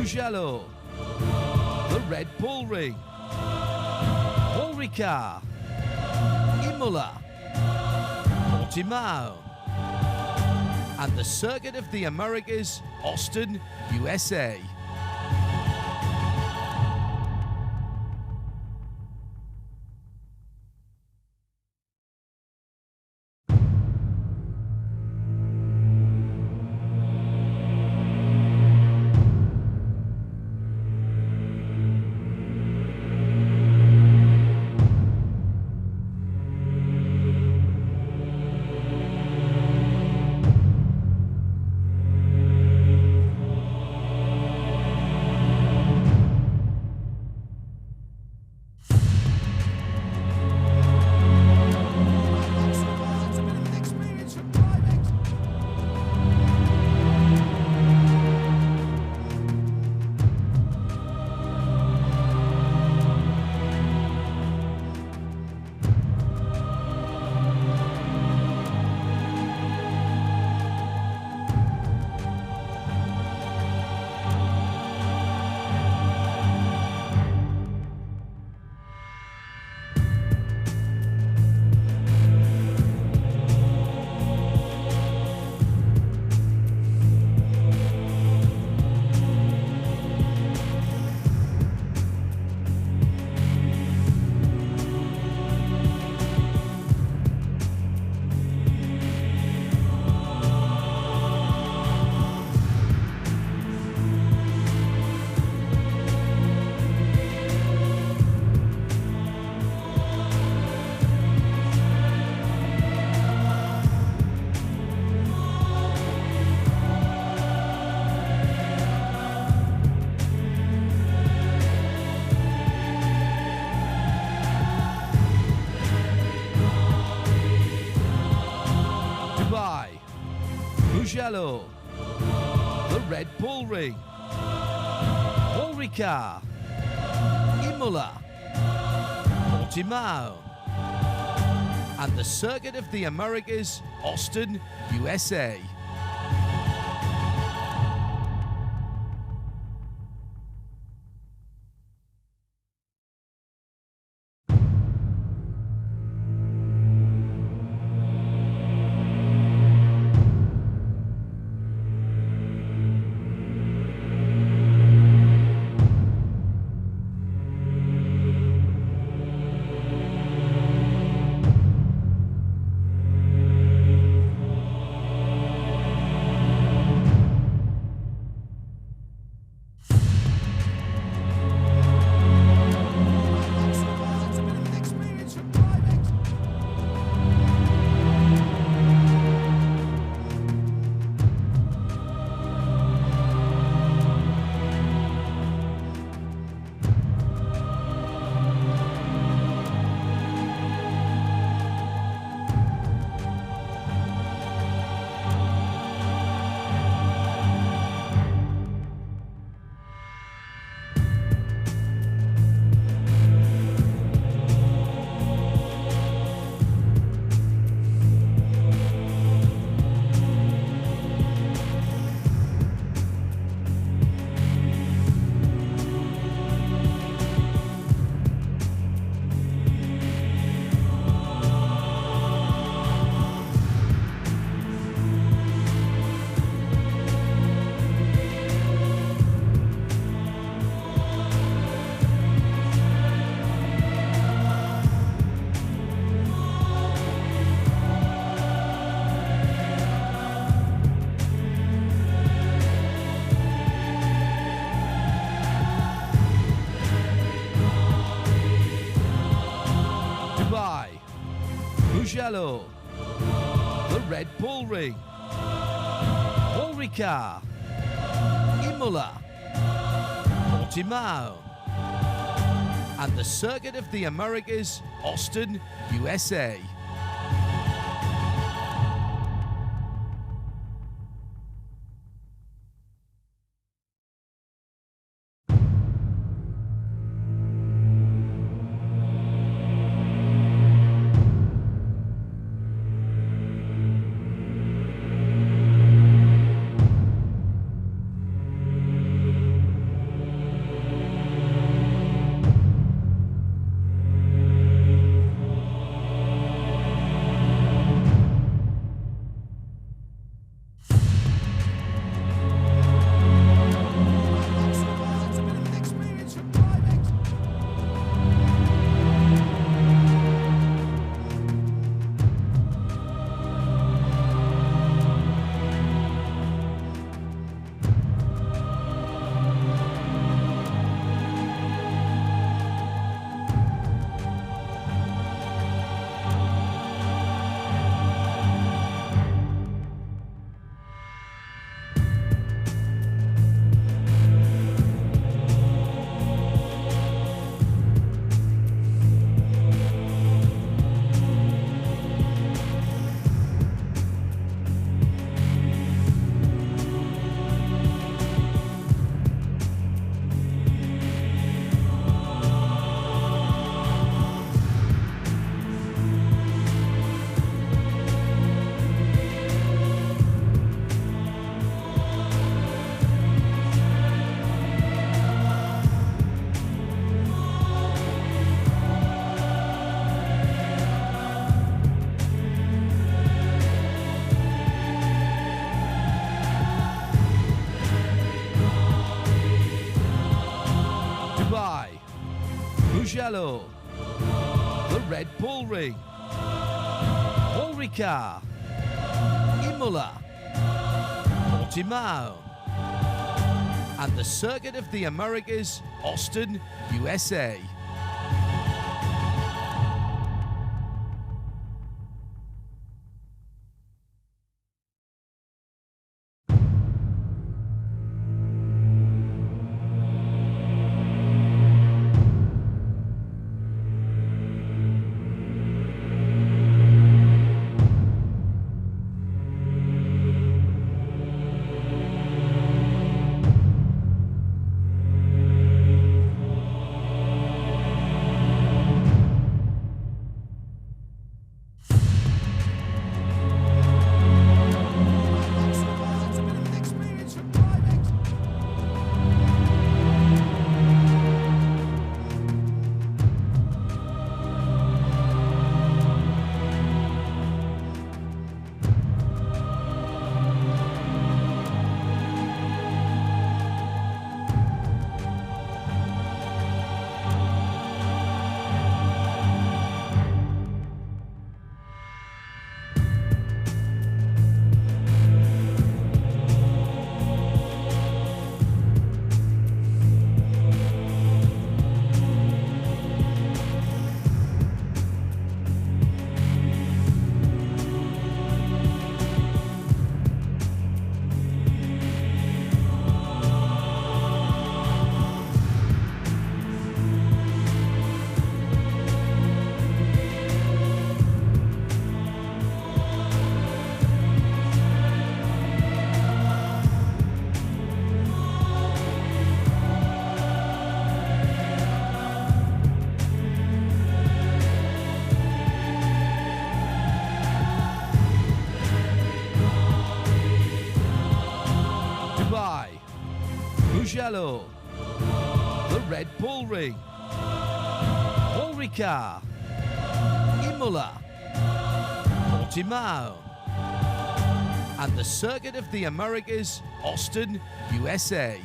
Mugello, the Red Bull Ring, Paul Ricard, Imola, Portimao, and the Circuit of the Americas, Austin, USA. Mugello, the Red Bull Ring, Paul Ricard, Imola, Portimao, and the Circuit of the Americas, Austin, USA. Mugello, the Red Bull Ring, Paul Ricard, Imola, Portimao, and the Circuit of the Americas, Austin, USA. Mugello, the Red Bull Ring, Paul Ricard, Imola, Portimao, and the Circuit of the Americas, Austin, USA. Mugello, the Red Bull Ring, Paul Ricard, Imola, Portimao, and the Circuit of the Americas, Austin, USA.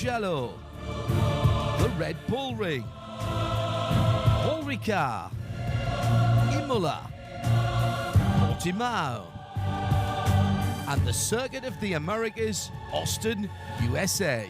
Mugello, the Red Bull Ring, Paul Ricard, Imola, Portimao, and the Circuit of the Americas, Austin, USA.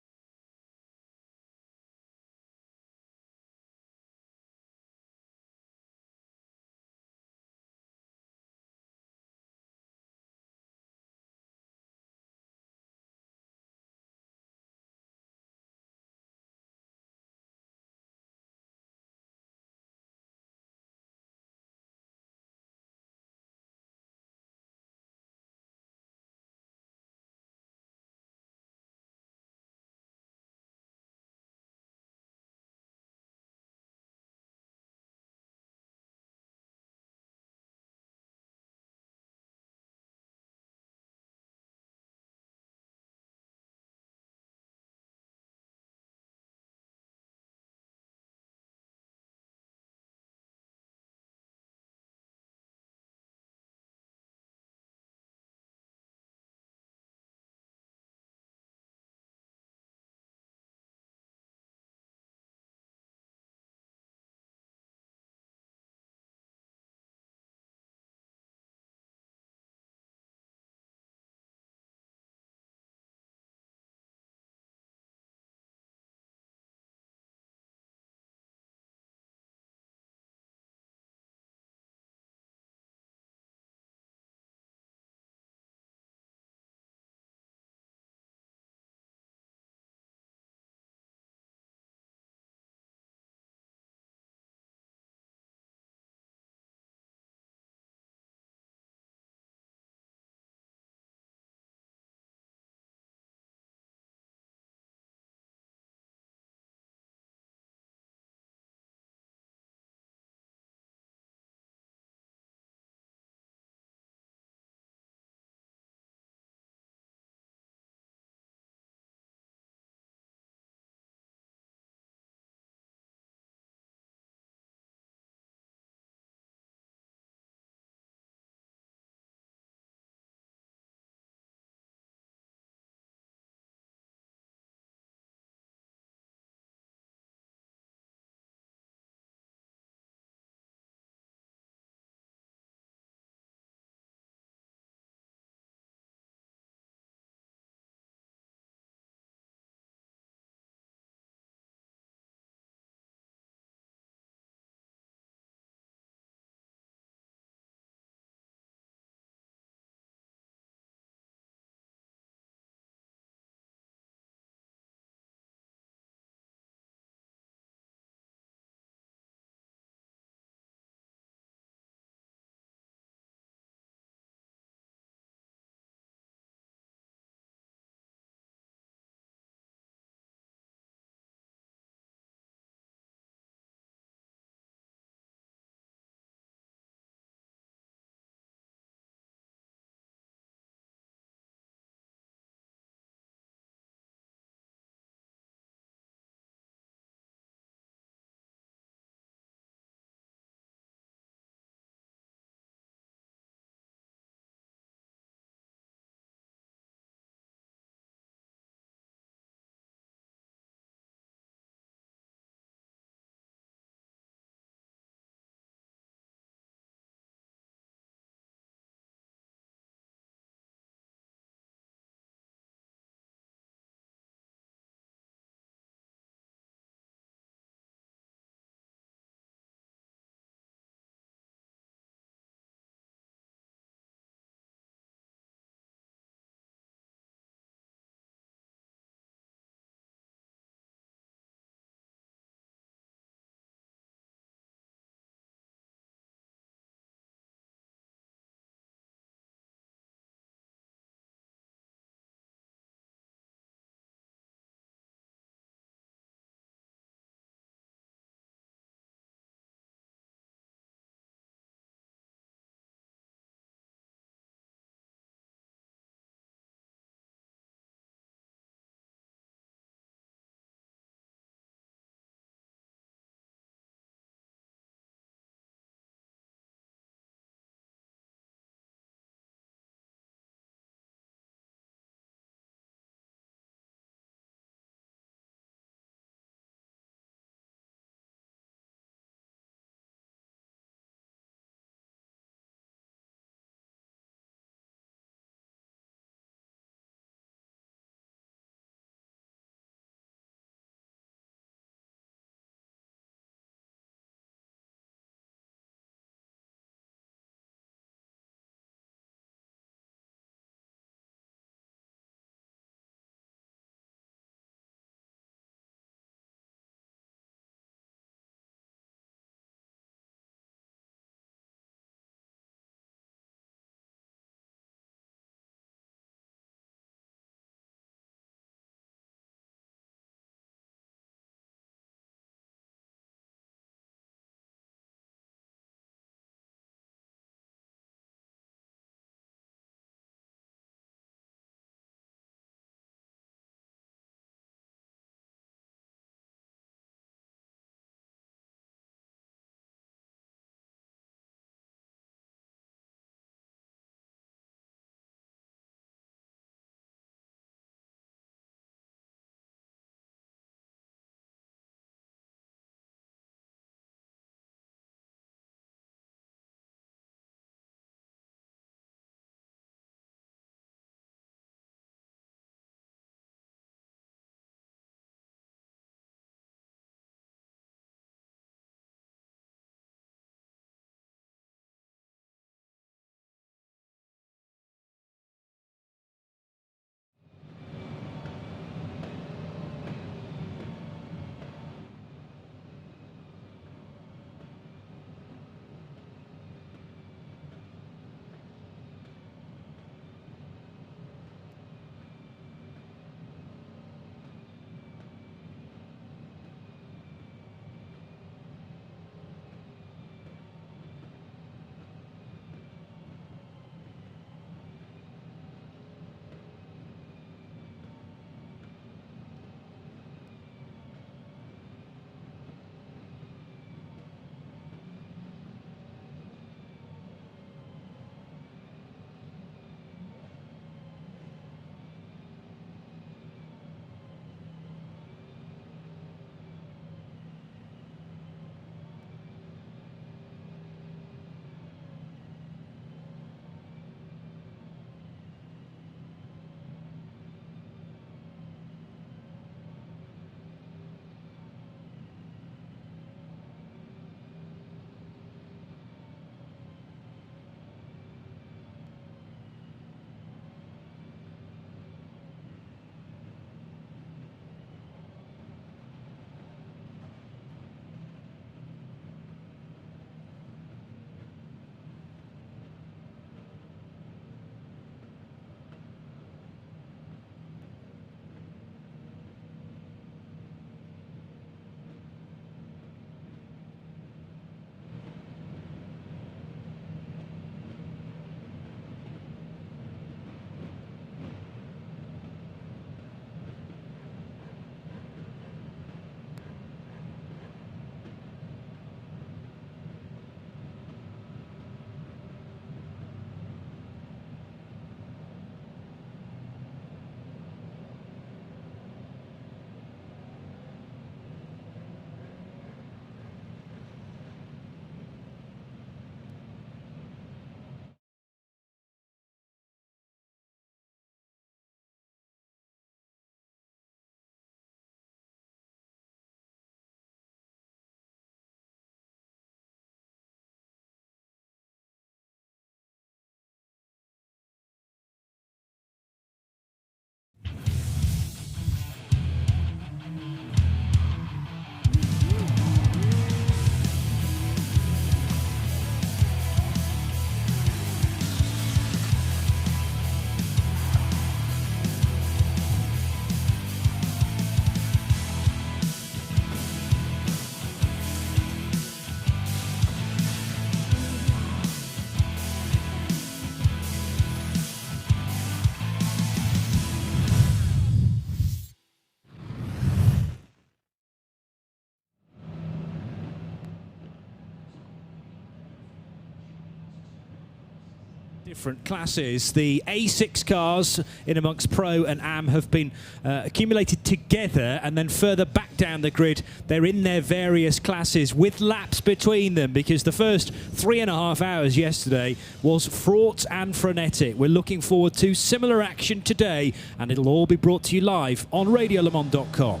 different classes. The A6 cars in amongst Pro and Am have been accumulated together, and then further back down the grid they're in their various classes with laps between them, because the first 3.5 hours yesterday was fraught and frenetic. We're looking forward to similar action today, and it'll all be brought to you live on RadioLeMans.com.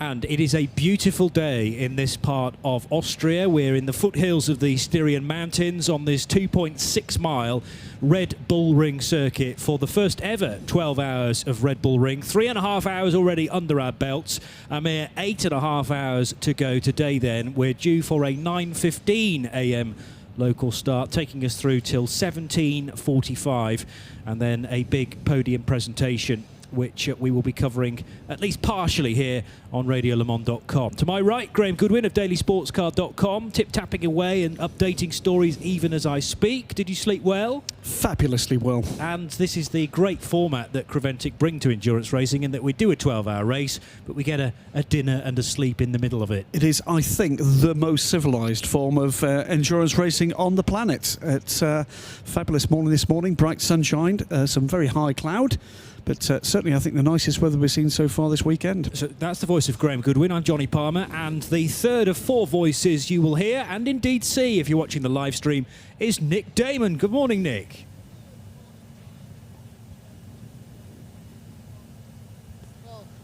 And it is a beautiful day in this part of Austria. We're in the foothills of the Styrian Mountains on this 2.6-mile Red Bull Ring circuit for the first ever 12 hours of Red Bull Ring. 3.5 hours already under our belts. A mere 8.5 hours to go today then. We're due for a 9:15 a.m. local start, taking us through till 17:45, and then a big podium presentation, which we will be covering at least partially here on RadioLeMans.com. To my right, Graham Goodwin of DailySportsCar.com, tip-tapping away and updating stories even as I speak. Did you sleep well? Fabulously well. And this is the great format that Creventic bring to endurance racing, in that we do a 12-hour race, but we get a dinner and a sleep in the middle of it. It is, I think, the most civilised form of endurance racing on the planet. It's a fabulous morning this morning, bright sunshine, some very high cloud. But certainly I think the nicest weather we've seen so far this weekend. So that's the voice of Graham Goodwin. I'm Johnny Palmer, and the third of four voices you will hear, and indeed see if you're watching the live stream, is Nick Damon. Good morning, Nick.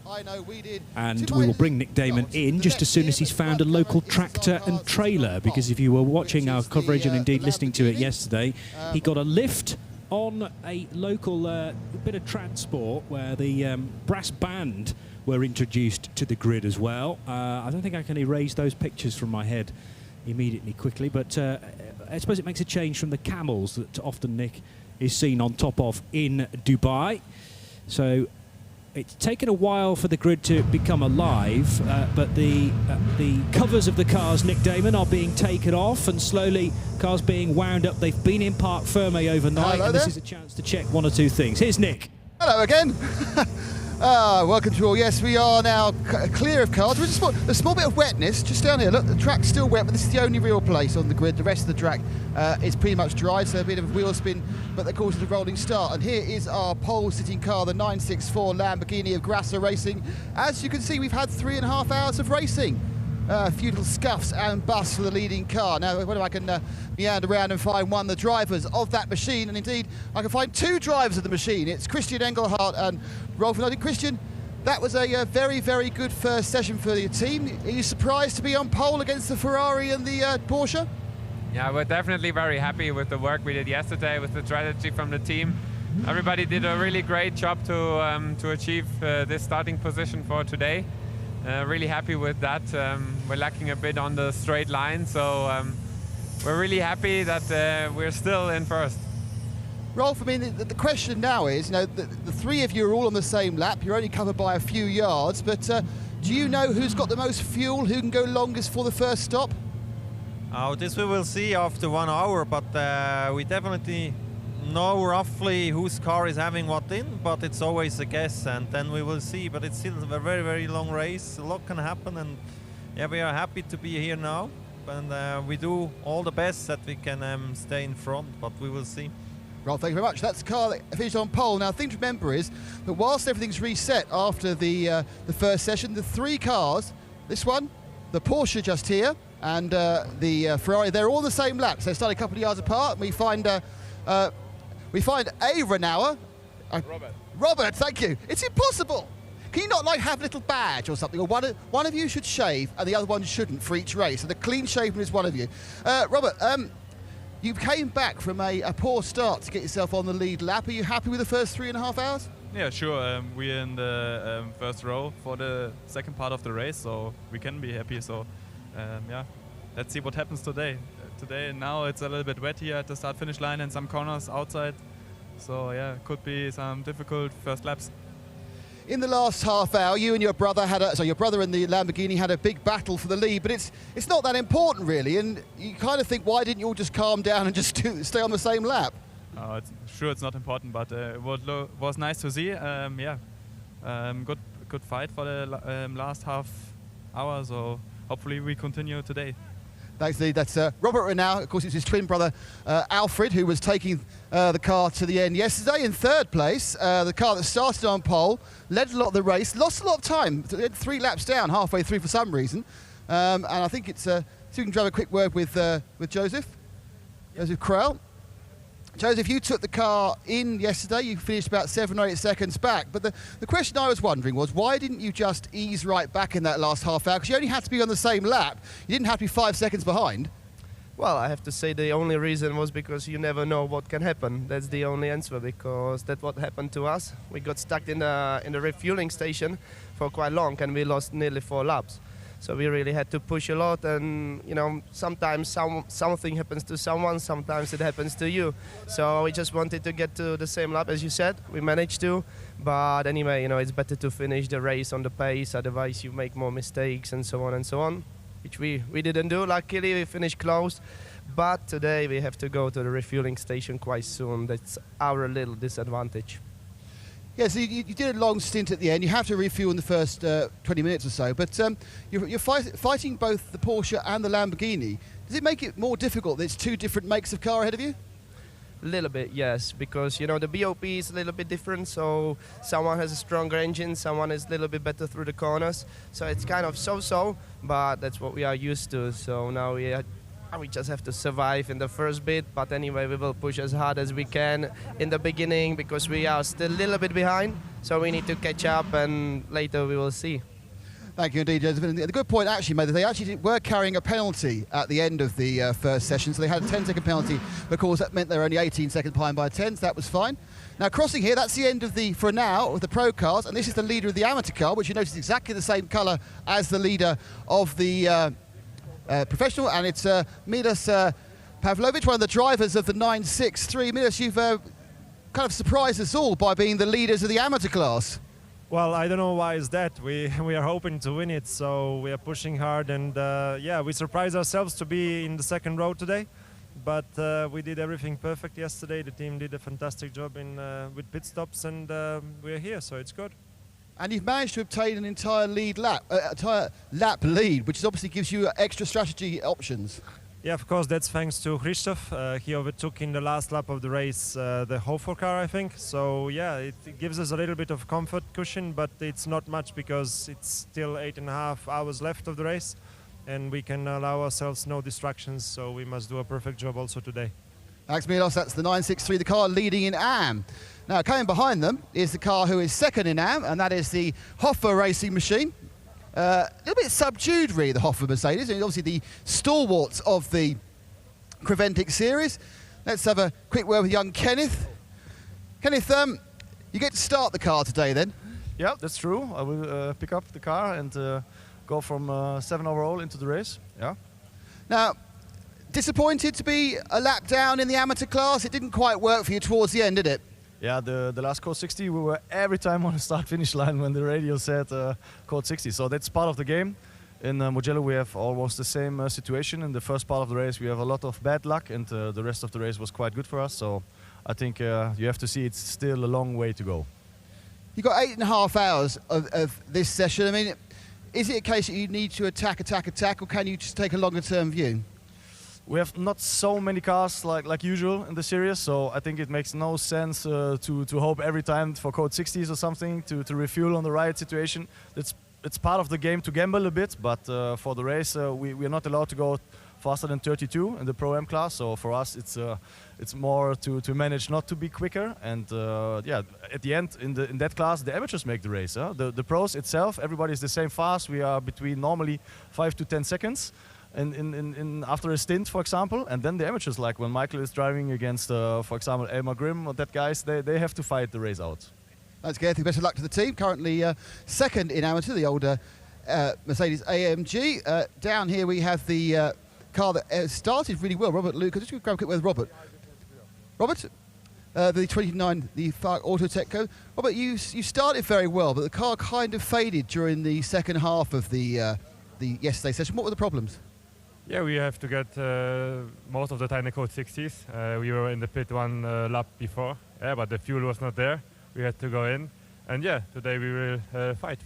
I know we did. And we will bring Nick Damon in just as soon as he's found a local tractor and trailer, because if you were watching our coverage and indeed listening to it yesterday, he got a lift on a local bit of transport where the brass band were introduced to the grid as well. I don't think I can erase those pictures from my head immediately quickly, but I suppose it makes a change from the camels that often Nick is seen on top of in Dubai. So it's taken a while for the grid to become alive, but the covers of the cars, Nick Damon, are being taken off, and slowly cars being wound up. They've been in Parc Fermé overnight. Hello and this there. is a chance to check one or two things. Here's Nick. Hello again. Welcome to all. Yes, we are now clear of cars. There's a small bit of wetness just down here. Look, the track's still wet, but this is the only real place on the grid. The rest of the track is pretty much dry, so a bit of a wheel spin, but of course it's a rolling start. And here is our pole-sitting car, the 964 Lamborghini of Grasser Racing. As you can see, we've had 3.5 hours of racing. A few little scuffs and busts for the leading car. Now, whether I can meander around and find one of the drivers of that machine, and indeed I can find two drivers of the machine. It's Christian Engelhardt and Rolf Van. Christian, that was a very, very good first session for your team. Are you surprised to be on pole against the Ferrari and the Porsche? Yeah, we're definitely very happy with the work we did yesterday, with the strategy from the team. Everybody did a really great job to achieve this starting position for today. Really happy with that. We're lacking a bit on the straight line, so we're really happy that we're still in first. Rolf, I mean, the question now is, you know, the three of you are all on the same lap. You're only covered by a few yards, but do you know who's got the most fuel, who can go longest for the first stop? Oh, this we will see after 1 hour, but we definitely know roughly whose car is having what in, but it's always a guess, and then we will see. But it's still a very, very long race. A lot can happen, and yeah, we are happy to be here now, and we do all the best that we can stay in front, but we will see. Rolf, thank you very much. That's the car that finished on pole. Now, the thing to remember is that whilst everything's reset after the first session, the three cars, this one, the Porsche just here, and the Ferrari, they're all the same lap. So they start a couple of yards apart, and we find a Renauer. Robert, thank you. It's impossible. Can you not like have a little badge or something? Or one of you should shave and the other one shouldn't for each race. So the clean shaven is one of you. Robert, you came back from a poor start to get yourself on the lead lap. Are you happy with the first 3.5 hours? Yeah, sure. We're in the first row for the second part of the race, so we can be happy. So yeah, let's see what happens today. Today now it's a little bit wet here at the start-finish line and some corners outside. So yeah, could be some difficult first laps. in the last half hour, you and your brother your brother and the Lamborghini had a big battle for the lead, but it's not that important really, and you kind of think, why didn't you all just calm down and just stay on the same lap? It's not important, but it was nice to see. Good fight for the last half hour, so hopefully we continue today. Thanks, Lee. That's Robert Renau. Of course, it's his twin brother, Alfred, who was taking the car to the end yesterday in third place. The car that started on pole, led a lot of the race, lost a lot of time, 3 laps down halfway through for some reason. And I think it's, so we can have a quick word with Joseph Krell. Joseph, you took the car in yesterday. You finished about 7 or 8 seconds back. But the question I was wondering was, why didn't you just ease right back in that last half hour? Because you only had to be on the same lap. You didn't have to be 5 seconds behind. Well, I have to say the only reason was because you never know what can happen. That's the only answer, because that's what happened to us. We got stuck in the refueling station for quite long, and we lost nearly 4 laps. So we really had to push a lot, and sometimes something happens to someone, sometimes it happens to you. So we just wanted to get to the same lap, as you said. We managed to, but anyway, it's better to finish the race on the pace, otherwise you make more mistakes and so on, which we didn't do. Luckily, we finished close, but today we have to go to the refueling station quite soon. That's our little disadvantage. Yeah, so you did a long stint at the end. You have to refuel in the first 20 minutes or so, but you're fighting both the Porsche and the Lamborghini. Does it make it more difficult that it's 2 different makes of car ahead of you? A little bit, yes, because the BOP is a little bit different, so someone has a stronger engine, someone is a little bit better through the corners, so it's kind of so-so, but that's what we are used to. So now we just have to survive in the first bit, but anyway, we will push as hard as we can in the beginning, because we are still a little bit behind, so we need to catch up, and later we will see. Thank you indeed, Joseph. And the good point actually made that they actually were carrying a penalty at the end of the first session, so they had a 10-second penalty. Of course, that meant they were only 18 seconds behind by 10, so that was fine. Now, crossing here, that's the end of for now, of the pro cars, and this is the leader of the amateur car, which you notice is exactly the same colour as the leader of the professional, and it's Milos Pavlovic, one of the drivers of the 963. Milos, you've kind of surprised us all by being the leaders of the amateur class. Well, I don't know why is that. We are hoping to win it, so we are pushing hard, and we surprised ourselves to be in the second row today, but we did everything perfect yesterday. The team did a fantastic job with pit stops, and we're here, so it's good. And you've managed to obtain an entire lap lead, which obviously gives you extra strategy options. Yeah, of course, that's thanks to Christoph. He overtook in the last lap of the race the Hofer car, I think. So yeah, it gives us a little bit of comfort cushion, but it's not much because it's still 8.5 hours left of the race, and we can allow ourselves no distractions, so we must do a perfect job also today. Thanks, Milos. That's the 963, the car leading in AM. Now, coming behind them is the car who is second in AM, and that is the Hofer Racing Machine. A little bit subdued, really, the Hofer Mercedes, and obviously the stalwarts of the Creventic series. Let's have a quick word with young Kenneth. Kenneth, you get to start the car today, then? Yeah, that's true. I will pick up the car and go from 7 overall into the race. Yeah. Now, disappointed to be a lap down in the amateur class? It didn't quite work for you towards the end, did it? Yeah, the last Code 60, we were every time on the start-finish line when the radio said Code 60. So that's part of the game. In Mugello, we have almost the same situation. In the first part of the race, we have a lot of bad luck, and the rest of the race was quite good for us. So I think you have to see it's still a long way to go. You've got 8.5 hours of this session. I mean, is it a case that you need to attack, or can you just take a longer-term view? We have not so many cars like usual in the series, so I think it makes no sense to hope every time for Code 60s or something to refuel on the right situation. It's part of the game to gamble a bit, but for the race we are not allowed to go faster than 32 in the Pro-Am class, so for us it's more to manage not to be quicker, and yeah, at the end in that class the amateurs make the race. The pros itself, everybody is the same fast. We are between normally 5 to 10 seconds. In after a stint, for example, and then the amateurs, like when Michael is driving against, for example, Elmar Grimm or that guys, they have to fight the race out. That's good. Best of luck to the team. Currently second in amateur, the older Mercedes AMG. Down here we have the car that started really well, Robert Luke. Just grab a quick word with Robert. Robert, the 29, the FARC Autotech. Robert, you started very well, but the car kind of faded during the second half of the yesterday session. What were the problems? Yeah, we have to get most of the time the code 60s. We were in the pit one lap before, but the fuel was not there. We had to go in, and yeah, today we will fight.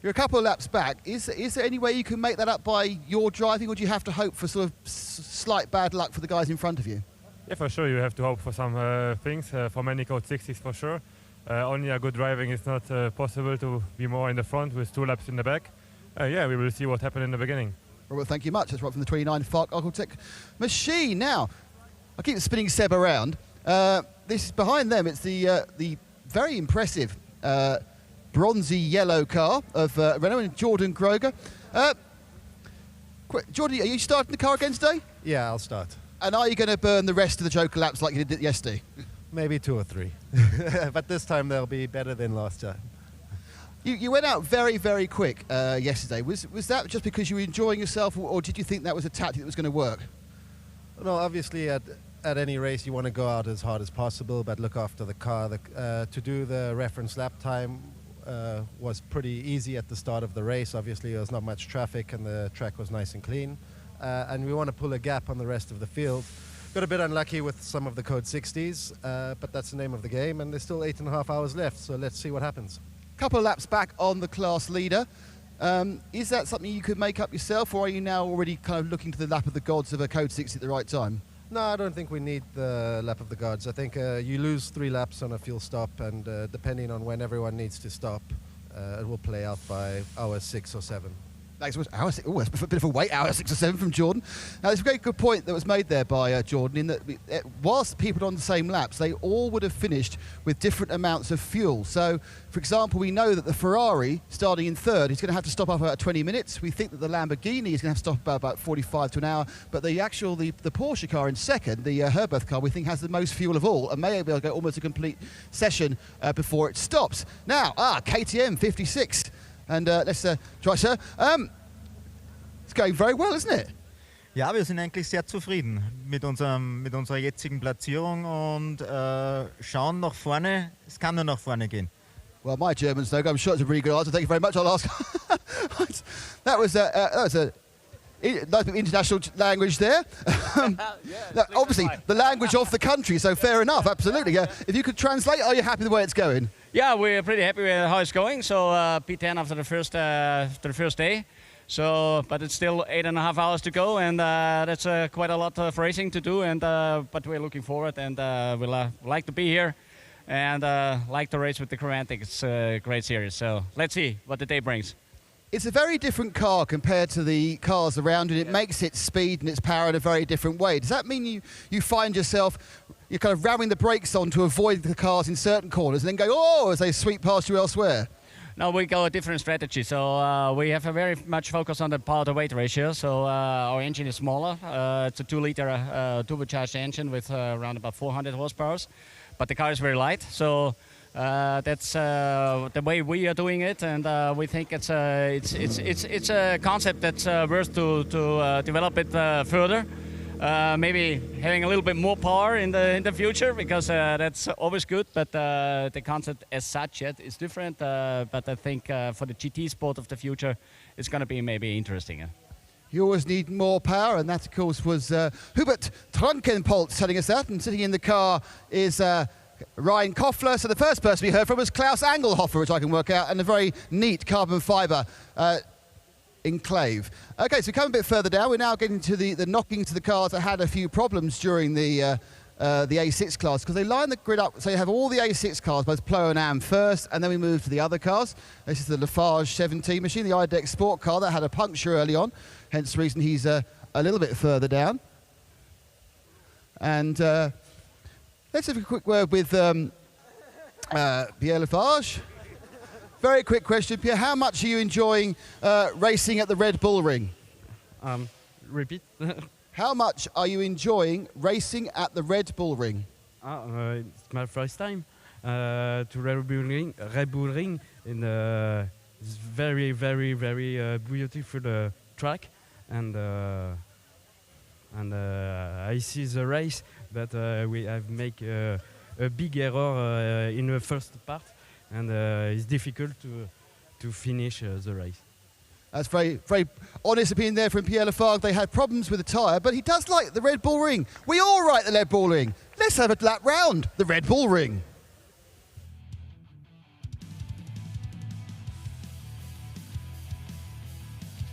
You're a couple of laps back. Is there any way you can make that up by your driving, or do you have to hope for sort of slight bad luck for the guys in front of you? Yeah, for sure. You have to hope for some things. For many code 60s, for sure. Only a good driving is not possible to be more in the front with 2 laps in the back. Yeah, we will see what happened in the beginning. Robert, thank you much. That's right from the 29 FARC Autotech machine. Now, I keep spinning Seb around. This is behind them. It's the very impressive bronzy yellow car of Renault and Jordan Groger. Jordan, are you starting the car again today? Yeah, I'll start. And are you going to burn the rest of the Joker laps like you did yesterday? Maybe 2 or 3. But this time they'll be better than last time. You went out very, very quick yesterday. Was that just because you were enjoying yourself, or did you think that was a tactic that was going to work? No, obviously at any race you want to go out as hard as possible, but look after the car. To do the reference lap time was pretty easy at the start of the race. Obviously there was not much traffic and the track was nice and clean. And we want to pull a gap on the rest of the field. Got a bit unlucky with some of the code 60s, but that's the name of the game, and there's still 8.5 hours left, so let's see what happens. Couple of laps back on the class leader. Is that something you could make up yourself, or are you now already kind of looking to the lap of the gods of a code 60 at the right time? No, I don't think we need the lap of the gods. I think you lose 3 laps on a fuel stop, and depending on when everyone needs to stop, it will play out by hour 6 or 7. That's a bit of a wait, hour 6 or 7 from Jordan. Now, there's a very good point that was made there by Jordan, in that whilst people on the same laps, they all would have finished with different amounts of fuel. So, for example, we know that the Ferrari, starting in third, is going to have to stop up about 20 minutes. We think that the Lamborghini is going to have to stop about 45 to an hour. But the Porsche car in second, the Herberth car, we think has the most fuel of all and may be able to go almost a complete session before it stops. Now, KTM 56. And let's try, sir. It's going very well, isn't it? Ja, wir sind eigentlich sehr zufrieden mit unserer jetzigen Platzierung und schauen nach vorne. Es kann nur nach vorne gehen. Well, my German's no good. I'm sure it's a really good answer. Thank you very much. I'll ask. That was a nice bit of international language there. Obviously, the language of the country, so fair enough, absolutely. If you could translate, are you happy with the way it's going? Yeah, we're pretty happy with how it's going. So P10 after the first day. So, but it's still 8.5 hours to go, and that's quite a lot of racing to do. And but we're looking forward, and we like to be here, and like to race with the Crewantic. It's a great series. So let's see what the day brings. It's a very different car compared to the cars around it. It makes its speed and its power in a very different way. Does that mean you find yourself, you're kind of ramming the brakes on to avoid the cars in certain corners and then go, oh, as they sweep past you elsewhere? No, we go a different strategy. So we have a very much focus on the power-to-weight ratio. So our engine is smaller. It's a 2-liter turbocharged engine with around about 400 horsepower. But the car is very light. So that's the way we are doing it, and we think it's a concept that's worth to develop it further. Maybe having a little bit more power in the future, because that's always good. But the concept as such yet is different. But I think for the GT sport of the future, it's going to be maybe interesting. You always need more power, and that, of course, was Hubert Trunkenpolz telling us that. And sitting in the car is Ryan Koffler. So the first person we heard from was Klaus Angelhofer, which I can work out, and a very neat carbon fibre enclave. Okay, so we come a bit further down. We're now getting to the knocking to the cars that had a few problems during the A6 class, because they line the grid up. So you have all the A6 cars, both Plo and Am first, and then we move to the other cars. This is the Lafarge 17 machine, the IDEX Sport car that had a puncture early on, hence the reason he's a little bit further down. And let's have a quick word with Pierre Lafarge. Very quick question, Pierre. How much are you enjoying racing at the Red Bull Ring? Repeat. How much are you enjoying racing at the Red Bull Ring? It's my first time to Red Bull Ring, and it's very, very, very beautiful track, and I see the race, but we have make a big error in the first part, and it's difficult to finish the race. That's very, very honest opinion there from Pierre Lafargue. They had problems with the tyre, but he does like the Red Bull Ring. We all like the Red Bull Ring. Let's have a lap round the Red Bull Ring.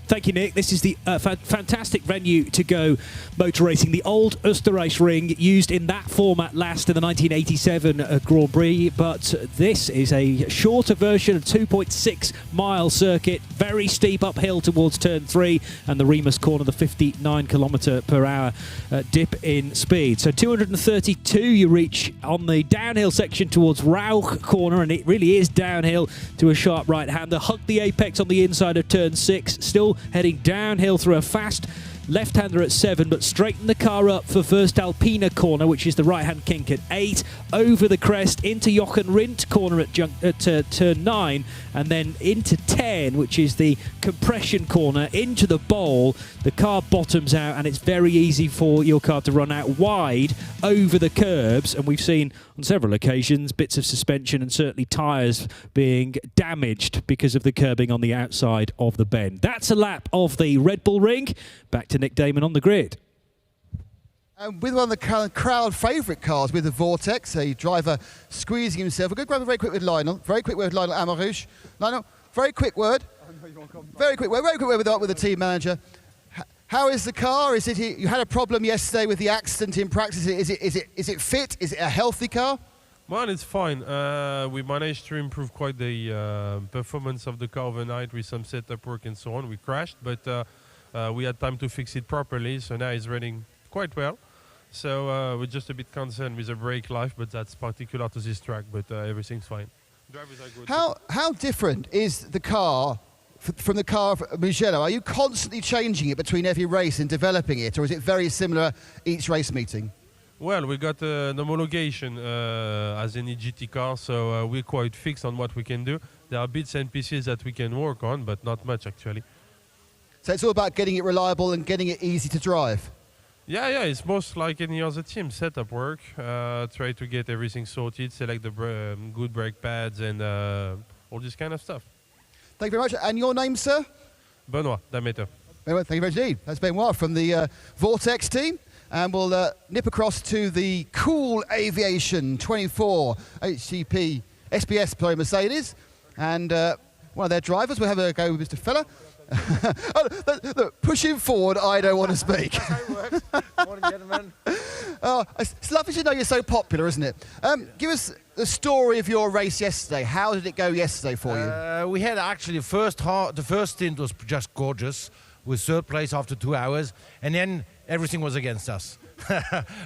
Thank you, Nick. This is the fantastic venue to go motor racing. The old Österreich Ring, used in that format last in the 1987 Grand Prix, but this is a shorter version of 2.6 mile circuit, very steep uphill towards turn 3, and the Remus corner, the 59 km/h dip in speed. So 232 you reach on the downhill section towards Rauch corner, and it really is downhill to a sharp right-hander. Hug the apex on the inside of turn 6, still heading downhill through a fast left-hander at 7, but straighten the car up for Voestalpine corner, which is the right-hand kink at 8, over the crest into Jochen Rindt corner at turn 9, and then into 10, which is the compression corner, into the bowl. The car bottoms out, and it's very easy for your car to run out wide over the curbs, and we've seen on several occasions bits of suspension and certainly tyres being damaged because of the curbing on the outside of the bend. That's a lap of the Red Bull Ring. Back to Nick Damon on the grid. With one of the crowd favourite cars, with the Vortex, a driver squeezing himself. We're going to grab a very quick with Lionel. Very quick word with Lionel Amarouche. Lionel, very quick word. Very quick word with the team manager. How is the car? Is it? You had a problem yesterday with the accident in practice. Is it fit? Is it a healthy car? Well, it's fine. We managed to improve quite the performance of the car overnight with some setup work and so on. We crashed, but we had time to fix it properly, so now it's running quite well. So we're just a bit concerned with the brake life, but that's particular to this track, but everything's fine. Drivers are good. How different is the car from the car of Mugello? Are you constantly changing it between every race and developing it, or is it very similar each race meeting? Well, we got an homologation as any GT car, so we're quite fixed on what we can do. There are bits and pieces that we can work on, but not much actually. So it's all about getting it reliable and getting it easy to drive? Yeah, it's most like any other team. Setup work, try to get everything sorted, select the good brake pads and all this kind of stuff. Thank you very much. And your name, sir? Benoit Dameter. Benoit, thank you very much indeed. That's Benoit from the Vortex team. And we'll nip across to the Cool Aviation 24 HCP SBS Mercedes. And one of their drivers, we'll have a go with Mr. Feller. Look, push him forward, I don't want to speak. Morning, gentlemen. It's lovely to know you're so popular, isn't it? Give us the story of your race yesterday. How did it go yesterday for you? We had actually the first stint was just gorgeous, with third place after 2 hours, and then everything was against us.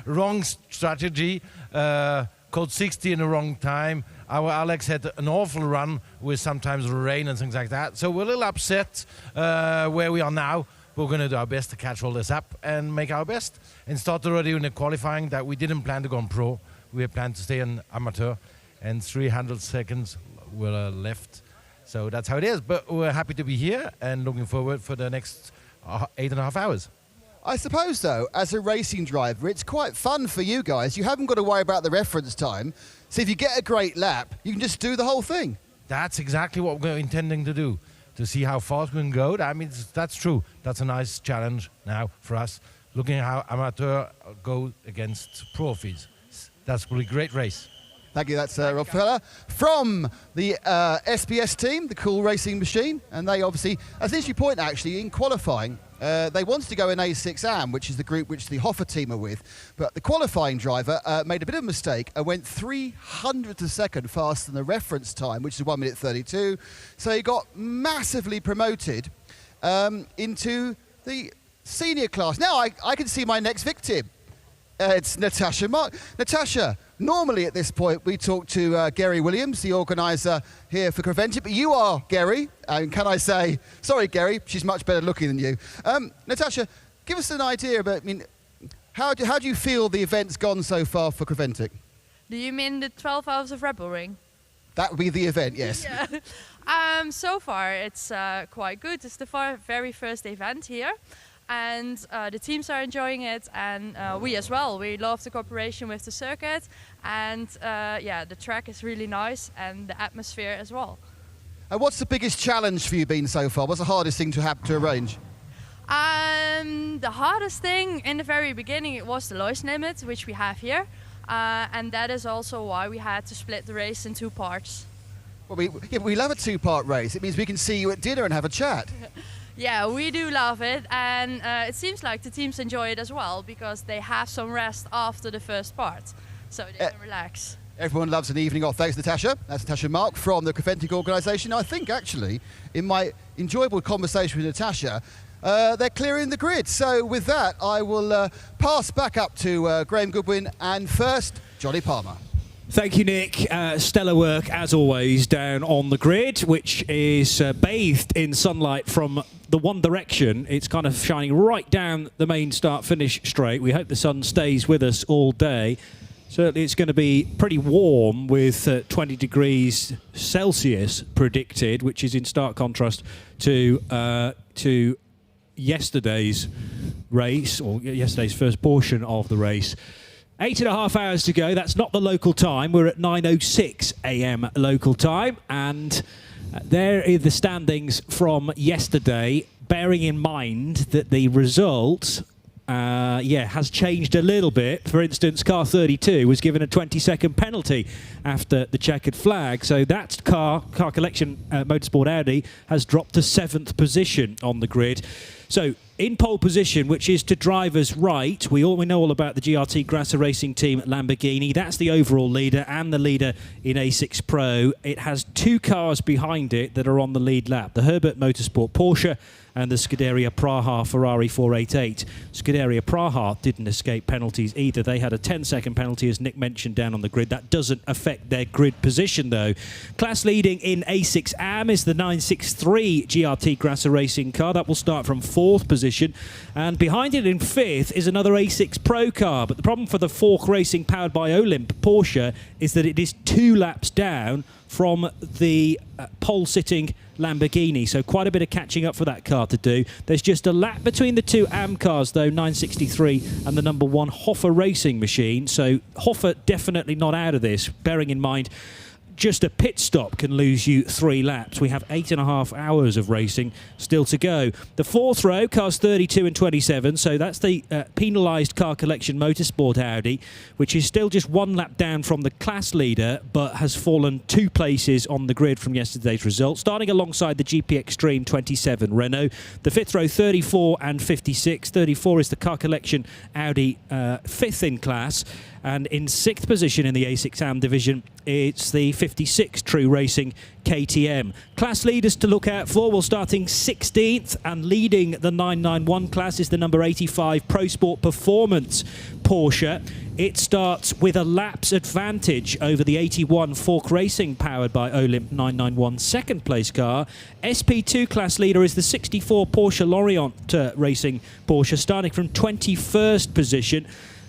Wrong strategy, code 60 in the wrong time. Our Alex had an awful run with sometimes rain and things like that. So we're a little upset where we are now. We're going to do our best to catch all this up and make our best. And start already in the qualifying that we didn't plan to go on pro. We had planned to stay on amateur. And 300 seconds were left. So that's how it is. But we're happy to be here and looking forward for the next 8.5 hours. I suppose, though, as a racing driver, it's quite fun for you guys. You haven't got to worry about the reference time. So if you get a great lap, you can just do the whole thing. That's exactly what we're intending to do, to see how fast we can go. I mean, that's true. That's a nice challenge now for us, looking at how amateur go against profis. That's a really great race. Thank you. That's Rob Feller from the SBS team, the Cool Racing Machine. And they obviously, as an issue point actually, in qualifying, they wanted to go in A6AM, which is the group which the Hoffa team are with. But the qualifying driver made a bit of a mistake and went 300th a second faster than the reference time, which is 1 minute 32. So he got massively promoted into the senior class. Now I can see my next victim. It's Natasha Mark. Natasha, normally at this point we talk to Gary Williams, the organiser here for Creventic, but you are Gary, and can I say, sorry Gary, she's much better looking than you. Natasha, give us an idea about, how do you feel the event's gone so far for Creventic? Do you mean the 12 hours of Red Bull Ring? That would be the event, yes. Yeah. So far it's quite good. It's the very first event here. and the teams are enjoying it, and we as well. We love the cooperation with the circuit, and yeah, the track is really nice, and the atmosphere as well. What's the biggest challenge for you been so far? What's the hardest thing to have to arrange? The hardest thing in the very beginning, it was the noise limit, which we have here, and that is also why we had to split the race in 2 parts. Well, we love a 2-part race. It means we can see you at dinner and have a chat. Yeah, we do love it, and it seems like the teams enjoy it as well, because they have some rest after the first part, so they can relax. Everyone loves an evening off. Thanks, Natasha. That's Natasha Mark from the Creventic organisation. I think, actually, in my enjoyable conversation with Natasha, they're clearing the grid. So with that, I will pass back up to Graham Goodwin, and first, Johnny Palmer. Thank you, Nick. Stellar work, as always, down on the grid, which is bathed in sunlight from the one direction. It's kind of shining right down the main start-finish straight. We hope the sun stays with us all day. Certainly it's going to be pretty warm with 20 degrees Celsius predicted, which is in stark contrast to yesterday's race, or yesterday's first portion of the race. 8.5 hours to go. That's not the local time. We're at 9:06 a.m. local time, and there are the standings from yesterday, bearing in mind that the result has changed a little bit. For instance, car 32 was given a 20-second penalty after the checkered flag. So that car collection, Motorsport Audi, has dropped to 7th position on the grid. So in pole position, which is to driver's right, we know all about the GRT Grasser Racing Team at Lamborghini. That's the overall leader and the leader in A6 Pro. It has 2 cars behind it that are on the lead lap. The Herbert Motorsport Porsche and the Scuderia Praha Ferrari 488. Scuderia Praha didn't escape penalties either. They had a 10-second penalty, as Nick mentioned, down on the grid. That doesn't affect their grid position, though. Class leading in A6 AM is the 963 GRT Grasser Racing car. That will start from 4th position. And behind it in 5th is another A6 Pro car. But the problem for the Fork Racing powered by Olymp Porsche is that it is 2 laps down from the pole-sitting Lamborghini, so quite a bit of catching up for that car to do. There's just a lap between the 2 AM cars, though, 963 and the number 1 Hoffer Racing machine, so Hoffer definitely not out of this, bearing in mind just a pit stop can lose you 3 laps. We have 8.5 hours of racing still to go. The 4th row, cars 32 and 27, so that's the penalised car collection Motorsport Audi, which is still just 1 lap down from the class leader, but has fallen 2 places on the grid from yesterday's result. Starting alongside the GP Extreme 27 Renault. The 5th row, 34 and 56. 34 is the car collection Audi 5th in class. And in 6th position in the A6 AM division, it's the 56 True Racing KTM. Class leaders to look out for, well, starting 16th and leading the 991 class is the number 85 Pro Sport Performance Porsche. It starts with a lap's advantage over the 81 Fork Racing powered by Olymp 991 second place car. SP2 class leader is the 64 Porsche Lorient Racing Porsche, starting from 21st position.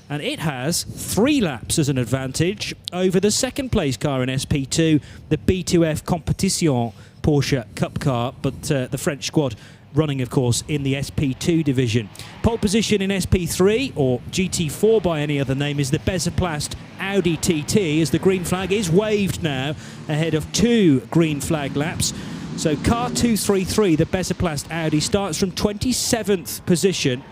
And it has 3 laps as an advantage over the second place car in SP2, the B2F Competition Porsche Cup car, but the French squad running, of course, in the SP2 division. Pole position in SP3, or GT4 by any other name, is the Bezeplast Audi TT, as the green flag is waved now ahead of 2 green flag laps. So car 233, the Bezeplast Audi, starts from 27th position.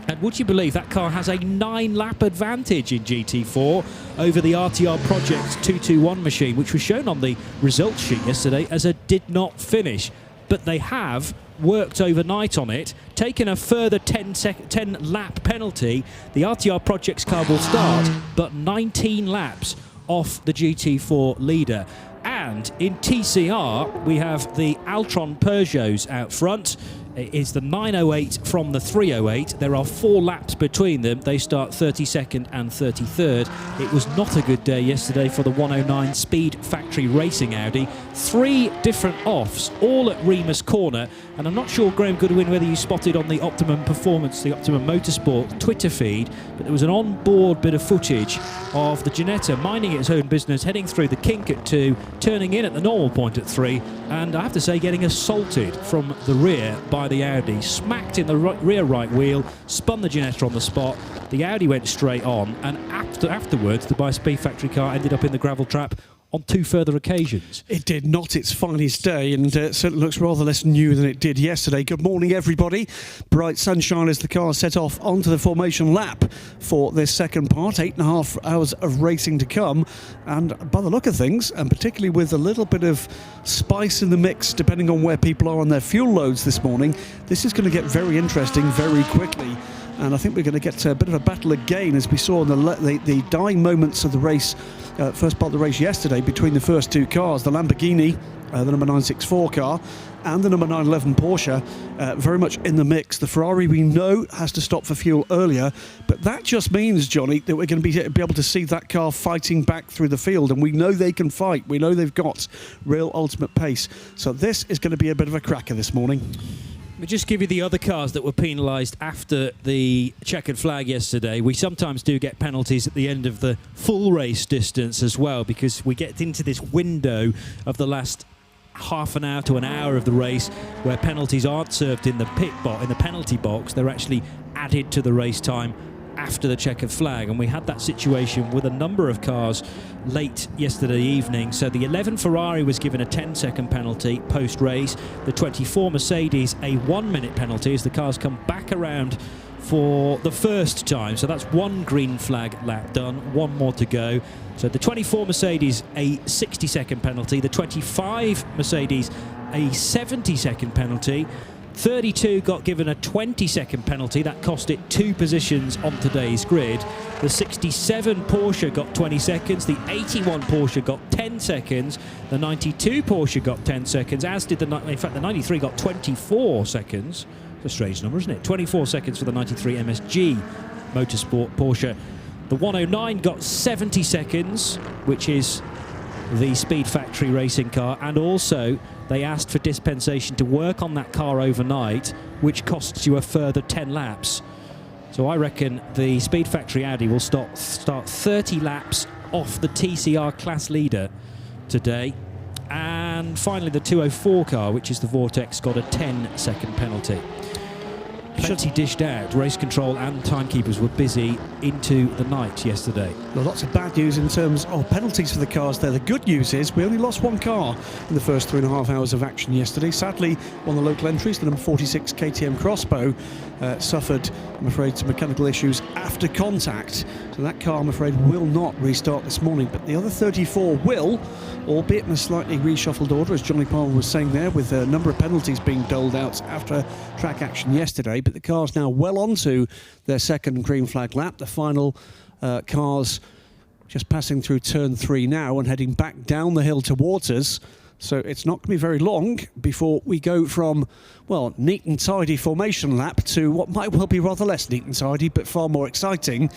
And would you believe that car has a 9-lap advantage in GT4 over the RTR Project 221 machine, which was shown on the results sheet yesterday as a did not finish. But they have worked overnight on it, taken a further 10-lap penalty. The RTR Project's car will start, but 19 laps off the GT4 leader. And in TCR, we have the Altron Peugeots out front. It's the 908 from the 308. There are 4 laps between them. They start 32nd and 33rd. It was not a good day yesterday for the 109 Speed Factory Racing Audi. 3 different offs, all at Remus Corner. And I'm not sure, Graham Goodwin, whether you spotted on the Optimum Performance, the Optimum Motorsport Twitter feed, but there was an on-board bit of footage of the Ginetta minding its own business, heading through the kink at 2, turning in at the normal point at 3, and I have to say, getting assaulted from the rear by the Audi, smacked in the rear right wheel, spun the Ginetta on the spot. The Audi went straight on, and afterwards, the Dubai Speed Factory car ended up in the gravel trap on 2 further occasions. It did not its finest day, and certainly looks rather less new than it did yesterday. Good morning, everybody. Bright sunshine as the car set off onto the formation lap for this second part. 8.5 hours of racing to come, and by the look of things, and particularly with a little bit of spice in the mix, depending on where people are on their fuel loads this morning, this is going to get very interesting very quickly. And I think we're going to get a bit of a battle again, as we saw in the dying moments of the race, first part of the race yesterday, between the first 2 cars, the Lamborghini, the number 964 car, and the number 911 Porsche, very much in the mix. The Ferrari, we know, has to stop for fuel earlier, but that just means, Johnny, that we're going to be able to see that car fighting back through the field, and we know they can fight. We know they've got real ultimate pace. So this is going to be a bit of a cracker this morning. Let me just give you the other cars that were penalised after the checkered flag yesterday. We sometimes do get penalties at the end of the full race distance as well, because we get into this window of the last half an hour to an hour of the race where penalties aren't served in the in the penalty box. They're actually added to the race time after the checkered flag, and we had that situation with a number of cars late yesterday evening. So the 11 Ferrari was given a 10-second penalty post-race, the 24 Mercedes a 1-minute penalty as the cars come back around for the first time. So that's 1 green flag lap done, 1 more to go. So the 24 Mercedes a 60-second penalty, the 25 Mercedes a 70-second penalty. 32 got given a 20-second penalty. That cost it 2 positions on today's grid. The 67 Porsche got 20 seconds. The 81 Porsche got 10 seconds. The 92 Porsche got 10 seconds, as did the 93 got 24 seconds. It's a strange number, isn't it? 24 seconds for the 93 MSG Motorsport Porsche. The 109 got 70 seconds, which is the Speed Factory racing car, and also they asked for dispensation to work on that car overnight, which costs you a further 10 laps. So I reckon the Speed Factory Audi will start 30 laps off the TCR class leader today. And finally the 204 car, which is the Vortex, got a 10-second penalty. Plenty dished out. Race control and timekeepers were busy into the night yesterday. Well, lots of bad news in terms of penalties for the cars there. The good news is we only lost 1 car in the first 3.5 hours of action yesterday. Sadly, one of the local entries, the number 46 KTM Crossbow, suffered, I'm afraid, some mechanical issues after contact. So that car, I'm afraid, will not restart this morning. But the other 34 will, albeit in a slightly reshuffled order, as Johnny Palmer was saying there, with a number of penalties being doled out after track action yesterday. But the car's now well onto their second green flag lap. The final cars just passing through turn 3 now and heading back down the hill towards us. So it's not going to be very long before we go from, well, neat and tidy formation lap to what might well be rather less neat and tidy, but far more exciting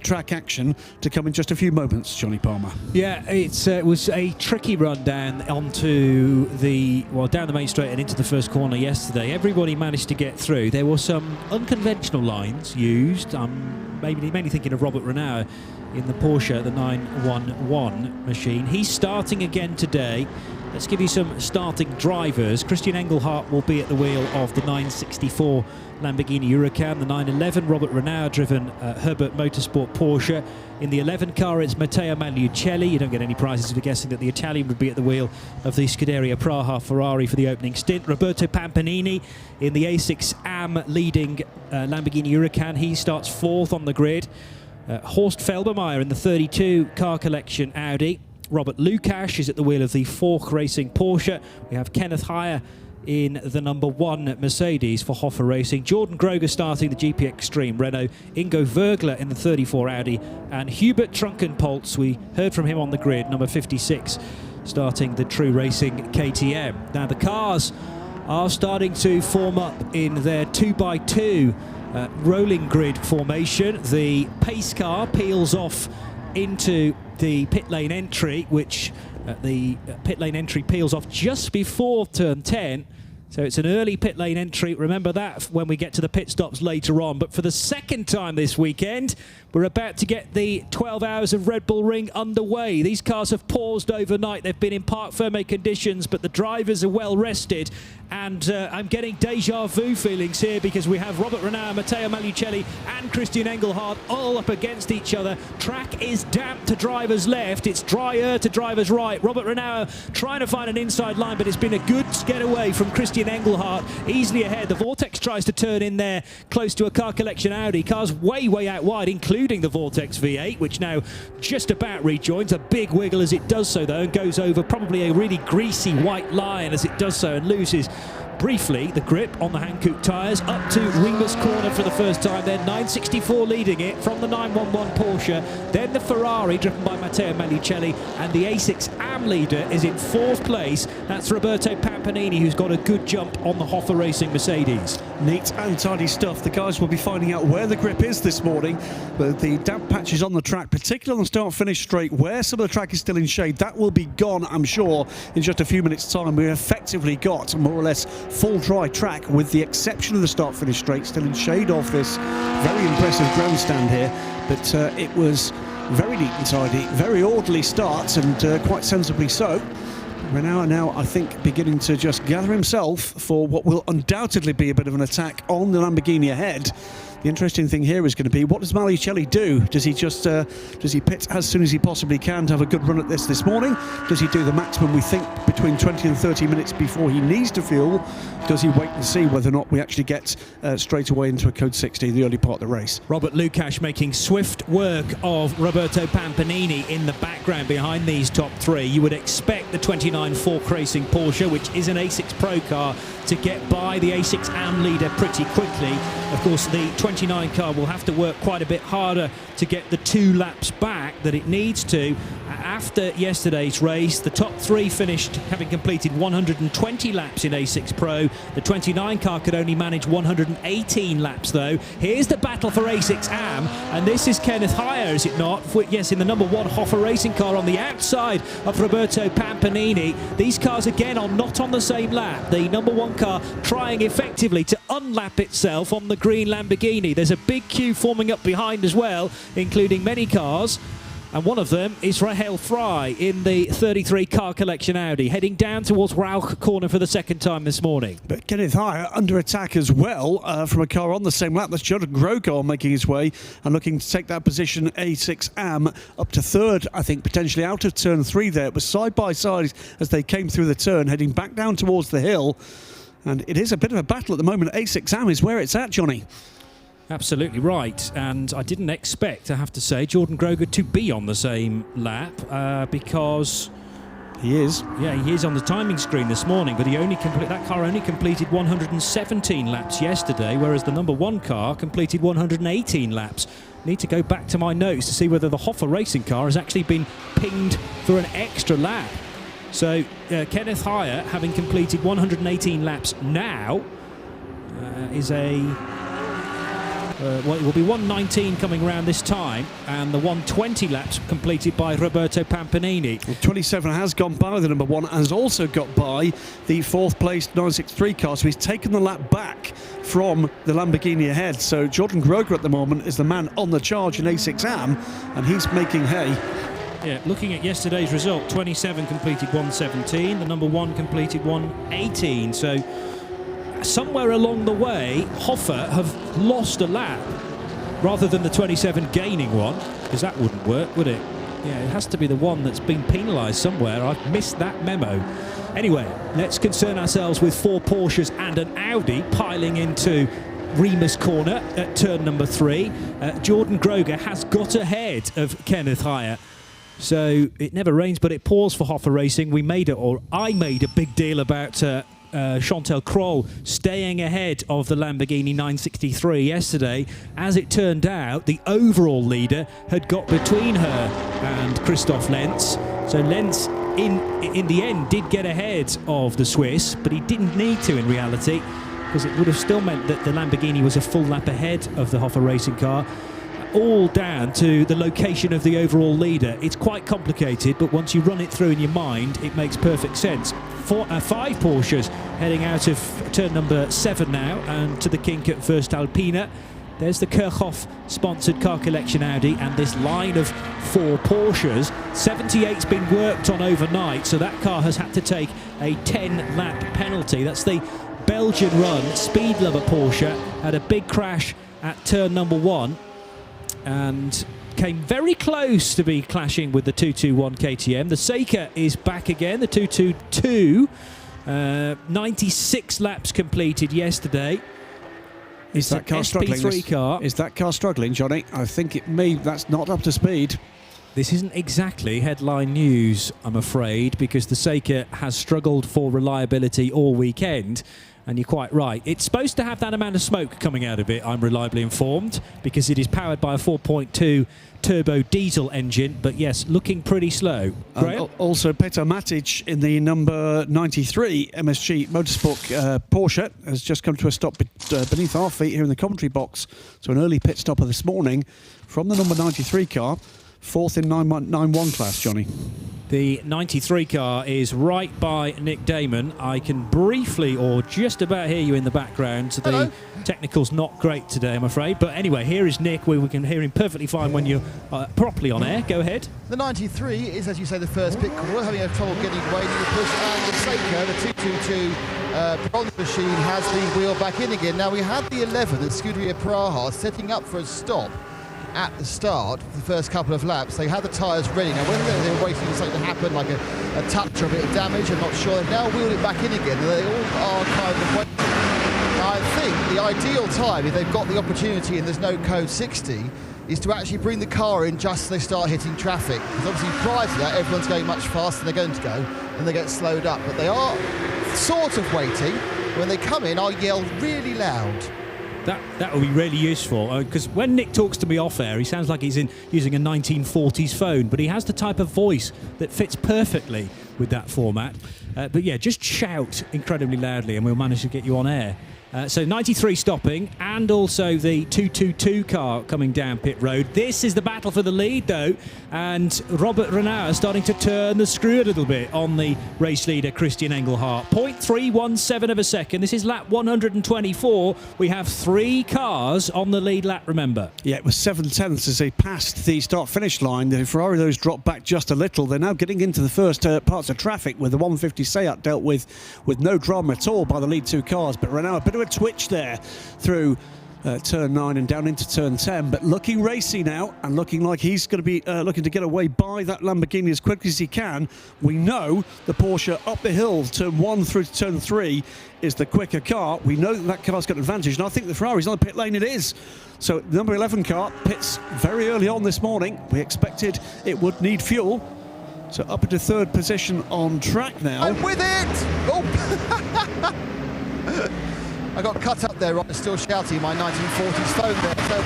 track action to come in just a few moments, Johnny Palmer. Yeah, it was a tricky run down onto down the main straight and into the first corner yesterday. Everybody managed to get through. There were some unconventional lines used. I'm mainly thinking of Robert Renauer in the Porsche, the 911 machine. He's starting again today. Let's give you some starting drivers. Christian Engelhardt will be at the wheel of the 964 Lamborghini Huracan. The 911 Robert Renauer driven Herbert Motorsport Porsche. In the 11 car, it's Matteo Magliucelli. You don't get any prizes for guessing that the Italian would be at the wheel of the Scuderia Praha Ferrari for the opening stint. Roberto Pampanini in the A6 AM leading Lamborghini Huracan. He starts 4th on the grid. Horst Felbermayr in the 32 car collection Audi. Robert Lukash is at the wheel of the Forch Racing Porsche. We have Kenneth Heyer in the number 1 Mercedes for Hoffer Racing. Jordan Groger starting the GP Extreme Renault. Ingo Vergler in the 34 Audi. And Hubert Trunkenpolz, we heard from him on the grid, number 56, starting the True Racing KTM. Now the cars are starting to form up in their 2x2 rolling grid formation. The pace car peels off into the pit lane entry, which the pit lane entry peels off just before turn 10. So it's an early pit lane entry. Remember that when we get to the pit stops later on. But for the second time this weekend, we're about to get the 12 hours of Red Bull Ring underway. These cars have paused overnight. They've been in parc fermé conditions, but the drivers are well rested. And I'm getting deja vu feelings here because we have Robert Renauer, Matteo Malucelli and Christian Engelhardt all up against each other. Track is damp to drivers left. It's drier to drivers right. Robert Renauer trying to find an inside line, but it's been a good getaway from Christian Engelhardt. Easily ahead. The Vortex tries to turn in there close to a car collection Audi. Cars way out wide, including the Vortex V8, which now just about rejoins. A big wiggle as it does so, though, and goes over probably a really greasy white line as it does so and loses briefly the grip on the Hankook tyres up to Rima's corner for the first time. Then 964 leading it from the 911 Porsche, then the Ferrari driven by Matteo Malucelli, and the A6 AM leader is in 4th place. That's Roberto Pampanini, who's got a good jump on the Hoffa Racing Mercedes. Neat and tidy stuff. The guys will be finding out where the grip is this morning, but the damp patches on the track, particularly on the start-finish straight, where some of the track is still in shade, that will be gone, I'm sure, in just a few minutes' time. We've effectively got more or less full dry track, with the exception of the start-finish straight still in shade of this very impressive grandstand here. But it was very neat and tidy, very orderly starts, and quite sensibly so. Renauer now, I think, beginning to just gather himself for what will undoubtedly be a bit of an attack on the Lamborghini ahead. The interesting thing here is going to be, what does Malucelli do? Does he just does he pit as soon as he possibly can to have a good run at this morning? Does he do the maximum, we think, between 20 and 30 minutes before he needs to fuel? Does he wait and see whether or not we actually get straight away into a Code 60, the early part of the race? Robert Lukash making swift work of Roberto Pampanini in the background behind these top three. You would expect the 29 Fork Racing Porsche, which is an A6 Pro car, to get by the A6 AM leader pretty quickly. Of course, the 29 car will have to work quite a bit harder to get the 2 laps back that it needs to. After yesterday's race, the top 3 finished having completed 120 laps in A6 Pro. The 29 car could only manage 118 laps, though. Here's the battle for A6 AM, and this is Kenneth Heyer, is it not? Yes, in the number 1 Hoffa Racing car on the outside of Roberto Pampanini. These cars again are not on the same lap. The number 1 car trying effectively to unlap itself on the green Lamborghini. There's a big queue forming up behind as well, including many cars. And one of them is Rahel Fry in the 33 car collection Audi, heading down towards Rauch corner for the second time this morning. But Kenneth Heyer under attack as well from a car on the same lap. That's Jordan Grogor making his way and looking to take that position. A6 AM up to 3rd, I think, potentially out of turn 3 there. It was side by side as they came through the turn, heading back down towards the hill. And it is a bit of a battle at the moment. A6 AM is where it's at, Johnny. Absolutely right, and I didn't expect, I have to say, Jordan Grogor to be on the same lap because he is. Yeah, he is on the timing screen this morning, but that car only completed 117 laps yesterday, whereas the number 1 car completed 118 laps. Need to go back to my notes to see whether the Hoffa Racing car has actually been pinged for an extra lap. So Kenneth Heyer, having completed 118 laps now, is well, it will be 119 coming round this time, and the 120 laps completed by Roberto Pampanini. Well, 27 has gone by the number 1, has also got by the 4th place 963 car, so he's taken the lap back from the Lamborghini ahead. So Jordan Grogor at the moment is the man on the charge in A6 AM, and he's making hay. Yeah, looking at yesterday's result, 27 completed 117, the number 1 completed 118, so somewhere along the way, Hoffa have lost a lap rather than the 27 gaining one, because that wouldn't work, would it? Yeah, it has to be the one that's been penalised somewhere. I've missed that memo. Anyway, let's concern ourselves with 4 Porsches and an Audi piling into Rima's corner at turn number 3. Jordan Grogor has got ahead of Kenneth Heyer. So it never rains, but it pours for Hoffa Racing. I made a big deal about Chantal Kroll staying ahead of the Lamborghini 963 yesterday. As it turned out, the overall leader had got between her and Christoph Lenz. So Lenz, in the end, did get ahead of the Swiss, but he didn't need to in reality, because it would have still meant that the Lamborghini was a full lap ahead of the Hoffa Racing car. all down to the location of the overall leader. It's quite complicated, but once you run it through in your mind, it makes perfect sense. 5 Porsches heading out of turn number 7 now and to the kink at First Alpina. There's the Kirchhoff-sponsored Car Collection Audi and this line of 4 Porsches. 78's been worked on overnight, so that car has had to take a 10-lap penalty. That's the Belgian run. Speed Lover Porsche had a big crash at turn number 1 and came very close to be clashing with the 221 KTM. The Seika is back again, the 222. 96 laps completed yesterday. Is that car struggling? car. Is that car struggling, Johnny? I think it may. That's not up to speed. This isn't exactly headline news, I'm afraid, because the Seika has struggled for reliability all weekend. And you're quite right. It's supposed to have that amount of smoke coming out of it, I'm reliably informed, because it is powered by a 4.2 turbo diesel engine. But yes, looking pretty slow. Also, Petar Matic in the number 93 MSG Motorsport Porsche has just come to a stop beneath our feet here in the commentary box. So an early pit stopper this morning from the number 93 car. 4th in 9.91 class, Johnny. The 93 car is right by Nick Damon. I can briefly or just about hear you in the background. So the technical's not great today, I'm afraid. But anyway, here is Nick, where we can hear him perfectly fine when you're properly on air. Go ahead. The 93 is, as you say, the first pit caller, having a trouble getting away in the push. And the Seika, the 222 bronze machine, has the wheel back in again. Now, we had the 11 at Scuderia Praha setting up for a stop at the start, the first couple of laps. They had the tyres ready. Now, whether they were waiting for something to happen, like a touch or a bit of damage, I'm not sure. They've now wheeled it back in again. They all are kind of waiting. Now, I think the ideal time, if they've got the opportunity and there's no code 60, is to actually bring the car in just as they start hitting traffic. Because obviously prior to that, everyone's going much faster than they're going to go, and they get slowed up. But they are sort of waiting. When they come in, I'll yell really loud. That will be really useful, because when Nick talks to me off air, he sounds like he's using a 1940s phone, but he has the type of voice that fits perfectly with that format. But yeah, just shout incredibly loudly and we'll manage to get you on air. So 93 stopping, and also the 222 car coming down pit road. This is the battle for the lead, though, and Robert Renauer starting to turn the screw a little bit on the race leader, Christian Engelhardt. 0.317 of a second. This is lap 124. We have 3 cars on the lead lap, remember. Yeah, it was 7/10 as they passed the start-finish line. The Ferrari, those dropped back just a little. They're now getting into the first parts of traffic with the 150 Seat dealt with no drama at all by the lead 2 cars. But Renauer, a bit of a twitch there through turn 9 and down into turn 10, but looking racy now and looking like he's going to be looking to get away by that Lamborghini as quickly as he can. We know the Porsche up the hill, turn 1 through to turn 3, is the quicker car. We know that car's got an advantage, and I think the Ferrari's on the pit lane. It is. So the number 11 car pits very early on this morning. We expected it would need fuel. So up into 3rd position on track now. I'm with it! Oh! I got cut up there, right, still shouting my 1940s phone there. So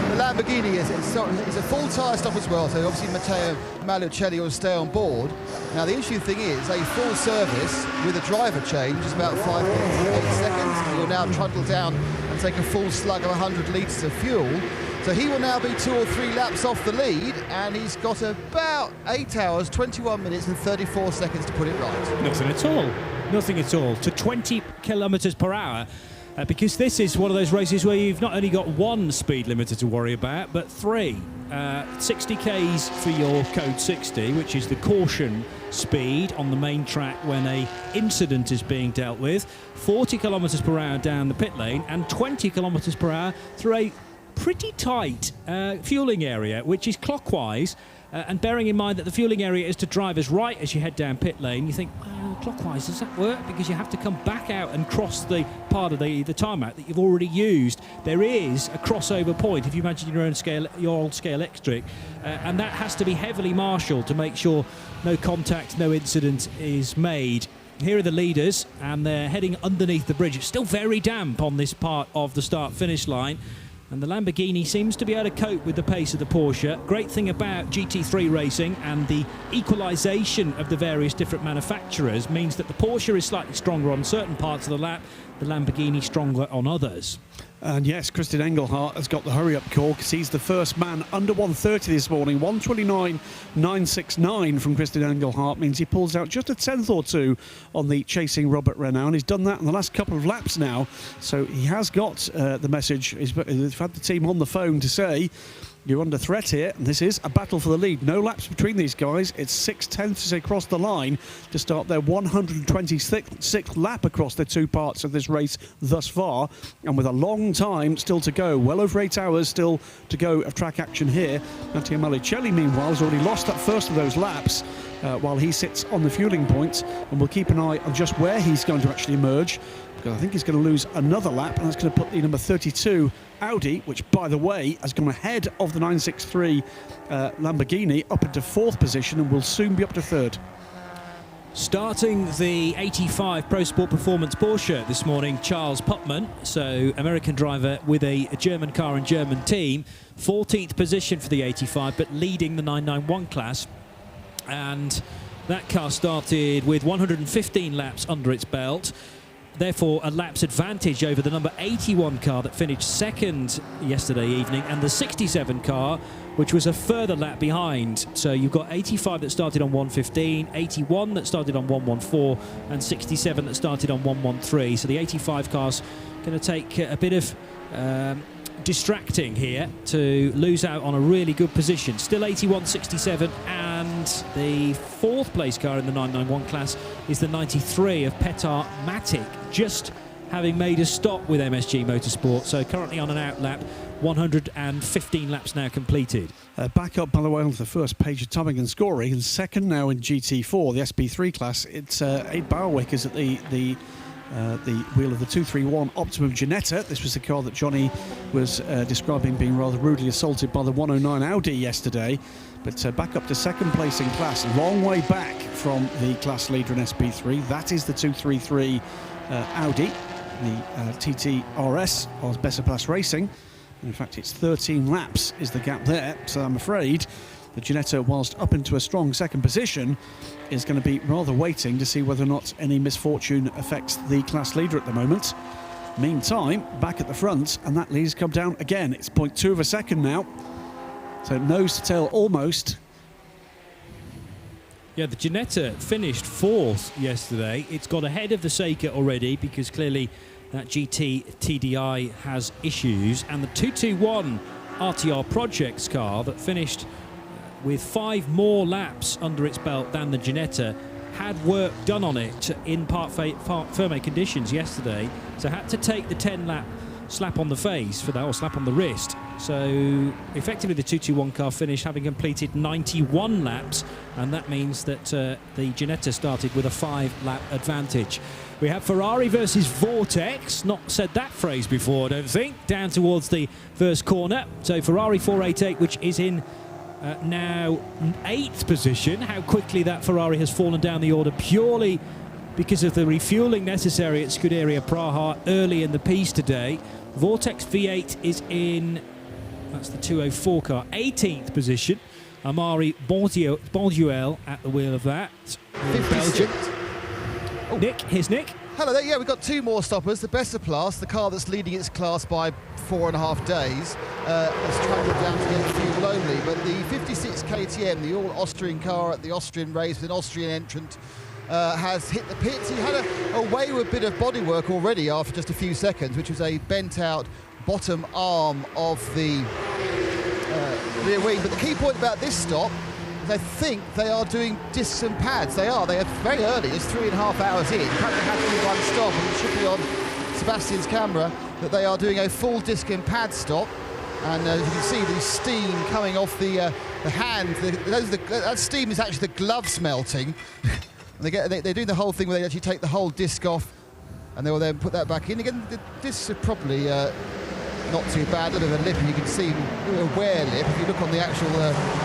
the Lamborghini is a full tyre stop as well, so obviously Matteo Malucelli will stay on board. Now the interesting thing is, a full service with a driver change is about 5 minutes and 8 seconds. He'll now trundle down and take a full slug of 100 litres of fuel. So he will now be 2 or 3 laps off the lead, and he's got about 8 hours, 21 minutes and 34 seconds to put it right. Nothing at all. Nothing at all. To 20 kilometres per hour, because this is one of those races where you've not only got 1 speed limiter to worry about, but 3. 60 k's for your code 60, which is the caution speed on the main track when a incident is being dealt with. 40 kilometres per hour down the pit lane, and 20 kilometres per hour through a pretty tight fueling area, which is clockwise. And bearing in mind that the fueling area is to driver's right as you head down pit lane, you think, well, clockwise, does that work? Because you have to come back out and cross the part of the tarmac that you've already used. There is a crossover point, if you imagine your old scale X-Trick, and that has to be heavily marshalled to make sure no contact, no incident is made. Here are the leaders, and they're heading underneath the bridge. It's still very damp on this part of the start-finish line. And the Lamborghini seems to be able to cope with the pace of the Porsche. Great thing about GT3 racing and the equalisation of the various different manufacturers means that the Porsche is slightly stronger on certain parts of the lap, the Lamborghini stronger on others. And yes, Christian Engelhardt has got the hurry-up call because he's the first man under 130 this morning. 129.969 from Christian Engelhardt means he pulls out just a tenth or two on the chasing Robert Renaud. He's done that in the last couple of laps now. So he has got the message. He's had the team on the phone to say, you're under threat here, and this is a battle for the lead. No laps between these guys. It's 6/10 across the line to start their 126th lap across the two parts of this race thus far, and with a long time still to go, well over 8 hours still to go of track action here. Matteo Malicelli, meanwhile, has already lost that first of those laps while he sits on the fueling point, and we'll keep an eye on just where he's going to actually emerge, because I think he's going to lose another lap, and that's going to put the number 32 Audi, which, by the way, has gone ahead of the 963 Lamborghini, up into 4th position and will soon be up to 3rd. Starting the 85 Pro Sport Performance Porsche this morning, Charles Putman, so American driver with a German car and German team, 14th position for the 85, but leading the 991 class. And that car started with 115 laps under its belt. Therefore, a lap's advantage over the number 81 car that finished second yesterday evening, and the 67 car, which was a further lap behind. So you've got 85 that started on 115, 81 that started on 114, and 67 that started on 113. So the 85 car's going to take a bit of distracting here to lose out on a really good position. Still 81.67, and the 4th place car in the 991 class is the 93 of Petar Matic, just having made a stop with MSG Motorsport. So currently on an out lap, 115 laps now completed. Back up, by the way, onto the first page of Tubbingen scoring, and second now in GT4, the SP3 class. It's Abe Bauerwick is at the wheel of the 231 Optimum Ginetta. This was the car that Johnny was describing being rather rudely assaulted by the 109 Audi yesterday. But back up to second place in class, long way back from the class leader in SP3. That is the 233 Audi, the TTRS of Besseplace Racing. In fact, it's 13 laps is the gap there. So I'm afraid the Ginetta, whilst up into a strong second position, is going to be rather waiting to see whether or not any misfortune affects the class leader at the moment. Meantime, back at the front, and that lead's come down again. It's 0.2 of a second now. So nose to tail almost. Yeah, the Ginetta finished 4th yesterday. It's got ahead of the Seika already because clearly that GT TDI has issues. And the 221 RTR Projects car that finished with 5 more laps under its belt than the Ginetta had work done on it in part firme conditions yesterday, so had to take the 10-lap slap on the face for that, or slap on the wrist. So effectively the 221 car finished having completed 91 laps, and that means that the Ginetta started with a 5-lap advantage. We have Ferrari versus Vortex. Not said that phrase before, I don't think. Down towards the first corner. So Ferrari 488, which is in now 8th position. How quickly that Ferrari has fallen down the order purely because of the refuelling necessary at Scuderia Praha early in the piece today. Vortex V8 is in, that's the 204 car, 18th position. Amaury Bonduel at the wheel of that. Belgium. Oh. Nick, here's Nick. Hello there. Yeah, we've got 2 more stoppers. The Besseplace, the car that's leading its class by 4.5 days, has travelled down to get fuel only. But the 56 KTM, the all-Austrian car at the Austrian race with an Austrian entrant, has hit the pits. He had a wayward bit of bodywork already after just a few seconds, which was a bent-out bottom arm of the rear wing. But the key point about this stop, I think they are doing discs and pads. They are very early. It's 3.5 hours in. In fact, they had to do one stop, and it should be on Sebastian's camera that they are doing a full disc and pad stop. And as you can see, the steam coming off the hand. That steam is actually the gloves melting. They're doing the whole thing where they actually take the whole disc off, and they will then put that back in. Again, the discs are probably not too bad. A bit of a lip, and you can see a wear lip. If you look on the actual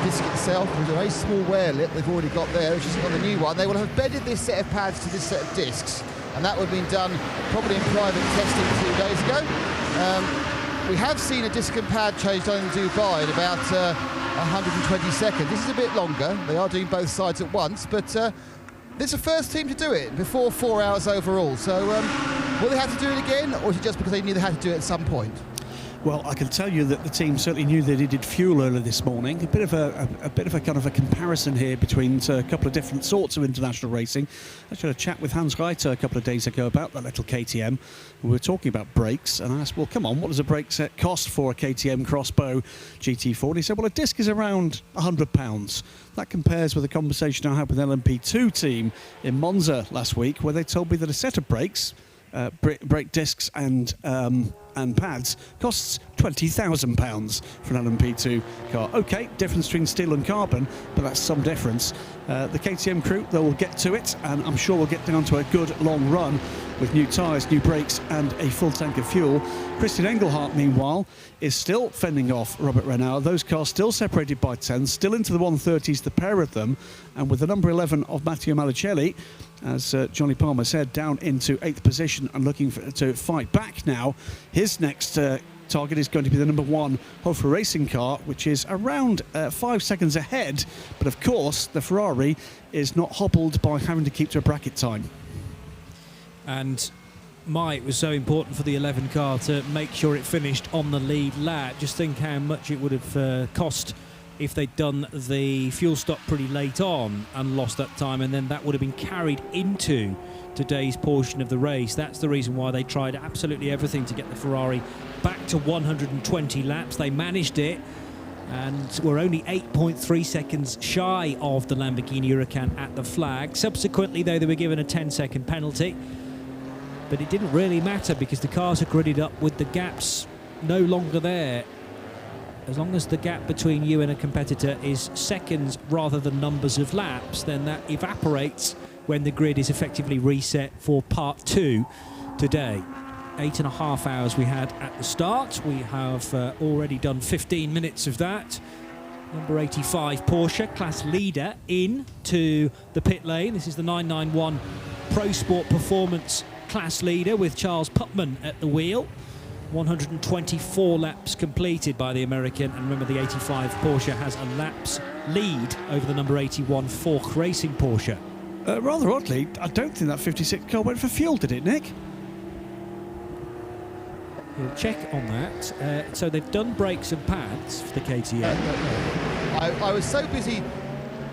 disc itself, there's a very small wear lip they've already got there, which is on the new one. They will have bedded this set of pads to this set of discs, and that would have been done probably in private testing 2 days ago. We have seen a disc and pad change done in Dubai in about 120 seconds. This is a bit longer. They are doing both sides at once, but This is the first team to do it before 4 hours overall. So will they have to do it again, or is it just because they knew they had to do it at some point? Well, I can tell you that the team certainly knew they needed fuel earlier this morning. A bit of a kind of a comparison here between a couple of different sorts of international racing. I had a chat with Hans Reiter a couple of days ago about that little KTM. We were talking about brakes, and I asked, well, come on, what does a brake set cost for a KTM Crossbow GT4? And he said, well, a disc is around £100. That compares with a conversation I had with LMP2 team in Monza last week, where they told me that a set of brakes, brake discs and pads costs £20,000 for an LMP2 car. Okay, difference between steel and carbon, but that's some difference. The KTM crew, they will get to it, and I'm sure we'll get down to a good long run with new tyres, new brakes and a full tank of fuel. Christian Engelhardt, meanwhile, is still fending off Robert Renauer. Those cars still separated by 10, still into the 130s, the pair of them, and with the number 11 of Matteo Malicelli, as Johnny Palmer said, down into 8th position and looking to fight back now. His next target is going to be the number 1 Hofer Racing car, which is around 5 seconds ahead. But of course, the Ferrari is not hobbled by having to keep to a bracket time. And it was so important for the 11 car to make sure it finished on the lead lap. Just think how much it would have cost if they'd done the fuel stop pretty late on and lost that time, and then that would have been carried into today's portion of the race. That's the reason why they tried absolutely everything to get the Ferrari back to 120 laps. They managed it, and were only 8.3 seconds shy of the Lamborghini Huracan at the flag. Subsequently, though, they were given a 10-second penalty, but it didn't really matter because the cars are gridded up with the gaps no longer there. As long as the gap between you and a competitor is seconds rather than numbers of laps, then that evaporates when the grid is effectively reset for part 2 today. 8.5 hours we had at the start. We have already done 15 minutes of that. Number 85 Porsche, class leader, into the pit lane. This is the 991 Pro Sport Performance class leader with Charles Putman at the wheel. 124 laps completed by the American, and remember the 85 Porsche has a laps lead over the number 81 Forch Racing Porsche. Rather oddly, I don't think that 56 car went for fuel, did it, Nick? We'll check on that. So they've done brakes and pads for the KTM. I was so busy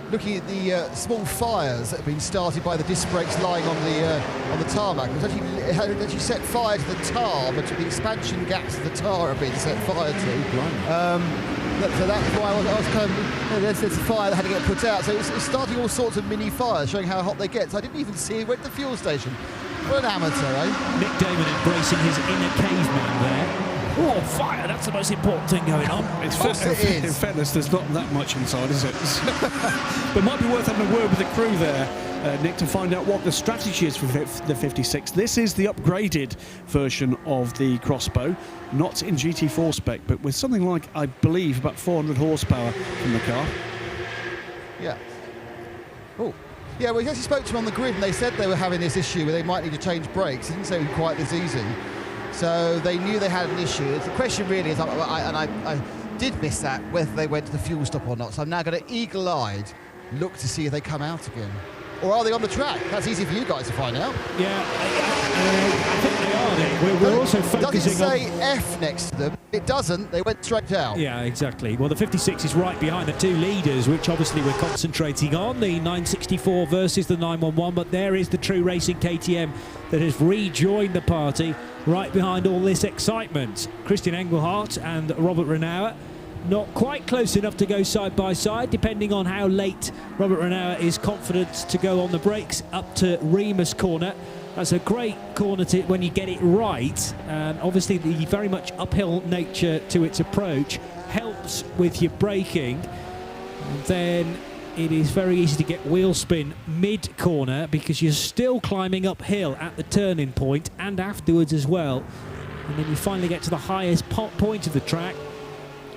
looking at the small fires that have been started by the disc brakes lying on the tarmac. It had actually set fire to the tar, but the expansion gaps of the tar have been set fire to. So that's why I was kind of, there's a fire that had to get put out. So it's starting all sorts of mini fires, showing how hot they get. So I didn't even see it went to the fuel station. What an amateur, eh? Nick Damon embracing his inner caveman there. Oh, fire, that's the most important thing going on. In fairness, there's not that much inside, is it? But might be worth having a word with the crew there, Nick, to find out what the strategy is for the 56. This is the upgraded version of the Crossbow, not in GT4 spec, but with something like, I believe, about 400 horsepower from the car. Yeah. Oh. Yeah, we actually spoke to them on the grid, and they said they were having this issue where they might need to change brakes. It didn't seem quite this easy. So they knew they had an issue. The question really is, I did miss that, whether they went to the fuel stop or not. So I'm now going to eagle-eyed look to see if they come out again. Or are they on the track? That's easy for you guys to find out. Yeah, I think they are, Nick. We're also focusing on... Does it say F next to them? It doesn't. They went straight out. Yeah, exactly. Well, the 56 is right behind the 2 leaders, which obviously we're concentrating on, the 964 versus the 911, but there is the True Racing KTM that has rejoined the party right behind all this excitement. Christian Engelhardt and Robert Renauer not quite close enough to go side by side, depending on how late Robert Renauer is confident to go on the brakes up to Remus corner. That's a great corner when you get it right. Obviously, the very much uphill nature to its approach helps with your braking. And then it is very easy to get wheel spin mid-corner because you're still climbing uphill at the turning point and afterwards as well. And then you finally get to the highest point of the track,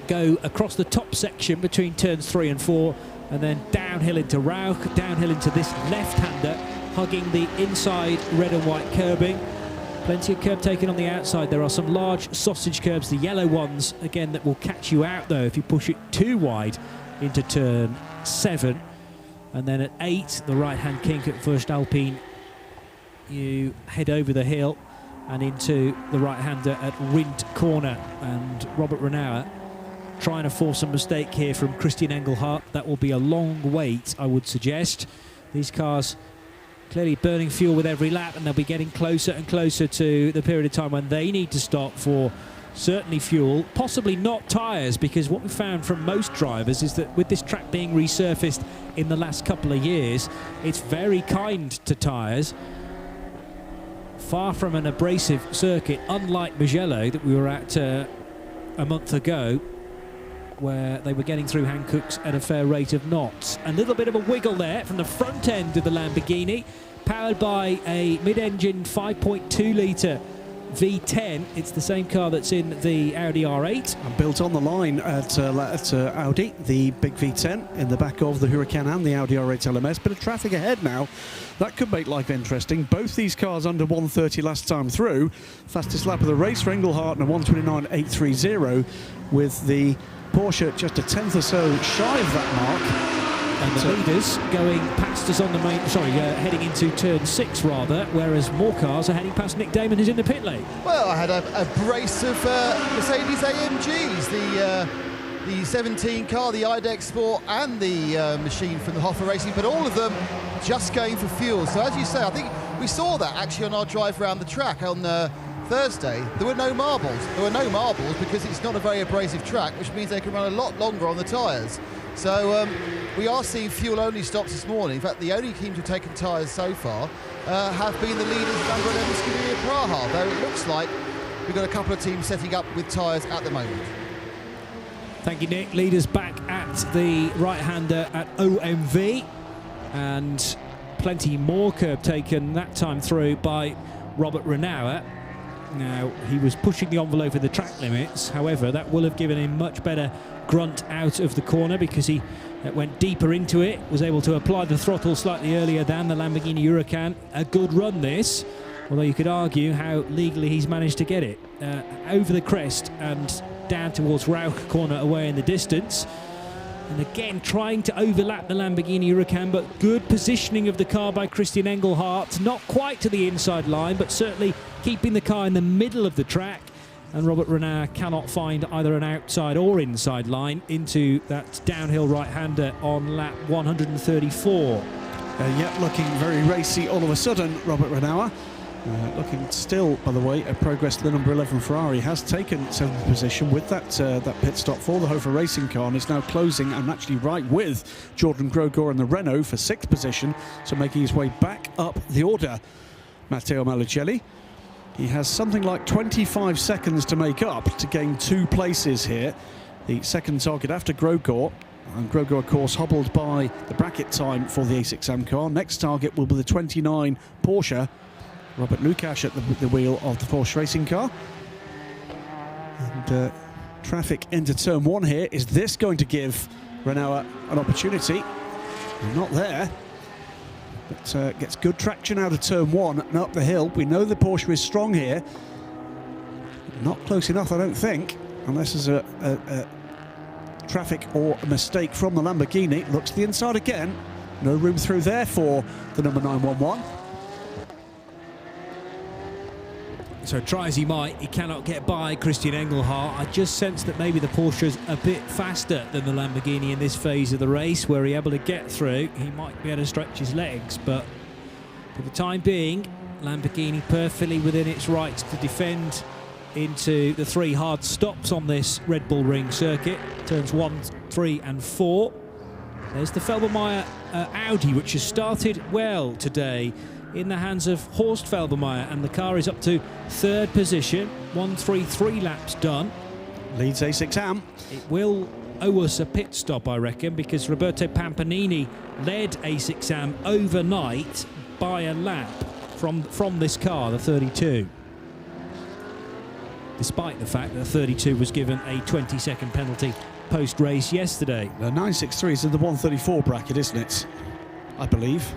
go across the top section between turns 3 and 4, and then downhill into Rauch, downhill into this left-hander, hugging the inside red and white curbing. Plenty of curb taken on the outside. There are some large sausage curbs, the yellow ones, again, that will catch you out, though, if you push it too wide into turn 7. And then at 8, the right-hand kink at Voestalpine, you head over the hill and into the right-hander at Rindt Corner. And Robert Renauer trying to force a mistake here from Christian Engelhardt. That will be a long wait, I would suggest. These cars clearly burning fuel with every lap, and they'll be getting closer and closer to the period of time when they need to stop for certainly fuel, possibly not tyres, because what we found from most drivers is that with this track being resurfaced in the last couple of years, it's very kind to tyres. Far from an abrasive circuit, unlike Mugello that we were at a month ago, where they were getting through Hancooks at a fair rate of knots. A little bit of a wiggle there from the front end of the Lamborghini, powered by a mid-engine 5.2 litre V10. It's the same car that's in the Audi R8. And built on the line at Audi, the big V10 in the back of the Huracan and the Audi R8 LMS. Bit of traffic ahead now. That could make life interesting. Both these cars under 1:30 last time through. Fastest lap of the race for Engelhardt and a 1:29.830, with the Porsche just a tenth or so shy of that mark. And the leaders going past us on the main, heading into turn 6 rather, whereas more cars are heading past Nick Damon, who's in the pit lane. Well, I had a brace of Mercedes AMGs, the 17 car, the IDEX Sport, and the machine from the Hoffa Racing, but all of them just going for fuel. So as you say, I think we saw that actually on our drive around the track on Thursday. There were no marbles. There were no marbles because it's not a very abrasive track, which means they can run a lot longer on the tyres. So we are seeing fuel-only stops this morning. In fact, the only teams who've taken tyres so far have been the leaders, Lambro and Scuderia Praha, though it looks like we've got a couple of teams setting up with tyres at the moment. Thank you, Nick. Leaders back at the right-hander at OMV, and plenty more curb taken that time through by Robert Renauer. Now, he was pushing the envelope of the track limits. However, that will have given him much better grunt out of the corner because he went deeper into it, was able to apply the throttle slightly earlier than the Lamborghini Huracan. A good run this, although you could argue how legally he's managed to get it. Over the crest and down towards Rauch Corner away in the distance. And again, trying to overlap the Lamborghini Huracan, but good positioning of the car by Christian Engelhardt. Not quite to the inside line, but certainly keeping the car in the middle of the track. And Robert Renauer cannot find either an outside or inside line into that downhill right-hander on lap 134. Yet looking very racy all of a sudden, Robert Renauer. Looking still, by the way, at progress. The number 11 Ferrari has taken 7th position with that pit stop for the Hoffa Racing car, and is now closing and actually right with Jordan Grogor and the Renault for 6th position, so making his way back up the order. Matteo Malicelli. He has something like 25 seconds to make up to gain 2 places here. The second target after Grogor, and Grogor, of course, hobbled by the bracket time for the A6M car. Next target will be the 29 Porsche. Robert Lukash at the wheel of the Porsche racing car. And traffic into turn 1 here. Is this going to give Renauer an opportunity? Well, not there. But gets good traction out of turn 1 and up the hill. We know the Porsche is strong here. Not close enough, I don't think, unless there's a traffic or a mistake from the Lamborghini. Looks to the inside again. No room through there for the number 911. So try as he might, he cannot get by Christian Engelhardt. I just sense that maybe the Porsche's a bit faster than the Lamborghini in this phase of the race. Were he able to get through, he might be able to stretch his legs, but for the time being, Lamborghini perfectly within its rights to defend into the 3 hard stops on this Red Bull Ring circuit. Turns 1, 3 and 4. There's the Felbermayr Audi, which has started well today in the hands of Horst Felbermayr, and the car is up to 3rd position. 133 laps done. Leads A6M. It will owe us a pit stop, I reckon, because Roberto Pampanini led A6M overnight by a lap from this car, the 32. Despite the fact that the 32 was given a 20-second penalty post-race yesterday. The 963 is in the 134 bracket, isn't it? I believe.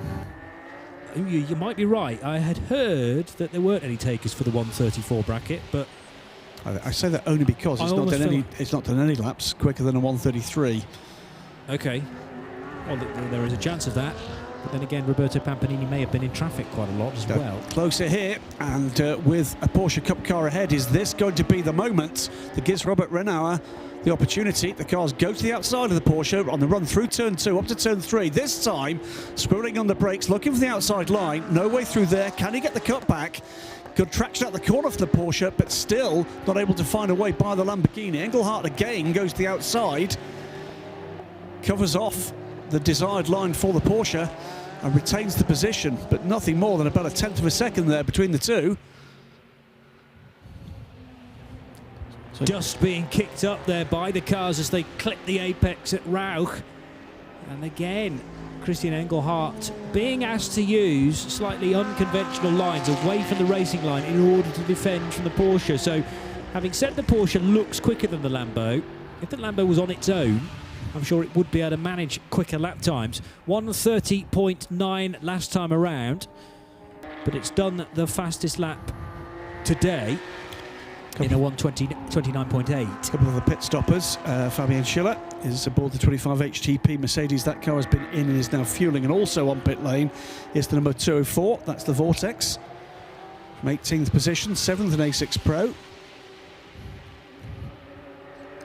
You might be right. I had heard that there weren't any takers for the 134 bracket, but I say that only because it's not done any laps quicker than a 133. Okay. Well, there is a chance of that. But then again, Roberto Pampanini may have been in traffic quite a lot as well. Closer here, and with a Porsche Cup car ahead, is this going to be the moment that gives Robert Renauer the opportunity? The cars go to the outside of the Porsche on the run through turn 2 up to turn 3. This time, squirreling on the brakes, looking for the outside line. No way through there. Can he get the cut back? Good traction out the corner for the Porsche, but still not able to find a way by the Lamborghini. Engelhardt again goes to the outside, covers off the desired line for the Porsche and retains the position, but nothing more than about a tenth of a second there between the two. So dust being kicked up there by the cars as they clip the apex at Rauch. And again, Christian Engelhardt being asked to use slightly unconventional lines away from the racing line in order to defend from the Porsche. So having said the Porsche looks quicker than the Lambo, if the Lambo was on its own, I'm sure it would be able to manage quicker lap times. 1:30.9 last time around, but it's done the fastest lap today in a 1:29.8. A couple of the pit stoppers. Fabian Schiller is aboard the 25 HTP Mercedes. That car has been in and is now fueling, and also on pit lane is the number 204. That's the Vortex. From 18th position, 7th in A6 Pro.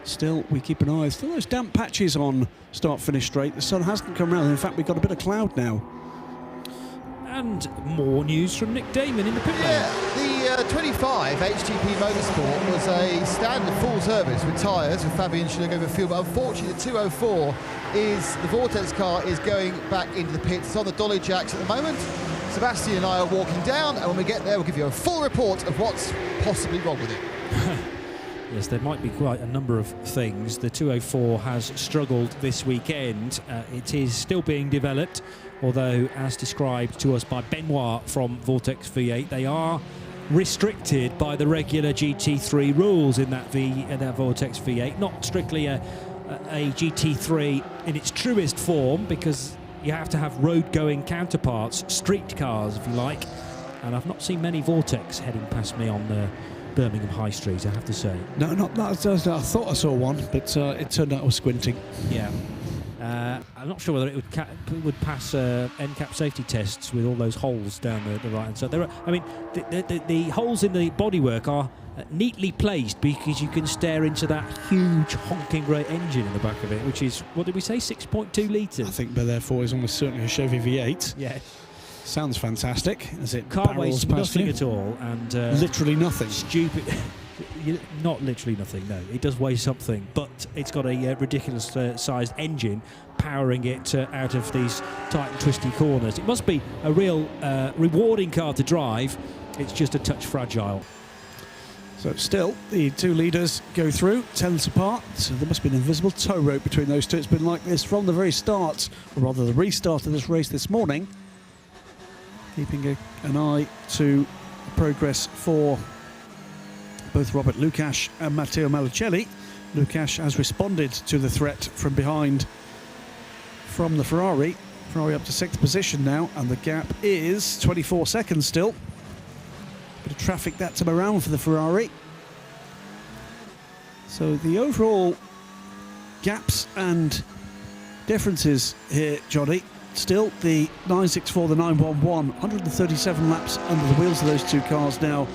Still, we keep an eye. Still those damp patches on start-finish straight. The sun hasn't come round. In fact, we've got a bit of cloud now. And more news from Nick Damon in the pit lane. Yeah, the 25 HTP Motorsport was a standard full service with tyres with Fabian Schiller over fuel, but unfortunately the 204 is, the Vortex car is going back into the pits. It's on the dolly jacks at the moment. Sebastian and I are walking down, and when we get there we'll give you a full report of what's possibly wrong with it. Yes, there might be quite a number of things. The 204 has struggled this weekend. It is still being developed, although as described to us by Benoit from Vortex V8, they are restricted by the regular GT3 rules in that Vortex V8. Not strictly a GT3 in its truest form, because you have to have road-going counterparts, street cars if you like. And I've not seen many Vortex heading past me on the Birmingham High Street, I have to say. No, not that. I thought I saw one, but it turned out I was squinting. Yeah. I'm not sure whether it would pass NCAP safety tests with all those holes down the right hand side. There are, I mean, the holes in the bodywork are neatly placed because you can stare into that huge honking great engine in the back of it, which is, what did we say, 6.2 litres? I think, but therefore is almost certainly a Chevy V8. Yeah. Sounds fantastic as it Car weighs barrels past nothing you. at all, and literally nothing. Stupid. Not literally nothing. No, it does weigh something, but it's got a ridiculous sized engine powering it out of these tight and twisty corners. It must be a real rewarding car to drive. It's just a touch fragile. So still, the two leaders go through, tenths apart. So there must be an invisible tow rope between those two. It's been like this from the very start, or rather the restart of this race this morning. Keeping an eye to progress for both Robert Lukash and Matteo Malicelli. Lukash has responded to the threat from behind from the Ferrari. Ferrari up to 6th position now, and the gap is 24 seconds still. Bit of traffic that time around for the Ferrari. So the overall gaps and differences here, Johnny. Still, the 964, the 911, 137 laps under the wheels of those two cars now,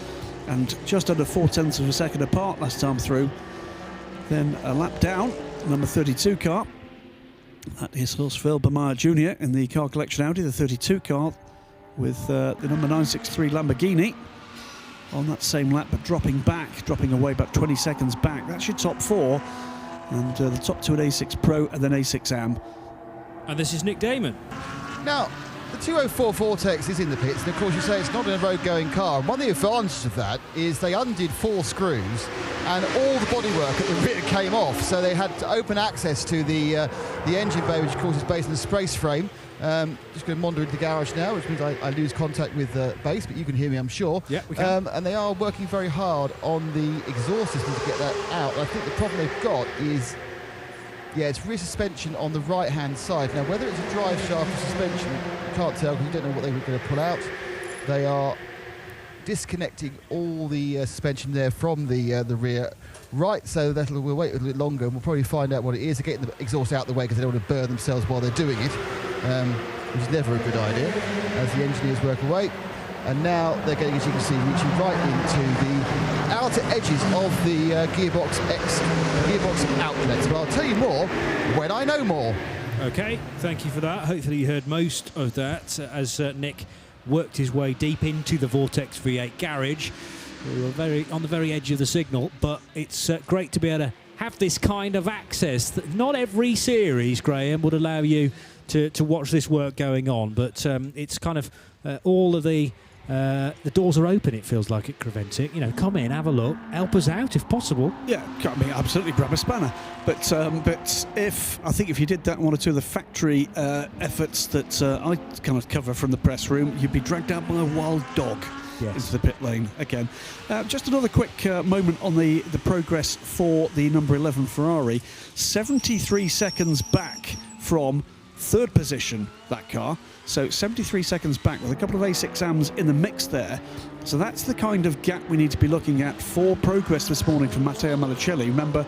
and just under 0.4 of a second apart last time through. Then a lap down, number 32 car. That is Horst Felbermeyer Jr. in the car collection Audi, the 32 car, with the number 963 Lamborghini on that same lap, but dropping away about 20 seconds back. That's your top four, and the top two at A6 Pro and then A6 Am. And this is Nick Damon. Now, the 204 Vortex is in the pits, and of course you say it's not in a road-going car. And one of the advantages of that is they undid 4 screws, and all the bodywork at the rear came off, so they had to open access to the engine bay, which of course is based on the Sprace frame. Just going to wander into the garage now, which means I lose contact with base, but you can hear me, I'm sure. Yeah, we can. And they are working very hard on the exhaust system to get that out. And I think the problem they've got is, yeah, it's rear suspension on the right-hand side. Now, whether it's a drive shaft or suspension, I can't tell because you don't know what they were going to pull out. They are disconnecting all the suspension there from the rear right, so we'll wait a little bit longer and we'll probably find out what it is. They're getting the exhaust out of the way because they don't want to burn themselves while they're doing it, which is never a good idea as the engineers work away. And now they're getting, as you can see, reaching right into the outer edges of the gearbox outlets. But I'll tell you more when I know more. Okay, thank you for that. Hopefully you heard most of that as Nick worked his way deep into the Vortex V8 garage. We were on the very edge of the signal, but it's great to be able to have this kind of access. Not every series, Graham, would allow you to watch this work going on, but it's kind of all of the doors are open, it feels like, at Creventic. You know, come in, have a look, help us out if possible. Yeah, I mean, absolutely, grab a spanner. But if you did that in one or two of the factory efforts that I kind of cover from the press room, you'd be dragged out by a wild dog. Yes. Into the pit lane again. Just another quick moment on the progress for the number 11 Ferrari. 73 seconds back from third position, that car. So 73 seconds back with a couple of A6 AMs in the mix there. So that's the kind of gap we need to be looking at for progress this morning from Matteo Malicelli. Remember,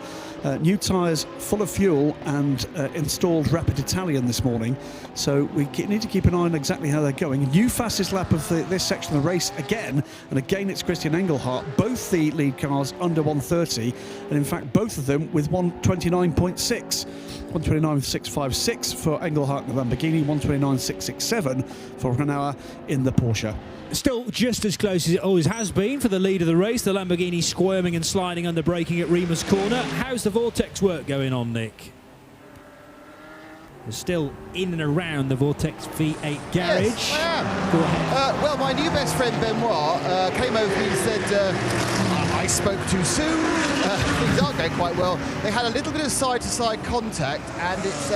new tyres, full of fuel, and installed Rapid Italian this morning. So we need to keep an eye on exactly how they're going. New fastest lap of this section of the race again, and again it's Christian Engelhardt. Both the lead cars under 130, and in fact both of them with 129.6. 129.656 for Engelhardt in the Lamborghini, 129.667 for Renault in the Porsche. Still just as close as it always has been for the lead of the race. The Lamborghini squirming and sliding under braking at Rima's corner. How's the Vortex work going on, Nick? We're still in and around the Vortex V8 garage. Yes, I am. Go ahead. Well, my new best friend Benoit came over and said, I spoke too soon. Things aren't going quite well. They had a little bit of side-to-side contact and it's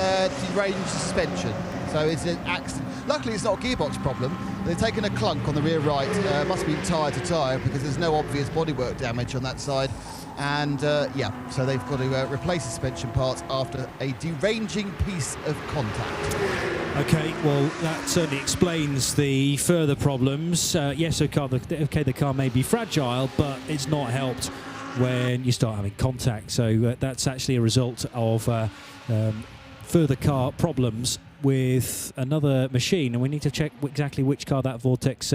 deranged suspension. So it's an accident. Luckily, it's not a gearbox problem. They've taken a clunk on the rear right. Must be tyre to tyre because there's no obvious bodywork damage on that side. And so they've got to replace suspension parts after a deranging piece of contact. Okay, well, that certainly explains the further problems. Yes, the car may be fragile, but it's not helped when you start having contact. So that's actually a result of further car problems with another machine, and we need to check exactly which car that Vortex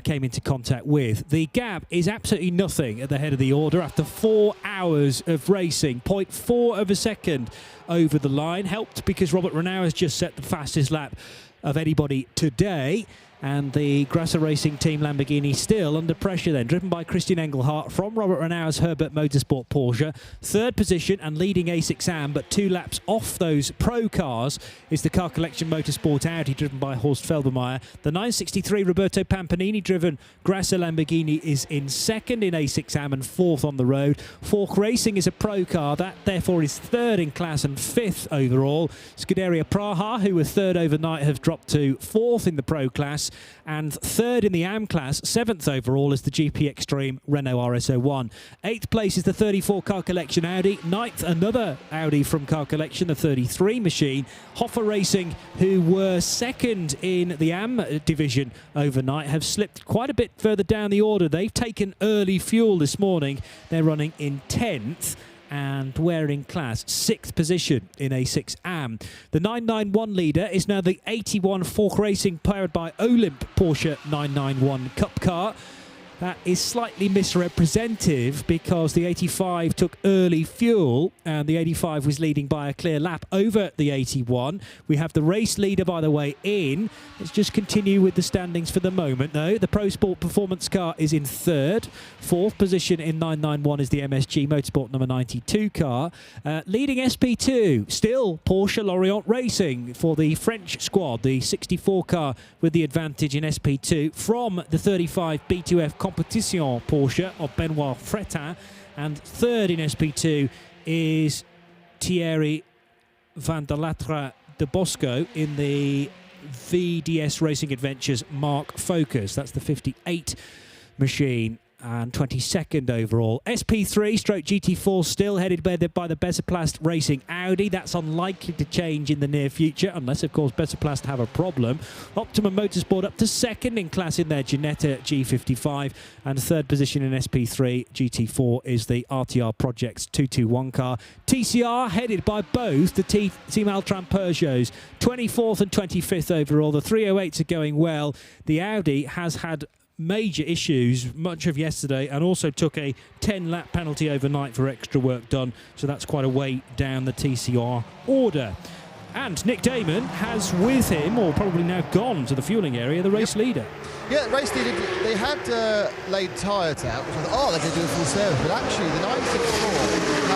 came into contact with. The gap is absolutely nothing at the head of the order after 4 hours of racing. 0.4 of a second over the line, helped because Robert Renault has just set the fastest lap of anybody today. And the Grasser Racing Team Lamborghini still under pressure then, driven by Christian Engelhardt from Robert Renault's Herbert Motorsport Porsche. Third position and leading A6 AM, but 2 laps off those pro cars is the Car Collection Motorsport Audi, driven by Horst Felbermayr. The 963 Roberto Pampanini-driven Grasser Lamborghini is in second in A6 AM and 4th on the road. Fork Racing is a pro car, that therefore is 3rd in class and 5th overall. Scuderia Praha, who were 3rd overnight, have dropped to 4th in the pro class, and 3rd in the AM class, 7th overall is the GP Extreme Renault RS01. 8th place is the 34 Car Collection Audi. 9th, another Audi from Car Collection, the 33 machine. Hoffer Racing, who were 2nd in the AM division overnight, have slipped quite a bit further down the order. They've taken early fuel this morning. They're running in 10th. And we're in class 6th position in A6 AM. The 991 leader is now the 81 Fork Racing powered by Olymp Porsche 991 Cup car. That is slightly misrepresentative because the 85 took early fuel and the 85 was leading by a clear lap over the 81. We have the race leader, by the way, in. Let's just continue with the standings for the moment, though. The Pro Sport Performance car is in 3rd. 4th position in 991 is the MSG Motorsport number 92 car. Leading SP2, still Porsche Lorient Racing for the French squad. The 64 car with the advantage in SP2 from the 35 B2F Competition Porsche of Benoit Fretin, and 3rd in SP2 is Thierry van der Latre de Bosco in the VDS Racing Adventures Mark Focus. That's the 58 machine. and 22nd overall. SP3 stroke GT4 still headed by the Besoplast Racing Audi. That's unlikely to change in the near future, unless, of course, Besoplast have a problem. Optimum Motorsport up to second in class in their Ginetta G55, and third position in SP3 GT4 is the RTR Projects 221 car. TCR headed by both the Team Altran Peugeots, 24th and 25th overall. The 308s are going well. The Audi has had major issues much of yesterday and also took a 10-lap penalty overnight for extra work done, so that's quite a way down the TCR order. And Nick Damon has with him, or probably now gone to the fueling area, the race leader. Yeah, race leader, they had laid tyres out, which I thought, they're going to do a full service, but actually the 964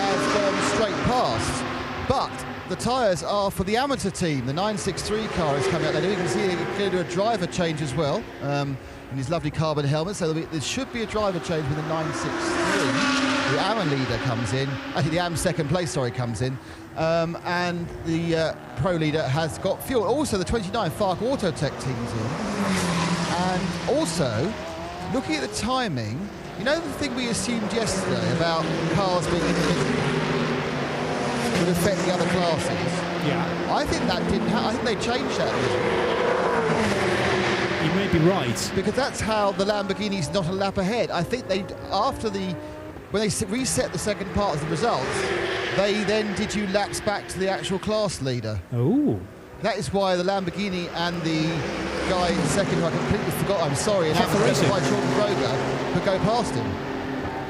has gone straight past. But the tyres are for the amateur team. The 963 car is coming out there. You can see they're going to do a driver change as well. In his lovely carbon helmet, so there should be a driver change with the 963. The AM leader comes in, actually the AM second place, comes in, and the pro leader has got fuel. Also, the 29 Fark Autotech team's in, and also looking at the timing, you know the thing we assumed yesterday about cars being invisible would affect the other classes. Yeah, I think that didn't. I think they changed that. You may be right. Because that's how the Lamborghini's not a lap ahead. I think they, when they reset the second part of the results, they then did you laps back to the actual class leader. Oh. That is why the Lamborghini and the guy in second, who I completely forgot, I'm sorry, and that was just by Jordan Roger, could go past him.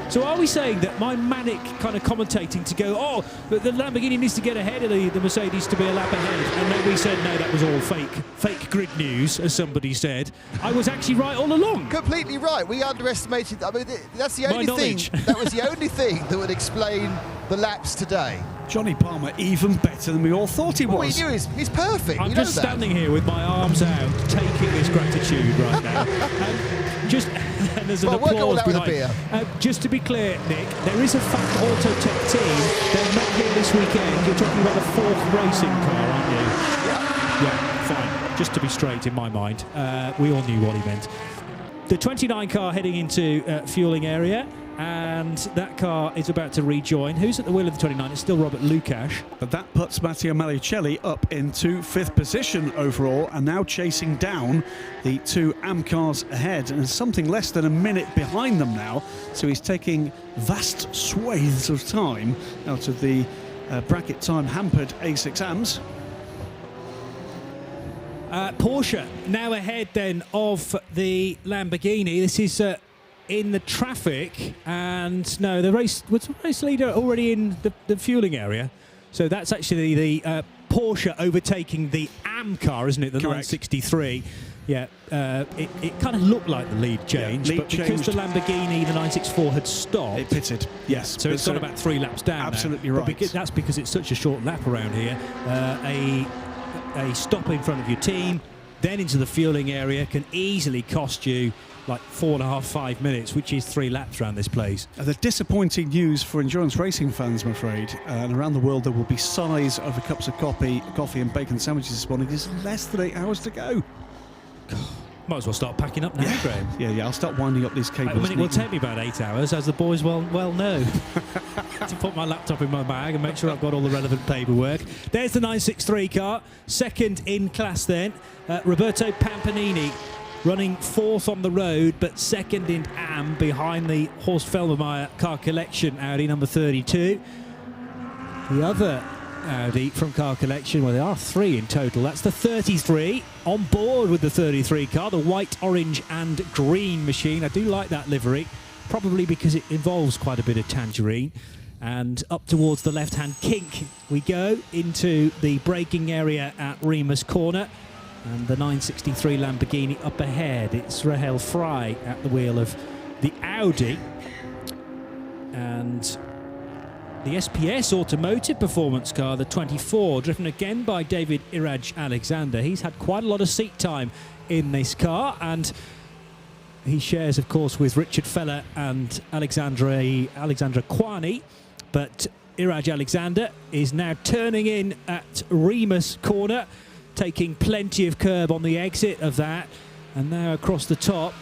So are we saying that my manic kind of commentating to go, oh, the Lamborghini needs to get ahead of the Mercedes to be a lap ahead, and then we said, no, that was all fake grid news, as somebody said. I was actually right all along. Completely right. We underestimated. I mean, that's the only thing. That was the only thing that would explain the laps today. Johnny Palmer even better than we all thought he was. Well, we knew he's perfect. I'm just standing here with my arms out, taking this gratitude right now. And there's an applause behind. Just to be clear, Nick, there is a Fark Autotech team. They're not here this weekend. You're talking about the fourth racing car, aren't you? Yeah, fine. Just to be straight in my mind. We all knew what he meant. The 29 car heading into fueling area, and that car is about to rejoin. Who's at the wheel of the 29? It's still Robert Lukash. But that puts Matteo Malicelli up into 5th position overall, and now chasing down the two AM cars ahead, and something less than a minute behind them now. So he's taking vast swathes of time out of the bracket time hampered A6 AMs. Porsche now ahead then of the Lamborghini. This is in the traffic, and no, the race leader already in the fueling area. So that's actually the Porsche overtaking the AM car, isn't it? The Correct. 963. Yeah, it kind of looked like the lead change, lead but because the Lamborghini, the 964, had stopped, it pitted. Yes, so it's got about 3 laps down. Absolutely now. right. But that's because it's such a short lap around here. A stop in front of your team, then into the fueling area, can easily cost you like 4.5, 5 minutes, which is 3 laps around this place. The disappointing news for endurance racing fans, I'm afraid, and around the world there will be sighs over cups of coffee and bacon sandwiches this morning. There's less than 8 hours to go. Might as well start packing up now, Graham. Yeah, I'll start winding up these cables. I mean, it will take me about 8 hours, as the boys well know, to put my laptop in my bag and make sure I've got all the relevant paperwork. There's the 963 car, second in class then. Roberto Pampanini running 4th on the road, but second in AM behind the Horst Felbermayr Car Collection Audi number 32. The other Audi from Car Collection, well, there are 3 in total. That's the 33 on board with the 33 car, the white, orange and green machine. I do like that livery, probably because it involves quite a bit of tangerine. And up towards the left-hand kink we go into the braking area at Remus Corner. And the 963 Lamborghini up ahead. It's Rahel Frey at the wheel of the Audi. And the SPS Automotive Performance car, the 24, driven again by David Iraj Alexander. He's had quite a lot of seat time in this car, and he shares, of course, with Richard Feller and Alexandra Kwani. But Iraj Alexander is now turning in at Remus Corner, taking plenty of curb on the exit of that, and now across the top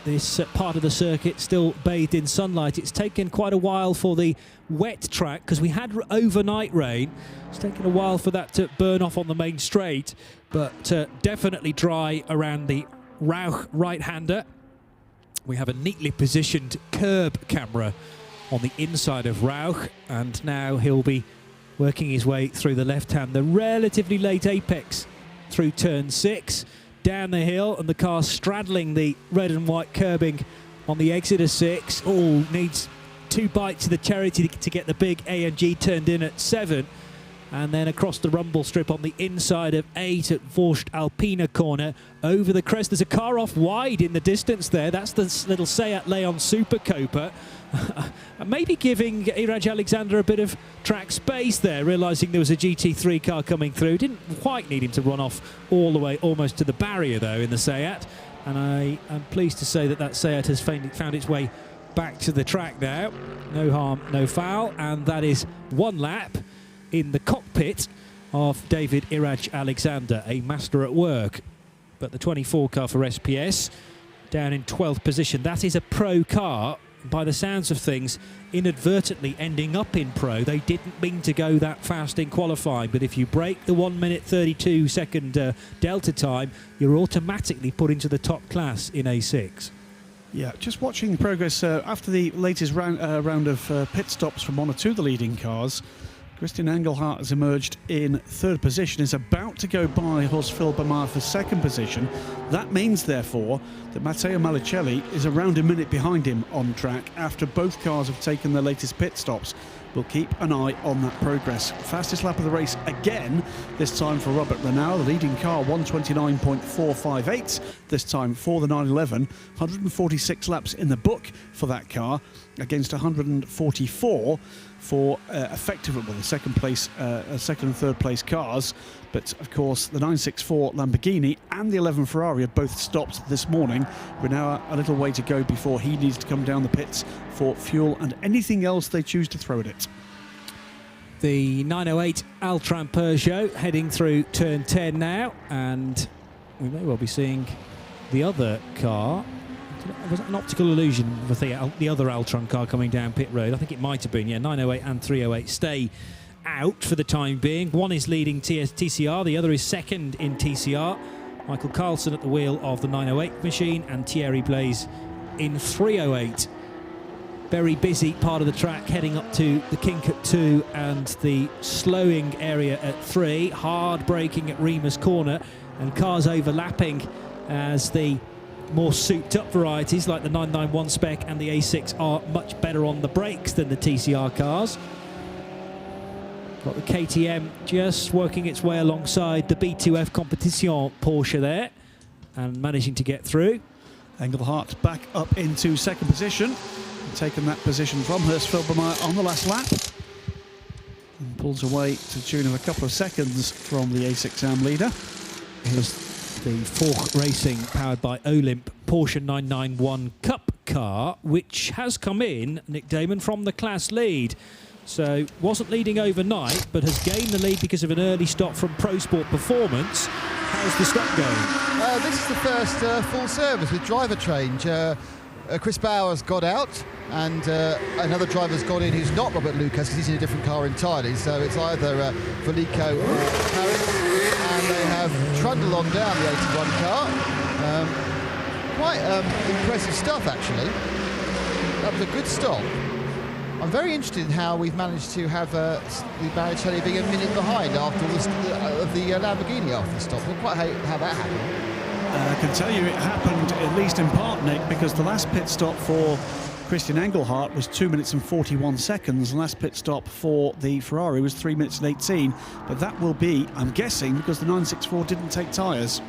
this part of the circuit still bathed in sunlight. It's taken quite a while for the wet track, because we had overnight rain. It's taken a while for that to burn off on the main straight, but definitely dry around the Rauch right-hander. We have a neatly positioned curb camera on the inside of Rauch, and now he'll be working his way through the left-hander. Relatively late apex through turn 6, down the hill, and the car straddling the red and white curbing on the exit of 6. Oh, needs 2 bites of the cherry to get the big AMG turned in at 7. And then across the rumble strip on the inside of 8 at Vorst Alpina corner. Over the crest, there's a car off wide in the distance there. That's the little Seat Leon Super Copa. Maybe giving Iraj Alexander a bit of track space there, realising there was a GT3 car coming through. Didn't quite need him to run off all the way almost to the barrier, though, in the Seat. And I am pleased to say that that Seat has found its way back to the track now. No harm, no foul. And that is 1 lap in the cockpit of David Iraj Alexander, a master at work. But the 24 car for SPS down in 12th position. That is a pro car, by the sounds of things, inadvertently ending up in pro. They didn't mean to go that fast in qualifying, but if you break the 1 minute 32 second delta time, you're automatically put into the top class in A6. Yeah, just watching the progress after the latest round of pit stops from 1 or 2 of the leading cars. Christian Engelhardt has emerged in 3rd position, is about to go by Horst Filbermeyer for 2nd position. That means, therefore, that Matteo Malicelli is around a minute behind him on track after both cars have taken their latest pit stops. We'll keep an eye on that progress. Fastest lap of the race again, this time for Robert Renau, the leading car, 129.458, this time for the 911. 146 laps in the book for that car against 144 for effectively the second and third place cars. But of course the 964 Lamborghini and the 11 Ferrari have both stopped this morning. We're now a little way to go before he needs to come down the pits for fuel and anything else they choose to throw at it. The 908 Altran Peugeot heading through turn 10 now, and we may well be seeing the other car. Was it an optical illusion with the other Altron car coming down pit road? I think it might have been, yeah. 908 and 308 stay out for the time being. One is leading TCR, the other is second in TCR. Michael Carlson at the wheel of the 908 machine, and Thierry Blaise in 308. Very busy part of the track heading up to the kink at 2 and the slowing area at 3. Hard braking at Remus corner, and cars overlapping as the more souped up varieties like the 991 spec and the A6 are much better on the brakes than the TCR cars. Got the KTM just working its way alongside the B2F Competition Porsche there and managing to get through. Engelhardt back up into 2nd position, taken that position from Horst Filbermeyer on the last lap, and pulls away to the tune of a couple of seconds from the A6 AM leader. Here's the Forch Racing powered by Olymp Porsche 991 Cup car, which has come in, Nick Damon, from the class lead. So wasn't leading overnight, but has gained the lead because of an early stop from Pro Sport Performance. How's the stop going? This is the first full service with driver change. Chris Bowers got out, and another driver's gone in who's not Robert Lucas, because he's in a different car entirely. So it's either Felico or Harris, and they have trundled on down the 81 car. Quite impressive stuff, actually. That was a good stop. I'm very interested in how we've managed to have the Baricelli being a minute behind after the Lamborghini after the stop. Not quite how that happened. I can tell you it happened, at least in part, Nick, because the last pit stop for Christian Engelhardt was 2 minutes and 41 seconds. The last pit stop for the Ferrari was 3 minutes and 18. But that will be, I'm guessing, because the 964 didn't take tyres.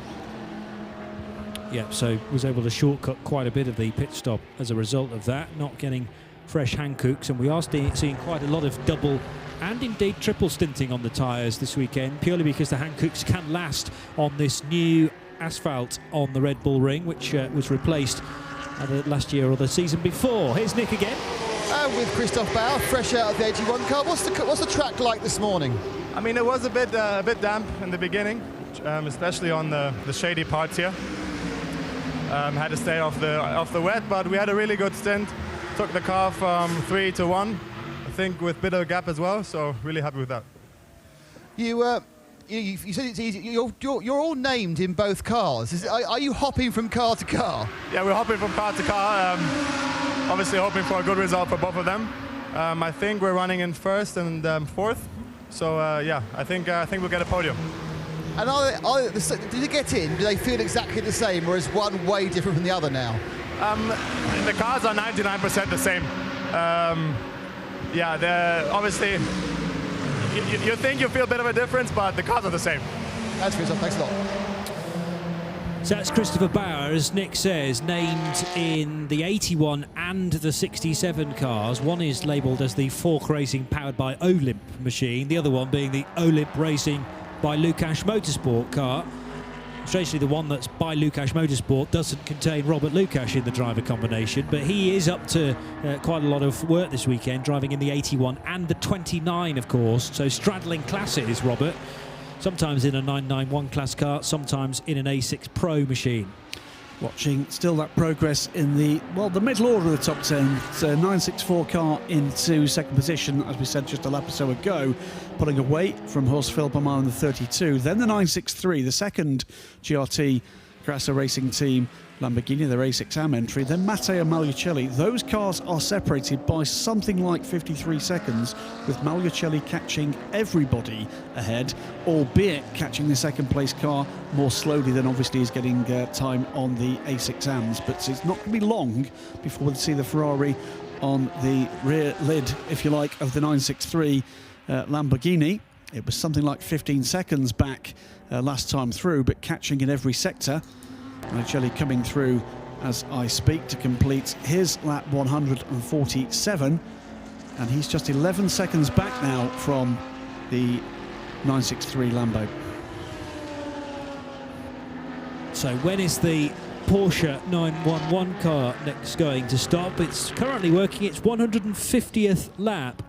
Yeah, so was able to shortcut quite a bit of the pit stop as a result of that, not getting fresh Hankooks, and we are seeing quite a lot of double and indeed triple stinting on the tyres this weekend, purely because the Hankooks can last on this new asphalt on the Red Bull Ring, which was replaced either last year or the season before. Here's Nick again. With Christoph Bauer, fresh out of the 81 car. What's the track like this morning? I mean, it was a bit damp in the beginning, especially on the shady parts here. Had to stay off the wet, but we had a really good stint. Took the car from 3 to 1, I think, with bit of a gap as well. So really happy with that. You said it's easy. You're all named in both cars. Are you hopping from car to car? Yeah, we're hopping from car to car. Obviously hoping for a good result for both of them. I think we're running in first and fourth. So yeah, I think we'll get a podium. And did they get in? Do they feel exactly the same, or is one way different from the other now? The cars are 99% the same. Yeah, they're obviously. You think you feel a bit of a difference, but the cars are the same. That's good. Thanks a lot. So that's Christopher Bauer, as Nick says, named in the 81 and the 67 cars. One is labelled as the Fork Racing powered by Olymp machine, the other one being the Olymp Racing by Lukash Motorsport car. Strangely, the one that's by Lukash Motorsport doesn't contain Robert Lukash in the driver combination, but he is up to quite a lot of work this weekend, driving in the 81 and the 29, of course. So straddling classes, Robert. Sometimes in a 991 class car, sometimes in an A6 Pro machine. Watching still that progress in the middle order of the top 10. It's a 964 car into second position, as we said just a lap or so ago, pulling away from Horst Filpermeyer in the 32. Then the 963, the second GRT Grasser Racing Team Lamborghini, their A6AM entry. Then Matteo Magliucelli. Those cars are separated by something like 53 seconds, with Magliucelli catching everybody ahead, albeit catching the second place car more slowly than obviously he's getting time on the A6Ams. But it's not going to be long before we'll see the Ferrari on the rear lid, if you like, of the 963 Lamborghini. It was something like 15 seconds back last time through, but catching in every sector. Magliucelli coming through as I speak to complete his lap 147, and he's just 11 seconds back now from the 963 Lambo. So when is the Porsche 911 car next going to stop? It's currently working its 150th lap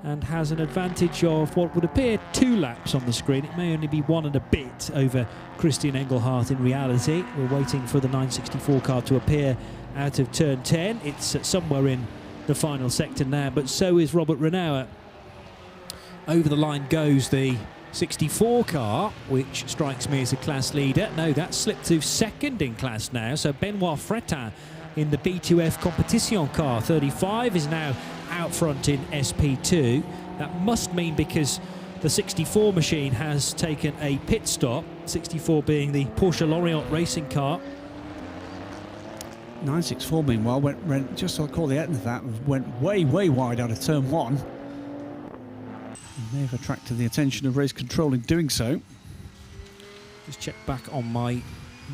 and has an advantage of what would appear 2 laps on the screen. It may only be 1 and a bit over Christian Engelhardt in reality. We're waiting for the 964 car to appear out of turn 10. It's somewhere in the final sector now, but so is Robert Renauer. Over the line goes the 64 car, which strikes me as a class leader. No, that's slipped to second in class now, so Benoit Fretin in the B2F Competition car 35 is now out front in SP2. That must mean because the 64 machine has taken a pit stop, 64 being the Porsche Lorient racing car. 964 meanwhile went just so I call the end of that, went way wide out of turn 1. May have attracted the attention of race control in doing so. Just check back on my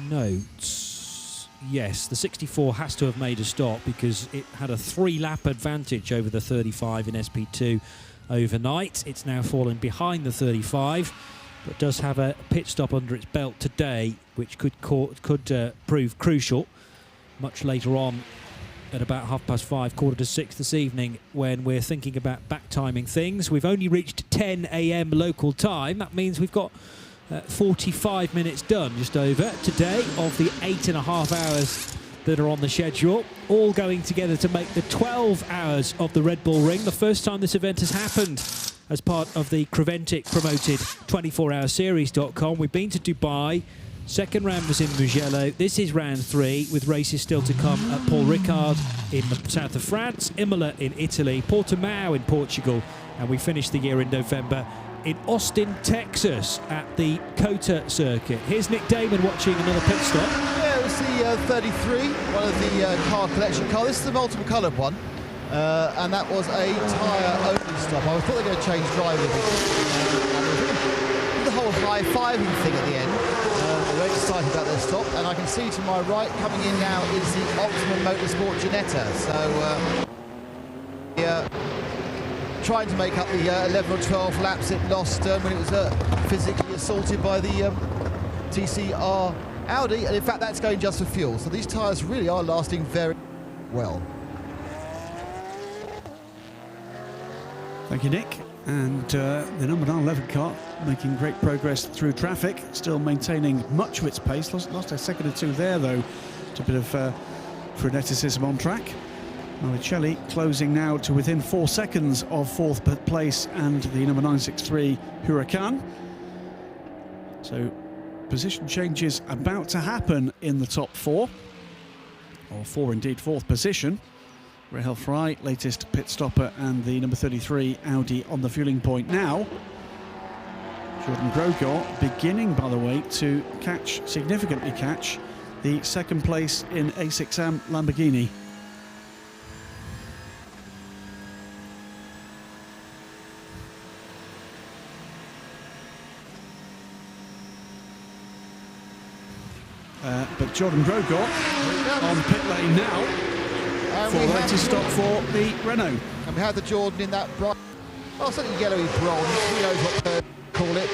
notes. Yes, the 64 has to have made a stop because it had a 3-lap advantage over the 35 in SP2 overnight. It's now fallen behind the 35, but does have a pit stop under its belt today, which could prove crucial much later on at about 5:30, 5:45 this evening, when we're thinking about back timing things. We've only reached 10 a.m. local time. That means we've got 45 minutes done, just over, today, of the 8.5 hours that are on the schedule, all going together to make the 12 hours of the Red Bull Ring. The first time this event has happened as part of the Creventic promoted 24hourseries.com. We've been to Dubai. Second round was in Mugello. This is round 3, with races still to come at Paul Ricard in the south of France, Imola in Italy, Portimao in Portugal, and we finished the year in November in Austin, Texas at the COTA circuit. Here's Nick Damon watching another pit stop. Yeah, it was the 33, one of the car collection cars. This is the multiple coloured one, and that was a tyre-only stop. I thought they were going to change drivers. The whole high-fiving thing at the end. Very excited about their stop, and I can see to my right coming in now is the Optimum Motorsport Ginetta. So trying to make up the 11 or 12 laps it lost when it was physically assaulted by the TCR Audi, and in fact that's going just for fuel. So these tyres really are lasting very well. Thank you, Nick. And the number 911 car making great progress through traffic, still maintaining much of its pace. Lost a second or two there, though, Just a bit of freneticism on track. Malicelli closing now to within 4 seconds of 4th place and the number 963 Huracan. So position changes about to happen in the top 4, or 4 indeed, 4th position. Rahel Fry, latest pit stopper, and the number 33 Audi on the fueling point now. Jordan Grogor beginning, by the way, to significantly catch the 2nd place in A6AM Lamborghini. But Jordan Grogor on pit lane now for the latest stop for the Renault. And we have the Jordan in that bright, something yellowy bronze, who knows what to call it,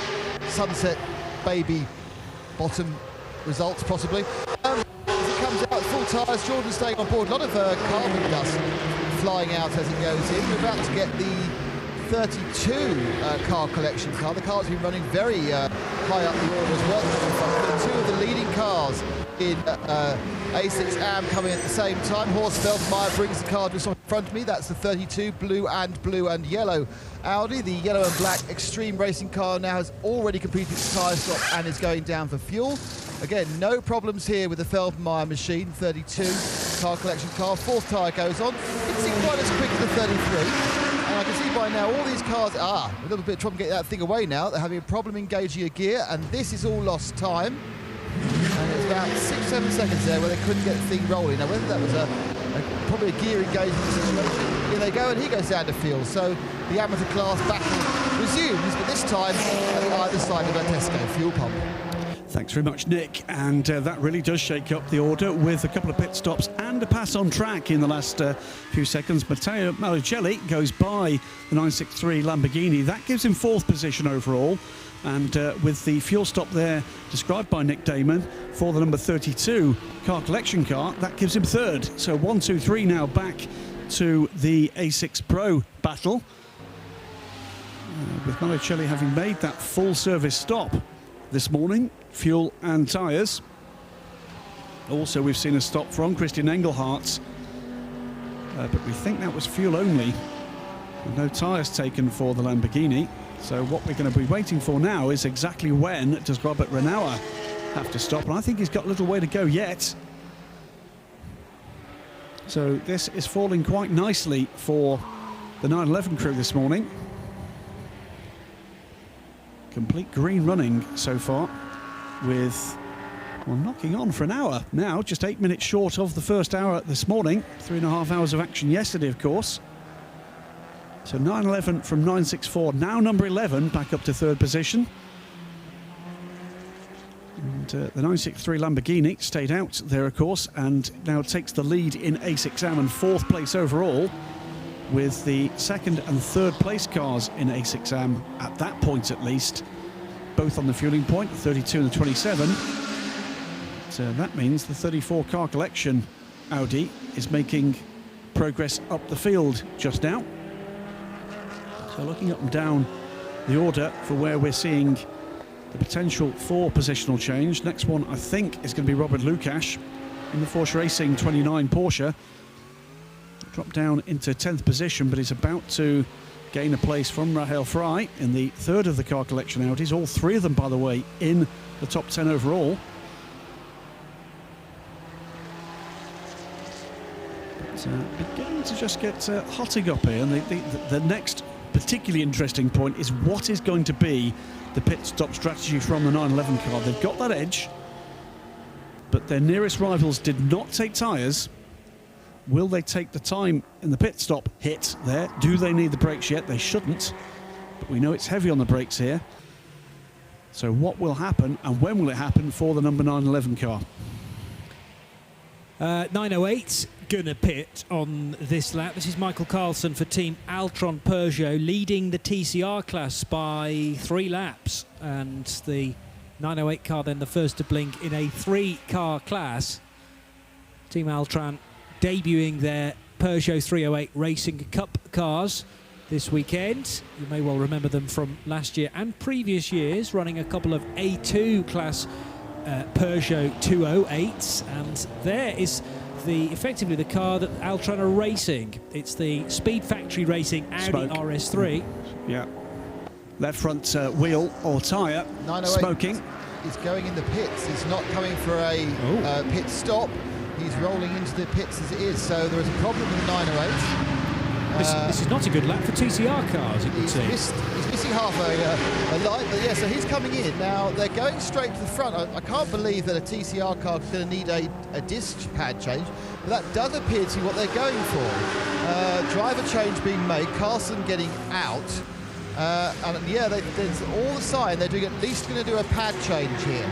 sunset baby bottom results possibly. As it comes out, full tyres, Jordan staying on board, a lot of carbon dust flying out as it goes in. We're about to get the 32 car collection car. The car's been running very high up the order as well. Two of the leading cars in A6AM coming at the same time. Horst Feldmeier brings the car just in front of me. That's the 32 blue and yellow Audi. The yellow and black Extreme Racing car now has already completed the tyre stop and is going down for fuel. Again, no problems here with the Feldmeier machine. 32 car collection car. 4th tyre goes on. Didn't seem quite as quick as the 33. And I can see by now all these cars are a little bit of trouble getting that thing away now. They're having a problem engaging a gear, and this is all lost time. And it's about 6-7 seconds there where they couldn't get the thing rolling. Now, whether that was probably a gear engagement situation, here they go, and he goes down to field. So the amateur class battle resumes, but this time at either side of a Tesco fuel pump. Thanks very much, Nick. And that really does shake up the order with a couple of pit stops and a pass on track in the last few seconds. Matteo Malicelli goes by the 963 Lamborghini. That gives him 4th position overall. And with the fuel stop there described by Nick Damon for the number 32 car collection car, that gives him 3rd. So 1, 2, 3 now back to the A6 Pro battle. With Malicelli having made that full service stop this morning, fuel and tyres. Also, we've seen a stop from Christian Engelhardt, but we think that was fuel only. No tyres taken for the Lamborghini. So what we're going to be waiting for now is exactly when does Robert Renauer have to stop, and I think he's got a little way to go yet. So this is falling quite nicely for the 911 crew this morning. Complete green running so far, with, well, knocking on for an hour now, just 8 minutes short of the first hour this morning. 3.5 hours of action yesterday, of course. So 911 from 964, now number 11, back up to 3rd position. And the 963 Lamborghini stayed out there, of course, and now takes the lead in A6AM and 4th place overall, with the 2nd and 3rd place cars in A6AM, at that point at least, both on the fueling point, the 32 and the 27. So that means the 34 car collection Audi is making progress up the field just now. So looking up and down the order for where we're seeing the potential for positional change. Next one, I think, is going to be Robert Lukash in the Porsche Racing 29 Porsche. Dropped down into 10th position, but he's about to gain a place from Rahel Fry in the 3rd of the car collection Audis. All 3 of them, by the way, in the top 10 overall. But beginning to just get hotting up here. And the next particularly interesting point is what is going to be the pit stop strategy from the 911 car. They've got that edge, but their nearest rivals did not take tyres. Will they take the time in the pit stop hit there? Do they need the brakes yet? They shouldn't, but we know it's heavy on the brakes here. So what will happen, and when will it happen for the number 911 car? 908 gonna pit on this lap. This is Michael Carlson for Team Altron Peugeot, leading the TCR class by 3 laps, and the 908 car then the first to blink in a 3-car class. Team Altron debuting their Peugeot 308 Racing Cup cars this weekend. You may well remember them from last year and previous years, running a couple of A2 class Peugeot 208s, and there is effectively the car that Altron are racing. It's the Speed Factory Racing Audi RS3. Yeah. Left front wheel or tyre smoking. He's going in the pits. He's not coming for a pit stop. He's rolling into the pits as it is. So there is a problem with the 908. This is not a good lap for TCR cars, it would seem. He's missing half a light, but yeah, so he's coming in. Now, they're going straight to the front. I can't believe that a TCR car is going to need a disc pad change, but that does appear to be what they're going for. Driver change being made, Carson getting out, and yeah, there's all the sign they're doing at least going to do a pad change here.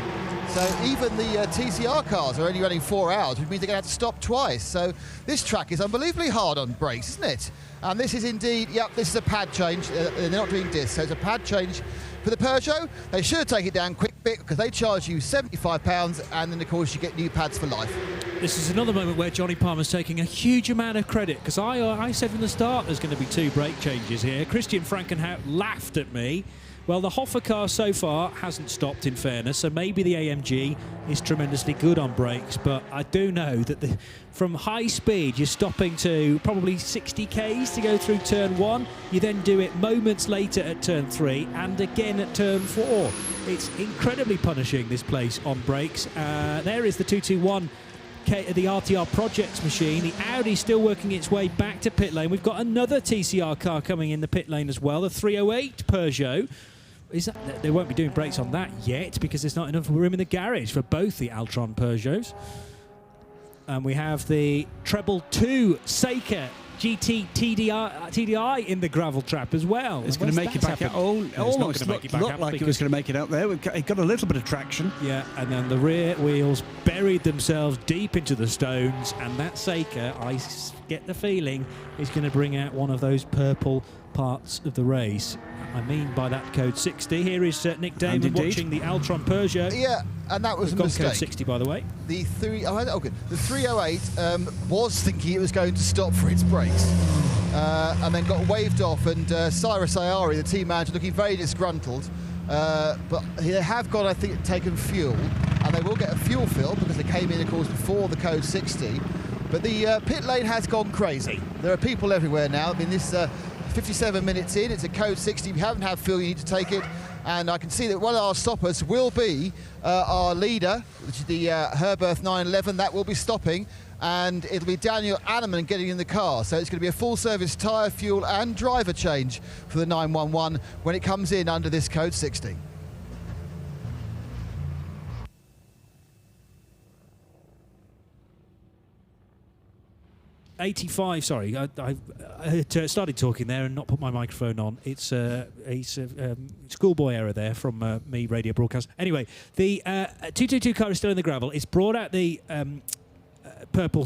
So even the TCR cars are only running 4 hours, which means they're going to have to stop twice. So this track is unbelievably hard on brakes, isn't it? And this is indeed, yep, this is a pad change. They're not doing discs, so it's a pad change for the Peugeot. They should take it down quick bit because they charge you £75, and then of course you get new pads for life. This is another moment where Johnny Palmer's taking a huge amount of credit, because I said from the start there's going to be 2 brake changes here. Christian Frankenhout laughed at me. Well, the Hoffa car so far hasn't stopped, in fairness, so maybe the AMG is tremendously good on brakes, but I do know that from high speed, you're stopping to probably 60 Ks to go through turn 1. You then do it moments later at turn 3 and again at turn 4. It's incredibly punishing, this place, on brakes. There is the 221. The RTR Projects machine. The Audi still working its way back to pit lane. We've got another TCR car coming in the pit lane as well, the 308 Peugeot. They won't be doing brakes on that yet because there's not enough room in the garage for both the Altron Peugeots. And we have the Treble 2 Seika GT TDI in the gravel trap as well. It's going to make it back out. Almost looked like it was going to make it out there. It got a little bit of traction. Yeah, and then the rear wheels buried themselves deep into the stones, and that Seika, I get the feeling, is going to bring out one of those purple parts of the race. I mean by that code 60. Here is Nick Damon watching the Altron Peugeot. Yeah, and that was a mistake. Code 60, by the way. The 308 was thinking it was going to stop for its brakes, and then got waved off. And Cyrus Ayari, the team manager, looking very disgruntled. But they have got, I think, taken fuel, and they will get a fuel fill because they came in, of course, before the code 60. But the pit lane has gone crazy. There are people everywhere now. I mean, this 57 minutes in, it's a code 60. If you haven't had fuel, you need to take it. And I can see that one of our stoppers will be our leader, which is the Herberth 911. That will be stopping, and it'll be Daniel Anneman getting in the car. So it's going to be a full-service tyre, fuel and driver change for the 911 when it comes in under this code 60. '85. Sorry, I had started talking there and not put my microphone on. It's a schoolboy error there from me, radio broadcast. Anyway, the 222 car is still in the gravel. It's brought out the purple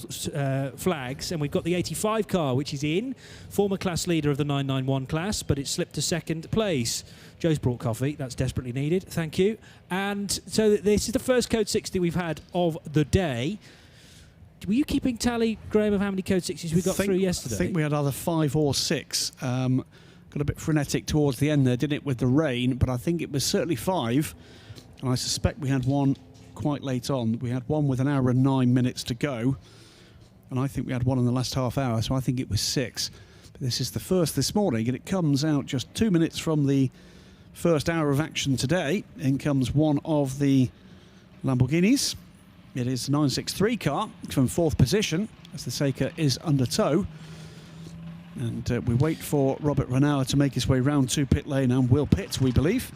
flags, and we've got the 85 car, which is in, former class leader of the 991 class, but it's slipped to second place. Joe's brought coffee. That's desperately needed. Thank you. And so this is the first code 60 we've had of the day. Were you keeping tally, Graham, of how many code 60s we got through yesterday? I think we had either 5 or 6. Got a bit frenetic towards the end there, didn't it, with the rain? But I think it was certainly 5. And I suspect we had one quite late on. We had one with an hour and 9 minutes to go. And I think we had one in the last half hour, so I think it was 6. But this is the first this morning, and it comes out just 2 minutes from the first hour of action today. In comes one of the Lamborghinis. It is the 963 car from 4th position as the Seika is under tow. And we wait for Robert Renauer to make his way round to pit lane and will pit, we believe.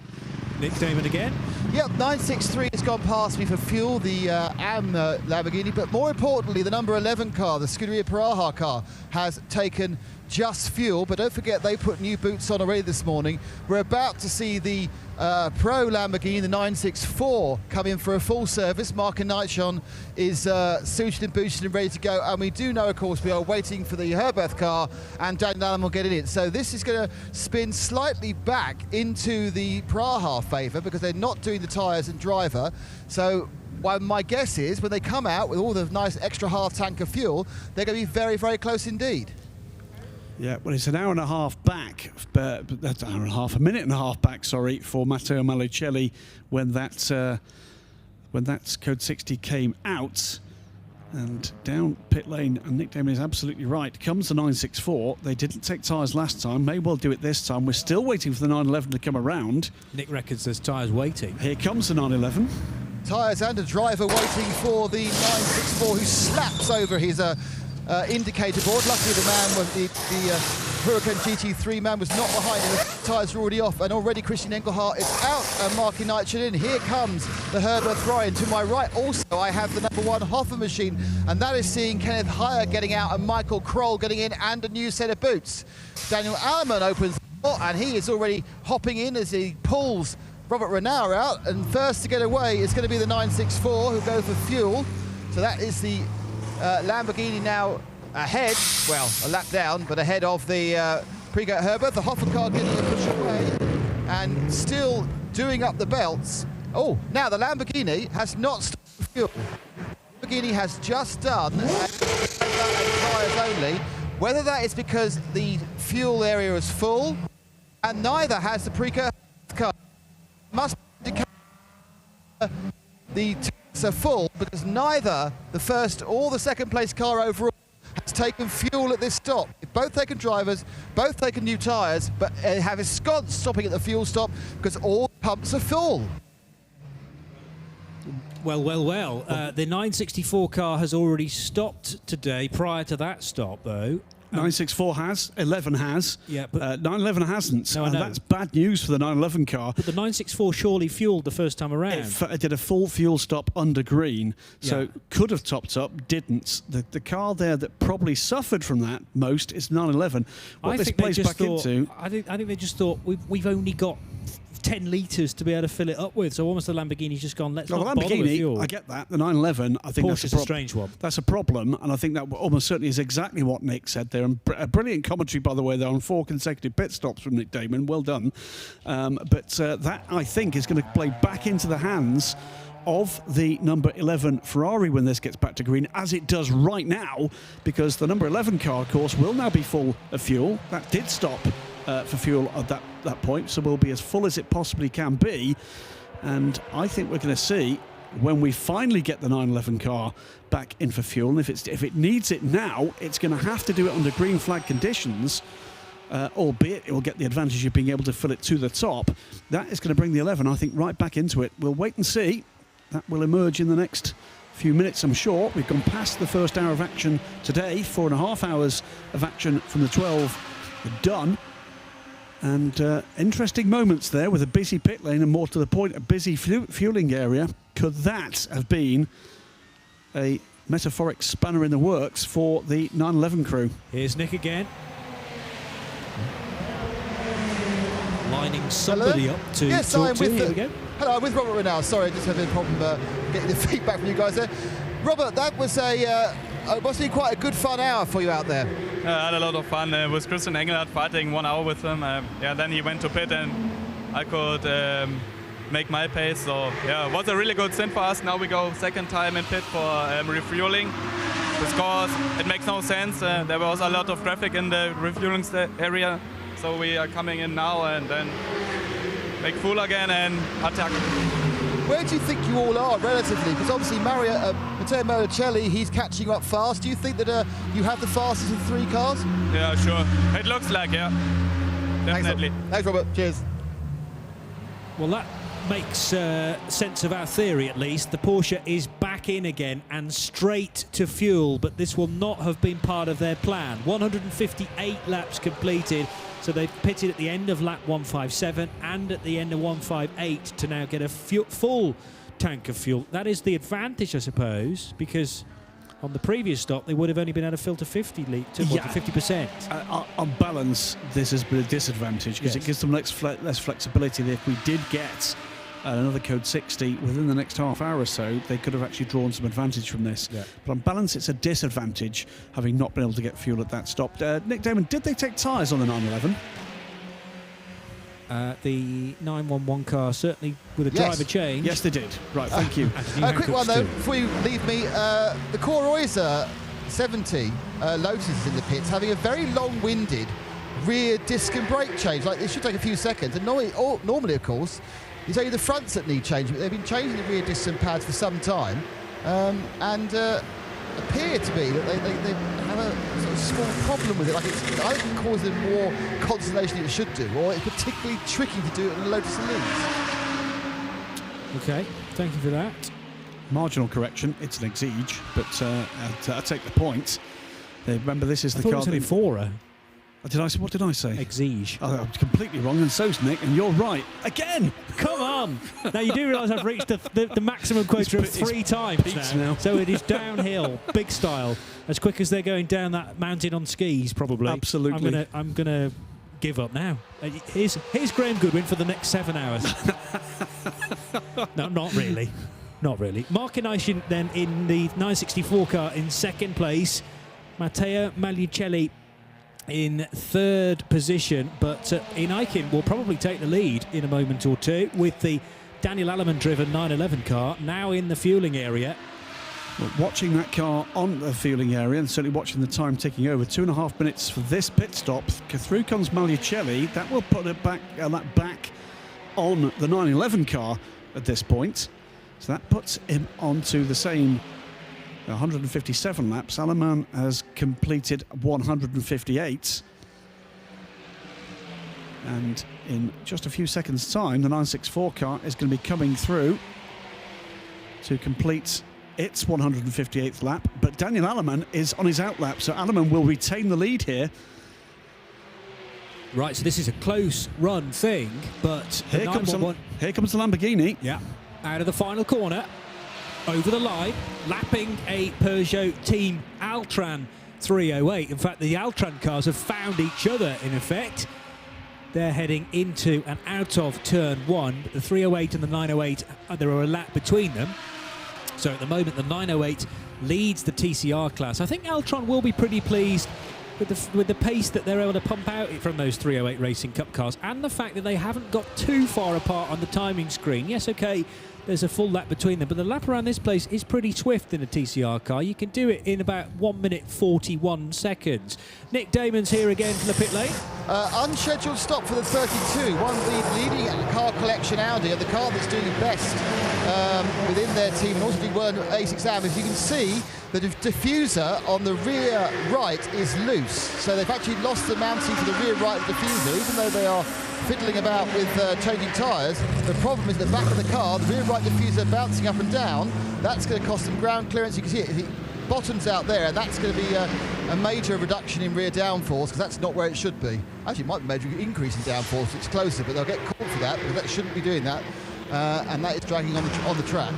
Nick Damon again. Yep, 963 has gone past me for fuel, the AM Lamborghini, but more importantly, the number 11 car, the Scuderia Paraha car, has taken just fuel. But don't forget, they put new boots on already this morning. We're about to see the Pro Lamborghini, the 964, come in for a full service. Marco Nightshon is suited and boosted and ready to go. And we do know, of course, we are waiting for the Herberth car, and Daniel Allen will get in it. So this is going to spin slightly back into the Praha favour because they're not doing the tyres and driver. So my guess is when they come out with all the nice extra half tank of fuel, they're going to be very, very close indeed. Yeah, well, it's an hour and a half back, but that's a minute and a half back, sorry, for Matteo Malicelli when that when that Code 60 came out. And down pit lane, and Nick Damon is absolutely right, comes the 964. They didn't take tyres last time, may well do it this time. We're still waiting for the 911 to come around. Nick reckons there's tyres waiting. Here comes the 911. Tyres and a driver waiting for the 964, who slaps over his indicator board. Luckily the man was the Huracan GT3 man was not behind him. The tyres are already off, and already Christian Engelhardt is out and Marky Nitron in. Here comes the Herbert Ryan. To my right also I have the #1 Hoffer machine, and that is seeing Kenneth Heyer getting out and Michael Kroll getting in, and a new set of boots. Daniel Alleman opens the door, and he is already hopping in as he pulls Robert Renauer out, and first to get away is going to be the 964, who go for fuel. So that is the Lamborghini now ahead, well, a lap down, but ahead of the Pregat Herbert. The Hoffer car getting a push away and still doing up the belts. Oh, now the Lamborghini has not stopped for fuel. Lamborghini has just done tyres only. Whether that is because the fuel area is full, and neither has the Pregat car. Must indicate the tanks are full, because neither the first or the second place car overall has taken fuel at this stop. Both taken drivers, both taken new tyres, but have ensconced stopping at the fuel stop because all pumps are full. Well. The 964 car has already stopped today. Prior to that stop, though, 964 has, 11 has. Yeah, but 911 hasn't. No, I and know. that's bad news for the 911 car. But the 964 surely fueled the first time around. It did a full fuel stop under green, so Yeah. could have topped up, didn't. The car there that probably suffered from that most is 911. What I this think they plays just back thought. into. I think they just thought we've only got 10 litres to be able to fill it up with. So almost the Lamborghini's just gone, let's Well, not the bother with Lamborghini, fuel. I get that. The 911, I think Porsche's that's a strange one. That's a problem, and I think that almost certainly is exactly what Nick said there. And a brilliant commentary, by the way, there on 4 consecutive pit stops from Nick Damon. Well done. But that, I think, is going to play back into the hands of the number 11 Ferrari when this gets back to green, as it does right now, because the number 11 car, of course, will now be full of fuel. That did stop for fuel at that point, so we'll be as full as it possibly can be. And I think we're going to see, when we finally get the 911 car back in for fuel, and if it needs it now, it's going to have to do it under green flag conditions, albeit it will get the advantage of being able to fill it to the top. That is going to bring the 11, I think, right back into it. We'll wait and see. That will emerge in the next few minutes, I'm sure. We've gone past the first hour of action today. 4.5 hours of action from the 12 done. And interesting moments there with a busy pit lane, and more to the point, a busy fueling area. Could that have been a metaphoric spanner in the works for the 911 crew? Here's Nick again. Lining somebody up to yes, talk I'm to. with Here we go. Hello, I'm with Robert Renauer. Sorry, I just having a problem getting the feedback from you guys there. Robert, that was must be quite a good fun hour for you out there. I had a lot of fun with Christian Engelhardt, fighting 1 hour with him. Then he went to pit and I could make my pace. So yeah, it was a really good stint for us. Now we go second time in pit for refueling. Because it makes no sense. There was a lot of traffic in the refueling area. So we are coming in now and then make full again and attack. Where do you think you all are relatively? Because obviously Matteo Moricelli, he's catching you up fast. Do you think that you have the fastest of the 3 cars? Yeah, sure. It looks like, yeah. Definitely. Thanks, Robert. Cheers. Well, that makes sense of our theory, at least. The Porsche is back in again and straight to fuel, but this will not have been part of their plan. 158 laps completed, so they've pitted at the end of lap 157 and at the end of 158 to now get a full tank of fuel. That is the advantage, I suppose, because on the previous stop they would have only been able to filter 50%. On balance, this has been a disadvantage because it gives them less flexibility. If we did get another Code 60 within the next half hour or so, they could have actually drawn some advantage from this. Yeah. But on balance, it's a disadvantage having not been able to get fuel at that stop. Nick Damon, did they take tyres on the 911? The 911 car, certainly with a driver change. Yes, they did. Right, thank you. A quick one though, before you leave me. The Coroisa 70 Lotus is in the pits, having a very long-winded rear disc and brake change. Like, it should take a few seconds. And normally, of course, It's only the fronts that need changing. They've been changing the rear disc pads for some time, and appear to be that they have a sort of small problem with it. Like it's either causing more consternation than it should do, or it's particularly tricky to do it on a Lotus Elise. Okay, thank you for that. Marginal correction, it's an Exige, but I take the point. Remember, this is the car. It was an Infora. What did I say? Exige. Oh, I'm completely wrong, and so's Nick, and you're right. Again! Come on! Now, you do realise I've reached the maximum quota of 3 times now. So it is downhill, big style, as quick as they're going down that mountain on skis, probably. Absolutely. I'm gonna give up now. Here's Graham Goodwin for the next 7 hours. No, not really. Not really. Mark Eishin then in the 964 car in second place. Matteo Magliucelli in third position, but Inaikin will probably take the lead in a moment or two with the Daniel Alleman driven 911 car now in the fueling area. Well, watching that car on the fueling area and certainly watching the time ticking over, 2.5 minutes for this pit stop. Through comes Magliucelli. That will put it back on the 911 car at this point. So that puts him onto the same 157 laps. Alleman has completed 158. And in just a few seconds' time, the 964 car is going to be coming through to complete its 158th lap. But Daniel Alleman is on his out lap, so Alleman will retain the lead here. Right, so this is a close run thing, but here comes the Lamborghini. Yeah, out of the final corner. Over the line, lapping a Peugeot Team Altran 308. In fact, the Altran cars have found each other, in effect. They're heading into and out of turn 1. The 308 and the 908, there are a lap between them. So at the moment, the 908 leads the TCR class. I think Altran will be pretty pleased with the pace that they're able to pump out from those 308 Racing Cup cars, and the fact that they haven't got too far apart on the timing screen. Yes, okay, there's a full lap between them, but the lap around this place is pretty swift in a TCR car. You can do it in about 1 minute 41 seconds. Nick Damon's here again from the pit lane. Unscheduled stop for the 32. One of the leading car collection Audi, and the car that's doing best within their team, and also did well in A6 Am. As you can see, the diffuser on the rear right is loose. So they've actually lost the mounting for the rear right diffuser, even though they are fiddling about with changing tyres. The problem is the back of the car, the rear right diffuser bouncing up and down. That's going to cost them ground clearance. You can see it bottoms out there, and that's going to be a major reduction in rear downforce, because that's not where it should be. Actually, it might be a major increase in downforce. It's closer, but they'll get caught for that, because that shouldn't be doing that, and that is dragging on the track.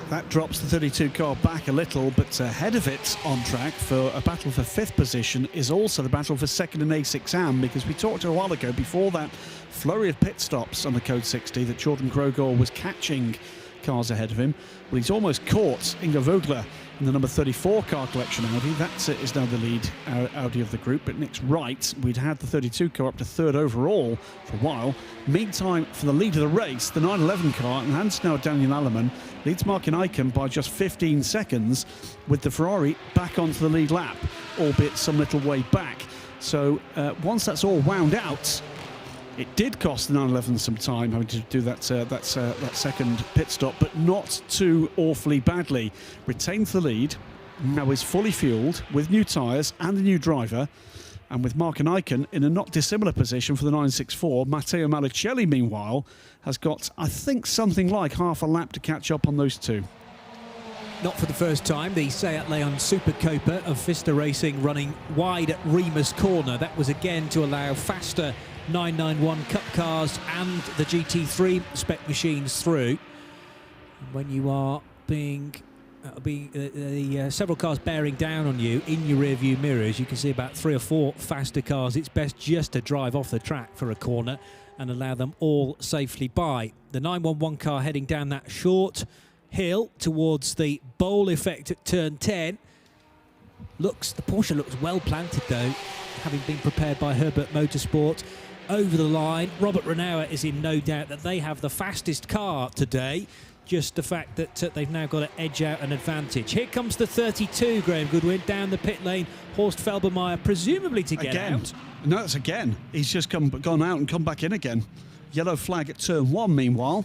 That drops the 32 car back a little, but ahead of it on track for a battle for 5th position is also the battle for 2nd in A6 Am, because we talked a while ago, before that flurry of pit stops on the Code 60, that Jordan Krogor was catching cars ahead of him. Well, he's almost caught Ingo Vogler in the number 34 car collection Audi. That is now the lead Audi of the group, but Nick's right. We'd had the 32 car up to 3rd overall for a while. Meantime, for the lead of the race, the 911 car, and that's now Daniel Alleman, leads Mark Eishin by just 15 seconds, with the Ferrari back onto the lead lap, albeit some little way back. So once that's all wound out, it did cost the 911 some time having to do that second pit stop, but not too awfully badly. Retains the lead, now is fully fueled with new tyres and a new driver, and with Mark Eishin in a not dissimilar position for the 964. Matteo Magliucelli, meanwhile, has got, I think, something like half a lap to catch up on those two. Not for the first time, the Seat Leon Super Copa of Vista Racing running wide at Remus Corner. That was again to allow faster 991 Cup cars and the GT3 spec machines through. When you are being several cars bearing down on you in your rear view mirrors, you can see about 3 or 4 faster cars. It's best just to drive off the track for a corner and allow them all safely by. The 911 car heading down that short hill towards the bowl effect at turn 10. The Porsche looks well planted though, having been prepared by Herbert Motorsport. Over the line, Robert Renauer is in no doubt that they have the fastest car today. Just the fact that they've now got to edge out an advantage. Here comes the 32, Graham Goodwin, down the pit lane. Horst Felbermeyer, presumably to get out. No, that's again. He's just gone out and come back in again. Yellow flag at turn 1, meanwhile.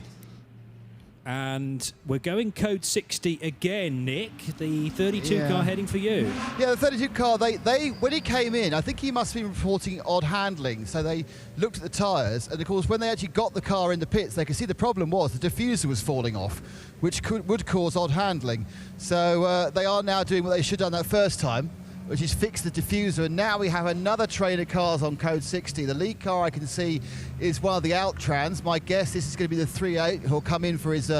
And we're going code 60 again, Nick. The 32 car heading for you. Yeah, the 32 car, they when he came in, I think he must have been reporting odd handling. So they looked at the tyres, and of course, when they actually got the car in the pits, they could see the problem was the diffuser was falling off, which would cause odd handling. So they are now doing what they should have done that first time, which is fix the diffuser, and now we have another train of cars on code 60. The lead car I can see is one of the Altrans. My guess this is going to be the 3.8 who'll come in for his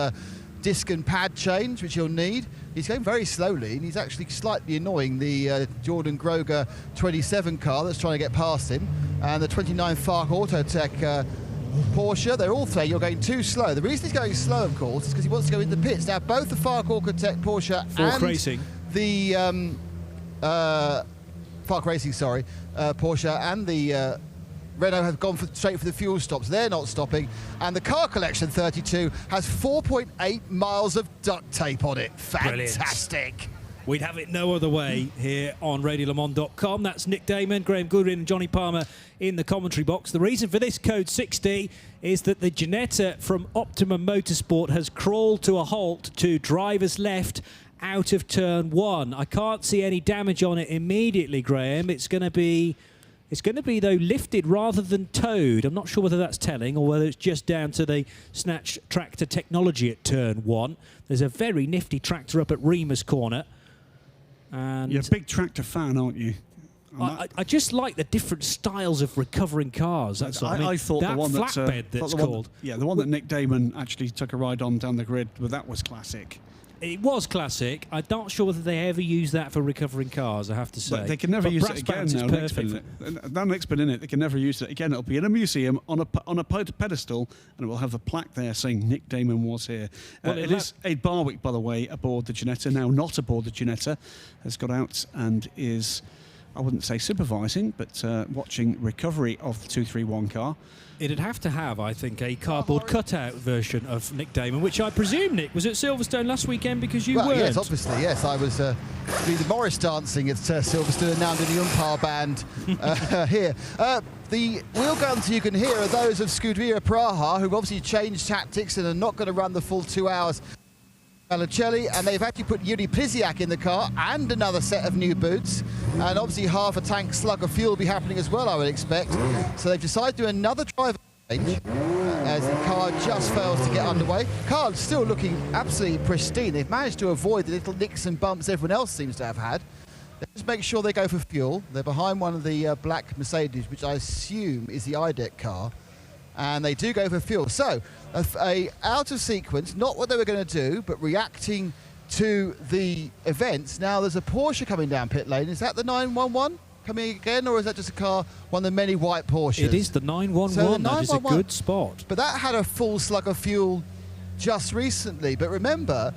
disc and pad change, which he'll need. He's going very slowly, and he's actually slightly annoying the Jordan Groger 27 car that's trying to get past him, and the 29 Fark Autotech Porsche. They're all saying you're going too slow. The reason he's going slow, of course, is because he wants to go in the pits. Now, both the Fark Autotech Porsche and Racing. The Fark Racing, Porsche and the Renault have gone straight for the fuel stops. They're not stopping. And the Car Collection 32 has 4.8 miles of duct tape on it. Fantastic. Brilliant. We'd have it no other way here on RadioLeMans.com. That's Nick Damon, Graham Goodwin and Johnny Palmer in the commentary box. The reason for this code 60 is that the Ginetta from Optimum Motorsport has crawled to a halt to driver's left out of turn 1. I can't see any damage on it immediately, Graham. It's going to be though lifted rather than towed. I'm not sure whether that's telling or whether it's just down to the Snatch tractor technology at turn 1. There's a very nifty tractor up at Remus Corner. And you're a big tractor fan, aren't you? I just like the different styles of recovering cars. That's all. I thought that the one flatbed that's called. The one that Nick Damon actually took a ride on down the grid, well, that was classic. It was classic. I'm not sure whether they ever use that for recovering cars, I have to say. But they can never use it again now. Now Nick's been in it. They can never use it again. It'll be in a museum on a pedestal, and it will have a plaque there saying Nick Damon was here. Well, it is Aid Barwick, by the way, aboard the Ginetta. Now not aboard the Ginetta, has got out and is, I wouldn't say supervising, but watching recovery of the 231 car. It'd have to have, I think, a cardboard cutout version of Nick Damon, which I presume, Nick, was at Silverstone last weekend because you weren't. Yes, obviously, yes. I was doing the Morris dancing at Silverstone, and now I'm doing the Umpire band here. The wheel guns you can hear are those of Scuderia Praha, who've obviously changed tactics and are not going to run the full 2 hours. Malicelli, and they've actually put Yuri Pliziak in the car and another set of new boots, and obviously half a tank slug of fuel will be happening as well, I would expect. So they've decided to do another driver change as the car just fails to get underway. Car's still looking absolutely pristine. They've managed to avoid the little nicks and bumps everyone else seems to have had. Let's just make sure they go for fuel. They're behind one of the black Mercedes, which I assume is the IDEC car. And they do go for fuel. So, a out of sequence, not what they were going to do, but reacting to the events. Now, there's a Porsche coming down pit lane. Is that the 911 coming again, or is that just a car, one of the many white Porsches? It is the 911. So the 911, that is a good spot. But that had a full slug of fuel just recently. But remember,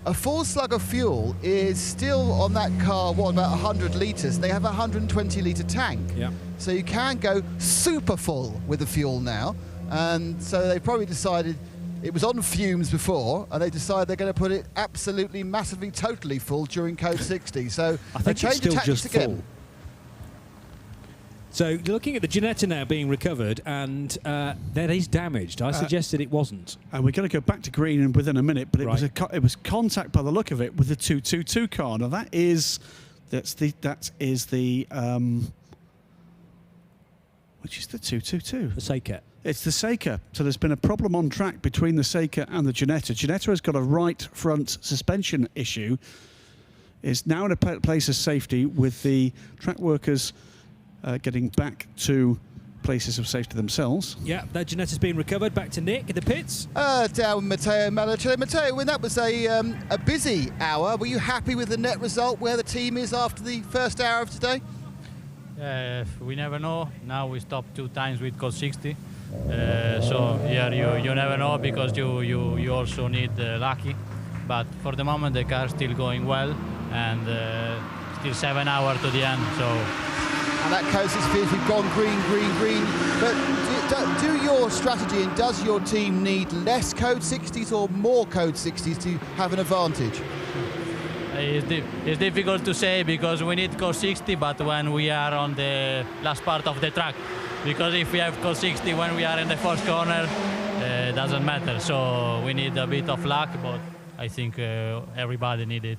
a full slug of fuel is still on that car, about 100 litres. They have a 120-litre tank. Yeah. So you can go super full with the fuel now. And so they probably decided it was on fumes before, and they decided they're going to put it absolutely, massively, totally full during Code 60. So I think they changed the tactics again. Full. So you're looking at the Ginetta now being recovered, and that is damaged. I suggested it wasn't. And we're going to go back to green within a minute, but it was contact by the look of it with the 222 car. Now that is the which is the 222? The Seika. It's the Seika. So there's been a problem on track between the Seika and the Ginetta. Ginetta has got a right front suspension issue. Is now in a place of safety with the track workers getting back to places of safety themselves. Yeah, that Ginetta's been recovered. Back to Nick in the pits. Down with Matteo Malicelli. Matteo, when that was a busy hour, were you happy with the net result, where the team is after the first hour of today? We never know. Now we stopped 2 times with code 60. So yeah, you never know, because you also need lucky. But for the moment the car is still going well, and still 7 hours to the end. So. And that code 60, we've gone green. But do your strategy, and does your team need less code 60s or more code 60s to have an advantage? it's difficult to say because we need code 60, but when we are on the last part of the track, because if we have code 60 when we are in the first corner, it doesn't matter. So we need a bit of luck, but I think everybody needs it.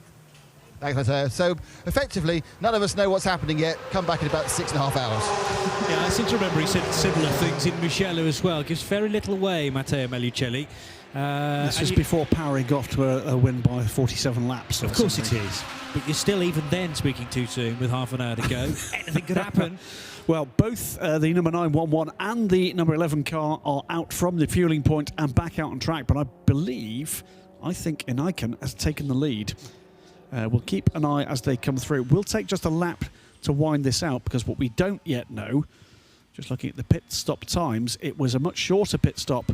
Thanks, Matteo. So effectively, none of us know what's happening yet. Come back in about 6.5 hours. Yeah, I seem to remember he said similar things in Mugello as well. Gives very little away, Matteo Melucelli. This was before powering off to a win by 47 laps. Of course it is. But you're still even then speaking too soon with half an hour to go. Anything could happen. Well, both the number 911 and the number 11 car are out from the fueling point and back out on track. But I think Iniken has taken the lead. We'll keep an eye as they come through. We'll take just a lap to wind this out because what we don't yet know, just looking at the pit stop times, it was a much shorter pit stop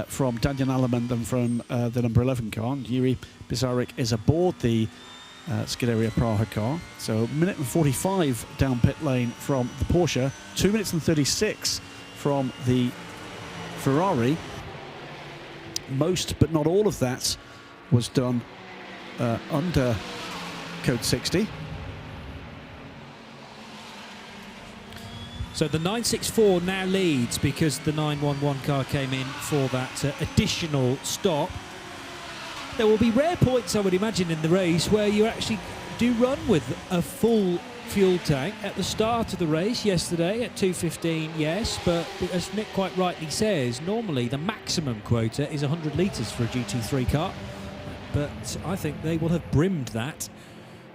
from Daniel Aleman than from the number 11 car. And Jiri Bizarik is aboard the Scuderia Praha car. So 1 minute and 45 down pit lane from the Porsche, 2 minutes and 36 from the Ferrari. Most, but not all of that, was done under code 60. So the 964 now leads because the 911 car came in for that additional stop. There will be rare points, I would imagine, in the race where you actually do run with a full fuel tank. At the start of the race yesterday at 2:15, yes, but as Nick quite rightly says, normally the maximum quota is 100 litres for a GT3 car. But I think they will have brimmed that.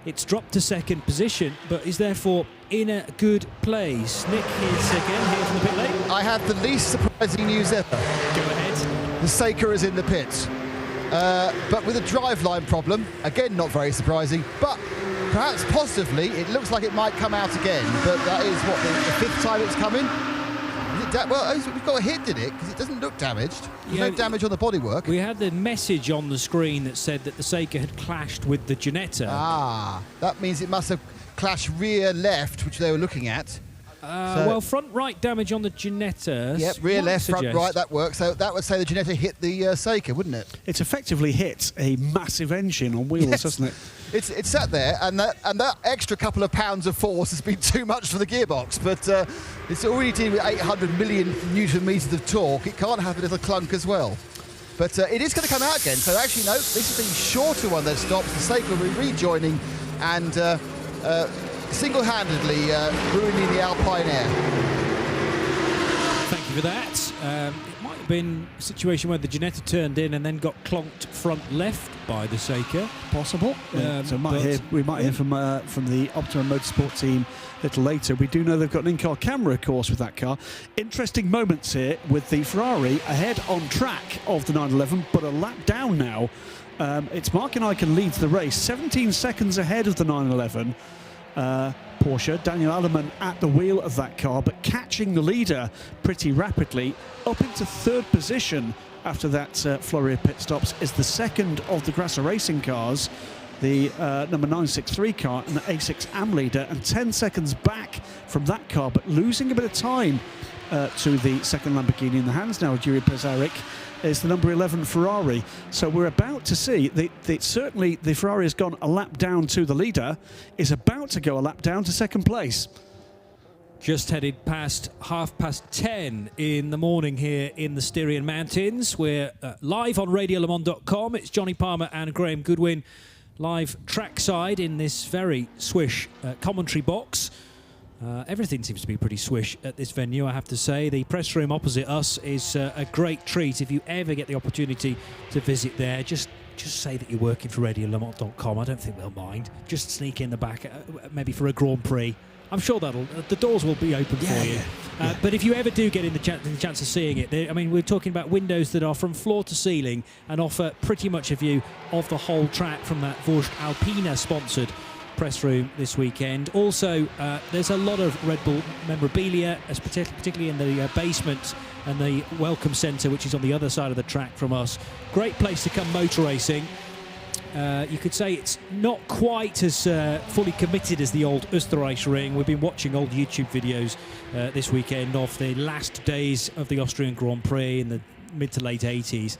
It's dropped to second position, but is therefore in a good place. Nick is again here from the pit lane. I have the least surprising news ever. Go ahead. The Seika is in the pits. But with a driveline problem, again not very surprising, but perhaps positively it looks like it might come out again, but that is what, the fifth time it's come in? Well, we've got a hit in it because it doesn't look damaged. There's no damage on the bodywork. We had the message on the screen that said that the Seika had clashed with the Ginetta. Ah, that means it must have clashed rear left, which they were looking at. Well, front right damage on the Ginetta. Yep, rear left, front right, that works. So that would say the Ginetta hit the Seika, wouldn't it? It's effectively hit a massive engine on wheels, Yes. hasn't it? It's sat there, and that extra couple of pounds of force has been too much for the gearbox. But it's already dealing with 800 million newton meters of torque. It can't have a little clunk as well. But it is going to come out again. So actually, no, this is the shorter one that stops. The Seika will be rejoining and single-handedly ruining the Alpine Air. Thank you for that. It might have been a situation where the Ginetta turned in and then got clonked front left by the Seika. Possible. So we might hear from the Optima Motorsport team a little later. We do know they've got an in-car camera, of course, with that car. Interesting moments here with the Ferrari ahead on track of the 911, but a lap down now. It's Mark Iniken leads the race, 17 seconds ahead of the 911. Porsche, Daniel Aleman at the wheel of that car, but catching the leader pretty rapidly. Up into third position after that flurry of pit stops is the second of the Grasser Racing cars, the number 963 car and the A6 AM leader, and 10 seconds back from that car, but losing a bit of time to the second Lamborghini in the hands now of Jiri Pezarik is the number 11 Ferrari. So we're about to see, certainly the Ferrari has gone a lap down to the leader, is about to go a lap down to second place. Just headed past 10:30 in the morning here in the Styrian Mountains. We're live on RadioLeMans.com. It's Johnny Palmer and Graham Goodwin live trackside in this very swish commentary box. Everything seems to be pretty swish at this venue, I have to say. The press room opposite us is a great treat. If you ever get the opportunity to visit there, just say that you're working for RadioLeMans.com. I don't think they'll mind. Just sneak in the back, maybe for a Grand Prix. I'm sure the doors will be open for you. But if you ever do get in the chance of seeing it, I mean, we're talking about windows that are from floor to ceiling and offer pretty much a view of the whole track from that Vosges Alpina sponsored press room this weekend. Also, there's a lot of Red Bull memorabilia, particularly in the basement and the welcome centre, which is on the other side of the track from us. Great place to come motor racing. You could say it's not quite as fully committed as the old Österreichring. We've been watching old YouTube videos this weekend of the last days of the Austrian Grand Prix in the mid to late 80s.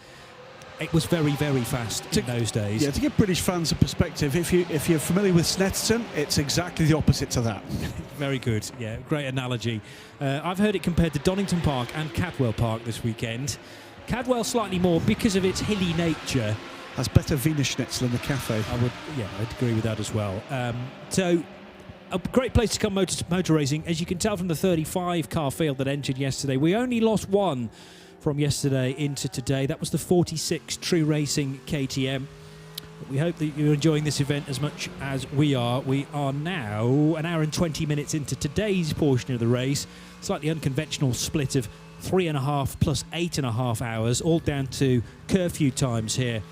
it was very, very fast in those days. Yeah, to give British fans a perspective, if you're familiar with Snetterton, it's exactly the opposite to that. Very good. Yeah, great analogy. I've heard it compared to Donington Park and Cadwell Park this weekend. Cadwell slightly more because of its hilly nature. Has better Wiener Schnitzel in the cafe. I'd agree with that as well. So, a great place to come motor racing. As you can tell from the 35 car field that entered yesterday, we only lost one from yesterday into today. That was the 46 True Racing KTM. But we hope that you're enjoying this event as much as we are. We are now an hour and 20 minutes into today's portion of the race. Slightly unconventional split of 3.5 plus 8.5 hours, all down to curfew times here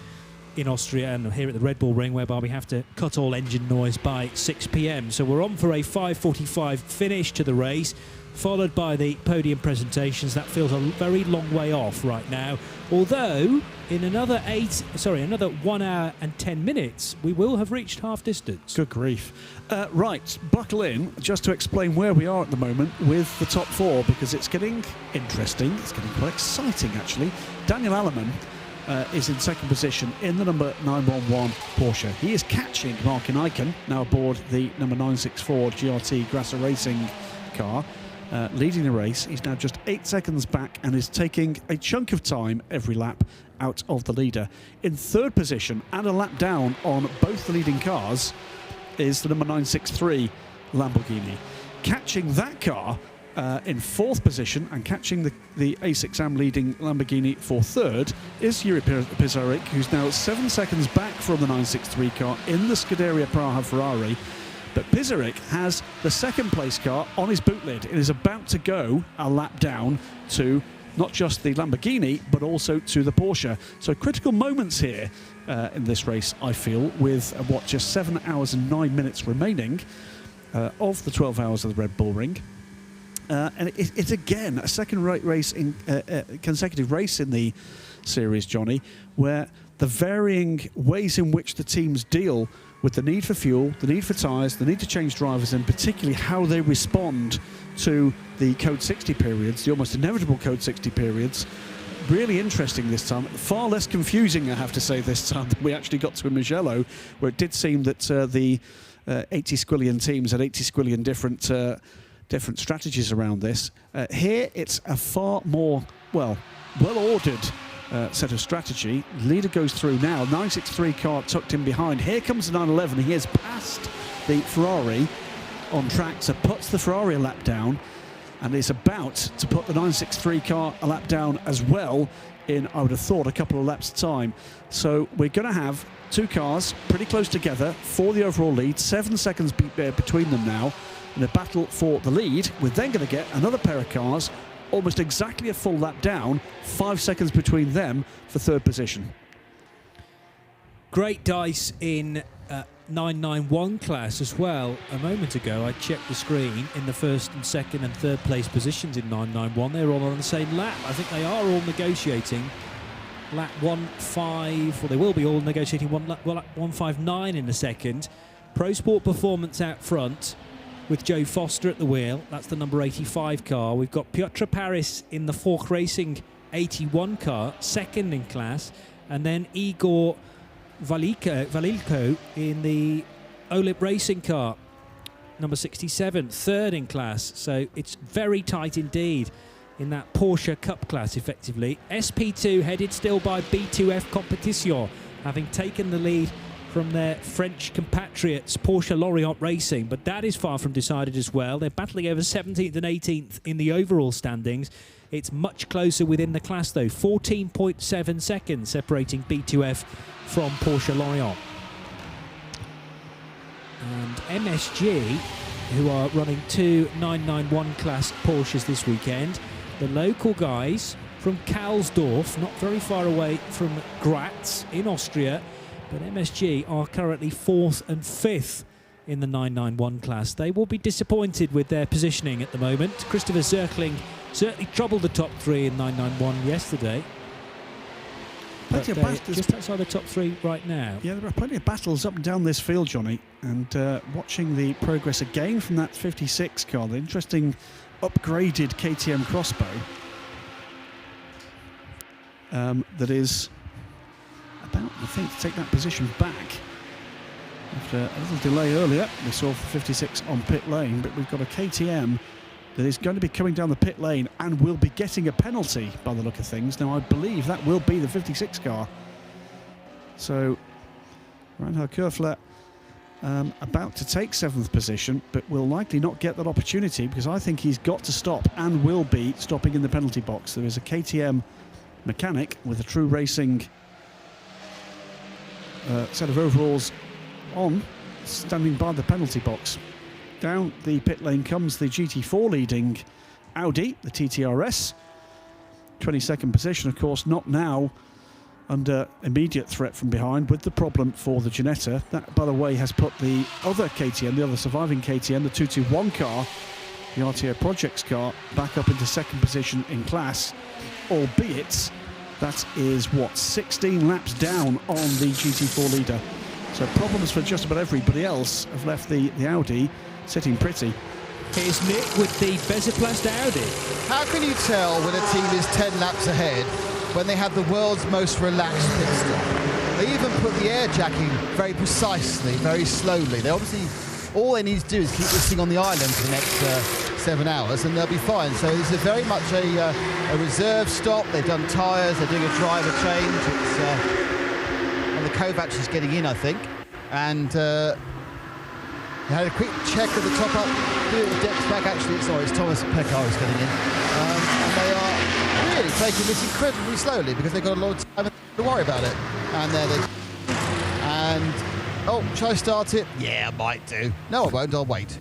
in Austria and here at the Red Bull Ring, whereby we have to cut all engine noise by 6 p.m. So we're on for a 5:45 finish to the race, followed by the podium presentations. That feels a very long way off right now. Although, in another 1 hour and 10 minutes, we will have reached half distance. Good grief. Right, buckle in just to explain where we are at the moment with the top four, because it's getting interesting. It's getting quite exciting, actually. Daniel Allemann is in second position in the number 911 Porsche. He is catching Martin Eichen, now aboard the number 964 GRT Grasser Racing car. Leading the race. He's now just 8 seconds back and is taking a chunk of time every lap out of the leader. In third position and a lap down on both the leading cars is the number 963 Lamborghini. Catching that car in fourth position and catching the A6AM leading Lamborghini for third is Jiri Pizarnik, who's now 7 seconds back from the 963 car in the Scuderia Praha Ferrari. But Pizarnik has the second place car on his boot lid. It is about to go a lap down to not just the Lamborghini, but also to the Porsche. So critical moments here in this race, I feel, with just 7 hours and 9 minutes remaining of the 12 hours of the Red Bull Ring. And it's again a second race in consecutive race in the series, Johnny, where the varying ways in which the teams deal with the need for fuel, the need for tyres, the need to change drivers, and particularly how they respond to the Code 60 periods, the almost inevitable Code 60 periods. Really interesting this time. Far less confusing, I have to say, this time than we actually got to in Mugello, where it did seem that the 80 squillion teams had 80 squillion different strategies around this. Here, it's a far more, well-ordered set of strategy. Leader goes through now. 963 car tucked in behind. Here comes the 911. He has passed the Ferrari on track, so puts the Ferrari a lap down, and is about to put the 963 car a lap down as well in, I would have thought, a couple of laps' time. So we're going to have two cars pretty close together for the overall lead. 7 seconds between them now in a battle for the lead. We're then going to get another pair of cars almost exactly a full lap down, 5 seconds between them for third position. Great dice in 991 class as well. A moment ago I checked the screen in the first and second and third place positions in 991. They're all on the same lap. I think they are all negotiating lap 1.5, or they will be all negotiating 1.59 in a second. Pro Sport Performance out front with Joe Foster at the wheel. That's the number 85 car. We've got Piotr Paris in the Fork Racing 81 car, second in class, and then Igor Valilko in the Olip Racing car, number 67, third in class. So it's very tight indeed in that Porsche Cup class, effectively. SP2 headed still by B2F Competition, having taken the lead from their French compatriots, Porsche Lorient Racing, but that is far from decided as well. They're battling over 17th and 18th in the overall standings. It's much closer within the class, though. 14.7 seconds separating B2F from Porsche Lorient. And MSG, who are running two 991 class Porsches this weekend, the local guys from Karlsdorf, not very far away from Graz in Austria, but MSG are currently 4th and 5th in the 991 class. They will be disappointed with their positioning at the moment. Christopher Zirkling certainly troubled the top three in 991 yesterday. Plenty of battles just outside the top three right now. Yeah, there are plenty of battles up and down this field, Johnny. And watching the progress again from that 56 car, the interesting upgraded KTM Crossbow that is about, I think, to take that position back. After a little delay earlier, we saw 56 on pit lane, but we've got a KTM that is going to be coming down the pit lane and will be getting a penalty by the look of things. Now, I believe that will be the 56 car. So, Reinhard Koerfler about to take 7th position, but will likely not get that opportunity because I think he's got to stop and will be stopping in the penalty box. There is a KTM mechanic with a True Racing set of overalls on, standing by the penalty box. Down the pit lane comes the GT4 leading Audi, the TTRS. 22nd position, of course, not now under immediate threat from behind with the problem for the Ginetta. That, by the way, has put the other KTM, the other surviving KTM, the 221 car, the RTO Projects car, back up into 2nd position in class, albeit that is, 16 laps down on the GT4 leader. So problems for just about everybody else have left the Audi sitting pretty. Here's Nick with the Bezeplast Audi. How can you tell when a team is 10 laps ahead when they have the world's most relaxed pit stop? They even put the air jacking very precisely, very slowly. They obviously, all they need to do is keep this thing on the island for the next 7 hours and they'll be fine. So this is very much a reserve stop. They've done tyres, they're doing a driver change. It's, and the Kovac is getting in, I think. And they had a quick check at the top up. The depth's back, actually. Sorry, it's Thomas Pekar who's getting in. And they are really taking this incredibly slowly because they've got a lot of time to worry about it. And there they... And... Oh, shall I start it? Yeah, I might do. No, I won't. I'll wait.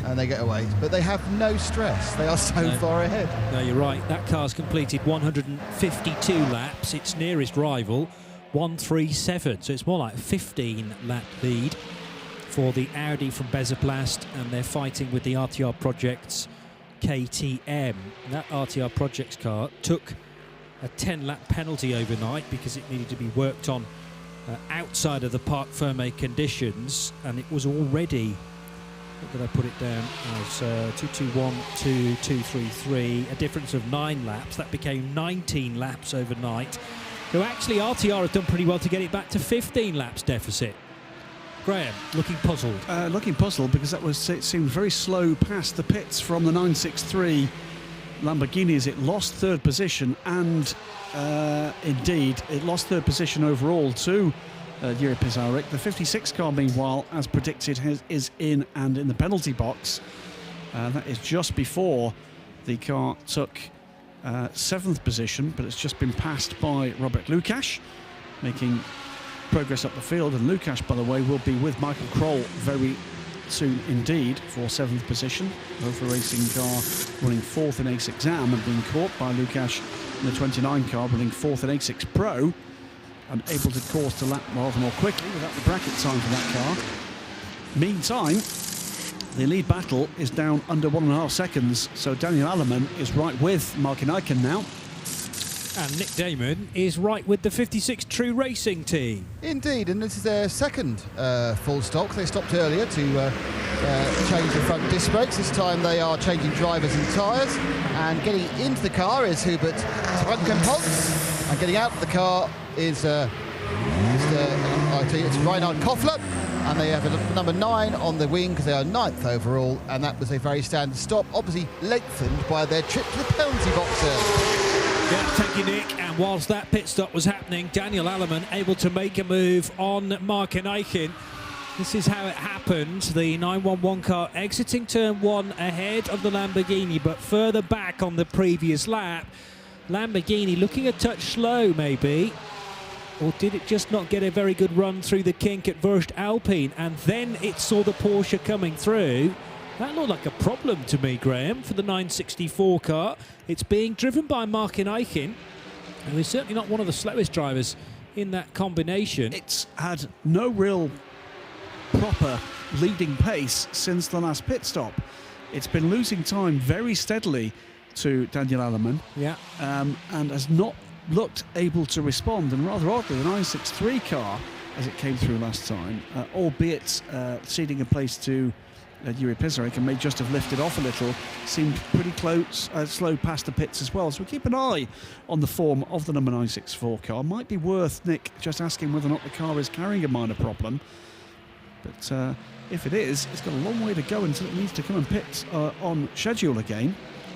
And they get away. But they have no stress. They are so far ahead. No, you're right. That car's completed 152 laps. Its nearest rival, 137. So it's more like a 15-lap lead for the Audi from Bezeplast, and they're fighting with the RTR Projects KTM. That RTR Projects car took a 10-lap penalty overnight because it needed to be worked on outside of the Parc Fermé conditions, and it was already, what did I put it down as, 221 to 233, a difference of 9 laps. That became 19 laps overnight. So actually RTR has done pretty well to get it back to 15 laps deficit. Graham, looking puzzled. Looking puzzled because it seemed very slow past the pits from the 963 Lamborghini as it lost 3rd position, and indeed it lost 3rd position overall to Jiri Pizarnik. The 56 car, meanwhile, as predicted, is in and in the penalty box. That is just before the car took 7th position, but it's just been passed by Robert Lukáš, making progress up the field. And Lukáš, by the way, will be with Michael Kroll very soon indeed for 7th position. Rover Racing car running 4th in A6 Am and being caught by Lukáš in the 29 car running 4th in A6 Pro and able to course to lap rather more quickly without the bracket time for that car. Meantime, the lead battle is down under 1.5 seconds, so Daniel Aleman is right with Martin Eichen now. And Nick Damon is right with the 56 True Racing team. Indeed, and this is their second full stock. They stopped earlier to change the front disc brakes. This time they are changing drivers and tyres. And getting into the car is Hubert Trunkenpolz. And getting out of the car is it's Reinhard Koerfler. And they have a number 9 on the wing because they are 9th overall. And that was a very standard stop, obviously lengthened by their trip to the penalty box earlier. Yeah, thank you, Nick. And whilst that pit stop was happening, Daniel Aleman able to make a move on Martin Eichen. This is how it happened. The 911 car exiting turn 1 ahead of the Lamborghini, but further back on the previous lap. Lamborghini looking a touch slow, maybe. Or did it just not get a very good run through the kink at Wurst Alpine, and then it saw the Porsche coming through? That looked like a problem to me, Graham, for the 964 car. It's being driven by Martin Eichen, who is certainly not one of the slowest drivers in that combination. It's had no real proper leading pace since the last pit stop. It's been losing time very steadily to Daniel Aleman. Yeah. And has not looked able to respond. And rather oddly, the 963 car, as it came through last time, albeit ceding a place to Yuri Pisarik, and may just have lifted off a little. Seemed pretty close, slow past the pits as well. So we'll keep an eye on the form of the number 964 car. Might be worth, Nick, just asking whether or not the car is carrying a minor problem. But if it is, it's got a long way to go until it needs to come and pit on schedule again.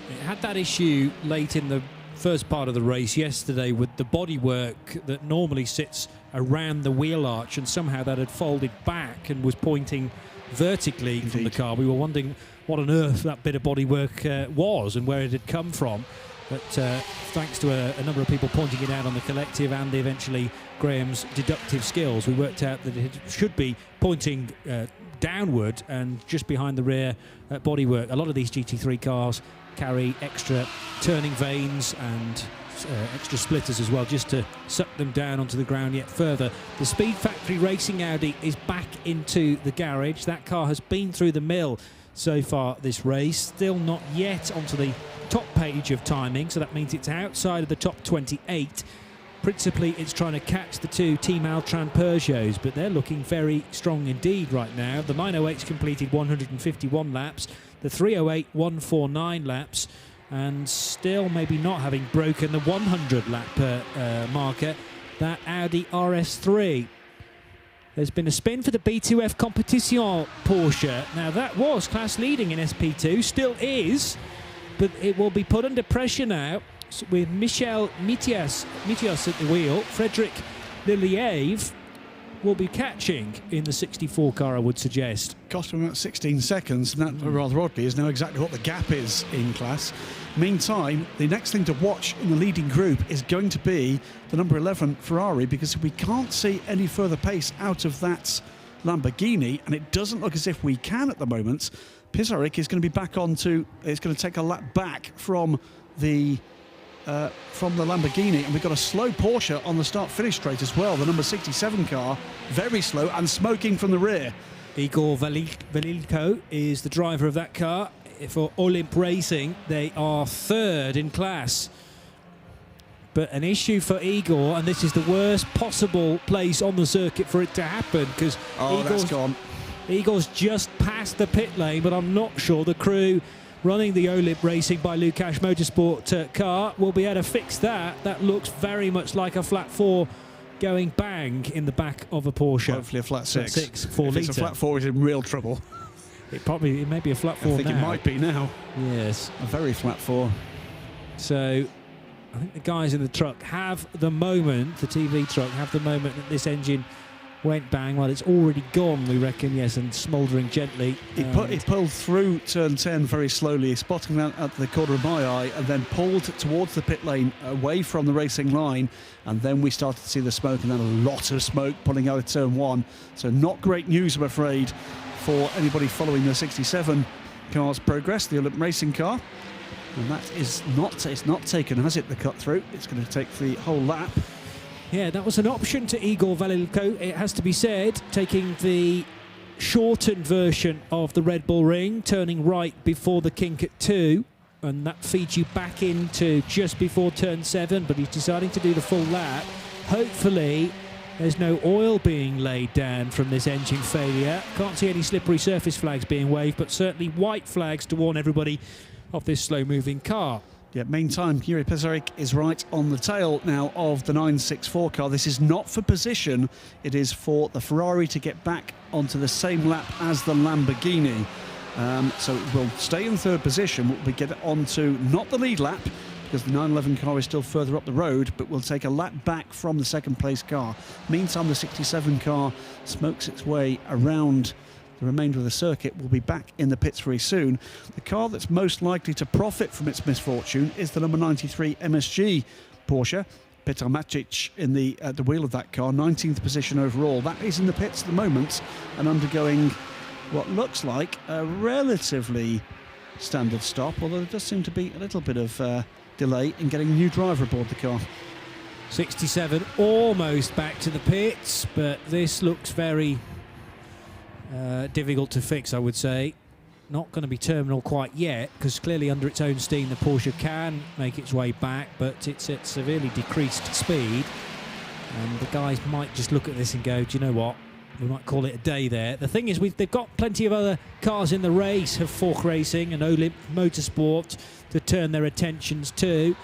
It had that issue late in the first part of the race yesterday with the bodywork that normally sits around the wheel arch, and somehow that had folded back and was pointing vertically from the car. We were wondering what on earth that bit of bodywork was and where it had come from. But thanks to a number of people pointing it out on the collective and eventually Graham's deductive skills, we worked out that it should be pointing downward and just behind the rear bodywork. A lot of these GT3 cars carry extra turning vanes and extra splitters as well, just to suck them down onto the ground yet further. The Speed Factory Racing Audi is back into the garage. That car has been through the mill so far this race, still not yet onto the top page of timing, so that means it's outside of the top 28. Principally, it's trying to catch the two Team Altran Peugeots, but they're looking very strong indeed right now. The 908's completed 151 laps, the 308 149 laps, and still maybe not having broken the 100 lap marker, that Audi RS3. There's been a spin for the B2F Competition Porsche. Now that was class leading in SP2, still is, but it will be put under pressure now with Michel Mitias at the wheel. Frederic Liliev will be catching in the 64 car, I would suggest. Cost him about 16 seconds, and that, rather oddly, is now exactly what the gap is in class. Meantime, the next thing to watch in the leading group is going to be the number 11 Ferrari, because we can't see any further pace out of that Lamborghini, and it doesn't look as if we can at the moment. Pisarik is going to be back onto, it's going to take a lap back from the Lamborghini, and we've got a slow Porsche on the start-finish straight as well. The number 67 car, very slow and smoking from the rear. Igor Valilko is the driver of that car. For Olymp Racing, they are third in class. But an issue for Igor, and this is the worst possible place on the circuit for it to happen, because Igor's just past the pit lane, but I'm not sure the crew running the Olymp Racing by Lukash Motorsport car will be able to fix that. That looks very much like a flat 4 going bang in the back of a Porsche. Hopefully a flat 6. 4 if litre. It's a flat 4, is in real trouble. It may be a flat 4 now. I think it might be now. Yes. A very flat 4. So I think the guys in the truck have the moment, the TV truck, have the moment that this engine went bang. Well, it's already gone, we reckon, yes, and smouldering gently. He pulled through turn 10 very slowly, spotting that at the corner of my eye, and then pulled towards the pit lane, away from the racing line, and then we started to see the smoke, and then a lot of smoke pulling out of turn 1. So not great news, I'm afraid, for anybody following the 67 car's progress, the Olymp Racing car. And that is not, it's not taken, has it, the cut through? It's going to take the whole lap. Yeah, that was an option to Igor Valilko, it has to be said, taking the shortened version of the Red Bull Ring, turning right before the kink at 2, and that feeds you back into just before turn 7, but he's deciding to do the full lap. Hopefully there's no oil being laid down from this engine failure. Can't see any slippery surface flags being waved, but certainly white flags to warn everybody of this slow-moving car. Yeah, meantime, Yuri Pisarik is right on the tail now of the 964 car. This is not for position, it is for the Ferrari to get back onto the same lap as the Lamborghini. So it will stay in third position. We'll get onto not the lead lap, because the 911 car is still further up the road, but we'll take a lap back from the second place car. Meantime, the 67 car smokes its way around the remainder of the circuit. Will be back in the pits very soon. The car that's most likely to profit from its misfortune is the number 93 MSG Porsche. Petar Macic in the at the wheel of that car, 19th position overall. That is in the pits at the moment and undergoing what looks like a relatively standard stop, although there does seem to be a little bit of delay in getting a new driver aboard the car. 67 almost back to the pits, but this looks very difficult to fix, I would say. Not going to be terminal quite yet, because clearly under its own steam the Porsche can make its way back, but it's at severely decreased speed, and the guys might just look at this and go, do you know what, we might call it a day there. The thing is, they've got plenty of other cars in the race, have Fork Racing and Olymp Motorsport to turn their attentions to.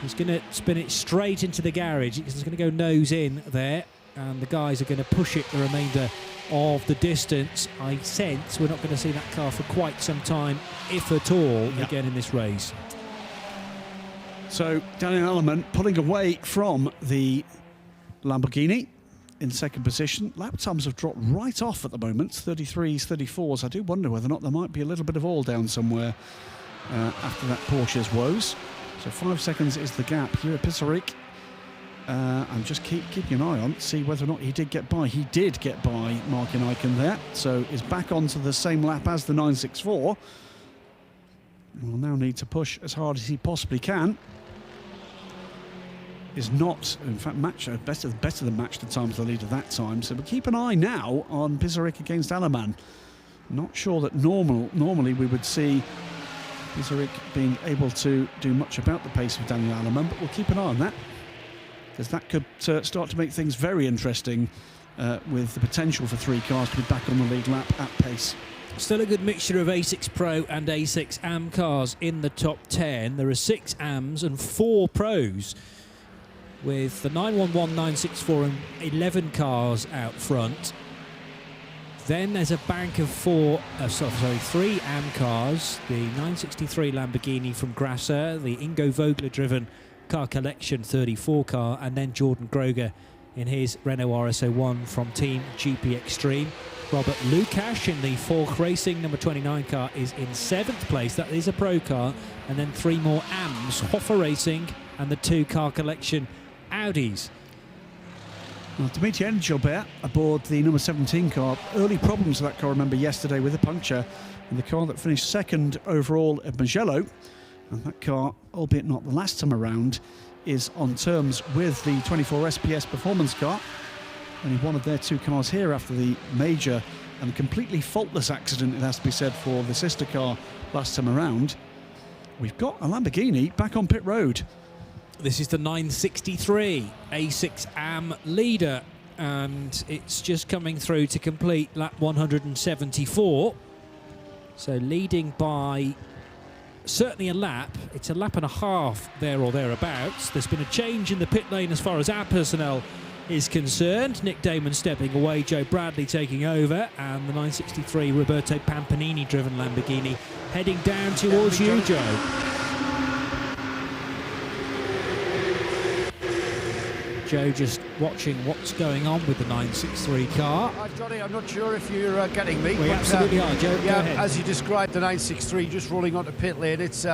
He's going to spin it straight into the garage. He's going to go nose in there, and the guys are going to push it the remainder of the distance. I sense we're not going to see that car for quite some time, if at all, again in this race. So Daniel Alleman pulling away from the Lamborghini in second position. Lap times have dropped right off at the moment, 33s, 34s. I do wonder whether or not there might be a little bit of all down somewhere after that Porsche's woes. So 5 seconds is the gap. Jure Pisarik, and just keeping an eye on, see whether or not he did get by. He did get by Martin Eichen there, so is back onto the same lap as the 964. Will now need to push as hard as he possibly can. Is not, in fact, better than match the time of the leader that time. So we'll keep an eye now on Pisarik against Alleman. Not sure that normally we would see Pisarik being able to do much about the pace of Daniel Alleman, but we'll keep an eye on that, because that could start to make things very interesting with the potential for 3 cars to be back on the lead lap at pace. Still a good mixture of A6 Pro and A6 AM cars in the top 10. There are 6 AMs and 4 Pros, with the 911, 964 and 11 cars out front. Then there's a bank of 3 AM cars, the 963 Lamborghini from Grasser, the Ingo Vogler-driven Car Collection 34 car, and then Jordan Groger in his Renault RS01 from Team GP Extreme. Robert Lukash in the Fork Racing number 29 car is in 7th place. That is a Pro car. And then 3 more AMs, Hoffer Racing and the 2 Car Collection Audis. Well, Dimitri Engelbert aboard the number 17 car. Early problems with that car, remember, yesterday with a puncture in the car that finished second overall at Mugello. And that car, albeit not the last time around, is on terms with the 24 SPS performance car. Only one of their 2 cars here after the major and completely faultless accident, it has to be said, for the sister car last time around. We've got a Lamborghini back on pit road. This is the 963 A6 AM leader, and it's just coming through to complete lap 174. So leading by certainly a lap. It's a lap and a half there or thereabouts. There's been a change in the pit lane as far as our personnel is concerned. Nick Damon stepping away, Joe Bradley taking over, and the 963 Roberto Pampanini driven Lamborghini heading down towards you, Joe. Joe just watching what's going on with the 963 car. Johnny, I'm not sure if you're getting me. We absolutely are, Joe. Yeah, go ahead. As you described, the 963 just rolling onto pit lane. It's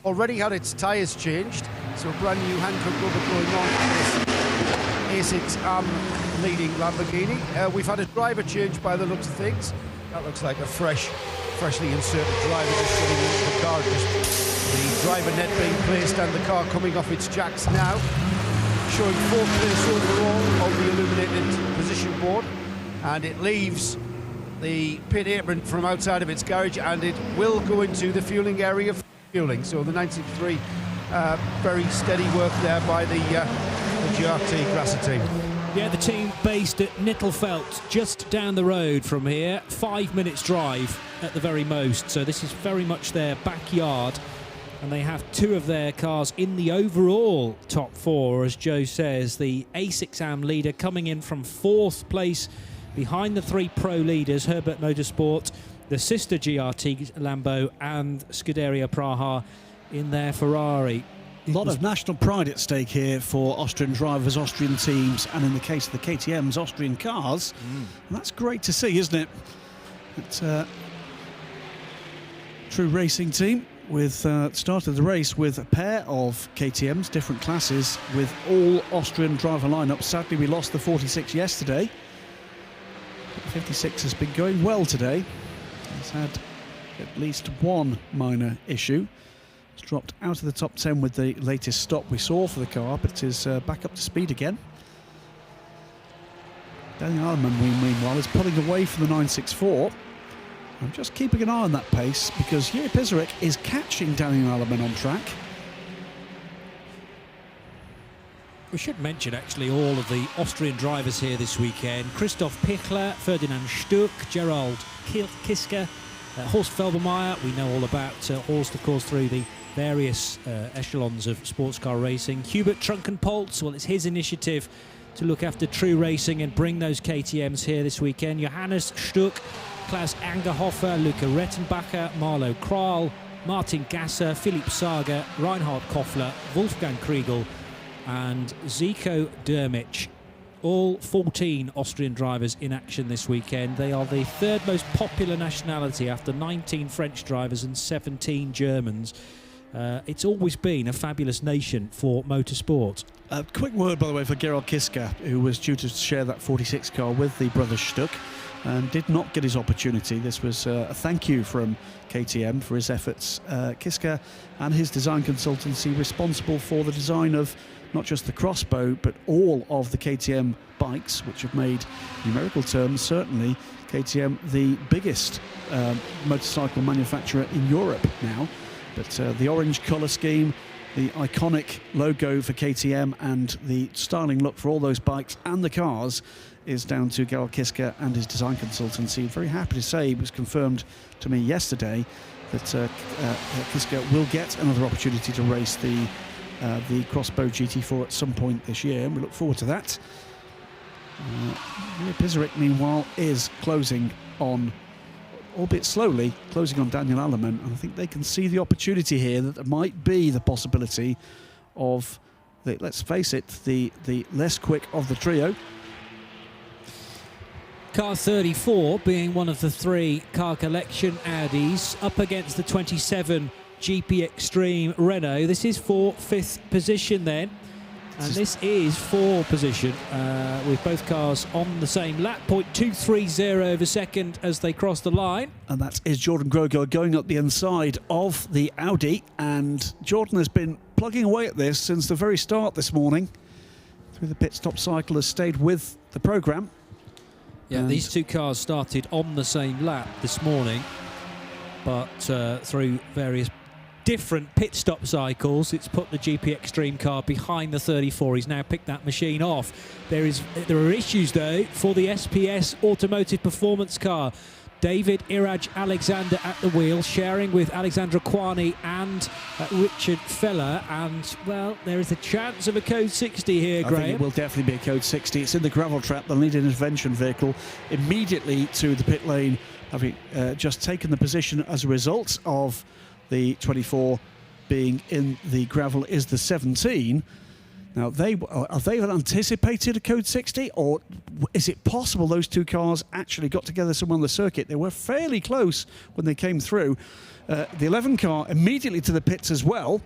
already had its tyres changed, so brand new Hankook rubber going on this A6 leading Lamborghini. We've had a driver change by the looks of things. That looks like a freshly inserted driver just getting into the car. Just the driver net being placed and the car coming off its jacks now. Showing 4th place overall on the illuminated position board, and it leaves the pit apron from outside of its garage, and it will go into the fueling area for fueling. So the 963, very steady work there by the GRT Grasser team. Yeah, the team based at Nittelfelt, just down the road from here, 5 minutes drive at the very most. So this is very much their backyard. And they have 2 of their cars in the overall top 4, as Joe says. The A6 AM leader coming in from 4th place behind the 3 Pro leaders, Herbert Motorsport, the sister GRT Lambo, and Scuderia Praha in their Ferrari. A lot of national pride at stake here for Austrian drivers, Austrian teams, and in the case of the KTM's, Austrian cars. And that's great to see, isn't it? It's a true racing team. With started the race with a pair of KTMs, different classes, with all Austrian driver lineups. Sadly, we lost the 46 yesterday. But the 56 has been going well today. It's had at least one minor issue. It's dropped out of the top 10 with the latest stop we saw for the car, but it is back up to speed again. Daniel Alleman, meanwhile, is pulling away from the 964. I'm just keeping an eye on that pace, because Jure Pisarik is catching Daniel Alleman on track. We should mention actually all of the Austrian drivers here this weekend. Christoph Pichler, Ferdinand Stuck, Gerald Kiska, Horst Felbermeier. We know all about Horst, of course, through the various echelons of sports car racing. Hubert Trunkenpolz, well, it's his initiative to look after True Racing and bring those KTMs here this weekend. Johannes Stuck, Klaus Angerhofer, Luca Rettenbacher, Marlo Kral, Martin Gasser, Philipp Sager, Reinhard Koffler, Wolfgang Kriegel and Zico Dermich. All 14 Austrian drivers in action this weekend. They are the third most popular nationality after 19 French drivers and 17 Germans. It's always been a fabulous nation for motorsport. A quick word, by the way, for Gerald Kiska, who was due to share that 46 car with the brothers Stuck and did not get his opportunity. This was a thank you from KTM for his efforts. Kiska and his design consultancy responsible for the design of not just the Crossbow, but all of the KTM bikes, which have made, numerical terms, certainly KTM the biggest motorcycle manufacturer in Europe now. But the orange colour scheme, the iconic logo for KTM and the styling look for all those bikes and the cars is down to Gerald Kiska and his design consultancy. Very happy to say, it was confirmed to me yesterday that Kiska will get another opportunity to race the Crossbow GT4 at some point this year, and we look forward to that. Pisarik, meanwhile, is closing on, albeit slowly, closing on Daniel Allemann, and I think they can see the opportunity here that there might be the possibility of, let's face it, the less quick of the trio. Car 34 being one of the 3 car collection Audis up against the 27 GP Extreme Renault. This is for 5th position then, and this is for position with both cars on the same lap. 0.230 of a second as they cross the line. And that is Jordan Groger going up the inside of the Audi, and Jordan has been plugging away at this since the very start this morning. Through the pit stop cycle, has stayed with the programme. Yeah, these 2 cars started on the same lap this morning, but through various different pit stop cycles, it's put the GP Extreme car behind the 34. He's now picked that machine off. There are issues though for the SPS Automotive Performance car. David Iraj Alexander at the wheel, sharing with Alexandra Kwani and Richard Feller, and well, there is a chance of a Code 60 here, Graham. I think it will definitely be a Code 60. It's in the gravel trap. They'll need an intervention vehicle immediately to the pit lane, having just taken the position as a result of the 24 being in the gravel is the 17. Now, have they anticipated a Code 60, or is it possible those 2 cars actually got together somewhere on the circuit? They were fairly close when they came through. The 11 car immediately to the pits as well.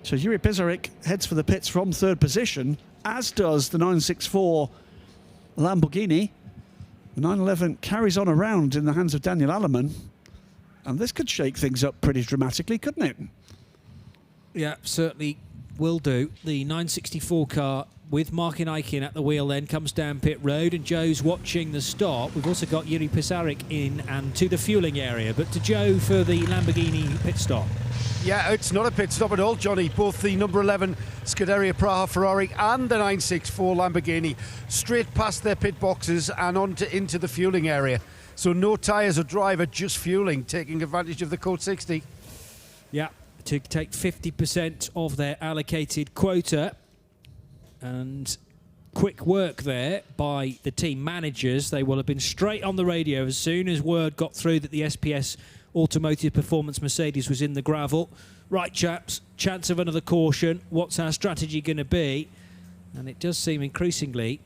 So Jiri Pisarik heads for the pits from 3rd position, as does the 964 Lamborghini. The 911 carries on around in the hands of Daniel Allemann, and this could shake things up pretty dramatically, couldn't it? Yeah, certainly will do. The 964 car with Martin Eichen at the wheel then comes down pit road, and Joe's watching the start. We've also got Jiri Pisarik in and to the fueling area, but to Joe for the Lamborghini pit stop. Yeah, it's not a pit stop at all, Johnny. Both the number 11 Scuderia Praha Ferrari and the 964 Lamborghini straight past their pit boxes and into the fueling area. So no tyres or driver, just fueling, taking advantage of the Code 60. Yeah, to take 50% of their allocated quota. And quick work there by the team managers. They will have been straight on the radio as soon as word got through that the SPS Automotive Performance Mercedes was in the gravel. Right, chaps, chance of another caution. What's our strategy going to be? And it does seem increasingly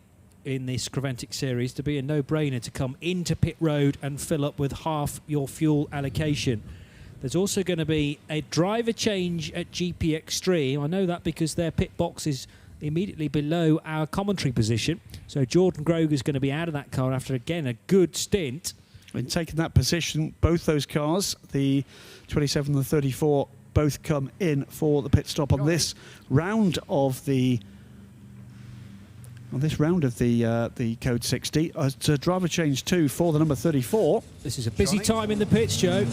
in this Creventic series to be a no-brainer to come into pit road and fill up with half your fuel allocation. There's also going to be a driver change at GP Extreme. I know that because their pit box is immediately below our commentary position. So Jordan Groger is going to be out of that car after, again, a good stint. In taking that position, both those cars, the 27 and the 34, both come in for the pit stop on this round of the Code 60. It's a driver change 2 for the number 34. This is a busy time in the pits, Joe.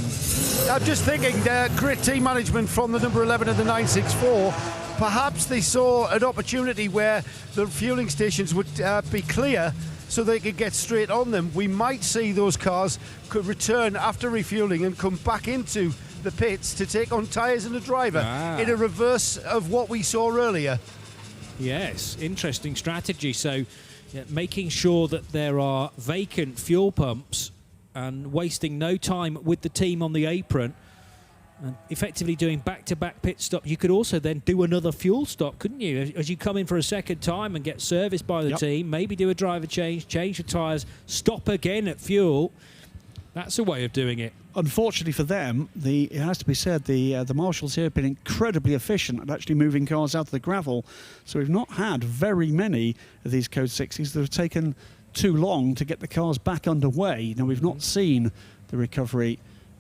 I'm just thinking, great team management from the number 11 of the 964. perhaps they saw an opportunity where the fueling stations would be clear so they could get straight on them. We might see those cars could return after refueling and come back into the pits to take on tyres and the driver in a reverse of what we saw earlier. Yes, interesting strategy. So making sure that there are vacant fuel pumps and wasting no time with the team on the apron and effectively doing back-to-back pit stop. You could also then do another fuel stop, couldn't you? As you come in for a second time and get serviced by the team, maybe do a driver change the tyres, stop again at fuel. That's a way of doing it. Unfortunately for them, it has to be said, the marshals here have been incredibly efficient at actually moving cars out of the gravel. So we've not had very many of these Code 60s that have taken too long to get the cars back underway. Now, we've not seen the recovery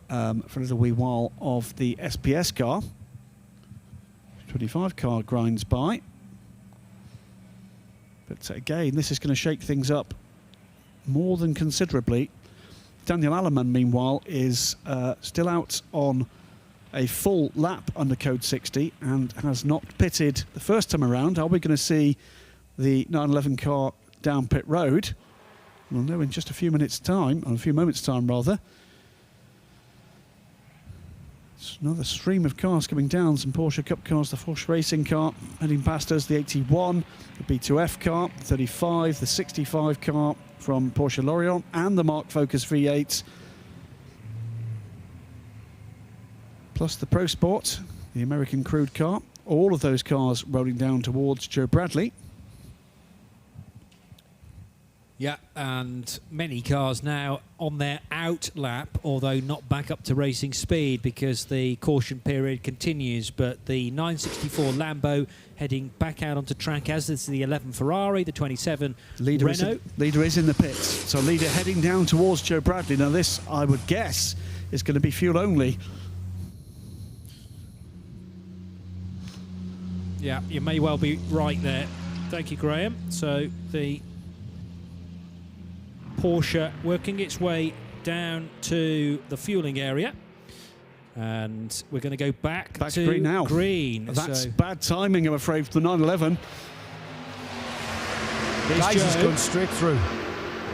for a little wee while of the SPS car. 25 car grinds by. But again, this is going to shake things up more than considerably. Daniel Alleman, meanwhile, is still out on a full lap under Code 60 and has not pitted the first time around. Are we going to see the 911 car down pit road? We'll know in just a few moments' time. It's another stream of cars coming down, some Porsche Cup cars, the Porsche Racing car heading past us, the 81, the B2F car, the 35, the 65 car from Porsche Lorient, and the Mark Focus V8. Plus the Pro Sport, the American Crude car. All of those cars rolling down towards Joe Bradley. Yeah, and many cars now on their out lap, although not back up to racing speed because the caution period continues. But the 964 Lambo heading back out onto track, as is the 11 Ferrari, the 27 Renault. Leader is in the pits. So leader heading down towards Joe Bradley. Now this, I would guess, is going to be fuel only. Yeah, you may well be right there. Thank you, Graham. So the Porsche working its way down to the fueling area, and we're going to go back to green now. That's bad timing, I'm afraid, for the 911. Guys has gone straight through.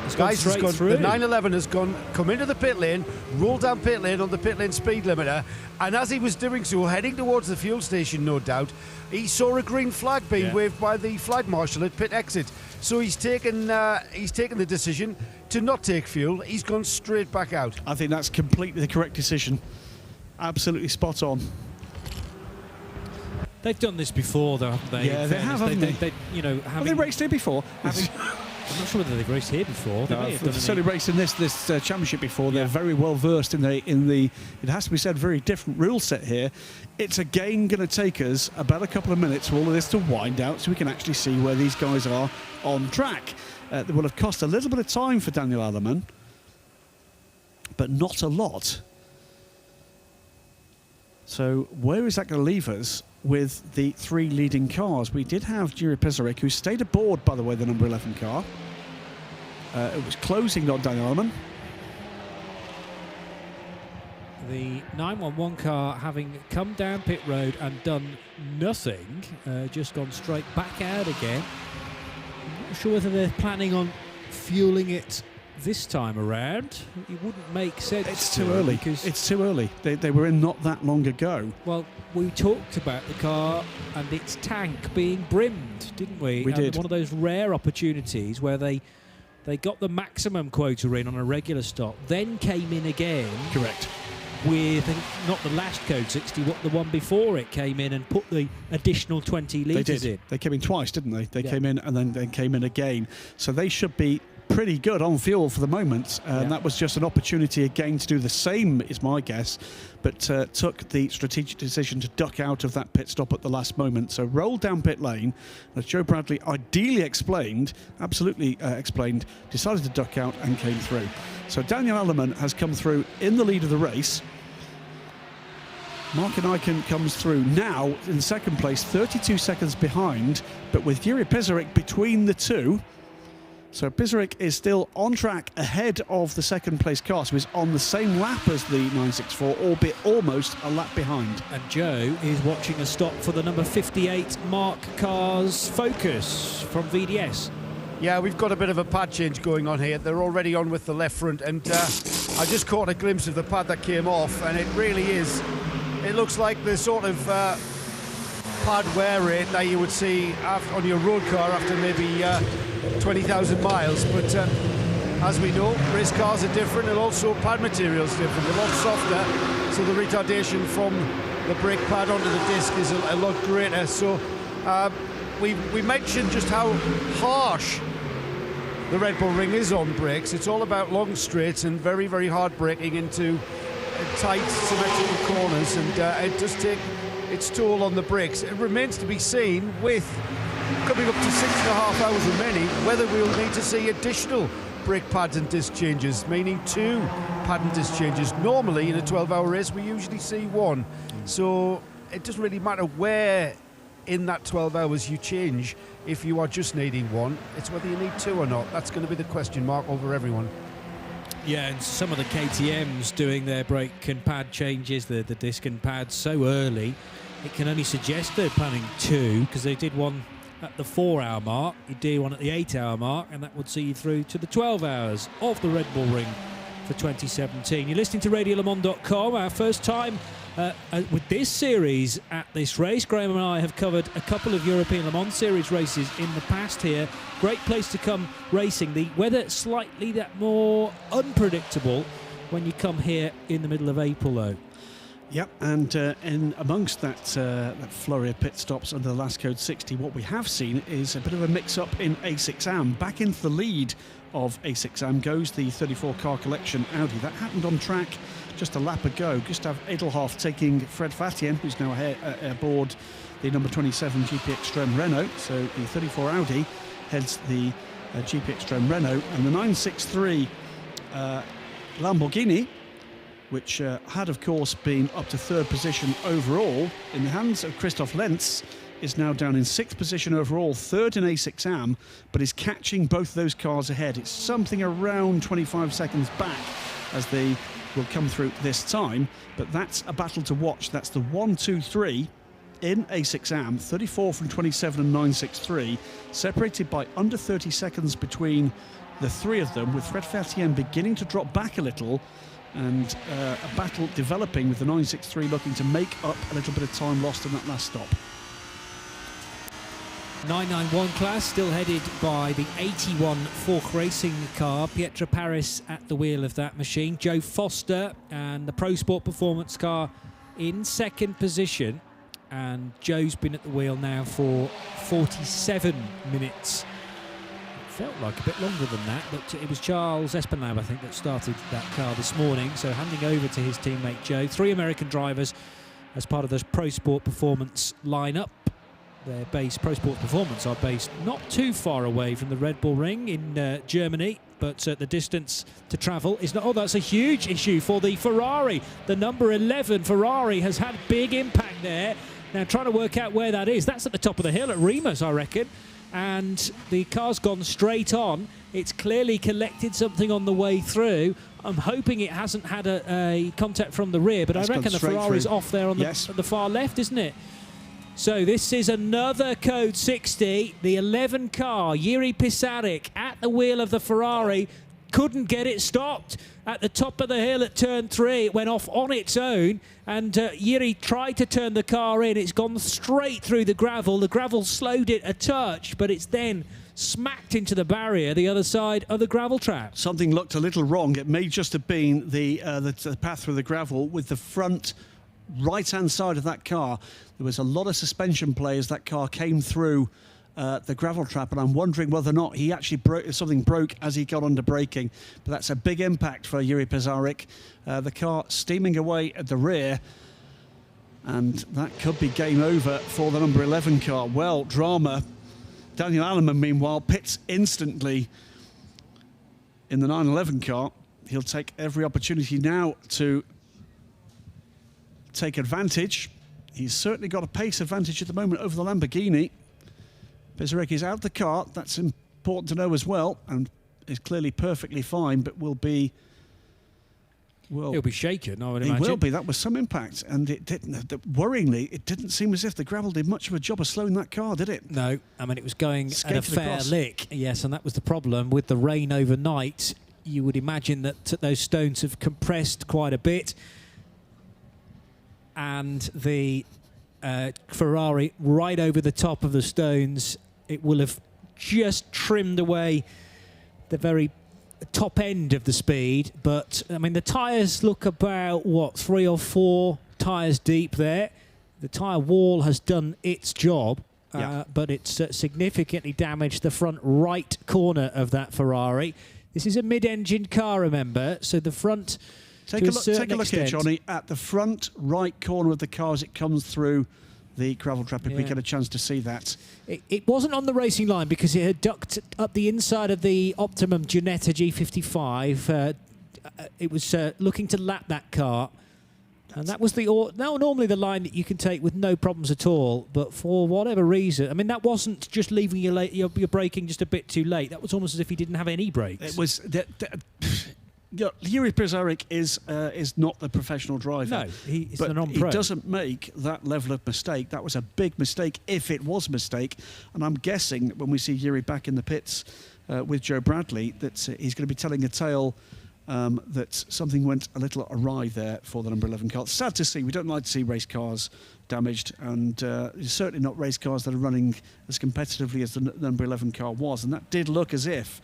The 911 has come into the pit lane, rolled down pit lane on the pit lane speed limiter, and as he was doing so, heading towards the fuel station, no doubt, he saw a green flag being waved by the flag marshal at pit exit. So he's taken the decision to not take fuel. He's gone straight back out. I think that's completely the correct decision. Absolutely spot on. They've done this before, though, haven't they? Yeah, they have, haven't they? Have they raced here before? I'm not sure whether they've raced here before. They've certainly raced in this championship before. They're very well versed in the. It has to be said, very different rule set here. It's again going to take us about a couple of minutes for all of this to wind out, so we can actually see where these guys are on track. It will have cost a little bit of time for Daniel Alleman, but not a lot. So where is that going to leave us with the three leading cars? We did have Jiri Pesarik, who stayed aboard, by the way, the number 11 car. It was closing, not Daniel Alleman. The 911 car, having come down pit road and done nothing, just gone straight back out again. I'm not sure whether they're planning on fueling it this time around. It wouldn't make sense. It's too early. It's too early. They were in not that long ago. Well, we talked about the car and its tank being brimmed, didn't we? We did. One of those rare opportunities where they got the maximum quota in on a regular stop, then came in again. Correct. With not the last Code 60, but the one before it came in and put the additional 20 litres in. They came in twice, didn't they? They came in and then they came in again. So they should be pretty good on fuel for the moment, and that was just an opportunity again to do the same, is my guess, but took the strategic decision to duck out of that pit stop at the last moment. So rolled down pit lane, as Joe Bradley ideally absolutely explained, decided to duck out and came through. So Daniel Alleman has come through in the lead of the race. Martin Eichen comes through now in second place, 32 seconds behind, but with Jiri Pesarik between the two. So Pisarik is still on track ahead of the second place car, so he's on the same lap as the 964, albeit almost a lap behind. And Joe is watching a stop for the number 58 Mark Carr's Focus from VDS. Yeah, we've got a bit of a pad change going on here. They're already on with the left front, and I just caught a glimpse of the pad that came off, and it really is. It looks like the sort of pad wear rate that you would see on your road car after maybe 20,000 miles. But as we know, race cars are different, and also pad material is different. A lot softer, so the retardation from the brake pad onto the disc is a lot greater. So we mentioned just how harsh the Red Bull Ring is on brakes. It's all about long straights and very, very hard braking into tight, symmetrical corners, and it does take its toll on the brakes. It remains to be seen, with coming up to 6.5 hours remaining, whether we'll need to see additional brake pads and disc changes, meaning 2 pad and disc changes. Normally in a 12-hour race we usually see 1, so it doesn't really matter where in that 12 hours you change. If you are just needing 1, it's whether you need 2 or not. That's going to be the question mark over everyone. Yeah, and some of the KTMs doing their brake and pad changes, the disc and pads so early, it can only suggest they're planning 2, because they did one at the 4-hour mark, you do one at the 8-hour mark, and that would see you through to the 12 hours of the Red Bull Ring for 2017. You're listening to RadioLeMans.com, our first time with this series at this race. Graham and I have covered a couple of European Le Mans Series races in the past here. Great place to come racing. The weather slightly that more unpredictable when you come here in the middle of April, though. Yep, and in amongst that flurry of pit stops under the last code 60, what we have seen is a bit of a mix-up in A6AM. Back into the lead of A6AM goes the 34 car collection Audi. That happened on track just a lap ago. Gustav Edelhoff taking Fred Fatien, who's now aboard the number 27 GP Extreme Renault. So the 34 Audi heads the GP Extreme Renault, and the 963 Lamborghini, which had, of course, been up to 3rd position overall in the hands of Christoph Lenz, is now down in 6th position overall, 3rd in A6AM, but is catching both those cars ahead. It's something around 25 seconds back as they will come through this time, but that's a battle to watch. That's the 1, 2, 3 in A6AM, 34 from 27 and 963, separated by under 30 seconds between the 3 of them, with Fred Fatien beginning to drop back a little, and a battle developing with the 963 looking to make up a little bit of time lost in that last stop. 991 class still headed by the 81 Fork Racing car. Pietra Paris at the wheel of that machine. Joe Foster and the Pro Sport Performance car in 2nd position. And Joe's been at the wheel now for 47 minutes. Felt like a bit longer than that, but it was Charles Espenlaub, I think, that started that car this morning. So handing over to his teammate Joe. 3 American drivers as part of this Pro Sport Performance lineup. Their base, Pro Sport Performance, are based not too far away from the Red Bull Ring in Germany, but the distance to travel is not. Oh, that's a huge issue for the Ferrari. The number 11 Ferrari has had big impact there. Now trying to work out where that is. That's at the top of the hill at Rimas, I reckon. And the car's gone straight on. It's clearly collected something on the way through. I'm hoping it hasn't had a contact from the rear, but I reckon the Ferrari's off there on the far left, isn't it? So this is another code 60, the 11 car, Jiri Pisarik at the wheel of the Ferrari, couldn't get it stopped at the top of the hill at turn 3. It went off on its own, and Jiri tried to turn the car in. It's gone straight through the gravel slowed it a touch, but it's then smacked into the barrier the other side of the gravel trap. Something looked a little wrong. It may just have been the path through the gravel with the front right-hand side of that car. There was a lot of suspension play as that car came through the gravel trap, and I'm wondering whether or not he actually something broke as he got under braking. But that's a big impact for Jiri Pisarik. The car steaming away at the rear, and that could be game over for the number 11 car. Well, drama. Daniel Alleman, meanwhile, pits instantly in the 911 car. He'll take every opportunity now to take advantage. He's certainly got a pace advantage at the moment over the Lamborghini. Pisarik is out the car. That's important to know as well, and is clearly perfectly fine, but will be. Well, he'll be shaken, I would he imagine. will be. That was some impact, and it didn't. Worryingly, it didn't seem as if the gravel did much of a job of slowing that car, did it? No, I mean it was going at a Skated fair across. lick. Yes, and that was the problem with the rain overnight. You would imagine that those stones have compressed quite a bit, and the Ferrari right over the top of the stones. It will have just trimmed away the very top end of the speed, but I mean the tyres look about 3 or 4 tyres deep there. The tyre wall has done its job, but it's significantly damaged the front right corner of that Ferrari. This is a mid-engine car, remember, so the front Take a look here, Johnny, at the front right corner of the car as it comes through the gravel trap, if we get a chance to see that. It wasn't on the racing line because it had ducked up the inside of the Optimum Ginetta G55. It was looking to lap that car. And that was normally the line that you can take with no problems at all. But for whatever reason, I mean, that wasn't just leaving you late, you're braking just a bit too late. That was almost as if he didn't have any brakes. It was... Juri Pesarik is not the professional driver. No, he's but a non-pro. He doesn't make that level of mistake. That was a big mistake, if it was a mistake. And I'm guessing when we see Juri back in the pits with Joe Bradley, that he's going to be telling a tale that something went a little awry there for the number 11 car. It's sad to see. We don't like to see race cars damaged, and certainly not race cars that are running as competitively as the number 11 car was. And that did look as if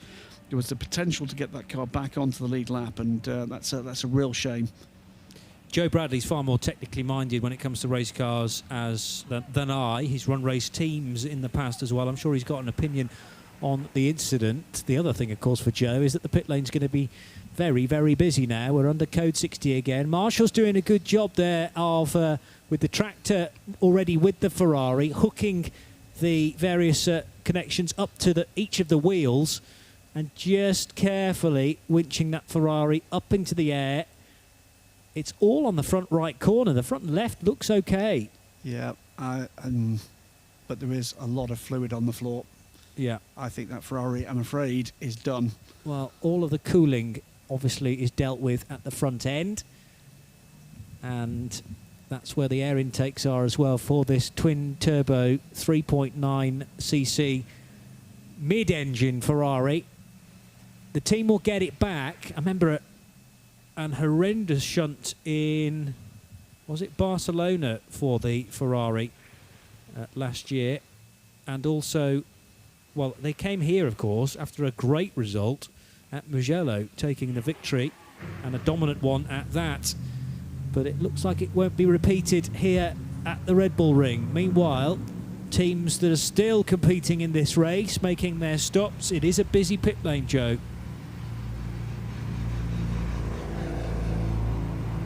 there was the potential to get that car back onto the lead lap, and that's a real shame. Joe Bradley's far more technically minded when it comes to race cars than I. He's run race teams in the past as well. I'm sure he's got an opinion on the incident. The other thing, of course, for Joe is that the pit lane's going to be very, very busy now. We're under code 60 again. Marshall's doing a good job there of with the tractor already with the Ferrari, hooking the various connections up to each of the wheels, and just carefully winching that Ferrari up into the air. It's all on the front right corner. The front left looks okay. Yeah, but there is a lot of fluid on the floor. Yeah. I think that Ferrari, I'm afraid, is done. Well, all of the cooling, obviously, is dealt with at the front end. And that's where the air intakes are as well for this twin-turbo 3.9cc mid-engine Ferrari. The team will get it back. I remember an horrendous shunt in, was it Barcelona for the Ferrari last year? And also, well, they came here, of course, after a great result at Mugello, taking the victory, and a dominant one at that. But it looks like it won't be repeated here at the Red Bull Ring. Meanwhile, teams that are still competing in this race, making their stops. It is a busy pit lane, Joe.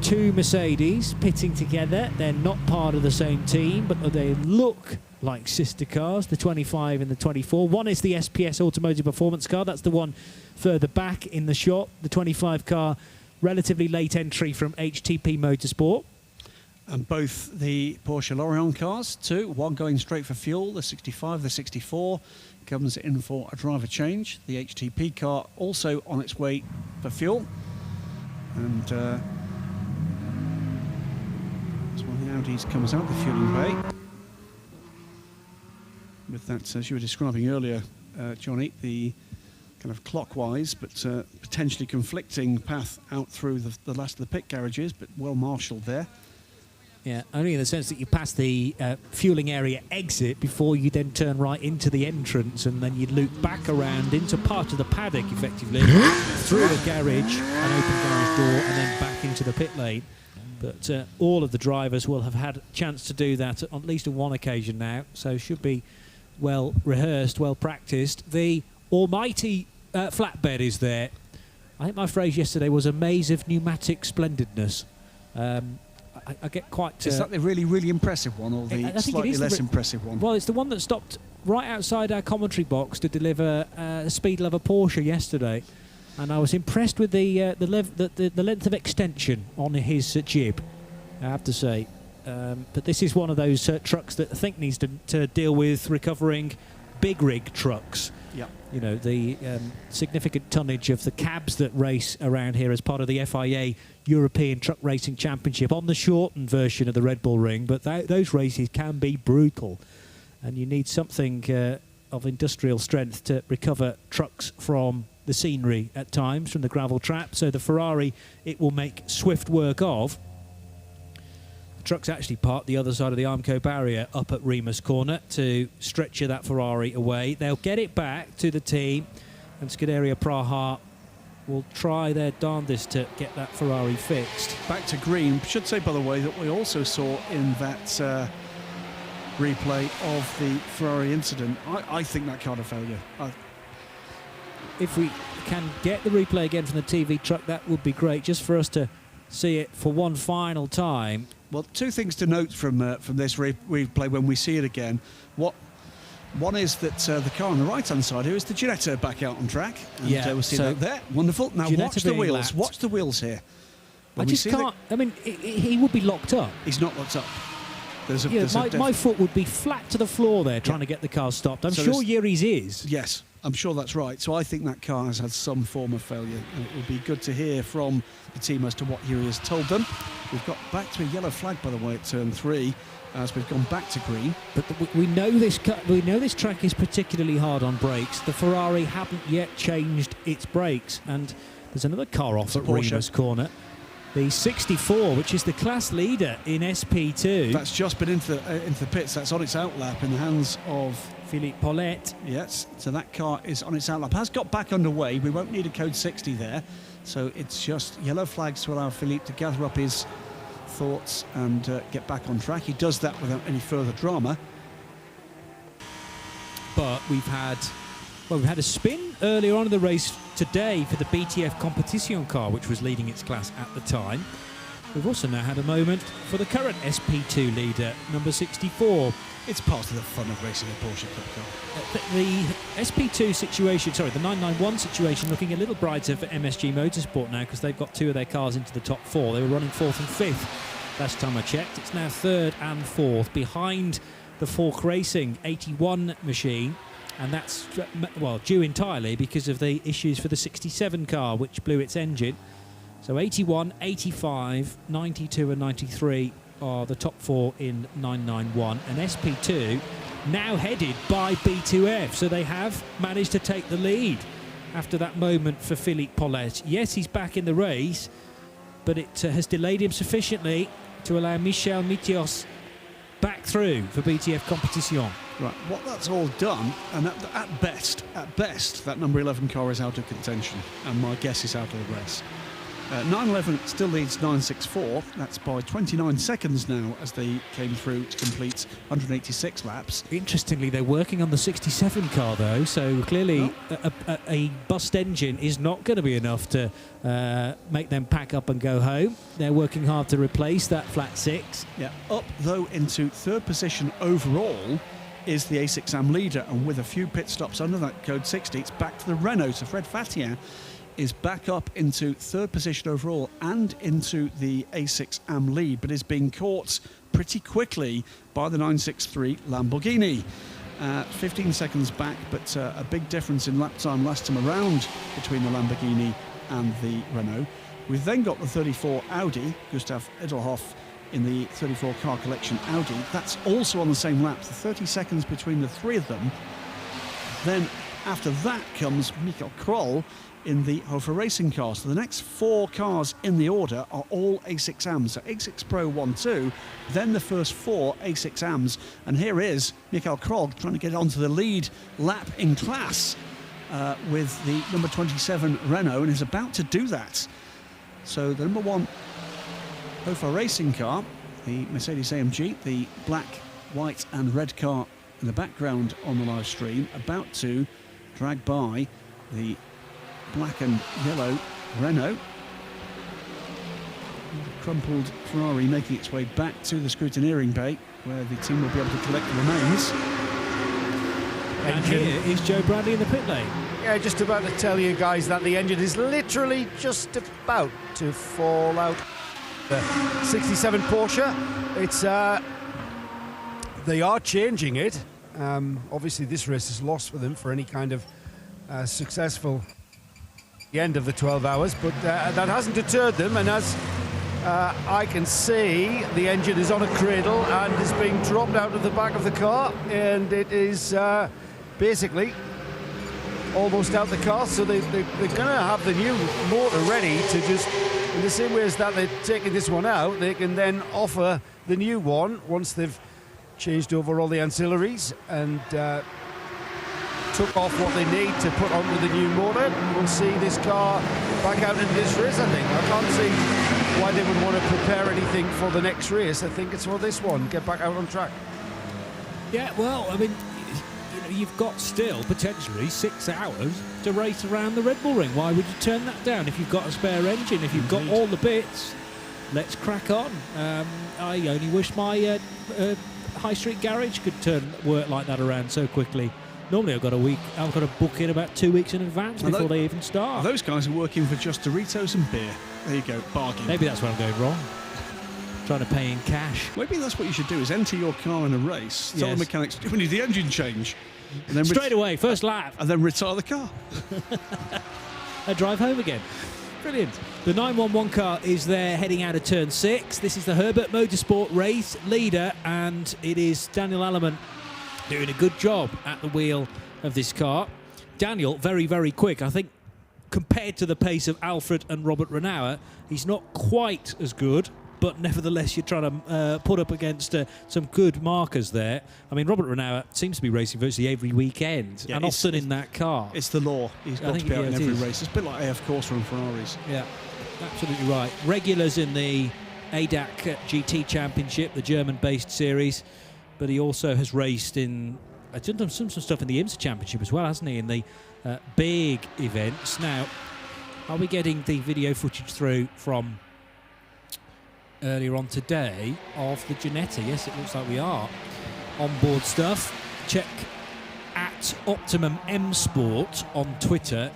2 Mercedes pitting together. They're not part of the same team, but they look like sister cars, the 25 and the 24. One is the SPS Automotive Performance car. That's the one further back in the shot. The 25 car, relatively late entry from HTP Motorsport. And both the Porsche Lorient cars, too. One going straight for fuel, the 65, the 64, comes in for a driver change. The HTP car also on its way for fuel. And that's when the Audis comes out the fueling bay. With that, as you were describing earlier, Johnny, the kind of clockwise but potentially conflicting path out through the last of the pit garages, but well marshalled there. Yeah, only in the sense that you pass the fueling area exit before you then turn right into the entrance, and then you loop back around into part of the paddock, effectively, through the garage, an open garage door, and then back into the pit lane. But all of the drivers will have had a chance to do that on at least on one occasion now, so should be well rehearsed, well practiced. The almighty flatbed is there. I think my phrase yesterday was a maze of pneumatic splendidness. I get quite... Is that the really, really impressive one, or the slightly less impressive one? Well, it's the one that stopped right outside our commentary box to deliver a Speed Lover Porsche yesterday. And I was impressed with the length of extension on his jib, I have to say. But this is one of those trucks that I think needs to deal with recovering big rig trucks. Yep. you know, the significant tonnage of the cabs that race around here as part of the FIA European Truck Racing Championship on the shortened version of the Red Bull Ring. But those races can be brutal, and you need something of industrial strength to recover trucks from the scenery at times, from the gravel trap. So the Ferrari, it will make swift work of. The truck's actually parked the other side of the Armco barrier up at Rima's corner to stretcher that Ferrari away. They'll get it back to the team, and Scuderia Praha will try their darndest to get that Ferrari fixed. Back to green. Should say, by the way, that we also saw in that replay of the Ferrari incident, I think that kind of failure. If we can get the replay again from the TV truck, that would be great, just for us to see it for one final time. Well, two things to note from this replay when we see it again. One is that the car on the right-hand side here is the Ginetta back out on track. And, yeah, we'll see that there. Wonderful. Now Ginetta watch the wheels. lapped. Watch the wheels here. I just can't. I mean, he would be locked up. He's not locked up. My foot would be flat to the floor there trying to get the car stopped. I'm sure Yuri's is. Yes, I'm sure that's right. So I think that car has had some form of failure, and it would be good to hear from the team as to what Yuri has told them. We've got back to a yellow flag, by the way, at turn 3, as we've gone back to green. But we know this track is particularly hard on brakes. The Ferrari haven't yet changed its brakes, and there's another car off at Rima's corner. The 64, which is the class leader in SP2. That's just been into the pits. That's on its outlap in the hands of Philippe Paulette. Yes, so that car is on its outlap. Has got back underway. We won't need a code 60 there. So it's just yellow flags to allow Philippe to gather up his thoughts and get back on track. He does that without any further drama. But we've had a spin earlier on in the race today for the BTF Competition car, which was leading its class at the time. We've also now had a moment for the current SP2 leader, number 64. It's part of the fun of racing a Porsche Cup car. The SP2 situation, the 991 situation, looking a little brighter for MSG Motorsport now, because they've got 2 of their cars into the top 4. They were running 4th and 5th last time I checked. It's now 3rd and 4th behind the Fork Racing 81 machine. And that's, well, due entirely because of the issues for the 67 car, which blew its engine. So 81, 85, 92 and 93 are the top 4 in 991. And SP2 now headed by B2F. So they have managed to take the lead after that moment for Philippe Paulette. Yes, he's back in the race, but it has delayed him sufficiently to allow Michel Mitios back through for BTF Competition. Right, what that's all done, and at best, that number 11 car is out of contention, and my guess is out of the race. 911 still leads 964. That's by 29 seconds now as they came through to complete 186 laps. Interestingly, they're working on the 67 car, though, so clearly a bust engine is not going to be enough to make them pack up and go home. They're working hard to replace that flat 6. Yeah, up, though, into 3rd position overall is the A6 AM leader, and with a few pit stops under that code 60, it's back to the Renault. So Fred Fatien is back up into 3rd position overall and into the A6 AM lead, but is being caught pretty quickly by the 963 Lamborghini. 15 seconds back, but a big difference in lap time last time around between the Lamborghini and the Renault. We've then got the 34 Audi, Gustav Edelhoff in the 34 car collection Audi. That's also on the same lap, so 30 seconds between the 3 of them. Then after that comes Michael Kroll in the Hofer Racing car. So the next 4 cars in the order are all A6 AMs. So A6 Pro 1-2, then the first 4 A6 AMs. And here is Michael Kroll trying to get onto the lead lap in class with the number 27 Renault, and is about to do that. So the number 1 Hofer Racing car, the Mercedes AMG, the black, white and red car in the background on the live stream, about to drag by the black and yellow Renault. The crumpled Ferrari making its way back to the scrutineering bay, where the team will be able to collect the remains. And here is Joe Bradley in the pit lane. Yeah, just about to tell you guys that the engine is literally just about to fall out. The 67 Porsche, it's they are changing it. Obviously this race is lost for them for any kind of successful the end of the 12 hours, but that hasn't deterred them, and as I can see, the engine is on a cradle and is being dropped out of the back of the car, and it is basically almost out the car, so they're going to have the new motor ready to just, in the same way as that they're taking this one out, they can then offer the new one once they've changed over all the ancillaries and took off what they need to put onto the new motor. We'll see this car back out in this race, I think. I can't see why they would want to prepare anything for the next race. I think it's for this one, get back out on track. Yeah, well, I mean, you've got still potentially 6 hours to race around the Red Bull Ring. Why would you turn that down if you've got a spare engine? If you've got all the bits, let's crack on. I only wish my high street garage could work like that around so quickly. Normally I've got to book in about 2 weeks in advance before they even start. Those guys are working for just Doritos and beer. There you go, bargain. Maybe that's where I'm going wrong. Trying to pay in cash. Maybe that's what you should do, is enter your car in a race, tell the mechanics, we need the engine change. And then straight away, first lap. And then retire the car. And drive home again. Brilliant. The 911 car is there heading out of turn 6. This is the Herbert Motorsport race leader, and it is Daniel Alleman doing a good job at the wheel of this car. Daniel, very, very quick. I think compared to the pace of Alfred and Robert Renauer, he's not quite as good, but nevertheless you're trying to put up against some good markers there. I mean, Robert Renauer seems to be racing virtually every weekend, and often in that car. It's the law. He's got to be out in every race. It's a bit like AF Corsa and Ferraris. Yeah, absolutely right. Regulars in the ADAC GT Championship, the German-based series, but he also has raced in, done some stuff in the IMSA Championship as well, hasn't he, in the big events. Now, are we getting the video footage through from earlier on today of the Ginetta? Yes, it looks like we are. Onboard stuff. Check at Optimum M Sport on Twitter.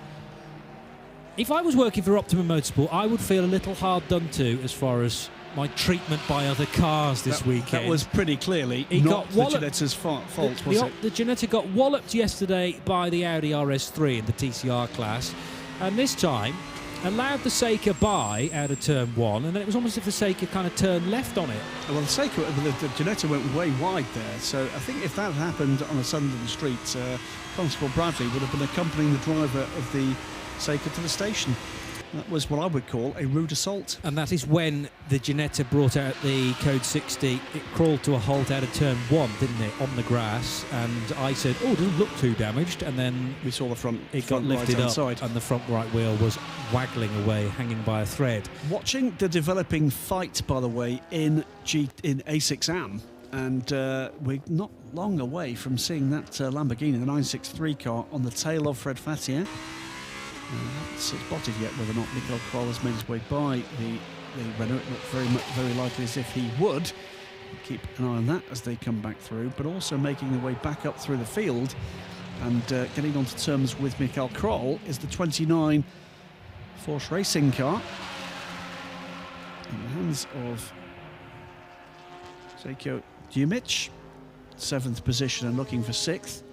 If I was working for Optimum Motorsport, I would feel a little hard done to as far as my treatment by other cars this weekend. That was pretty clearly not the Ginetta's fault, was it? The Ginetta got walloped yesterday by the Audi RS3 in the TCR class, and this time allowed the Seika by out of turn 1, and then it was almost as if the Seika kind of turned left on it. Well, the Ginetta went way wide there, so I think if that happened on a Sunderland street, Constable Bradley would have been accompanying the driver of the Seika to the station. That was what I would call a rude assault. And that is when the Ginetta brought out the Code 60. It crawled to a halt out of turn 1, didn't it, on the grass. And I said, oh, it doesn't look too damaged. And then we saw the front. It got lifted up, side. And the front right wheel was waggling away, hanging by a thread. Watching the developing fight, by the way, in A6 Am, and we're not long away from seeing that Lamborghini, the 963 car, on the tail of Fred Fattier. It's spotted yet whether or not Michael Kroll has made his way by the Renault. It looked very likely as if he would. Keep an eye on that as they come back through, but also making their way back up through the field and getting onto terms with Michael Kroll is the 29 Porsche Racing car in the hands of Zeiko Djumic, 7th position and looking for 6th.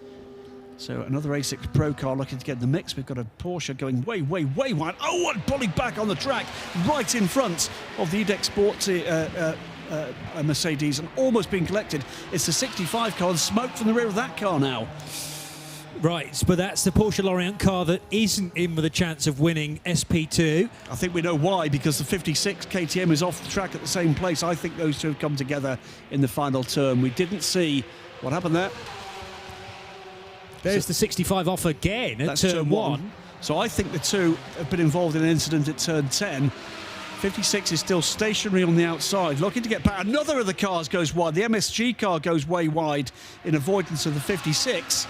So another A6 Pro car looking to get in the mix. We've got a Porsche going way wide. Oh, and pulling back on the track, right in front of the EDEC Sport Mercedes, and almost being collected. It's the 65 car, and smoke from the rear of that car now. Right, but that's the Porsche Lorient car that isn't in with a chance of winning SP2. I think we know why, because the 56 KTM is off the track at the same place. I think those two have come together in the final turn. We didn't see what happened there. There's the 65 off again at turn 1. So I think the two have been involved in an incident at turn 10. 56 is still stationary on the outside, looking to get back. Another of the cars goes wide. The MSG car goes way wide in avoidance of the 56.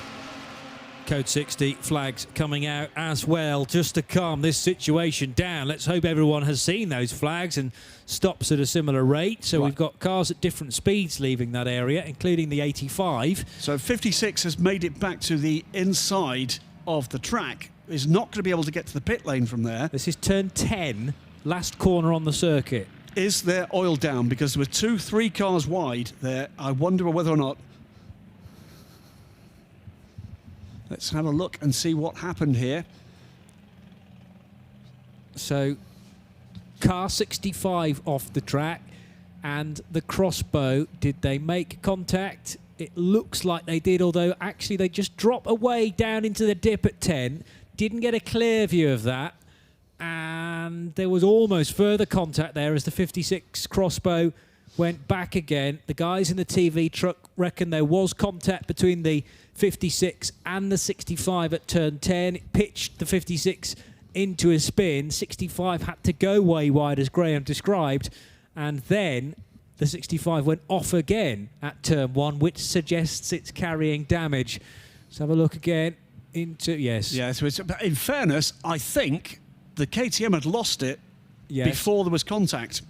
Code 60 flags coming out as well, just to calm this situation down. Let's hope everyone has seen those flags and stops at a similar rate. So we've got cars at different speeds leaving that area, including the 85. So 56 has made it back to the inside of the track. Is not going to be able to get to the pit lane from there. This is turn 10, last corner on the circuit. Is there oil down? Because there were 2-3 cars wide there. I wonder whether or not... Let's have a look and see what happened here. So, car 65 off the track, and the Crossbow, did they make contact? It looks like they did, although actually they just drop away down into the dip at 10. Didn't get a clear view of that. And there was almost further contact there as the 56 Crossbow went back again. The guys in the TV truck reckon there was contact between the 56 and the 65 at turn 10. It pitched the 56 into a spin. 65 had to go way wide, as Graham described, and then the 65 went off again at turn 1, which suggests it's carrying damage. Let's have a look again into... Yes. Yeah, so in fairness, I think the KTM had lost it before there was contact.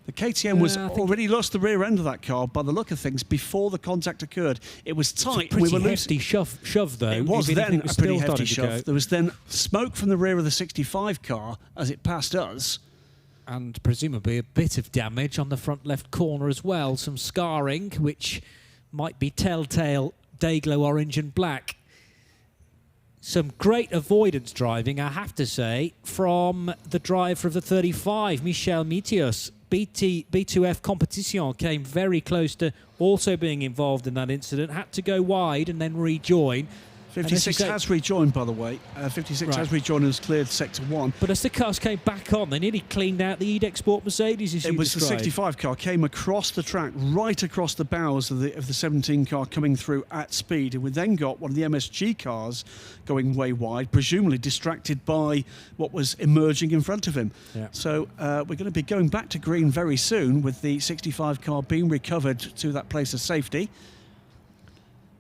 The KTM was already lost the rear end of that car by the look of things before the contact occurred. It was tight. It's a pretty hefty shove, though. It was then a pretty hefty shove. Go. There was then smoke from the rear of the 65 car as it passed us. And presumably a bit of damage on the front left corner as well. Some scarring, which might be telltale Dayglow orange and black. Some great avoidance driving, I have to say, from the driver of the 35, Michel Mitius. B2F Competition came very close to also being involved in that incident. Had to go wide and then rejoin. 56 has rejoined, by the way. 56 has rejoined and has cleared Sector 1. But as the cars came back on, they nearly cleaned out the EDEC Sport Mercedes, as it was described. The 65 car came across the track, right across the bows of the 17 car coming through at speed. And we then got one of the MSG cars going way wide, presumably distracted by what was emerging in front of him. Yeah. So we're going to be going back to green very soon with the 65 car being recovered to that place of safety.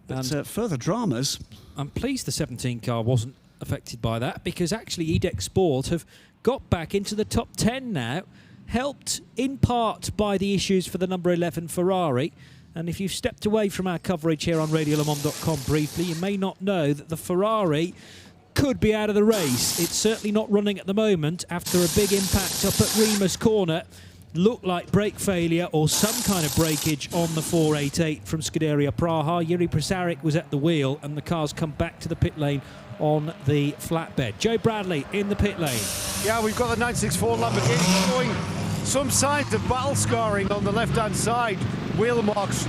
But further dramas. I'm pleased the 17 car wasn't affected by that, because actually EDEC Sport have got back into the top 10 now, helped in part by the issues for the number 11 Ferrari. And if you've stepped away from our coverage here on RadioLeMans.com briefly, you may not know that the Ferrari could be out of the race. It's certainly not running at the moment after a big impact up at Remus Corner. Looked like brake failure or some kind of breakage on the 488 from Scuderia Praha. Yuri Prasaric was at the wheel, and the car's come back to the pit lane on the flatbed. Joe Bradley in the pit lane. Yeah, we've got the 964 Lamborghini showing some signs of battle scarring on the left-hand side. Wheel marks,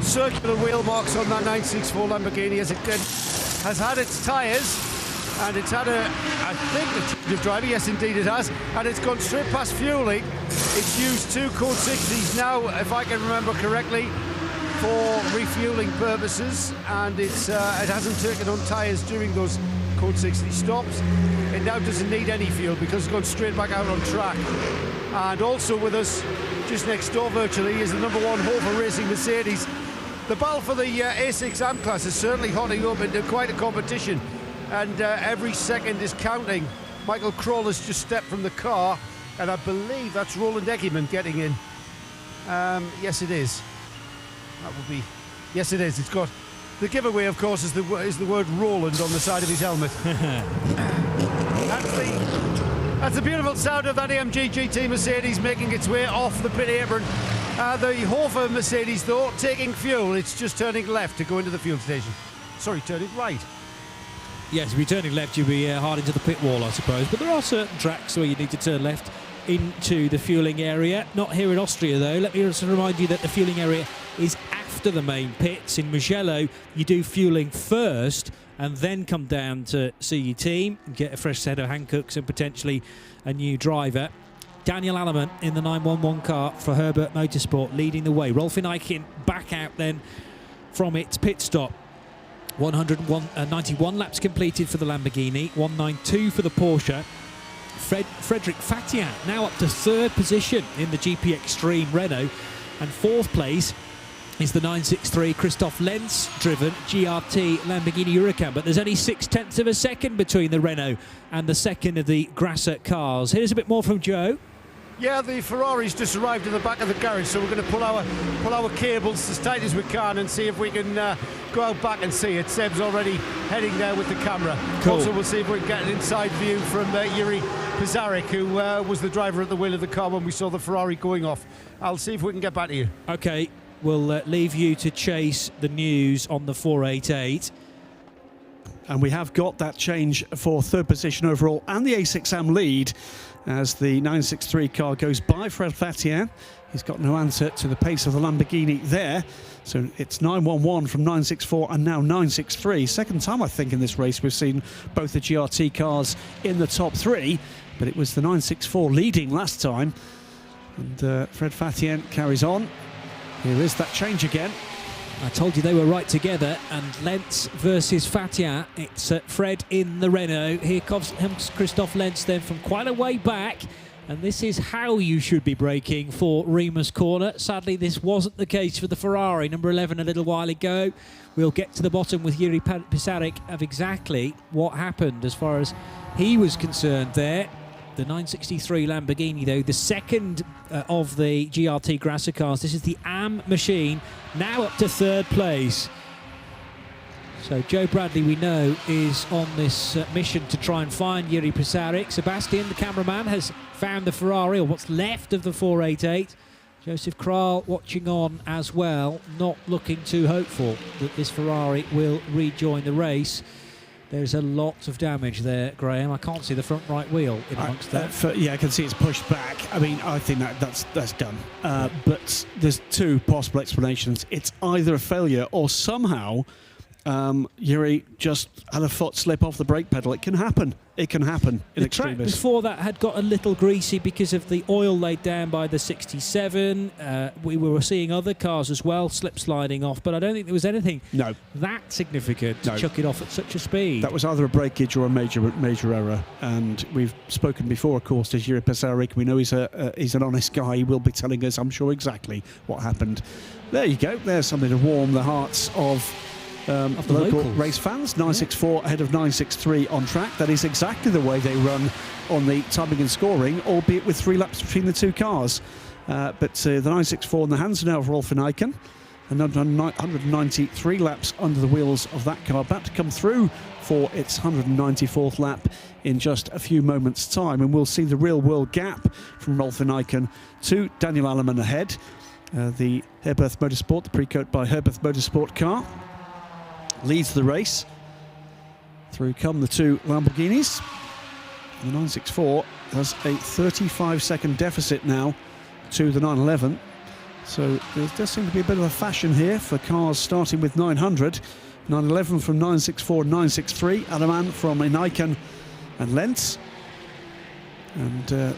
circular wheel marks on that 964 Lamborghini as it has had its tyres. And it's had I think, a change of driver. Yes, indeed it has. And it's gone straight past fueling. It's used 2 Code 60s now, if I can remember correctly, for refueling purposes. And it hasn't taken on tyres during those Code 60 stops. It now doesn't need any fuel because it's gone straight back out on track. And also with us, just next door virtually, is the number 1 Hofer Racing Mercedes. The battle for the A6 AM class is certainly hotting up into quite a competition. And every second is counting. Michael Kroll has just stepped from the car, and I believe that's Roland Eggeman getting in. Yes, it is. That would be. Yes, it is. It's got the giveaway, of course, is the word Roland on the side of his helmet. That's the beautiful sound of that AMG GT Mercedes making its way off the pit apron. The Hofer Mercedes, though, taking fuel. It's just turning left to go into the fuel station. Sorry, turning right. Yes, if you're turning left, you'll be hard into the pit wall, I suppose. But there are certain tracks where you need to turn left into the fueling area. Not here in Austria, though. Let me also remind you that the fueling area is after the main pits. In Mugello, you do fueling first and then come down to see your team and get a fresh set of Hancooks and potentially a new driver. Daniel Alleman in the 911 car for Herbert Motorsport leading the way. Rolf Ineikin back out then from its pit stop. 191 laps completed for the Lamborghini, 192 for the Porsche. Frédéric Fatiat now up to 3rd position in the GP Extreme Renault, and 4th place is the 963 Christoph Lenz driven GRT Lamborghini Huracan, but there's only 0.6 of a second between the Renault and the second of the Grasser cars. Here's a bit more from Joe. Yeah, the Ferrari's just arrived in the back of the garage, so we're going to pull our cables as tight as we can and see if we can go out back and see it. Seb's already heading there with the camera. Cool. Also, we'll see if we can get an inside view from Yuri Pizarnik, who was the driver at the wheel of the car when we saw the Ferrari going off. I'll see if we can get back to you. Okay, we'll leave you to chase the news on the 488. And we have got that change for third position overall and the A6M lead as the 963 car goes by Fred Fatien. He's got no answer to the pace of the Lamborghini there. So it's 911 from 964 and now 963. Second time, I think, in this race we've seen both the GRT cars in the top three, but it was the 964 leading last time. And Fred Fatien carries on. Here is that change again. I told you they were right together, and Lentz versus Fatien. It's Fred in the Renault. Here comes Christoph Lentz then from quite a way back, and this is how you should be braking for Rima's corner. Sadly, this wasn't the case for the Ferrari, number 11, a little while ago. We'll get to the bottom with Jiri Pisarik of exactly what happened as far as he was concerned there. The 963 Lamborghini, though, the second of the GRT Grasser cars. This is the AM machine, now up to third place. So Joe Bradley, we know, is on this mission to try and find Jiri Pisarik. Sebastian, the cameraman, has found the Ferrari, or what's left of the 488. Joseph Kral watching on as well, not looking too hopeful that this Ferrari will rejoin the race. There's a lot of damage there, Graham. I can't see the front right wheel in amongst that. Yeah, I can see it's pushed back. I mean, I think that's done. But there's two possible explanations. It's either a failure or somehow Jiri just had a foot slip off the brake pedal. It can happen. It can happen in the track extremis. Before that had got a little greasy because of the oil laid down by the 67. We were seeing other cars as well slip sliding off, but I don't think there was anything that significant to chuck it off at such a speed. That was either a breakage or a major error. And we've spoken before, of course, to Jiri Pisarik. We know he's an honest guy. He will be telling us, I'm sure, exactly what happened. There you go. There's something to warm the hearts of the local race fans. 964 ahead of 963 on track. That is exactly the way they run on the timing and scoring, albeit with 3 laps between the two cars. But the 964 in the hands now of Rolf Eichen, and 193 laps under the wheels of that car, about to come through for its 194th lap in just a few moments' time. And we'll see the real world gap from Rolf Eichen to Daniel Aleman ahead. The Herberth Motorsport, the pre-coat by Herberth Motorsport car, leads the race. Through come the two Lamborghinis. The 964 has a 35-second deficit now to the 911. So there does seem to be a bit of a fashion here for cars starting with 900. 911 from 964 and 963. Aleman from Eichen and Lentz. And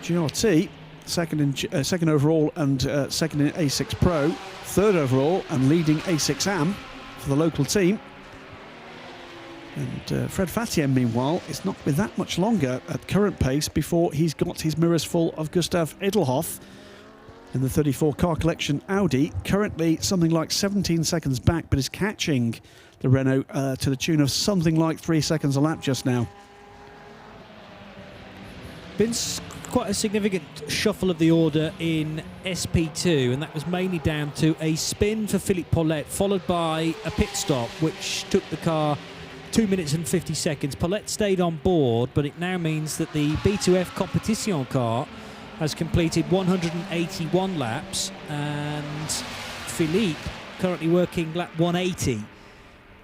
GRT, second overall and second in A6 Pro. Third overall and leading A6 AM for the local team. And Fred Fatien, meanwhile, is not with that much longer at current pace before he's got his mirrors full of Gustav Edelhoff in the 34 car collection Audi, currently something like 17 seconds back, but is catching the Renault to the tune of something like 3 seconds a lap just now. Been quite a significant shuffle of the order in SP2, and that was mainly down to a spin for Philippe Paulette, followed by a pit stop, which took the car 2 minutes and 50 seconds. Paulette stayed on board, but it now means that the B2F Competition car has completed 181 laps, and Philippe currently working lap 180.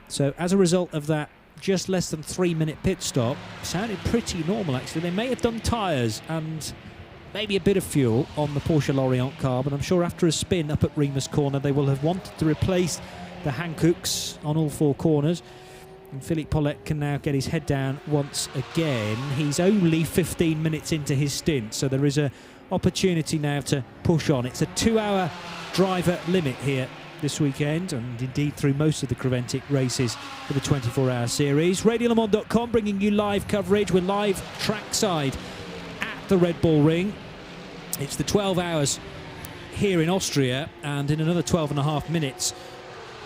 So as a result of that just less than 3 minute pit stop, sounded pretty normal actually. They may have done tyres and maybe a bit of fuel on the Porsche Lorient car, but I'm sure after a spin up at Rima's corner they will have wanted to replace the Hankooks on all 4 corners. And Philippe Paulette can now get his head down once again. He's only 15 minutes into his stint, so there is an opportunity now to push on. It's a 2-hour driver limit here this weekend, and indeed through most of the Creventic races for the 24-hour series. RadioLeMans.com bringing you live coverage. We're live trackside at the Red Bull Ring. It's the 12 hours here in Austria, and in another 12 and a half minutes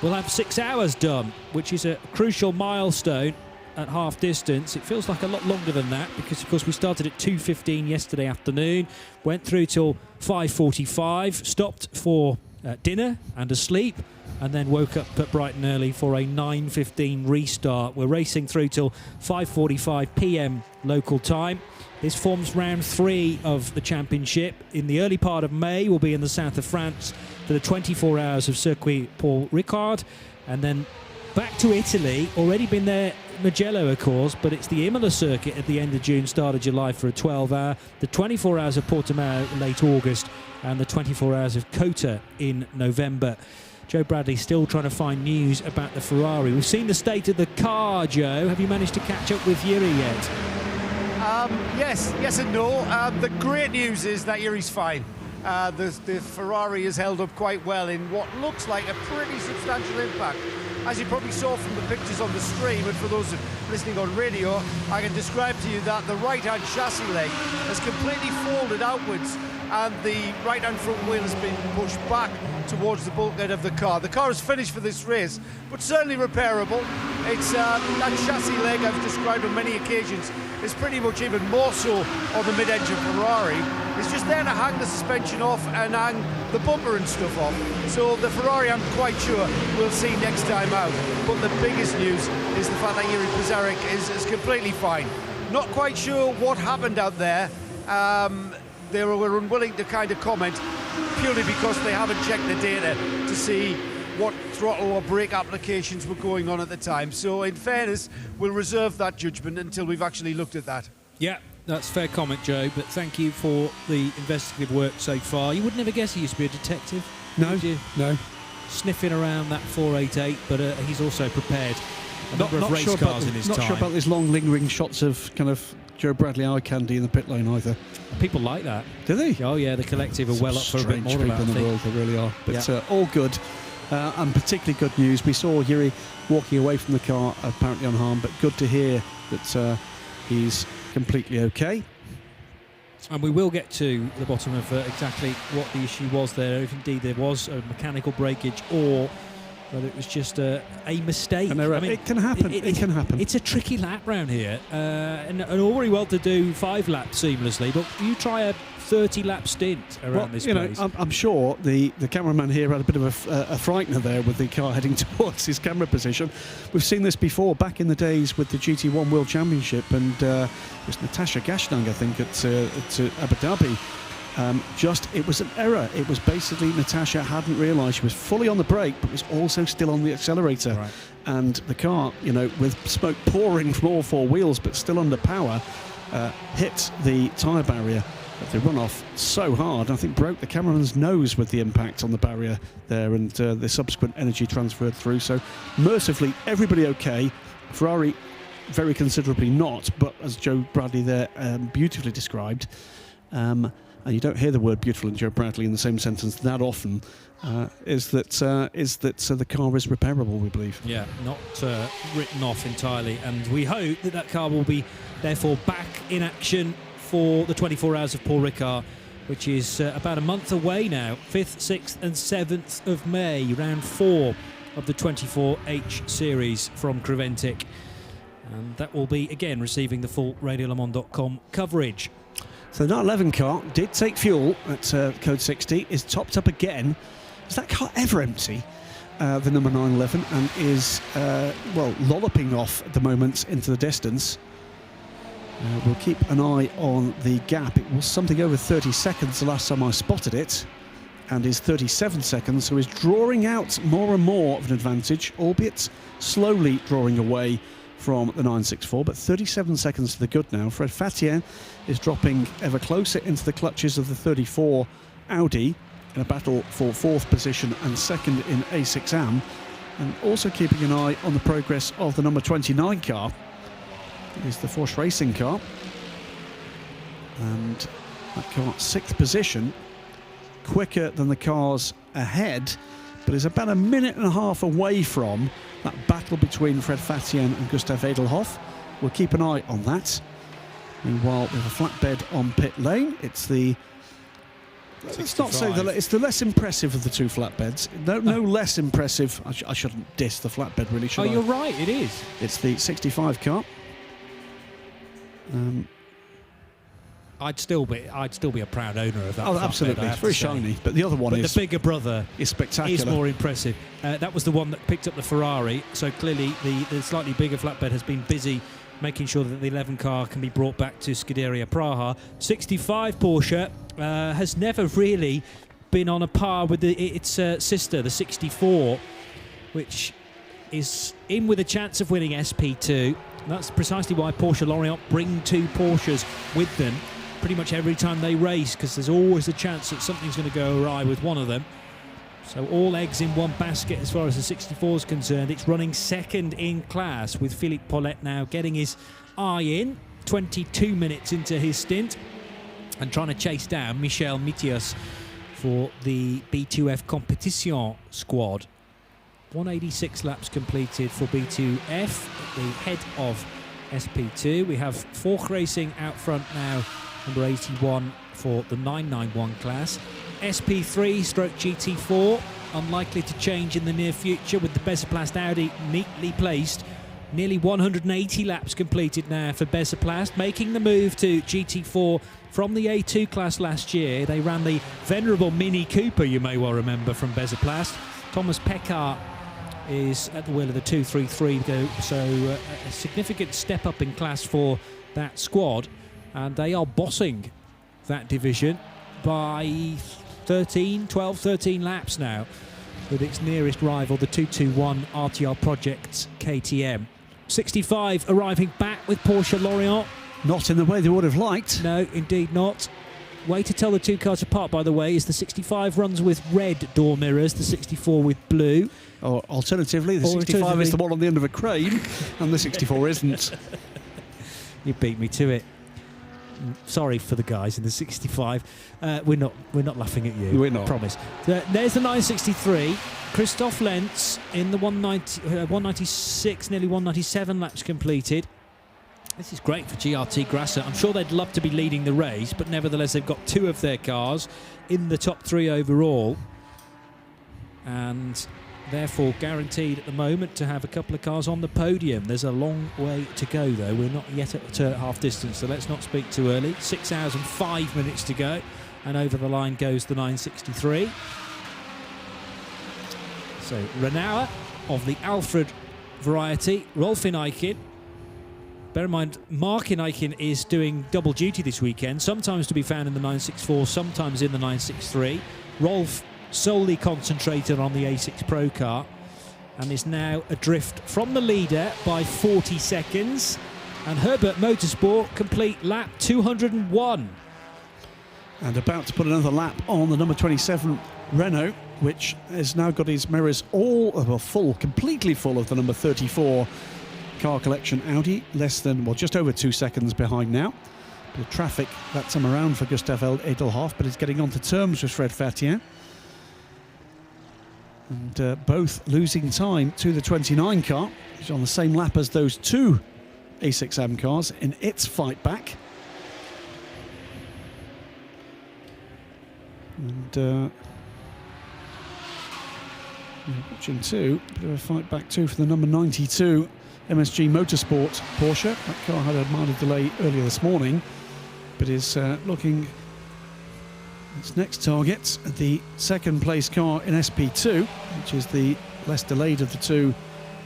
we'll have 6 hours done, which is a crucial milestone at half distance. It feels like a lot longer than that because, of course, we started at 2:15 yesterday afternoon, went through till 5:45, stopped for dinner and a sleep, and then woke up at bright and early for a 9:15 restart. We're racing through till 5:45 p.m. local time. This forms round 3 of the championship. In the early part of May, we'll be in the south of France for the 24 hours of Circuit Paul Ricard, and then back to Italy. Already been there, Mugello, of course, but it's the Imola circuit at the end of June, start of July for a 12-hour, the 24 hours of Portimao late August, and the 24 hours of Cota in November. Joe Bradley still trying to find news about the Ferrari. We've seen the state of the car, Joe. Have you managed to catch up with Jiri yet? Yes and no. The great news is that Yuri's fine. The Ferrari has held up quite well in what looks like a pretty substantial impact. As you probably saw from the pictures on the stream, and for those listening on radio, I can describe to you that the right-hand chassis leg has completely folded outwards and the right-hand front wheel has been pushed back towards the bulkhead of the car. The car is finished for this race, but certainly repairable. It's that chassis leg I've described on many occasions is pretty much even more so on the mid-engine Ferrari. It's just there to hang the suspension off and hang the bumper and stuff off. So the Ferrari, I'm quite sure, we'll see next time out. But the biggest news is the fact that Jiri Pizarnik is completely fine. Not quite sure what happened out there. They were unwilling to kind of comment purely because they haven't checked the data to see what throttle or brake applications were going on at the time. So in fairness, we'll reserve that judgment until we've actually looked at that. Yeah, that's fair comment, Joe, but thank you for the investigative work so far. You would never guess he used to be a detective. No, would you? no. Sniffing around that 488, but he's also prepared a number of race cars in his time. Not sure about these long lingering shots of kind of Joe Bradley eye candy in the pit lane either. People like that. Do they? Oh yeah, the collective are well up for a bit more of that, in the world, they really are. But all good, and particularly good news. We saw Jiri walking away from the car, apparently unharmed, but good to hear that he's completely okay. And we will get to the bottom of exactly what the issue was there, if indeed there was a mechanical breakage or whether it was just a mistake. I mean, it can happen. It can happen. It's a tricky lap round here, and all very well to do 5 laps seamlessly, but you try a 30-lap stint around this place. I'm sure the cameraman here had a bit of a frightener there with the car heading towards his camera position. We've seen this before back in the days with the GT1 World Championship, and it was Natasha Gashnang, I think, at Abu Dhabi. It was an error. It was basically Natasha hadn't realised she was fully on the brake, but was also still on the accelerator. Right. And the car, with smoke pouring from all 4 wheels, but still under power, hit the tyre barrier at the runoff so hard, I think broke the cameraman's nose with the impact on the barrier there, and the subsequent energy transferred through. So mercifully, everybody okay. Ferrari very considerably not, but as Joe Bradley there beautifully described, and you don't hear the word beautiful and Joe Bradley in the same sentence that often, is that the car is repairable, we believe. Yeah, not written off entirely, and we hope that car will be therefore back in action for the 24 hours of Paul Ricard, which is about a month away now, 5th, 6th and 7th of May, round 4 of the 24H series from Creventic. And that will be, again, receiving the full RadioLeMans.com coverage. So the 911 car did take fuel at Code 60, is topped up again. Is that car ever empty? The number 911, and is, lolloping off at the moment into the distance. We'll keep an eye on the gap. It was something over 30 seconds the last time I spotted it, and is 37 seconds, so is drawing out more and more of an advantage, albeit slowly drawing away from the 964, but 37 seconds to the good now. Fred Fatien is dropping ever closer into the clutches of the 34 Audi in a battle for 4th position and 2nd in A6 Am, and also keeping an eye on the progress of the number 29 car. It is the Force Racing car, and that car 6th position, quicker than the cars ahead, but is about a minute and a half away from that battle between Fred Fatien and Gustav Edelhoff. We'll keep an eye on that. Meanwhile, we have a flatbed on pit lane. It's the... Let's not say it's the less impressive of the 2 flatbeds. No less impressive. I shouldn't diss the flatbed, really, should I? You're right, it is. It's the 65 car. I'd still be a proud owner of that. Oh, absolutely. It's very shiny. But the other one the bigger brother is spectacular. Is more impressive. That was the one that picked up the Ferrari. So clearly the slightly bigger flatbed has been busy making sure that the 11 car can be brought back to Scuderia Praha. 65 Porsche has never really been on a par with its sister, the 64, which is in with a chance of winning SP2. That's precisely why Porsche Lorient bring 2 Porsches with them pretty much every time they race, because there's always a chance that something's going to go awry with one of them. So all eggs in one basket as far as the 64 is concerned. It's running second in class, with Philippe Paulette now getting his eye in, 22 minutes into his stint, and trying to chase down Michel Mitius for the B2F Competition squad. 186 laps completed for B2F at the head of SP2. We have Forch Racing out front now, number 81 for the 991 class. SP3 stroke GT4, unlikely to change in the near future, with the Bezeplast Audi neatly placed. Nearly 180 laps completed now for Bezeplast, making the move to GT4 from the A2 class last year. They ran the venerable Mini Cooper, you may well remember, from Bezeplast. Thomas Pekar is at the wheel of the 233, so a significant step up in class for that squad, and they are bossing that division by 13 laps now, with its nearest rival, the 221 RTR Projects KTM. 65 arriving back with Porsche Lorient. Not in the way they would have liked. No, indeed not. Way to tell the 2 cars apart, by the way, is the 65 runs with red door mirrors, the 64 with blue. Or alternatively, the 65 is the one on the end of a crane, and the 64 isn't. You beat me to it. Sorry for the guys in the 65. We're not laughing at you. We're not. I promise. There's the 963. Christoph Lenz in the 196, nearly 197 laps completed. This is great for GRT Grasser. I'm sure they'd love to be leading the race, but nevertheless they've got 2 of their cars in the top 3 overall, and therefore guaranteed at the moment to have a couple of cars on the podium. There's a long way to go, though. We're not yet at half distance, so let's not speak too early. 6 hours and 5 minutes to go, and over the line goes the 963. So Renauer of the Alfred variety, Rolf Ineichen. Bear in mind, Mark Ineichen is doing double duty this weekend, sometimes to be found in the 964, sometimes in the 963. Rolf solely concentrated on the A6 Pro car, and is now adrift from the leader by 40 seconds. And Herbert Motorsport complete lap 201. And about to put another lap on the number 27 Renault, which has now got his mirrors completely full of the number 34 car collection Audi, just over 2 seconds behind now. Bit of traffic that time around for Gustav Edelhoff, but he's getting onto terms with Fred Fatien. And both losing time to the 29 car, which is on the same lap as those 2 A6M cars in its fight back. And watching too, bit of a fight back too for the number 92 MSG Motorsport Porsche. That car had a minor delay earlier this morning, but is looking its next target, the second place car in SP2, which is the less delayed of the 2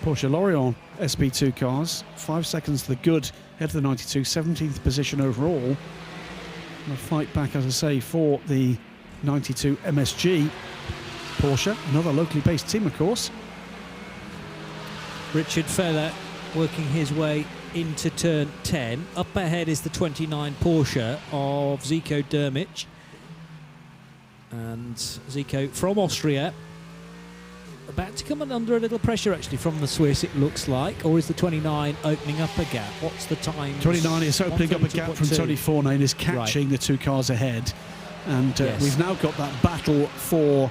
Porsche Lorient SP2 cars. 5 seconds to the good, head of the 92, 17th position overall. And a fight back, as I say, for the 92 MSG Porsche, another locally based team, of course. Richard Feller working his way into turn 10. Up ahead is the 29 Porsche of Zico Dermich. And Zico from Austria, about to come under a little pressure actually from the Swiss, it looks like. Or is the 29 opening up a gap? What's the time? 29 is opening up a gap from 24 and is catching the 2 cars ahead. And we've now got that battle for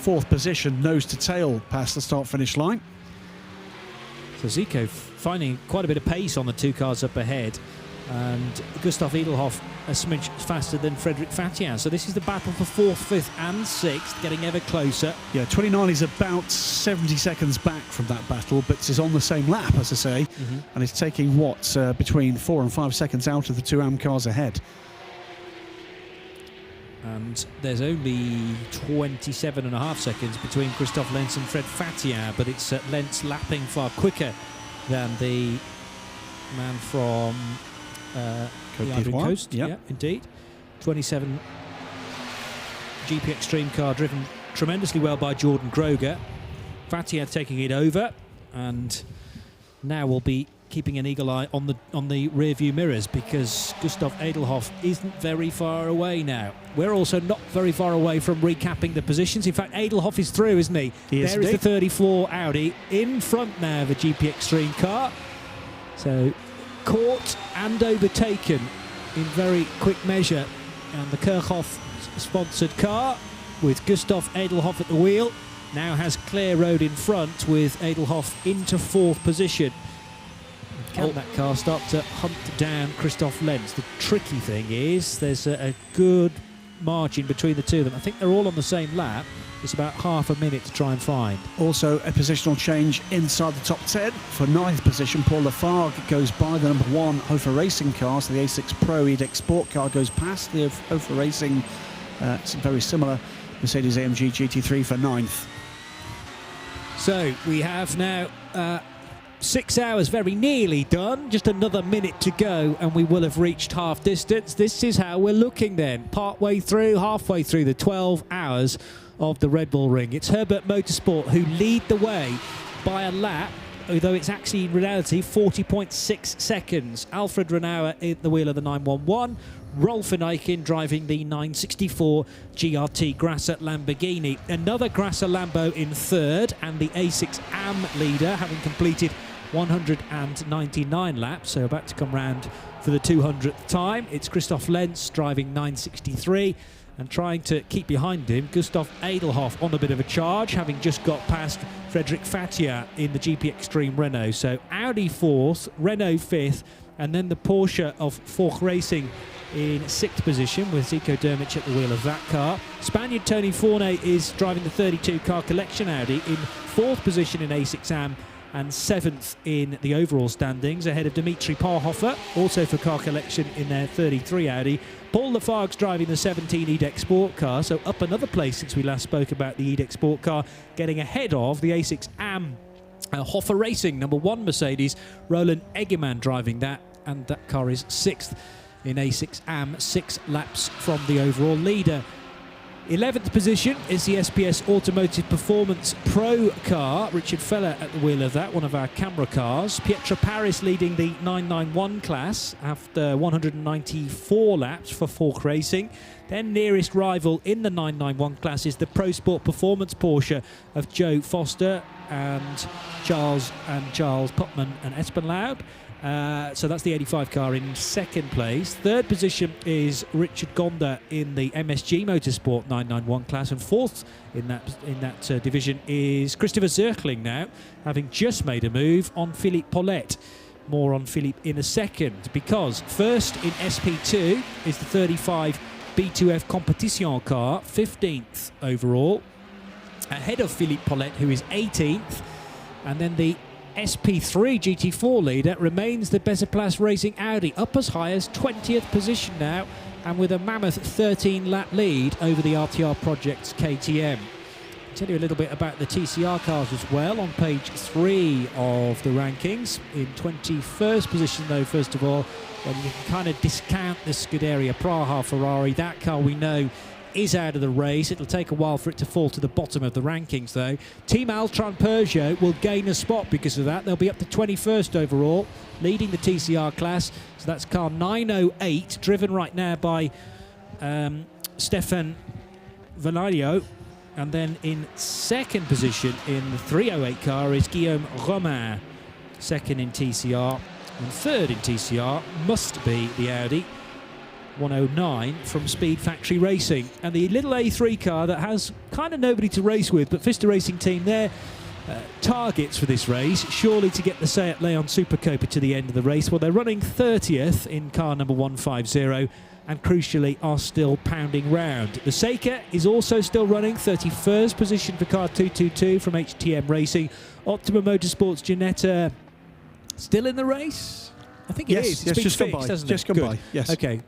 4th position, nose to tail, past the start-finish line. So Zico finding quite a bit of pace on the 2 cars up ahead, and Gustav Edelhoff a smidge faster than Frederic Fatien. So this is the battle for 4th, 5th and 6th, getting ever closer. Yeah, 29 is about 70 seconds back from that battle, but is on the same lap, as I say, and is taking between 4 and 5 seconds out of the 2 AM cars ahead. And there's only 27.5 seconds between Christophe Lenz and Fred Fatien, but it's Lenz lapping far quicker than the man from the Ivory Coast. Yep. Yeah, indeed. 27 GP Extreme car driven tremendously well by Jordan Groger. Fatien taking it over. and now we'll be keeping an eagle eye on the rear view mirrors, because Gustav Edelhoff isn't very far away now. We're also not very far away from recapping the positions. In fact, Edelhoff is through, isn't he? There is the 34 Audi in front now of the GP Extreme car. So caught and overtaken in very quick measure, and the Kirchhoff sponsored car with Gustav Edelhoff at the wheel now has clear road in front, with Edelhoff into 4th position. Can that car start to hunt down Christoph Lenz? The tricky thing is there's a good margin between the two of them. I think they're all on the same lap. It's about half a minute to try and find. Also a positional change inside the top 10. For 9th position, Paul Lafargue goes by the number 1 Hofer Racing car. So the A6 Pro EDEX Sport car goes past the Hofer Racing, it's very similar Mercedes-AMG GT3 for 9th. So we have now 6 hours very nearly done, just another minute to go, and we will have reached half distance. This is how we're looking then, halfway through the 12 hours of the Red Bull Ring. It's Herbert Motorsport who lead the way by a lap, although it's actually in reality 40.6 seconds. Alfred Renauer at the wheel of the 911, Rolf Eichen driving the 964 GRT Grasser Lamborghini. Another Grasser Lambo in 3rd, and the A6 AM leader, having completed 199 laps, so about to come round for the 200th time. It's Christoph Lenz driving 963, and trying to keep behind him, Gustav Edelhoff on a bit of a charge, having just got past Frederic Fatia in the GP Extreme Renault. So Audi 4th, Renault 5th, and then the Porsche of Forch Racing in 6th position, with Zico Dermich at the wheel of that car. Spaniard Tony Forney is driving the 32 car collection Audi in 4th position in A6 AM, and 7th in the overall standings, ahead of Dimitri Parhofer, also for car collection in their 33 Audi. Paul Lafargue's driving the 17 EDEX Sport car, so up another place since we last spoke about the EDEX Sport car, getting ahead of the A6 AM Hofer Racing number 1 Mercedes. Roland Eggermann driving that, and that car is 6th in A6 AM, 6 laps from the overall leader. 11th position is the SPS Automotive Performance Pro car. Richard Feller at the wheel of that, one of our camera cars. Pietro Paris leading the 991 class after 194 laps for Forch Racing. Then nearest rival in the 991 class is the Pro Sport Performance Porsche of Joe Foster and Charles Putman and Espenlaub. So that's the 85 car in 2nd place. 3rd position is Richard Gonda in the MSG Motorsport 991 class, and 4th in that division is Christopher Zirkling now, having just made a move on Philippe Paulette. More on Philippe in a second, because first in SP2 is the 35 B2F Competition car, 15th overall, ahead of Philippe Paulette, who is 18th, and then the SP3 GT4 leader remains the Beserplace Racing Audi, up as high as 20th position now, and with a mammoth 13-lap lead over the RTR Project's KTM. I'll tell you a little bit about the TCR cars as well on page 3 of the rankings. In 21st position, though, first of all, when you can kind of discount the Scuderia Praha Ferrari, that car we know is out of the race. It'll take a while for it to fall to the bottom of the rankings, though. Team Altron Peugeot will gain a spot because of that. They'll be up to 21st overall, leading the TCR class. So that's car 908, driven right now by Stefan Vanaglio. And then in 2nd position in the 308 car is Guillaume Romain, 2nd in TCR. And 3rd in TCR must be the Audi 109 from Speed Factory Racing. And the little A3 car that has kind of nobody to race with, but Vista Racing Team, their targets for this race, surely to get the Seat Leon Supercopa to the end of the race. Well, they're running 30th in car number 150, and crucially are still pounding round. The Seika is also still running, 31st position for car 222 from HTM Racing. Optima Motorsports Ginetta still in the race? I think it is. It's been fixed, hasn't it? Just gone by, yes. Okay.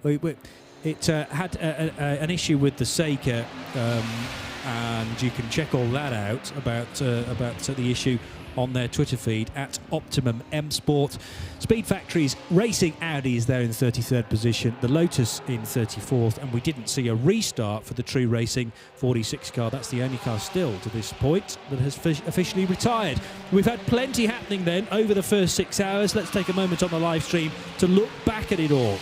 It had an issue with the Seika and you can check all that out about the issue on their Twitter feed at Optimum M Sport. Speed Factory's racing Audi is there in 33rd position, the Lotus in 34th, and we didn't see a restart for the True Racing 46 car. That's the only car still to this point that has officially retired. We've had plenty happening then over the first 6 hours. Let's take a moment on the live stream to look back at it all.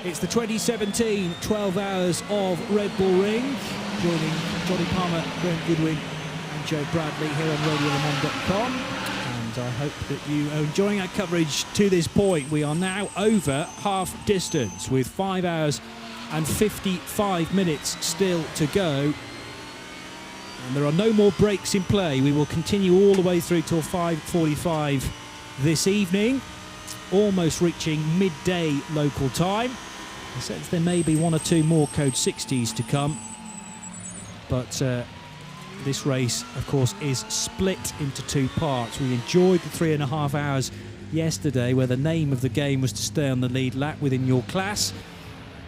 It's the 2017 12 Hours of Red Bull Ring, joining Johnny Palmer, Graham Goodwin and Joe Bradley here on RadioLeMans.com. And I hope that you are enjoying our coverage to this point. We are now over half distance with 5 hours and 55 minutes still to go. And there are no more breaks in play. We will continue all the way through till 5:45 this evening, almost reaching midday local time. I sense there may be 1 or 2 more Code 60s to come, but this race, of course, is split into 2 parts. We enjoyed the 3.5 hours yesterday, where the name of the game was to stay on the lead lap within your class,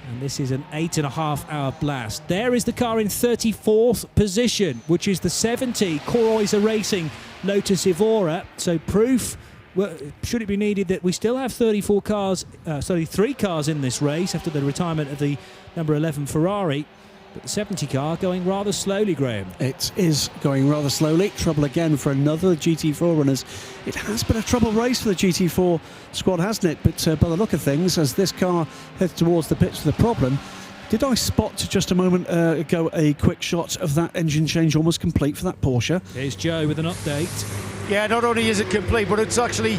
and this is an 8.5 hour blast. There is the car in 34th position, which is the 70 Koroyzer Racing Lotus Evora. So proof, well, should it be needed, that we still have 33 cars in this race after the retirement of the number 11 Ferrari. But the 70 car going rather slowly, Graham. It is going rather slowly. Trouble again for another GT4 runners. It has been a trouble race for the GT4 squad, hasn't it? But by the look of things, as this car heads towards the pits with the problem, did I spot just a moment ago a quick shot of that engine change almost complete for that Porsche? Here's Joe with an update. Yeah, not only is it complete, but it's actually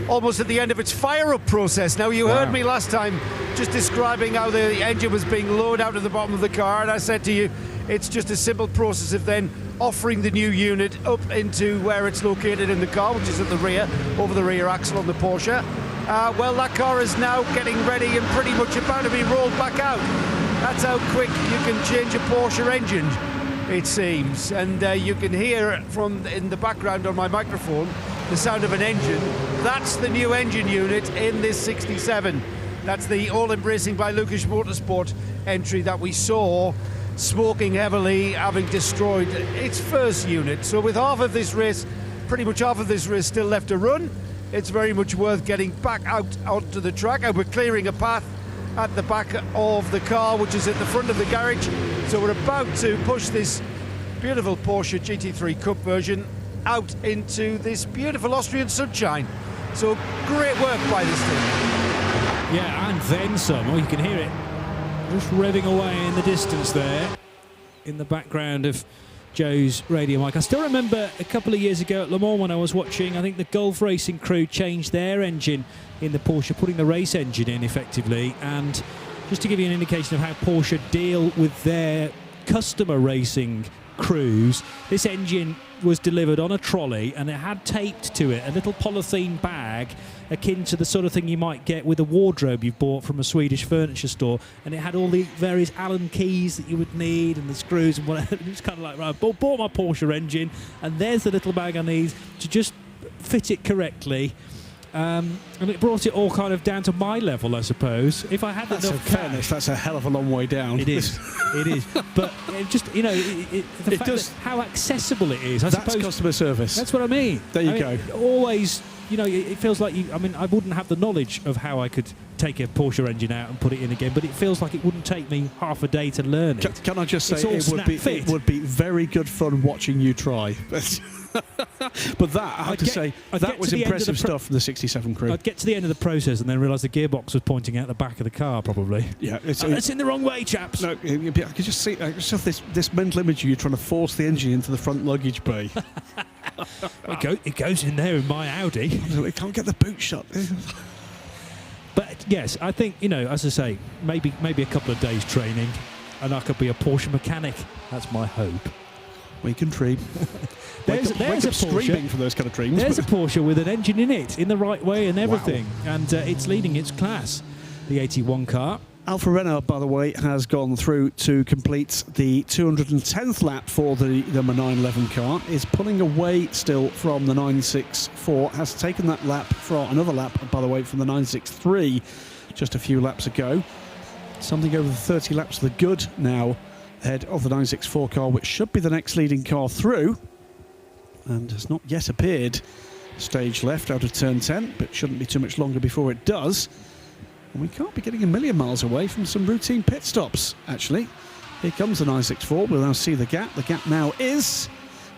almost at the end of its fire-up process. Now, you heard me last time just describing how the engine was being lowered out of the bottom of the car, and I said to you, it's just a simple process of then offering the new unit up into where it's located in the car, which is at the rear, over the rear axle on the Porsche. Well, that car is now getting ready and pretty much about to be rolled back out. That's how quick you can change a Porsche engine, it seems. And you can hear from in the background on my microphone the sound of an engine. That's the new engine unit in this 67. That's the all-embracing by Lucas Motorsport entry that we saw smoking heavily, having destroyed its first unit. So with half of this race, pretty much half of this race still left to run, it's very much worth getting back out onto the track. And we're clearing a path at the back of the car, which is at the front of the garage. So we're about to push this beautiful Porsche GT3 Cup version out into this beautiful Austrian sunshine. So great work by this team. Yeah, and then some. Oh, you can hear it just revving away in the distance there, in the background of Joe's radio mic. I still remember a couple of years ago at Le Mans when I was watching, I think the Gulf Racing crew changed their engine in the Porsche, putting the race engine in effectively. And just to give you an indication of how Porsche deal with their customer racing crews, this engine was delivered on a trolley and it had taped to it a little polythene bag akin to the sort of thing you might get with a wardrobe you've bought from a Swedish furniture store, and it had all the various Allen keys that you would need and the screws and whatever. It was kind of like, right, I bought my Porsche engine and there's the little bag I need to just fit it correctly. And it brought it all kind of down to my level, I suppose. If I had That's enough fairness, that's a hell of a long way down. It is. It is. But it just, you know, the fact that how accessible it is. I That's suppose customer service. That's what I mean. There you I mean, go. Always, you know, it feels like you. I mean, I wouldn't have the knowledge of how I could take a Porsche engine out and put it in again, but it feels like it wouldn't take me half a day to learn it. Can I just say It's all it would be very good fun watching you try. But that, I have to say, that was impressive stuff from the 67 crew. I'd get to the end of the process and then realise the gearbox was pointing out the back of the car, probably. Yeah, it's in the wrong way, chaps. No, I could just see, I just have this mental image of you trying to force the engine into the front luggage bay. It goes in there in my Audi. We can't get the boot shut. But yes, I think, you know, as I say, maybe a couple of days training and I could be a Porsche mechanic. That's my hope. We can dream. There's a Porsche screaming for those kind of dreams. There's a Porsche with an engine in it, in the right way and everything. Wow. And it's leading its class, the 81 car. Alfa Renault, by the way, has gone through to complete the 210th lap for the number 911 car, is pulling away still from the 964, has taken that lap for another lap, by the way, from the 963 just a few laps ago. Something over 30 laps of the good now ahead of the 964 car, which should be the next leading car through, and has not yet appeared stage left out of turn 10, but shouldn't be too much longer before it does. And we can't be getting a million miles away from some routine pit stops, actually. Here comes the 964. We'll now see the gap. The gap now is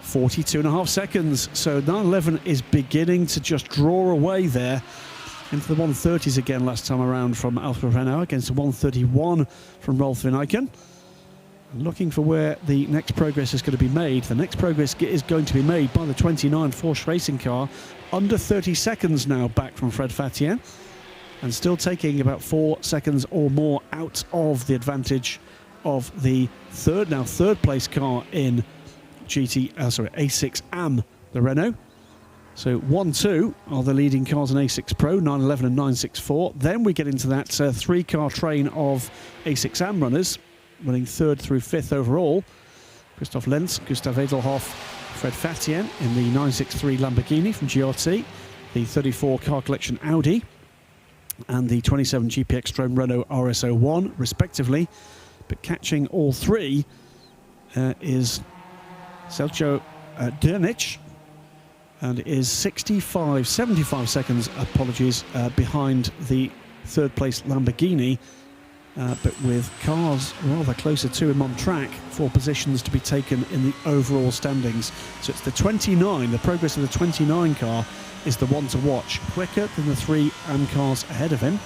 42.5 seconds. So 911 is beginning to just draw away there into the 130s again last time around from Alfa Renault against the 131 from Rolf Van Eycken. Looking for where the next progress is going to be made. The next progress is going to be made by the 29 Porsche racing car. Under 30 seconds now back from Fred Fatien. And still taking about 4 seconds or more out of the advantage of the third place car in A6 AM, the Renault. So 1-2 are the leading cars in A6 Pro, 911 and 964. Then we get into that three-car train of A6 AM runners, running third through fifth overall. Christoph Lenz, Gustav Edelhoff, Fred Fatien in the 963 Lamborghini from GRT, the 34 Car Collection Audi, and the 27 GP X-Treme Renault RS01, respectively. But catching all three is Sergio Dernich, and is 75 seconds, behind the third place Lamborghini, but with cars rather closer to him on track for positions to be taken in the overall standings. So it's the 29, the progress of the 29 car is the one to watch. Quicker than the three AM cars ahead of him.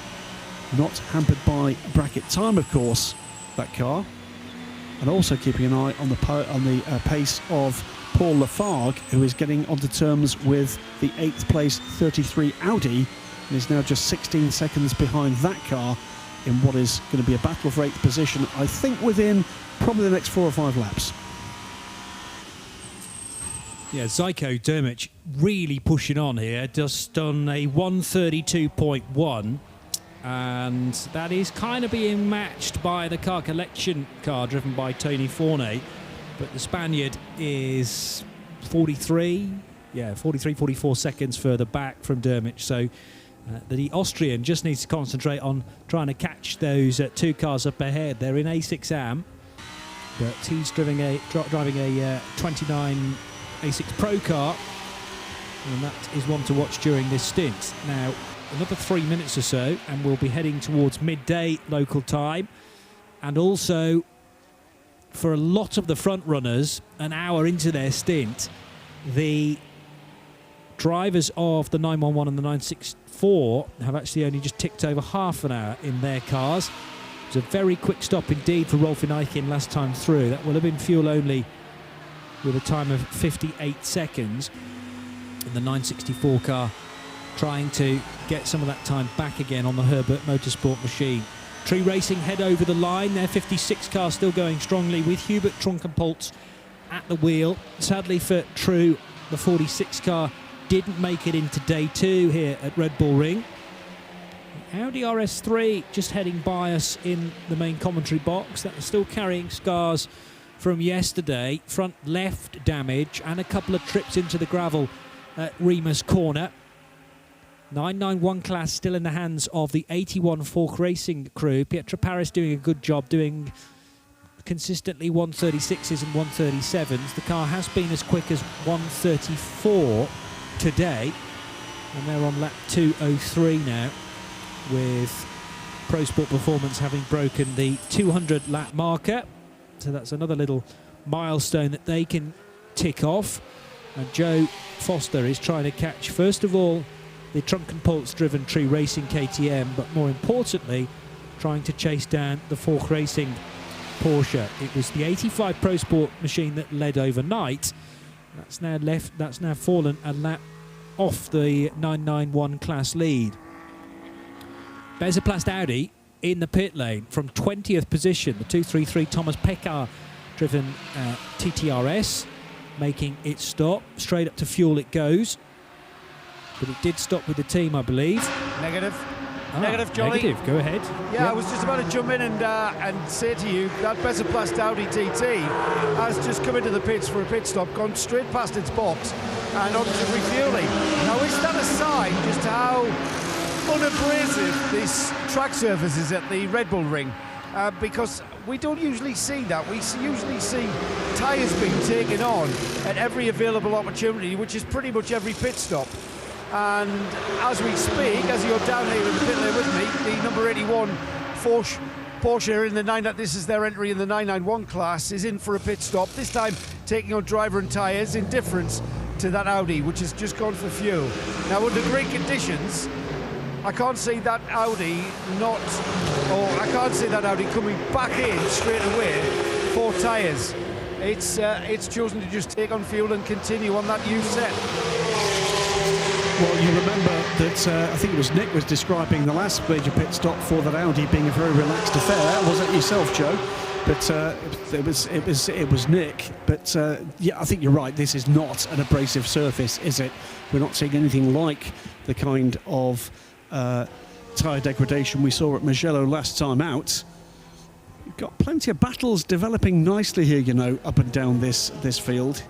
Not hampered by bracket time, of course, that car. And also keeping an eye on the pace of Paul Lafargue, who is getting onto terms with the 8th place 33 Audi, and is now just 16 seconds behind that car in what is going to be a battle for 8th position, I think within probably the next 4 or 5 laps. Yeah, Zyko Dermich really pushing on here, just done a 132.1, and that is kind of being matched by the Car Collection car driven by Tony Forney, but the Spaniard is 44 seconds further back from Dermich, so the Austrian just needs to concentrate on trying to catch those two cars up ahead. They're in A6 AM, but he's driving a 29 A6 Pro car, and that is one to watch during this stint. Now, another 3 minutes or so, and we'll be heading towards midday local time. And also, for a lot of the front runners, an hour into their stint, the drivers of the 911 and the 964 have actually only just ticked over half an hour in their cars. It was a very quick stop indeed for Rolf Van Eycken last time through. That will have been fuel only with a time of 58 seconds. And the 964 car trying to get some of that time back again on the Herbert Motorsport machine. Tree Racing head over the line. Their 56 car still going strongly with Hubert Trunkenpolz at the wheel. Sadly for True, the 46 car didn't make it into day 2 here at Red Bull Ring. Audi RS3 just heading by us in the main commentary box. That was still carrying scars from yesterday. Front left damage and a couple of trips into the gravel at Remus Corner. 991 class still in the hands of the 81 Fork Racing crew. Pietro Paris doing a good job, doing consistently 136s and 137s. The car has been as quick as 134 today, and they're on lap 203 now, with Pro Sport Performance having broken the 200 lap marker. So that's another little milestone that they can tick off. And Joe Foster is trying to catch, first of all, the Trunkenpolz driven Tree Racing KTM, but more importantly, trying to chase down the Fork Racing Porsche. It was the 85 Pro Sport machine that led overnight. That's now fallen a lap off the 991 class lead. Bezeplast Audi in the pit lane from 20th position. The 233 Thomas Pekar driven TTRS making its stop. Straight up to fuel it goes. But it did stop with the team, I believe. Negative, Johnny. Negative, go ahead. Yeah, Yep. I was just about to jump in and say to you that Bezeplast Audi TT has just come into the pits for a pit stop, gone straight past its box and onto refueling. Now, is that a sign just how unabrasive this track surface is at the Red Bull Ring? Because we don't usually see that. We usually see tyres being taken on at every available opportunity, which is pretty much every pit stop. And as we speak, as you're down here in the pit lane with me, the number 81 Porsche in the this is their entry in the 991 class, is in for a pit stop, this time taking on driver and tyres in difference to that Audi, which has just gone for fuel. Now, under great conditions, I can't see that Audi coming back in straight away for tyres. It's chosen to just take on fuel and continue on that new set. Well, you remember that I think it was Nick was describing the last major pit stop for that Audi being a very relaxed affair. Was it yourself, Joe? But it was Nick. But yeah, I think you're right. This is not an abrasive surface, is it? We're not seeing anything like the kind of tyre degradation we saw at Mugello last time out. You've got plenty of battles developing nicely here, you know, up and down this field.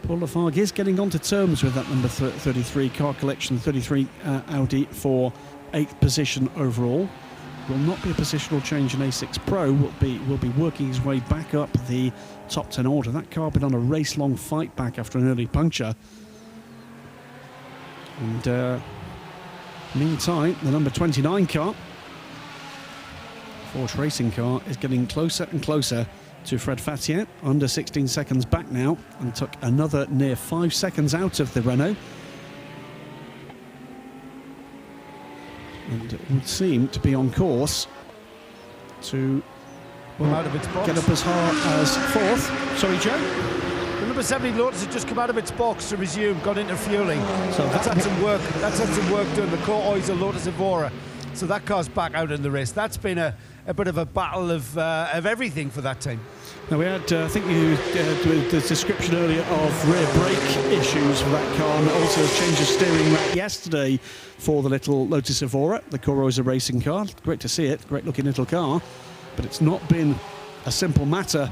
Paul Lafargue is getting onto terms with that number 33 car collection, 33 Audi for 8th position overall. Will not be a positional change in A6 Pro. Will be working his way back up the top 10 order. That car been on a race-long fight back after an early puncture. And meantime, the number 29 car, Porsche Racing car, is getting closer and closer to Fred Fattier, under 16 seconds back now, and took another near 5 seconds out of the Renault. And it would seem to be on course to out of its box. Get up as hard as 4th. Sorry, Joe? The number 70 Lotus had just come out of its box to resume, got into fueling. So that's had some work. That's had some work done. The Core Oiz Lotus Evora. So that car's back out in the race. That's been a bit of a battle of everything for that team. Now we had, I think you the description earlier of rear brake issues for that car, and also a change of steering rack yesterday for the little Lotus Evora, the Core Oiz Racing car. Great to see it, great looking little car, but it's not been a simple matter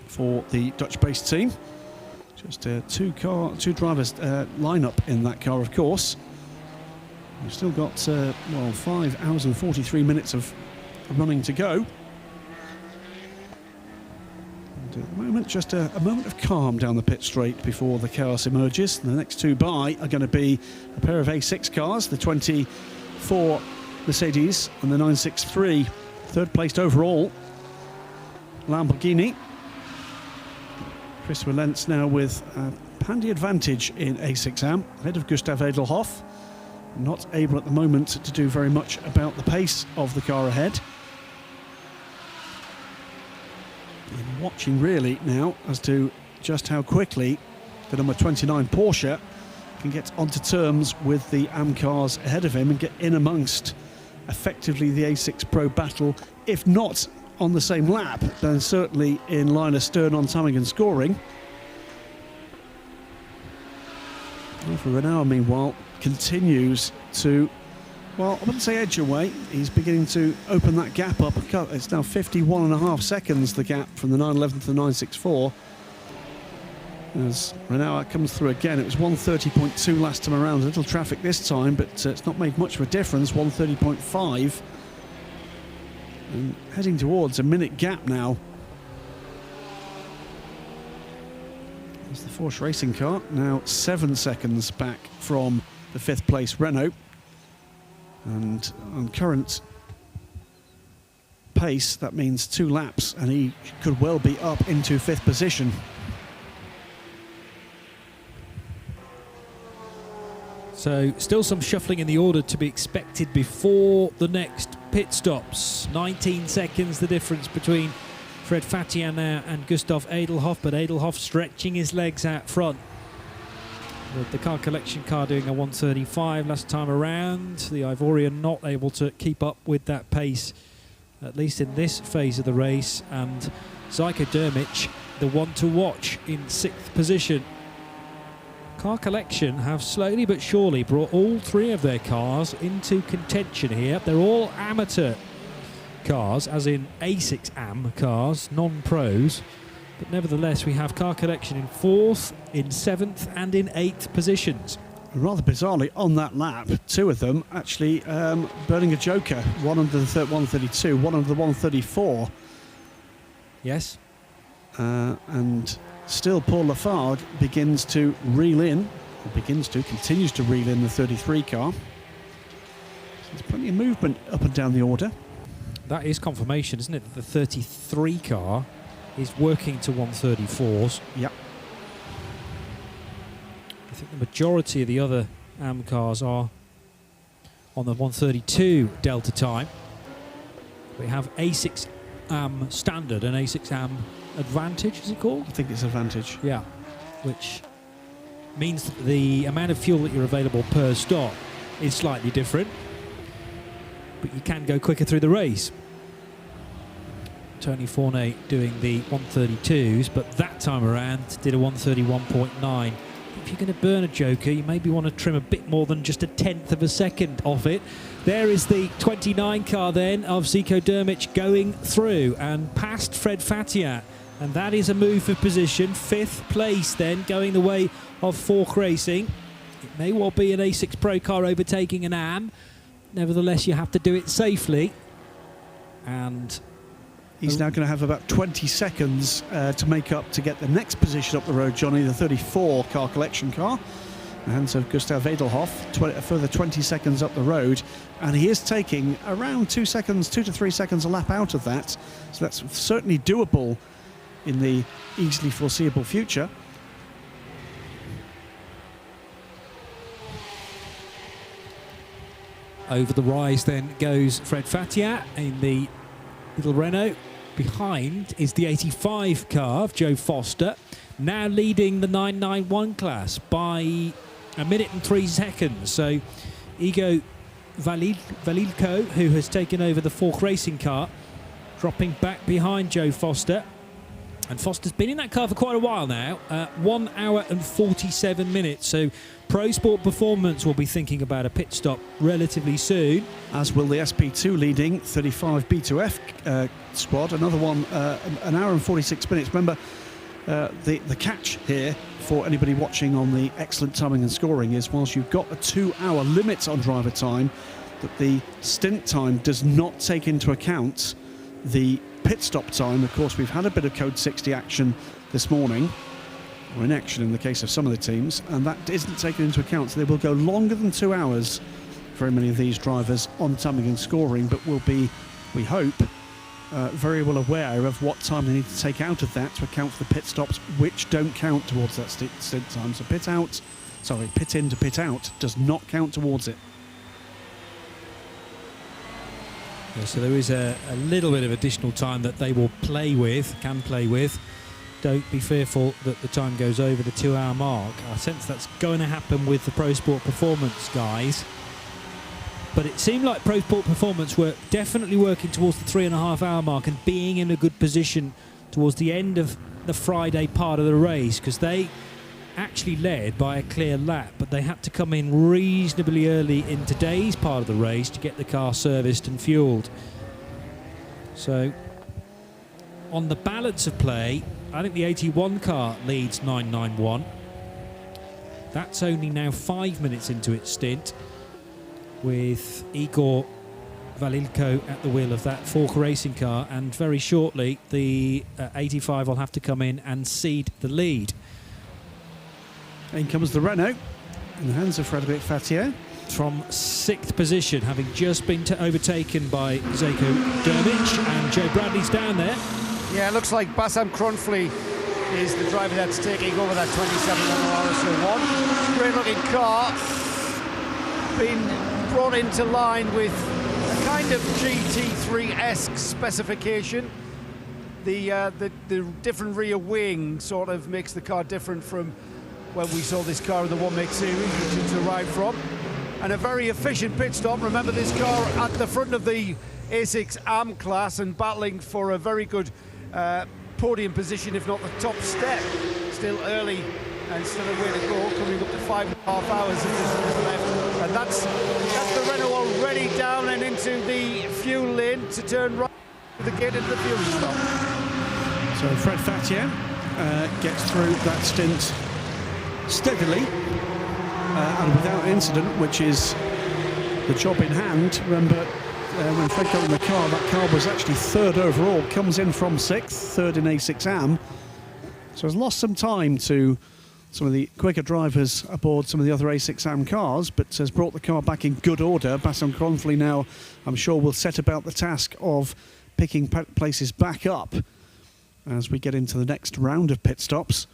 for the Dutch-based team. Just two drivers line-up in that car, of course. We've still got 5 hours and 43 minutes of running to go. And at the moment, just a moment of calm down the pit straight before the chaos emerges. The next two by are going to be a pair of A6 cars, the 24 Mercedes and the 963, third placed overall Lamborghini. Chris Lentz now with a handy advantage in A6AM, ahead of Gustav Edelhoff. Not able at the moment to do very much about the pace of the car ahead. And watching really now as to just how quickly the number 29 Porsche can get onto terms with the AM cars ahead of him and get in amongst effectively the A6 Pro battle, if not on the same lap, then certainly in line astern on timing and scoring. Alfa Romeo, meanwhile, continues to, well, I wouldn't say edge away. He's beginning to open that gap up. It's now 51.5 seconds, the gap from the 911 to the 964. As Renault comes through again, it was 130.2 last time around. A little traffic this time, but it's not made much of a difference. 130.5. And heading towards a minute gap now. There's the Porsche racing car, now 7 seconds back from the 5th place Renault. And on current pace, that means 2 laps, and he could well be up into 5th position. So still some shuffling in the order to be expected before the next pit stops. 19 seconds the difference between Fred Fatian now and Gustav Edelhoff, but Edelhoff stretching his legs out front. With the car collection car doing a 1:35 last time around, the Ivorian not able to keep up with that pace, at least in this phase of the race, and Zyko Dermic, the one to watch, in 6th position. Car Collection have slowly but surely brought all 3 of their cars into contention here. They're all amateur cars, as in A6 AM cars, non-pros. But nevertheless, we have Car Collection in 4th, in 7th and in 8th positions. Rather bizarrely, on that lap, 2 of them actually burning a joker. One under the 132, one under the 134. Yes. And still Paul Lafargue begins to reel in, continues to reel in the 33 car. So there's plenty of movement up and down the order. That is confirmation, isn't it, that the 33 car is working to 134s. Yep. I think the majority of the other AM cars are on the 132 delta time. We have A6 AM standard and A6 AM advantage, is it called? I think it's advantage. Yeah, which means that the amount of fuel that you're available per stop is slightly different, but you can go quicker through the race. Tony Fournet doing the 132s, but that time around did a 131.9. If you're going to burn a joker, you maybe want to trim a bit more than just a 1/10 of a second off it. There is the 29 car then of Zyko Dermic going through and past Fred Fatiat. And that is a move for position. 5th place then, going the way of Fork Racing. It may well be an A6 Pro car overtaking an AM. Nevertheless, you have to do it safely. And he's now going to have about 20 seconds to make up to get the next position up the road, Johnny, the 34 Car Collection car. And so Gustav Edelhoff, a further 20 seconds up the road. And he is taking around 2 to 3 seconds a lap out of that. So that's certainly doable in the easily foreseeable future. over the rise then goes Fred Fatiat in the little Renault. Behind is the 85 car of Joe Foster, now leading the 991 class by 1 minute and 3 seconds. So Igo Valilko, who has taken over the Fork Racing car, dropping back behind Joe Foster. And Foster's been in that car for quite a while now, 1 hour and 47 minutes. So Pro Sport Performance will be thinking about a pit stop relatively soon. As will the SP2 leading 35 B2F squad. Another one, 1 hour and 46 minutes. Remember, the catch here for anybody watching on the excellent timing and scoring is, whilst you've got a 2-hour limit on driver time, that the stint time does not take into account the pit stop time. Of course, we've had a bit of Code 60 action this morning, or in action in the case of some of the teams, and that isn't taken into account. So they will go longer than 2 hours, very many of these drivers, on timing and scoring, but will be, we hope, very well aware of what time they need to take out of that to account for the pit stops, which don't count towards that stint time. So pit in to pit out does not count towards it. Yeah, so there is a little bit of additional time that they will can play with. don't be fearful that the time goes over the 2-hour mark. I sense that's going to happen with the Pro Sport Performance guys. But it seemed like Pro Sport Performance were definitely working towards the 3.5-hour mark and being in a good position towards the end of the Friday part of the race, because they actually led by a clear lap, but they had to come in reasonably early in today's part of the race to get the car serviced and fueled. So on the balance of play, I think the 81 car leads 991. That's only now 5 minutes into its stint, with Igor Valilko at the wheel of that Falk Racing car, and very shortly the 85 will have to come in and cede the lead. In comes the Renault in the hands of Frédéric Fattier. From 6th position, having just been overtaken by Zeko Dermich, and Joe Bradley's down there. Yeah, it looks like Bassam Cronfley is the driver that's taking over that 27 Renault RS01. Great looking car, been brought into line with a kind of GT3-esque specification. The different rear wing sort of makes the car different from when we saw this car in the One Make Series, which it's arrived from. And a very efficient pit stop. Remember, this car at the front of the A6 AM class and battling for a very good podium position, if not the top step. Still early and still a way to go, coming up to 5.5 hours of distance left. And that's the Renault already down and into the fuel lane to turn right to the gate into the fuel stop. So Fred Fattier gets through that stint steadily and without incident, which is the job in hand. Remember, when Fred got in the car, that car was actually 3rd overall, comes in from 6th, 3rd in A6 AM. So has lost some time to some of the quicker drivers aboard some of the other A6 AM cars, but has brought the car back in good order. Bassam Cronfley now, I'm sure, will set about the task of picking places back up as we get into the next round of pit stops.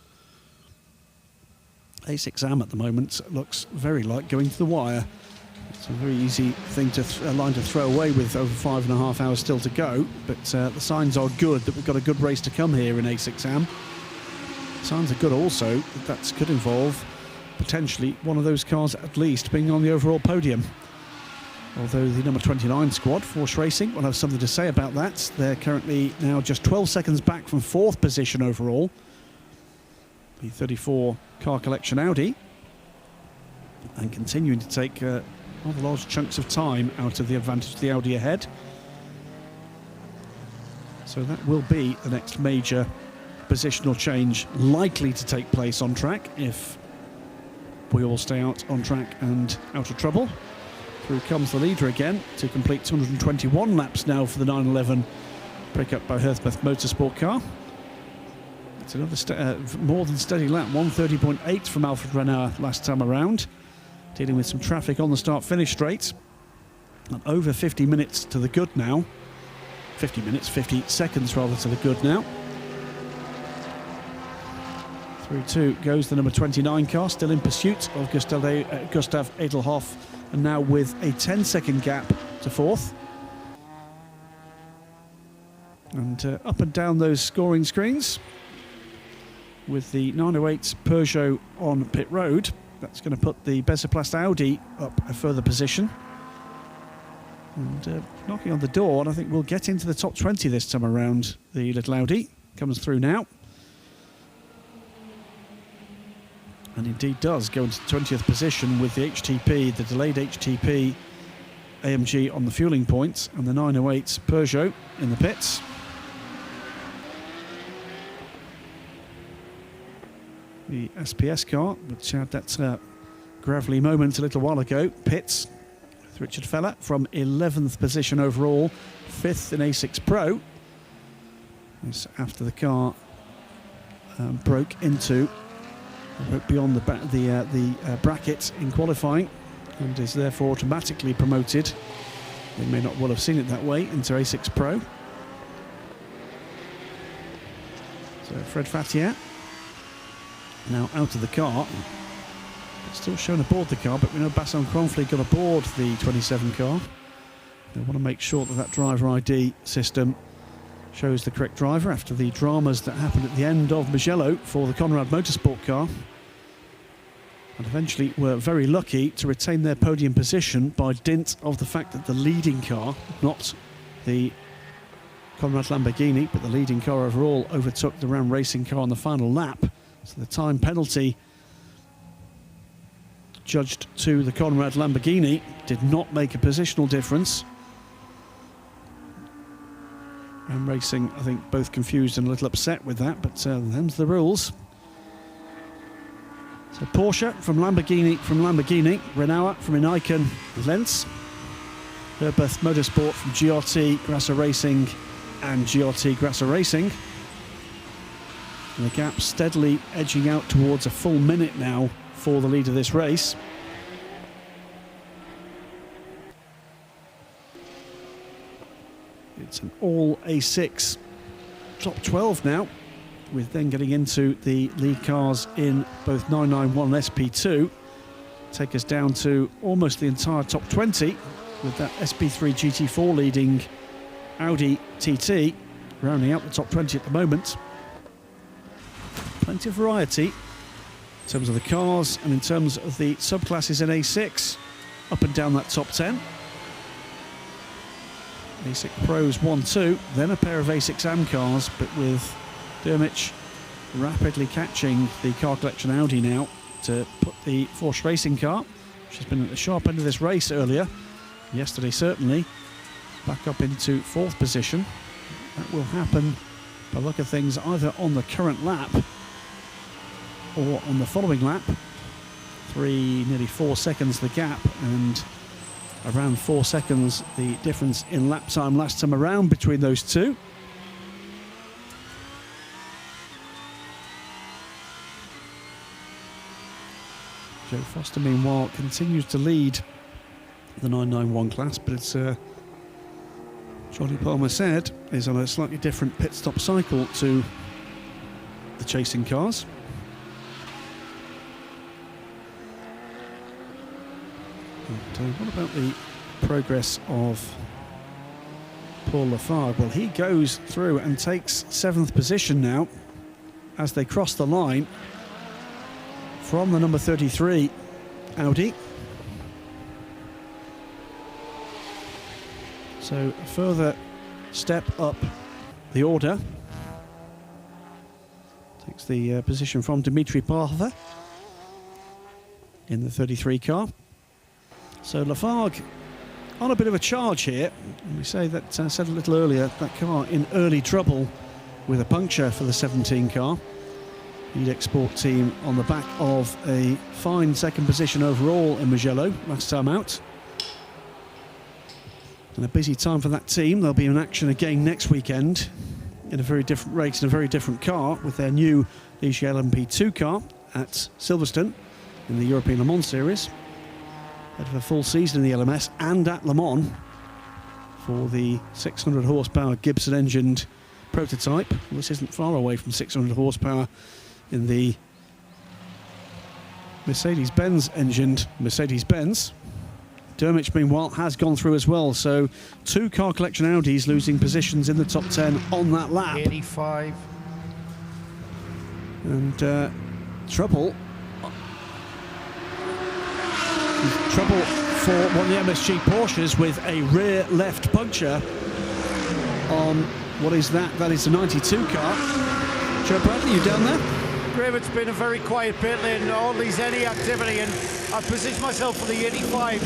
A6 AM at the moment looks very like going to the wire. It's a very easy thing to line to throw away with over 5.5 hours still to go, but the signs are good that we've got a good race to come here in A6 AM. Signs are good also that could involve potentially one of those cars at least being on the overall podium. Although the number 29 squad, Force Racing, will have something to say about that. They're currently now just 12 seconds back from 4th position overall. The 34 car collection Audi, and continuing to take rather large chunks of time out of the advantage of the Audi ahead. So that will be the next major positional change likely to take place on track if we all stay out on track and out of trouble. Through comes the leader again to complete 221 laps now for the 911 break up by Heathmouth Motorsport car. It's another more than steady lap, 130.8 from Alfred Renard last time around, dealing with some traffic on the start-finish straight. And over 50 minutes to the good now. 50 seconds rather to the good now. Through two goes the number 29 car, still in pursuit of Gustav Edelhoff, and now with a 10-second gap to 4th. And up and down those scoring screens, with the 908 Peugeot on pit road, that's going to put the Bezeplast Audi up a further position. And knocking on the door, and I think we'll get into the top 20 this time around. The little Audi comes through now. And indeed does go into 20th position with the HTP, the delayed HTP AMG on the fueling points, and the 908 Peugeot in the pits. The SPS car, which had that gravelly moment a little while ago, pits with Richard Feller from 11th position overall, 5th in A6 Pro. This after the car broke beyond the bracket in qualifying, and is therefore automatically promoted. They may not well have seen it that way, into A6 Pro. So Fred Fattier now out of the car, still shown aboard the car, but we know Bassam Cronfley got aboard the 27 car. They want to make sure that driver ID system shows the correct driver after the dramas that happened at the end of Mugello for the Conrad Motorsport car. And eventually were very lucky to retain their podium position by dint of the fact that the leading car, not the Conrad Lamborghini, but the leading car overall, overtook the Ram Racing car on the final lap. So the time penalty judged to the Conrad Lamborghini did not make a positional difference. Ram Racing, I think, both confused and a little upset with that, but them's the rules. So Porsche from Lamborghini, Renault from Icon Lens, Herbeth Motorsport from GRT, Grasser Racing and GRT Grasser Racing. And the gap steadily edging out towards a full minute now for the lead of this race. It's an all A6 top 12 now, with then getting into the lead cars in both 991 and SP2. Take us down to almost the entire top 20, with that SP3 GT4 leading Audi TT, rounding out the top 20 at the moment. Plenty of variety in terms of the cars and in terms of the subclasses in A6, up and down that top 10. A6 Pros 1-2, then a pair of A6 AM cars, but with Dermich rapidly catching the car collection Audi now to put the Force Racing car, which has been at the sharp end of this race earlier, yesterday certainly, back up into 4th position. That will happen, by the look of things, either on the current lap or on the following lap. Nearly 4 seconds the gap, and around 4 seconds the difference in lap time last time around between those two. Joe Foster, meanwhile, continues to lead the 991 class, but it's Johnny Palmer said is on a slightly different pit stop cycle to the chasing cars. And what about the progress of Paul Lafargue? Well, he goes through and takes 7th position now as they cross the line from the number 33 Audi. So a further step up the order. Takes the position from Dimitri Parva in the 33 car. So Lafargue on a bit of a charge here. And we say that, I said a little earlier, that car in early trouble with a puncture for the 17 car. Lead Export team on the back of a fine 2nd position overall in Mugello last time out. And a busy time for that team. They'll be in action again next weekend in a very different race in a very different car with their new Ligier LMP2 car at Silverstone in the European Le Mans Series. Ahead of a full season in the LMS and at Le Mans for the 600 horsepower Gibson engined prototype. Well, this isn't far away from 600 horsepower in the Mercedes-Benz engined Mercedes-Benz. Dermich, meanwhile, has gone through as well. So 2 car collection Audis losing positions in the top 10 on that lap. 85. And trouble for one of the MSG Porsches with a rear left puncture on what is that? That is the 92 car. Joe Bradley, you down there? Graham, it's been a very quiet pit lane, hardly any activity, and I've positioned myself for the 85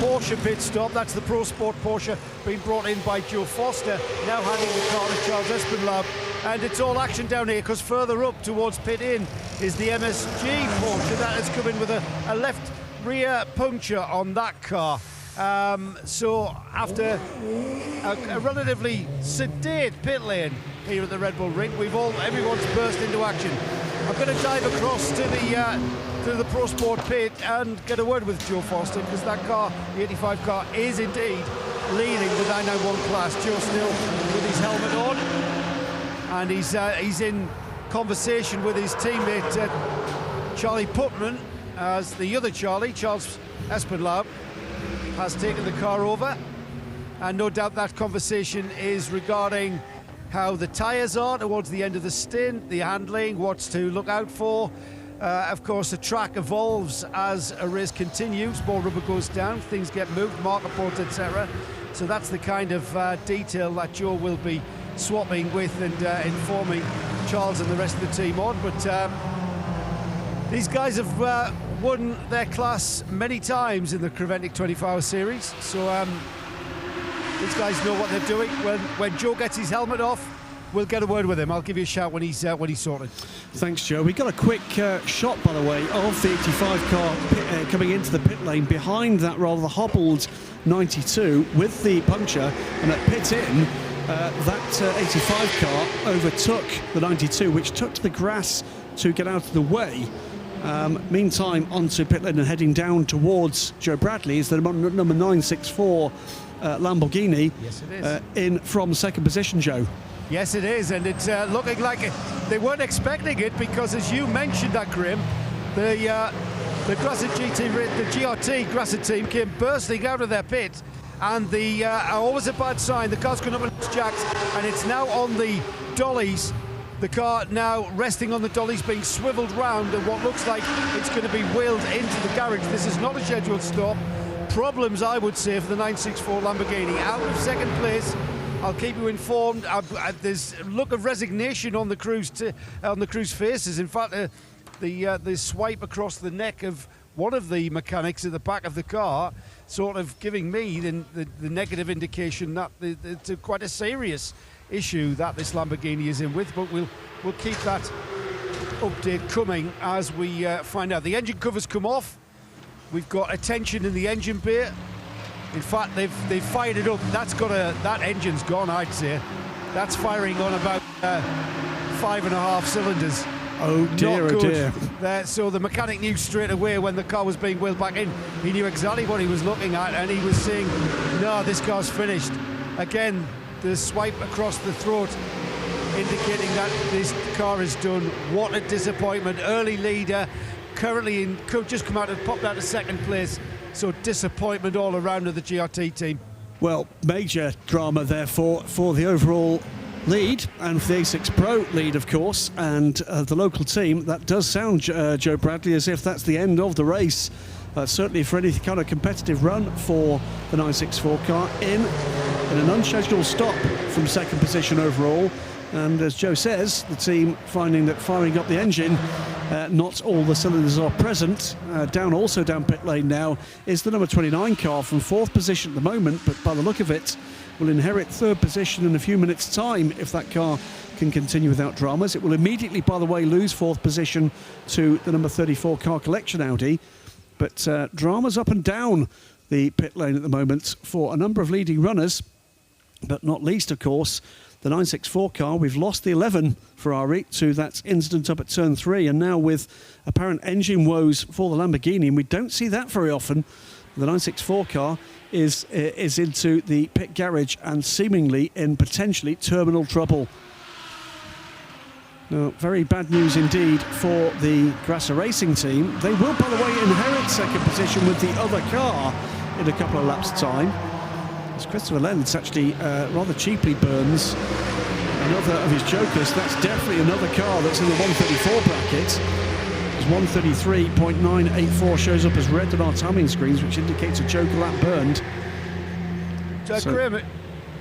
Porsche pit stop. That's the Pro Sport Porsche being brought in by Joe Foster, now handing the car to Charles Espenlaub. And it's all action down here because further up towards pit in is the MSG Porsche. That has come in with a left rear puncture on that car. So after a relatively sedate pit lane here at the Red Bull Ring, everyone's burst into action. I'm going to dive across to the Pro Sport pit and get a word with Joe Foster, because that car, the 85 car, is indeed leading the 991 class. Joe still with his helmet on, and he's in conversation with his teammate Charlie Putman, as the other Charlie, Charles Espenlaub, has taken the car over, and no doubt that conversation is regarding how the tyres are towards the end of the stint, the handling, what's to look out for. Of course, the track evolves as a race continues. More rubber goes down, things get moved, marker boards, etc. So that's the kind of detail that Joe will be swapping with and informing Charles and the rest of the team on. But these guys have won their class many times in the Creventic 24-hour series. So these guys know what they're doing. When Joe gets his helmet off, we'll get a word with him. I'll give you a shout when he's sorted. Thanks, Joe. We got a quick shot, by the way, of the 85 car coming into the pit lane behind that rather hobbled 92 with the puncture, and at pit in, that 85 car overtook the 92, which took to the grass to get out of the way. Meantime, onto pit lane and heading down towards Joe Bradley is the number 964 Lamborghini. Yes, it is. In from second position, Joe. Yes, it is, and it's looking like they weren't expecting it because, as you mentioned, that Graham, the Grasset GRT Grasset team came bursting out of their pit, and always a bad sign. The car's going up on its jacks, and it's now on the dollies. The car now resting on the dollies, being swiveled round, and what looks like it's going to be wheeled into the garage. This is not a scheduled stop. Problems, I would say, for the 964 Lamborghini. Out of second place. I'll keep you informed. There's a look of resignation on the crew's faces. In fact, the swipe across the neck of one of the mechanics at the back of the car, sort of giving me the negative indication that it's quite a serious issue that this Lamborghini is in with. But we'll keep that update coming as we find out. The engine covers come off. We've got a tension in the engine bay. In fact, they've fired it up. That engine's gone, I'd say. That's firing on about 5.5 cylinders. Oh dear, Not good. oh dear. So the mechanic knew straight away when the car was being wheeled back in. He knew exactly what he was looking at, and he was saying, no, this car's finished. Again, the swipe across the throat indicating that this car is done. What a disappointment. Early leader, currently just come out and popped out of second place. So disappointment all around of the GRT team. Well, major drama therefore for the overall lead and for the A6 Pro lead, of course, and the local team. That does sound, Joe Bradley, as if that's the end of the race. Certainly for any kind of competitive run for the 964 car in an unscheduled stop from second position overall. And as Joe says, the team finding that firing up the engine, not all the cylinders are present. Also down pit lane now is the number 29 car from fourth position at the moment, but by the look of it, will inherit third position in a few minutes' time if that car can continue without dramas. It will immediately, by the way, lose fourth position to the number 34 car collection Audi. But dramas up and down the pit lane at the moment for a number of leading runners, but not least, of course, the 964 car. We've lost the 11 Ferrari to that incident up at turn 3, and now with apparent engine woes for the Lamborghini, and we don't see that very often. The 964 car is into the pit garage and seemingly in potentially terminal trouble. Now, very bad news indeed for the Grasser Racing team. They will, by the way, inherit second position with the other car in a couple of laps' time. As Christopher Lenz actually rather cheaply burns another of his jokers. That's definitely another car that's in the 134 bracket. As 133.984 shows up as red on our timing screens, which indicates a joker lap burned. Graham,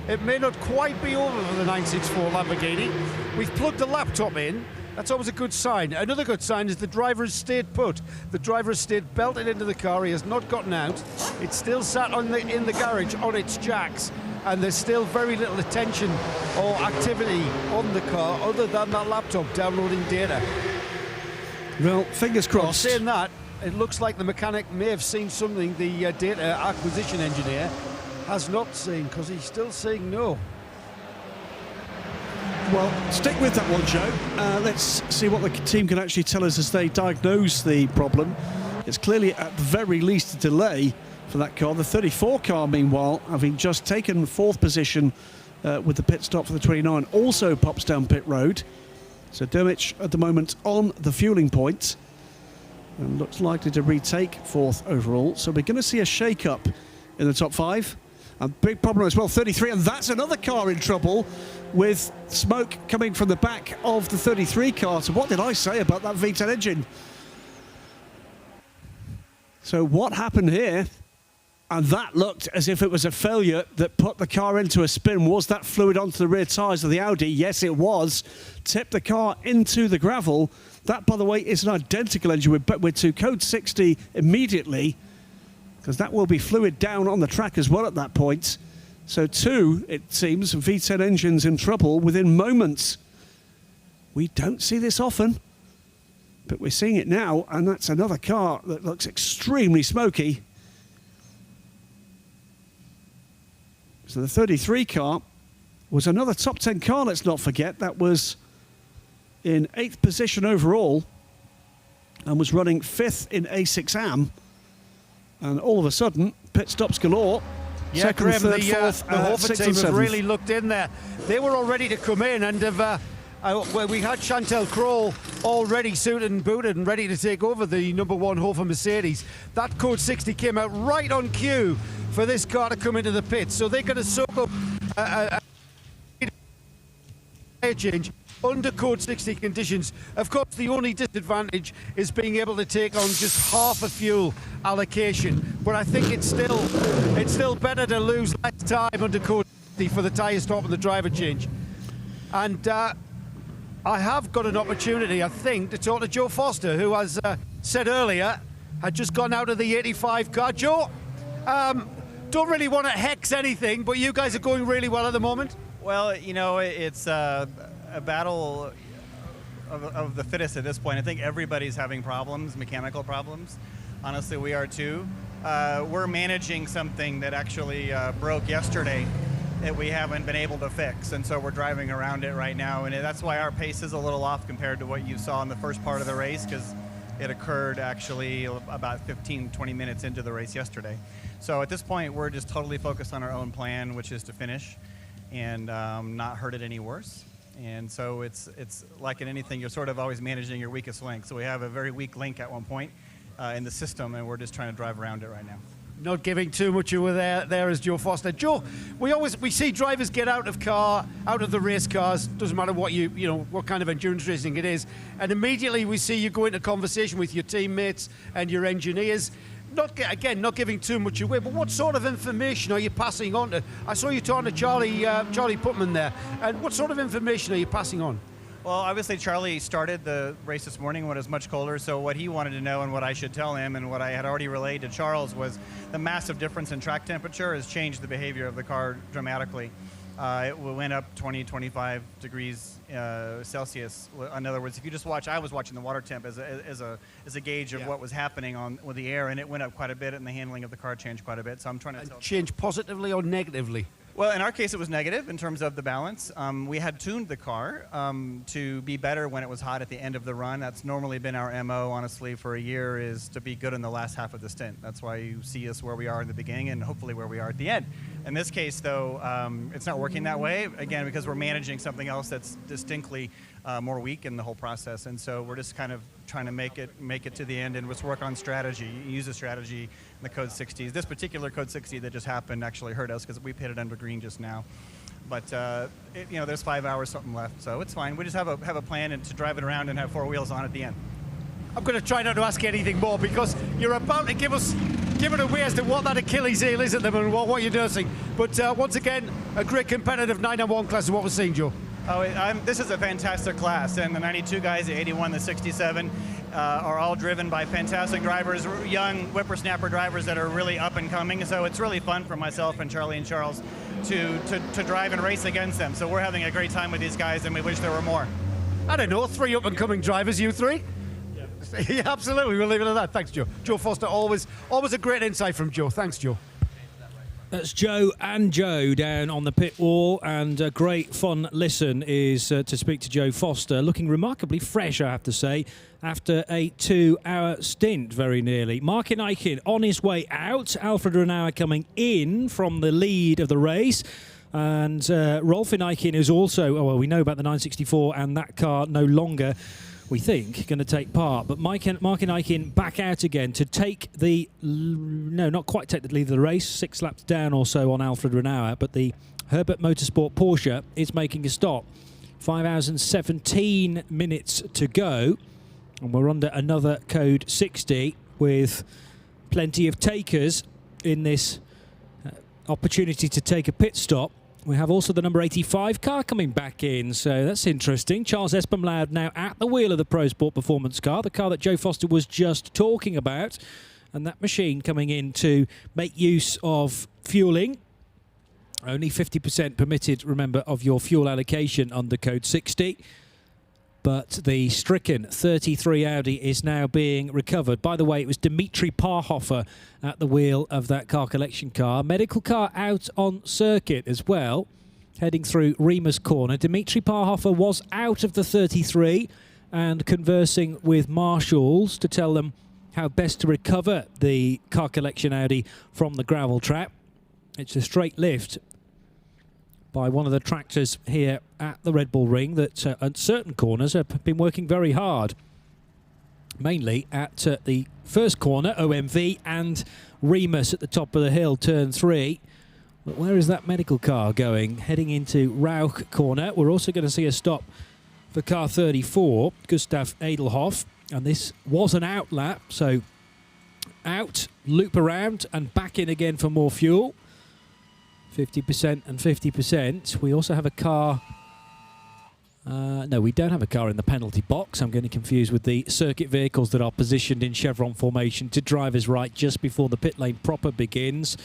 it may not quite be over for the 964 Lamborghini. We've plugged the laptop in. That's always a good sign. Another good sign is the driver has stayed put. The driver has stayed belted into the car. He has not gotten out. It's still sat in the garage on its jacks, and there's still very little attention or activity on the car other than that laptop downloading data. Well, fingers crossed. Saying that, it looks like the mechanic may have seen something the data acquisition engineer has not seen, because he's still saying no. Well, stick with that one, Joe. Let's see what the team can actually tell us as they diagnose the problem. It's clearly at the very least a delay for that car. The 34 car, meanwhile, having just taken fourth position with the pit stop for the 29, also pops down pit road. So Dermich at the moment on the fueling point and looks likely to retake fourth overall. So we're going to see a shake-up in the top 5. A big problem as well, 33, and that's another car in trouble with smoke coming from the back of the 33 car. So what did I say about that V10 engine? So what happened here? And that looked as if it was a failure that put the car into a spin. Was that fluid onto the rear tyres of the Audi? Yes, it was. Tipped the car into the gravel. That, by the way, is an identical engine with to Code 60 immediately, because that will be fluid down on the track as well at that point. So two, it seems, V10 engines in trouble within moments. We don't see this often, but we're seeing it now, and that's another car that looks extremely smoky. So the 33 car was another top 10 car, let's not forget. That was in 8th position overall and was running 5th in A6AM. And all of a sudden, pit stops galore. Yeah, Second, Graham, third, the fourth, Hofer sixth team and have seventh. really looked in there. They were all ready to come in, and well, we had Chantel Kroll already suited and booted and ready to take over the #1 Hofer Mercedes. That Code 60 came out right on cue for this car to come into the pit. So they're going to soak up a change under Code 60 conditions. Of course, the only disadvantage is being able to take on just half a fuel allocation. But I think it's still better to lose less time under Code 60 for the tyre stop and the driver change. And I have got an opportunity, I think, to talk to Joe Foster, who, as said earlier, had just gone out of the 85 car. Joe, don't really want to hex anything, but you guys are going really well at the moment. Well, you know, it's a battle of the fittest at this point. I think everybody's having problems, mechanical problems. Honestly, we are too. We're managing something that actually broke yesterday that we haven't been able to fix, and so we're driving around it right now, and that's why our pace is a little off compared to what you saw in the first part of the race, because it occurred actually about 15-20 minutes into the race yesterday. So at this point, we're just totally focused on our own plan, which is to finish and not hurt it any worse. And so it's like in anything, you're sort of always managing your weakest link. So we have a very weak link at one point in the system, and we're just trying to drive around it right now. Not giving too much away there is Joe Foster. Joe, we see drivers get out of the race cars. Doesn't matter what what kind of endurance racing it is, and immediately we see you go into conversation with your teammates and your engineers. Not giving too much away, but what sort of information are you passing on to? I saw you talking to Charlie Putman there, and what sort of information are you passing on? Well, obviously Charlie started the race this morning when it was much colder, so what he wanted to know and what I should tell him and what I had already relayed to Charles was the massive difference in track temperature has changed the behavior of the car dramatically. It went up 20, 25 degrees Celsius. In other words, if you just watch, I was watching the water temp as a gauge of what was happening with the air, and it went up quite a bit, and the handling of the car changed quite a bit. So I'm trying to tell. Change positively or negatively? Well, in our case, it was negative in terms of the balance. We had tuned the car to be better when it was hot at the end of the run. That's normally been our MO, honestly, for a year, is to be good in the last half of the stint. That's why you see us where we are in the beginning and hopefully where we are at the end. In this case, though, it's not working that way, again, because we're managing something else that's distinctly more weak in the whole process. And so we're just kind of trying to make it to the end and let's work on strategy, use a strategy in the Code 60s. This particular Code 60 that just happened actually hurt us because we pitted under green just now. But there's 5 hours something left, so it's fine. We just have a plan and to drive it around and have four wheels on at the end. I'm going to try not to ask you anything more because you're about to give it away as to what that Achilles heel is at them and what you're nursing. But once again, a great competitive 991 class is what we're seeing, Joe. This is a fantastic class, and the 92 guys, the 81, the 67, are all driven by fantastic drivers, young whippersnapper drivers that are really up and coming. So it's really fun for myself and Charlie and Charles to drive and race against them. So we're having a great time with these guys, and we wish there were more. I don't know, 3 up and coming drivers, you three? Yeah, absolutely. We'll leave it at that. Thanks, Joe. Joe Foster, always a great insight from Joe. Thanks, Joe. That's Joe and Joe down on the pit wall, and a great fun listen is to speak to Joe Foster, looking remarkably fresh, I have to say, after a 2-hour stint, very nearly. Martin Eichen on his way out, Alfred Renauer coming in from the lead of the race, and Rolf Eichen is also, we know about the 964 and that car no longer we think, going to take part. But Martin Eichen back out again to take the, no, not quite take the lead of the race, 6 laps down or so on Alfred Renauer, but the Herbert Motorsport Porsche is making a stop. 5 hours and 17 minutes to go, and we're under another code 60 with plenty of takers in this opportunity to take a pit stop. We have also the number 85 car coming back in, so that's interesting. Charles Espenlaub now at the wheel of the Pro Sport Performance car, the car that Joe Foster was just talking about, and that machine coming in to make use of fueling. Only 50% permitted, remember, of your fuel allocation under code 60. But the stricken 33 Audi is now being recovered. By the way, it was Dimitri Parhofer at the wheel of that car collection car. Medical car out on circuit as well, heading through Remus Corner. Dimitri Parhofer was out of the 33 and conversing with marshals to tell them how best to recover the car collection Audi from the gravel trap. It's a straight lift by one of the tractors here at the Red Bull Ring that at certain corners have been working very hard. Mainly at the first corner, OMV, and Remus at the top of the hill, turn 3. But where is that medical car going? Heading into Rauch Corner. We're also going to see a stop for car 34, Gustav Edelhoff. And this was an out lap, so out, loop around, and back in again for more fuel. 50% and 50%. We also have a car. No, we don't have a car in the penalty box. I'm getting confused with the circuit vehicles that are positioned in chevron formation to driver's right just before the pit lane proper begins.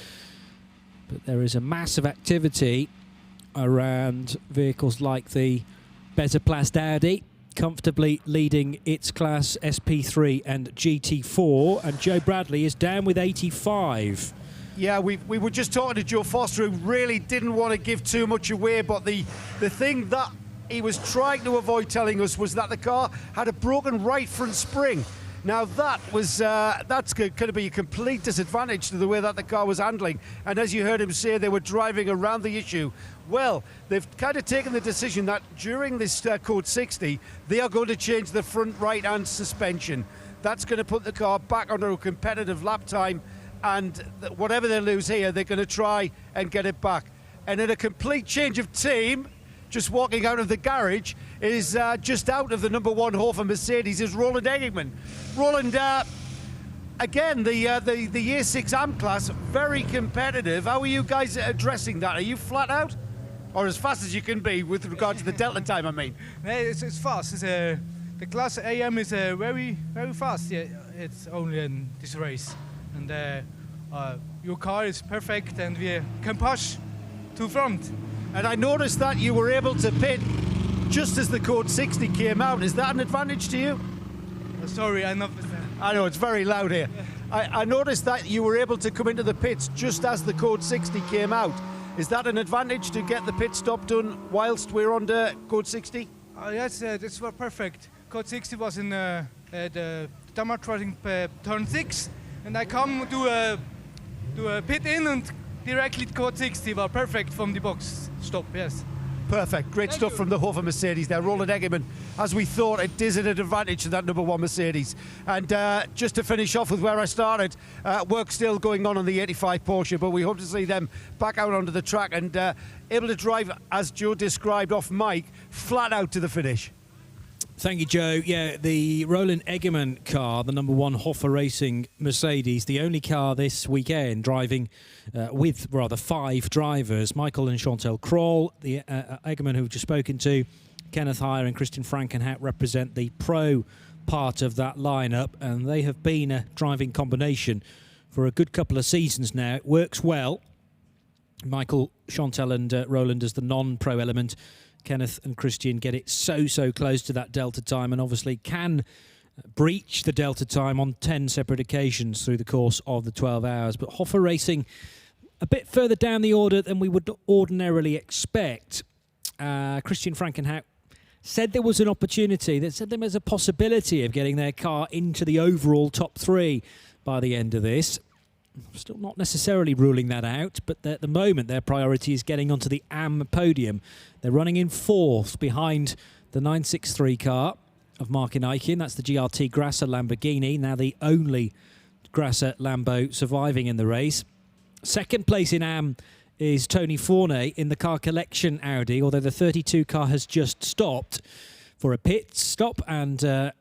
But there is a massive activity around vehicles like the Bezeplast Audi, comfortably leading its class SP3 and GT4. And Joe Bradley is down with 85. Yeah, we were just talking to Joe Foster, who really didn't want to give too much away, but the thing that he was trying to avoid telling us was that the car had a broken right front spring. Now that was that's going to be a complete disadvantage to the way that the car was handling. And as you heard him say, they were driving around the issue. Well, they've kind of taken the decision that during this code 60, they are going to change the front right-hand suspension. That's going to put the car back under a competitive lap time. And whatever they lose here, they're going to try and get it back. And in a complete change of team, just walking out of the garage, is just out of the number 1 Hofer Mercedes is Roland Eggingman. Roland, again, the A6 AM class, very competitive. How are you guys addressing that? Are you flat out? Or as fast as you can be with regard to the delta time, I mean? It's fast. The class AM is very, very fast. Yeah, it's only in this race. And your car is perfect and we can push to front. And I noticed that you were able to pit just as the code 60 came out. Is that an advantage to you? Sorry, I'm not... I know, it's very loud here. I noticed that you were able to come into the pits just as the code 60 came out. Is that an advantage to get the pit stop done whilst we're under code 60? Yes, this was perfect. Code 60 was in the Tamar Trotting turn 6. And I come to a pit in and directly code 60 was perfect from the box stop, yes. Perfect, great stuff from the Hofer Mercedes there. Roland Eggingman, as we thought, it is an advantage to that number 1 Mercedes. And just to finish off with where I started, work still going on the 85 Porsche, but we hope to see them back out onto the track and able to drive, as Joe described off mic, flat out to the finish. Thank you, Joe. Yeah, the Roland Eggingman car, the number 1 Hofer Racing Mercedes, the only car this weekend driving with, rather, 5 drivers. Michael and Chantal Kroll, the Eggingman who we've just spoken to, Kenneth Heyer and Christian Frankenhout represent the pro part of that lineup, and they have been a driving combination for a good couple of seasons now. It works well. Michael, Chantal and Roland as the non-pro element. Kenneth and Christian get it so close to that delta time and obviously can breach the delta time on 10 separate occasions through the course of the 12 hours. But Hofer Racing a bit further down the order than we would ordinarily expect. Christian Frankenhout said there was an opportunity, that said there was a possibility of getting their car into the overall top 3 by the end of this. Still not necessarily ruling that out, but at the moment their priority is getting onto the AM podium. They're running in 4th behind the 963 car of Martin Eichen. That's the GRT Grasser Lamborghini, now the only Grasser Lambo surviving in the race. Second place in AM is Tony Forney in the car collection Audi, although the 32 car has just stopped for a pit stop, and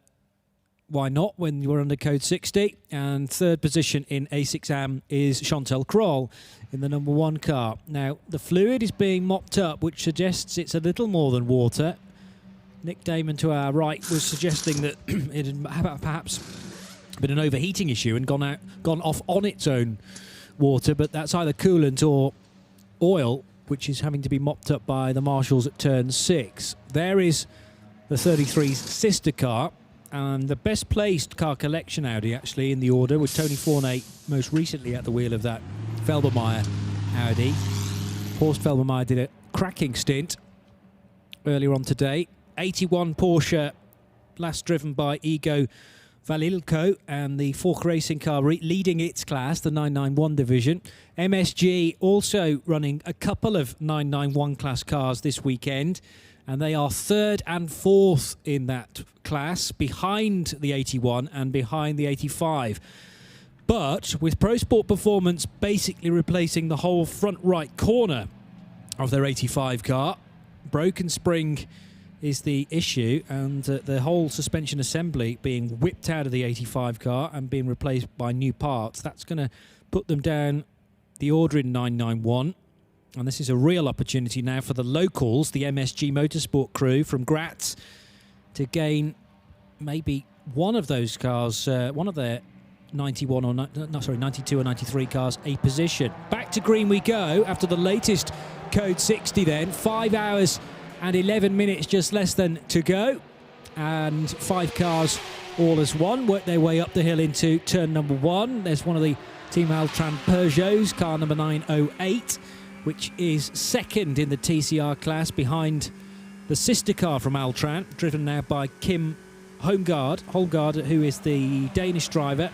why not when you were under code 60? And third position in A6 AM is Chantal Kroll in the number 1 car. Now, the fluid is being mopped up, which suggests it's a little more than water. Nick Damon to our right was suggesting that it had perhaps been an overheating issue and gone off on its own water, but that's either coolant or oil, which is having to be mopped up by the marshals at turn 6. There is the 33's sister car, and the best placed car collection Audi actually in the order, with Tony Forney most recently at the wheel of that Felbermayr Audi. Horst Felbermayr did a cracking stint earlier on today. 81 Porsche, last driven by Igo Valilko, and the Fork Racing car leading its class, the 991 division. MSG also running a couple of 991 class cars this weekend, and they are 3rd and 4th in that class, behind the 81 and behind the 85. But with Pro Sport Performance basically replacing the whole front right corner of their 85 car, broken spring is the issue, and the whole suspension assembly being whipped out of the 85 car and being replaced by new parts. That's going to put them down the order in 991. And this is a real opportunity now for the locals, the MSG Motorsport crew from Graz, to gain maybe one of those cars, one of their 92 or 93 cars, a position. Back to green we go after the latest code 60 then. 5 hours and 11 minutes, just less than to go. And 5 cars all as one work their way up the hill into turn number 1. There's one of the Team Altran Peugeots, car number 908, which is second in the TCR class behind the sister car from Altran, driven now by Kim Holgaard, who is the Danish driver.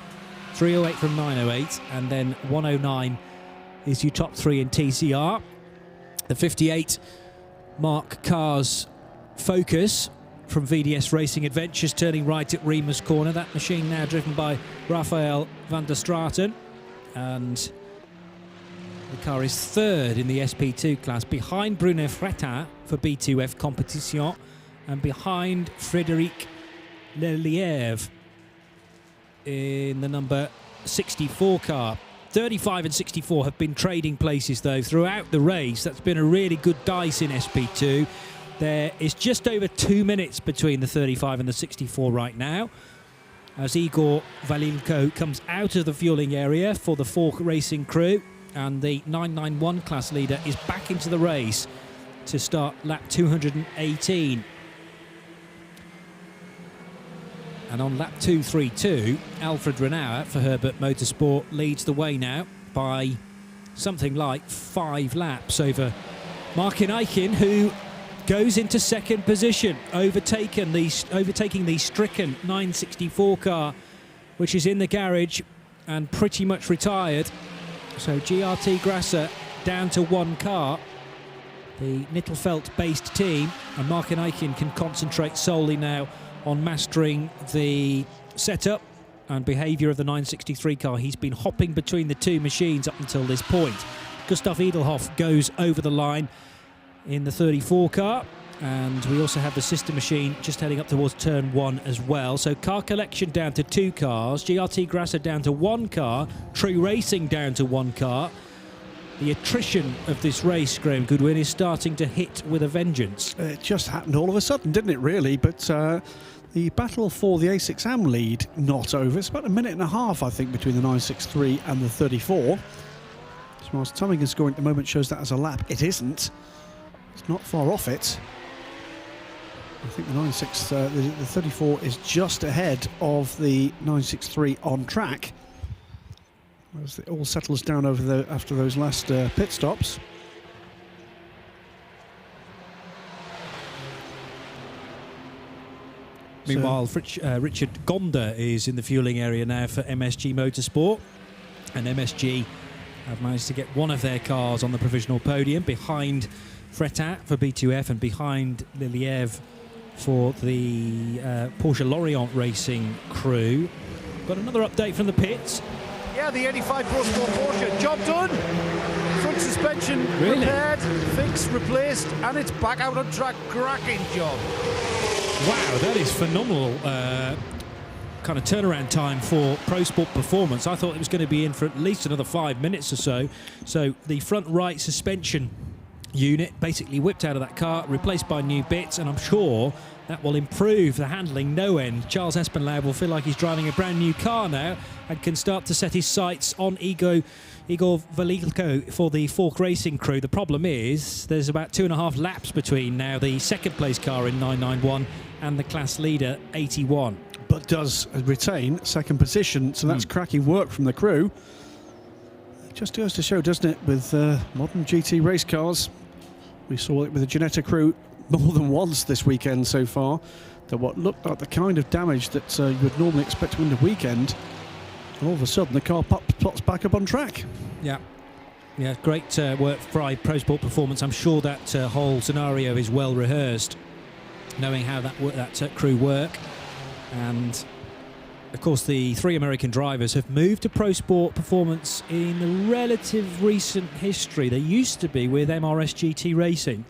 308 from 908, and then 109 is your top 3 in TCR. The 58 Mark Carr's Focus from VDS Racing Adventures, turning right at Remus Corner. That machine now driven by Rafael van der Straten, and the car is 3rd in the SP2 class, behind Bruno Fretin for B2F Competition, and behind Frédéric Lelièvre in the number 64 car. 35 and 64 have been trading places though throughout the race. That's been a really good dice in SP2. There is just over 2 minutes between the 35 and the 64 right now, as Igor Valilko comes out of the fueling area for the Fork Racing crew, and the 991 class leader is back into the race to start lap 218. And on lap 232, Alfred Renauer for Herbert Motorsport leads the way now by something like 5 laps over Martin Eichen, who goes into second position, overtaking the stricken 964 car, which is in the garage and pretty much retired. So GRT Grasser down to 1 car, the Nittelfelt-based team, and Martin Eichen can concentrate solely now on mastering the setup and behaviour of the 963 car. He's been hopping between the 2 machines up until this point. Gustav Edelhoff goes over the line in the 34 car, and we also have the sister machine just heading up towards turn 1 as well. So car collection down to 2 cars, GRT Grasser down to 1 car, True Racing down to 1 car. The attrition of this race, Graham Goodwin, is starting to hit with a vengeance. It just happened all of a sudden, didn't it, really? But the battle for the A6 AM lead not over. It's about 1.5 minutes, I think, between the 963 and the 34. As well as Tummingen scoring at the moment shows that as a lap. It isn't. It's not far off it. I think the 34 is just ahead of the 963 on track, as it all settles down after those last pit stops. Meanwhile, Richard Gonda is in the fueling area now for MSG Motorsport, and MSG have managed to get one of their cars on the provisional podium behind Fretin for B2F and behind Lelièvre for the Porsche Lorient Racing crew. Got another update from the pits. Yeah, the 85 Pro Sport Porsche, job done. Front suspension repaired, fixed, replaced, and it's back out on track. Cracking job. Wow, that is phenomenal kind of turnaround time for Pro Sport Performance. I thought it was going to be in for at least another 5 minutes or so. So the front right suspension unit basically whipped out of that car, replaced by new bits, and I'm sure that will improve the handling no end. Charles Espenlaub will feel like he's driving a brand new car now and can start to set his sights on Igor Veliko for the Fork Racing crew. The problem is there's about 2.5 laps between now the second place car in 991 and the class leader 81. But does retain second position, so that's cracking work from the crew. It just goes to show, doesn't it, with modern GT race cars. We saw it with the Ginetta crew more than once this weekend so far, that what looked like the kind of damage that you would normally expect to win the weekend, all of a sudden the car plots back up on track. Yeah, great work by Pro Sport Performance. I'm sure that whole scenario is well rehearsed, knowing how that crew work. And of course the 3 American drivers have moved to Pro Sport Performance in the relative recent history. They used to be with MRS GT Racing,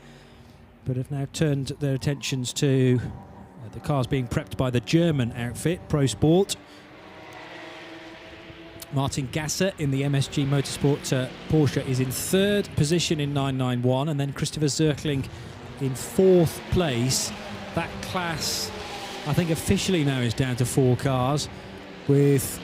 but have now turned their attentions to the cars being prepped by the German outfit, Pro Sport. Martin Gasser in the MSG Motorsport Porsche is in 3rd position in 991, and then Christopher Zirkling in 4th place. That class, I think, officially now is down to 4 cars with...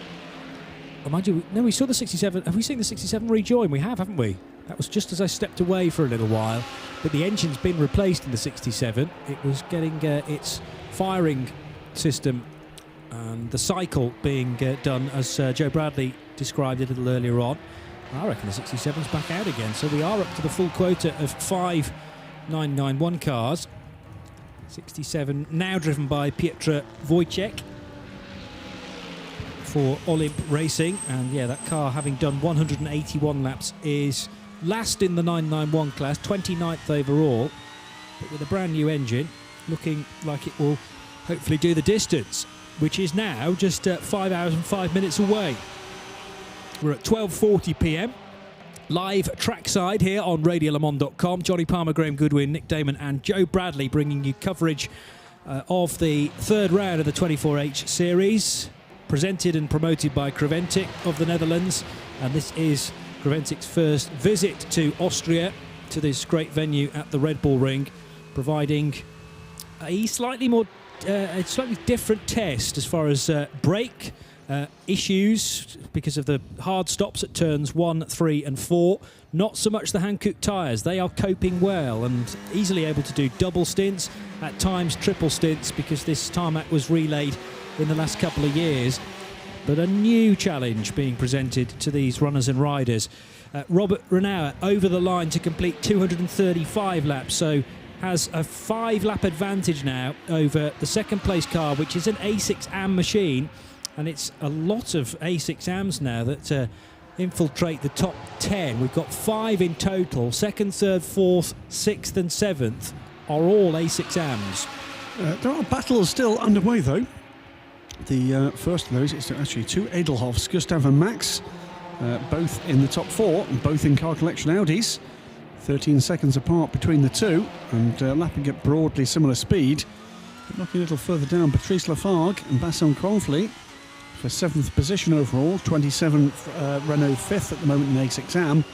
Oh, mind you, no, we saw the 67. Have we seen the 67 rejoin? We have, haven't we? That was just as I stepped away for a little while. But the engine's been replaced in the 67. It was getting its firing system and the cycle being done as Joe Bradley described it a little earlier on. I reckon the 67's back out again. So we are up to the full quota of 5 991 cars. 67 now driven by Piotr Wojciech for Olymp Racing, and yeah, that car, having done 181 laps, is last in the 991 class, 29th overall, but with a brand new engine, looking like it will hopefully do the distance, which is now just 5 hours and 5 minutes away. We're at 12:40 p.m. live trackside here on RadioLeMans.com. Johnny Palmer, Graham Goodwin, Nick Damon and Joe Bradley bringing you coverage of the 3rd round of the 24H series, presented and promoted by Creventic of the Netherlands. And this is Creventic's first visit to Austria, to this great venue at the Red Bull Ring, providing a slightly different test as far as brake issues because of the hard stops at turns 1, 3 and 4. Not so much the Hankook tyres. They are coping well and easily able to do double stints, at times triple stints, because this tarmac was relayed in the last couple of years. But a new challenge being presented to these runners and riders. Robert Renauer over the line to complete 235 laps, so has a 5-lap advantage now over the second place car, which is an A6AM machine. And it's a lot of A6Ams now that infiltrate the top 10. We've got 5 in total. 2nd, 3rd, 4th, 6th and 7th are all A6Ams. There are battles still underway, though. The first of those is actually 2 Edelhofs, Gustav and Max, both in the top 4 and both in car collection Audis. 13 seconds apart between the two, and lapping at broadly similar speed. But looking a little further down, Patrice Lafargue and Basson Cronfleet for 7th position overall. 27 Renault 5th at the moment in A6AM.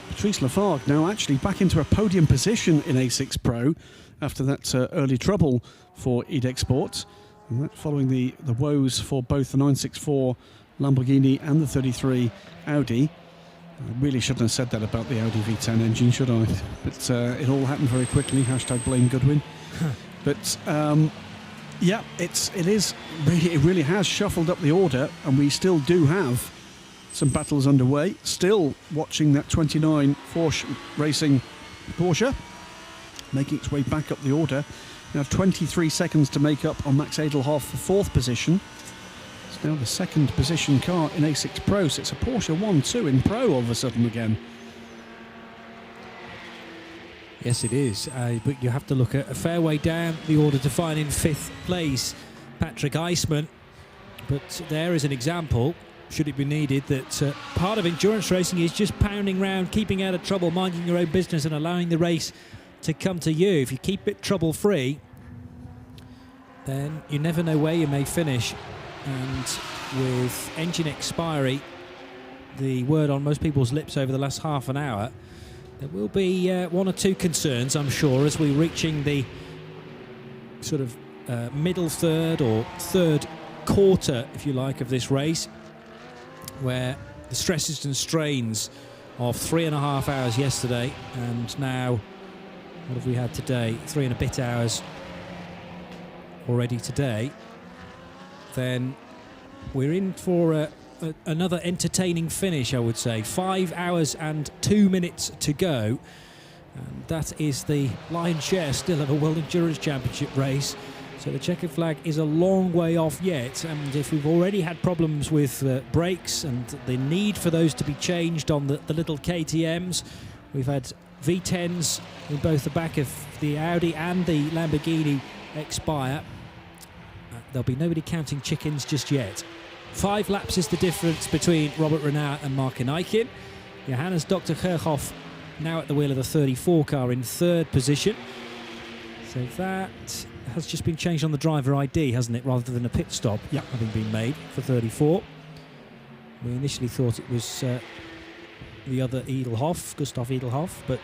Patrice Lafargue now actually back into a podium position in A6 Pro after that early trouble for EDEC Sports. And that following the woes for both the 964 Lamborghini and the 33 Audi. I really shouldn't have said that about the Audi V10 engine, should I? But it all happened very quickly. # blame Goodwin. But yeah, it really has shuffled up the order, and we still do have some battles underway. Still watching that 29 Porsche Racing Porsche making its way back up the order. Now 23 seconds to make up on Max Edelhoff for 4th position. It's now the 2nd position car in A6 Pro, so it's a Porsche 1-2 in Pro all of a sudden again. Yes, it is. But you have to look at a fair way down the order to find in 5th place Patrick Eisman. But there is an example, should it be needed, that part of endurance racing is just pounding round, keeping out of trouble, minding your own business and allowing the race to come to you. If you keep it trouble-free, then you never know where you may finish. And with engine expiry, the word on most people's lips over the last half an hour, there will be one or two concerns, I'm sure, as we're reaching the sort of middle third or third quarter, if you like, of this race, where the stresses and strains of 3.5 hours yesterday, and now, what have we had today? 3 and a bit hours already today. Then we're in for another entertaining finish, I would say. 5 hours and 2 minutes to go. And that is the lion's share still of a World Endurance Championship race. So the checkered flag is a long way off yet. And if we've already had problems with brakes and the need for those to be changed on the little KTMs, we've had V10s in both the back of the Audi and the Lamborghini expire. There'll be nobody counting chickens just yet. 5 laps is the difference between Robert Renard and Martin Eichen. Johannes Dr. Gerhoff now at the wheel of the 34 car in 3rd position. So that has just been changed on the driver ID, hasn't it, rather than a pit stop having been made for 34. We initially thought it was the other Edelhoff, Gustav Edelhoff, but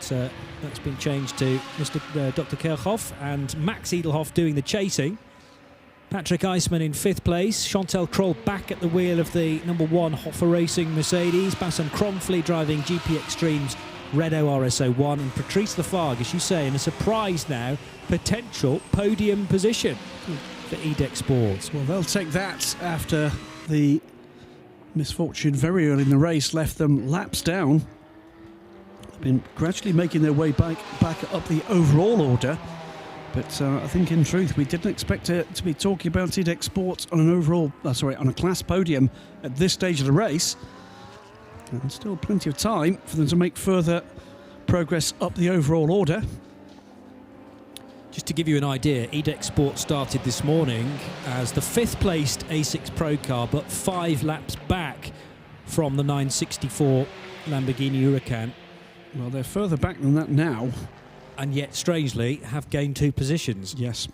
that's been changed to Mr. Dr. Gerhoff, and Max Edelhoff doing the chasing. Patrick Eisman in 5th place. Chantal Kroll back at the wheel of the number 1 Hoffer Racing Mercedes. Bassam Kromfli driving GP Extreme's Renault RS01. And Patrice Lafargue, as you say, in a surprise now, potential podium position for EDEC Sports. Well, they'll take that after the misfortune very early in the race left them laps down. They've been gradually making their way back up the overall order. But I think, in truth, we didn't expect to be talking about EDEC Sports on an overall, on a class podium at this stage of the race. And still plenty of time for them to make further progress up the overall order. Just to give you an idea, EDEC Sports started this morning as the 5th placed A6 Pro car, but 5 laps back from the 964 Lamborghini Huracan. Well, they're further back than that now. And yet, strangely, have gained 2 positions. Yes.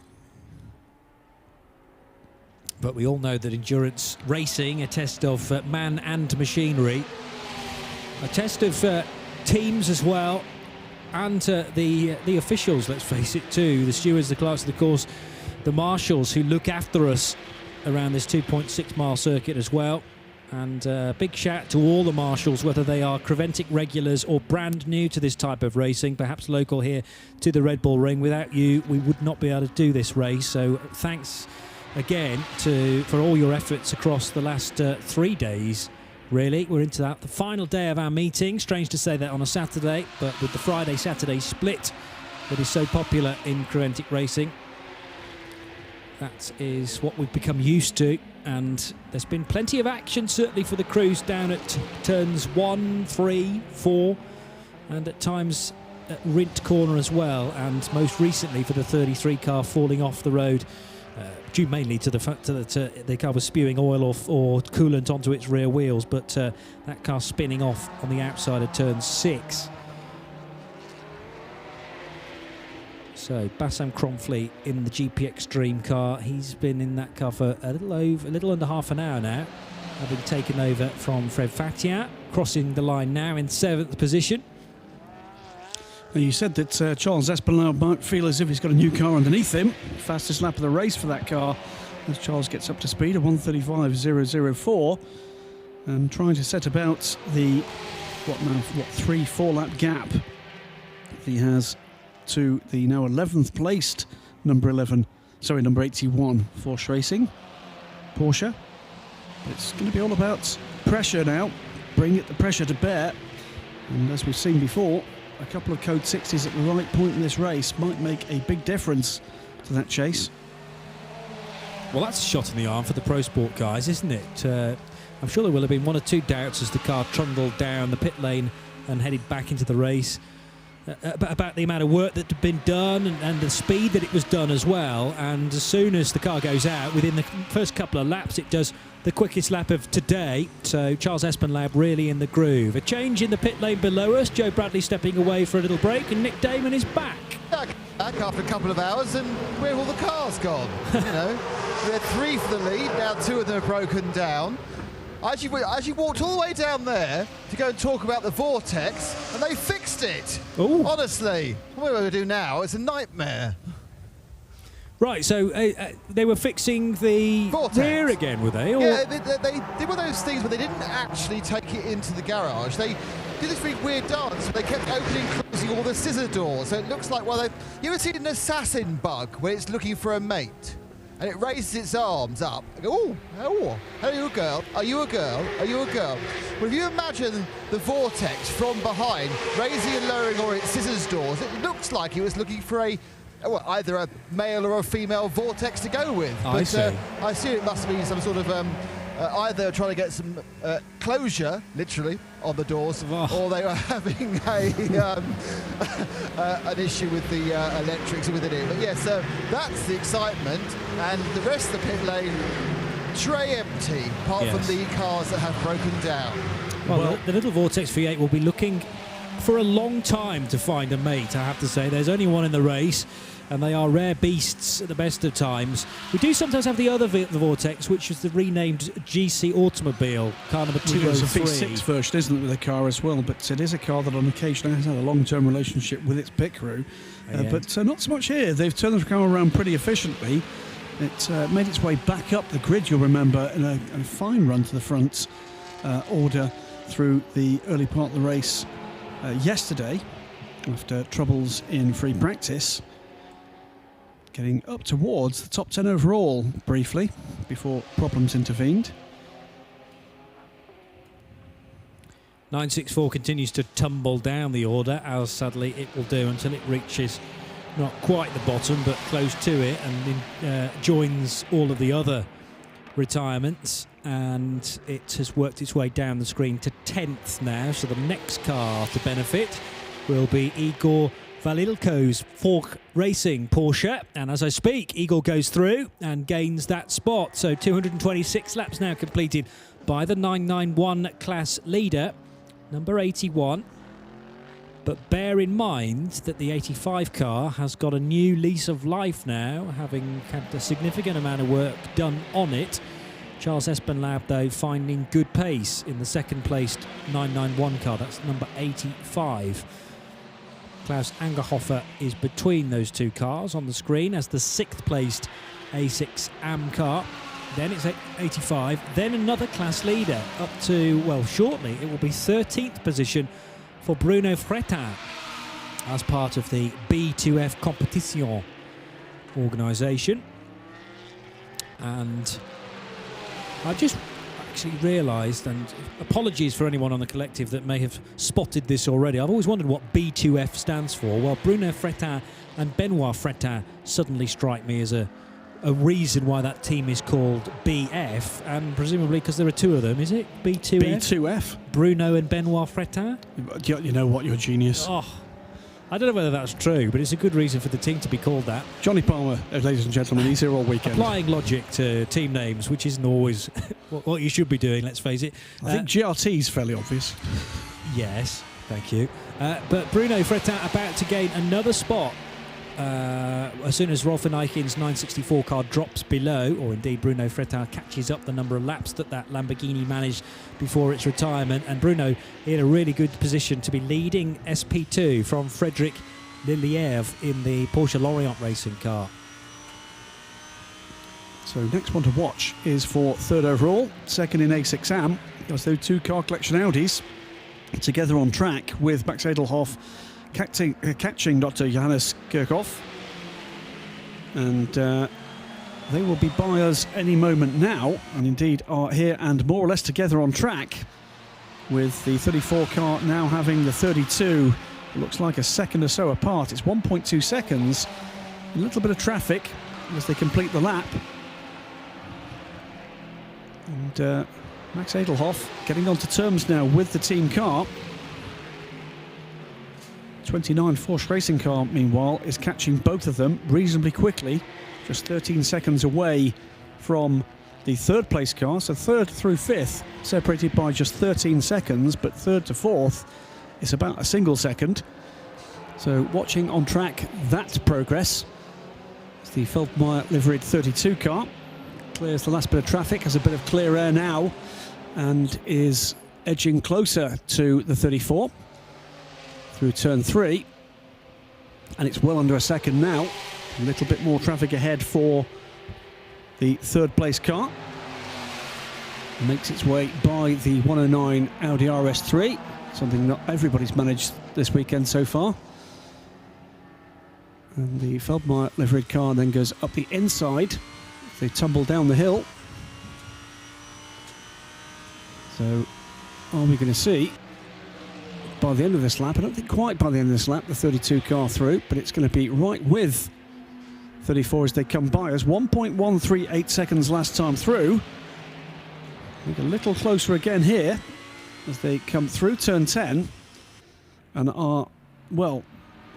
But we all know that endurance racing, a test of man and machinery, a test of teams as well, and the officials, let's face it, too. The stewards, the clerks of the course, the marshals who look after us around this 2.6 mile circuit as well. And big shout to all the marshals, whether they are Creventic regulars or brand new to this type of racing, perhaps local here to the Red Bull Ring. Without you, we would not be able to do this race. So thanks again for all your efforts across the last 3 days, really. We're into the final day of our meeting. Strange to say that on a Saturday, but with the Friday-Saturday split that is so popular in Creventic racing, that is what we've become used to. And there's been plenty of action, certainly for the crews down at turns 1, 3, 4, and at times at Rint Corner as well. And most recently for the 33 car falling off the road, due mainly to the fact that the car was spewing oil or coolant onto its rear wheels. But that car spinning off on the outside of turn 6. So Bassam Kromfli in the GP Extreme car. He's been in that car for a little under half an hour now, having taken over from Fred Fatia, crossing the line now in 7th position. Now, you said that Charles Espinal might feel as if he's got a new car underneath him. Fastest lap of the race for that car as Charles gets up to speed at 1:35.004 and trying to set about the 3-4 lap gap he has to the now 11th placed number 81 Porsche Racing. Porsche. It's going to be all about pressure now. Bring the pressure to bear. And as we've seen before, a couple of Code 60s at the right point in this race might make a big difference to that chase. Well, that's a shot in the arm for the Pro Sport guys, isn't it? I'm sure there will have been 1 or 2 doubts as the car trundled down the pit lane and headed back into the race. about the amount of work that had been done and the speed that it was done as well. And as soon as the car goes out, within the first couple of laps, it does the quickest lap of today. So Charles Espenlaub really in the groove. A change in the pit lane below us. Joe Bradley stepping away for a little break, and Nick Damon is back. Back after a couple of hours, and where have all the cars gone? You know, we had 3 for the lead, now 2 of them are broken down. I actually walked all the way down there to go and talk about the Vortex, and they fixed it. Ooh. Honestly, what we're going to do now is a nightmare. Right, so they were fixing the Vortex. rear again, were they? Or? Yeah, they did one of those things where they didn't actually take it into the garage. They did this really weird dance where they kept opening and closing all the scissor doors. So it looks like, well, you ever seen an assassin bug where it's looking for a mate? And it raises its arms up. And go, oh, are you a girl? Are you a girl? Are you a girl? Well, if you imagine the Vortex from behind, raising and lowering all its scissors doors, it looks like it was looking for either a male or a female Vortex to go with. I see. I assume it must be some sort of either trying to get some closure, literally, on the doors, or they were having an issue with the electrics within it. But yes, that's the excitement, and the rest of the pit lane tray empty, apart from the cars that have broken down. Well, the little Vortex V8 will be looking for a long time to find a mate, I have to say. There's only one in the race, and they are rare beasts at the best of times. We do sometimes have the other the Vortex, which is the renamed GC Automobile, car number 203. It's a V6 version, isn't it, with the car as well? But it is a car that on occasion has had a long-term relationship with its pit crew. But not so much here. They've turned the car around pretty efficiently. It made its way back up the grid, you'll remember, in a fine run to the front order through the early part of the race yesterday, after troubles in free practice. Getting up towards the top 10 overall briefly before problems intervened. 964 continues to tumble down the order, as sadly it will do until it reaches not quite the bottom but close to it, and joins all of the other retirements, and it has worked its way down the screen to 10th now. So the next car to benefit will be Igor Valilko's Fork Racing Porsche, and as I speak, Igor goes through and gains that spot. So 226 laps now completed by the 991 class leader, number 81. But bear in mind that the 85 car has got a new lease of life now, having had a significant amount of work done on it. Charles Espenlaub, though, finding good pace in the second-placed 991 car. That's number 85. Klaus Angerhofer is between those two cars on the screen as the 6th-placed A6 AM car. Then it's 85. Then another class leader up to, well, shortly it will be 13th position for Bruno Fretin as part of the B2F Competition organisation. And I just actually realised, and apologies for anyone on the collective that may have spotted this already, I've always wondered what B2F stands for. Well, Bruno Fretin and Benoit Fretin suddenly strike me as a reason why that team is called BF, and presumably because there are 2 of them, is it? B2F? B2F. Bruno and Benoit Fretin? You know what, you're a genius. Oh, I don't know whether that's true, but it's a good reason for the team to be called that. Johnny Palmer, ladies and gentlemen, he's here all weekend. Applying logic to team names, which isn't always what you should be doing, let's face it. I think GRT's fairly obvious. Yes, thank you. But Bruno Fretin about to gain another spot as soon as Rolf Eichen's 964 car drops below, or indeed Bruno Fretin catches up the number of laps that Lamborghini managed before its retirement. And Bruno in a really good position to be leading SP2 from Frédéric Lelièvre in the Porsche Lorient racing car. So next one to watch is for 3rd overall, 2nd in A6 AM, as those 2 car collection Audis together on track with Max Edelhoff catching Dr. Johannes Kirchhoff, and they will be by us any moment now, and indeed are here and more or less together on track, with the 34 car now having the 32. It looks like a second or so apart. It's 1.2 seconds, a little bit of traffic as they complete the lap, and Max Edelhoff getting onto terms now with the team car. 29 Force Racing car, meanwhile, is catching both of them reasonably quickly, just 13 seconds away from the third place car. So third through fifth separated by just 13 seconds, but third to fourth is about a single second. So watching on track that progress. It's the Feldmeier liveried 32 car. Clears the last bit of traffic, has a bit of clear air now, and is edging closer to the 34 through turn 3. And it's well under a second now. A little bit more traffic ahead for the third place car. Makes its way by the 109 Audi RS3, something not everybody's managed this weekend so far. And the Feldmeier liveried car then goes up the inside. They tumble down the hill. So are we going to see by the end of this lap? I don't think quite by the end of this lap the 32 car through, but it's going to be right with 34 as they come by us. 1.138 seconds last time through. A little closer again here as they come through turn 10 and are, well,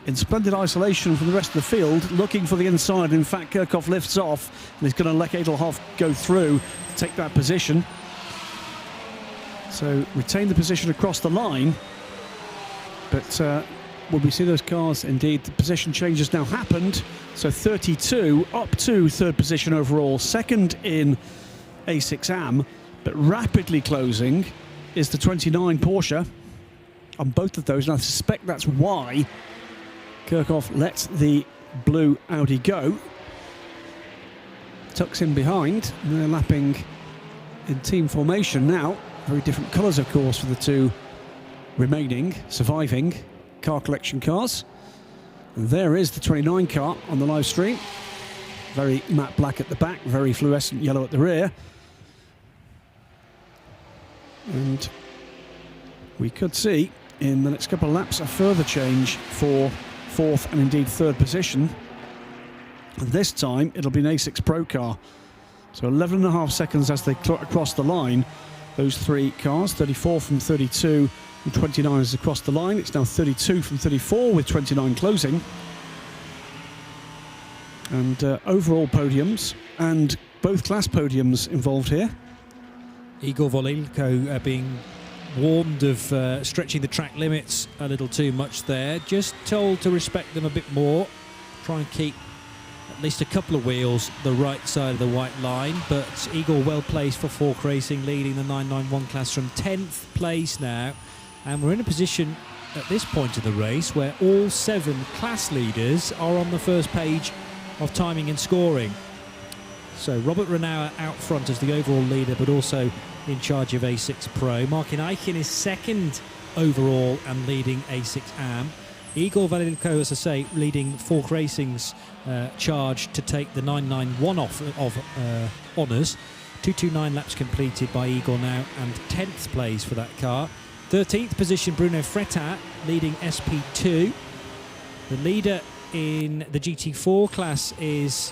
in splendid isolation from the rest of the field, looking for the inside. In fact, Kirchhoff lifts off and he's going to let Edelhoff go through to take that position. So retain the position across the line. But will we see those cars? Indeed, the position change has now happened. So 32 up to third position overall, second in A6 AM, but rapidly closing is the 29 Porsche on both of those, and I suspect that's why Kirchhoff lets the blue Audi go. Tucks in behind, and they're lapping in team formation now. Very different colours, of course, for the two remaining, surviving car collection cars. And there is the 29 car on the live stream. Very matte black at the back, very fluorescent yellow at the rear. And we could see in the next couple of laps a further change for fourth and indeed third position. And this time it'll be an A6 Pro car. So 11.5 seconds as they across the line. Those three cars, 34 from 32 and 29 is across the line. It's now 32 from 34 with 29 closing. And overall podiums and both class podiums involved here. Igor Valilenko being warned of stretching the track limits a little too much there. Just told to respect them a bit more. Try and keep at least a couple of wheels the right side of the white line. But Igor well placed for Fork Racing, leading the 991 class from 10th place now. And we're in a position at this point of the race where all 7 class leaders are on the first page of timing and scoring. So Robert Renauer out front as the overall leader, but also in charge of A6 Pro. Martin Eichen is second overall and leading A6 AM. Igor Valilenko, as I say, leading Fork Racing's charge to take the 991 off of honours. 229 laps completed by Igor now, and 10th place for that car. 13th position, Bruno Fretat, leading SP2. The leader in the GT4 class is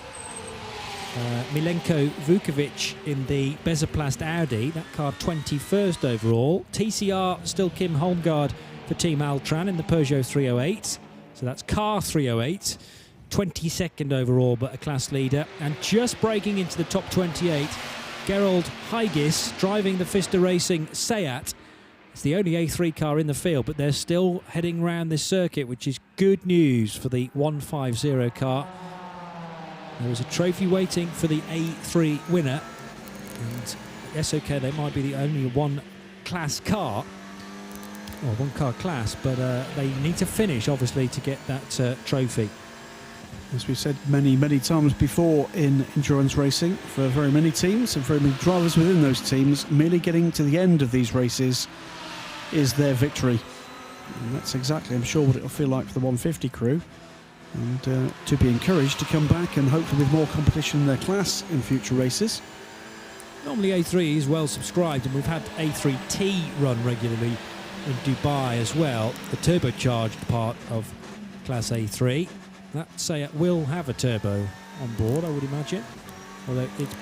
Milenko Vukovic in the Bezoplast Audi. That car 21st overall. TCR still Kim Holmgaard for Team Altran in the Peugeot 308. So that's car 308. 22nd overall, but a class leader. And just breaking into the top 28, Gerald Heigis driving the Pfister Racing Seat. It's the only A3 car in the field, but they're still heading around this circuit, which is good news for the 150 car. There was a trophy waiting for the A3 winner, and yes, okay, they might be the only one class car, or one car class, but they need to finish, obviously, to get that trophy. As we've said many, many times before in endurance racing, for very many teams and very many drivers within those teams, merely getting to the end of these races is their victory. And that's exactly, I'm sure, what it'll feel like for the 150 crew. And to be encouraged to come back and hopefully with more competition in their class in future races. Normally A3 is well subscribed, and we've had A3T run regularly in Dubai as well, the turbocharged part of Class A3. That Seat will have a turbo on board, I would imagine, although it's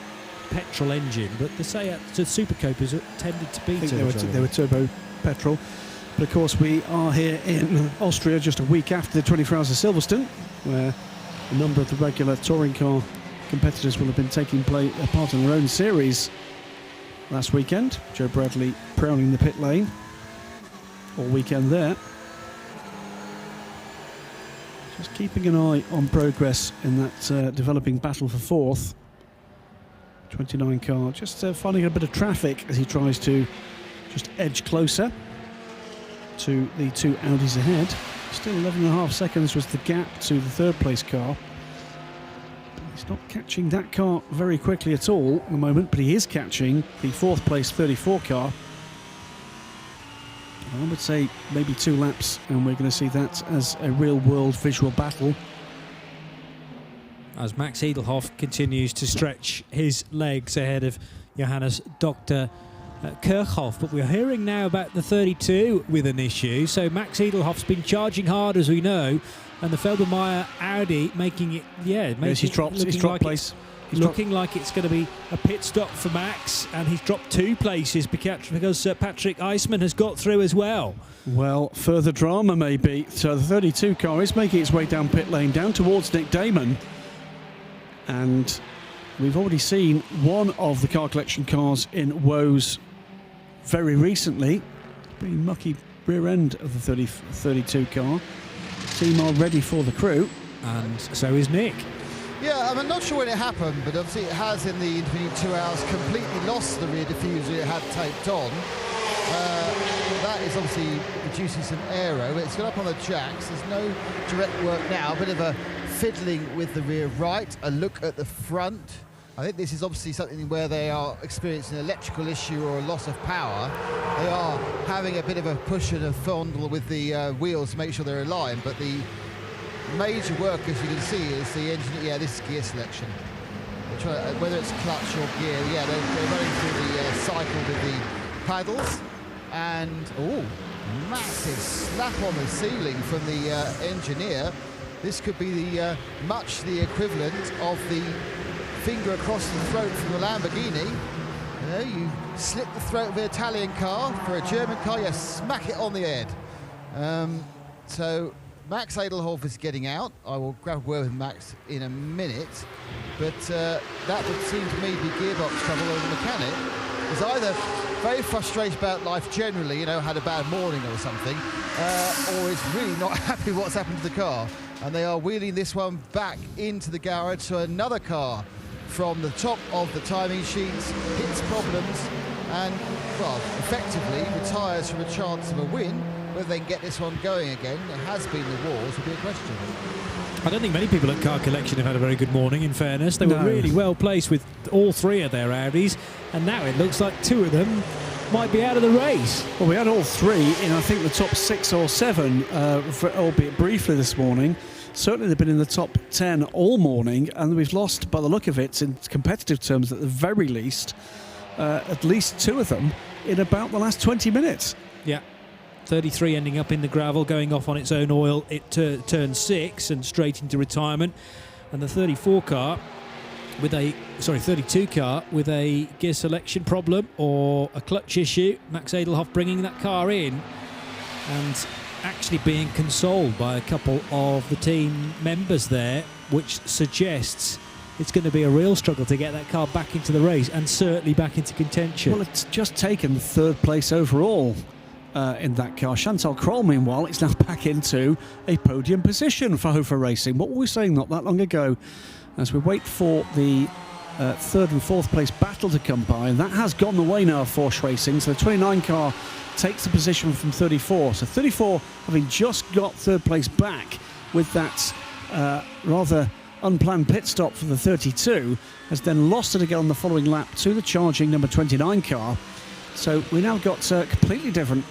petrol engine, but the Seat Super Copers tended to be I think they were turbo petrol. But of course, we are here in Austria just a week after the 24 Hours of Silverstone, where a number of the regular touring car competitors will have been taking part in their own series last weekend. Joe Bradley prowling the pit lane all weekend there. Just keeping an eye on progress in that developing battle for fourth. 29 car just finding a bit of traffic as he tries to just edge closer to the two Audis ahead. Still 11.5 seconds was the gap to the third place car. He's not catching that car very quickly at all at the moment, but he is catching the fourth place 34 car. I would say maybe 2 laps and we're going to see that as a real world visual battle. As Max Edelhoff continues to stretch his legs ahead of Johannes Dr. Kirchhoff, but we're hearing now about the 32 with an issue. So Max Edelhoff's been charging hard, as we know, and the Felbermayr Audi making it, he's dropped place. Looking like it's going to be a pit stop for Max, and he's dropped 2 places because Patrick Eisman has got through as well. Well, further drama maybe. So the 32 car is making its way down pit lane, down towards Nick Damon. And we've already seen one of the car collection cars in woes very recently. Pretty mucky rear end of the 32 car. Team are ready for the crew. And so is Nick. Yeah, I'm not sure when it happened, but obviously it has in the intervening 2 hours completely lost the rear diffuser it had taped on. That is obviously reducing some aero. It's got up on the jacks. There's no direct work now. A bit of a fiddling with the rear right, a look at the front. I think this is obviously something where they are experiencing an electrical issue or a loss of power. They are having a bit of a push and a fondle with the wheels to make sure they're aligned, but the major work, as you can see, is the engine. This is gear selection. Whether it's clutch or gear, they're running through the cycle with the paddles. And, massive slap on the ceiling from the engineer. This could be much the equivalent of the finger across the throat from the Lamborghini. You slit the throat of an Italian car. For a German car, you smack it on the head. So Max Edelhoff is getting out. I will grab a word with Max in a minute. But that would seem to me to be gearbox trouble, or the mechanic is either very frustrated about life generally, had a bad morning or something, or is really not happy what's happened to the car. And they are wheeling this one back into the garage, so another car from the top of the timing sheets hits problems and, effectively retires from a chance of a win. Whether they can get this one going again, it has been the wars, will be a question. I don't think many people at Car Collection have had a very good morning, in fairness. They were really well placed with all 3 of their Audis, and now it looks like 2 of them might be out of the race. Well, we had all 3 in, I think, the top 6 or 7, albeit briefly this morning. Certainly they've been in the top 10 all morning, and we've lost, by the look of it, in competitive terms, at the very least, at least 2 of them in about the last 20 minutes. Yeah. 33 ending up in the gravel, going off on its own oil. It turns 6 and straight into retirement. And the 32 car with a gear selection problem or a clutch issue. Max Edelhoff bringing that car in and actually being consoled by a couple of the team members there, which suggests it's going to be a real struggle to get that car back into the race and certainly back into contention. Well, it's just taken 3rd place overall in that car. Chantal Kroll, meanwhile, is now back into a podium position for Hofer Racing. What were we saying not that long ago? As we wait for the 3rd and 4th place battle to come by, and that has gone the way now of Porsche Racing. So the 29 car takes the position from 34. So 34, having just got 3rd place back with that rather unplanned pit stop for the 32, has then lost it again on the following lap to the charging number 29 car. So we now got completely different.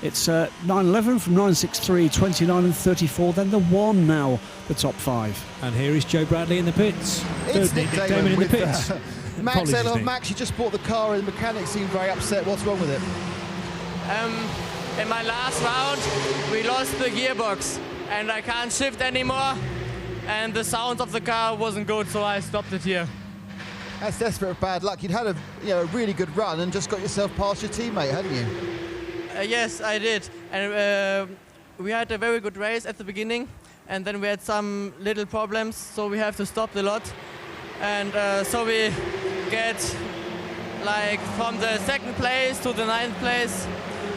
It's 911 from 963, 29 and 34, then the 1 now, the top 5. And here is Joe Bradley in the pits. It's Nick Damon in the pits. Max Edelhoff. Max, you just bought the car and the mechanic seemed very upset. What's wrong with it? In my last round, we lost the gearbox and I can't shift anymore. And the sound of the car wasn't good, so I stopped it here. That's desperate bad luck. You'd had a really good run and just got yourself past your teammate, hadn't you? Yes, I did. And we had a very good race at the beginning, and then we had some little problems, so we have to stop the lot. And so we get like from the 2nd place to the 9th place,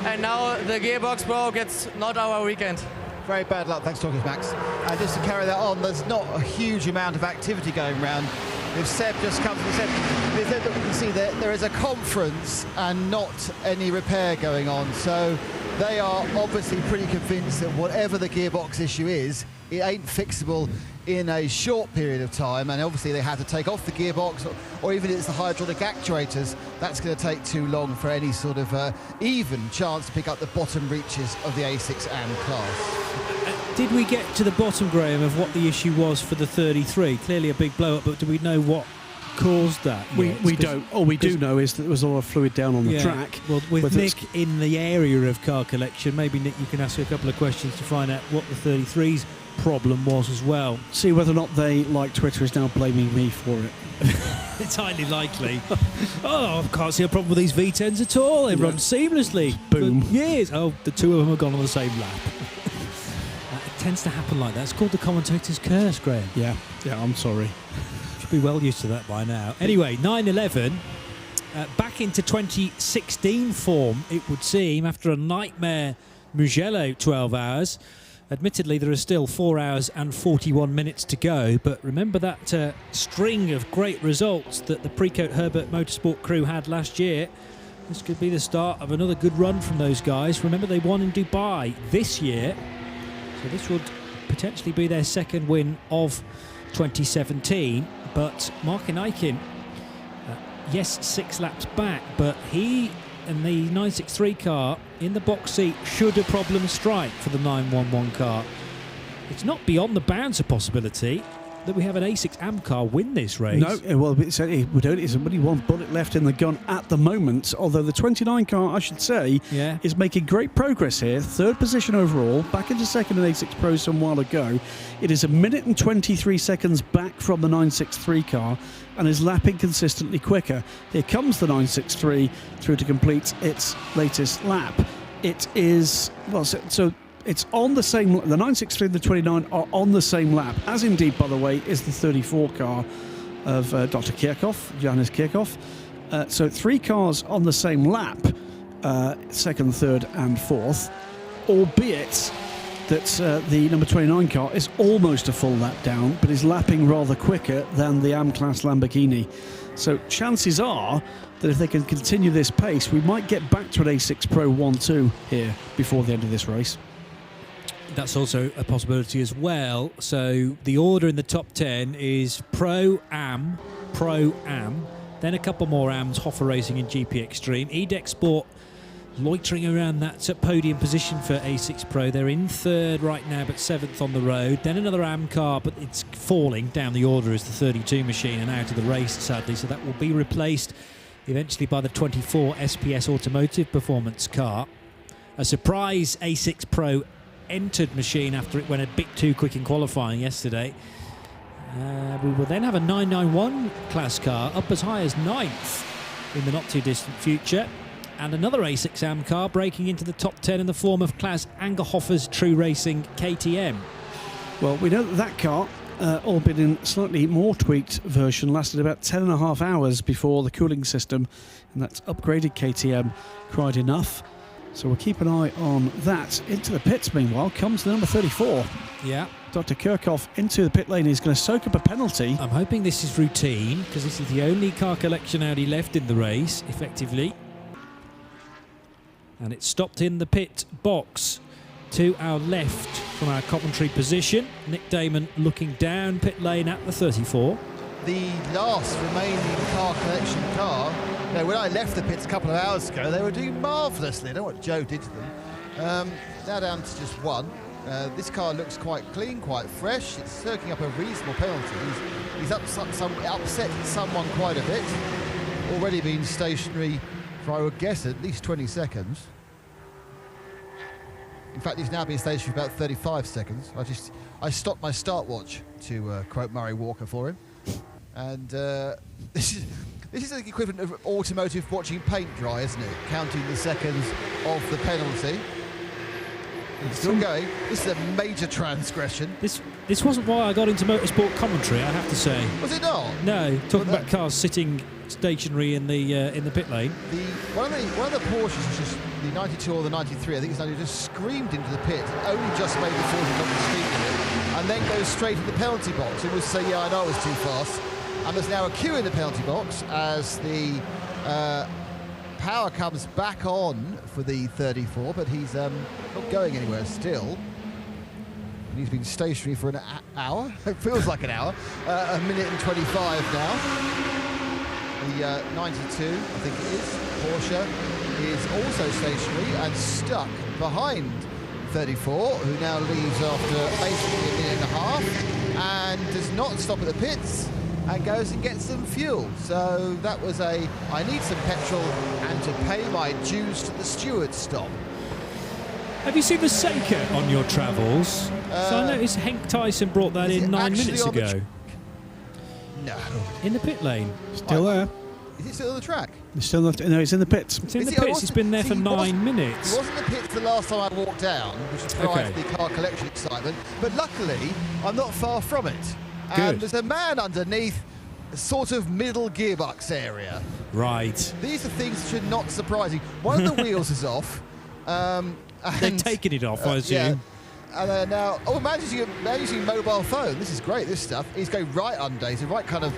and now the gearbox broke. It's not our weekend. Very bad luck, thanks Thomas Max. And just to carry that on, there's not a huge amount of activity going around. If Seb just comes and Seb, you can see there is a conference and not any repair going on. So they are obviously pretty convinced that whatever the gearbox issue is, it ain't fixable in a short period of time, and obviously they have to take off the gearbox, or even if it's the hydraulic actuators, that's going to take too long for any sort of even chance to pick up the bottom reaches of the A6 AM class. Did we get to the bottom, Graham, of what the issue was for the 33? Clearly a big blow-up, but do we know what caused that yet? We don't. All we do know is that there was a lot of fluid down on the track. Well, with Nick in the area of car collection, maybe, Nick, you can ask a couple of questions to find out what the 33's problem was as well. See whether or not they, like Twitter, is now blaming me for it. It's highly likely. Oh, I can't see a problem with these V10s at all. They run seamlessly. Boom. For years. Oh, the two of them have gone on the same lap. It tends to happen like that. It's called the commentator's curse, Graham. Yeah, I'm sorry. Should be well used to that by now. Anyway, 9/11, back into 2016 form, it would seem, after a nightmare Mugello 12 hours. Admittedly, there are still 4 hours and 41 minutes to go, but remember that string of great results that the Precoat Herbert Motorsport crew had last year. This could be the start of another good run from those guys. Remember, they won in Dubai this year, so this would potentially be their 2nd win of 2017. But Martin Eichen, yes, 6 laps back, but he and the 963 car in the box seat should a problem strike for the 911 car. It's not beyond the bounds of possibility that we have an A6 AM car win this race. No, well, it's only one bullet left in the gun at the moment, although the 29 car, I should say, is making great progress here. 3rd position overall, back into 2nd in A6 Pro some while ago. It is 1 minute and 23 seconds back from the 963 car and is lapping consistently quicker. Here comes the 963 through to complete its latest lap. It is, well, so it's on the same, the 963 and the 29 are on the same lap, as indeed, by the way, is the 34 car of Dr. Kirchhoff, Johannes Kirchhoff. So 3 cars on the same lap, 2nd, 3rd and 4th, albeit that the number 29 car is almost a full lap down, but is lapping rather quicker than the AM-class Lamborghini. So chances are that if they can continue this pace, we might get back to an A6 Pro 1-2 here before the end of this race. That's also a possibility as well. So the order in the top 10 is Pro Am, then a couple more Ams, Hoffa Racing and GP Extreme. EDEX Sport loitering around that podium position for A6 Pro. They're in 3rd right now, but 7th on the road. Then another AM car, but it's falling down the order as the 32 machine and out of the race, sadly. So that will be replaced eventually by the 24 SPS Automotive Performance car. A surprise A6 Pro entered machine after it went a bit too quick in qualifying yesterday. We will then have a 991 class car up as high as 9th in the not too distant future, and another A6 AM car breaking into the top 10 in the form of Klaas Angerhoffer's True Racing KTM. Well, we know that car, albeit in slightly more tweaked version, lasted about 10.5 hours before the cooling system and that upgraded KTM cried enough. So we'll keep an eye on that. Into the pits, meanwhile, comes the number 34. Yeah. Dr. Kirchhoff into the pit lane. He's going to soak up a penalty. I'm hoping this is routine, because this is the only car collection Audi left in the race, effectively. And it's stopped in the pit box to our left from our commentary position. Nick Damon looking down pit lane at the 34. The last remaining car collection car, when I left the pits a couple of hours ago, they were doing marvellously. I don't know what Joe did to them. Now down to just 1. This car looks quite clean, quite fresh. It's soaking up a reasonable penalty. He's upset someone quite a bit. Already been stationary for, I would guess, at least 20 seconds. In fact, he's now been stationary for about 35 seconds. I stopped my start watch to quote Murray Walker for him. And this is the equivalent of automotive watching paint dry, isn't it? Counting the seconds of the penalty. It's still going. This is a major transgression. This wasn't why I got into motorsport commentary, I have to say. Was it not? No, talking about cars sitting stationary in the pit lane. One of the Porsches, which is the 92 or the 93, I think it's 92, just screamed into the pit, only just made the 40 off the street with it, and then goes straight to the penalty box. It was say, yeah, I know I was too fast. And there's now a queue in the penalty box as the power comes back on for the 34, but he's not going anywhere still. And he's been stationary for an hour. It feels like an hour. A minute and 25 now. The 92, I think it is, Porsche, is also stationary and stuck behind 34, who now leaves after basically a minute and a half and does not stop at the pits and goes and gets some fuel. So that was I need some petrol and to pay my dues to the steward stop. Have you seen the Seika on your travels? So I noticed Henk Tyson brought that in 9 minutes ago. No. In the pit lane. Still there. Is it still on the track? It's still not, no, it's in the pits. It's in the pits. It's been there for 9 minutes. It wasn't the pits the last time I walked down, which was prior to the car collection excitement. But luckily, I'm not far from it. And there's a man underneath, sort of middle gearbox area. Right. These are things that should not surprise you. One of the wheels is off. They're taking it off, I assume. Yeah. And now, managing mobile phone. This is great, this stuff. He's going right under. He's a right kind of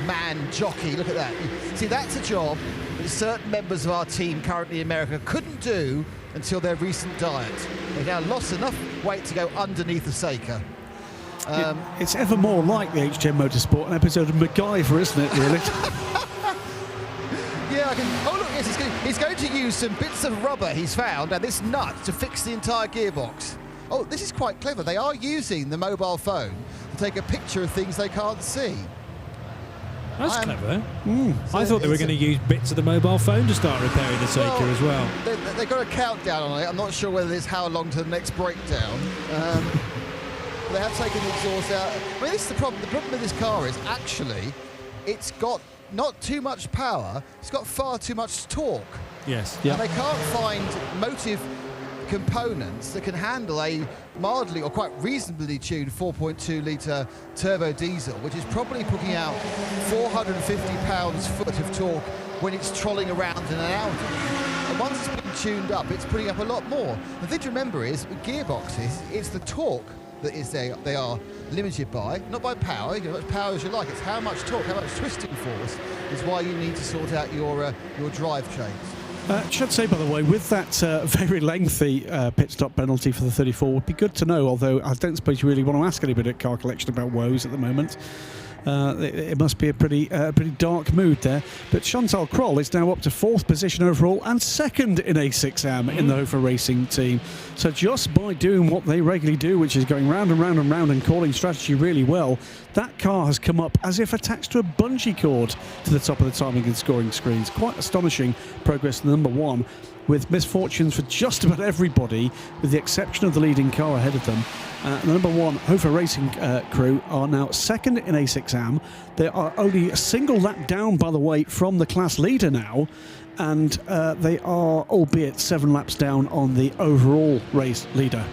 man jockey. Look at that. See, that's a job that certain members of our team currently in America couldn't do until their recent diet. They've now lost enough weight to go underneath the Seika. It's ever more like the HJ Motorsport, an episode of MacGyver, isn't it, really? Yeah, I can. Oh, look, yes, he's going to use some bits of rubber he's found and this nut to fix the entire gearbox. Oh, this is quite clever. They are using the mobile phone to take a picture of things they can't see. That's clever. I thought they were going to use bits of the mobile phone to start repairing the Seika as well. They've got a countdown on it. I'm not sure whether it's how long to the next breakdown. They have taken the exhaust out. I mean, this is the problem. The problem with this car is actually it's got not too much power. It's got far too much torque. Yes. Yeah. And they can't find motive components that can handle a mildly or quite reasonably tuned 4.2 litre turbo diesel, which is probably putting out 450 pounds-foot of torque when it's trolling around in an Audi. And once it's been tuned up, it's putting up a lot more. The thing to remember is, with gearboxes, it's the torque that is they are limited by, not by power. You can have as much power as you like. It's how much torque, how much twisting force is why you need to sort out your drive chains. Should say, by the way, with that very lengthy pit stop penalty for the 34, would be good to know, although I don't suppose you really want to ask anybody at Car Collection about woes at the moment. It must be a pretty dark mood there. But Chantal Kroll is now up to 4th position overall and 2nd in A6AM in the Hofer Racing team. So just by doing what they regularly do, which is going round and round and round and calling strategy really well, that car has come up as if attached to a bungee cord to the top of the timing and scoring screens. Quite astonishing progress in number 1, with misfortunes for just about everybody, with the exception of the leading car ahead of them. The number 1 Hofer Racing crew are now 2nd in A6AM. They are only a single lap down, by the way, from the class leader now, and they are, albeit 7 laps down on the overall race leader.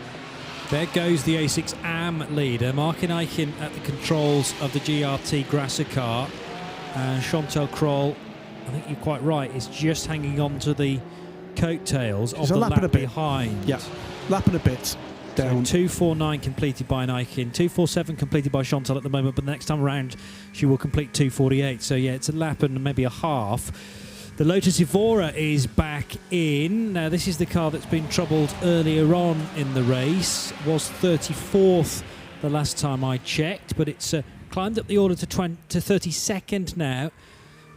There goes the A6AM leader, Martin Eichen at the controls of the GRT Grasser car. Chantal Kroll, I think you're quite right, is just hanging on to the coattails of the lap behind. Yeah, lap and a bit down. So 2:49 completed by Eichen, 2:47 completed by Chantal at the moment, but the next time around she will complete 2:48. So yeah, it's a lap and maybe a half. The Lotus Evora is back in. Now this is the car that's been troubled earlier on in the race. Was 34th the last time I checked, but it's climbed up the order to 32nd now,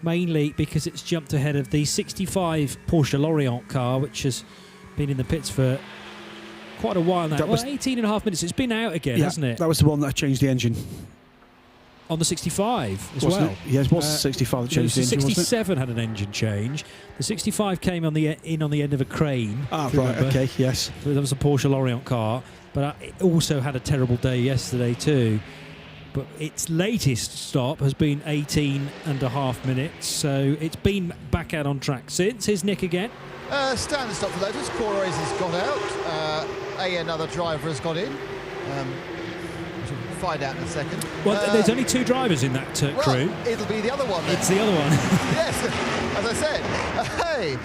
mainly because it's jumped ahead of the 65 Porsche Lorient car, which has been in the pits for quite a while now. That was 18 and a half minutes. It's been out again, hasn't it? That was the one that changed the engine. On the 65 as wasn't well. It? Yeah, it was the 65 that changed the engine, 67 had an engine change. The 65 came on the end of a crane. Ah, right, okay, yes. So that was a Porsche Lorient car, but it also had a terrible day yesterday too. but its latest stop has been 18.5 minutes, so it's been back out on track since. Here's Nick again. Standard stop for Lotus. Corois has got out. Another driver has got in. Which we'll find out in a second. Well, there's only 2 drivers in that crew. Well, it'll be the other one then. It's the other one. Yes, as I said. Hey,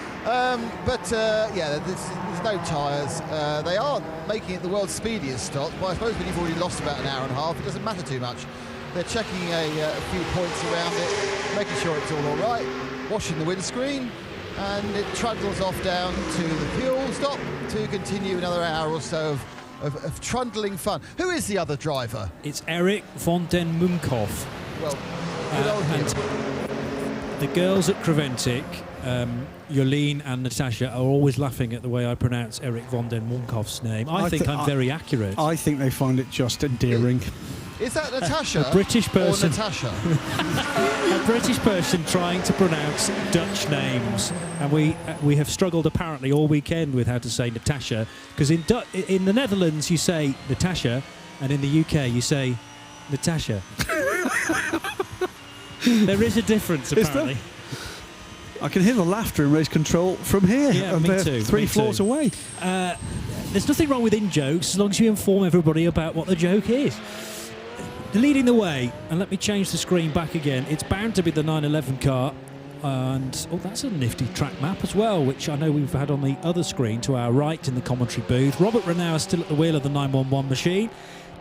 there's no tyres. They aren't making it the world's speediest stop, but I suppose when you've already lost about an hour and a half, it doesn't matter too much. They're checking a few points around it, making sure it's all right, washing the windscreen, and it trundles off down to the fuel stop to continue another hour or so of trundling fun. Who is the other driver? It's Erik van den Munkhoff. Well, good old and the girls at Creventic, Jolien and Natasha, are always laughing at the way I pronounce Erik van den Munkhoff's name. I think I'm very accurate. I think they find it just endearing. Is that Natasha? A British person. Or Natasha? A British person trying to pronounce Dutch names, and we have struggled apparently all weekend with how to say Natasha, because in the Netherlands you say Natasha, and in the UK you say Natasha. There is a difference apparently. I can hear the laughter in race control from here. Yeah, and me they're too. 3 floors away. There's nothing wrong with in-jokes as long as you inform everybody about what the joke is. Leading the way, and let me change the screen back again, it's bound to be the 911 car, and that's a nifty track map as well, which I know we've had on the other screen to our right in the commentary booth. Robert Renau is still at the wheel of the 911 machine.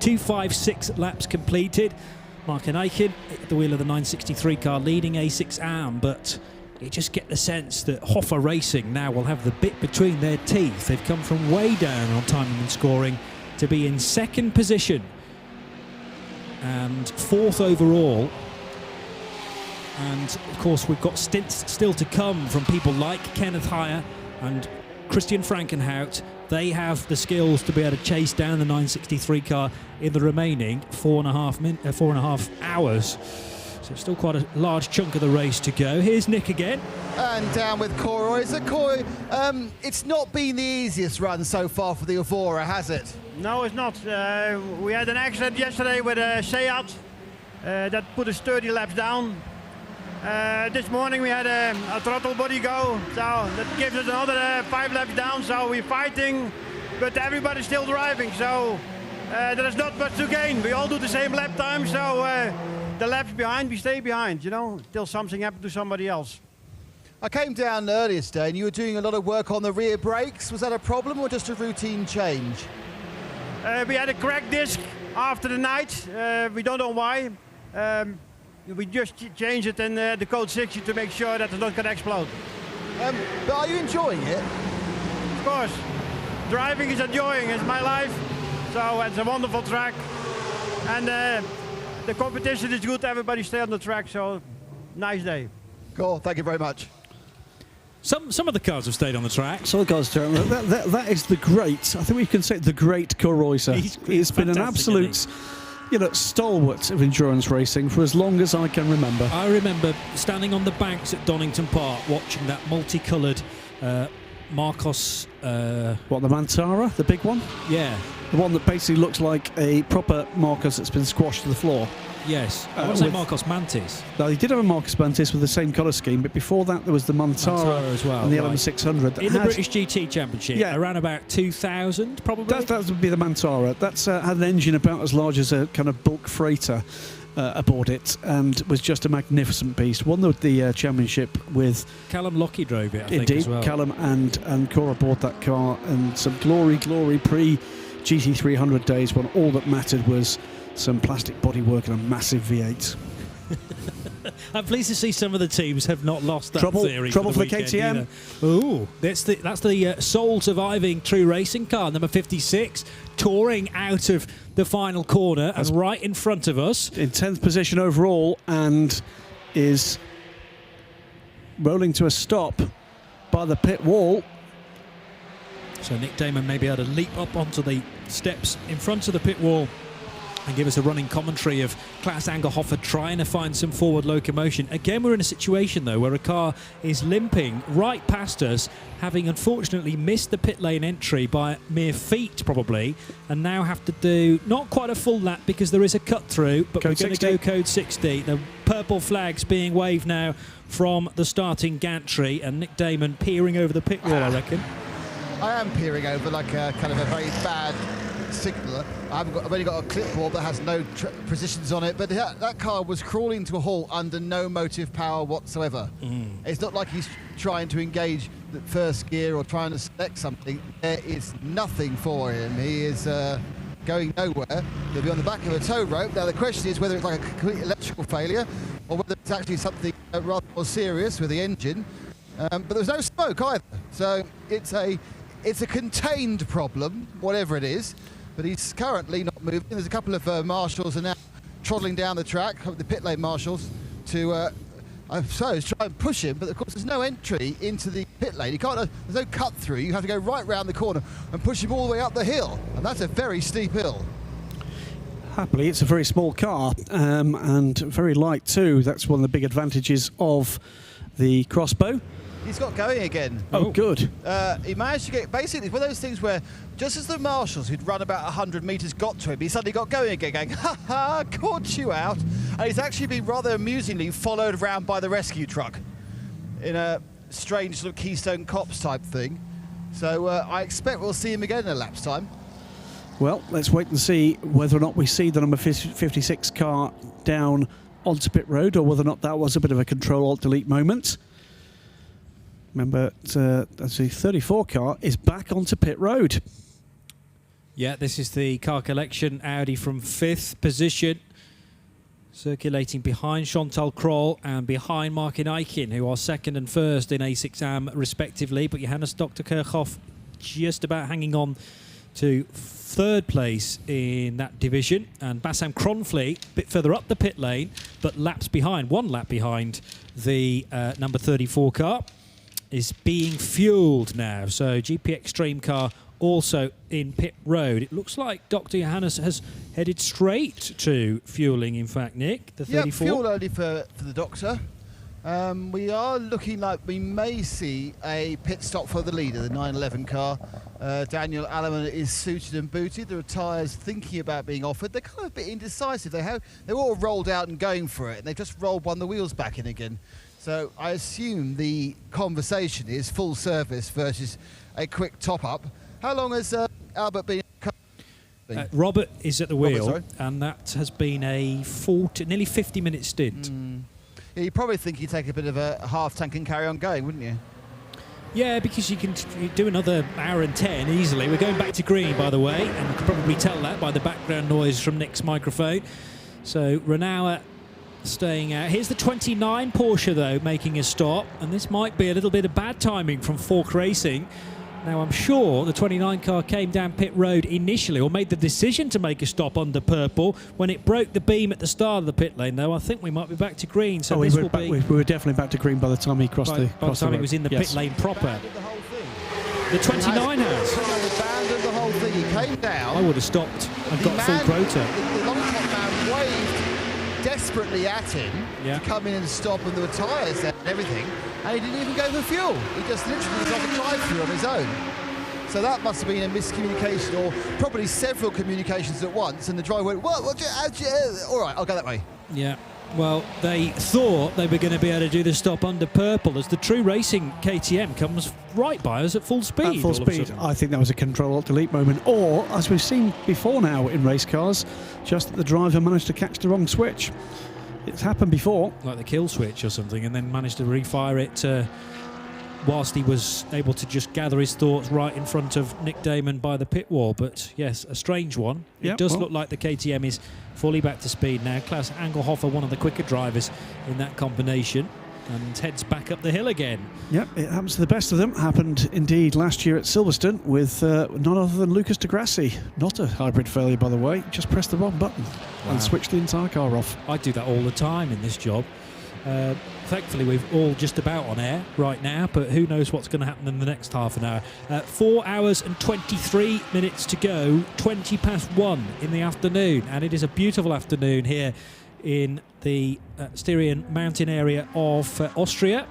256 laps completed. Martin Eichen at the wheel of the 963 car, leading A6 Am, but you just get the sense that Hoffa Racing now will have the bit between their teeth. They've come from way down on timing and scoring to be in 2nd position and 4th overall. And of course we've got stints still to come from people like Kenneth Heyer and Christian Frankenhout. They have the skills to be able to chase down the 963 car in the remaining 4.5 hours. So still quite a large chunk of the race to go. Here's Nick again. And down with Corois. So Corois, it's not been the easiest run so far for the Evora, has it? No, it's not. We had an accident yesterday with a Seat that put us 30 laps down. This morning we had a throttle body go, so that gives us another 5 laps down. So we're fighting, but everybody's still driving. So there is not much to gain. We all do the same lap time, so the laps behind, we stay behind, till something happens to somebody else. I came down earlier today and you were doing a lot of work on the rear brakes. Was that a problem or just a routine change? We had a cracked disc after the night. We don't know why. We just changed it in the Code 60 to make sure that it's not going to explode. But are you enjoying it? Of course. Driving is enjoying. It's my life. So it's a wonderful track. And the competition is good. Everybody stay on the track. So nice day. Cool. Thank you very much. Some of the cars have stayed on the track. Some of the cars, that is the great. I think we can say the great Coroisa. He's been an absolute, stalwart of endurance racing for as long as I can remember. I remember standing on the banks at Donington Park watching that multicoloured Marcos. The Mantara, the big one? Yeah. The one that basically looks like a proper Marcos that's been squashed to the floor. Yes. I want to say Marcos Mantis. No, he did have a Marcos Mantis with the same colour scheme, but before that there was the Mantara as well, and the right. LM600. In the British GT Championship, around about 2000 probably? That would be the Mantara. That's had an engine about as large as a kind of bulk freighter aboard it, and was just a magnificent beast. Won the championship with... Callum Lockie drove it, I think, think, as well. Callum and Cora bought that car, and some glory pre-GT300 days when all that mattered was some plastic bodywork and a massive V8. I'm pleased to see some of the teams have not lost that theory. Trouble for the KTM. Ooh, that's the sole surviving True Racing car, number 56, touring out of the final corner and right in front of us. In 10th position overall, and is rolling to a stop by the pit wall. So Nick Damon may be able to leap up onto the steps in front of the pit wall and give us a running commentary of Klaus Angerhofer trying to find some forward locomotion. Again, we're in a situation, though, where a car is limping right past us, having unfortunately missed the pit lane entry by mere feet, probably, and now have to do not quite a full lap because there is a cut through, but we're going to go code 60. The purple flag's being waved now from the starting gantry, and Nick Damon peering over the pit wall, I reckon. I am peering over like a kind of a very bad signaller. I've only got a clipboard that has no positions on it, but that car was crawling to a halt under no motive power whatsoever. It's not like he's trying to engage the first gear or trying to select something. There is nothing for him. He is going nowhere. He'll be on the back of a tow rope. Now the question is whether it's like a complete electrical failure or whether it's actually something rather more serious with the engine. But there's no smoke either, so it's a contained problem, whatever it is. But he's currently not moving. There's a couple of marshals are now trotting down the track, the pit lane marshals, to, I suppose, try and push him. But of course, there's no entry into the pit lane. You can't. There's no cut through. You have to go right round the corner and push him all the way up the hill, and that's a very steep hill. Happily, it's a very small car and very light too. That's one of the big advantages of the Crossbow. He's got going again. Oh, good. He managed to get... Basically, it's one of those things where just as the marshals who'd run about 100 metres got to him, he suddenly got going again, going, ha-ha, caught you out. And he's actually been rather amusingly followed around by the rescue truck in a strange sort of Keystone Cops type thing. So I expect we'll see him again in a lap's time. Well, let's wait and see whether or not we see the number 56 car down onto pit road, or whether or not that was a bit of a Control-Alt-Delete moment. Remember, the 34 car is back onto pit road. Yeah, this is the car collection Audi from 5th position, circulating behind Chantal Kroll and behind Martin Eichen, who are 2nd and 1st in A6AM respectively. But Johannes Dr. Kirchhoff just about hanging on to 3rd place in that division, and Bassam Cronfleet a bit further up the pit lane, but laps behind, 1 lap behind the number 34 car. Is being fueled now. So GP Extreme car also in pit road. It looks like Dr. Johannes has headed straight to fueling, in fact, Nick, the 34. Yeah, fuel only for the Doctor. We are looking like we may see a pit stop for the leader, the 911 car. Daniel Alleman is suited and booted. There are tyres thinking about being offered. They're kind of a bit indecisive. They're all rolled out and going for it, and they've just rolled one of the wheels back in again. So I assume the conversation is full service versus a quick top-up. How long has Albert been? Robert is at the wheel, and that has been a nearly 50-minute stint. Yeah, you probably think you'd take a bit of a half tank and carry on going, wouldn't you? Yeah, because you can do another hour and 10 easily. We're going back to green, by the way, and you can probably tell that by the background noise from Nick's microphone. So Renauer staying out. Here's the 29 Porsche, though, making a stop, and this might be a little bit of bad timing from Fork Racing. Now, I'm sure the 29 car came down pit road initially, or made the decision to make a stop under purple when it broke the beam at the start of the pit lane, though. I think we might be back to green. So we were definitely back to green by the time he crossed the by the time it was in the pit lane proper. The 29 has. Abandoned the whole thing. He came down. I would have stopped and got full quota. The long top man waved desperately at him to come in and stop, and there were tyres there and everything, and he didn't even go for fuel. He just literally was on the drive-through on his own. So that must have been a miscommunication, or probably several communications at once, and the driver went, well, all right, I'll go that way. Yeah, well, they thought they were going to be able to do the stop under purple as the True Racing KTM comes right by us at full speed. At full speed. I think that was a Control-Alt-Delete moment, or, as we've seen before now in race cars, just that the driver managed to catch the wrong switch. It's happened before. Like the kill switch or something, and then managed to refire it whilst he was able to just gather his thoughts right in front of Nick Damon by the pit wall. But yes, a strange one. It does look like the KTM is fully back to speed now. Klaus Angerhofer, one of the quicker drivers in that combination, and heads back up the hill again. Yep, it happens to the best of them. Happened indeed last year at Silverstone with none other than Lucas de Grassi. Not a hybrid failure, by the way. Just pressed the wrong button and switched the entire car off. I do that all the time in this job. Thankfully, we're all just about on air right now, but who knows what's going to happen in the next half an hour. 4 hours and 23 minutes to go, 20 past 1 in the afternoon, and it is a beautiful afternoon here in the Styrian mountain area of Austria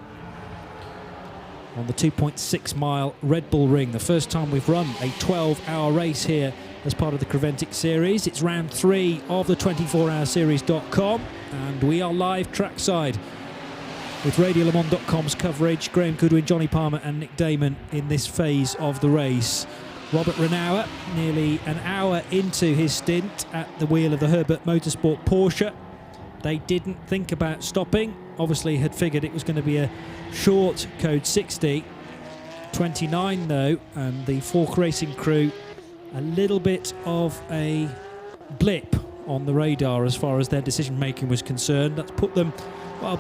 on the 2.6-mile Red Bull Ring. The first time we've run a 12-hour race here as part of the Creventic series. It's round 3 of the 24hourseries.com, and we are live trackside with RadioLeMans.com's coverage. Graham Goodwin, Johnny Palmer and Nick Damon in this phase of the race. Robert Renauer, nearly an hour into his stint at the wheel of the Herbert Motorsport Porsche. They didn't think about stopping. Obviously had figured it was going to be a short Code 60. 29 though, and the Fork Racing crew, a little bit of a blip on the radar as far as their decision making was concerned. That's put them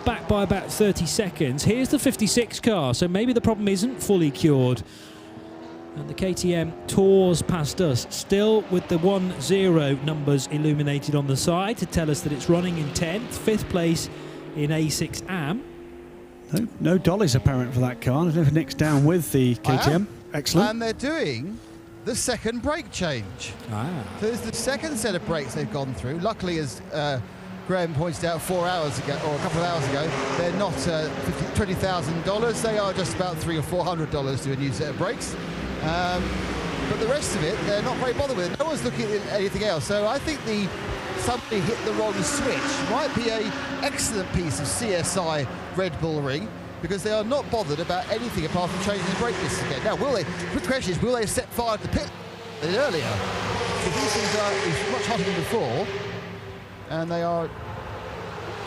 back by about 30 seconds. Here's the 56 car, so maybe the problem isn't fully cured. And the KTM tours past us, still with the 1-0 numbers illuminated on the side to tell us that it's running in 10th, 5th place in A6 AM. No dollies apparent for that car. Nick's down with the KTM. Excellent. And they're doing the second brake change. So this is the second set of brakes they've gone through. Luckily, as Graham pointed out 4 hours ago, or a couple of hours ago, they're not $20,000. They are just about $300 or $400 to a new set of brakes. But the rest of it, they're not very bothered with it. No one's looking at anything else. So I think somebody hit the wrong switch might be an excellent piece of CSI Red Bull Ring, because they are not bothered about anything apart from changing the brake discs again. Now, the question is, will they set fire to the pit earlier? So these things are much hotter than before. And they are...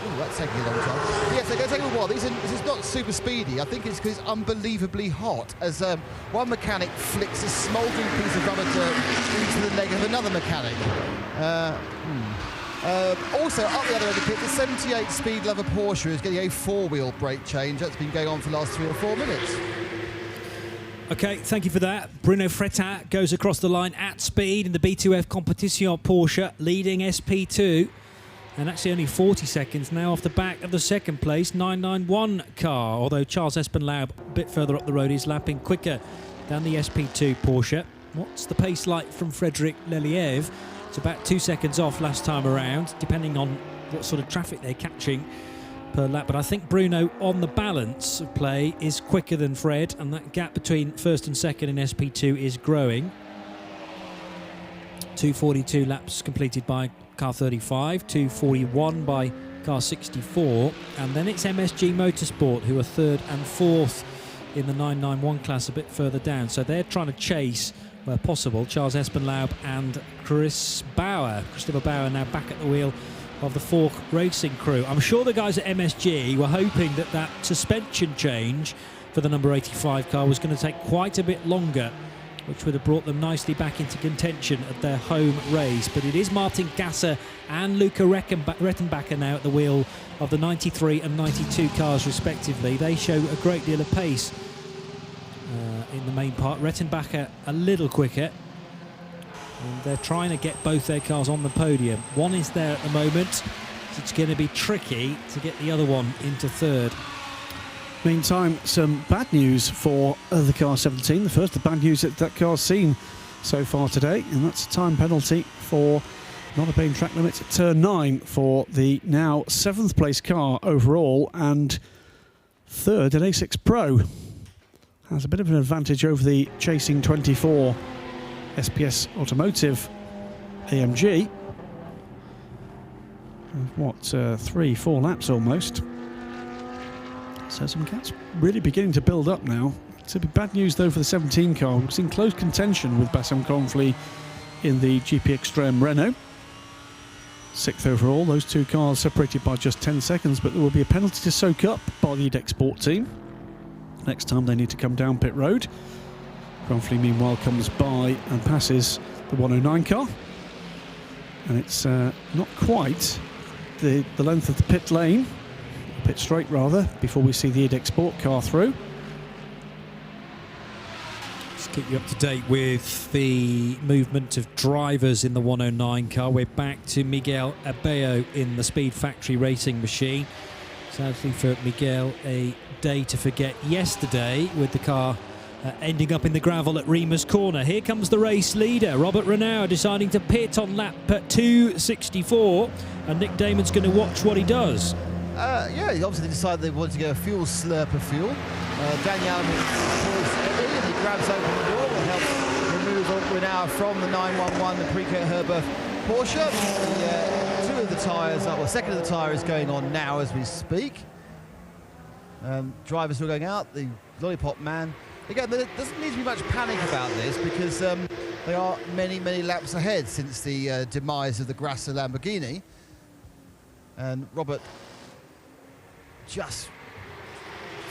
Oh, that's taking a long time. Yes, they're going to take a while. This is not super speedy. I think it's because it's unbelievably hot, as one mechanic flicks a smouldering piece of rubber into the leg of another mechanic. Also, up the other end of the pit, the 78 Speed Lover Porsche is getting a 4-wheel brake change. That's been going on for the last 3 or 4 minutes. Okay, thank you for that. Bruno Fretat goes across the line at speed in the B2F Competition Porsche, leading SP2. And actually only 40 seconds now off the back of the second place 991 car, although Charles Espenlaub a bit further up the road is lapping quicker than the SP2 Porsche. What's the pace like from Frederic Leliev? It's about 2 seconds off last time around, depending on what sort of traffic they're catching per lap. But I think Bruno, on the balance of play, is quicker than Fred, and that gap between first and second in SP2 is growing. 242 laps completed by car 35, 241 by car 64, and then it's MSG Motorsport who are third and fourth in the 991 class a bit further down. So they're trying to chase, where possible, Charles Espenlaub and Christopher Bauer now back at the wheel of the Fork Racing crew. I'm sure the guys at MSG were hoping that suspension change for the number 85 car was going to take quite a bit longer, which would have brought them nicely back into contention at their home race. But it is Martin Gasser and Luca Rettenbacher now at the wheel of the 93 and 92 cars respectively. They show a great deal of pace in the main part. Rettenbacher a little quicker, and they're trying to get both their cars on the podium. One is there at the moment, so it's going to be tricky to get the other one into third. Meantime, some bad news for the car 17. The first, the bad news that car's seen so far today, and that's a time penalty for not obeying track limits at turn 9 for the now 7th place car overall and third at A6 Pro. Has a bit of an advantage over the chasing 24 SPS Automotive AMG. 3-4 laps almost. So some gaps really beginning to build up now. It's a bit bad news though for the 17 car. It's in close contention with Bassam Confley in the GP Extreme Renault. 6th overall, those two cars separated by just 10 seconds, but there will be a penalty to soak up by the EDEC Sport team. Next time they need to come down pit road. Confley meanwhile comes by and passes the 109 car. And it's not quite the length of the pit lane. Pit straight rather, before we see the EDEC Sport car through. Let's keep you up to date with the movement of drivers in the 109 car. We're back to Miguel Abello in the Speed Factory racing machine. Sadly for Miguel, a day to forget yesterday with the car ending up in the gravel at Rima's Corner. Here comes the race leader, Robert Renauer, deciding to pit on lap 264, and Nick Damon's going to watch what he does. Yeah, he obviously decided they wanted to go fuel slurper fuel. Daniel pulls in, he grabs open the door and helps remove Renauer from the 911, the Precoat Herber Porsche. Two of the tyres, well, second of the tyre is going on now as we speak. Drivers are going out, the Lollipop Man. Again, there doesn't need to be much panic about this because they are many, many laps ahead since the demise of the Grasser Lamborghini. And Robert just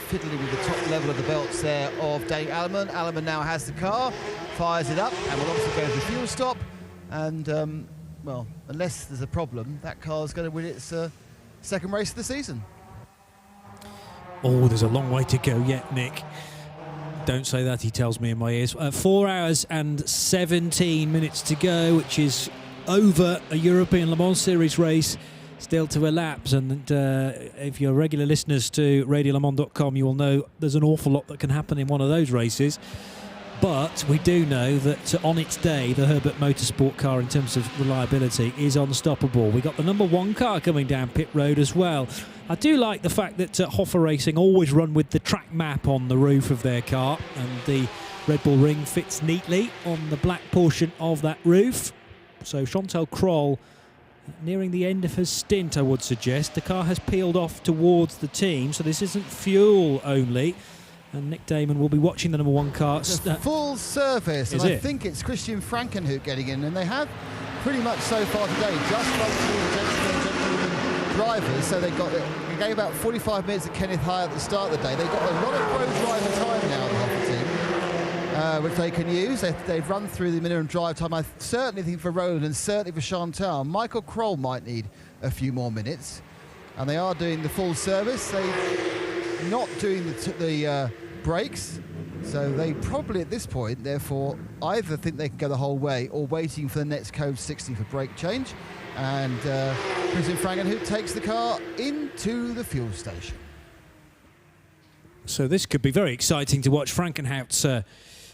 fiddling with the top level of the belts there of Dave Alleman. Alleman now has the car, fires it up, and will obviously go to the fuel stop. And, well, unless there's a problem, that car's going to win its second race of the season. Oh, there's a long way to go yet, Nick. Don't say that, he tells me in my ears. 4 hours and 17 minutes to go, which is over a European Le Mans Series race still to elapse. And if you're regular listeners to RadioLeMans.com, you will know there's an awful lot that can happen in one of those races. But we do know that on its day, the Herbert Motorsport car, in terms of reliability, is unstoppable. We got the number 1 car coming down pit road as well. I do like the fact that Hoffa Racing always run with the track map on the roof of their car, and the Red Bull Ring fits neatly on the black portion of that roof. So Chantal Kroll nearing the end of her stint, I would suggest. The car has peeled off towards the team, so this isn't fuel only. And Nick Damon will be watching the number 1 car. It's a full service, and I think it's Christian Frankenhoek getting in, and they have pretty much so far today just run through the gentlemen drivers. So they gave about 45 minutes of Kenneth High at the start of the day. They've got a lot of pro driver time now, the Hoffa team, which they can use. They've run through the minimum drive time. I certainly think for Roland and certainly for Chantal, Michael Kroll might need a few more minutes. And they are doing the full service. They're not doing the brakes, so they probably at this point therefore either think they can go the whole way or waiting for the next code 60 for brake change. And Christian Frankenhoek takes the car into the fuel station. So this could be very exciting to watch Frankenhout's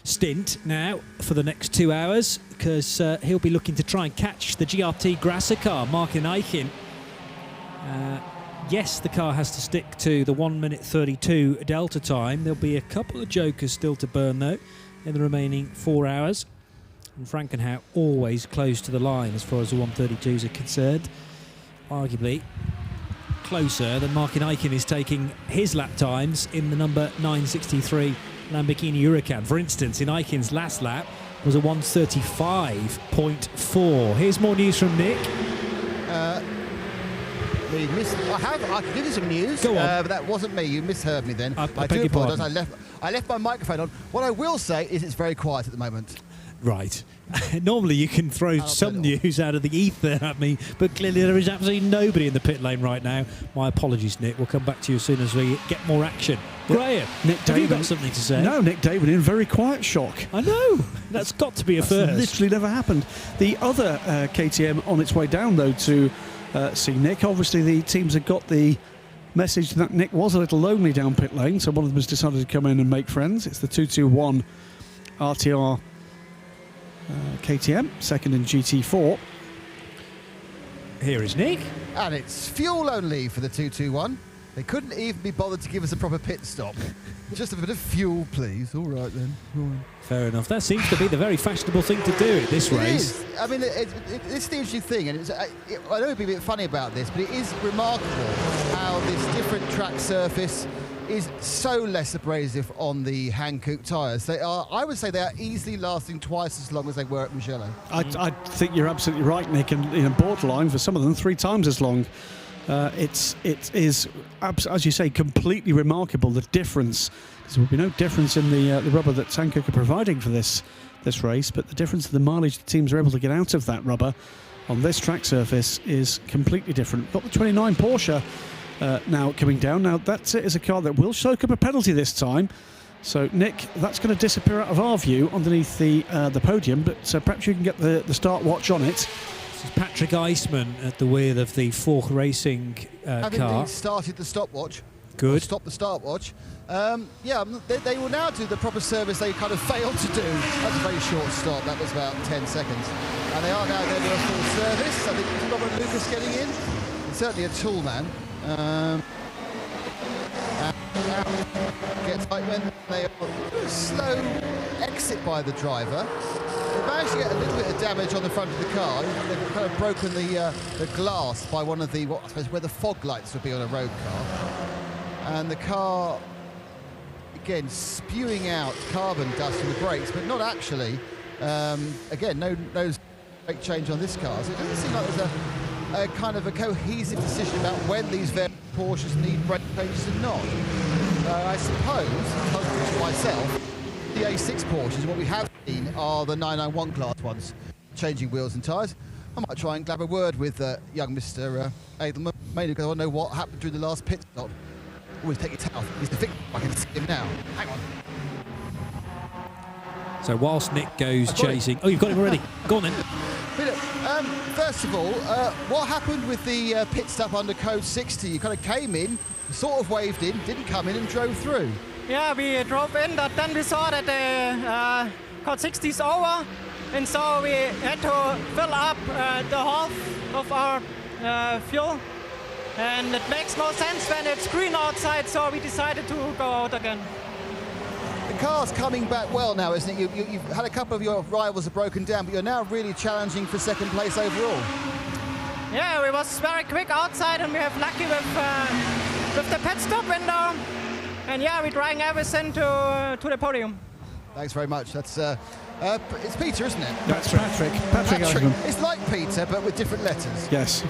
stint now for the next 2 hours, because he'll be looking to try and catch the GRT Grasser car, Martin Eichen. Yes, the car has to stick to the 1 minute 32 delta time. There'll be a couple of jokers still to burn, though, in the remaining 4 hours. And Frankenhout always close to the line as far as the 132s are concerned. Arguably closer than Martin Eichen is taking his lap times in the number 963 Lamborghini Huracan. For instance, in Eichen's last lap was a 135.4. Here's more news from Nick. I can give you some news. Go on. But that wasn't me. You misheard me then. I do beg your apologise. pardon. I left my microphone on. What I will say is it's very quiet at the moment. Right. Normally you can throw some news out of the ether at me, but clearly there is absolutely nobody in the pit lane right now. My apologies, Nick. We'll come back to you as soon as we get more action. Graham, have you got something to say? No, Nick Damon in very quiet shock. I know. That's got to be a first. Literally never happened. The other KTM on its way down, though, to see Nick. Obviously, the teams have got the message that Nick was a little lonely down pit lane, so one of them has decided to come in and make friends. It's the 221 RTR KTM, second in GT4. Here is Nick. And it's fuel only for the 221. They couldn't even be bothered to give us a proper pit stop. Just a bit of fuel, please. All right, then. All right. Fair enough. That seems to be the very fashionable thing to do at this race. It is. I mean, it's the interesting thing, and I know it'd be a bit funny about this, but it is remarkable how this different track surface is so less abrasive on the Hankook tyres. They are, I would say, they are easily lasting twice as long as they were at Mugello. I think you're absolutely right, Nick, and borderline for some of them 3 times as long. It is, as you say, completely remarkable, the difference. There will be no difference in the rubber that Hankook are providing for this race, but the difference in the mileage the teams are able to get out of that rubber on this track surface is completely different. Got the 29 Porsche now coming down. Now that is a car that will soak up a penalty this time. So Nick, that's going to disappear out of our view underneath the podium, but perhaps you can get the start watch on it. This is Patrick Iceman at the wheel of the Fork Racing Have car. indeed started the stopwatch. Good. Stop the stopwatch. They will now do the proper service they kind of failed to do. That's a very short stop. That was about 10 seconds. And they are now going to do a full service. I think it's Robert Lucas getting in. He's certainly a tool man. Gets like when they are slow exit by the driver. They managed to get a little bit of damage on the front of the car. They've kind of broken the glass by one of the, I suppose, where the fog lights would be on a road car. And the car, again, spewing out carbon dust from the brakes, but not actually. Again, no brake change on this car. So it doesn't seem like there's a kind of a cohesive decision about when these Porsches need brake changes and not. I suppose, contrary to myself, the A6 Porsches, what we have seen are the 991 class ones, changing wheels and tyres. I might try and grab a word with young Mr. Edelman, mainly because I want to know what happened during the last pit stop. Always take your towel. He's the victim. I can see him now. Hang on. So whilst Nick goes chasing... Oh, you've got him already. Go on then. Peter, first of all, what happened with the pit stop under code 60? You kind of came in, sort of waved in, didn't come in and drove through. Yeah, we drove in, but then we saw that the code 60 is over, and so we had to fill up the half of our fuel. And it makes no sense when it's green outside, so we decided to go out again. The car's coming back well now, isn't it? You've had a couple of your rivals have broken down, but you're now really challenging for second place overall. Yeah, we was very quick outside, and we have lucky with the pit stop window. And yeah, we're trying everything to the podium. Thanks very much. That's it's Peter, isn't it? That's Patrick. Patrick Iceman. It's like Peter, but with different letters. Yes.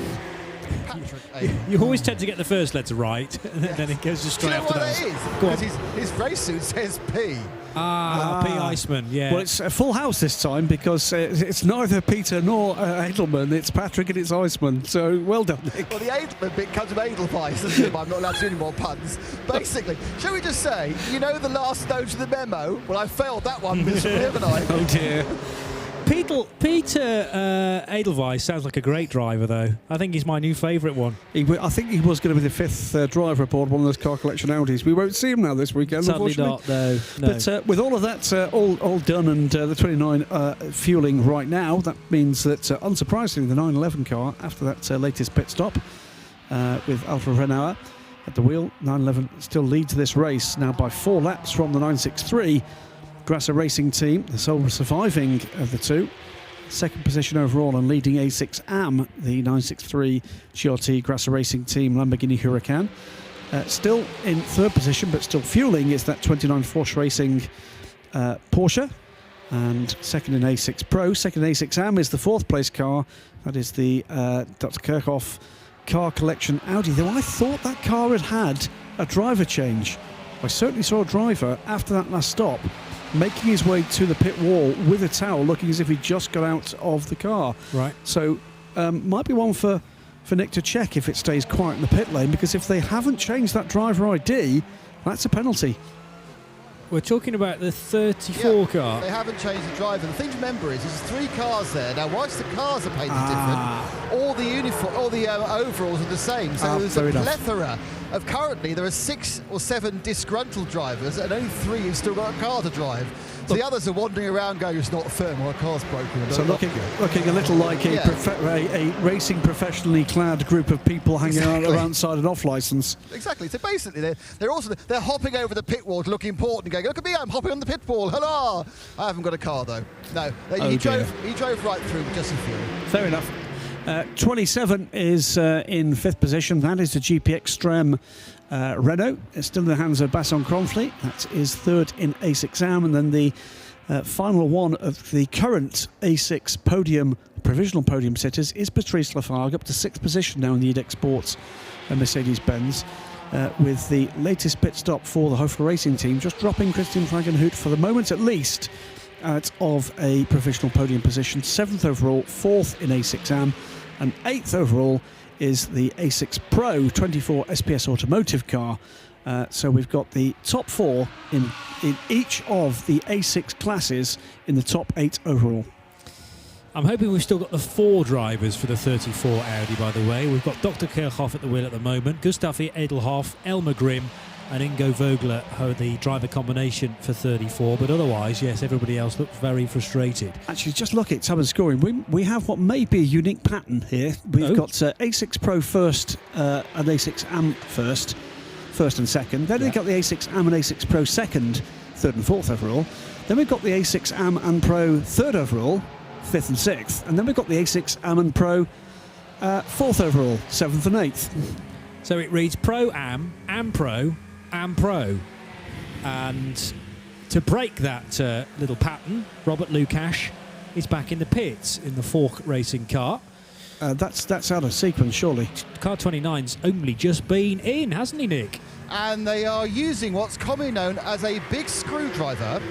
You always tend to get the first letter right, and then it goes just straight Do you know after what that. that is? Because his race suit says P. P. Iceman, yeah. Well, it's a full house this time because it's neither Peter nor Edelman. It's Patrick and it's Iceman. So well done, Nick. Well, the Edelman bit comes with Edelweiss, doesn't it? I'm not allowed to do any more puns. Basically, shall we just say, you know the last note of the memo? Well, I failed that one miserably, haven't I? Oh, dear. Peter Edelweiss sounds like a great driver, though. I think he's my new favourite one. I think he was going to be the fifth driver aboard one of those car collection Audis. We won't see him now this weekend, Sadly unfortunately. not, no. But with all of that all done and the 29 fueling right now, that means that, unsurprisingly, the 911 car, after that latest pit stop with Alfa Renauer at the wheel, 911 still leads this race now by 4 laps from the 963. Grasser Racing Team, the sole surviving of the two. Second position overall and leading A6 AM, the 963 GRT Grasser Racing Team Lamborghini Huracan. Still in third position, but still fueling, is that 29 Force Racing Porsche. And second in A6 Pro. Second in A6 AM is the fourth place car. That is the Dr. Kirchhoff car collection Audi. Though I thought that car had a driver change. I certainly saw a driver after that last stop making his way to the pit wall with a towel, looking as if he just got out of the car. Right. So might be one for Nick to check if it stays quiet in the pit lane, because if they haven't changed that driver ID, that's a penalty. We're talking about the 34 car. They haven't changed the driver. The thing to remember is there's 3 cars there. Now, whilst the cars are painted different, all the uniform, all the overalls are the same. So there's a plethora of, currently there are 6 or 7 disgruntled drivers and only 3 who've still got a car to drive. So the others are wandering around going, it's not fair, my car's broken. So looking a little like a racing professionally clad group of people hanging out outside an off licence. Exactly. So basically, they're hopping over the pit wall to look important and going, look at me, I'm hopping on the pit wall. Hurrah! I haven't got a car though. No, he drove right through just a few. Fair enough. 27 is in 5th position. That is the GP Extreme Renault. It's still in the hands of Basson Cronfleet. That is 3rd in A6 AM. And then the final one of the current A6 podium, provisional podium sitters, is Patrice Lafargue, up to 6th position now in the EDEC Sports Mercedes-Benz. With the latest pit stop for the Hofler Racing Team, just dropping Christian Fragenhout for the moment at least out of a provisional podium position. 7th overall, 4th in A6 AM, and 8th overall is the A6 Pro 24 SPS Automotive car. So we've got the top 4 in each of the A6 classes in the top 8 overall. I'm hoping we've still got the 4 drivers for the 34 Audi, by the way. We've got Dr. Kirchhoff at the wheel at the moment, Gustav Edelhoff, Elmar Grimm, and Ingo Vogler are the driver combination for 34. But otherwise, yes, everybody else looks very frustrated. Actually, just look at Tubman scoring. We have what may be a unique pattern here. We've got A6 Pro first and A6 Am first and second. Then we've got the A6 Am and A6 Pro second, third and fourth overall. Then we've got the A6 Am and Pro third overall, fifth and sixth. And then we've got the A6 Am and Pro fourth overall, seventh and eighth. So it reads Pro Am, Am Pro, Am Pro. And to break that little pattern, Robert Lukash is back in the pits in the Fork Racing car. That's out of sequence, surely. Car 29's only just been in, hasn't he, Nick? And they are using what's commonly known as a big screwdriver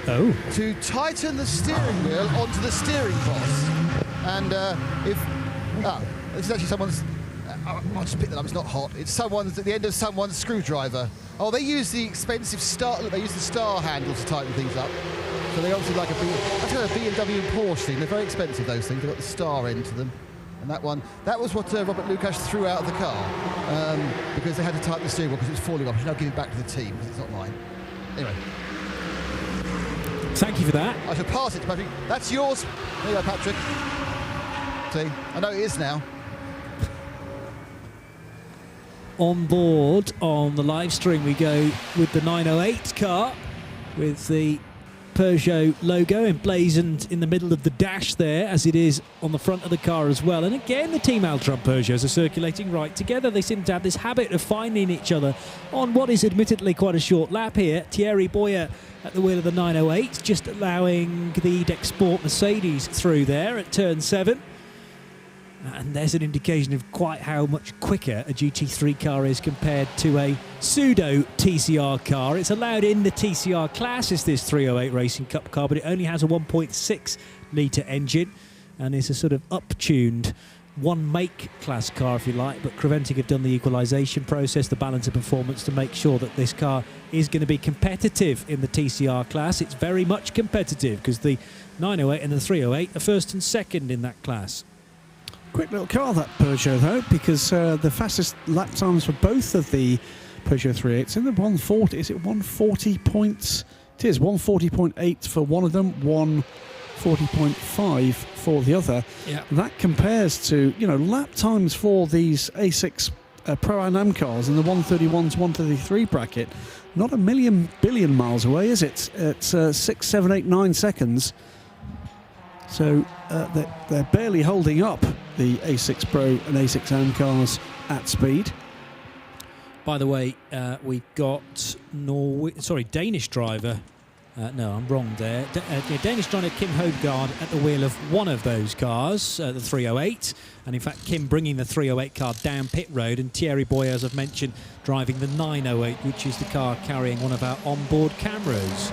to tighten the steering wheel onto the steering boss. And this is actually someone's... I'll just pick that up, it's not hot. It's someone's at the end of someone's screwdriver. Oh, they use the expensive star... They use the star handle to tighten things up. So they obviously like a BMW and Porsche thing. They're very expensive, those things. They've got the star end to them. And that was what Robert Lukash threw out of the car because they had to tighten the steering wheel because it was falling off. He's now giving it back to the team because it's not mine. Anyway. Thank you for that. I shall pass it to Patrick. That's yours. There you go, Patrick. See, I know it is now. On board on the live stream we go with the 908 car with the Peugeot logo emblazoned in the middle of the dash there, as it is on the front of the car as well. And again, the Team Altron Peugeots are circulating right together. They seem to have this habit of finding each other on what is admittedly quite a short lap here. Thierry Boyer at the wheel of the 908, just allowing the Dex Sport Mercedes through there at turn 7. And there's an indication of quite how much quicker a GT3 car is compared to a pseudo TCR car. It's allowed in the TCR class as this 308 Racing Cup car, but it only has a 1.6 litre engine and is a sort of up-tuned one-make class car, if you like. But Creventic have done the equalisation process, the balance of performance, to make sure that this car is going to be competitive in the TCR class. It's very much competitive because the 908 and the 308 are first and second in that class. Quick little car, that Peugeot, though, because the fastest lap times for both of the Peugeot 308s in the 140. Is it 140 points? It is 140.8 for one of them, 140.5 for the other. Yeah. That compares to, lap times for these A6 Pro Am cars in the 131 to 133 bracket. Not a billion miles away, is it? It's 6, 7, 8, 9 seconds. So they're barely holding up the A6 Pro and A6 Am cars at speed. By the way, we've got Danish driver. No, I'm wrong there. Danish driver Kim Hodegaard at the wheel of one of those cars, the 308. And in fact, Kim bringing the 308 car down pit road, and Thierry Boyer, as I've mentioned, driving the 908, which is the car carrying one of our onboard cameras.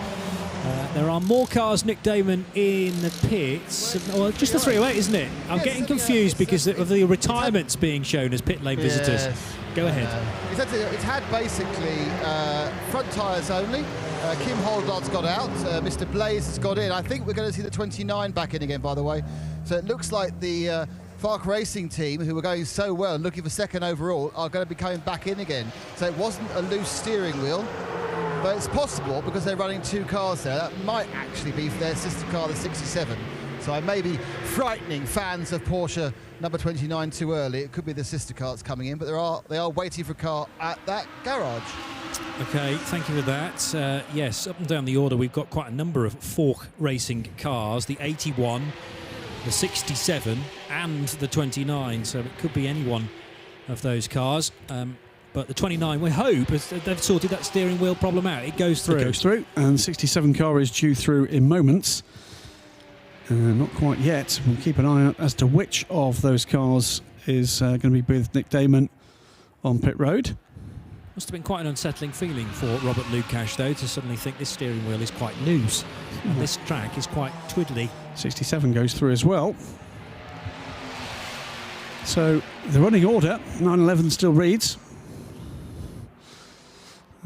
There are more cars, Nick Damon, in the pits. Well, just the 308, isn't it? I'm getting confused because of the retirements being shown as pit lane visitors. Go ahead. It's had basically front tyres only. Kim Holdard's got out. Mr. Blaze has got in. I think we're going to see the 29 back in again, by the way. So it looks like the Fark Racing team, who were going so well and looking for second overall, are going to be coming back in again. So it wasn't a loose steering wheel. But it's possible because they're running 2 cars there. That might actually be for their sister car, the 67. So I may be frightening fans of Porsche number 29 too early. It could be the sister car that's coming in, but they are waiting for a car at that garage. Okay, thank you for that. Yes, up and down the order, we've got quite a number of Fork Racing cars. The 81, the 67, and the 29. So it could be any one of those cars. But the 29, we hope, they've sorted that steering wheel problem out. It goes through. It goes through, and 67 car is due through in moments. Not quite yet. We'll keep an eye out as to which of those cars is going to be with Nick Damon on pit road. Must have been quite an unsettling feeling for Robert Lukash, though, to suddenly think this steering wheel is quite loose. And this track is quite twiddly. 67 goes through as well. So the running order, 911 still reads.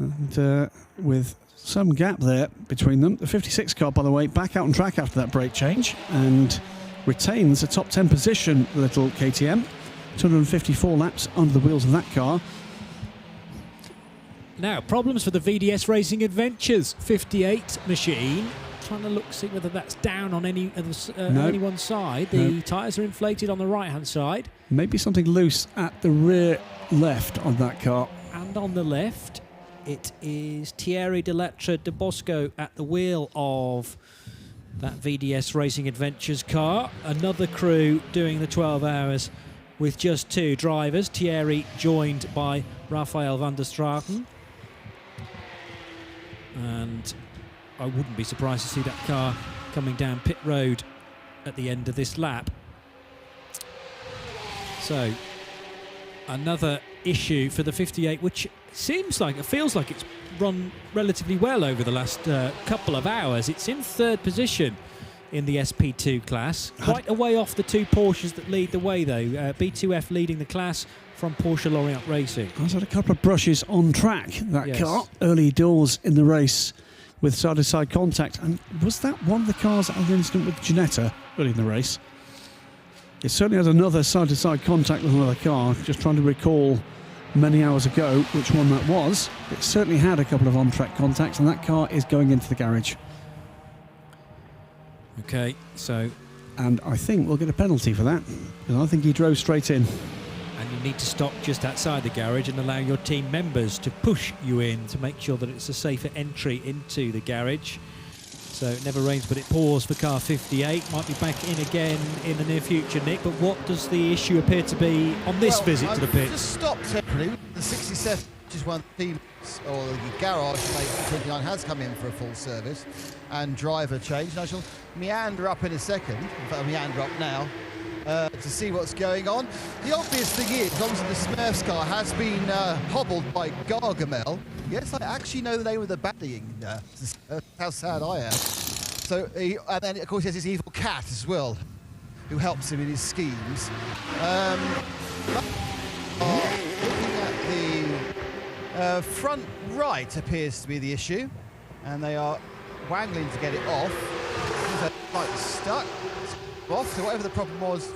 And with some gap there between them. The 56 car, by the way, back out on track after that brake change. And retains a top 10 position, the little KTM. 254 laps under the wheels of that car. Now, problems for the VDS Racing Adventures 58 machine. Trying to look, see whether that's down on any one side. The tyres are inflated on the right-hand side. Maybe something loose at the rear left on that car. And on the left, it is Thierry Delettre de Bosco at the wheel of that VDS Racing Adventures car. Another crew doing the 12 hours with just 2 drivers. Thierry joined by Rafael van der Straten. And I wouldn't be surprised to see that car coming down pit road at the end of this lap. So, another issue for the 58, which feels like it's run relatively well over the last couple of hours. It's in 3rd position in the SP2 class, quite a way off the 2 Porsches that lead the way though. B2F leading the class from Porsche Lorient Racing. Has had a couple of brushes on track, that car, early doors in the race with side-to-side contact. And was that one of the cars that had an incident with Ginetta early in the race? It certainly had another side-to-side contact with another car. Just trying to recall many hours ago which one that was. It certainly had a couple of on-track contacts, and that car is going into the garage. Okay, so... And I think we'll get a penalty for that, because I think he drove straight in. And you need to stop just outside the garage and allow your team members to push you in to make sure that it's a safer entry into the garage. So it never rains but it pours for car 58. Might be back in again in the near future, Nick. But what does the issue appear to be on this visit to the pits? Just stopped temporarily. The 67, which is one of the teams, or the garage mate 29, has come in for a full service and driver change. And I shall meander up in a second. In fact, I'll meander up now. To see what's going on. The obvious thing is, obviously the Smurfs car has been hobbled by Gargamel. Yes, I actually know the name of the baddie. How sad I am. So, and then of course he has his evil cat as well, who helps him in his schemes. Looking at the front right appears to be the issue, and they are wangling to get it off. They're quite stuck. Off, so whatever the problem was,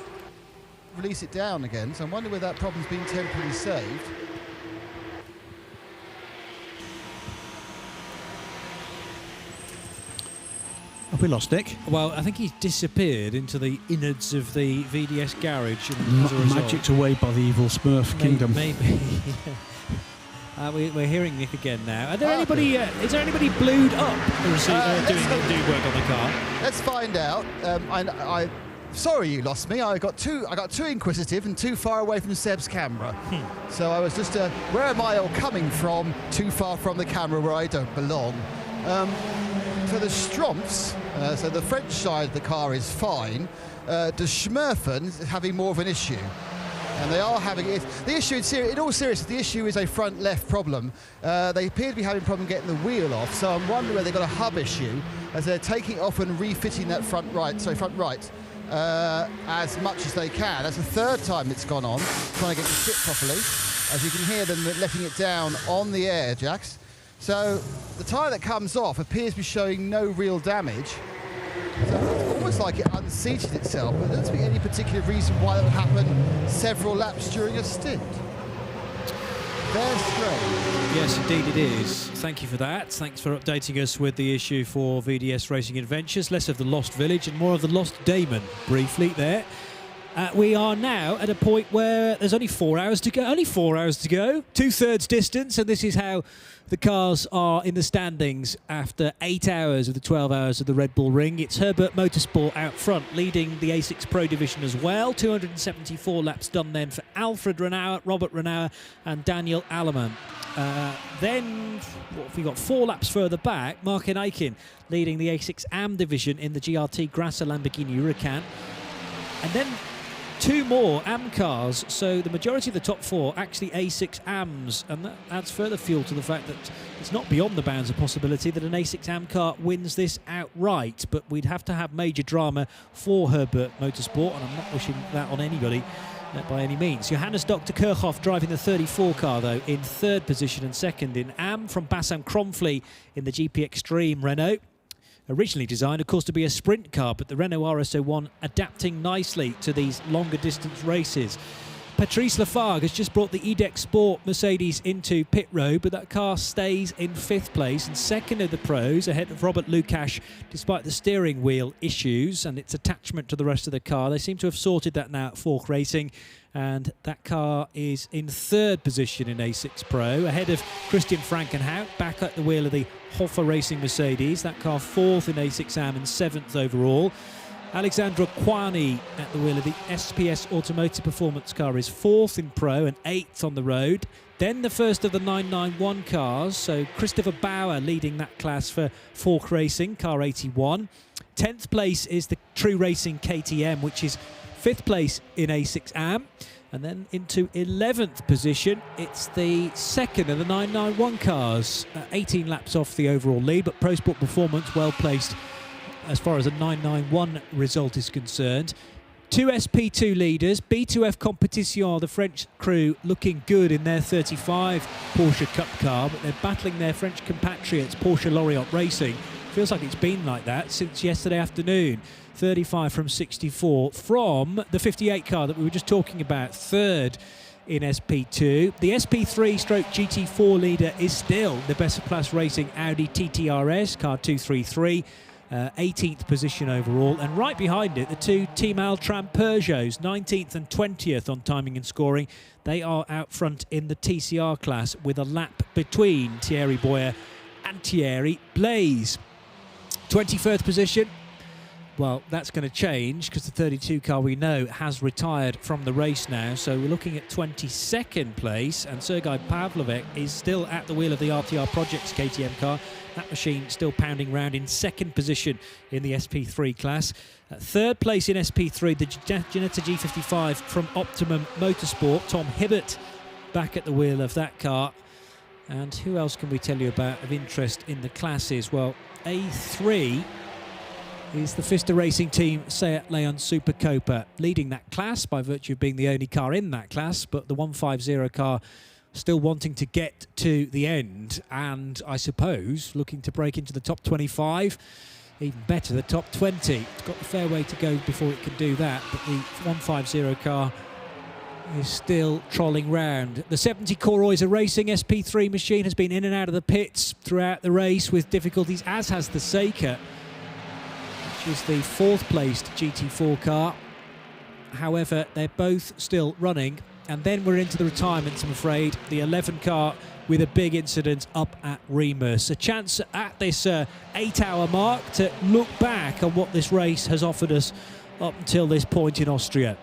release it down again. So I'm wondering whether that problem's been temporarily saved. Have we lost Nick? Well, I think he's disappeared into the innards of the VDS garage. And Magicked away by the evil Smurf kingdom. Maybe. We're hearing Nick again now. Are there anybody? Is there anybody blued up doing work on the car? Let's find out. I'm sorry you lost me. I got too inquisitive and too far away from Seb's camera. So I was just where am I all coming from? Too far from the camera where I don't belong. For the Strumpfs, so the French side of the car is fine. De Schmerfen is having more of an issue. And they are having it. The issue, in all seriousness, the issue is a front left problem. They appear to be having a problem getting the wheel off, so I'm wondering whether they've got a hub issue as they're taking it off and refitting that front right, as much as they can. That's the 3rd time it's gone on, trying to get it to fit properly. As you can hear them letting it down on the air jacks. So the tyre that comes off appears to be showing no real damage. So it's almost like it unseated itself, but there doesn't be any particular reason why that would happen several laps during a stint. Very strange. Yes, indeed it is. Thank you for that. Thanks for updating us with the issue for VDS Racing Adventures. Less of the Lost Village and more of the Lost Damon, briefly there. We are now at a point where there's only 4 hours to go. Only 4 hours to go. 2/3 distance, and this is how the cars are in the standings after 8 hours of the 12 hours of the Red Bull Ring. It's Herbert Motorsport out front, leading the A6 Pro Division as well. 274 laps done then for Alfred Renauer, Robert Renauer and Daniel Allemann. Then we got 4 laps further back, Martin Eichen leading the A6 AM Division in the GRT Grasser Lamborghini Huracan. And then 2 more AM cars, so the majority of the top 4 actually A6 AMs, and that adds further fuel to the fact that it's not beyond the bounds of possibility that an A6 AM car wins this outright, but we'd have to have major drama for Herbert Motorsport, and I'm not wishing that on anybody by any means. Johannes Dr. Kirchhoff driving the 34 car though in 3rd position and 2nd in AM, from Bassam Kromfli in the GP Extreme Renault. originally designed, of course, to be a sprint car, but the Renault RS01 adapting nicely to these longer distance races. Patrice Lafargue has just brought the E-Deck Sport Mercedes into pit road, but that car stays in 5th place and 2nd of the pros, ahead of Robert Lukash, despite the steering wheel issues and its attachment to the rest of the car. They seem to have sorted that now at Fork Racing, and that car is in 3rd position in A6 Pro, ahead of Christian Frankenhout, back at the wheel of the Hoffa Racing Mercedes. That car 4th in A6 Am and 7th overall. Alexandra Kwani at the wheel of the SPS Automotive Performance car is 4th in Pro and 8th on the road. Then the first of the 991 cars, so Christopher Bauer leading that class for Fork Racing, car 81. 10th place is the True Racing KTM, which is 5th place in A6 Am. And then into 11th position, it's the second of the 991 cars, 18 laps off the overall lead, but Pro Sport Performance well placed as far as a 991 result is concerned. 2 SP2 leaders, B2F Competition, the French crew, looking good in their 35 Porsche Cup car, but they're battling their French compatriots, Porsche Loriot Racing. Feels like it's been like that since yesterday afternoon. 35 from 64 from the 58 car that we were just talking about, 3rd in SP2. The SP3 stroke GT4 leader is still the Best of Class Racing Audi TTRS, car 233. 18th position overall, and right behind it the 2 Team Altram Peugeots, 19th and 20th on timing and scoring. They are out front in the TCR class with a lap between Thierry Boyer and Thierry Blaise. 21st position, well, that's going to change because the 32 car we know has retired from the race now, so we're looking at 22nd place, and Sergei Pavlovec is still at the wheel of the RTR Projects KTM car. That machine still pounding round in 2nd position in the SP3 class. 3rd place in SP3, the Ginetta G55 from Optimum Motorsport. Tom Hibbert back at the wheel of that car. And who else can we tell you about of interest in the classes? Well, A3 is the Pfister Racing Team Seat Leon Supercopa, leading that class by virtue of being the only car in that class, but the 150 car still wanting to get to the end, and I suppose looking to break into the top 25, even better, the top 20. It's got a fair way to go before it can do that, but the 150 car is still trolling round. The 70 Coroiser Racing SP3 machine has been in and out of the pits throughout the race with difficulties, as has the Seika, which is the 4th placed GT4 car. However, they're both still running. And then we're into the retirements, I'm afraid. The 11 car with a big incident up at Remus. A chance at this 8-hour mark to look back on what this race has offered us up until this point in Austria.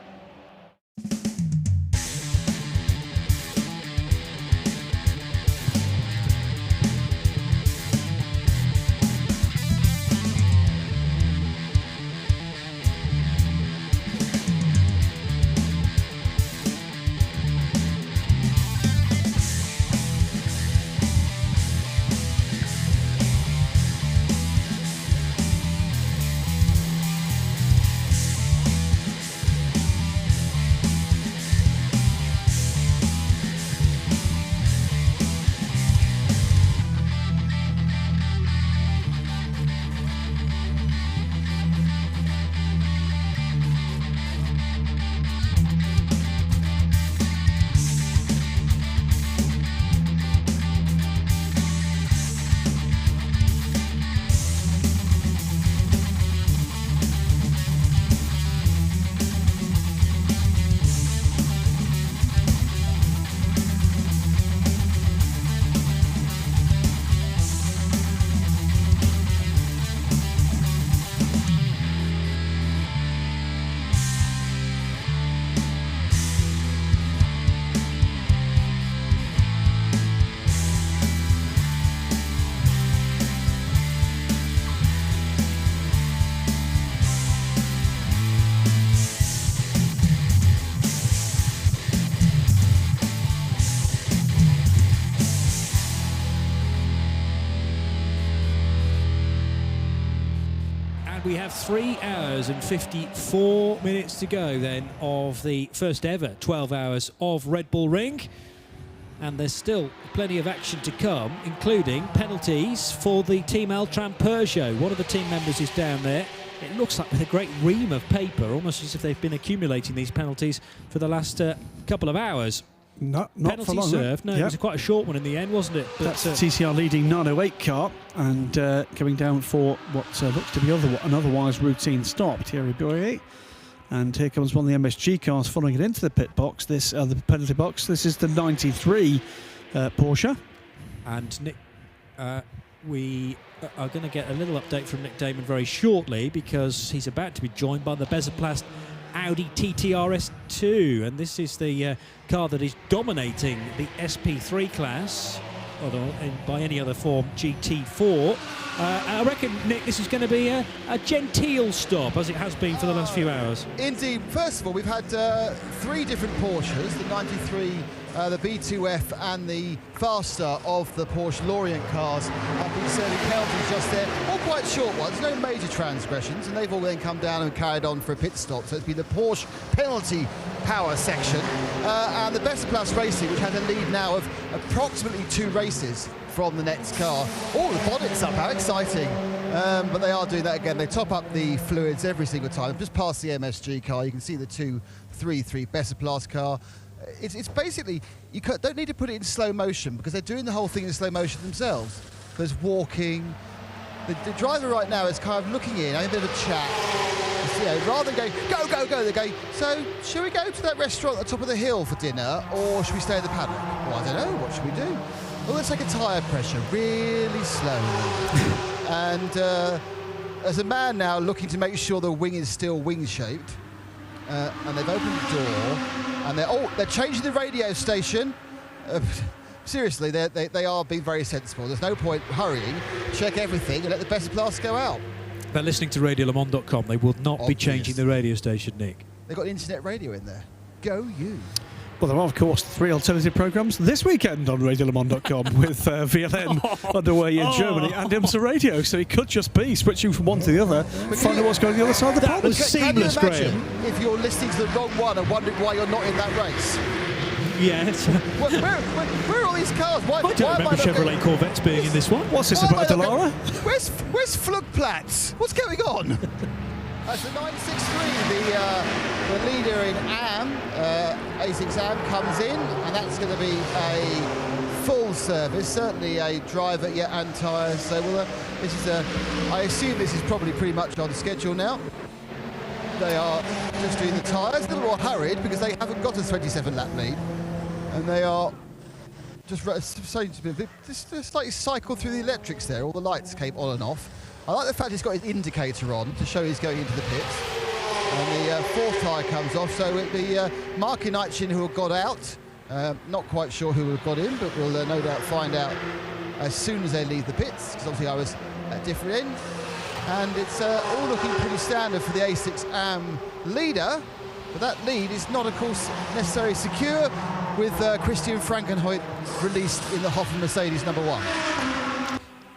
We have 3 hours and 54 minutes to go then of the first ever 12 hours of Red Bull Ring. and there's still plenty of action to come, including penalties for the Team Altran Peugeot. One of the team members is down there. It looks like with a great ream of paper, almost as if they've been accumulating these penalties for the last couple of hours. Not penalty for long. served. No, yep. It was quite a short one in the end, wasn't it? But, that's TCR leading 908 car, and coming down for what looks to be an otherwise routine stop, Thierry Boyer. And here comes one of the MSG cars following it into the pit box. The penalty box. This is the 93 Porsche. And Nick, we are going to get a little update from Nick Damon very shortly, because he's about to be joined by the Bezoplast Audi TT-RS2, and this is the car that is dominating the SP3 class, although by any other form GT4. I reckon, Nick, this is going to be a genteel stop, as it has been for the last few hours. Indeed. First of all, we've had 3 different Porsches, the 93, the B2F and the Faster of the Porsche Lorient cars have been serving penalties just there. All quite short ones, no major transgressions, and they've all then come down and carried on for a pit stop. So it's been the Porsche penalty power section. And the Bezoplast Racing, which has a lead now of approximately 2 races from the next car. Oh, the bonnet's up, how exciting. But they are doing that again. They top up the fluids every single time. Just past the MSG car, you can see the 233 Bezoplast car. It's basically, you don't need to put it in slow motion, because they're doing the whole thing in slow motion themselves. There's walking. The driver right now is kind of looking in, having a bit of a chat. You know, rather than going, go, go, go, they're going, so should we go to that restaurant at the top of the hill for dinner, or should we stay in the paddock? Well, I don't know, what should we do? Well, let's take a tyre pressure really slowly. And there's a man now looking to make sure the wing is still wing-shaped. And they've opened the door, and they're changing the radio station. Seriously, they are being very sensible. There's no point hurrying. Check everything and let the Bezoplast go out. They're listening to RadioLeMans.com. They will not be changing the radio station, Nick. They've got internet radio in there. Go you. Well, there are, of course, 3 alternative programmes this weekend on RadioLeMans.com with VLN underway in Germany and IMSA Radio. So it could just be switching from one to the other, find out what's going on the other side of the pond. That was seamless, Graham. If you're listening to the wrong one and wondering why you're not in that race. Yes. Where are all these cars? I don't remember Chevrolet Corvettes being in this one. What's this about Dallara? Where's Flugplatz? What's going on? That's the 963, the leader in AM, A6 AM comes in, and that's going to be a full service, certainly a driver, and tyres. So this is I assume this is probably pretty much on schedule now. They are just doing the tyres, a little more hurried because they haven't got a 27-lap lead, and they are just slightly cycle through the electrics there. All the lights came on and off. I like the fact he's got his indicator on to show he's going into the pits. And the 4th tyre comes off, so it'll be Marky Neitchin who got out. Not quite sure who will have got in, but we'll no doubt find out as soon as they leave the pits, because obviously I was at a different end. And it's all looking pretty standard for the A6 AM leader, but that lead is not, of course, necessarily secure with Christian Frankenhoit released in the Hoffa Mercedes number 1.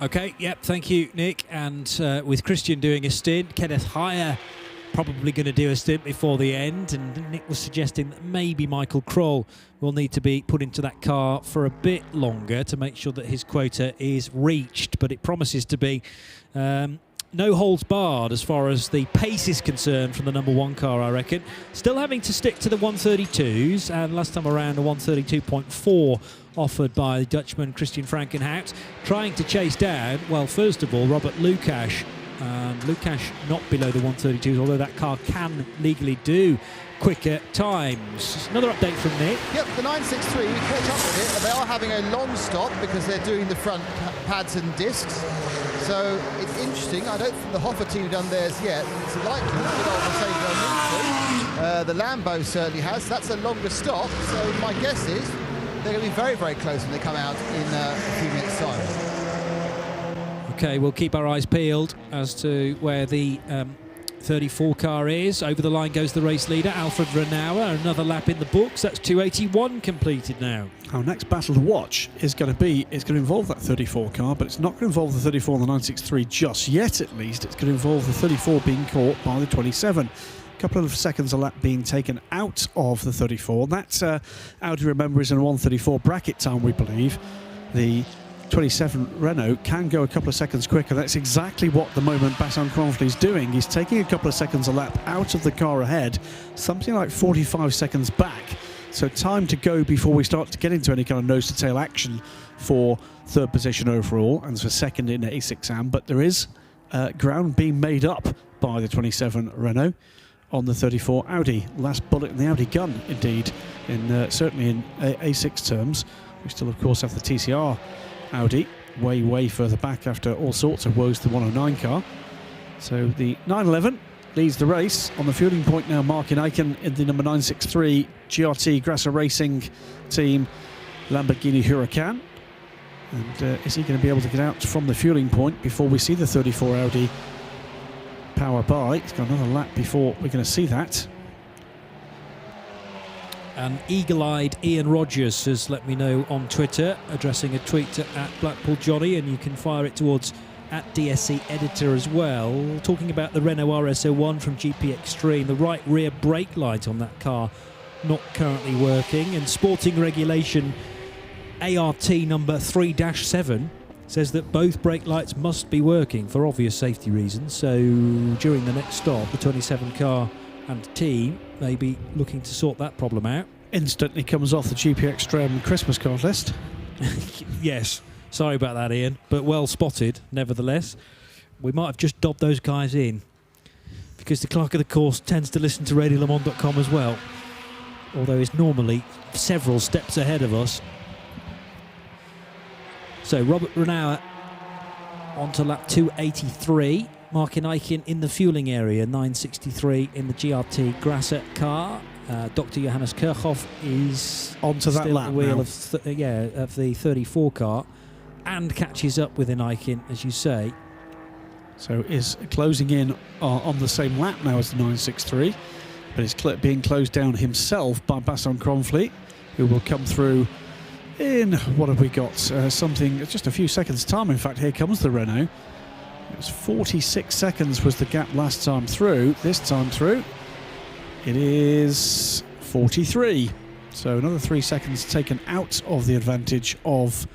Okay, yep, thank you, Nick. And with Christian doing a stint, Kenneth Heyer probably going to do a stint before the end. And Nick was suggesting that maybe Michael Kroll will need to be put into that car for a bit longer to make sure that his quota is reached. But it promises to be no holds barred as far as the pace is concerned from the number 1 car, I reckon. Still having to stick to the 132s, and last time around the 132.4 offered by the Dutchman Christian Frankenhout, trying to chase down, well, first of all, Robert Lukash. Lukash not below the 132s, although that car can legally do quicker times. Another update from Nick. Yep, the 963, we caught up with it, and they are having a long stop because they're doing the front pads and discs. So it's interesting. I don't think the Hoffa team have done theirs yet. It's likely that the Lambo certainly has. That's a longer stop, so my guess is they're going to be very, very close when they come out in a few minutes' time. Okay, we'll keep our eyes peeled as to where the 34 car is. Over the line goes the race leader, Alfred Renauer. Another lap in the books. That's 281 completed now. Our next battle to watch is going to involve that 34 car, but it's not going to involve the 34 and the 963 just yet, at least. It's going to involve the 34 being caught by the 27. couple of seconds a lap being taken out of the 34. That Audi, remember, is in a 1:34 bracket time, we believe. The 27 Renault can go a couple of seconds quicker. That's exactly what the moment Bassan Cronfley is doing. He's taking a couple of seconds a lap out of the car ahead, something like 45 seconds back. So time to go before we start to get into any kind of nose-to-tail action for third position overall and for second in A6AM. But there is ground being made up by the 27 Renault on the 34 Audi. Last bullet in the Audi gun, indeed, in certainly in A6 terms. We still, of course, have the TCR Audi way further back after all sorts of woes to the 109 car. So the 911 leads the race. On the fueling point now, Martin Eichen in the number 963 GRT Grasser Racing Team Lamborghini Huracan. And is he going to be able to get out from the fueling point before we see the 34 Audi power by? He's got another lap before we're going to see that. And eagle-eyed Ian Rogers has let me know on Twitter, addressing a tweet to @BlackpoolJohnny, and you can fire it towards @DSC Editor as well, talking about the Renault RS01 from GP Extreme. The right rear brake light on that car not currently working, and Sporting Regulation ART number 3-7 says that both brake lights must be working for obvious safety reasons. So during the next stop, the 27 car and team may be looking to sort that problem out. Instantly comes off the GP Extreme Christmas card list. Yes, sorry about that, Ian, but well spotted nevertheless. We might have just dobbed those guys in because the clerk of the course tends to listen to RadioLeMans.com as well, although he's normally several steps ahead of us. So Robert Renauer onto lap 283. Martin Eichen in the fueling area, 963 in the GRT Grasser car. Dr. Johannes Kirchhoff is onto that lap at the wheel now. of the 34 car and catches up with Eichen, as you say. So is closing in on the same lap now as the 963, but is being closed down himself by Bassan Cronfley, who will come through in, what have we got, something, just a few seconds time. In fact, here comes the Renault. It was 46 seconds was the gap last time through. This time through, it is 43. So another 3 seconds taken out of the advantage of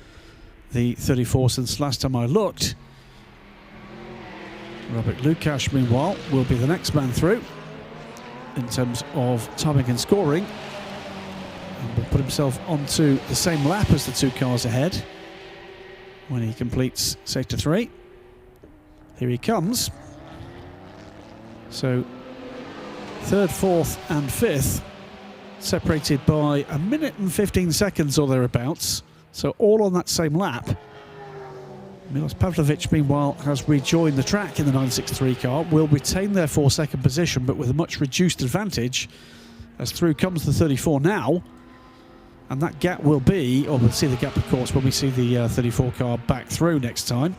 the 34 since last time I looked. Robert Lukash, meanwhile, will be the next man through in terms of timing and scoring. And will put himself onto the same lap as the two cars ahead when he completes Sector 3. Here he comes. So third, fourth and fifth separated by a minute and 15 seconds or thereabouts. So all on that same lap. Milos Pavlovic, meanwhile, has rejoined the track in the 963 car, will retain therefore second position, but with a much reduced advantage, as through comes the 34 now. And that gap will be, or we'll see the gap, of course, when we see the 34 car back through next time.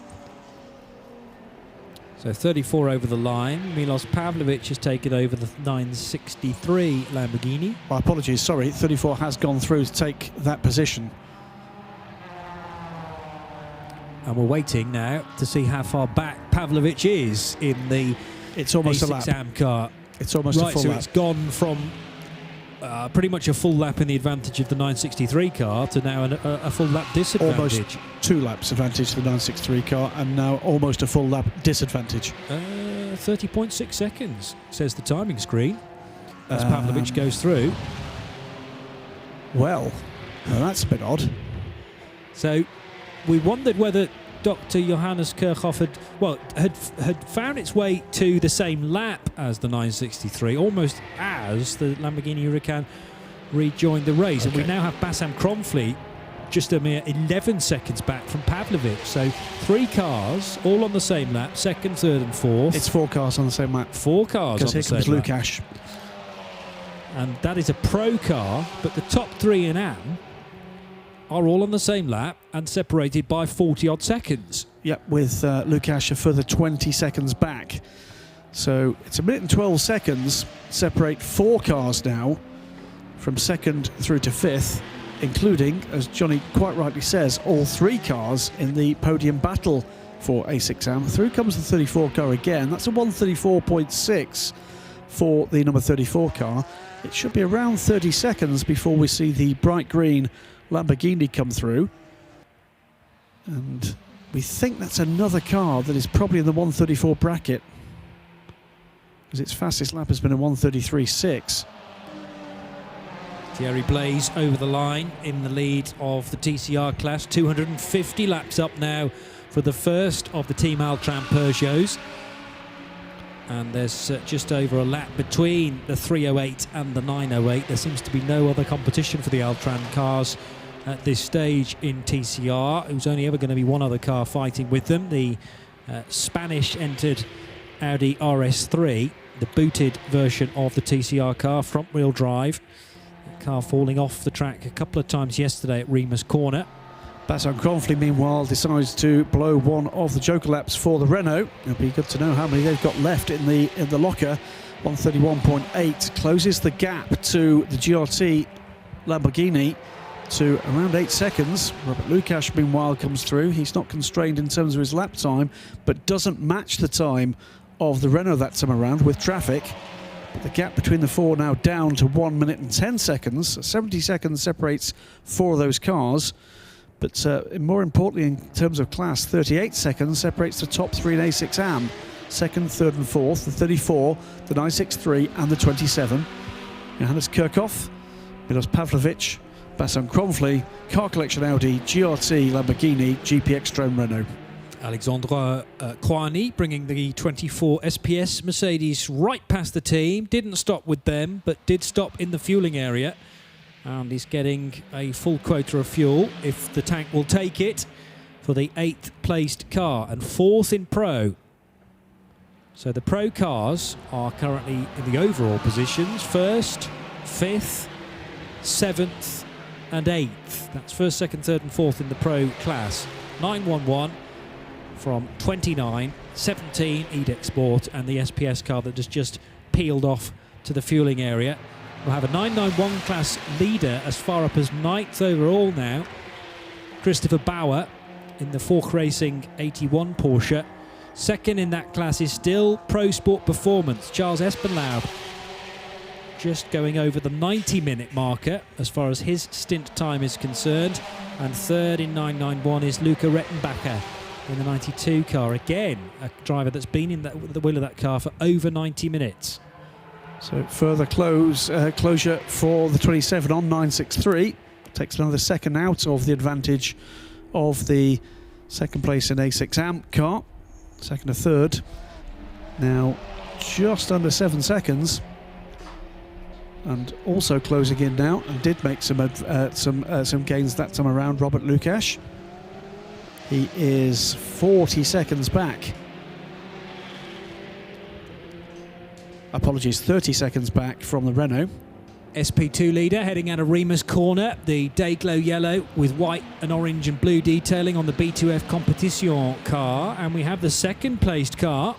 So 34 over the line. Milos Pavlovic has taken over the 963 Lamborghini. My apologies, sorry, 34 has gone through to take that position. And we're waiting now to see how far back Pavlovic is in the A6AM car. It's almost a full so lap. It's gone from pretty much a full lap in the advantage of the 963 car to now a full lap disadvantage. Almost 2 laps advantage to the 963 car, and now almost a full lap disadvantage. 30.6 seconds, says the timing screen, as Pavlovic goes through. Well, that's a bit odd. So we wondered whether Dr. Johannes Kirchhoff had found its way to the same lap as the 963, almost as the Lamborghini Huracan rejoined the race. Okay. And we now have Bassan Cronfley just a mere 11 seconds back from Pavlovic. So 3 cars all on the same lap, second, third and fourth. It's 4 cars on the same lap. 4 cars on the same lap. Because here comes Lukash. And that is a pro car, but the top 3 in AM are all on the same lap and separated by 40-odd seconds. Yep, with Lukash a further 20 seconds back. So it's a minute and 12 seconds separate 4 cars now from second through to fifth, including, as Johnny quite rightly says, all 3 cars in the podium battle for A6AM. Through comes the 34 car again. That's a 134.6 for the number 34 car. It should be around 30 seconds before we see the bright green Lamborghini come through. And we think that's another car that is probably in the 134 bracket, because its fastest lap has been a 133.6. Thierry Blaise over the line in the lead of the TCR class. 250 laps up now for the first of the Team Altran Peugeots. And there's just over a lap between the 308 and the 908. There seems to be no other competition for the Altran cars at this stage in TCR. There's only ever going to be one other car fighting with them. The Spanish entered Audi RS3, the booted version of the TCR car, front wheel drive. The car falling off the track a couple of times yesterday at Remus Corner. Bassan Cronfley, meanwhile, decides to blow one of the Joker laps for the Renault. It'll be good to know how many they've got left in the locker. 131.8 closes the gap to the GRT Lamborghini to around 8 seconds. Robert Lukash, meanwhile, comes through. He's not constrained in terms of his lap time, but doesn't match the time of the Renault that time around with traffic. But the gap between the four now down to 1 minute and 10 seconds. 70 seconds separates four of those cars. But more importantly, in terms of class, 38 seconds separates the top three in A6 AM. Second, third and fourth, the 34, the 963 and the 27. Johannes Kirchhoff, Milos Pavlovic, Bassan Cronfley, Car Collection Audi, GRT Lamborghini, GP Extreme Renault. Alexandre Kouani bringing the 24 SPS Mercedes right past the team. Didn't stop with them, but did stop in the fueling area. And he's getting a full quota of fuel, if the tank will take it, for the 8th placed car and 4th in Pro. So the Pro cars are currently in the overall positions: 1st, 5th, 7th and 8th. That's 1st, 2nd, 3rd and 4th in the Pro class. 911 from 29, 17 Edex Sport, and the SPS car that has just peeled off to the fueling area. We'll have a 991 class leader as far up as 9th overall now. Christopher Bauer in the Fork Racing 81 Porsche. Second in that class is still Pro Sport Performance, Charles Espenlaub, just going over the 90-minute marker as far as his stint time is concerned. And third in 991 is Luca Rettenbacher in the 92 car. Again, a driver that's been in the wheel of that car for over 90 minutes. So further closure for the 27 on 963. Takes another second out of the advantage of the second place in A6 AMP car. Second or third. Now just under 7 seconds. And also closing in now, and did make some gains that time around, Robert Lukash. He is 40 seconds back. Apologies, 30 seconds back from the Renault. SP2 leader heading out of Remus Corner. The Dayglow yellow with white and orange and blue detailing on the B2F Competition car. And we have the second placed car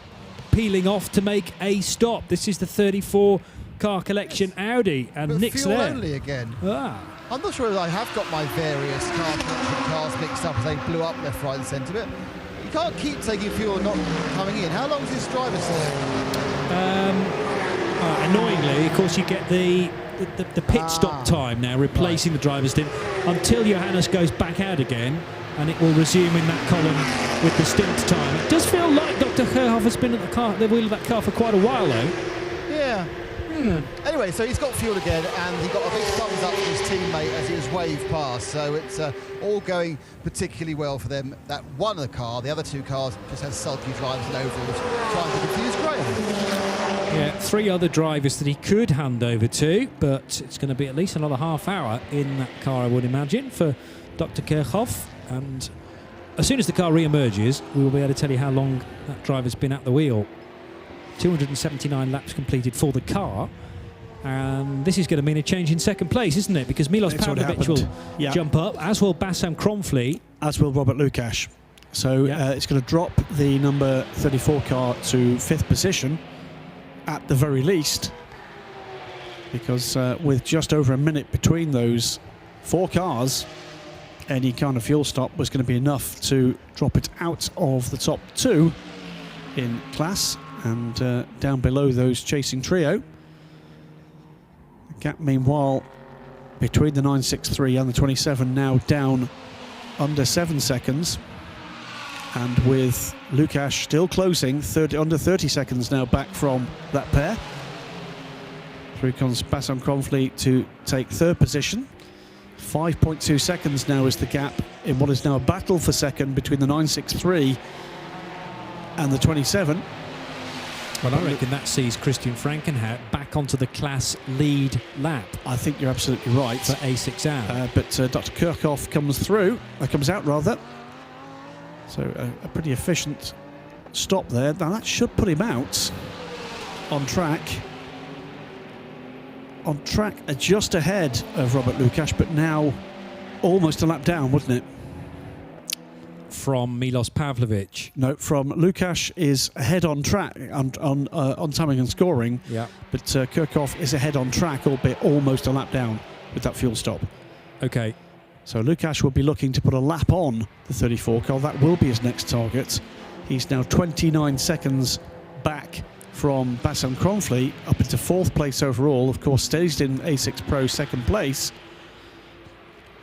peeling off to make a stop. This is the 34 Car Collection Audi, and but Nick's fuel there. Only again. Ah. I'm not sure if I have got my various car collection cars mixed up as they blew up left, right and centre, but you can't keep taking fuel and not coming in. How long is this driver still? Annoyingly, of course, you get the pit stop time now, replacing the driver's stint, until Johannes goes back out again, and it will resume in that column with the stint time. It does feel like Dr. Kirchhoff has been at the wheel of that car for quite a while, though. Yeah. Anyway, so he's got fuel again, and he got a big thumbs up from his teammate as he was waved past. So it's all going particularly well for them. That one of the car, the other two cars just had sulky drivers and overalls trying to confuse Graham. Yeah, 3 other drivers that he could hand over to, but it's going to be at least another half hour in that car, I would imagine, for Dr. Kirchhoff. And as soon as the car re-emerges, we will be able to tell you how long that driver's been at the wheel. 279 laps completed for the car, and this is going to mean a change in second place, isn't it? Because Milos Pavlovic will jump up, as will Bassan Cronfley, as will Robert Lukash. So it's going to drop the number 34 car to 5th position at the very least, because with just over a minute between those 4 cars, any kind of fuel stop was going to be enough to drop it out of the top 2 in class. and down below those chasing trio. The gap, meanwhile, between the 9.63 and the 27 now down under 7 seconds. And with Lukáš still closing, under 30 seconds now back from that pair. Through comes Bassan Kronfli to take third position. 5.2 seconds now is the gap in what is now a battle for second between the 9.63 and the 27. Well, I reckon that sees Christian Frankenhout back onto the class lead lap. I think you're absolutely right. For A6 but Dr. Kirchhoff comes out rather. So a pretty efficient stop there. Now that should put him out on track. On track just ahead of Robert Lukáš, but now almost a lap down, wasn't it? From Milos Pavlovic. No, from Lukáš is ahead on track on timing and scoring. Yeah. But Kirchhoff is ahead on track, albeit almost a lap down with that fuel stop. Okay. So Lukáš will be looking to put a lap on the 34 car. That will be his next target. He's now 29 seconds back from Bassan Kronfli, up into 4th place overall. Of course, stays in A6 Pro 2nd place.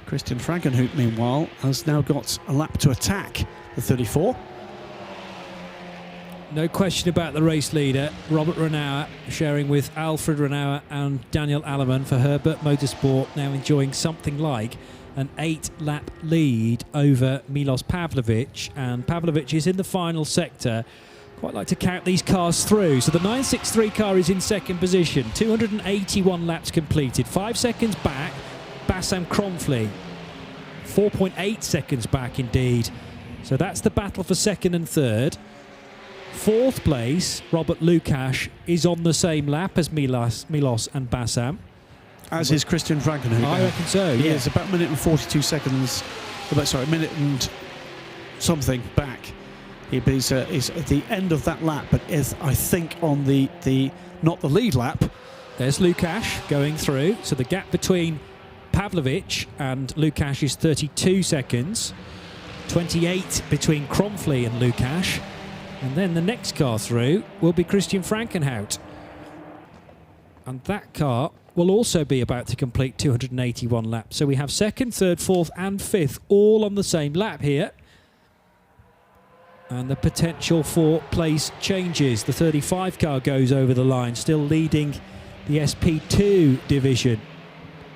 Christian Frankenhout, meanwhile, has now got a lap to attack the 34. No question about the race leader, Robert Renauer, sharing with Alfred Renauer and Daniel Allemann for Herbert Motorsport, now enjoying something like an 8-lap lead over Milos Pavlovic, and Pavlovic is in the final sector. Quite like to count these cars through. So the 963 car is in second position, 281 laps completed, 5 seconds back, Bassan Kronfli, 4.8 seconds back indeed. So that's the battle for second and third. 4th place, Robert Lukáš, is on the same lap as Milos and Bassan. As is Christian Frankenhout. I reckon so, He yeah. is about a minute and 42 seconds, sorry, a minute and something back. He's at the end of that lap, but is, I think, on the not the lead lap. There's Lukáš going through. So the gap between Pavlovic and Lukáš is 32 seconds. 28 between Kronfli and Lukáš. And then the next car through will be Christian Frankenhout. And that car will also be about to complete 281 laps. So we have 2nd, 3rd, 4th and 5th all on the same lap here. And the potential for place changes. The 35 car goes over the line, still leading the SP2 division.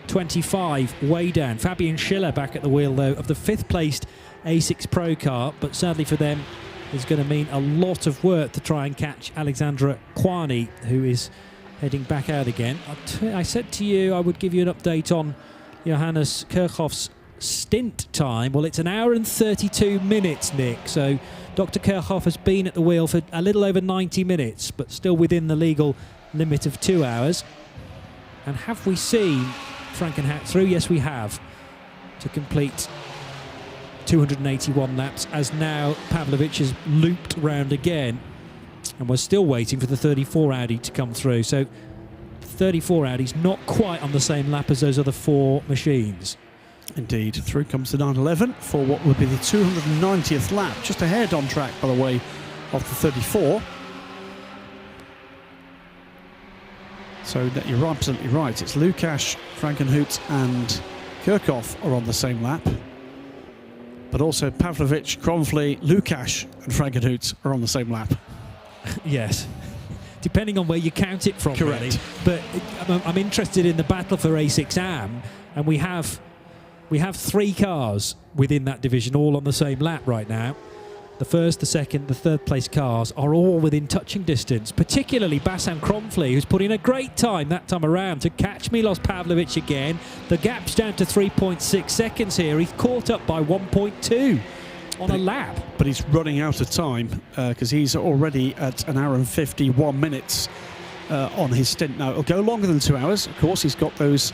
25 way down. Fabian Schiller back at the wheel, though, of the 5th placed A6 Pro car. But sadly for them, it's going to mean a lot of work to try and catch Alexandra Kwani, who is heading back out again. I said to you I would give you an update on Johannes Kirchhoff's stint time. Well, it's 1 hour and 32 minutes, Nick. So Dr. Kirchhoff has been at the wheel for a little over 90 minutes, but still within the legal limit of 2 hours. And have we seen Frankenhout through? Yes, we have. To complete 281 laps, as now Pavlovic has looped round again. And we're still waiting for the 34 Audi to come through. So 34 Audi's not quite on the same lap as those other 4 machines. Indeed. Through comes the 911 for what would be the 290th lap. Just ahead on track, by the way, of the 34. So you're absolutely right. It's Lukáš, Frankenhout and Kirchhoff are on the same lap. But also Pavlovic, Kronfli, Lukáš and Frankenhout are on the same lap. Yes, depending on where you count it from. Correct. Really. But I'm interested in the battle for A6 AM, and we have 3 cars within that division all on the same lap right now. The 1st, the 2nd, the 3rd place cars are all within touching distance, particularly Bassan Kronfli, who's put in a great time that time around to catch Milos Pavlovic again. The gap's down to 3.6 seconds here. He's caught up by 1.2 on a lap. But he's running out of time because he's already at 1 hour and 51 minutes on his stint now. It'll go longer than 2 hours. Of course, he's got those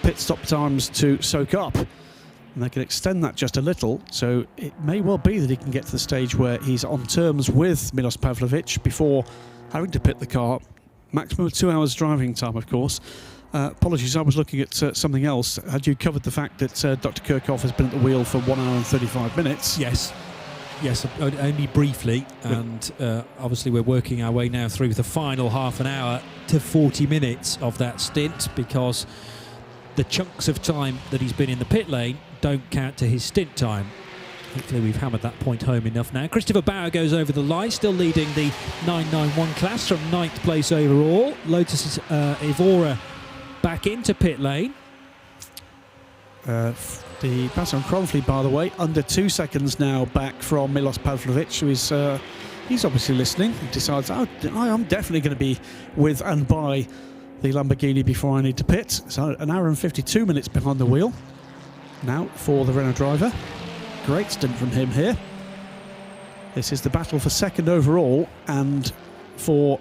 pit stop times to soak up, and they can extend that just a little. So it may well be that he can get to the stage where he's on terms with Milos Pavlovic before having to pit the car. Maximum of 2 hours driving time, of course. Apologies, I was looking at something else. Had you covered the fact that Dr. Kirchhoff has been at the wheel for 1 hour and 35 minutes? Yes. Yes, only briefly, and obviously we're working our way now through the final half an hour to 40 minutes of that stint, because the chunks of time that he's been in the pit lane don't count to his stint time. Hopefully we've hammered that point home enough now. Christopher Bauer goes over the line, still leading the 991 class from 9th place overall. Lotus Evora back into pit lane. The Bassam Cronfley, by the way, under 2 seconds now back from Milos Pavlovic, who is he's obviously listening. He decides, I'm definitely going to be with and by the Lamborghini before I need to pit. So an hour and 52 minutes behind the wheel now for the Renault driver. Great stint from him here. This is the battle for second overall and for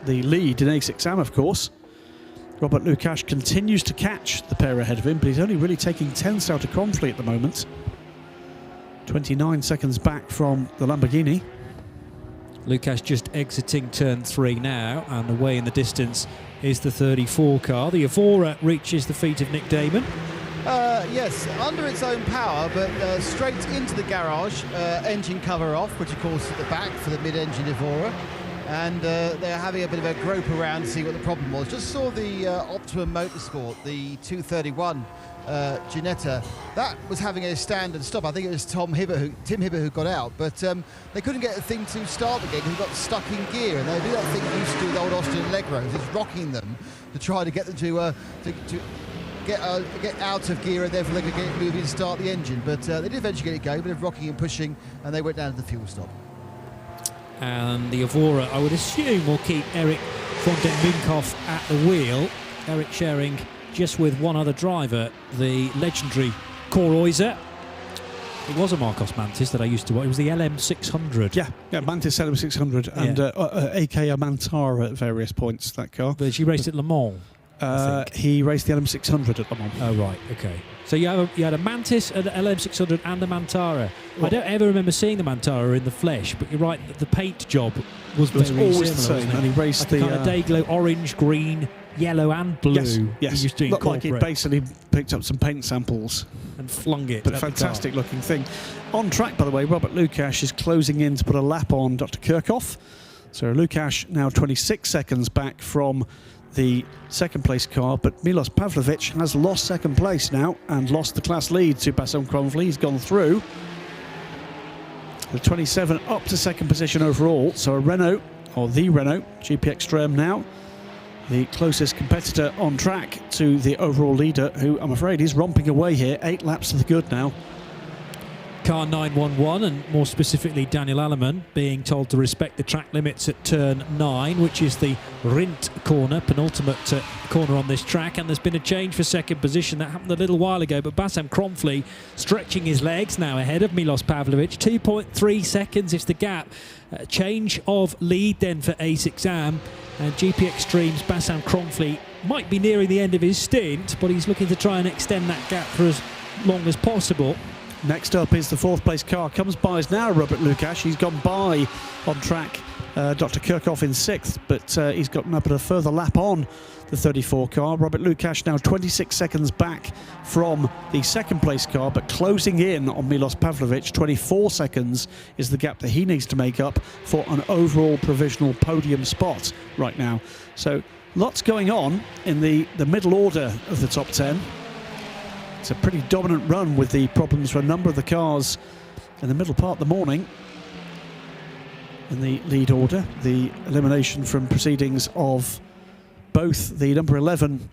the lead in A6AM, of course. Robert Lukash continues to catch the pair ahead of him, but he's only really taking 10ths out of Cronfley at the moment. 29 seconds back from the Lamborghini. Lukash just exiting turn 3 now, and away in the distance is the 34 car. The Evora reaches the feet of Nick Damon. Yes, under its own power, but straight into the garage, engine cover off, which of course is at the back for the mid-engine Evora. And they're having a bit of a grope around to see what the problem was. Just saw the Optimum Motorsport, the 231 Ginetta. That was having a standard stop. I think it was Tim Hibber who got out, but they couldn't get the thing to start again because it got stuck in gear. And they do that thing they used to do with old Austrian Legros, is rocking them to try to get them to get out of gear, and therefore they could get it moving and start the engine. But they did eventually get it going, a bit of rocking and pushing, and they went down to the fuel stop. And the Evora, I would assume, will keep Eric von den Munkhoff at the wheel. Eric sharing just with one other driver, the legendary Koreuser. It was a Marcos Mantis that I used to watch. It was the LM600. Yeah, Mantis LM600 and AK Mantara at various points, that car. But she raced at Le Mans. He raced the LM600 at Le Mans. Oh, right, okay. So you had a Mantis, an LM600 and a Mantara. I don't ever remember seeing the Mantara in the flesh, but you're right, the paint job was very always similar, the same. And he raced like the kind of Dayglow orange, green, yellow and blue. Yes, used to looked like he'd basically picked up some paint samples and flung it. But a fantastic looking thing. On track, by the way, Robert Lukash is closing in to put a lap on Dr. Kirchhoff. So Lukash now 26 seconds back from the second place car, but Milos Pavlovic has lost second place now and lost the class lead to Bassam Cronfley. He's gone through. The 27 up to second position overall. So a Renault, or the Renault, GP Extreme now, the closest competitor on track to the overall leader, who I'm afraid is romping away here. 8 laps to the good now. Car 911, and more specifically Daniel Alleman, being told to respect the track limits at turn 9, which is the Rindt corner, penultimate corner on this track. And there's been a change for second position. That happened a little while ago, but Bassam Cronfley stretching his legs now ahead of Milos Pavlovic. 2.3 seconds is the gap. Change of lead then for A6AM, and GP Extreme's Bassam Cronfley might be nearing the end of his stint, but he's looking to try and extend that gap for as long as possible. Next up is the 4th place car. Comes by is now Robert Lukash. He's gone by on track Dr. Kirchhoff in 6th, but he's gotten up at a further lap on the 34 car. Robert Lukash now 26 seconds back from the 2nd place car, but closing in on Milos Pavlovic. 24 seconds is the gap that he needs to make up for an overall provisional podium spot right now. So lots going on in the middle order of the top 10. It's a pretty dominant run with the problems for a number of the cars in the middle part of the morning. In the lead order, the elimination from proceedings of both the number 11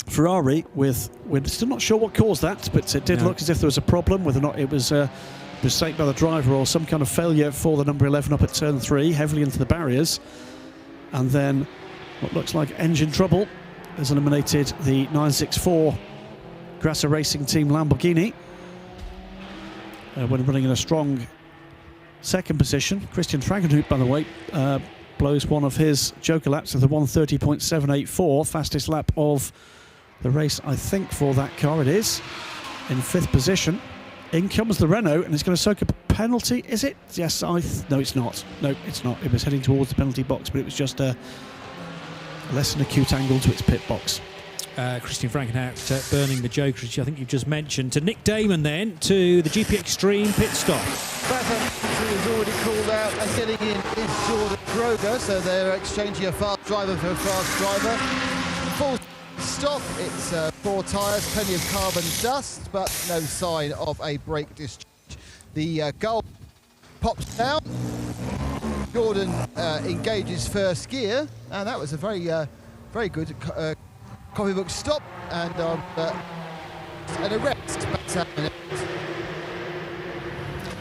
Ferrari, we're still not sure what caused that, but it did look as if there was a problem, whether or not it was a mistake by the driver or some kind of failure for the number 11 up at turn 3, heavily into the barriers. And then what looks like engine trouble has eliminated the 964 Grasser Racing Team Lamborghini. When running in a strong second position. Christian Fragenhoop, by the way, blows one of his joker laps of the 130.784, fastest lap of the race, I think, for that car. It is in 5th position. In comes the Renault, and it's going to soak up a penalty. Is it? Yes, no, it's not. No, it's not. It was heading towards the penalty box, but it was just a less than acute angle to its pit box. Christian Frankenhout burning the Joker, which I think you've just mentioned, to Nick Damon then, to the GP Extreme pit stop. Who was already called out, and getting in is Jordan Groger, so they're exchanging a fast driver for a fast driver. Full stop, it's 4 tyres, plenty of carbon dust, but no sign of a brake discharge. The goal pops down. Jordan engages first gear, and that was a very good copybook stop and an arrest.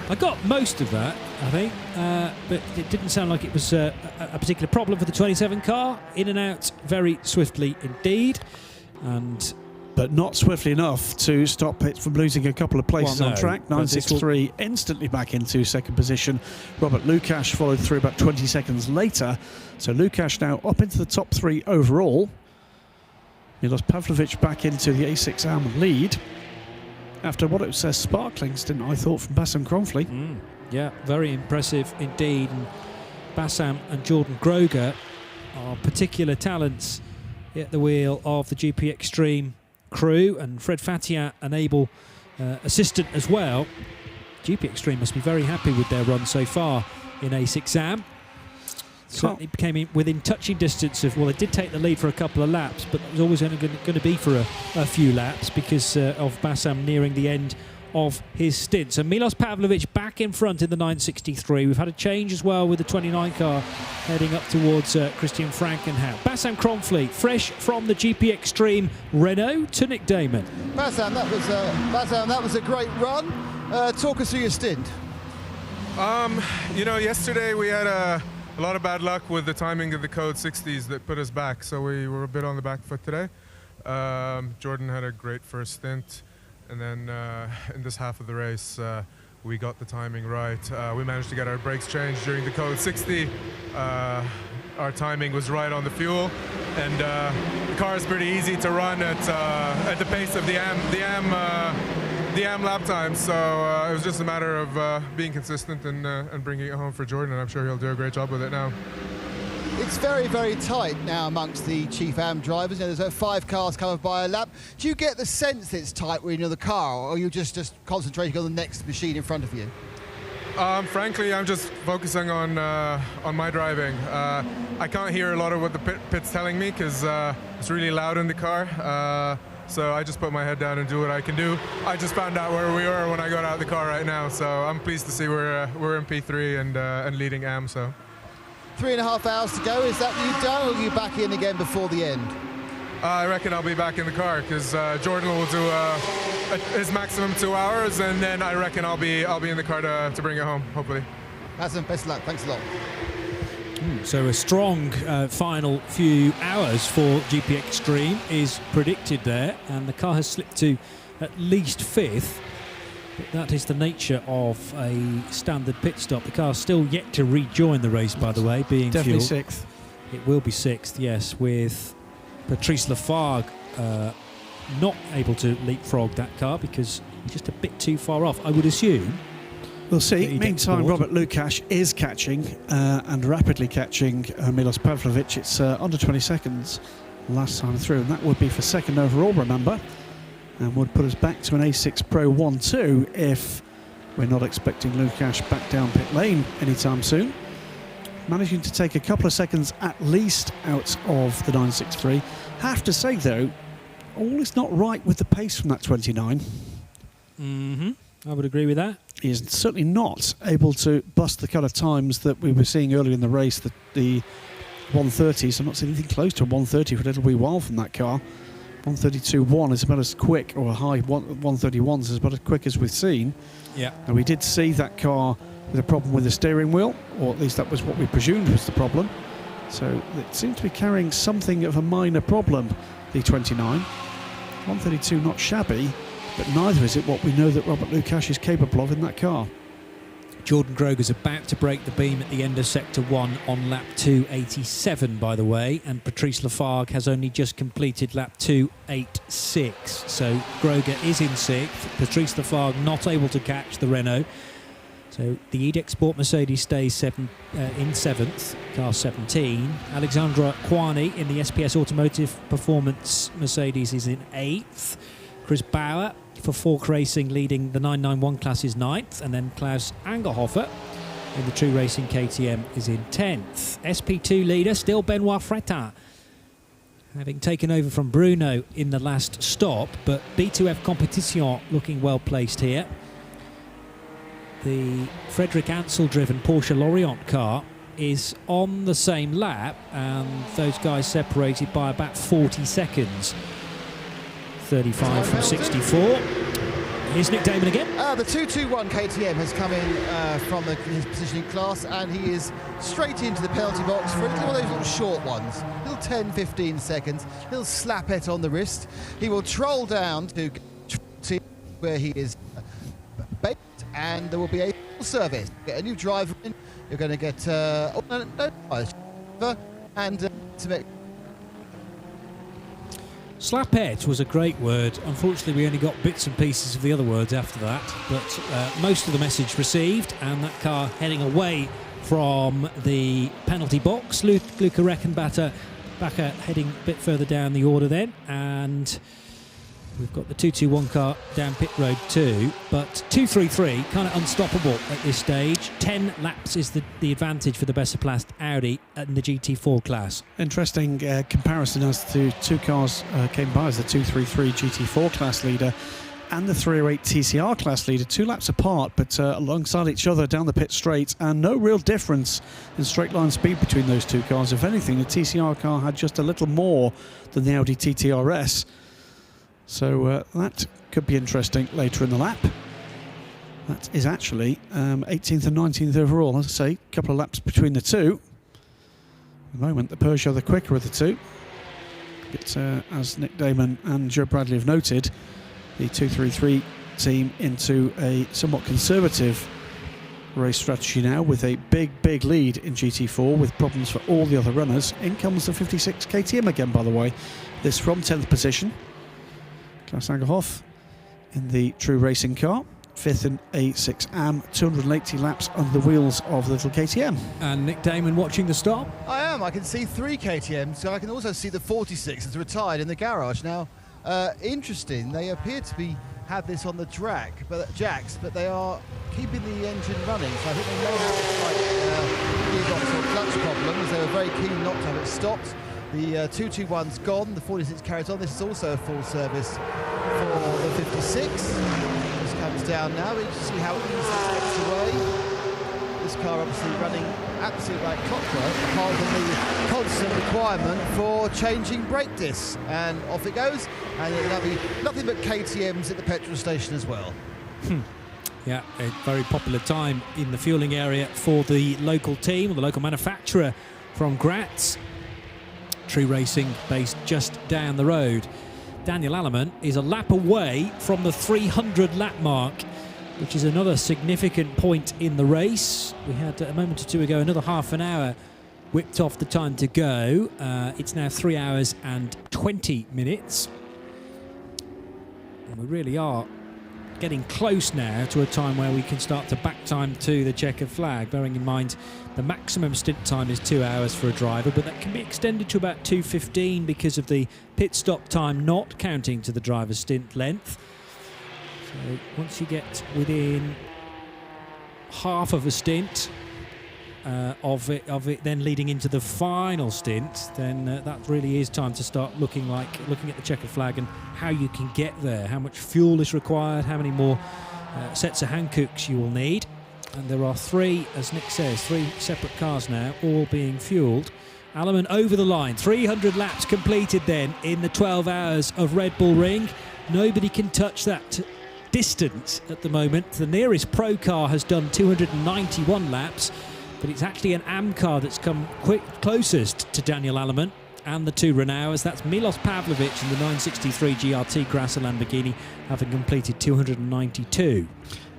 I got most of that, I think, but it didn't sound like it was a particular problem for the 27 car. In and out very swiftly indeed, but not swiftly enough to stop it from losing a couple of places on track. 963 instantly back into second position. Robert Lukash followed through about 20 seconds later. So Lukash now up into the top 3 overall. Milos Pavlovic back into the A6 Am lead. After what it was a sparkling stint, I thought, from Bassam Kronfli. Yeah, very impressive indeed. And Bassam and Jordan Groger are particular talents at the wheel of the GP Extreme crew, and Fred Fatia, an able assistant as well. GP Extreme must be very happy with their run so far in A6 Am. Certainly became within touching distance of, well, they did take the lead for a couple of laps, but it was always only going to be for a few laps because of Bassam nearing the end of his stint. So Milos Pavlovic back in front in the 963. We've had a change as well with the 29 car heading up towards Christian Frankenhout. Bassam Kronfli, fresh from the GP Extreme Renault, to Nick Damon. Bassam, that was a great run. Talk us through your stint. Yesterday we had a lot of bad luck with the timing of the Code 60s that put us back, so we were a bit on the back foot today. Jordan had a great first stint, and then in this half of the race we got the timing right. We managed to get our brakes changed during the Code 60. Our timing was right on the fuel, and the car is pretty easy to run at the pace of the AM lap time, so it was just a matter of being consistent and bringing it home for Jordan, and I'm sure he'll do a great job with it now. It's very, very tight now amongst the Chief Am drivers. There's 5 cars covered by a lap. Do you get the sense that it's tight when you're in the car, or are you just concentrating on the next machine in front of you? Frankly, I'm just focusing on my driving. I can't hear a lot of what the pit's telling me because it's really loud in the car. So I just put my head down and do what I can do. I just found out where we were when I got out of the car right now, so I'm pleased to see we're in P3 and leading AM. So 3.5 hours to go. Is that what you've done, or are you back in again before the end? I reckon I'll be back in the car because Jordan will do his maximum 2 hours, and then I reckon I'll be in the car to bring it home, hopefully. Best of luck. Thanks a lot. So a strong final few hours for GP Extreme is predicted there, and the car has slipped to at least 5th. But that is the nature of a standard pit stop. The car's still yet to rejoin the race, by the way, being definitely fueled. 6th. It will be 6th, yes, with Patrice Lafargue not able to leapfrog that car because he's just a bit too far off, I would assume. We'll see. Meantime, Robert Lukash is catching and rapidly catching Milos Pavlovic. It's under 20 seconds last time through, and that would be for second overall, remember, and would put us back to an A6 Pro 1-2 if we're not expecting Lukash back down pit lane anytime soon. Managing to take a couple of seconds at least out of the 963. Have to say, though, all is not right with the pace from that 29. I would agree with that. He is certainly not able to bust the kind of times that we were seeing earlier in the race, the 130s. I'm not seeing anything close to a 130 for a little wee while from that car. 132.1 is about as quick, or a high 131s is about as quick as we've seen. Yeah. And we did see that car with a problem with the steering wheel, or at least that was what we presumed was the problem. So it seemed to be carrying something of a minor problem, the 29. 132 not shabby, but neither is it what we know that Robert Lukash is capable of in that car. Jordan Groger's about to break the beam at the end of Sector 1 on lap 287, by the way, and Patrice Lafargue has only just completed lap 286. So Groger is in 6th. Patrice Lafargue not able to catch the Renault. So So the Edict Sport Mercedes stays in 7th, car 17. Alexandra Kwani in the SPS Automotive Performance Mercedes is in 8th. Chris Bauer for Fork Racing leading the 991 class is 9th. And then Klaus Angerhofer in the True Racing KTM is in 10th. SP2 leader still Benoit Fretin, having taken over from Bruno in the last stop, but B2F Competition looking well placed here. The Frederick Ansel-driven Porsche Lorient car is on the same lap, and those guys separated by about 40 seconds. 35 from 64. Here's Nick Damon again. The 221 KTM has come in from his positioning class, and he is straight into the penalty box for one of those little short ones. Little 10, 15 seconds, little slapette on the wrist. He will troll down to where he is baked, and there will be a full service. Get a new driver in, you're going to get and some. Slapette was a great word. Unfortunately, we only got bits and pieces of the other words after that, but most of the message received, and that car heading away from the penalty box. Luca Reckenbacher heading a bit further down the order then, and we've got the 221 car down pit road too, but 233 kind of unstoppable at this stage. 10 laps is the advantage for the Besseplast Audi in the GT4 class. Interesting comparison as to two cars came by as the 233 GT4 class leader and the 308 TCR class leader, 2 laps apart, but alongside each other down the pit straight, and no real difference in straight line speed between those two cars. If anything, the TCR car had just a little more than the Audi TTRS. So that could be interesting later in the lap. That is actually 18th and 19th overall. As I say, a couple of laps between the two. At the moment, the Peugeot the quicker of the two. But as Nick Damon and Joe Bradley have noted, the 233 team into a somewhat conservative race strategy now, with a big lead in GT4 with problems for all the other runners. In comes the 56 KTM again, by the way. This from 10th position. Klaus Angerhoff in the True Racing car, 5th in A6 AM, 280 laps under the wheels of the little KTM. And Nick Damon watching the stop. I am. I can see 3 KTMs, so I can also see the 46 that's retired in the garage. Now, interesting, they appear to have this on the track, jacks, but they are keeping the engine running, so I think they may have gearbox or clutch problems. They were very keen not to have it stopped. The 221's gone, the 46 carries on. This is also a full service for the 56. This comes down now. We see how easily it gets away. This car obviously running absolutely like clockwork, apart from the constant requirement for changing brake discs. And off it goes, and it'll be nothing but KTMs at the petrol station as well. Yeah, a very popular time in the fueling area for the local team, or the local manufacturer from Graz. True Racing based just down the road. Daniel Alleman is a lap away from the 300 lap mark, which is another significant point in the race. We had a moment or two ago another half an hour whipped off the time to go. It's now 3 hours and 20 minutes. And we really are getting close now to a time where we can start to back time to the checkered flag, bearing in mind the maximum stint time is 2 hours for a driver, but that can be extended to about 2:15 because of the pit stop time not counting to the driver's stint length. So once you get within half of a stint of it then leading into the final stint, then that really is time to start looking at the checkered flag and how you can get there, how much fuel is required, how many more sets of Hankooks you will need. And there are 3, as Nick says, 3 separate cars now, all being fueled. Alleman over the line, 300 laps completed then in the 12 hours of Red Bull Ring. Nobody can touch that distance at the moment. The nearest Pro car has done 291 laps, but it's actually an AM car that's come closest to Daniel Alleman and the 2 Renaults. That's Milos Pavlovic in the 963 GRT Grasser Lamborghini, having completed 292.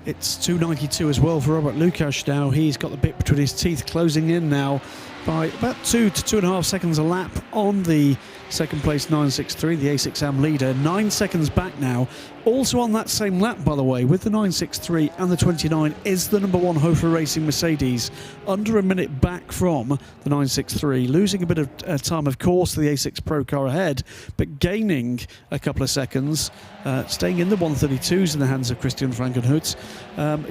It's 292 as well for Robert Lukáš now. He's got the bit between his teeth, closing in now by about 2 to 2.5 seconds a lap on the second place 963, the A6M leader. 9 seconds back now. Also on that same lap, by the way, with the 963 and the 29 is the number 1 Hofer Racing Mercedes, under a minute back from the 963, losing a bit of time, of course, to the A6 Pro car ahead, but gaining a couple of seconds, staying in the 132s in the hands of Christian Frankenhout,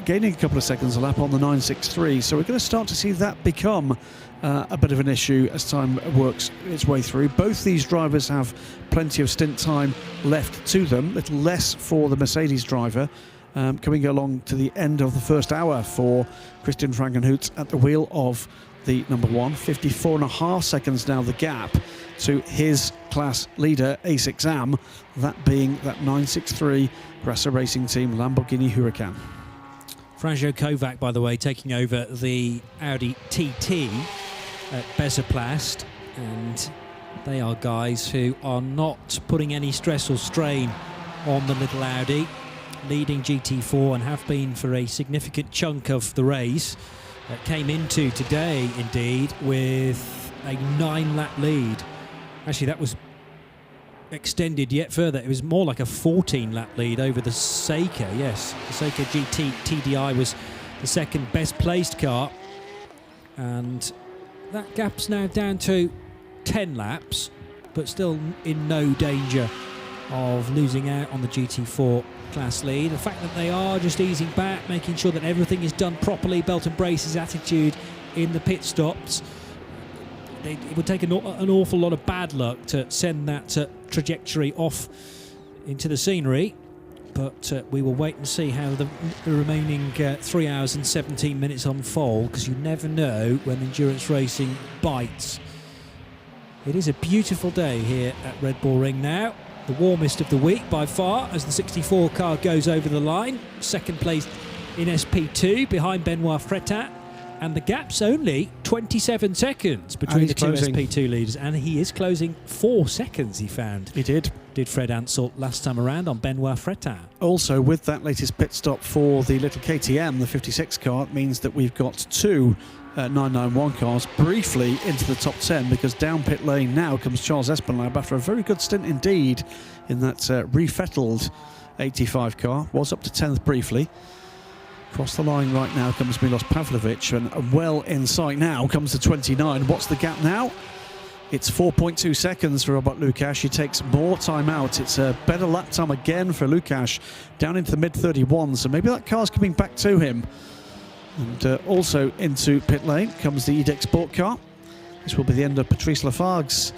gaining a couple of seconds a lap on the 963. So we're going to start to see that become a bit of an issue as time works its way through. Both these drivers have plenty of stint time left to them, a little less for the Mercedes driver, coming along to the end of the first hour for Christian Frankenhout at the wheel of the number 1. 54.5 seconds now the gap to his class leader A6M, that being that 963 Grasser Racing Team Lamborghini Huracan. Franjo Kovac, by the way, taking over the Audi TT at Bezoplast, and they are guys who are not putting any stress or strain on the little Audi, leading GT4 and have been for a significant chunk of the race. Came into today, indeed, with a 9-lap lead. Actually, that was extended yet further. It was more like a 14-lap lead over the Seika. Yes, the Seika GT TDI was the second best placed car, and that gap's now down to 10 laps, but still in no danger of losing out on the GT4 class lead. The fact that they are just easing back, making sure that everything is done properly, belt and braces attitude in the pit stops. It would take an awful lot of bad luck to send that trajectory off into the scenery, but we will wait and see how the remaining 3 hours and 17 minutes unfold, because you never know when endurance racing bites. It is a beautiful day here at Red Bull Ring now, the warmest of the week by far, as the 64 car goes over the line, second place in SP2 behind Benoit Fretin. And the gap's only 27 seconds between the two SP2 leaders. And he is closing 4 seconds, he found. He did. Did Fred Ansel last time around on Benoit Fretin. Also, with that latest pit stop for the little KTM, the 56 car, it means that we've got 2 991 cars briefly into the top 10, because down pit lane now comes Charles Espenlaub after a very good stint indeed in that refettled 85 car. Was up to 10th briefly. Across the line right now comes Milos Pavlovic, and well in sight now comes the 29. What's the gap now? It's 4.2 seconds for Robert Lukáš. He takes more time out. It's a better lap time again for Lukáš, down into the mid-31s, so maybe that car's coming back to him. And also into pit lane comes the EDEC Sport car. This will be the end of Patrice Lafargue's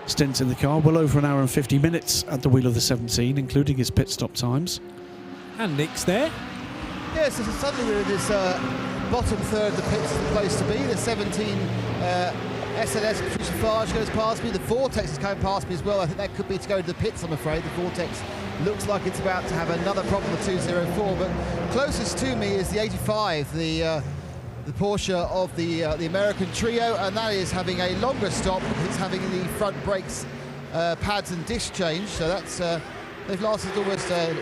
stint in the car. Well over an hour and 50 minutes at the wheel of the 17, including his pit stop times. And Nick's there. Yes, so suddenly we're in this bottom third of the pit's the place to be. The 17 SNS Patrice Lafargue goes past me. The Vortex is coming past me as well. I think that could be to go to the pits, I'm afraid. The Vortex looks like it's about to have another problem with 204. But closest to me is the 85, the Porsche of the American trio, and that is having a longer stop. It's having the front brakes, pads and disc change. So that's... they've lasted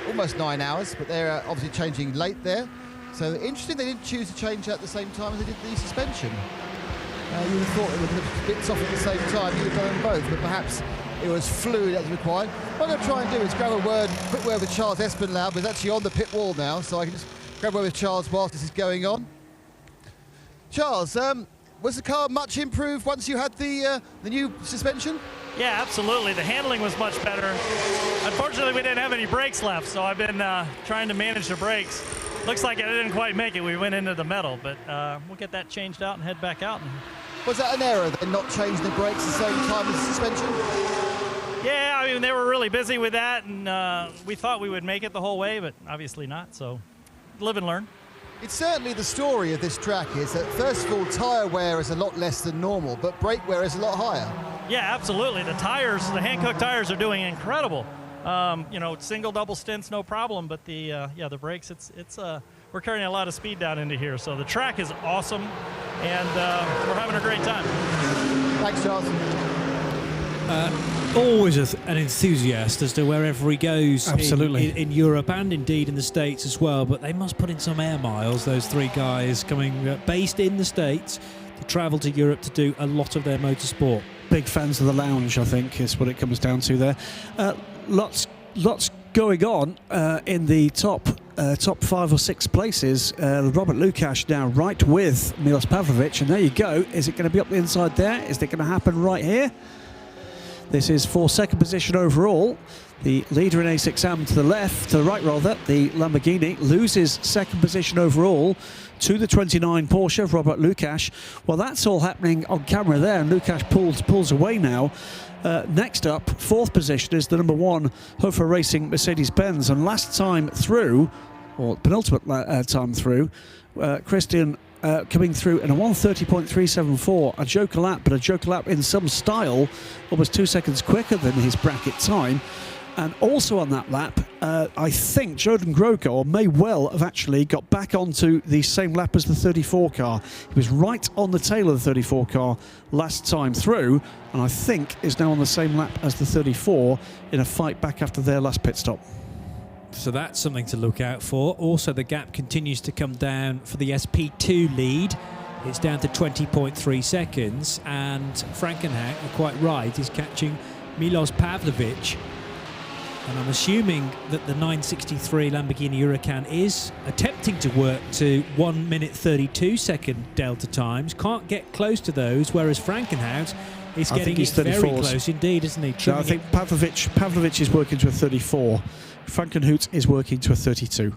almost 9 hours, but they're obviously changing late there. So interesting, they didn't choose to change at the same time as they did the suspension. You would have thought it would have bits off at the same time. You'd have done them both, but perhaps it was fluid that was required. What I'm going to try and do is grab a quick word with Charles Espenlaub, who's actually on the pit wall now, so I can just grab a word with Charles whilst this is going on. Charles, was the car much improved once you had the new suspension? Yeah, absolutely. The handling was much better. Unfortunately, we didn't have any brakes left, so I've been trying to manage the brakes. Looks like I didn't quite make it. We went into the metal, but we'll get that changed out and head back out. Was that an error, then, not changing the brakes at the same time as the suspension? Yeah, I mean, they were really busy with that, and we thought we would make it the whole way, but obviously not, so live and learn. It's certainly the story of this track is that, first of all, tyre wear is a lot less than normal, but brake wear is a lot higher. Yeah, absolutely. The tires, the Hankook tires are doing incredible. You know, single, double stints, no problem, but the brakes, we're carrying a lot of speed down into here, so the track is awesome, and we're having a great time. Thanks, Charles. Always an enthusiast as to wherever he goes. Absolutely. In Europe and indeed in the States as well, but they must put in some air miles, those three guys coming based in the States. to travel to Europe to do a lot of their motorsport. Big fans of the lounge, I think, is what it comes down to there. Lots going on in the top 5 or 6 places. Robert Lukasz now right with Milos Pavlovic, and there you go. Is it going to be up the inside there? Is it going to happen right here? This is for second position overall. The leader in A6 Am to the left, to the right rather, the Lamborghini loses second position overall to the 29 Porsche of Robert Lukasz. Well, that's all happening on camera there, and Lukasz pulls away now. Next up, fourth position is the number 1 Hofer Racing Mercedes-Benz, and last time through, or penultimate time through, Christian coming through in a 1:30.374, a joker lap, but a joker lap in some style, almost 2 seconds quicker than his bracket time. And also on that lap, I think Jordan Grosjean may well have actually got back onto the same lap as the 34 car. He was right on the tail of the 34 car last time through, and I think is now on the same lap as the 34 in a fight back after their last pit stop. So that's something to look out for. Also, the gap continues to come down for the SP2 lead. It's down to 20.3 seconds, and Frankenhout, you're quite right, is catching Milos Pavlovic. And I'm assuming that the 963 Lamborghini Huracan is attempting to work to 1 minute 32 second delta times. Can't get close to those, whereas Frankenhout is getting it very close indeed, isn't he? So I think Pavlovic is working to a 34. Frankenhout is working to a 32.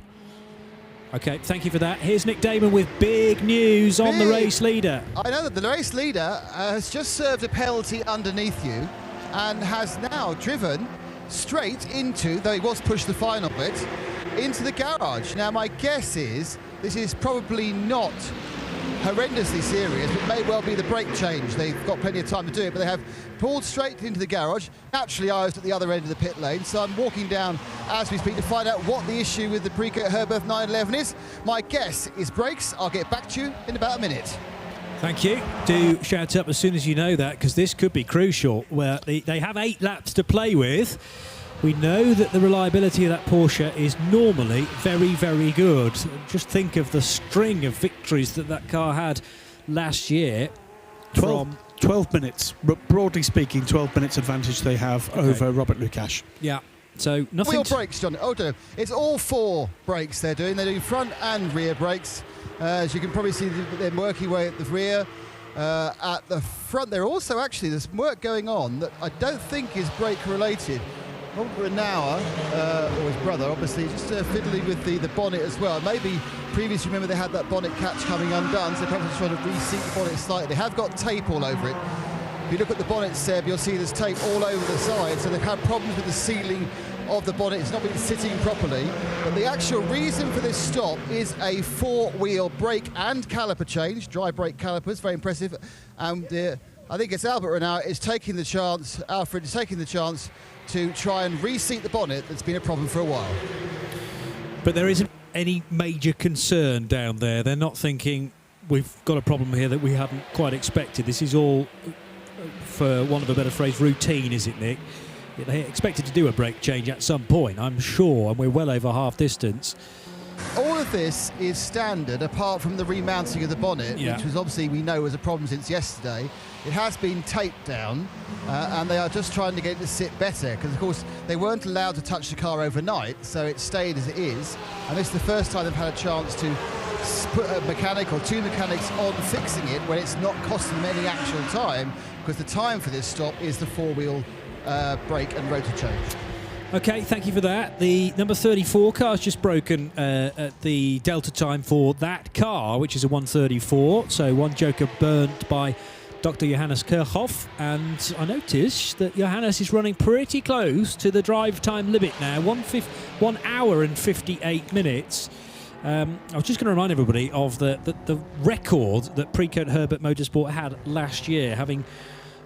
Okay, thank you for that. Here's Nick Damon with big news on the race leader. I know that the race leader has just served a penalty underneath you and has now driven straight into, though he was pushed the final bit, into the garage. Now my guess is this is probably not horrendously serious, but may well be the brake change. They've got plenty of time to do it, but they have pulled straight into the garage. Naturally, I was at the other end of the pit lane, so I'm walking down as we speak to find out what the issue with the Precoat Herberth 911 is. My guess is brakes. I'll get back to you in about a minute. Thank you. Do shout up as soon as you know that, because this could be crucial. Where they have 8 laps to play with. We know that the reliability of that Porsche is normally very, very good. Just think of the string of victories that car had last year. 12 minutes, broadly speaking, 12 minutes advantage they have over Robert Lukasz. Yeah. So nothing. Wheel brakes, John. Oh, no. It's all 4 brakes they're doing. They're doing front and rear brakes. As you can probably see, they're working away at the rear. At the front, there also actually there's some work going on that I don't think is brake related. Robert Renauer, or his brother, obviously, just fiddling with the bonnet as well. Maybe previously, remember, they had that bonnet catch coming undone, so they're probably trying to reseat the bonnet slightly. They have got tape all over it. If you look at the bonnet, Seb, you'll see there's tape all over the side, so they've had problems with the sealing of the bonnet. It's not been sitting properly. But the actual reason for this stop is a 4-wheel brake and caliper change, dry brake calipers, very impressive. And I think it's Albert Renauer is taking the chance, Alfred is taking the chance to try and reseat the bonnet that's been a problem for a while. But there isn't any major concern down there. They're not thinking we've got a problem here that we hadn't quite expected. This is all, for want of a better phrase, routine, is it, Nick? They expected to do a brake change at some point, I'm sure, and we're well over half distance. All of this is standard, apart from the remounting of the bonnet, which was obviously, we know, was a problem since yesterday. It has been taped down, and they are just trying to get it to sit better, because, of course, they weren't allowed to touch the car overnight, so it stayed as it is. And this is the first time they've had a chance to put a mechanic or 2 mechanics on fixing it when it's not costing them any actual time, because the time for this stop is the 4-wheel brake and rotor change. Okay, thank you for that. The number 34 car has just broken at the delta time for that car, which is a 1:34. So 1 joker burnt by Dr. Johannes Kirchhoff. And I noticed that Johannes is running pretty close to the drive time limit now, 1 hour and 58 minutes. I was just going to remind everybody of the record that Precoat Herbert Motorsport had last year, having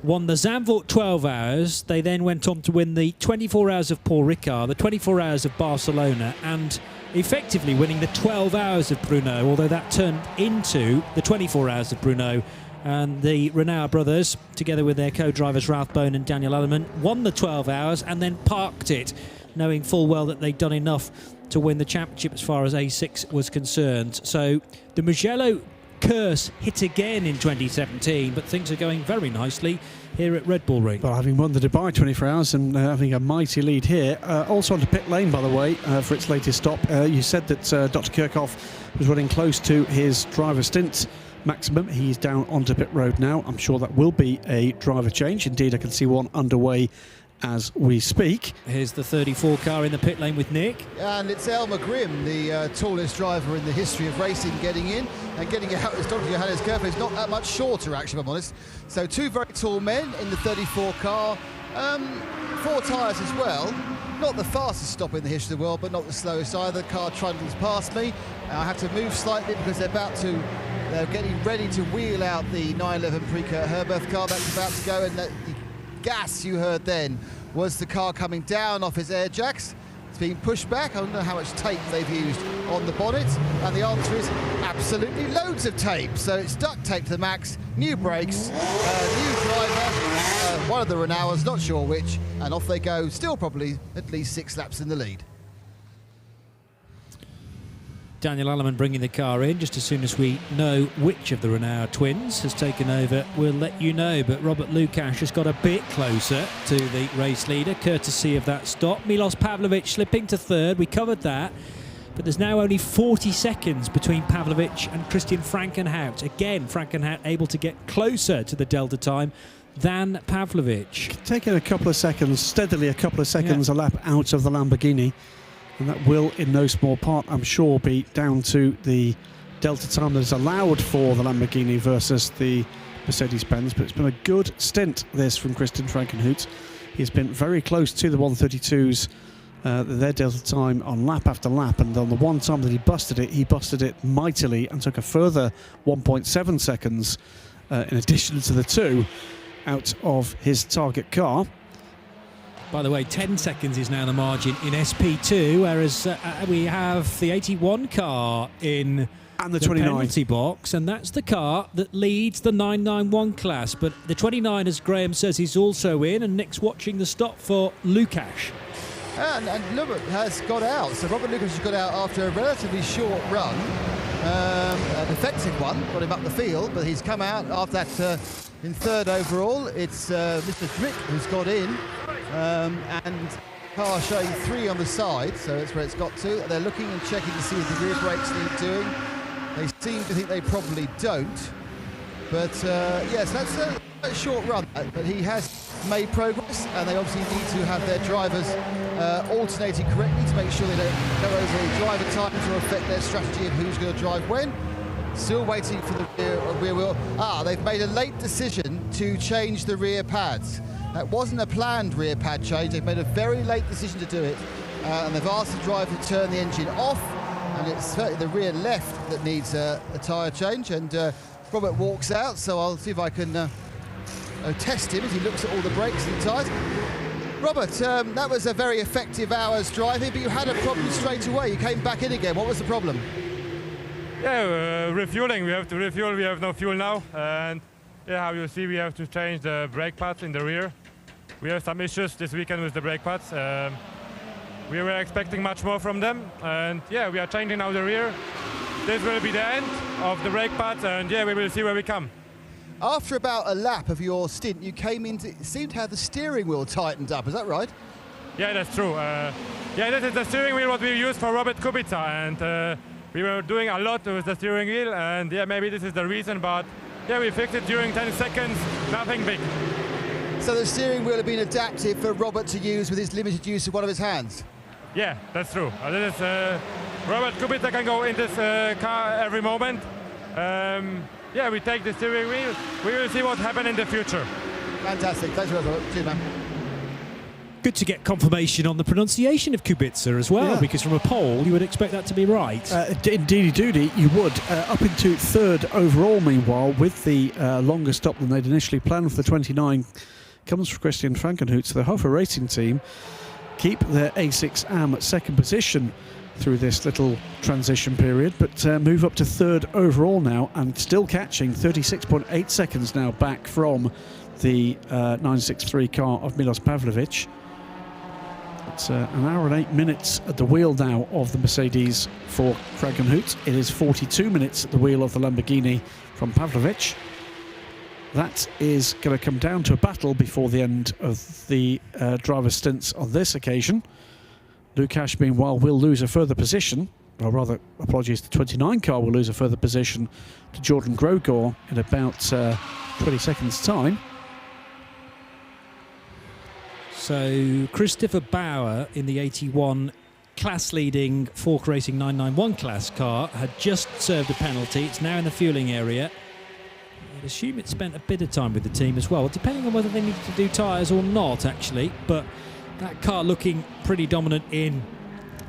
won the Zandvoort 12 hours. They then went on to win the 24 hours of Paul Ricard, the 24 hours of Barcelona, and effectively winning the 12 hours of Brno, although that turned into the 24 hours of Brno. And the Renauer brothers, together with their co-drivers Ralph Bohn and Daniel Alleman, won the 12 hours and then parked it, knowing full well that they'd done enough to win the championship as far as A6 was concerned. So the Mugello curse hit again in 2017, but things are going very nicely here at Red Bull Ring. Well, having won the Dubai 24 Hours and having a mighty lead here, also onto pit lane, by the way, for its latest stop. You said that Dr. Kirchhoff was running close to his driver stint maximum. He's down onto pit road now. I'm sure that will be a driver change. Indeed, I can see one underway as we speak. Here's the 34 car in the pit lane with Nick. And it's Elmar Grimm, the tallest driver in the history of racing, getting in. And getting out is Dr. Johannes Kerper. He's not that much shorter, actually, if I'm honest. So two very tall men in the 34 car. 4 tyres as well. Not the fastest stop in the history of the world, but not the slowest either. The car trundles past me. I have to move slightly because they're getting ready to wheel out the 911 Precourt Herberth car that's about to go, and the gas you heard then was the car coming down off its air jacks. It's being pushed back. I don't know how much tape they've used on the bonnet, and the answer is absolutely loads of tape. So it's duct tape to the max, new brakes, new driver, one of the Renaults, not sure which, and off they go, still probably at least 6 laps in the lead. Daniel Alleman bringing the car in. Just as soon as we know which of the Renault twins has taken over, we'll let you know. But Robert Lukash has got a bit closer to the race leader, courtesy of that stop. Milos Pavlovic slipping to third. We covered that. But there's now only 40 seconds between Pavlovic and Christian Frankenhout. Again, Frankenhout able to get closer to the Delta time than Pavlovic. Taking a couple of seconds, steadily a couple of seconds a lap out of the Lamborghini. And that will, in no small part, I'm sure, be down to the Delta time that is allowed for the Lamborghini versus the Mercedes-Benz. But it's been a good stint, this, from Christian Frankenhout. He's been very close to the 132s, their Delta time on lap after lap. And on the one time that he busted it mightily and took a further 1.7 seconds, in addition to the 2, out of his target car. By the way, 10 seconds is now the margin in SP2, whereas we have the 81 car in and the 29 penalty box, and that's the car that leads the 991 class. But the 29, as Graham says, is also in, and Nick's watching the stop for Lukash. And Robert has got out. So Robert Lukash has got out after a relatively short run, an effective one, got him up the field, but he's come out after that in third overall. It's Mr. Drick who's got in. And car showing 3 on the side, so that's where it's got to. They're looking and checking to see if the rear brakes need doing. They seem to think they probably don't. But yes, that's a short run. But he has made progress, and they obviously need to have their drivers alternating correctly to make sure they don't go over the driver time to affect their strategy of who's going to drive when. Still waiting for the rear wheel. They've made a late decision to change the rear pads. That wasn't a planned rear pad change. They've made a very late decision to do it, and they've asked the driver to turn the engine off, and it's certainly the rear left that needs a tyre change. And Robert walks out, so I'll see if I can test him as he looks at all the brakes and tyres. Robert, that was a very effective hour's driving, but you had a problem straight away. You came back in again. What was the problem? Yeah, refueling. We have to refuel. We have no fuel now, and yeah, how you see, we have to change the brake pads in the rear. We have some issues this weekend with the brake pads. We were expecting much more from them, and yeah, we are changing now the rear. This will be the end of the brake pads, and yeah, we will see where we come. After about a lap of your stint, you came in to seem to have the steering wheel tightened up. Is that right? Yeah, that's true. Yeah, this is the steering wheel what we used for Robert Kubica, and we were doing a lot with the steering wheel, and yeah, maybe this is the reason, but yeah, we fixed it during 10 seconds, nothing big. So the steering wheel had been adapted for Robert to use with his limited use of one of his hands? Yeah, that's true. This is, Robert Kubica can go in this car every moment. Yeah, we take the steering wheel. We will see what happens in the future. Fantastic. Thanks very much. Cheers, man. Good to get confirmation on the pronunciation of Kubica as well, because from a poll you would expect that to be right. Indeedy doody, you would. Up into third overall, meanwhile, with the longer stop than they'd initially planned for the 29, comes from Christian Frankenhout. So the Hofer Racing team keep their A6 AM at second position through this little transition period, but move up to third overall now, and still catching 36.8 seconds now back from the 963 car of Milos Pavlovic. It's an hour and 8 minutes at the wheel now of the Mercedes for Frankenhout. It is 42 minutes at the wheel of the Lamborghini from Pavlovich. That is going to come down to a battle before the end of the driver's stints on this occasion. Lukasz, meanwhile, will lose a further position, or rather, apologies, the 29 car will lose a further position to Jordan Grogor in about 20 seconds' time. So Christopher Bauer in the 81 class-leading Fork Racing 991 class car had just served a penalty. It's now in the fueling area. I'd assume it spent a bit of time with the team as well, depending on whether they needed to do tyres or not, actually. But that car looking pretty dominant in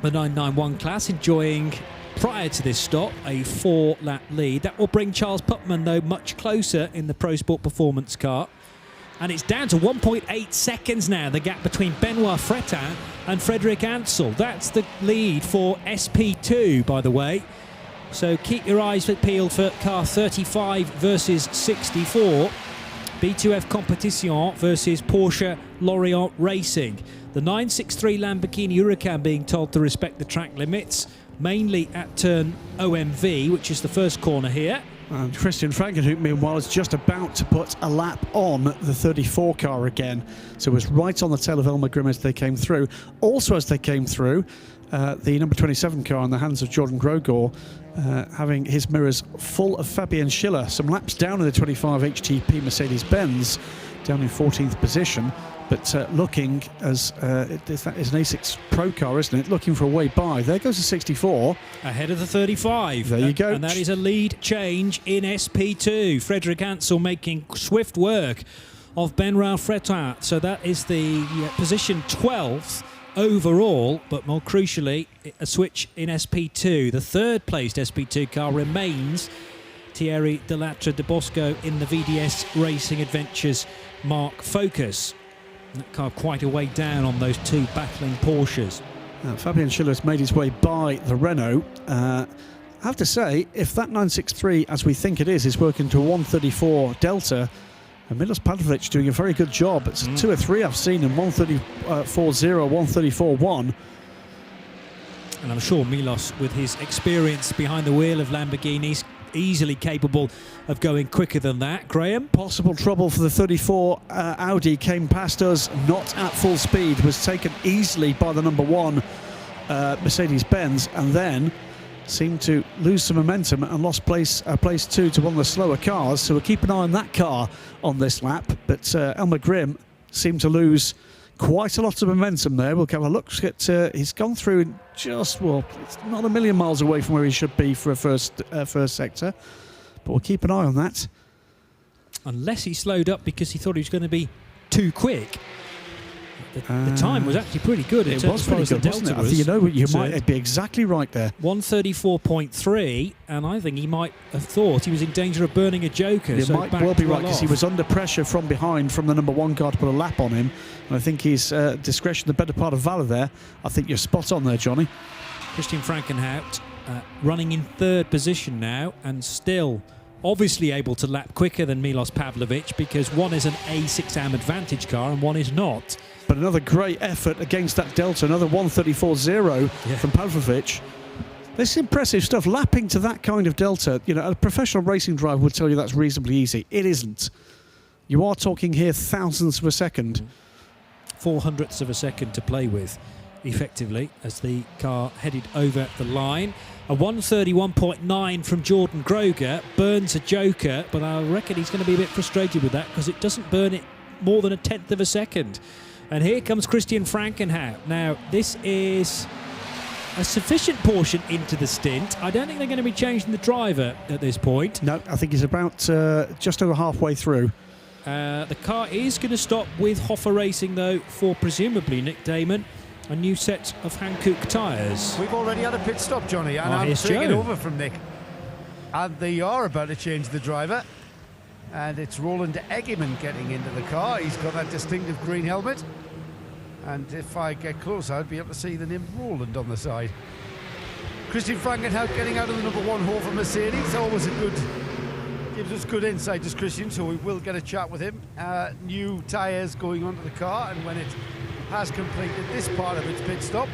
the 991 class, enjoying, prior to this stop, a 4-lap lead. That will bring Charles Putman, though, much closer in the Pro Sport Performance car. And it's down to 1.8 seconds now, the gap between Benoit Fretin and Frederic Ansel. That's the lead for SP2, by the way. So keep your eyes peeled for car 35 versus 64. B2F Competition versus Porsche Lorient Racing. The 963 Lamborghini Huracan being told to respect the track limits, mainly at turn OMV, which is the first corner here. And Christian Frankenhout, meanwhile, is just about to put a lap on the 34 car again. So it was right on the tail of Elmar Grimm as they came through. Also, as they came through, the number 27 car in the hands of Jordan Grogor, having his mirrors full of Fabian Schiller. Some laps down in the 25 HTP Mercedes-Benz, down in 14th position. But looking as that is an A6 Pro car, isn't it? Looking for a way by. There goes the 64. Ahead of the 35. There you go. And that is a lead change in SP2. Frederic Ansel making swift work of Benoit Fretin. So that is the position 12th overall, but more crucially, a switch in SP2. The third placed SP2 car remains Thierry Delattre de Bosco in the VDS Racing Adventures Mark Focus. That car quite a way down on those two battling Porsches. Fabian Schiller has made his way by the Renault. I have to say, if that 963, as we think it is working to a 134 Delta, and Milos Pavlovic doing a very good job. It's 2 or 3 I've seen in 134.0, 134.1. And I'm sure Milos, with his experience behind the wheel of Lamborghinis, easily capable of going quicker than that. Graham? Possible trouble for the 34 Audi, came past us, not at full speed, was taken easily by the number 1 Mercedes-Benz, and then seemed to lose some momentum and lost place 2 to one of the slower cars. So we'll keep an eye on that car on this lap. But Elmar Grimm seemed to lose quite a lot of momentum there. We'll have a look at, he's gone through just, well, it's not a million miles away from where he should be for a first sector, but we'll keep an eye on that. Unless he slowed up because he thought he was going to be too quick. The time was actually pretty good. It was pretty good, wasn't it? I think you might be exactly right there. 134.3, and I think he might have thought he was in danger of burning a joker. You might well be right, because he was under pressure from behind from the number 1 car to put a lap on him. And I think his discretion, the better part of valour there. I think you're spot on there, Johnny. Christian Frankenhout running in 3rd position now, and still obviously able to lap quicker than Milos Pavlovic, because one is an A6 AM Advantage car and one is not. But another great effort against that Delta, another 134.0 from Pavlovic. This is impressive stuff. Lapping to that kind of Delta, you know, a professional racing driver would tell you that's reasonably easy. It isn't. You are talking here thousands of a second. 400ths of a second to play with, effectively, as the car headed over the line. A 131.9 from Jordan Grogor burns a joker, but I reckon he's going to be a bit frustrated with that because it doesn't burn it more than a 1/10 of a second. And here comes Christian Frankenhout. Now, this is a sufficient portion into the stint. I don't think they're going to be changing the driver at this point. No, I think he's about just over halfway through. The car is going to stop with Hoffa Racing, though, for presumably Nick Damon, a new set of Hankook tyres. We've already had a pit stop, Johnny, and I'm taking over from Nick. And they are about to change the driver. And it's Roland Eggeman getting into the car. He's got that distinctive green helmet. And if I get close, I'd be able to see the name Roland on the side. Christian Frankenhout getting out of the number 1 Hoffa Mercedes. Always a good, gives us good insight, does Christian, so we will get a chat with him. New tyres going onto the car, and when it has completed this part of its pit stop.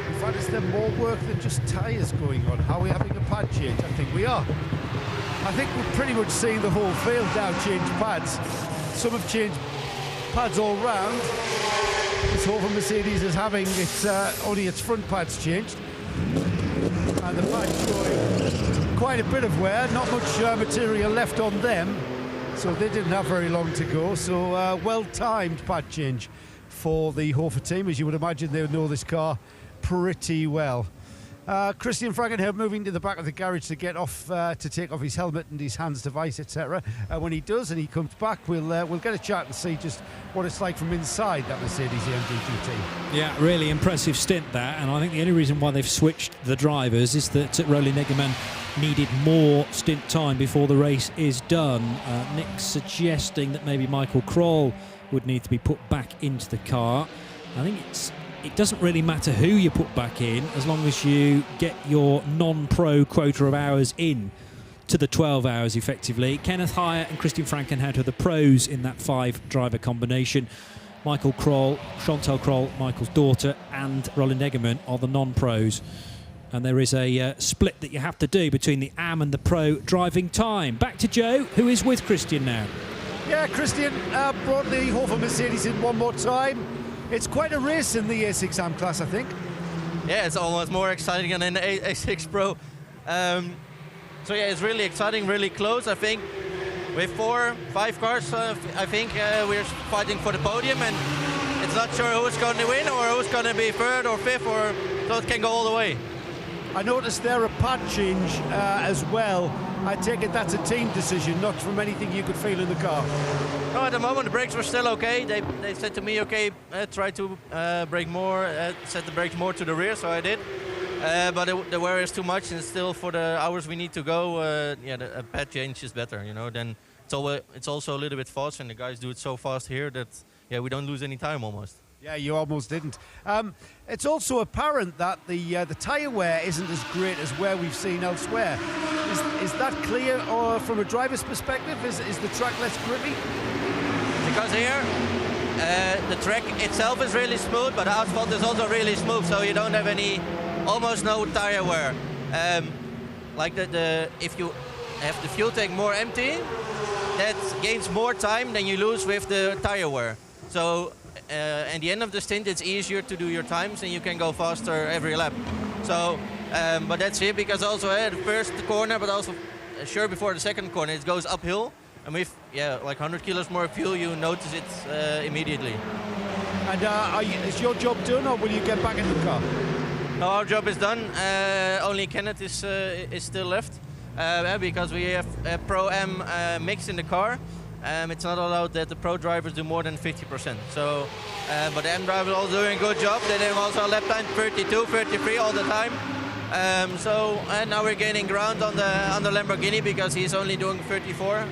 In fact, is there more work than just tyres going on? Are we having a pad change? I think we are. I think we're pretty much seeing the whole field now change pads. Some have changed pads all round. This Hofer Mercedes is having only its front pads changed. And the pads showing quite a bit of wear, not much material left on them. So they didn't have very long to go. So well-timed pad change for the Hofer team. As you would imagine, they know this car pretty well. Christian Frankenherd moving to the back of the garage to get off, to take off his helmet and his hands device, etc. When he does and he comes back, we'll get a chat and see just what it's like from inside that Mercedes-AMG GT. Yeah, really impressive stint that, and I think the only reason why they've switched the drivers is that Roland Egeman needed more stint time before the race is done. Nick's suggesting that maybe Michael Kroll would need to be put back into the car. I think it doesn't really matter who you put back in as long as you get your non-pro quota of hours in to the 12 hours effectively. Kenneth Hyatt and Christian Frankenherd are the pros in that 5-driver combination. Michael Kroll, Chantal Kroll, Michael's daughter, and Roland Egeman are the non-pros. And there is a split that you have to do between the AM and the pro driving time. Back to Joe, who is with Christian now. Yeah, Christian brought the Hofer Mercedes in one more time. It's quite a race in the A6 AM class, I think. Yeah, it's almost more exciting than the A6 Pro. So yeah, it's really exciting, really close. I think with 4-5 cars, I think we're fighting for the podium, and it's not sure who's going to win or who's going to be third or fifth, or so it can go all the way. I noticed there a pad change as well. I take it that's a team decision, not from anything you could feel in the car. No, at the moment the brakes were still okay. They said to me, okay, try to brake more, set the brakes more to the rear, so I did. But the wear is too much, and still for the hours we need to go, yeah, a pad change is better, you know. Then it's also a little bit fast, and the guys do it so fast here that yeah, we don't lose any time almost. Yeah, you almost didn't. It's also apparent that the tyre wear isn't as great as where we've seen elsewhere. Is that clear, or from a driver's perspective, is the track less grippy? Because here, the track itself is really smooth, but the asphalt is also really smooth, so you don't have almost no tyre wear. Like if you have the fuel tank more empty, that gains more time than you lose with the tyre wear. So at the end of the stint, it's easier to do your times, and you can go faster every lap. So, but that's it, because also the first corner, but also sure before the second corner, it goes uphill, and with like 100 kilos more fuel, you notice it immediately. And is your job done, or will you get back in the car? No, our job is done. Only Kenneth is still left, because we have a Pro-Am mix in the car. It's not allowed that the pro drivers do more than 50%. So, but the M drivers are all doing a good job. They're doing also a lap time 32, 33 all the time. And now we're gaining ground on the Lamborghini, because he's only doing 34,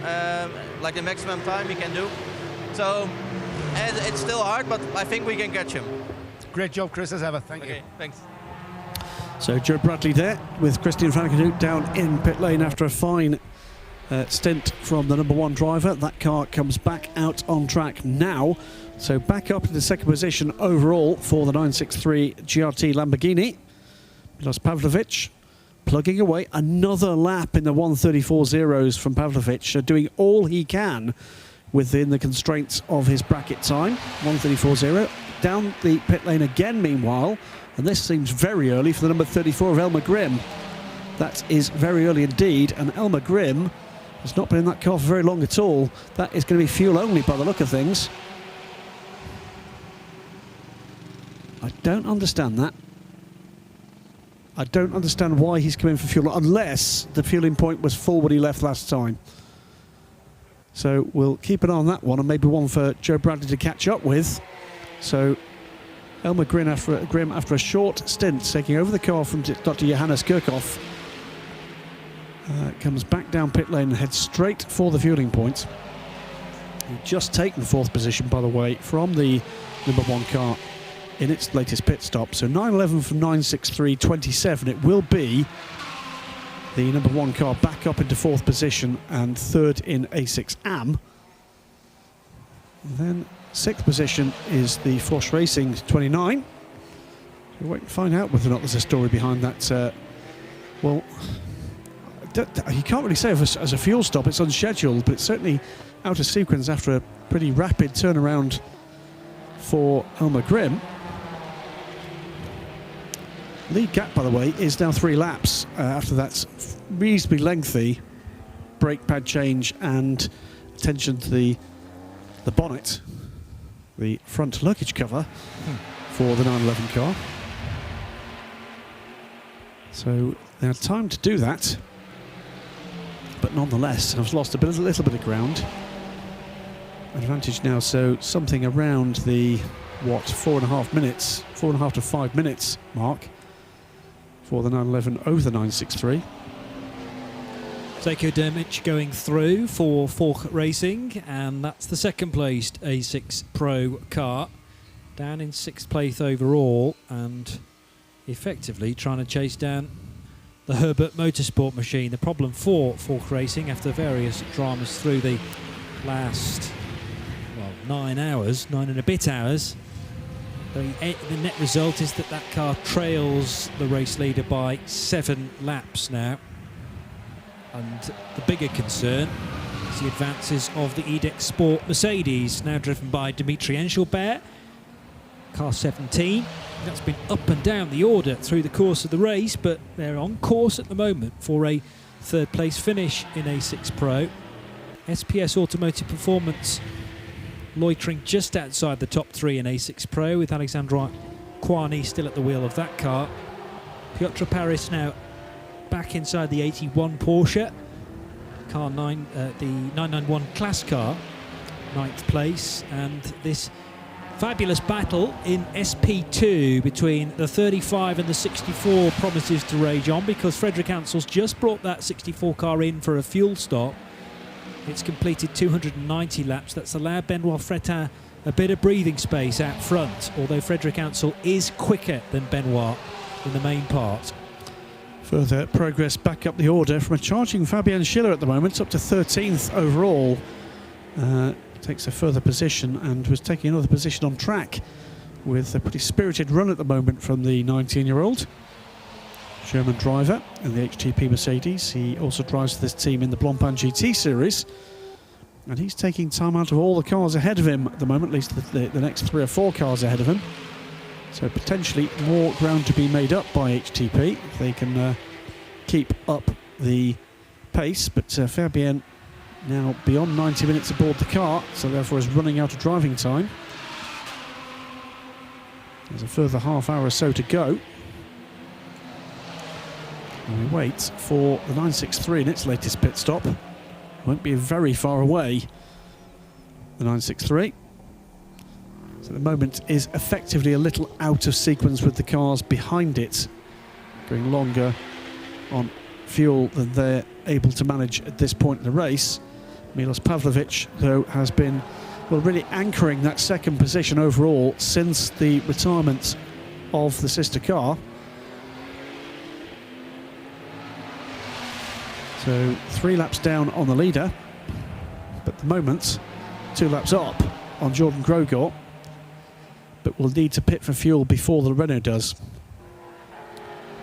like the maximum time he can do. So it's still hard, but I think we can catch him. Great job, Chris, as ever. Thank you. Thanks. So Joe Bradley there with Christian Frankenherd down in pit lane after a fine stint from the number 1 driver. That car comes back out on track now. So back up in the second position overall for the 963 GRT Lamborghini. Milos Pavlovic plugging away another lap in the 1:34.0s from Pavlovic, doing all he can within the constraints of his bracket time. 1:34.0 down the pit lane again meanwhile, and this seems very early for the number 34 of Elmar Grimm. That is very early indeed, and Elmar Grimm has not been in that car for very long at all. That is going to be fuel only by the look of things. I don't understand that. I don't understand why he's coming for fuel, unless the fueling point was full when he left last time. So we'll keep an eye on that one, and maybe one for Joe Bradley to catch up with. So Elmar Grimm, after a short stint, taking over the car from Dr. Johannes Kirchhoff, comes back down pit lane and heads straight for the fueling point. He'd just taken 4th position, by the way, from the number 1 car in its latest pit stop. So 9:11 from 963.27. It will be the number 1 car back up into 4th position and 3rd in A6 AM. And then 6th position is the Force Racing 29. We'll wait and find out whether or not there's a story behind that. Well, you can't really say as a fuel stop, it's unscheduled, but it's certainly out of sequence after a pretty rapid turnaround for Elmar Grimm. Lead gap, by the way, is now 3 laps after that reasonably lengthy brake pad change and attention to the bonnet, the front luggage cover for the 911 car. So they had time to do that, but nonetheless I've lost a little bit of ground. Advantage now, so something around the 4.5 to 5 minutes mark for the 911 over the 963. Seiko Dermich going through for Fork Racing, and that's the second placed A6 Pro car, down in 6th place overall, and effectively trying to chase down the Herbert Motorsport machine. The problem for Fork Racing, after various dramas through the last 9 and a bit hours, the net result is that car trails the race leader by 7 laps now. And the bigger concern is the advances of the Edex Sport Mercedes, now driven by Dimitri Engelbert, car 17. That's been up and down the order through the course of the race, but they're on course at the moment for a 3rd place finish in A6 Pro. SPS Automotive Performance loitering just outside the top 3 in A6 Pro, with Alexandre Kwani still at the wheel of that car. Piotr Paris now back inside the 81 Porsche, car 9, the 991 class car, 9th place, and this fabulous battle in SP2 between the 35 and the 64 promises to rage on, because Frederick Ansell's just brought that 64 car in for a fuel stop. It's completed 290 laps. That's allowed Benoit Fretin a bit of breathing space out front, although Frederick Ansell is quicker than Benoit in the main part. Further progress back up the order from a charging Fabian Schiller at the moment, up to 13th overall. Takes a further position and was taking another position on track with a pretty spirited run at the moment from the 19-year-old German driver in the HTP Mercedes. He also drives this team in the Blancpain GT series, and he's taking time out of all the cars ahead of him at the moment, at least the next 3 or 4 cars ahead of him. So potentially more ground to be made up by HTP if they can keep up the pace. But Fabien now beyond 90 minutes aboard the car, so therefore is running out of driving time. There's a further half hour or so to go. And we wait for the 963 in its latest pit stop. Won't be very far away, the 963. So at the moment is effectively a little out of sequence with the cars behind it, going longer on fuel than they're able to manage at this point in the race. Milos Pavlovic, though, has been really anchoring that 2nd position overall since the retirement of the sister car. So 3 laps down on the leader, but at the moment 2 laps up on Jordan Grogor, but will need to pit for fuel before the Renault does.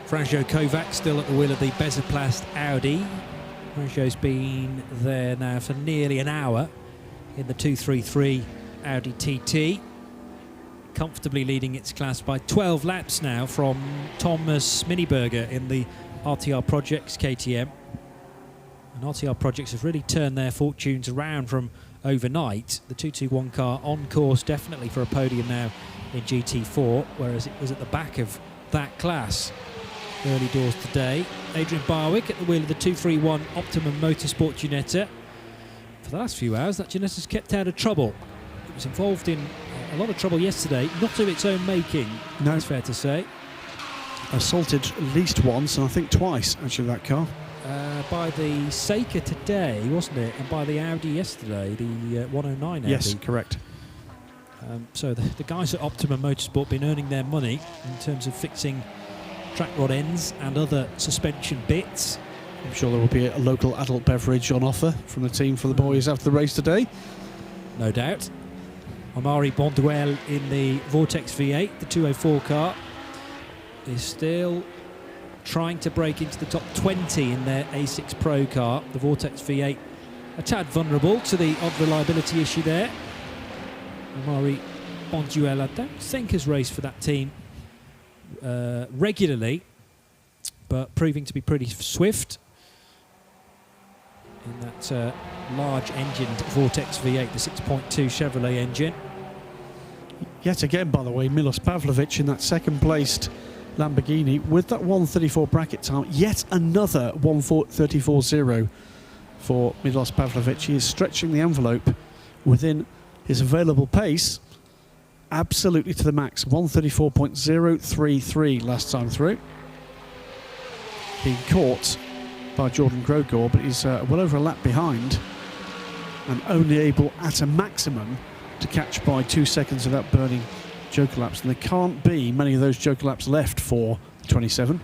Franjo Kovac still at the wheel of the Bezoplast Audi. Franjo's been there now for nearly an hour in the 233 Audi TT, comfortably leading its class by 12 laps now from Thomas Miniberger in the RTR Projects KTM. And RTR Projects have really turned their fortunes around from overnight. The 221 car on course definitely for a podium now in GT4, whereas it was at the back of that class early doors today. Adrian Barwick at the wheel of the 231 Optimum Motorsport Ginetta. For the last few hours, that Ginetta's kept out of trouble. It was involved in a lot of trouble yesterday, not of its own making, no, it's fair to say. Assaulted at least once, and I think twice, actually, that car. By the Seika today, wasn't it? And by the Audi yesterday, the 109 Audi. Yes, correct. So the guys at Optimum Motorsport been earning their money in terms of fixing track rod ends and other suspension bits. I'm sure there will be a local adult beverage on offer from the team for the boys after the race today. No doubt. Amaury Bonduelle in the Vortex V8, the 204 car, is still trying to break into the top 20 in their A6 Pro car. The Vortex V8 a tad vulnerable to the odd reliability issue there. Amaury Bonduelle, I don't think has raced for that team regularly, but proving to be pretty swift in that large-engined Vortex V8, the 6.2 Chevrolet engine. Yet again, by the way, Milos Pavlovic in that second-placed Lamborghini with that 1:34 bracket time. Yet another 1:34.0 for Milos Pavlovic. He is stretching the envelope within his available pace absolutely to the max. 1:34.033 last time through. Being caught by Jordan Grogor, but he's well over a lap behind and only able at a maximum to catch by 2 seconds without burning joker laps, and there can't be many of those joker laps left for 27.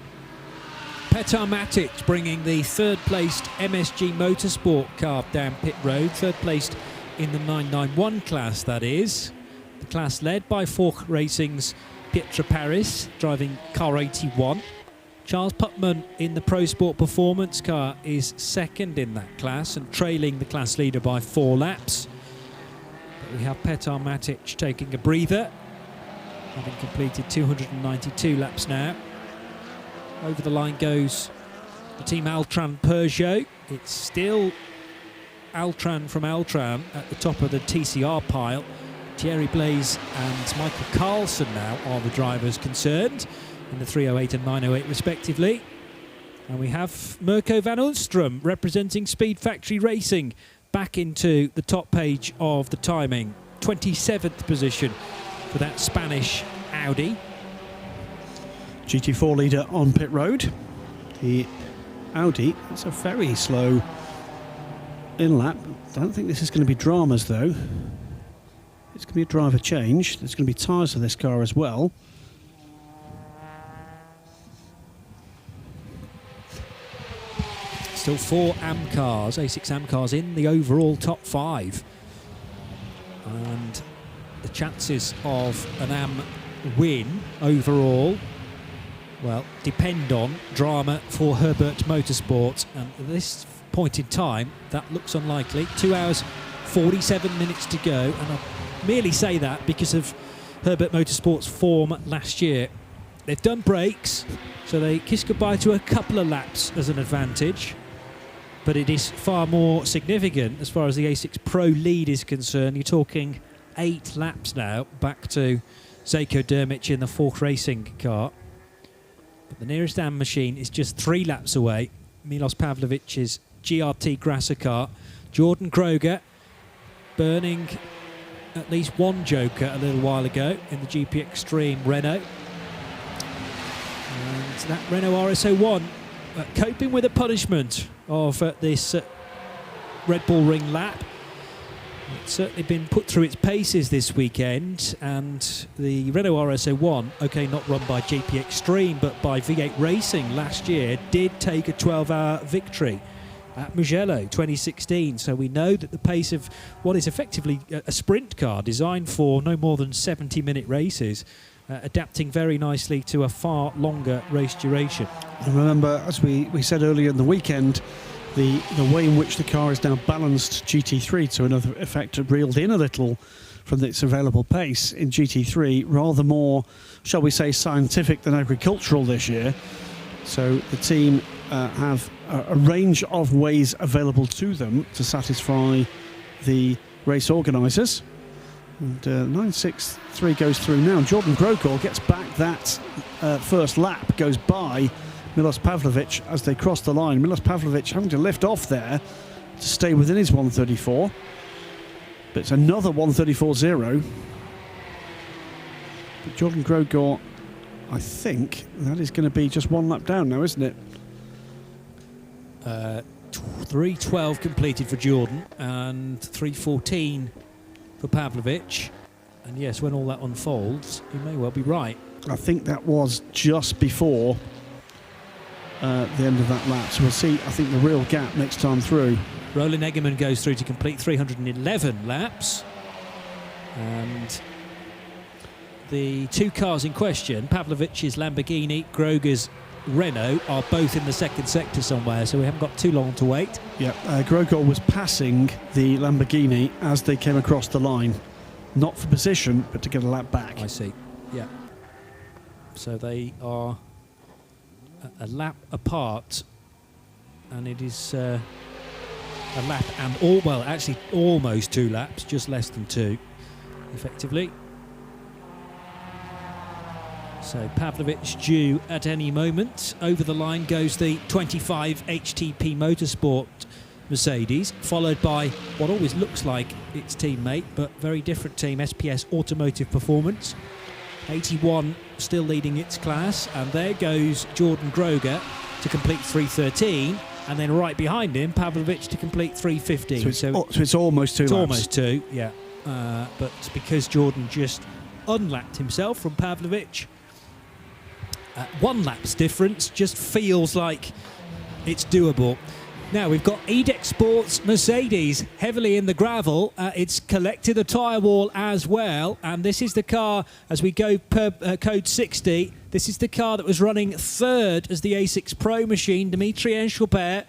Petar Matic bringing the third-placed MSG Motorsport car down pit road, third-placed in the 991 class, that is. The class led by Fork Racing's Pietra Paris, driving car 81. Charles Putman in the Pro Sport Performance car is second in that class and trailing the class leader by 4 laps. But we have Petar Matic taking a breather, having completed 292 laps now. Over the line goes the team Altran Peugeot. It's still Altran from Altran at the top of the TCR pile. Thierry Blaise and Michael Carlson now are the drivers concerned in the 308 and 908 respectively. And we have Mirko van Oostrum representing Speed Factory Racing back into the top page of the timing. 27th position for that Spanish Audi. GT4 leader on pit road. The Audi, it's a very slow in-lap. I don't think this is going to be dramas though. It's going to be a driver change. There's going to be tyres for this car as well. Still 4 AM cars, A6 AM cars in the overall top 5. And the chances of an AM win overall, well, depend on drama for Herbert Motorsport. And at this point in time, that looks unlikely. 2 hours, 47 minutes to go. And I merely say that because of Herbert Motorsport's form last year. They've done brakes, so they kiss goodbye to a couple of laps as an advantage. But it is far more significant as far as the A6 Pro lead is concerned. You're talking 8 laps now back to Zeljko Dermic in the Fork Racing car. But the nearest AM machine is just 3 laps away. Milos Pavlovic's GRT Grasser car. Jordan Groger burning at least 1 joker a little while ago in the GP Extreme Renault. And that Renault RS01 coping with the punishment of this Red Bull Ring lap. It's certainly been put through its paces this weekend, and the Renault RS01, okay, not run by GP Extreme but by V8 Racing last year, did take a 12-hour victory at Mugello 2016. So we know that the pace of what is effectively a sprint car designed for no more than 70-minute races, adapting very nicely to a far longer race duration. And remember, as we said earlier in the weekend, the way in which the car is now balanced GT3 to another effect, reeled in a little from its available pace in GT3, rather more, shall we say, scientific than agricultural this year. So the team have a range of ways available to them to satisfy the race organisers. And 9.63 goes through now. Jordan Grogor gets back that first lap, goes by Milos Pavlovic as they cross the line. Milos Pavlovic having to lift off there to stay within his 1:34. But it's another 1:34.0. But Jordan Grogor, I think that is going to be just 1 lap down now, isn't it? 3:12 completed for Jordan and 3:14 for Pavlovic. And yes, when all that unfolds, you may well be right. I think that was just before the end of that lap. So we'll see, I think, the real gap next time through. Roland Egerman goes through to complete 311 laps. And the two cars in question, Pavlovic's Lamborghini, Groger's Renault, are both in the second sector somewhere, so we haven't got too long to wait. Yeah, Groger was passing the Lamborghini as they came across the line. Not for position, but to get a lap back. I see, yeah. So they are a lap apart, and it is a lap and actually almost 2 laps, just less than 2, effectively. So Pavlovic due at any moment. Over the line goes the 25 HTP Motorsport Mercedes, followed by what always looks like its teammate, but very different team, SPS Automotive Performance. 81 still leading its class, and there goes Jordan Groger to complete 3:13, and then right behind him, Pavlovic to complete 3:15. So it's almost 2 laps. Almost 2, yeah. But because Jordan just unlapped himself from Pavlovic, 1 lap's difference just feels like it's doable. Now we've got Edex Sports Mercedes heavily in the gravel. It's collected a tyre wall as well, and this is the car as we go per code 60. This is the car that was running 3rd as the A6 Pro machine, Dimitri Enschelper.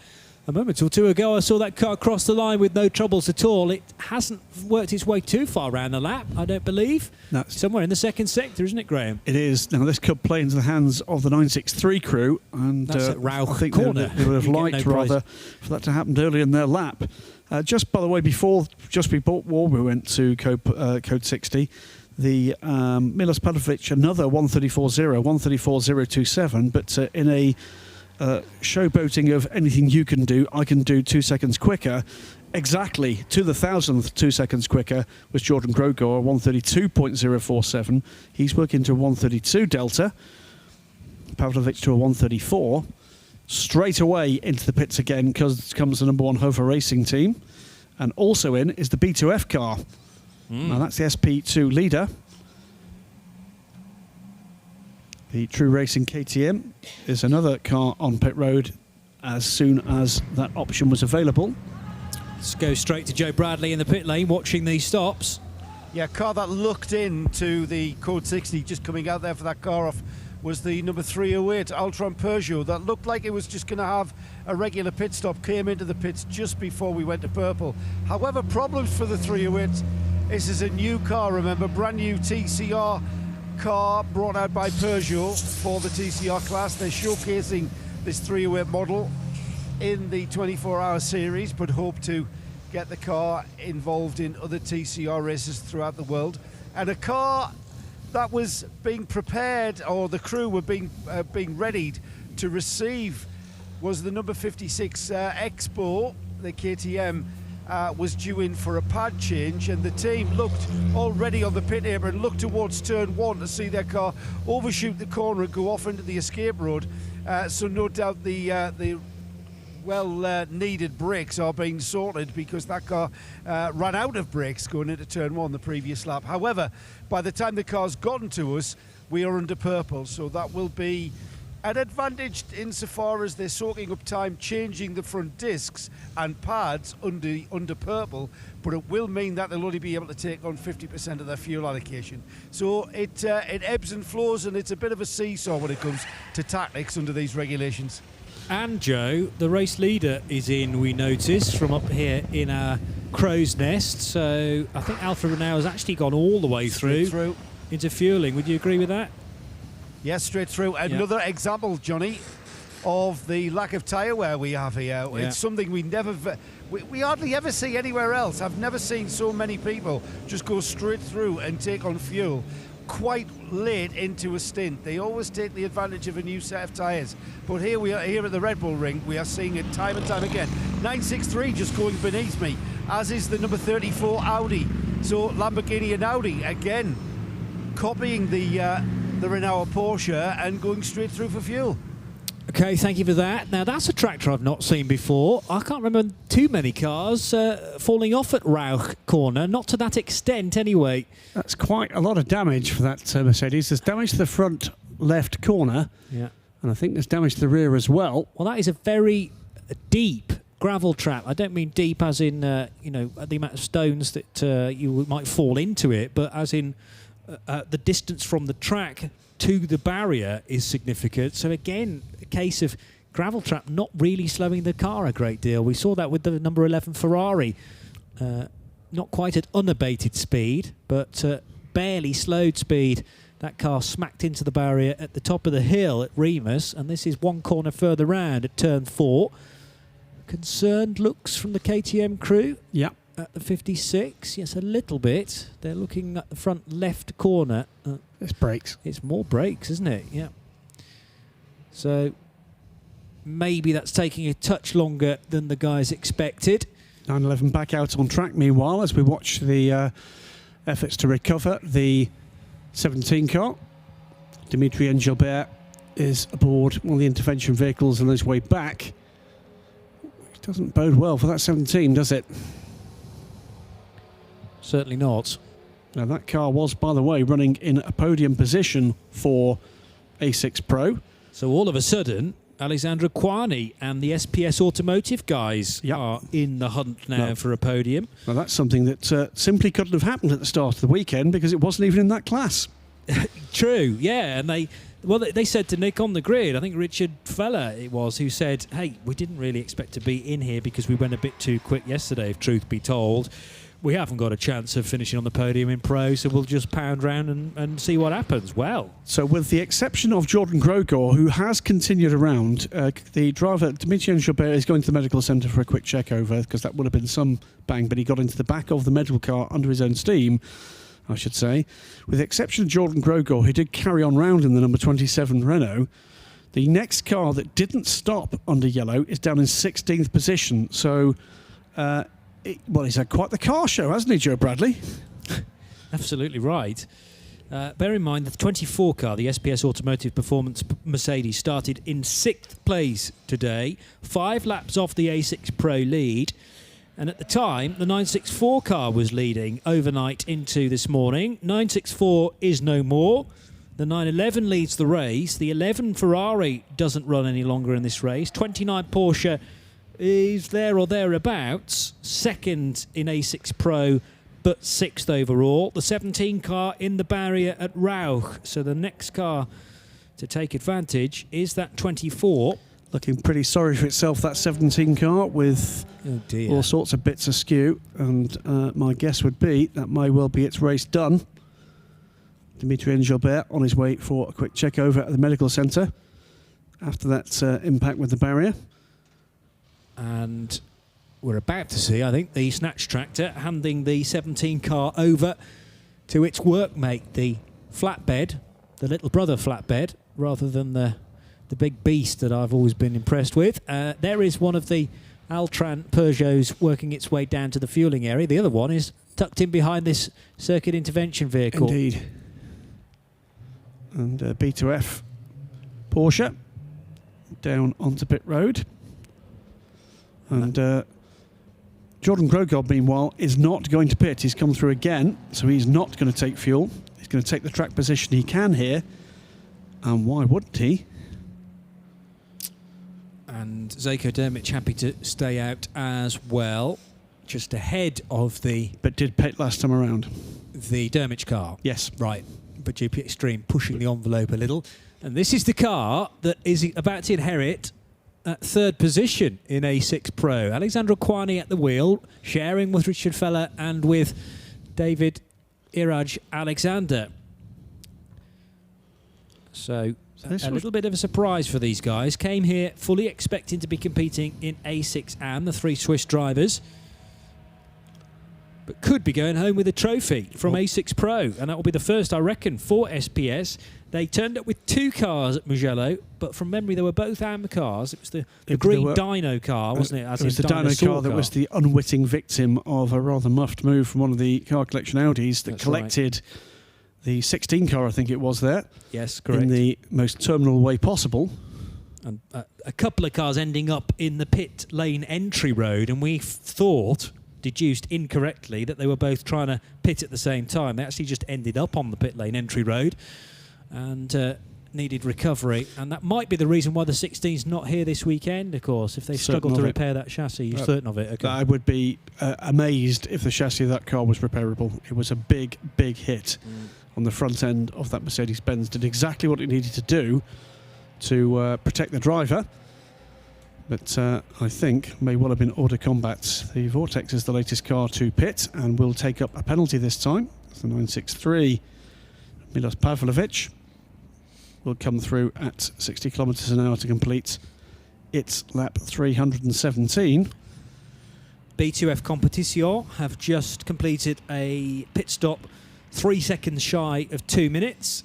A moment or two ago I saw that car cross the line with no troubles at all. It hasn't worked its way too far around the lap, I don't believe. No. Somewhere in the second sector, isn't it, Graham? It is. Now this could play into the hands of the 963 crew, and That's at Rauch I think corner. they would have liked rather for that to happen early in their lap. Just by the way, just before we went to code 60, the Milos Pavlovic, another 134.0, 134.027, but in a showboating of anything you can do, I can do 2 seconds quicker. Exactly to the 1,000th 2 seconds quicker was Jordan Groger, 132.047. He's working to a 132 delta. Pavlovic to a 134. Straight away into the pits again because comes the number 1 Hova Racing team. And also in is the B2F car. Now that's the SP2 leader. The True Racing KTM is another car on pit road as soon as that option was available. Let's go straight to Joe Bradley in the pit lane watching these stops. Yeah, car that looked into the code 60, just coming out there for that car off, was the number 308 Altron Peugeot that looked like it was just going to have a regular pit stop, came into the pits just before we went to purple. However, problems for the 308. This is a new car, remember, brand new TCR car brought out by Peugeot for the TCR class. They're showcasing this 308 model in the 24-hour series, but hope to get the car involved in other TCR races throughout the world. And a car that was being prepared, or the crew were being readied to receive, was the number 56 Expo. The KTM was due in for a pad change, and the team looked already on the pit apron, looked towards turn 1 to see their car overshoot the corner and go off into the escape road. So no doubt the needed brakes are being sorted, because that car ran out of brakes going into turn 1 the previous lap. However, by the time the car's gotten to us, we are under purple, so that will be an advantage insofar as they're soaking up time changing the front discs and pads under purple, but it will mean that they'll only be able to take on 50% of their fuel allocation. So it ebbs and flows, and it's a bit of a seesaw when it comes to tactics under these regulations. And Joe, the race leader is in, we notice, from up here in our crow's nest. So I think Alfa Romeo has actually gone all the way through into fueling. Would you agree with that? Yes, straight through. Another example, Johnny, of the lack of tyre wear we have here. Yeah. It's something we hardly ever see anywhere else. I've never seen so many people just go straight through and take on fuel quite late into a stint. They always take the advantage of a new set of tyres. But here we are, here at the Red Bull Ring, we are seeing it time and time again. 963 just going beneath me, as is the number 34 Audi. So Lamborghini and Audi again copying the Renault Porsche and going straight through for fuel. Okay, thank you for that. Now, that's a tractor I've not seen before. I can't remember too many cars falling off at Rauch corner, not to that extent anyway. That's quite a lot of damage for that Mercedes. There's damage to the front left corner, yeah, and I think there's damage to the rear as well. Well, that is a very deep gravel trap. I don't mean deep as in, the amount of stones that you might fall into it, but as in the distance from the track to the barrier is significant. So again, a case of gravel trap not really slowing the car a great deal. We saw that with the number 11 Ferrari. Not quite at unabated speed, but barely slowed speed. That car smacked into the barrier at the top of the hill at Remus, and this is one corner further round at turn 4. Concerned looks from the KTM crew. Yeah. At the 56, yes, a little bit. They're looking at the front left corner. It's brakes. It's more brakes, isn't it? Yeah. So maybe that's taking a touch longer than the guys expected. 911 back out on track meanwhile as we watch the efforts to recover the 17 car. Dimitri Engelbert is aboard one of the intervention vehicles on his way back. It doesn't bode well for that 17, does it? Certainly not. Now that car was, by the way, running in a podium position for A6 Pro. So all of a sudden, Alessandro Quani and the SPS Automotive guys are in the hunt now for a podium. Well, that's something that simply couldn't have happened at the start of the weekend because it wasn't even in that class. True, yeah, and they said to Nick on the grid, I think Richard Feller it was, who said, hey, we didn't really expect to be in here because we went a bit too quick yesterday, if truth be told. We haven't got a chance of finishing on the podium in Pro, so we'll just pound round and see what happens. Well, so with the exception of Jordan Grogor, who has continued around, the driver, Dimitri Engelbert, is going to the medical centre for a quick check over, because that would have been some bang, but he got into the back of the medical car under his own steam, I should say. With the exception of Jordan Grogor, who did carry on round in the number 27 Renault, the next car that didn't stop under yellow is down in 16th position. So, he's had quite the car show, hasn't he, Joe Bradley? Absolutely right. Bear in mind, the 24 car, the SPS Automotive Performance Mercedes, started in 6th place today, 5 laps off the A6 Pro lead. And at the time, the 964 car was leading overnight into this morning. 964 is no more. The 911 leads the race. The 11 Ferrari doesn't run any longer in this race. 29 Porsche is there or thereabouts. Second in A6 Pro, but 6th overall. The 17 car in the barrier at Rauch. So the next car to take advantage is that 24. Looking pretty sorry for itself, that 17 car, with all sorts of bits askew. And my guess would be that may well be its race done. Dimitri Engelbert on his way for a quick check over at the medical centre after that impact with the barrier. And we're about to see, I think, the Snatch Tractor handing the 17 car over to its workmate, the flatbed, the little brother flatbed, rather than the big beast that I've always been impressed with. There is one of the Altran Peugeots working its way down to the fueling area. The other one is tucked in behind this circuit intervention vehicle. Indeed. And B2F Porsche down onto pit road. And Jordan Grogor, meanwhile, is not going to pit. He's come through again, so he's not going to take fuel. He's going to take the track position he can here. And why wouldn't he? And Zeko Dermich happy to stay out as well, just ahead of the... But did pit last time around. The Dermich car. Yes. Right. But GP Extreme pushing the envelope a little. And this is the car that is about to inherit at 3rd position in A6 Pro. Alessandro Quani at the wheel, sharing with Richard Feller and with David Iraj Alexander. So a little bit of a surprise for these guys. Came here fully expecting to be competing in A6 AM, the 3 Swiss drivers, but could be going home with a trophy from A6 Pro, and that will be the first, I reckon, for SPS. They turned up with 2 cars at Mugello, but from memory, they were both AM cars. It was the green Dino car, wasn't it? It was the Dino car that was the unwitting victim of a rather muffed move from one of the car collection Audis that collected the 16 car, I think it was there. Yes, correct. In the most terminal way possible. And a couple of cars ending up in the pit lane entry road, and we thought, deduced incorrectly, that they were both trying to pit at the same time. They actually just ended up on the pit lane entry road. And needed recovery, and that might be the reason why the 16's not here this weekend, of course, if they struggle to repair that chassis. You're certain of it? Okay. I would be amazed if the chassis of that car was repairable. It was a big, big hit on the front end of that Mercedes-Benz. Did exactly what it needed to do to protect the driver, but I think may well have been order combat. The Vortex is the latest car to pit and will take up a penalty this time. It's the 963 Milos Pavlovic will come through at 60 kilometres an hour to complete its lap 317. B2F Competition have just completed a pit stop 3 seconds shy of 2 minutes.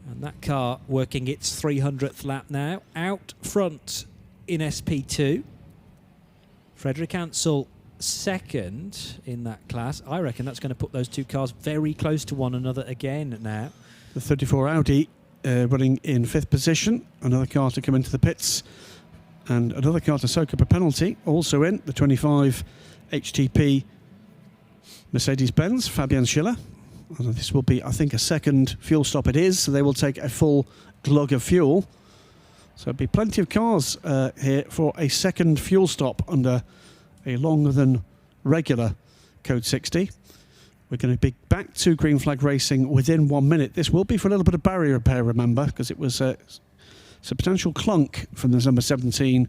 And that car working its 300th lap now. Out front in SP2. Frederick Ansel second in that class. I reckon that's going to put those two cars very close to one another again now. The 34 Audi running in 5th position. Another car to come into the pits. And another car to soak up a penalty. Also in the 25 HTP Mercedes-Benz, Fabian Schiller. And this will be, I think, a second fuel stop it is. So they will take a full glug of fuel. So there'll be plenty of cars here for a second fuel stop under a longer than regular Code 60. We're going to be back to green flag racing within 1 minute. This will be for a little bit of barrier repair, remember, because it was a substantial clunk from the number 17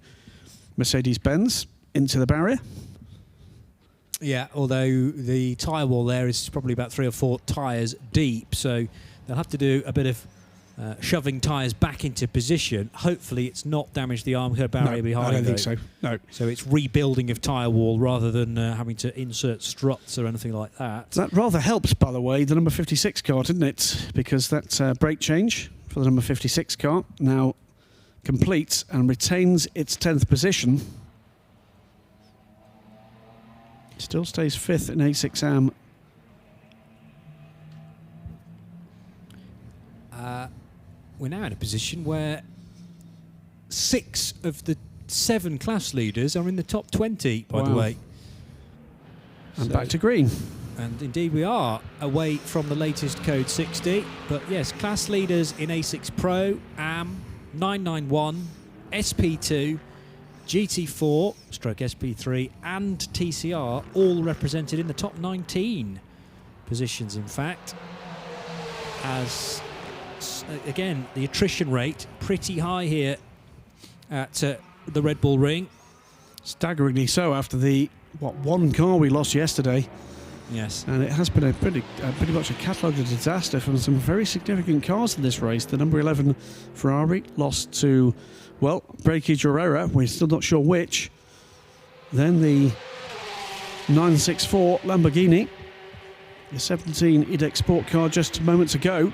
Mercedes-Benz into the barrier. Yeah, although the tyre wall there is probably about 3 or 4 tyres deep, so they'll have to do a bit of shoving tyres back into position. Hopefully it's not damaged the arm curb barrier behind. I don't think so. No. So it's rebuilding of tyre wall rather than having to insert struts or anything like that. That rather helps, by the way, the number 56 car, didn't it? Because that brake change for the number 56 car now completes and retains its 10th position. Still stays 5th in A6AM. We're now in a position where 6 of the 7 class leaders are in the top 20, by the way. And back to green. And indeed we are, away from the latest Code 60. But yes, class leaders in A6 Pro, AM, 991, SP2, GT4, stroke SP3 and TCR, all represented in the top 19 positions, in fact. As again, the attrition rate pretty high here at the Red Bull Ring. Staggeringly so after the one car we lost yesterday. Yes. And it has been a pretty much a catalogue of disaster from some very significant cars in this race. The number 11 Ferrari lost to, well, breakage or error. We're still not sure which. Then the 964 Lamborghini. The 17 IDEX Sport car just moments ago.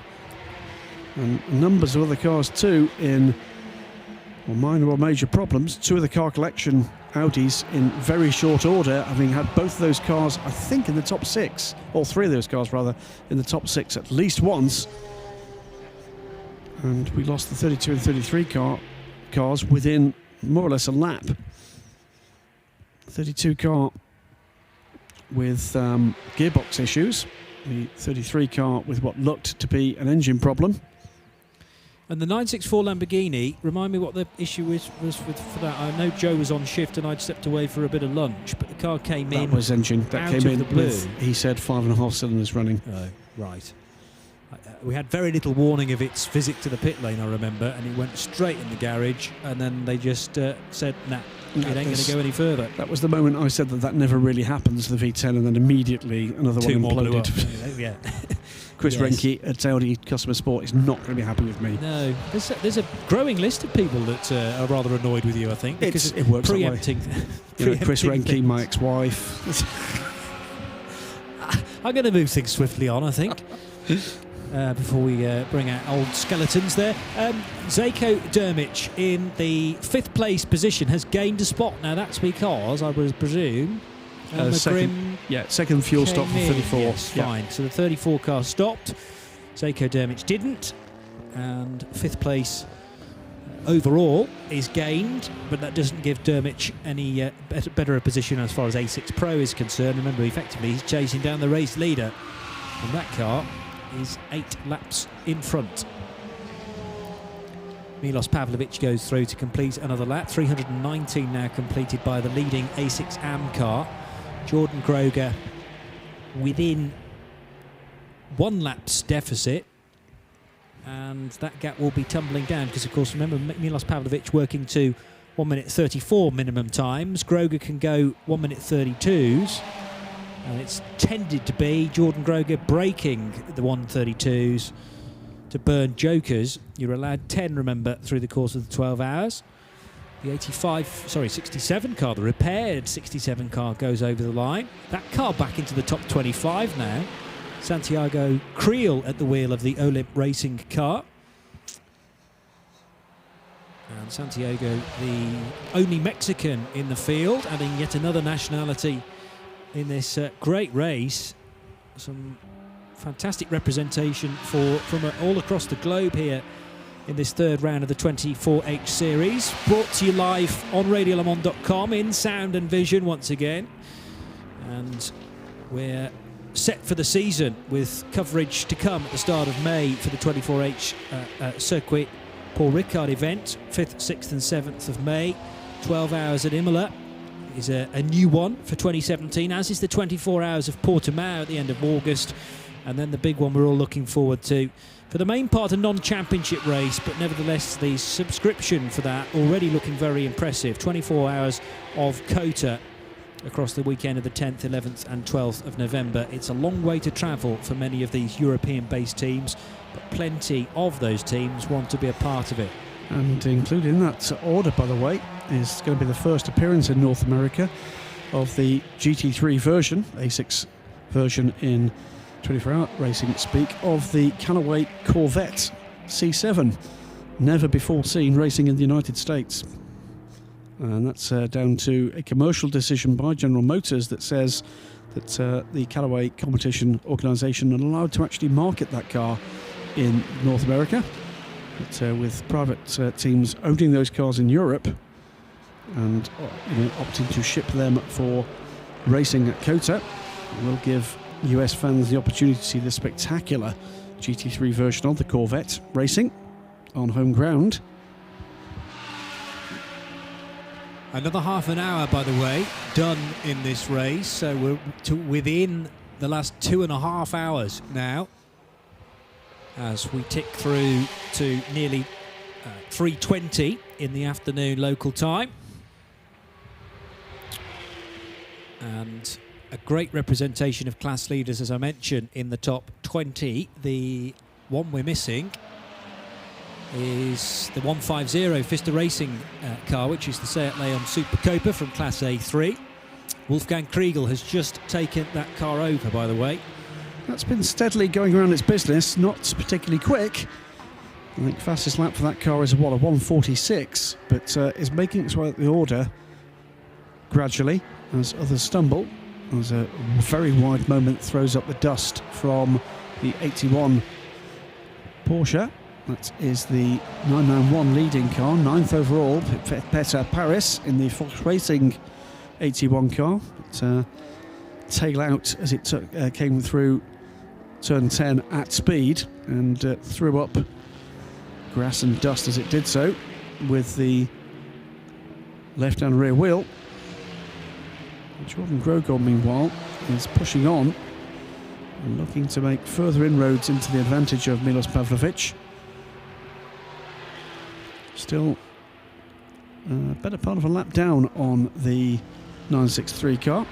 And numbers of other cars too in minor or major problems. 2 of the car collection Audis in very short order, having had both of those cars, I think, in the top 6, or 3 of those cars rather, in the top 6 at least once. And we lost the 32 and 33 cars within more or less a lap. 32 car with gearbox issues, the 33 car with what looked to be an engine problem. And the 964 Lamborghini, remind me what the issue was for that. I know Joe was on shift and I'd stepped away for a bit of lunch, but the car came in. That was engine. That came in with, he said, 5.5 cylinders running. Oh, right. We had very little warning of its visit to the pit lane, I remember, and it went straight in the garage, and then they just said, nah, it ain't going to go any further. That was the moment I said that never really happens to the V10, and then immediately another one imploded. Yeah. Chris Renke at Audi Customer Sport is not going to be happy with me. No, there's a growing list of people that are rather annoyed with you, I think, because it works preempting. Chris Renke, my ex-wife. I'm going to move things swiftly on, I think. Before we bring out old skeletons there. Zeko Dermich in the 5th place position has gained a spot. Now that's because, I would presume, second fuel stop for 34. Yes, fine. So the 34 car stopped. Zeko Dermich didn't. And 5th place overall is gained, but that doesn't give Dermich any better a position as far as A6 Pro is concerned. Remember, effectively, he's chasing down the race leader. And that car is 8 laps in front. Milos Pavlovic goes through to complete another lap. 319 now completed by the leading A6 AM car. Jordan Groger within 1 lap's deficit, and that gap will be tumbling down because, of course, remember, Milos Pavlovic working to 1 minute 34 minimum times. Groger can go 1 minute 32s, and it's tended to be Jordan Groger breaking the 132s to burn jokers. You're allowed 10, remember, through the course of the 12 hours. The 67 car, the repaired 67 car, goes over the line. That car back into the top 25 now. Santiago Creel at the wheel of the Olymp Racing car. And Santiago, the only Mexican in the field, adding yet another nationality in this great race. Some fantastic representation from all across the globe here in this third round of the 24H series. Brought to you live on radiolemans.com in sound and vision once again. And we're set for the season with coverage to come at the start of May for the 24H circuit Paul Ricard event, 5th, 6th and 7th of May. 12 hours at Imola is a new one for 2017, as is the 24 hours of Portimao at the end of August. And then the big one we're all looking forward to. For the main part, a non-championship race, but nevertheless the subscription for that already looking very impressive. 24 hours of COTA across the weekend of the 10th, 11th and 12th of November. It's a long way to travel for many of these European-based teams, but plenty of those teams want to be a part of it. And included in that order, by the way, is going to be the first appearance in North America of the GT3 version, A6 version in 24-hour racing speak, of the Callaway Corvette C7. Never before seen racing in the United States. And that's down to a commercial decision by General Motors that says that the Callaway Competition Organisation are allowed to actually market that car in North America. But with private teams owning those cars in Europe and opting to ship them for racing at COTA, will give US fans the opportunity to see the spectacular GT3 version of the Corvette racing on home ground. Another half an hour, by the way, done in this race, so we're within the last 2.5 hours now as we tick through to nearly 3:20 in the afternoon local time. And a great representation of class leaders, as I mentioned, in the top 20. The one we're missing is the 150 Pfister Racing car, which is the Seat Leon Super Copa from Class A3. Wolfgang Kriegel has just taken that car over, by the way. That's been steadily going around its business, not particularly quick. I think fastest lap for that car is a 1:46, but is making its way up the order gradually as others stumble. There's a very wide moment, throws up the dust from the 81 Porsche. That is the 991 leading car, 9th overall. Peter Paris in the Fox Racing 81 car. But, tail out as it came through turn 10 at speed and threw up grass and dust as it did so with the left and rear wheel. Jordan Groger, meanwhile, is pushing on and looking to make further inroads into the advantage of Milos Pavlovic. Still a better part of a lap down on the 963 car.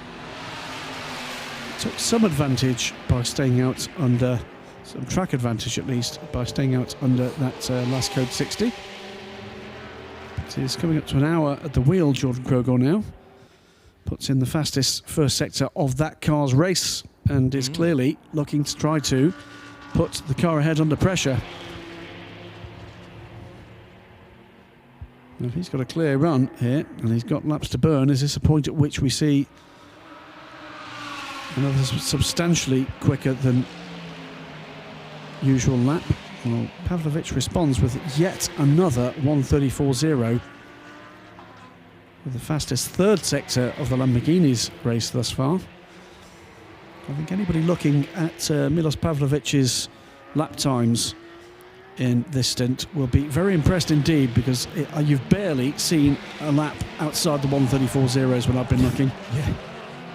Took some advantage by staying out under, some track advantage at least, by staying out under that last code 60. But he's coming up to an hour at the wheel, Jordan Groger now. Puts in the fastest first sector of that car's race and is clearly looking to try to put the car ahead under pressure. If he's got a clear run here and he's got laps to burn, is this a point at which we see another substantially quicker than usual lap? Well, Pavlovic responds with yet another 1:34.0. The fastest third sector of the Lamborghini's race thus far. I think anybody looking at Milos Pavlovic's lap times in this stint will be very impressed indeed, because you've barely seen a lap outside the 134.0s when I've been looking. Yeah.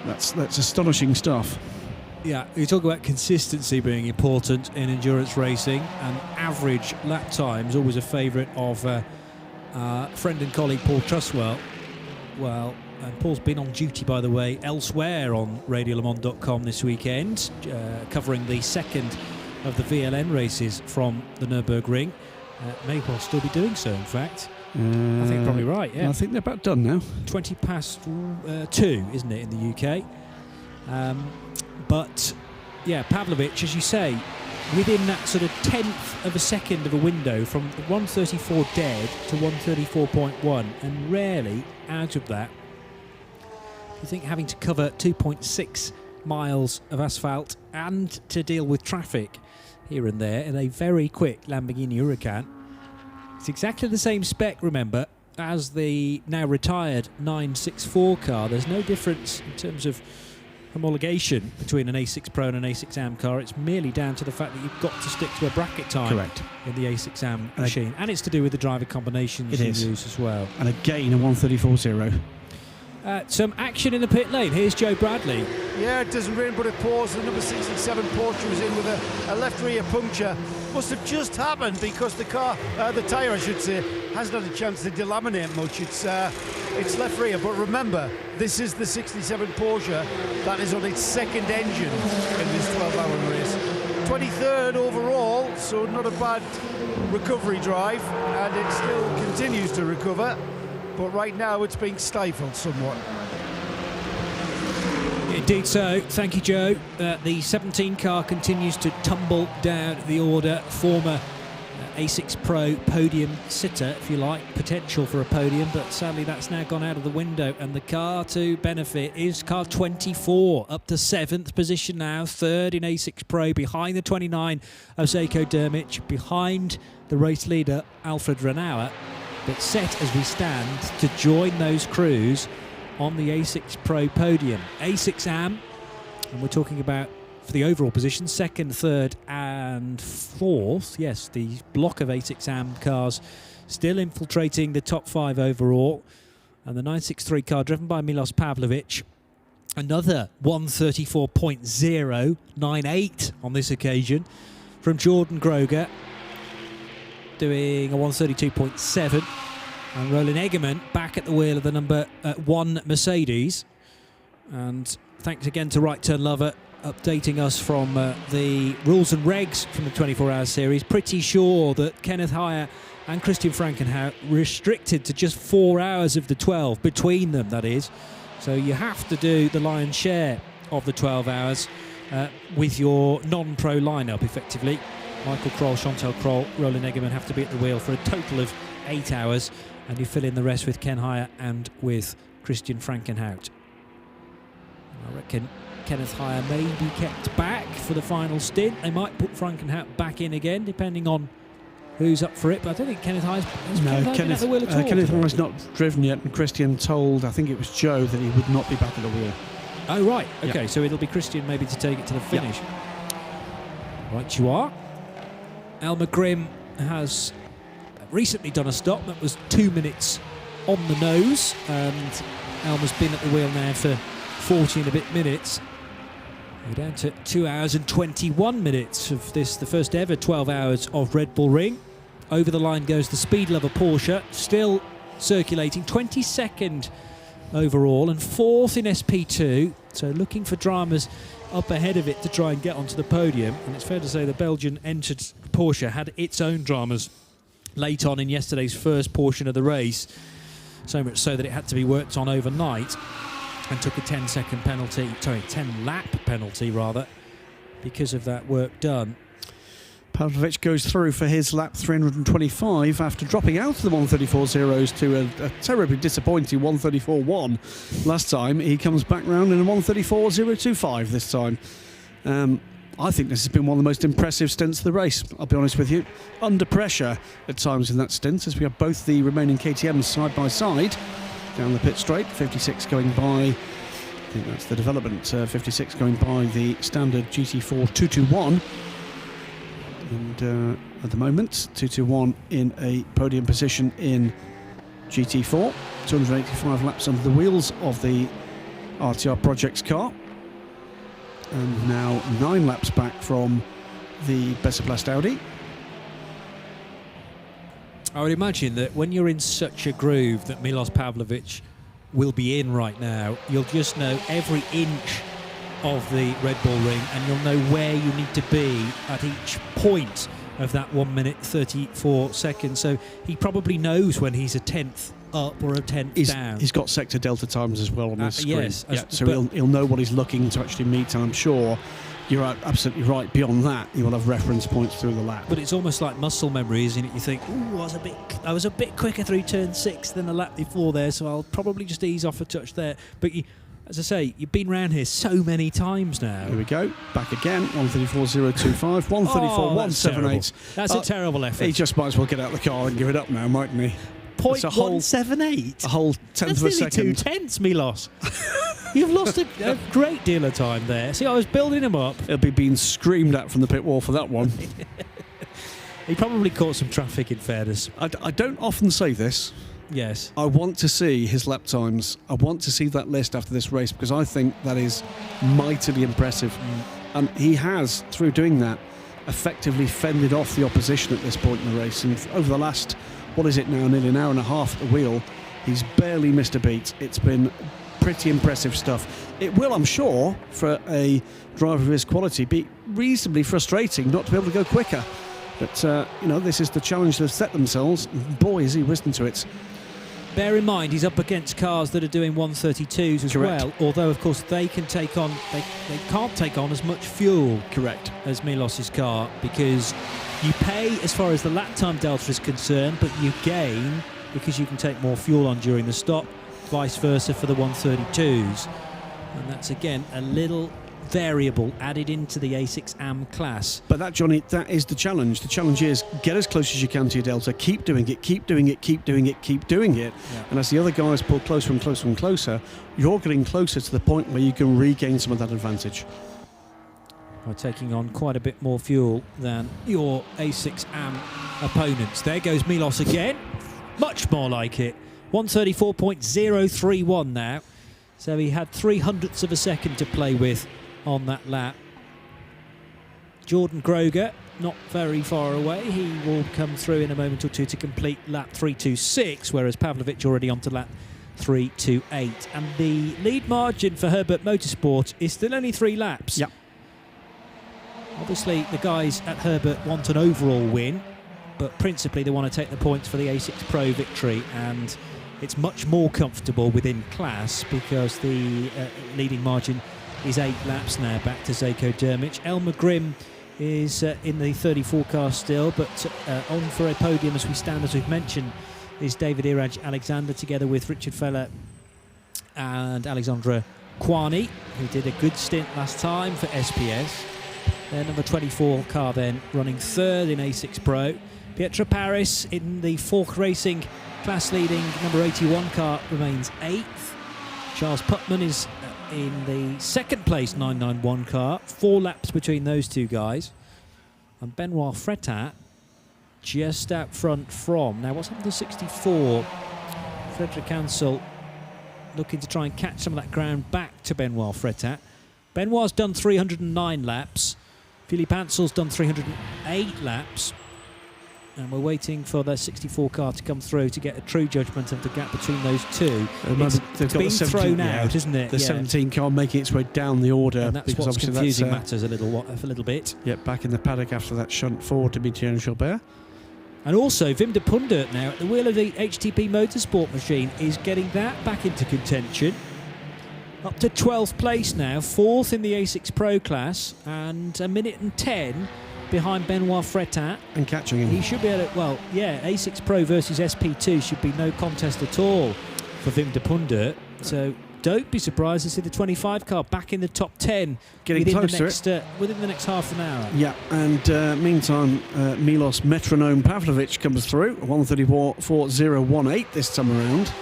That's astonishing stuff. Yeah, you talk about consistency being important in endurance racing, and average lap time is always a favourite of friend and colleague Paul Truswell. Well, and Paul's been on duty, by the way, elsewhere on RadioLeMans.com this weekend, covering the second of the VLN races from the Nürburgring. May well still be doing so, in fact. I think you're probably right, yeah. I think they're about done now. 20 past 2, isn't it, in the UK? But, yeah, Pavlovich, as you say, within that sort of 10th of a second of a window from 134 dead to 134.1, and rarely out of that. You think having to cover 2.6 miles of asphalt and to deal with traffic here and there in a very quick Lamborghini Huracan. It's exactly the same spec, remember, as the now retired 964 car. There's no difference in terms of homologation between an A6 Pro and an A6 AM car. It's merely down to the fact that you've got to stick to a bracket time. Correct. In the A6 AM machine. And it's to do with the driver combinations you use as well. And again, a 134.0. Some action in the pit lane. Here's Joe Bradley. Yeah, it doesn't rain but it pours. The number 67 Porsche was in with a left rear puncture. Must have just happened because the car, the tyre I should say, hasn't had a chance to delaminate much. It's left rear, but remember, this is the 67 Porsche that is on its second engine in this 12-hour race. 23rd overall, so not a bad recovery drive, and it still continues to recover. But right now it's being stifled somewhat. Indeed so. Thank you, Joe. The 17 car continues to tumble down the order. Former A6 Pro podium sitter, if you like, potential for a podium, but sadly that's now gone out of the window. And the car to benefit is car 24, up to 7th position now, 3rd in A6 Pro, behind the 29 of Zeljko Dermic, behind the race leader Alfred Renauer, but set as we stand to join those crews on the A6 Pro podium. A6 AM, and we're talking about, for the overall position, 2nd, 3rd and 4th. Yes, the block of A6 AM cars still infiltrating the top 5 overall. And the 963 car driven by Milos Pavlovich, another 134.098 on this occasion from Jordan Groger, doing a 132.7, and Roland Egerman back at the wheel of the number 1 Mercedes. And thanks again to Right Turn Lover updating us from the rules and regs from the 24-hour series. Pretty sure that Kenneth Heyer and Christian Frankenhout restricted to just 4 hours of the 12 between them, that is. So you have to do the lion's share of the 12 hours with your non-pro lineup, effectively. Michael Kroll, Chantal Kroll, Roland Egerman have to be at the wheel for a total of 8 hours, and you fill in the rest with Ken Heyer and with Christian Frankenhout. I reckon Kenneth Heyer may be kept back for the final stint. They might put Frankenhout back in again, depending on who's up for it, but I don't think Kenneth Heyer's been at the wheel at all. Kenneth Heyer's not driven yet, and Christian told, I think it was Joe, that he would not be back at the wheel. Oh, right. Okay, yeah. So it'll be Christian maybe to take it to the finish. Yeah. Right, you are. Elmer Grimm has recently done a stop that was 2 minutes on the nose, and Elmer's been at the wheel now for 40 and a bit minutes. We're down to 2 hours and 21 minutes of this, the first ever 12 hours of Red Bull Ring. Over the line goes the Speed Lover Porsche, still circulating, 22nd overall and 4th in SP2, so looking for dramas up ahead of it to try and get onto the podium. And it's fair to say the Belgian entered Porsche had its own dramas late on in yesterday's first portion of the race, so much so that it had to be worked on overnight and took a 10-second penalty, sorry, 10-lap penalty rather, because of that work done. Pavlovich goes through for his lap 325 after dropping out of the 134.0s to a terribly disappointing 134.1 last time. He comes back round in a 134.025 this time. I think this has been one of the most impressive stints of the race, I'll be honest with you. Under pressure at times in that stint, as we have both the remaining KTMs side by side down the pit straight. 56 going by, I think that's the development, 56 going by the standard GT4 221. And at the moment, 221 in a podium position in GT4. 285 laps under the wheels of the RTR Projects car. And now 9 laps back from the Besseplast Audi. I would imagine that when you're in such a groove that Milos Pavlovic will be in right now, you'll just know every inch of the Red Bull ring, and you'll know where you need to be at each point of that 1 minute 34 seconds. So he probably knows when he's a tenth up or a tenth down. He's got sector delta times as well on his screen. Yes, so he'll know what he's looking to actually meet, and I'm sure you're absolutely right. Beyond that, you will have reference points through the lap. But it's almost like muscle memory, isn't it? You think, ooh, I was a bit quicker through turn 6 than the lap before there, so I'll probably just ease off a touch there. But as I say, you've been round here so many times now. Here we go, back again, 134.025, 134.178. That's a terrible effort. He just might as well get out of the car and give it up now, mightn't he? 0.178. A whole tenth of a second. That's nearly 2/10, Milos. You've lost a great deal of time there. See, I was building him up. He'll be being screamed at from the pit wall for that one. He probably caught some traffic, in fairness. I don't often say this. Yes. I want to see his lap times. I want to see that list after this race, because I think that is mightily impressive. And he has, through doing that, effectively fended off the opposition at this point in the race. And over the last, what is it now, nearly an hour and a half at the wheel, he's barely missed a beat. It's been pretty impressive stuff. It will, I'm sure, for a driver of his quality, be reasonably frustrating not to be able to go quicker. But, this is the challenge they've set themselves. Boy, is he risen to it. Bear in mind, he's up against cars that are doing 132s as Correct. well, although, of course, they can't take on as much fuel as Milos's car, because you pay as far as the lap time delta is concerned, but you gain because you can take more fuel on during the stop, vice versa for the 132s. And that's, again, a little variable added into the A6 AM class. But that, Johnny, that is the challenge. The challenge is get as close as you can to your delta, keep doing it, keep doing it, keep doing it, keep doing it. Yeah. And as the other guys pull closer and closer and closer, you're getting closer to the point where you can regain some of that advantage. By taking on quite a bit more fuel than your A6 AM opponents. There goes Milos again. Much more like it. 134.031 now. So he had 0.03 of a second to play with on that lap. Jordan Groger, not very far away. He will come through in a moment or two to complete lap 326, whereas Pavlovic already onto lap 328. And the lead margin for Herbert Motorsport is still only 3 laps. Yep. Obviously, the guys at Herbert want an overall win, but principally they want to take the points for the A6 Pro victory, and it's much more comfortable within class because the leading margin is 8 laps now back to Zeko Dermich. Elmer Grimm is in the 34 car still, but on for a podium as we stand, as we've mentioned, is David Iraj Alexander together with Richard Feller and Alexandra Kwani, who did a good stint last time for SPS. Their number 24 car then running third in A6 Pro. Pietro Paris in the Fork Racing class leading number 81 car remains 8th. Charles Putman is in the second place 991 car, 4 laps between those two guys. And Benoit Fretat just out front from, now what's happened to 64? Frederick Ansel looking to try and catch some of that ground back to Benoit Fretat. Benoit's done 309 laps. Philippe Ansel's done 308 laps. And we're waiting for the 64 car to come through to get a true judgment of the gap between those two. It's been thrown out, isn't it? The 17 car making its way down the order. And that's what's confusing matters a little bit. Yeah, back in the paddock after that shunt forward to Etienne Gilbert. And also, Wim de Pundert now at the wheel of the HTP Motorsport machine is getting that back into contention. Up to 12th place now, 4th in the A6 Pro class, and 1 minute and 10 behind Benoit Fretat. And catching him. He should be able to, well, yeah, A6 Pro versus SP2 should be no contest at all for Wim de Pundert. So don't be surprised to see the 25 car back in the top 10 getting within close to it. Within the next half an hour. Yeah, and meantime, Milos Metronome Pavlovic comes through, 134.4018 this time around.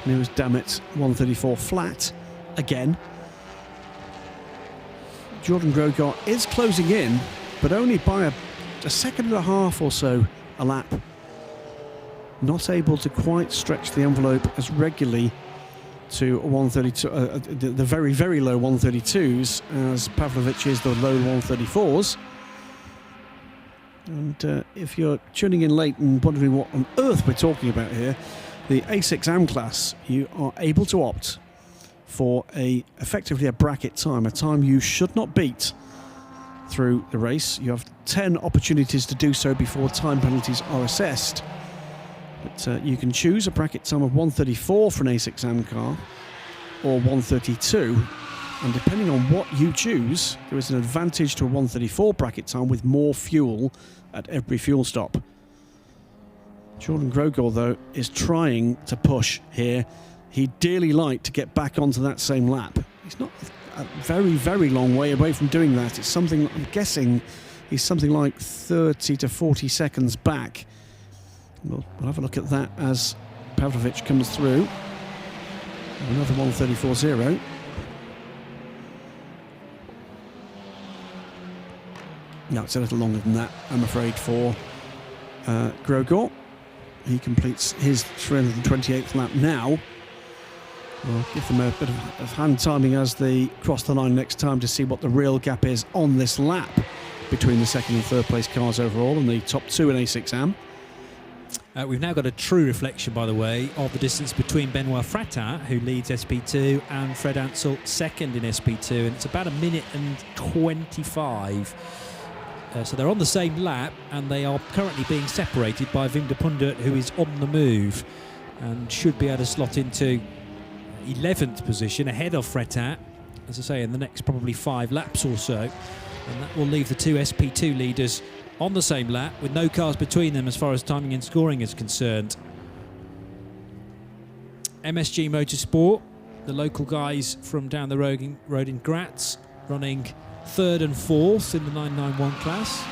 And he was, damn it, 134 flat again. Jordan Groger is closing in, but only by a second and a half or so a lap. Not able to quite stretch the envelope as regularly to 132, the very, very low 132s as Pavlovic is the low 134s. And if you're tuning in late and wondering what on earth we're talking about here, the A6AM class, you are able to opt for effectively a bracket time, a time you should not beat through the race. You have 10 opportunities to do so before time penalties are assessed. But you can choose a bracket time of 134 for an A6AM car or 132. And depending on what you choose, there is an advantage to a 134 bracket time with more fuel at every fuel stop. Jordan Grogor, though, is trying to push here. He'd dearly like to get back onto that same lap. He's not a very, very long way away from doing that. It's something, I'm guessing, he's something like 30 to 40 seconds back. We'll have a look at that as Pavlovic comes through. Another 134.0. No, it's a little longer than that, I'm afraid, for Grogor. He completes his 328th lap now. We'll give them a bit of hand timing as they cross the line next time to see what the real gap is on this lap between the second and third place cars overall and the top two in A6AM. We've now got a true reflection, by the way, of the distance between Benoit Fratin, who leads SP2, and Fred Ansel, second in SP2, and it's about 1 minute and 25. So they're on the same lap, and they are currently being separated by Wim de Pundert, who is on the move and should be able to slot into 11th position ahead of Fratin, as I say, in the next probably 5 laps or so. And that will leave the two SP2 leaders on the same lap with no cars between them as far as timing and scoring is concerned. MSG Motorsport, the local guys from down the road in Graz, running 3rd and 4th in the 991 class.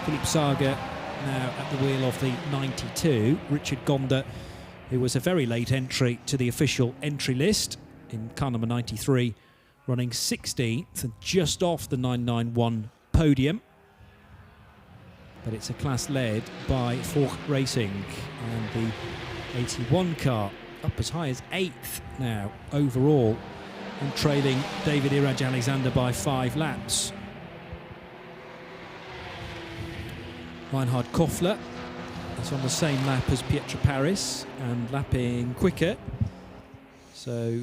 Philippe Sager now at the wheel of the 92. Richard Gonda, who was a very late entry to the official entry list in car number 93, running 16th and just off the 991 podium. But it's a class led by Forch Racing, and the 81 car up as high as 8th now overall, and trailing David Iraj Alexander by 5 laps. Reinhard Koffler is on the same lap as Pietro Paris and lapping quicker. So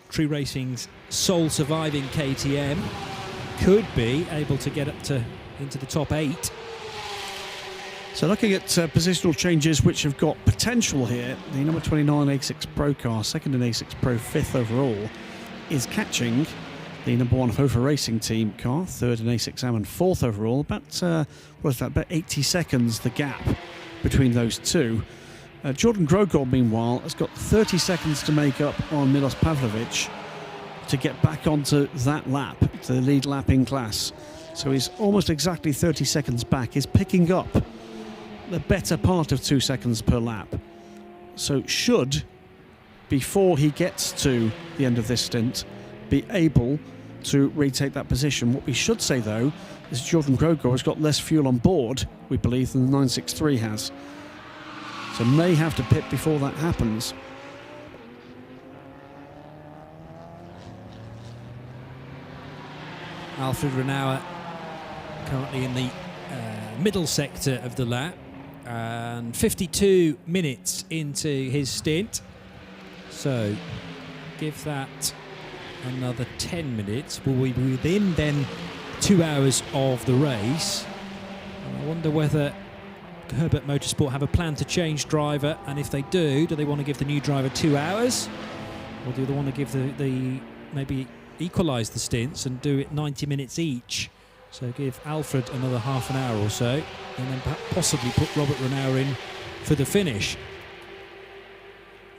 True Racing's sole surviving KTM could be able to get up into the top 8. So looking at positional changes which have got potential here, the number 29 A6 Pro car, second in A6 Pro, 5th overall, is catching the number 1 Hofer Racing Team car, 3rd in A6AM and 4th overall. About 80 seconds the gap between those two. Jordan Grogor, meanwhile, has got 30 seconds to make up on Milos Pavlovic to get back onto that lap, to the lead lap in class. So he's almost exactly 30 seconds back. He's picking up the better part of 2 seconds per lap. So should, before he gets to the end of this stint, be able to retake that position. What we should say, though, is Jordan Grogor has got less fuel on board, we believe, than the 963 has. So may have to pit before that happens. Alfred Renauer currently in the middle sector of the lap, and 52 minutes into his stint. So give that another 10 minutes. Will we be within then 2 hours of the race? And I wonder whether Herbert Motorsport have a plan to change driver, and if they do they want to give the new driver 2 hours, or do they want to give the maybe equalise the stints and do it 90 minutes each? So give Alfred another half an hour or so, and then possibly put Robert Renauer in for the finish.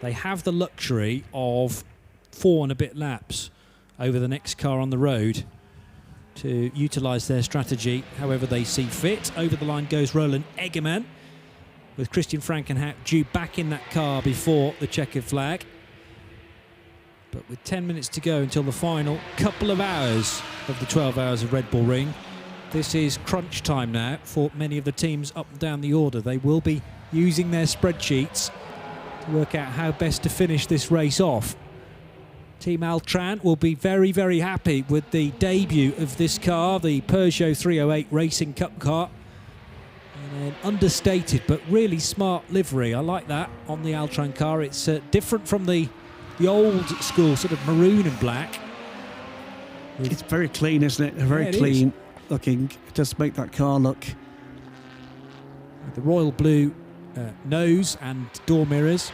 They have the luxury of 4 and a bit laps over the next car on the road to utilise their strategy however they see fit. Over the line goes Roland Egemann, with Christian Frankenhaupt due back in that car before the checkered flag. But with 10 minutes to go until the final couple of hours of the 12 hours of Red Bull Ring, this is crunch time now for many of the teams up and down the order. They will be using their spreadsheets to work out how best to finish this race off. Team Altran will be very, very happy with the debut of this car, the Peugeot 308 Racing Cup car. And an understated but really smart livery. I like that on the Altran car. It's different from the old school sort of maroon and black. It's very clean, isn't it? Very clean looking. It does make that car look. The royal blue nose and door mirrors,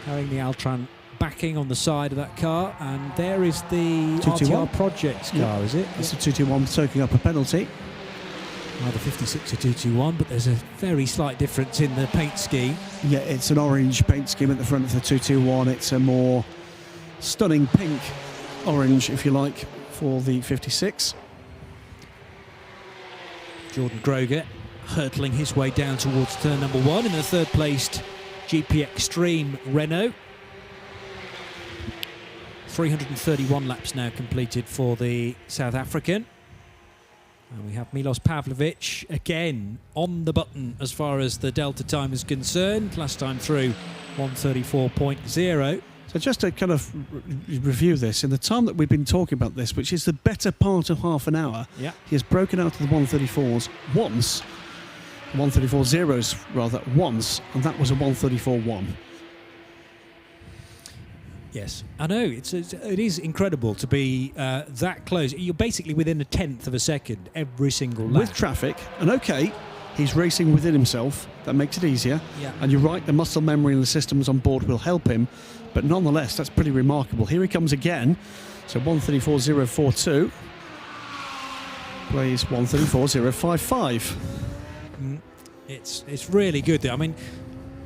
carrying the Altran backing on the side of that car, and there is the 221 RTR Projects car, is it? It's a 221 soaking up a penalty. Either 56 or 221, but there's a very slight difference in the paint scheme. Yeah, it's an orange paint scheme at the front of the 221. It's a more stunning pink orange, if you like, for the 56. Jordan Groger hurtling his way down towards turn number 1 in the third placed GP Extreme Renault. 331 laps now completed for the South African. And we have Milos Pavlovic again on the button as far as the Delta time is concerned. Last time through 134.0. So just to kind of review this, in the time that we've been talking about this, which is the better part of half an hour, yeah, he has broken out of the 134s once, 134 zeros rather, once, and that was a 134.1. Yes, I know. It is incredible to be that close. You're basically within a tenth of a second every single lap. With traffic, and okay, he's racing within himself. That makes it easier. Yeah. And you're right, the muscle memory and the systems on board will help him. But nonetheless, that's pretty remarkable. Here he comes again. So 134.042 plays 134.055. It's really good. I mean,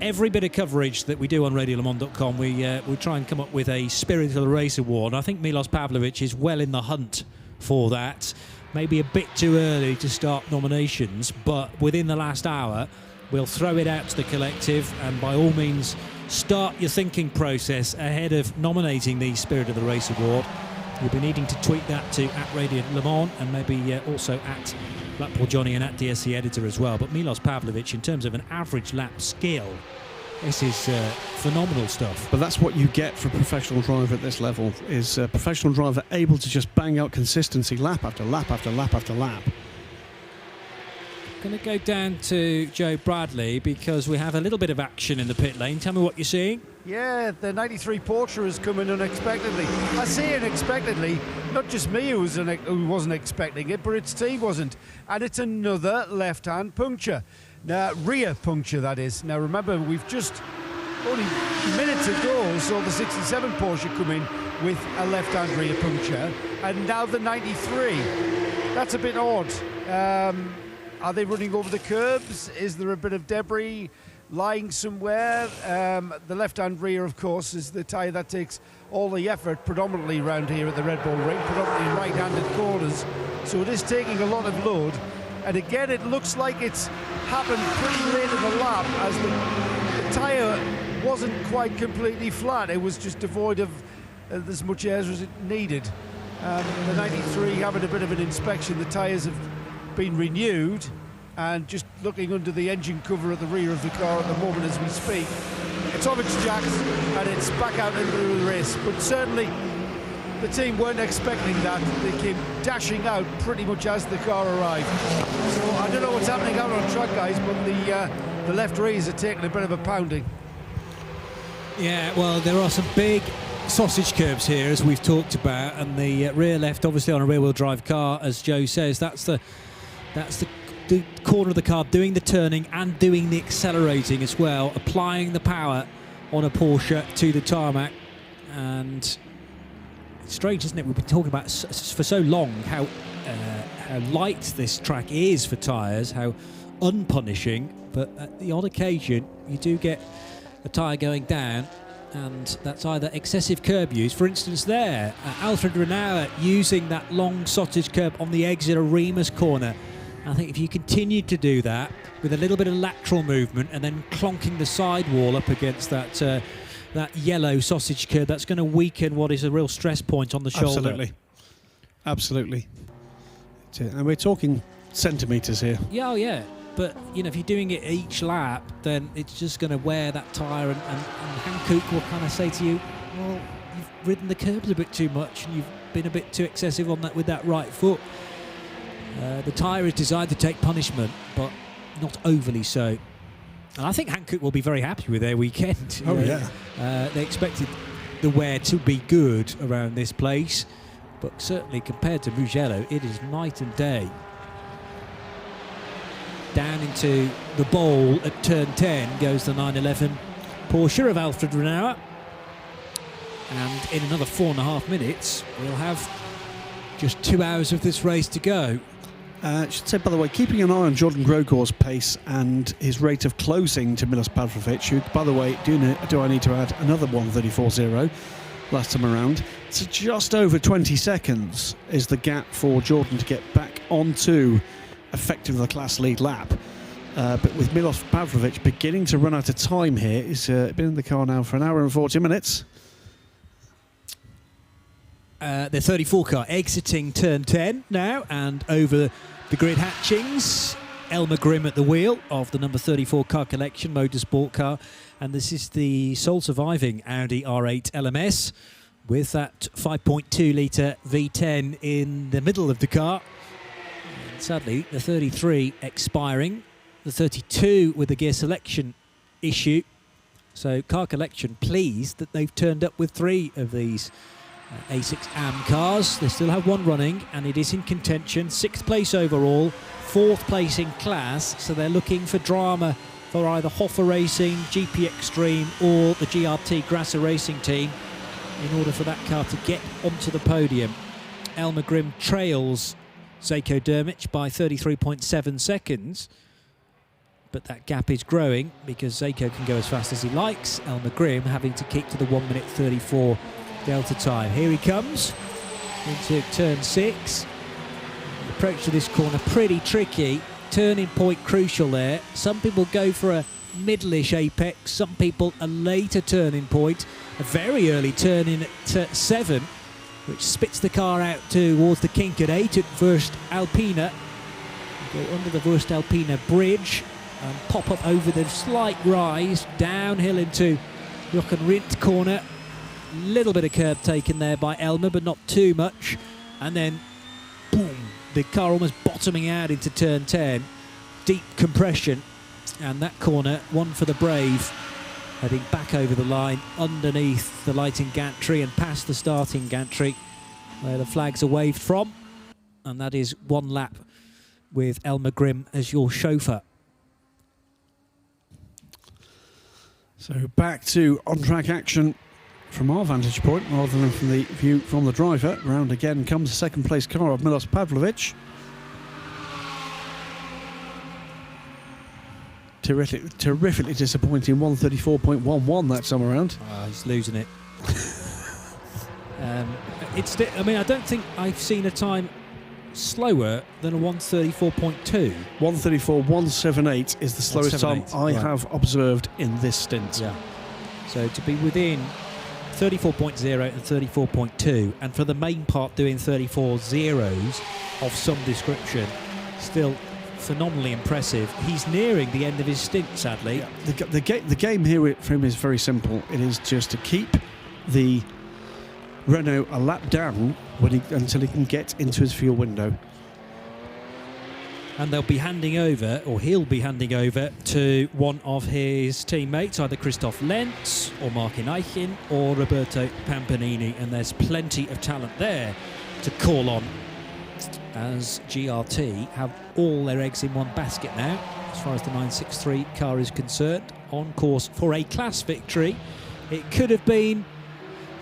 every bit of coverage that we do on RadioLeMans.com, we try and come up with a Spirit of the Race award. I think Milos Pavlovic is well in the hunt for that. Maybe a bit too early to start nominations, but within the last hour, we'll throw it out to the collective, and by all means, start your thinking process ahead of nominating the Spirit of the Race award. You'll be needing to tweet that to @RadioLeMans and maybe also at Blackpool Johnny and at DSC Editor as well. But Milos Pavlovic, in terms of an average lap skill, this is phenomenal stuff. But that's what you get for a professional driver at this level, is a professional driver able to just bang out consistency lap after lap after lap after lap. Going to go down to Joe Bradley because we have a little bit of action in the pit lane. Tell me what you're seeing. Yeah, the 93 Porsche has come in unexpectedly. I say unexpectedly, not just me who wasn't expecting it, but its team wasn't. And it's another left-hand puncture. Now, rear puncture, that is. Now, remember, we've just only minutes ago saw the 67 Porsche come in with a left-hand rear puncture, and now the 93. That's a bit odd. Are they running over the curbs? Is there a bit of debris lying somewhere? The left-hand rear, of course, is the tyre that takes all the effort predominantly around here at the Red Bull Ring, predominantly right-handed corners. So it is taking a lot of load. And again, it looks like it's happened pretty late in the lap as the tyre wasn't quite completely flat. It was just devoid of as much air as it needed. The 93 having a bit of an inspection. The tyres have been renewed, and just looking under the engine cover at the rear of the car at the moment as we speak, it's off its jacks and it's back out into the race. But certainly the team weren't expecting that. They came dashing out pretty much as the car arrived. So I don't know what's happening out on track, guys, but the left rears are taking a bit of a pounding. Yeah, well, there are some big sausage curbs here, as we've talked about, and the rear left, obviously on a rear-wheel drive car, as Joe says, that's the corner of the car doing the turning and doing the accelerating as well, applying the power on a Porsche to the tarmac. And it's strange, isn't it? We've been talking about for so long how light this track is for tyres, how unpunishing, but at the odd occasion you do get a tyre going down, and that's either excessive curb use. For instance, there, Alfred Renauer using that long sausage curb on the exit of Remus corner. I think if you continue to do that with a little bit of lateral movement and then clonking the sidewall up against that yellow sausage curb, that's going to weaken what is a real stress point on the shoulder. Absolutely. And we're talking centimetres here. Yeah, oh yeah. But, you know, if you're doing it each lap, then it's just going to wear that tyre. And Hankook will kind of say to you, well, you've ridden the curbs a bit too much and you've been a bit too excessive on that with that right foot. The tyre is designed to take punishment, but not overly so. And I think Hankook will be very happy with their weekend. Oh, yeah. They expected the wear to be good around this place, but certainly compared to Mugello, it is night and day. Down into the bowl at turn 10 goes the 911 Porsche of Alfred Renauer. And in another 4.5 minutes, we'll have just 2 hours of this race to go. I should say, by the way, keeping an eye on Jordan Grogor's pace and his rate of closing to Milos Pavlovic, who, by the way, do I need to add another 1:34.0 last time around. So just over 20 seconds is the gap for Jordan to get back onto effectively the class lead lap. But with Milos Pavlovic beginning to run out of time here, he's been in the car now for an hour and 40 minutes. The 34 car exiting turn 10 now, and over the grid hatchings, Elmer Grimm at the wheel of the number 34 car collection motorsport car, and this is the sole surviving Audi R8 LMS with that 5.2 litre V10 in the middle of the car. And sadly, the 33 expiring, the 32 with the gear selection issue. So car collection pleased that they've turned up with 3 of these A6 AM cars. They still have one running, and it is in contention. 6th place overall, 4th place in class, so they're looking for drama for either Hoffa Racing, GP Extreme or the GRT Grasser Racing team in order for that car to get onto the podium. Elmer Grimm trails Zeljko Drmic by 33.7 seconds, but that gap is growing because Zeljko can go as fast as he likes, Elmer Grimm having to keep to the 1:34 Delta time. Here he comes into turn 6. The approach to this corner pretty tricky. Turning point crucial there. Some people go for a middle-ish apex, some people a later turning point. A very early turn in at 7, which spits the car out towards the kink at 8 at Wurst Alpina. Go under the Wurst Alpina bridge and pop up over the slight rise, downhill into Jochen Rindt corner. Little bit of curb taken there by Elmer, but not too much. And then, boom, the car almost bottoming out into turn 10. Deep compression. And that corner, one for the brave. Heading back over the line, underneath the lighting gantry and past the starting gantry, where the flags are waved from. And that is 1 lap with Elmer Grimm as your chauffeur. So back to on-track action from our vantage point rather than from the view from the driver. Round again comes the second place car of Milos Pavlovic. Terrifically disappointing 1:34.11 that time around. He's losing it. I mean, I don't think I've seen a time slower than a 1:34.2. 1:34.178 is the slowest time I have observed in this stint. Yeah. So to be within 34.0 and 34.2, and for the main part doing 34 zeros of some description, still phenomenally impressive. He's nearing the end of his stint, sadly. Yeah. The game here for him is very simple. It is just to keep the Renault a lap down until he can get into his fuel window. And they'll be handing over, or he'll be handing over, to one of his teammates, either Christoph Lenz or Martin Eichin or Roberto Pampanini, and there's plenty of talent there to call on, as GRT have all their eggs in one basket now, as far as the 963 car is concerned, on course for a class victory. It could have been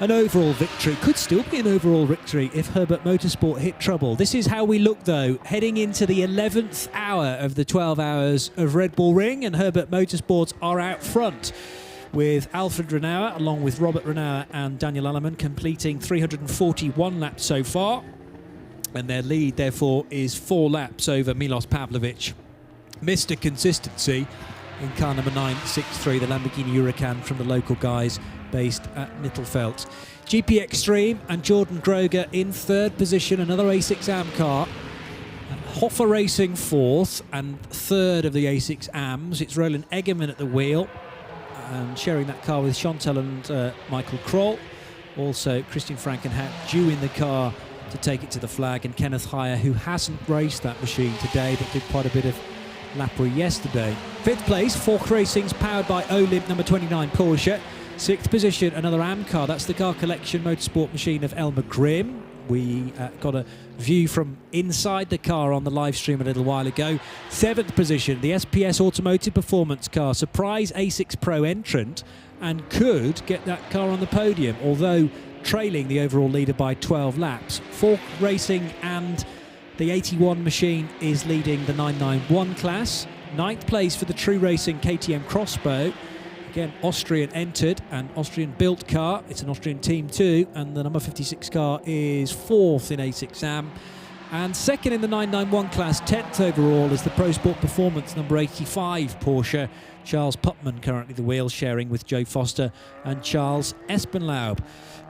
an overall victory, could still be an overall victory if Herbert Motorsport hit trouble. This is how we look, though, heading into the 11th hour of the 12 hours of Red Bull Ring, and Herbert Motorsports are out front with Alfred Renauer, along with Robert Renauer and Daniel Allemann, completing 341 laps so far. And their lead, therefore, is 4 laps over Milos Pavlovic. Mr. Consistency in car number 963, the Lamborghini Huracan from the local guys based at Mittelfeld. GP Extreme and Jordan Groger in 3rd position, another A6 AM car. Hoffer Racing fourth and third of the A6 AMs. It's Roland Eggerman at the wheel and sharing that car with Chantal and Michael Kroll. Also Christian Frankenhout due in the car to take it to the flag, and Kenneth Heyer, who hasn't raced that machine today but did quite a bit of lappery yesterday. Fifth place, Fork Racing's powered by Olymp number 29 Porsche. Sixth position, another AM car. That's the Car Collection Motorsport machine of Elmer Grimm. We got a view from inside the car on the live stream a little while ago. Seventh position, the SPS Automotive Performance car. Surprise A6 Pro entrant, and could get that car on the podium, although trailing the overall leader by 12 laps. Fork Racing and the 81 machine is leading the 991 class. Ninth place for the True Racing KTM Crossbow. Again, Austrian entered, an Austrian built car. It's an Austrian team too, and the number 56 car is fourth in A6 AM. And second in the 991 class, 10th overall, is the Pro Sport Performance number 85 Porsche. Charles Putman currently the wheel, sharing with Joe Foster and Charles Espenlaub.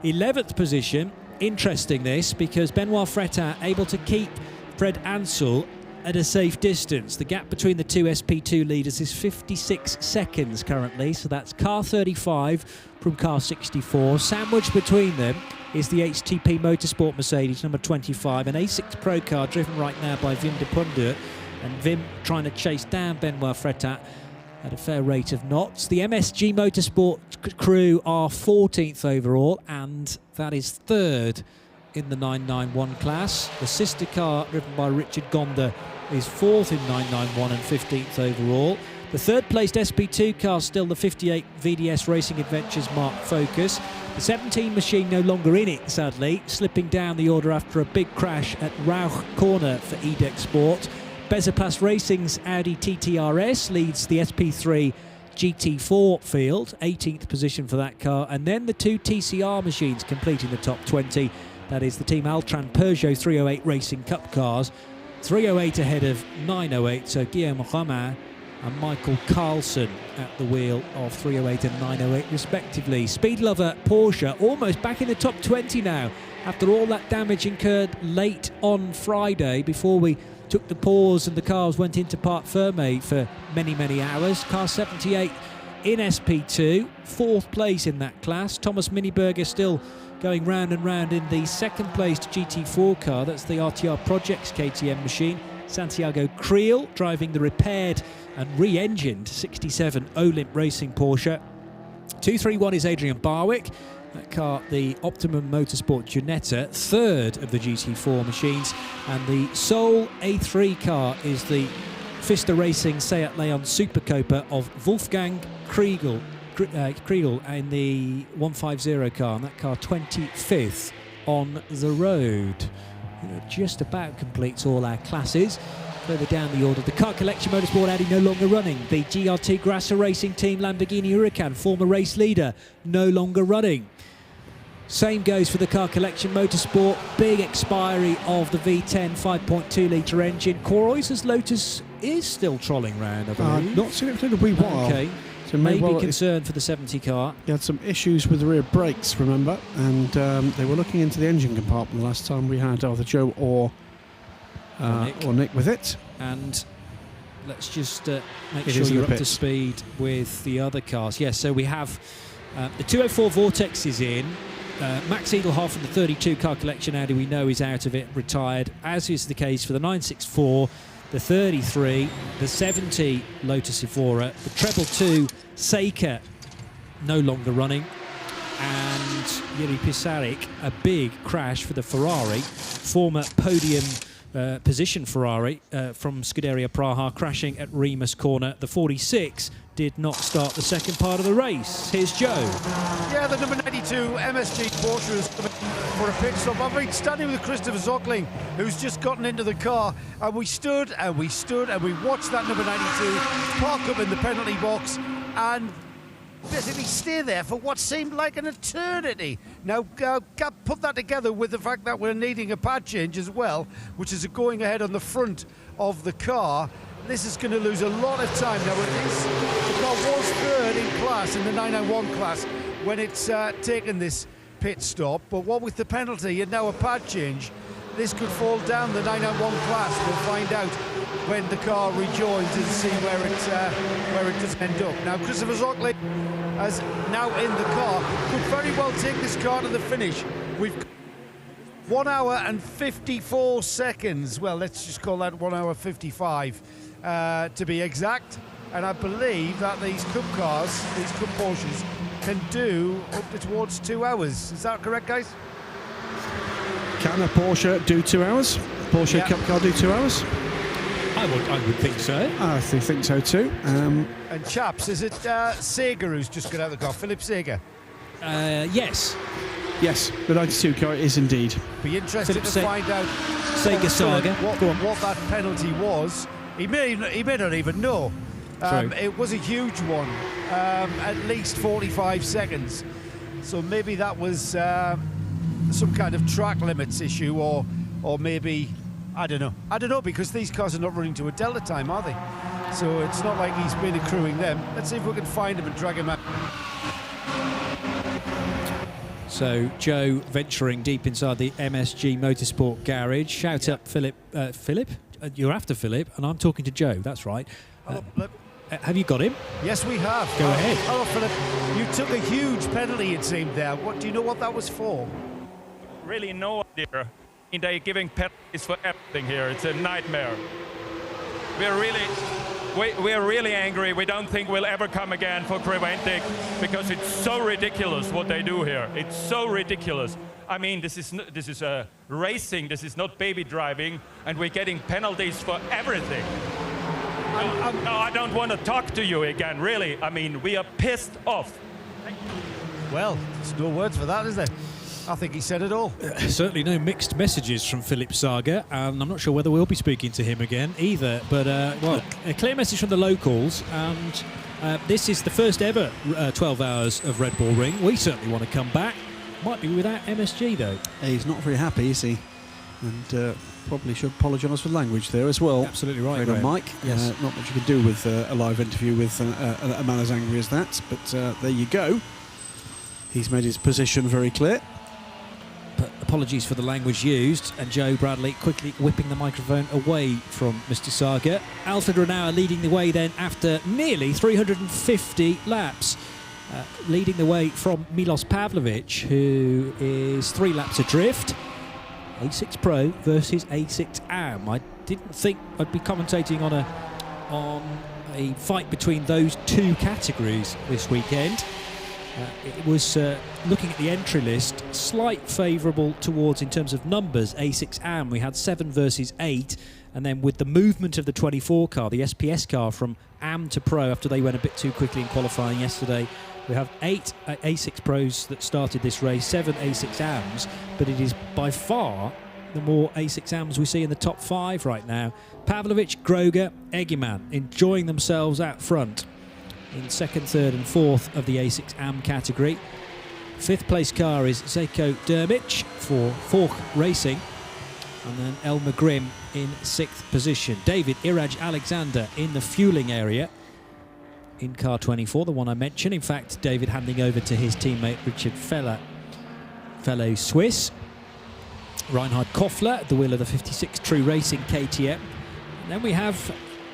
11th position, interesting this, because Benoit Fretin able to keep Fred Ansel at a safe distance. The gap between the two SP2 leaders is 56 seconds currently, so that's car 35 from car 64. Sandwiched between them is the HTP Motorsport Mercedes number 25, an A6 Pro car driven right now by Wim de Pundert, and Wim trying to chase down Benoit Fretin at a fair rate of knots. The MSG Motorsport crew are 14th overall, and that is third in the 991 class. The sister car driven by Richard Gonda is fourth in 991 and 15th overall. The third placed SP2 car still the 58 VDS Racing Adventures Mark Focus. The 17 machine no longer in it, sadly, slipping down the order after a big crash at Rauch Corner for EDEC Sport. Bezepas Racing's Audi TTRS leads the SP3 GT4 field, 18th position for that car, and then the two TCR machines completing the top 20. That is the Team Altran Peugeot 308 Racing Cup cars. 308 ahead of 908, so Guillaume Romain and Michael Carlson at the wheel of 308 and 908 respectively. Speed Lover Porsche almost back in the top 20 now after all that damage incurred late on Friday before we took the pause and the cars went into Parc Fermé for many hours. Car 78 in SP2, fourth place in that class. Thomas Miniberger still going round and round in the second placed GT4 car. That's the RTR Projects KTM machine. Santiago Creel driving the repaired and re-engined 67 Olymp Racing Porsche. 231 is Adrian Barwick. That car, the Optimum Motorsport Ginetta, third of the GT4 machines. And the sole A3 car is the Pfister Racing Seat Leon Super Copa of Wolfgang Kriegel in the 150 car, and that car 25th on the road. Just about completes all our classes. Further down the order, the Car Collection Motorsport Audi no longer running. The GRT Grasser Racing Team Lamborghini Huracan, former race leader, no longer running. Same goes for the Car Collection Motorsport. Big expiry of the V10 5.2 litre engine. Coroy's Lotus is still trolling round, I believe. Not seen it in a wee while. Okay. So maybe concern for the 70 car. He had some issues with the rear brakes, remember, and they were looking into the engine compartment the last time we had either Joe or Nick with it. And let's just make sure you're up to speed with the other cars. Yes, so we have the 204 Vortex is in. Max Edelhoff and the 32 Car Collection Audi we know is out of it, retired, as is the case for the 964, the 33, the 70 Lotus Evora, the Treble 2 Seika no longer running, and Jiri Pisarik, a big crash for the Ferrari, former podium position Ferrari from Scuderia Praha, crashing at Remus Corner. The 46 did not start the second part of the race. Here's Joe. Yeah, the number 92 MSG Porsche is coming for a pit stop. I've been standing with Christopher Zockling, who's just gotten into the car, and we stood and we watched that number 92 park up in the penalty box and basically stay there for what seemed like an eternity. Now, put that together with the fact that we're needing a pad change as well, which is going ahead on the front of the car. This is going to lose a lot of time. Now, the car was third in class, in the 991 class, when it's taken this pit stop, but what with the penalty and now a pad change, this could fall down the 991 class. We'll find out when the car rejoins and see where it does end up. Now, Christopher Zockley, as now in the car, could very well take this car to the finish. We've 1 hour and 54 seconds. Well, let's just call that 1 hour 55 to be exact. And I believe that these Cup cars, these Cup Porsches, can do up to towards 2 hours. Is that correct, guys? Can a Porsche do 2 hours? Porsche Cup car do 2 hours? I would think so. I think so too. And chaps, is it Sager who's just got out of the car? Philip Sager? Yes. Yes, the 92 car is indeed. Be interested to find out Sager Saga. What that penalty was. He may not even know. It was a huge one, at least 45 seconds. So maybe that was some kind of track limits issue, or maybe, I don't know, because these cars are not running to a delta time, are they? So it's not like he's been accruing them. Let's see if we can find him and drag him out. So Joe venturing deep inside the MSG Motorsport garage. Shout up Philip. Philip? You're after Philip, and I'm talking to Joe. That's right. Hello, Philip. Have you got him? Yes, we have. Go ahead. Hello, Philip. You took a huge penalty, it seemed, there. What do you know what that was for? Really no idea. They're giving penalties for everything here. It's a nightmare. We're really angry. We don't think we'll ever come again for Creventic because it's so ridiculous what they do here. It's so ridiculous. I mean, this is racing. This is not baby driving, and we're getting penalties for everything. No, I don't want to talk to you again, really. I mean, we are pissed off. Well, there's no words for that, is there? I think he said it all. Certainly no mixed messages from Philip Saga, and I'm not sure whether we'll be speaking to him again either. But, well, a clear message from the locals, and this is the first ever 12 hours of Red Bull Ring. We certainly want to come back. Might be without MSG, though. He's not very happy, is he? And probably should apologise for language there as well. Absolutely right, Graham. Mike. Yes. Not much you can do with a live interview with a man as angry as that, but there you go. He's made his position very clear. But apologies for the language used, and Joe Bradley quickly whipping the microphone away from Mr. Saga. Alfred Renauer leading the way then after nearly 350 laps. Leading the way from Milos Pavlovic, who is 3 laps adrift. A6 Pro versus A6 AM. I didn't think I'd be commentating on a fight between those two categories this weekend. It was, looking at the entry list, slight favourable towards, in terms of numbers, A6 AM. We had 7 versus 8, and then with the movement of the 24 car, the SPS car from AM to Pro after they went a bit too quickly in qualifying yesterday, we have 8 A6 Pros that started this race, 7 A6 AMs, but it is by far the more A6 AMs we see in the top 5 right now. Pavlovic, Groger, Egeman enjoying themselves out front in 2nd, 3rd and 4th of the A6 AM category. 5th place car is Zeko Dermich for Fork Racing, and then Elmer Grimm in 6th position. David Iraj Alexander in the fueling area in car 24, the one I mentioned. In fact, David handing over to his teammate Richard Feller, fellow Swiss. Reinhard Koffler at the wheel of the 56 True Racing KTM. And then we have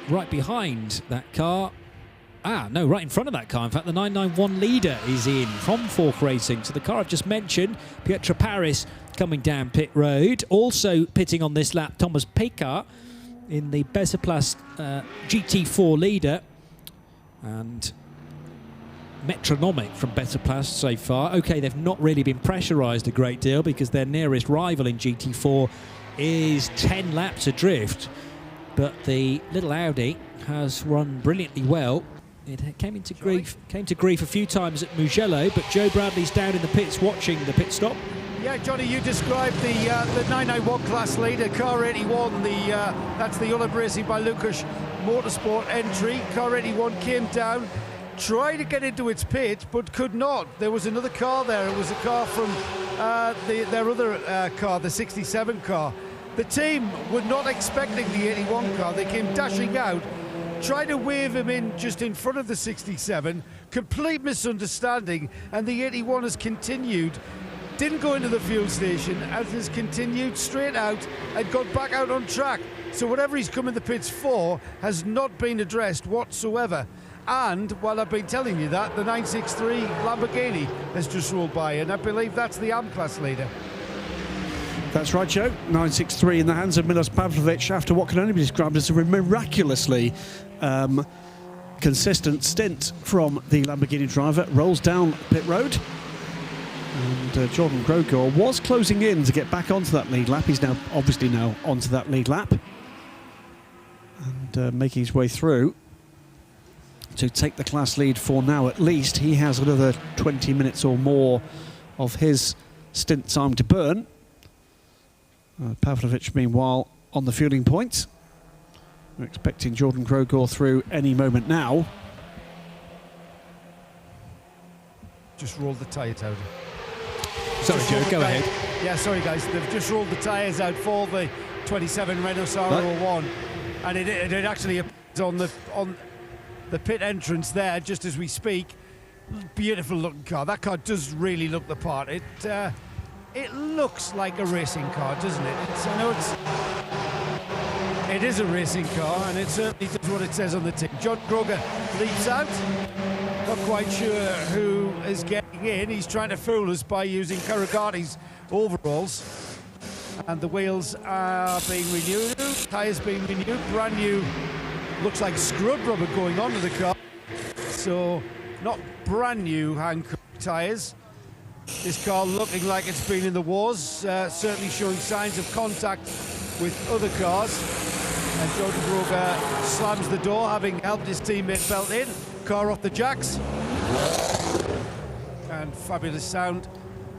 right behind that car, right in front of that car, in fact, the 991 leader is in from Fork Racing. So the car I've just mentioned, Pietro Paris, coming down pit road. Also pitting on this lap, Thomas Pekar in the Beserplast GT4 leader. And Metronomic from Beserplast so far. Okay, they've not really been pressurised a great deal because their nearest rival in GT4 is 10 laps adrift. But the little Audi has run brilliantly well. It came to grief a few times at Mugello, but Joe Bradley's down in the pits watching the pit stop. Yeah, Johnny, you described the 991 class leader, car 81. That's the Ullrich Racing by Lucas Motorsport entry. Car 81 came down, tried to get into its pit, but could not. There was another car there. It was a car from their other car, the 67 car. The team were not expecting the 81 car. They came dashing out, tried to wave him in just in front of the 67. Complete misunderstanding, and the 81 has continued didn't go into the fuel station, as has continued straight out and got back out on track. So whatever he's come in the pits for has not been addressed whatsoever. And while I've been telling you that, the 963 Lamborghini has just rolled by, and I believe that's the AM class leader. That's right, Joe. 963 in the hands of Milos Pavlovic after what can only be described as a miraculously consistent stint from the Lamborghini driver. Rolls down pit road. And Jordan Grogor was closing in to get back onto that lead lap. He's now obviously onto that lead lap. And making his way through to take the class lead for now at least. He has another 20 minutes or more of his stint time to burn. Pavlovic, meanwhile, on the fueling point. We're expecting Jordan Grogor through any moment now. Just rolled the tyres out. Sorry, Joe, go ahead. Yeah, sorry, guys. They've just rolled the tyres out for the 27 Renault Saro 01. And it actually appears on the pit entrance there, just as we speak. Beautiful looking car. That car does really look the part. It looks like a racing car, doesn't it? It is a racing car, and it certainly does what it says on the tin. John Grogor leaps out. Not quite sure who is getting in. He's trying to fool us by using Karagati's overalls. And the wheels are being renewed, tyres being renewed, brand new. Looks like scrub rubber going onto the car. So, not brand new Hankook tyres. This car looking like it's been in the wars, certainly showing signs of contact with other cars. And Jordan Grogor slams the door, having helped his teammate belt in. Car off the jacks. And fabulous sound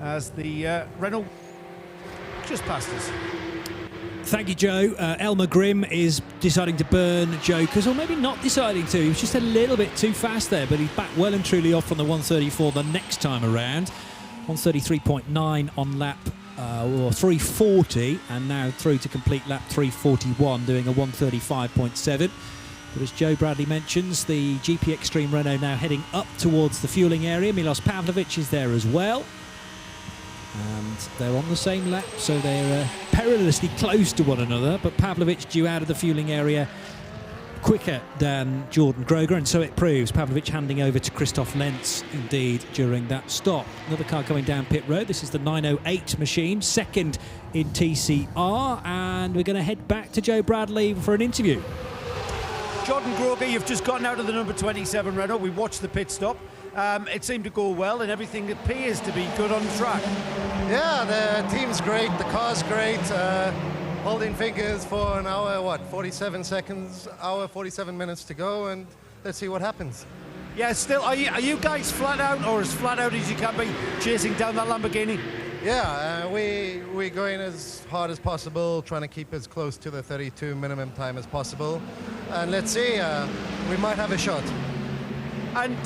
as the Renault just passed us. Thank you, Joe. Elmer Grimm is deciding to burn Jokers, or maybe not deciding to. He was just a little bit too fast there, but he's back well and truly off from the 134 the next time around. 133.9 on lap or 340, and now through to complete lap 341, doing a 135.7. But as Joe Bradley mentions, the GP Extreme Renault now heading up towards the fueling area. Milos Pavlovic is there as well. And they're on the same lap, so they're perilously close to one another. But Pavlovic due out of the fueling area quicker than Jordan Grogor, and so it proves. Pavlovic handing over to Christoph Lenz, indeed, during that stop. Another car coming down pit road. This is the 908 machine, second in TCR, and we're going to head back to Joe Bradley for an interview. Jordan Grogor, you've just gotten out of the number 27 Renault. We watched the pit stop. It seemed to go well, and everything appears to be good on track. Yeah, the team's great, the car's great. Holding figures for an hour, 47 seconds, hour, 47 minutes to go, and let's see what happens. Yeah, still, are you guys flat out, or as flat out as you can be, chasing down that Lamborghini? Yeah, we're going as hard as possible, trying to keep as close to the 32 minimum time as possible. And let's see, we might have a shot. And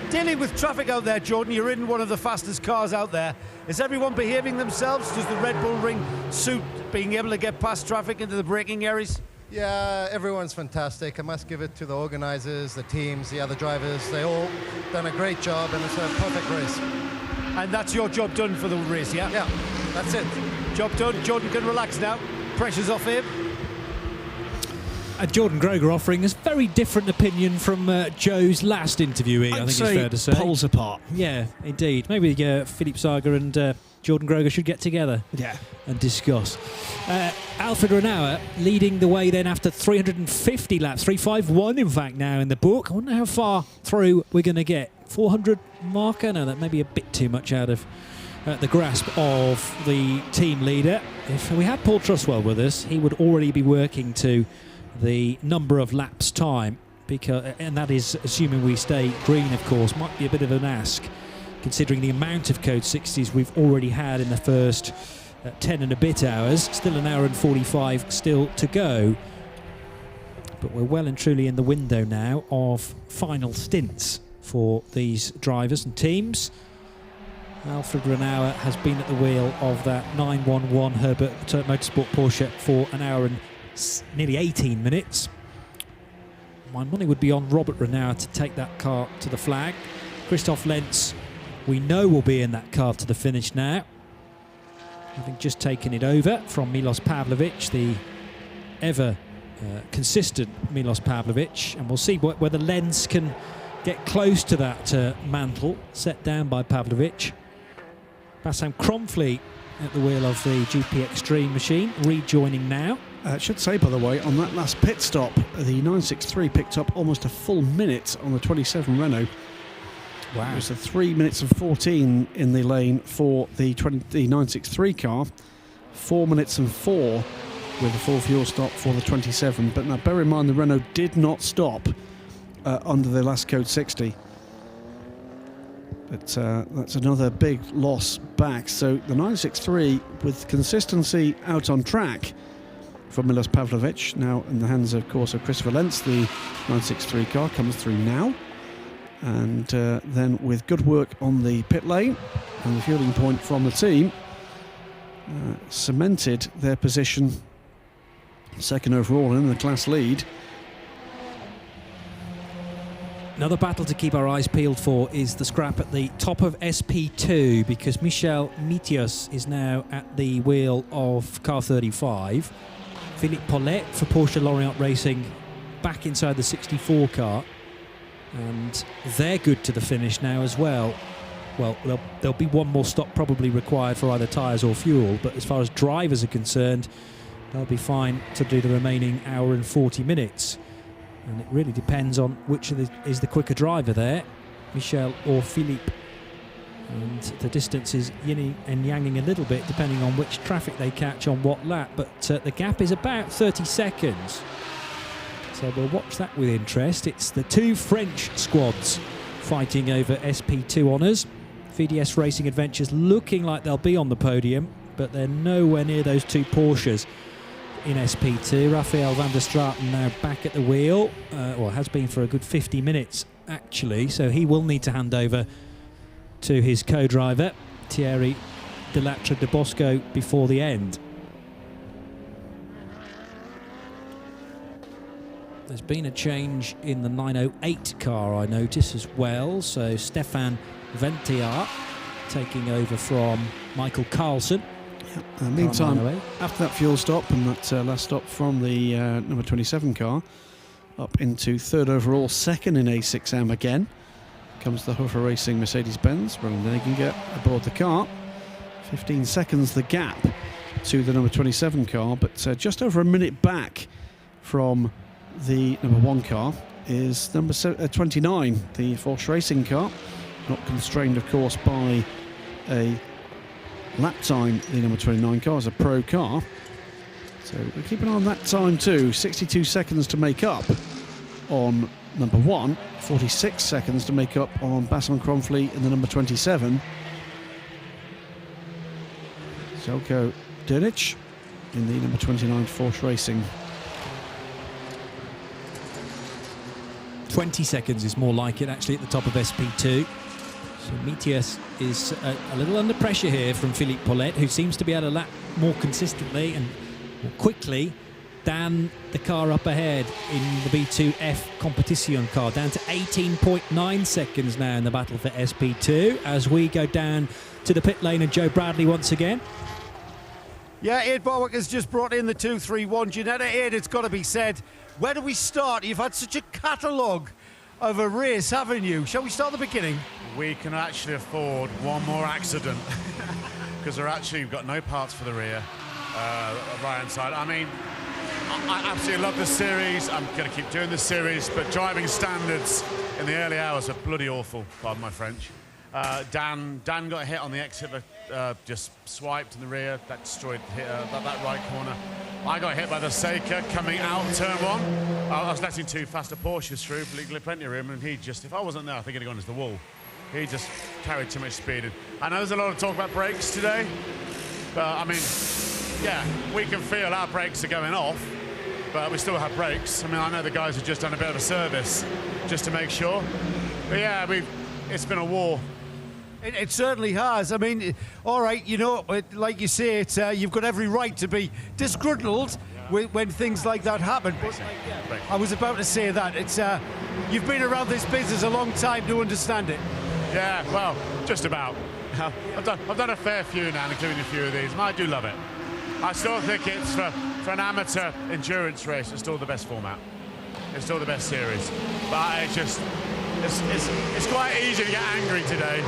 dealing with traffic out there, Jordan, you're in one of the fastest cars out there. Is everyone behaving themselves? Does the Red Bull Ring suit being able to get past traffic into the braking areas? Yeah, everyone's fantastic. I must give it to the organizers, the teams, the other drivers. They all done a great job, and it's a perfect race. And that's your job done for the race, yeah? Yeah, that's it. Job done. Jordan can relax now. Pressure's off him. Jordan Grogor offering us very different opinion from Joe's last interviewee, I think it's fair to say. Poles apart. Yeah, indeed. Maybe Philippe Sager and Jordan Grogor should get together and discuss. Alfred Renauer leading the way then after 350 laps, 351 in fact now in the book. I wonder how far through we're going to get. 400 marker? No, that may be a bit too much out of the grasp of the team leader. If we had Paul Truswell with us, he would already be working to the number of laps time, and that is assuming we stay green, of course. Might be a bit of an ask considering the amount of Code 60s we've already had in the first 10 and a bit hours. Still an hour and 45 still to go, but we're well and truly in the window now of final stints for these drivers and teams. Alfred Renauer has been at the wheel of that 911 Herbert Motorsport Porsche for an hour and nearly 18 minutes. My money would be on Robert Renauer to take that car to the flag. Christoph Lenz, we know, will be in that car to the finish now. having just taken it over from Milos Pavlovic, the ever consistent Milos Pavlovic, and we'll see whether Lenz can get close to that mantle set down by Pavlovic. Bassam Cromfleet at the wheel of the GP Extreme machine, rejoining now. I should say, by the way, on that last pit stop, the 963 picked up almost a full minute on the 27 Renault. Wow. It was a 3 minutes and 14 in the lane for the 963 car, 4 minutes and 4 with a full fuel stop for the 27. But now bear in mind the Renault did not stop under the last Code 60. But that's another big loss back. So the 963 with consistency out on track for Milos Pavlovic, now in the hands, of course, of Christopher Lenz. The 963 car comes through now. And then with good work on the pit lane and the fueling point from the team, cemented their position second overall in the class lead. Another battle to keep our eyes peeled for is the scrap at the top of SP2, because Michel Mitius is now at the wheel of car 35. Philippe Paulette for Porsche Lorient Racing back inside the 64 car, and they're good to the finish now as well. Well, there'll be one more stop probably required for either tyres or fuel, but as far as drivers are concerned, they'll be fine to do the remaining hour and 40 minutes. And it really depends on which is the quicker driver there, Michel or Philippe. And the distance is yin and yanging a little bit depending on which traffic they catch on what lap, but the gap is about 30 seconds. So we'll watch that with interest. It's the two French squads fighting over SP2 honours. VDS Racing Adventures looking like they'll be on the podium, but they're nowhere near those two Porsches in SP2. Raphael van der Straten now back at the wheel, well, has been for a good 50 minutes actually, so he will need to hand over to his co-driver Thierry Delattre de Bosco before the end. There's been a change in the 908 car, I notice, as well, so Stéphane Ventiat taking over from Michael Carlson. Meantime, after that fuel stop and that last stop from the number 27 car, up into third overall, second in A6M again, comes the Hofer Racing Mercedes-Benz. Roland Neginger aboard the car. 15 seconds the gap to the number 27 car, but just over a minute back from the number 1 car is number 29, the Porsche Racing car. Not constrained, of course, by a lap time. The number 29 car is a pro car, so we'll keep an eye on that time too. 62 seconds to make up on number 1, 46 seconds to make up on Bassam Cromfleet in the number 27. Željko Dernić in the number 29 Porsche Racing. 20 seconds is more like it actually at the top of SP2. So Mitius is a little under pressure here from Philippe Paulette, who seems to be able to lap more consistently and more quickly than the car up ahead in the B2F Competition car, down to 18.9 seconds now in the battle for SP2 as we go down to the pit lane and Joe Bradley once again. Yeah, Ed Barwick has just brought in the 231. Ginetta, Ed, it's got to be said, where do we start? You've had such a catalogue of a race, haven't you? Shall we start at the beginning? We can actually afford one more accident because we've got no parts for the rear, right-hand side. I mean, I absolutely love this series. I'm going to keep doing this series, but driving standards in the early hours are bloody awful, pardon my French. Dan got hit on the exit, just swiped in the rear. That destroyed that right corner. I got hit by the Seika coming out turn 1. I was letting two faster Porsches through, legally plenty of room, and he just, if I wasn't there, I think he'd have gone into the wall. He just carried too much speed. I know there's a lot of talk about brakes today, but I mean, yeah, we can feel our brakes are going off, but we still have brakes. I mean, I know the guys have just done a bit of a service just to make sure. But yeah, it's been a war. It certainly has. I mean, all right, you know, like you say, it's, you've got every right to be disgruntled when things like that happen. But I was about to say that. It's you've been around this business a long time to understand it. Yeah, well, just about. I've done a fair few now, including a few of these, and I do love it. I still think it's for an amateur endurance race, it's still the best format. It's still the best series. But it's quite easy to get angry today.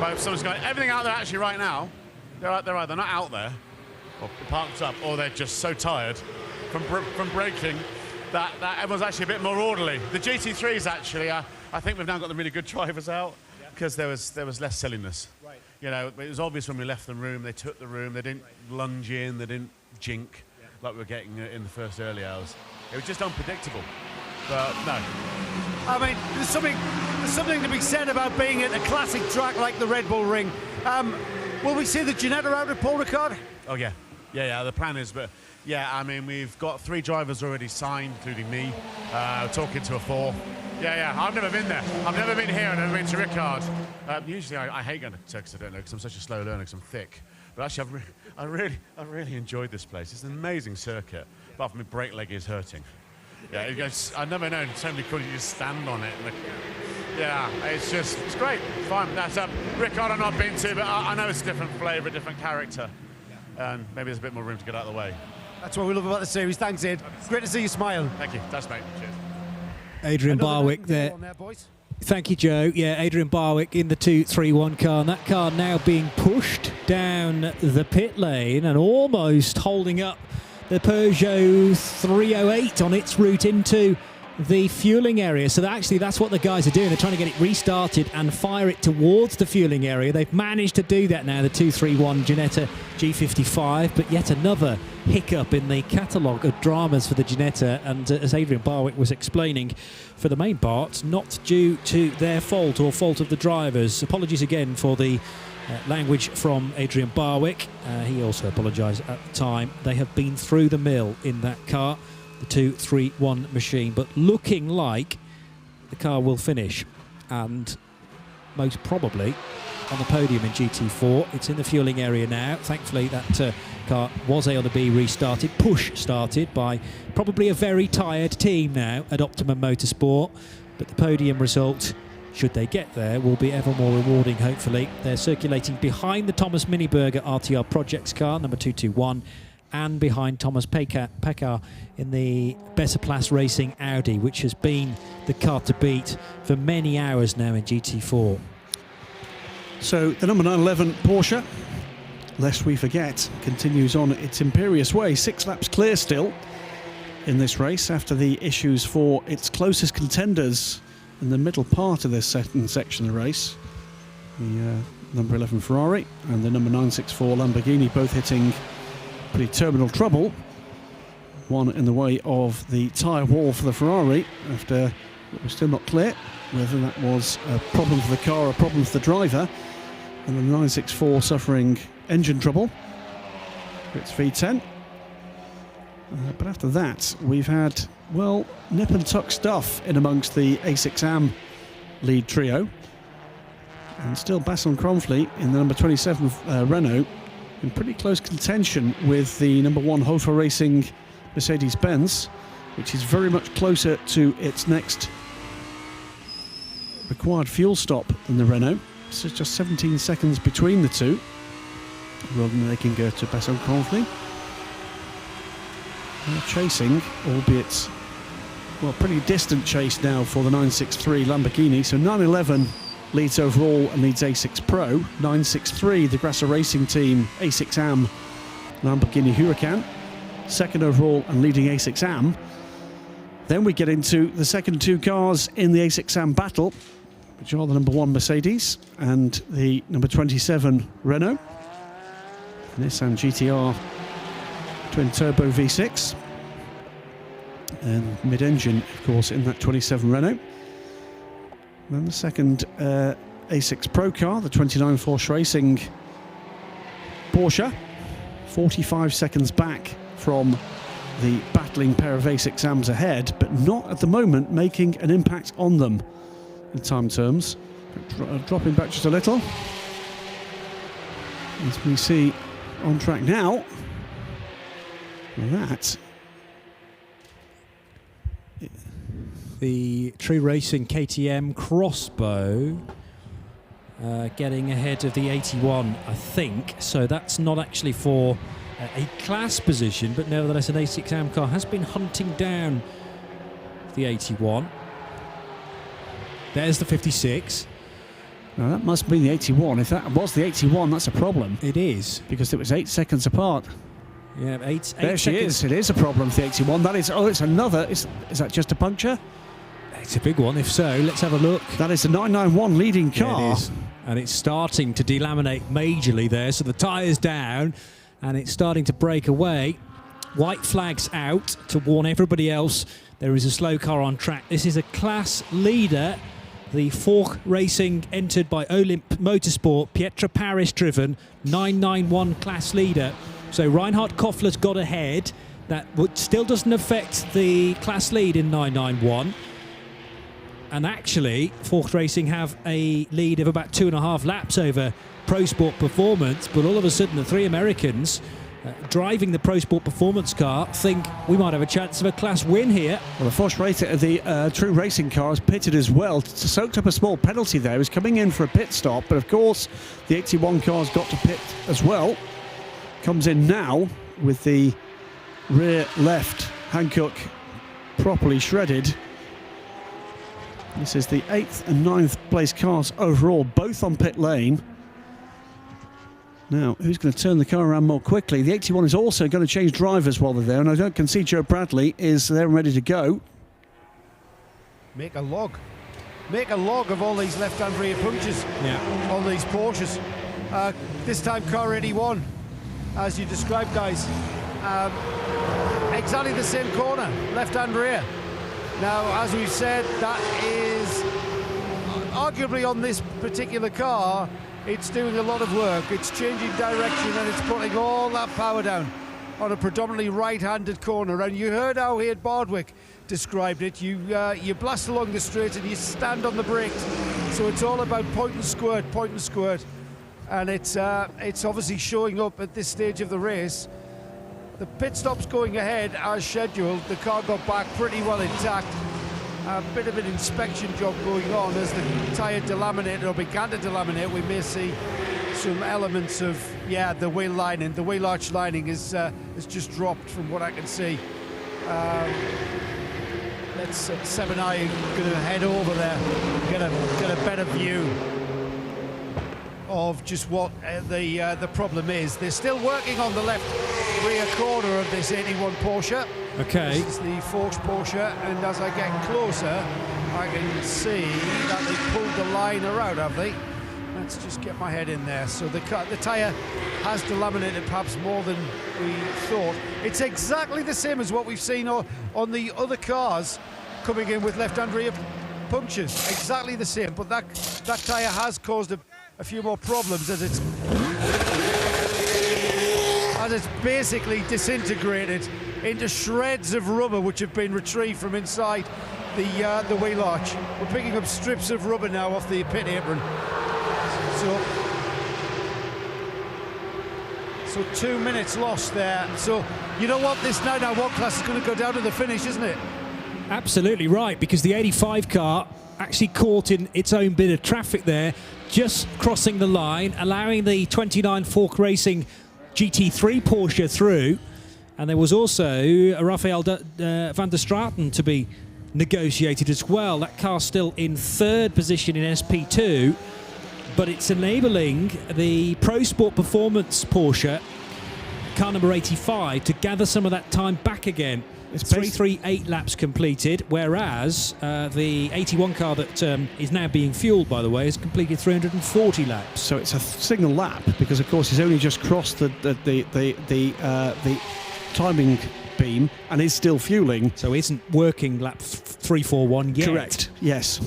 By someone's going, everything out there actually right now, they're either not out there, or parked up, or they're just so tired from braking that everyone's actually a bit more orderly. The GT3s actually, I think we've now got the really good drivers out because there was less silliness. Right. You know, it was obvious when we left the room, they took the room, they didn't lunge in, they didn't jink like we were getting in the first early hours. It was just unpredictable. But no. I mean, there's something to be said about being at a classic track like the Red Bull Ring. Will we see the Ginetta out at Paul Ricard? Oh yeah, the plan is, but yeah, I mean, we've got 3 drivers already signed, including me, talking to a 4th. Yeah, I've never been there. I've never been here, I've never been to Ricard. Usually I hate going to Turkey, I don't know, because I'm such a slow learner, because I'm thick. But actually, I really enjoyed this place. It's an amazing circuit, apart from my brake leg is hurting. Yeah, it goes, I've never known so many cars you just stand on it. Yeah, it's great. It's fine. That's Ricard I've not been to, but I know it's a different flavour, a different character. And maybe there's a bit more room to get out of the way. That's what we love about the series. Thanks, Ed. Great to see you smile. Thank you. Thanks, mate. Cheers. Adrian Barwick there. Thank you, Joe. Yeah, Adrian Barwick in the 231 car, and that car now being pushed down the pit lane and almost holding up the Peugeot 308 on its route into the fueling area. So that's what the guys are doing. They're trying to get it restarted and fire it towards the fueling area. They've managed to do that now, the 231 Ginetta G55, but yet another hiccup in the catalogue of dramas for the Ginetta, and as Adrian Barwick was explaining, for the main part, not due to their fault or fault of the drivers. Apologies again for the language from Adrian Barwick. He also apologised at the time. They have been through the mill in that car, the 231 machine, but looking like the car will finish, and most probably on the podium in GT4. It's in the fueling area now. Thankfully that car was able to be restarted, push started by probably a very tired team now at Optimum Motorsport, but the podium result, should they get there, will be ever more rewarding, hopefully. They're circulating behind the Thomas Miniberger RTR Projects car, number 221, and behind Thomas Pekar in the Better Plus Racing Audi, which has been the car to beat for many hours now in GT4. So the number 911 Porsche, lest we forget, continues on its imperious way. 6 laps clear still in this race after the issues for its closest contenders in the middle part of this second section of the race. The number 11 Ferrari and the number 964 Lamborghini both hitting pretty terminal trouble. One in the way of the tyre wall for the Ferrari after it was still not clear whether that was a problem for the car or a problem for the driver. And the 964 suffering engine trouble for its V10. But after that, we've had, well, nip and tuck stuff in amongst the A6AM lead trio. And still Basson Cronfleet in the number 27 Renault in pretty close contention with the number 1 Hofer Racing Mercedes-Benz, which is very much closer to its next required fuel stop than the Renault. So it's just 17 seconds between the two, rather than they can go to Basson Cronfleet. Chasing, albeit, well, pretty distant chase now for the 963 Lamborghini. So 911 leads overall and leads A6 Pro. 963, the Grasser Racing Team, A6AM Lamborghini Huracan, second overall and leading A6AM. Then we get into the second 2 cars in the A6AM battle, which are the number 1 Mercedes and the number 27 Renault. Nissan GT-R twin-turbo V6. And mid-engine, of course, in that 27 Renault. Then the second A6 Pro car, the 29 Porsche Racing Porsche. 45 seconds back from the battling pair of A6Ams ahead, but not at the moment making an impact on them in time terms. Dropping back just a little. As we see on track now, that the True Racing KTM Crossbow getting ahead of the 81, I think. So that's not actually for a class position, but nevertheless an A6 AM car has been hunting down the 81. There's the 56. Now that must be the 81. If that was the 81, that's a problem. It is. Because it was 8 seconds apart. Yeah, eight there she seconds. is. It is a problem for the 81. That is. Oh, it's another. Is that just a puncture? It's a big one. If so, let's have a look. That is the 991 leading car. Yeah, it is. And it's starting to delaminate majorly there. So the tyre's down, and it's starting to break away. White flags out to warn everybody else there is a slow car on track. This is a class leader. The Fork Racing entered by Olymp Motorsport, Pietra Paris driven, 991 class leader. So Reinhard Koffler's got ahead. That still doesn't affect the class lead in 991. And actually, Fork Racing have a lead of about 2.5 laps over Pro Sport Performance. But all of a sudden, the three Americans driving the Pro Sport Performance car think we might have a chance of a class win here. Well, the Force Racer, the True Racing car has pitted as well. Soaked up a small penalty there. He's coming in for a pit stop, but of course the 81 car's got to pit as well. Comes in now with the rear left Hankook properly shredded. This is the 8th and 9th place cars overall, both on pit lane. Now, who's going to turn the car around more quickly? The 81 is also going to change drivers while they're there, and I can see Joe Bradley is there and ready to go. Make a log. Make a log of all these left-hand rear punches on these Porsches. This time car 81, as you described, guys. Exactly the same corner, left-hand rear. Now, as we've said, that is arguably on this particular car, it's doing a lot of work. It's changing direction and it's putting all that power down on a predominantly right-handed corner. And you heard how Hayden Bardwick described it. You blast along the straight and you stand on the brakes. So it's all about point and squirt. And it's obviously showing up at this stage of the race. The pit stop's going ahead as scheduled. The car got back pretty well intact. A bit of an inspection job going on as the tyre delaminated or began to delaminate. We may see some elements of the wheel lining. The wheel arch lining is just dropped from what I can see. Let's Seb and I are going to head over there, get a better view of just what the problem is. They're still working on the left rear corner of this 81 Porsche. Okay. This is the Forks Porsche, and as I get closer, I can see that they pulled the liner out, have they? Let's just get my head in there. So the tyre has delaminated perhaps more than we thought. It's exactly the same as what we've seen on the other cars coming in with left-hand rear punctures. Exactly the same, but that tyre has caused a few more problems as it's basically disintegrated into shreds of rubber which have been retrieved from inside the wheel arch. We're picking up strips of rubber now off the pit apron. So 2 minutes lost there. So you know what, this 991 class is going to go down to the finish, isn't it? Absolutely right, because the 85 car actually caught in its own bit of traffic there, just crossing the line, allowing the 29 Fork Racing GT3 Porsche through. And there was also Rafael van der Straten to be negotiated as well. That car still in third position in SP2, but it's enabling the Pro Sport Performance Porsche, car number 85, to gather some of that time back again. It's 338 laps completed, whereas the 81 car that is now being fueled, by the way, has completed 340 laps. So it's a single lap because, of course, he's only just crossed the timing beam and is still fueling. So isn't working lap 341 yet. Correct, yes.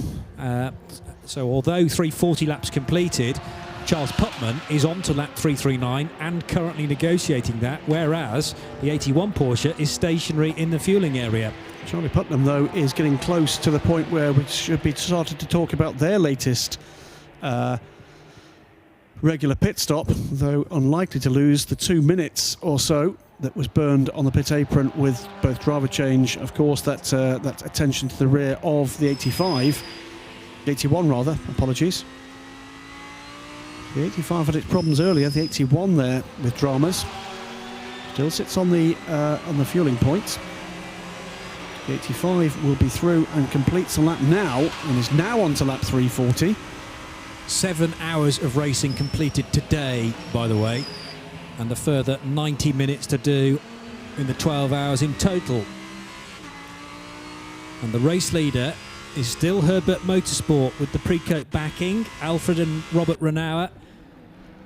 So although 340 laps completed, Charles Putman is on to lap 339 and currently negotiating that, whereas the 81 Porsche is stationary in the fueling area. Charlie Putnam, though, is getting close to the point where we should be started to talk about their latest regular pit stop, though unlikely to lose the 2 minutes or so that was burned on the pit apron with both driver change. Of course, that attention to the rear of the 85, 81 rather, apologies. The 85 had its problems earlier. The 81 there with dramas. Still sits on the fueling point. The 85 will be through and completes a lap now and is now on to lap 340. 7 hours of racing completed today, by the way, and a further 90 minutes to do in the 12 hours in total. And the race leader is still Herbert Motorsport with the Precoat backing. Alfred and Robert Renauer,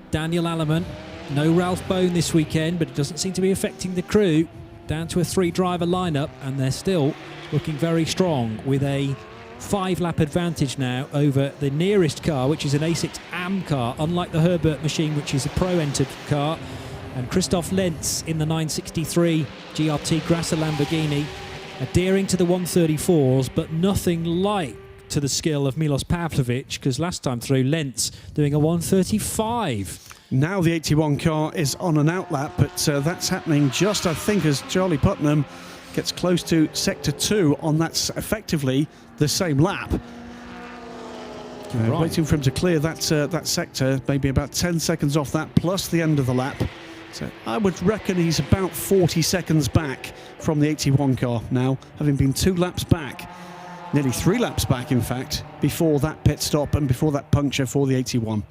Daniel Alleman. No Ralph Bone this weekend, but it doesn't seem to be affecting the crew. Down to a 3-driver lineup, and they're still looking very strong with a 5-lap advantage now over the nearest car, which is an A6 AM car, unlike the Herbert machine, which is a pro-entered car. And Christoph Lenz in the 963 GRT Grasser Lamborghini, adhering to the 134s, but nothing like to the skill of Milos Pavlovic, because last time through, Lenz doing a 135. Now the 81 car is on an outlap, but that's happening just, I think, as Charlie Putnam gets close to Sector 2 on that's effectively the same lap. Right. Waiting for him to clear that sector, maybe about 10 seconds off that, plus the end of the lap. So I would reckon he's about 40 seconds back from the 81 car now, having been 2 laps back, nearly 3 laps back, in fact, before that pit stop and before that puncture for the 81.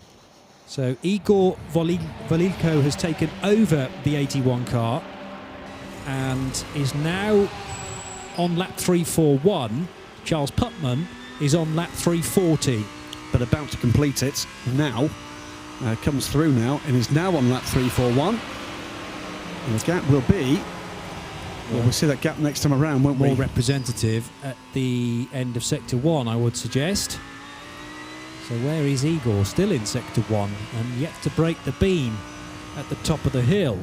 So Igor Volilko has taken over the 81 car and is now on lap 341. Charles Putman is on lap 340. But about to complete it now. Comes through now and is now on lap 341. And the gap will be... Well, we'll see that gap next time around, won't we? More representative at the end of Sector 1, I would suggest. So where is Igor? Still in Sector 1 and yet to break the beam at the top of the hill.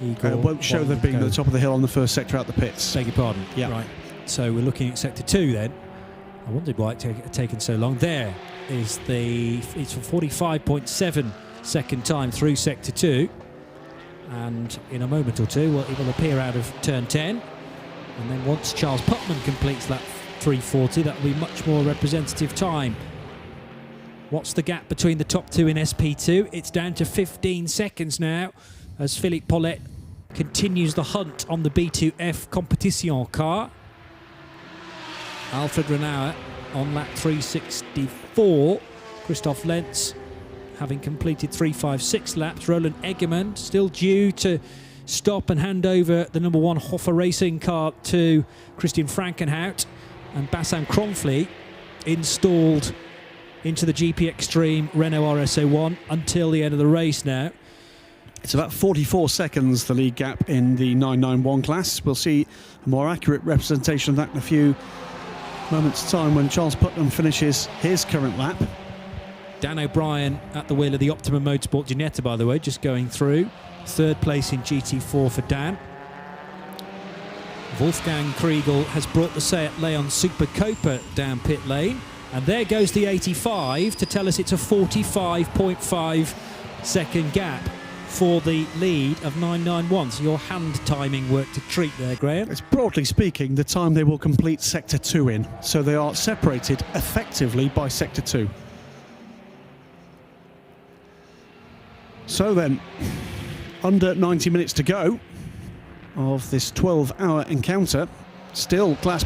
Igor won't show the beam at the top of the hill on the first sector out the pits. Beg your pardon. Yeah. Right. So we're looking at Sector 2 then. I wondered why it had taken so long. There is it's a 45.7 second time through Sector 2. And in a moment or two, it will appear out of turn 10. And then once Charles Putman completes lap 340, that will be much more representative time. What's the gap between the top 2 in SP2? It's down to 15 seconds now as Philippe Paulette continues the hunt on the B2F Competition car. Alfred Renauer on lap 364. Christoph Lenz having completed 356 laps. Roland Eggermann still due to stop and hand over the number 1 Hoffer Racing car to Christian Frankenhout. And Bassam Kronfli installed into the GP Extreme Renault RS01 until the end of the race now. It's about 44 seconds, the lead gap in the 991 class. We'll see a more accurate representation of that in a few moments' time when Charles Putnam finishes his current lap. Dan O'Brien at the wheel of the Optimum Motorsport Ginetta, by the way, just going through. 3rd place in GT4 for Dan. Wolfgang Kriegel has brought the Seat Leon Super Copa down pit lane. And there goes the 85 to tell us it's a 45.5 second gap for the lead of 991. So your hand timing worked a treat there, Graham. It's broadly speaking the time they will complete Sector 2 in. So they are separated effectively by Sector 2. So then, under 90 minutes to go of this 12-hour encounter. Still class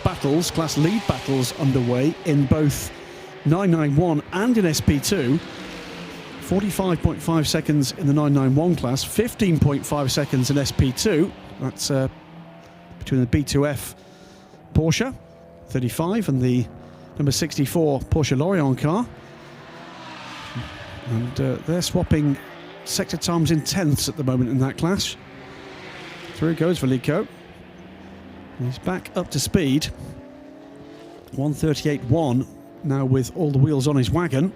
lead battles underway in both 991 and in SP2. 45.5 seconds in the 991 class, 15.5 seconds in SP2. That's between the B2F Porsche 35 and the number 64 Porsche Lorient car. And they're swapping sector times in tenths at the moment in that class. Through goes Volilko. He's back up to speed. 138.1 now with all the wheels on his wagon.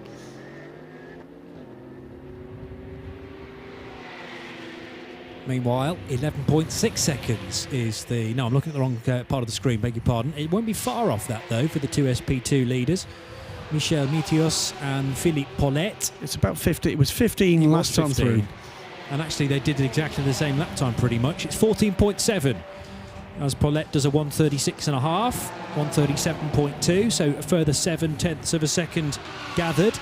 Meanwhile, 11.6 seconds is the... No, I'm looking at the wrong part of the screen, beg your pardon. It won't be far off that, though, for the 2 SP2 leaders. Michel Mitios and Philippe Paulette. It's about 50. It was 15 last time through. And actually, they did exactly the same lap time, pretty much. It's 14.7. As Paulette does a 136.5, 137.2, so a further 0.7 of a second gathered.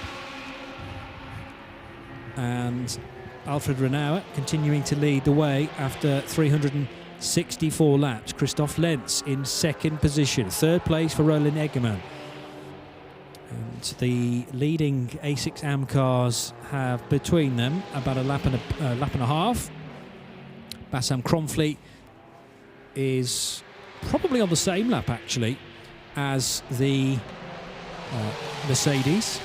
And Alfred Renauer continuing to lead the way after 364 laps. Christoph Lenz in second position. Third place for Roland Egemann. And the leading A6 AM cars have between them about a lap and a half. Bassam Kronfleet is probably on the same lap actually as the Mercedes.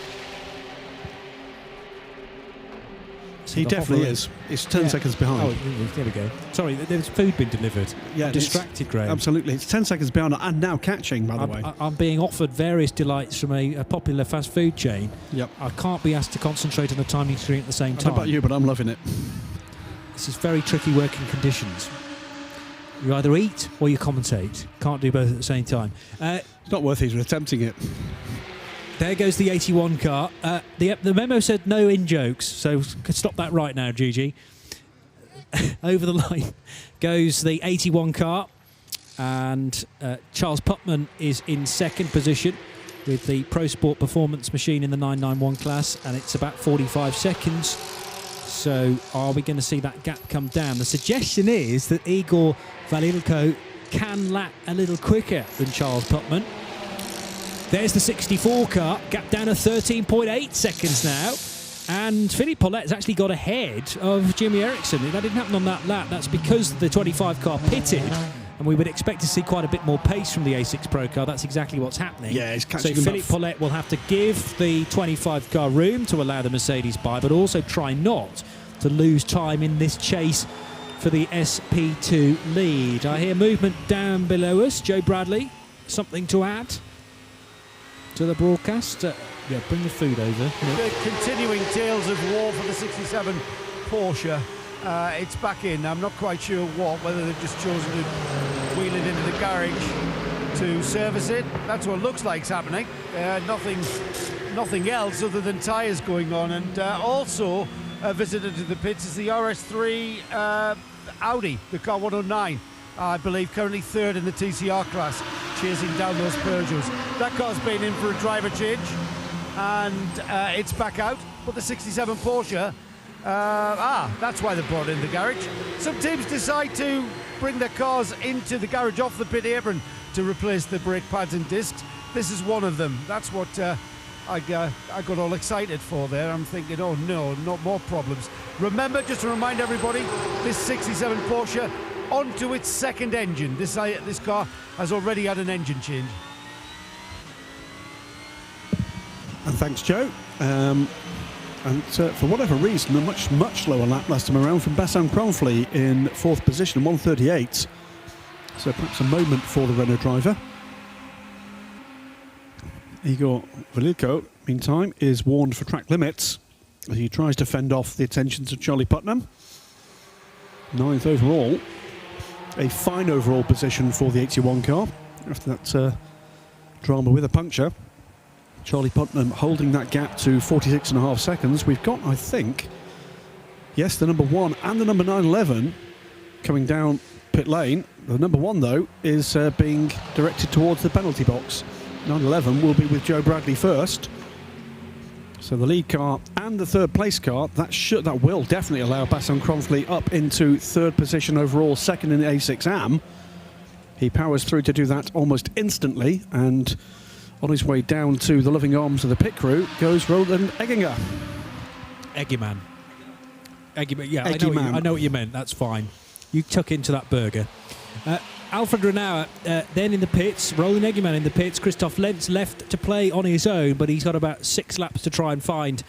So he definitely is. It's 10 seconds behind. Oh, there we go. Sorry, there's food been delivered. Yeah, I'm distracted, Graham. Absolutely. It's 10 seconds behind and now catching, by the way. I'm being offered various delights from a popular fast food chain. Yep. I can't be asked to concentrate on the timing screen at the same time. I don't know about you, but I'm loving it. This is very tricky working conditions. You either eat or you commentate. Can't do both at the same time. It's not worth even attempting it. There goes the 81 car. The memo said no in-jokes, so stop that right now, Gigi. Over the line goes the 81 car, and Charles Putman is in second position with the Pro Sport Performance machine in the 991 class, and it's about 45 seconds. So are we going to see that gap come down? The suggestion is that Igor Valilko can lap a little quicker than Charles Putman. There's the 64 car, gap down to 13.8 seconds now. And Philippe Paulet's actually got ahead of Jimmy Eriksson. That didn't happen on that lap. That's because the 25 car pitted. And we would expect to see quite a bit more pace from the A6 Pro car. That's exactly what's happening. Yeah, it's catching So Philippe Paulet will have to give the 25 car room to allow the Mercedes by, but also try not to lose time in this chase for the SP2 lead. I hear movement down below us. Joe Bradley, something to add to the broadcast? Yeah, bring the food over. The continuing tales of war for the 67 Porsche. It's back in. I'm not quite sure whether they've just chosen to wheel it into the garage to service it. That's what looks like is happening. Nothing else other than tyres going on. And also a visitor to the pits is the RS3 Audi, the car 109. I believe currently third in the TCR class, chasing down those Peugeots. That car's been in for a driver change, and it's back out. But the 67 Porsche, that's why they brought in the garage. Some teams decide to bring their cars into the garage off the pit apron to replace the brake pads and discs. This is one of them. That's what I got all excited for there. I'm thinking, oh no, not more problems. Remember, just to remind everybody, this 67 Porsche onto its second engine. This car has already had an engine change. And thanks, Joe. And for whatever reason, a much lower lap last time around from Bassam Kronfleet in fourth position, 1:38. So perhaps a moment for the Renault driver. Igor Valilko, meantime, is warned for track limits as he tries to fend off the attentions of Charlie Putnam. 9th overall. A fine overall position for the 81 car after that drama with a puncture. Charlie Putnam holding that gap to 46.5 seconds. We've got, I think, yes, the number 1 and the number 911 coming down pit lane. The number 1, though, is being directed towards the penalty box. 911 will be with Joe Bradley first. So the lead car and the third place car, that will definitely allow Bassam Kronfleet up into third position overall, second in the A6 AM. He powers through to do that almost instantly, and on his way down to the loving arms of the pit crew goes Roland Egginger. Eggiman. Yeah, Eggiman. I know what you meant. That's fine. You tuck into that burger. Alfred Renauer then in the pits, Roland Eggiman in the pits. Christoph Lenz left to play on his own, but he's got about 6 laps to try and find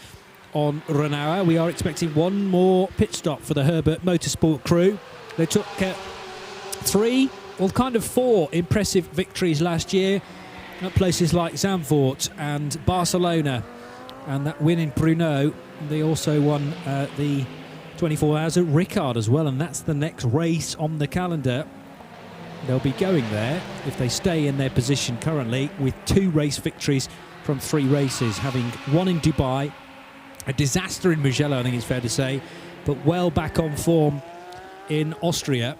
on Renauer. We are expecting one more pit stop for the Herbert Motorsport crew. They took 4 impressive victories last year at places like Zandvoort and Barcelona, and that win in Brno. They also won the 24 Hours at Ricard as well, and that's the next race on the calendar. They'll be going there if they stay in their position currently with 2 race victories from 3 races, having one in Dubai, a disaster in Mugello, I think it's fair to say, but well back on form in Austria.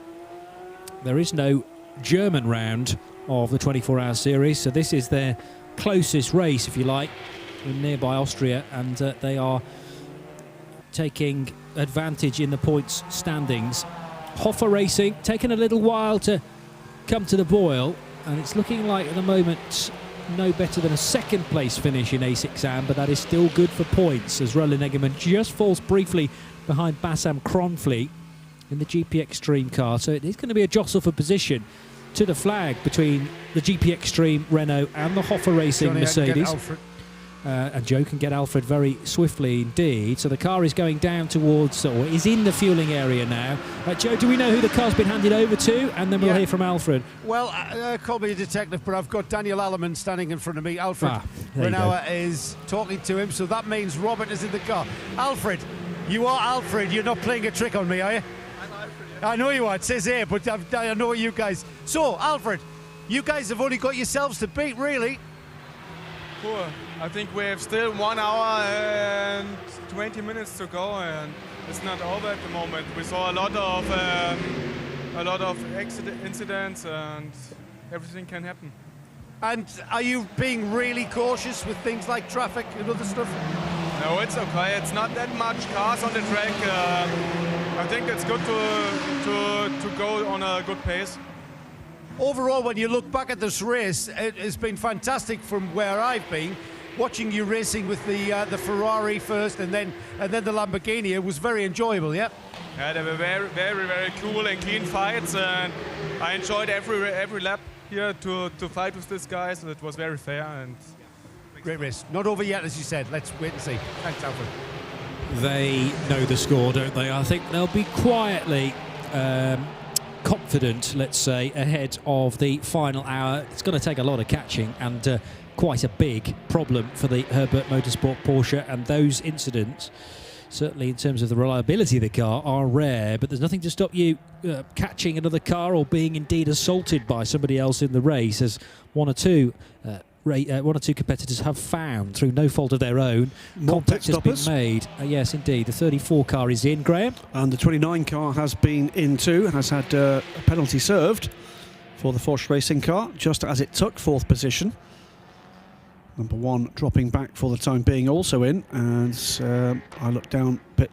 There is no German round of the 24-hour series, so this is their closest race, if you like, in nearby Austria, and they are taking advantage in the points standings. Hoffa Racing taking a little while to come to the boil, and it's looking like at the moment no better than a second place finish in A6am, but that is still good for points as Roland Egerman just falls briefly behind Bassam Cronfleet in the GP Extreme car. So it is going to be a jostle for position to the flag between the GP Extreme Renault and the Hoffa Racing Johnny, Mercedes. And Joe can get Alfred very swiftly indeed. So the car is going down towards, or is in the fueling area now. Joe, do we know who the car's been handed over to? And then we'll hear from Alfred. Well, call me a detective, but I've got Daniel Alleman standing in front of me. Alfred there you Renault is talking to him, so that means Robert is in the car. Alfred, you are Alfred. You're not playing a trick on me, are you? I'm Alfred, yeah. I know you are. It says here, but I know you guys. So, Alfred, you guys have only got yourselves to beat, really. Cool. I think we have still 1 hour and 20 minutes to go, and it's not over at the moment. We saw a lot of incidents, and everything can happen. And are you being really cautious with things like traffic and other stuff? No, it's okay. It's not that much cars on the track. I think it's good to go on a good pace. Overall, when you look back at this race, it has been fantastic from where I've been. Watching you racing with the Ferrari first and then the Lamborghini, it was very enjoyable, yeah? Yeah, they were very, very, very cool and clean fights, and I enjoyed every lap here to fight with these guys, and it was very fair. And great race. Not over yet, as you said. Let's wait and see. Thanks, Alfred. They know the score, don't they? I think they'll be quietly confident, let's say, ahead of the final hour. It's going to take a lot of catching and quite a big problem for the Herbert Motorsport Porsche, and those incidents, certainly in terms of the reliability of the car, are rare, but there's nothing to stop you catching another car or being indeed assaulted by somebody else in the race, as one or two competitors have found through no fault of their own. Contact has been made. Yes, indeed. The 34 car is in, Graham. And the 29 car has been in too, has had a penalty served for the Porsche Racing car, just as it took fourth position. Number 1 dropping back for the time being, also in. And I look down to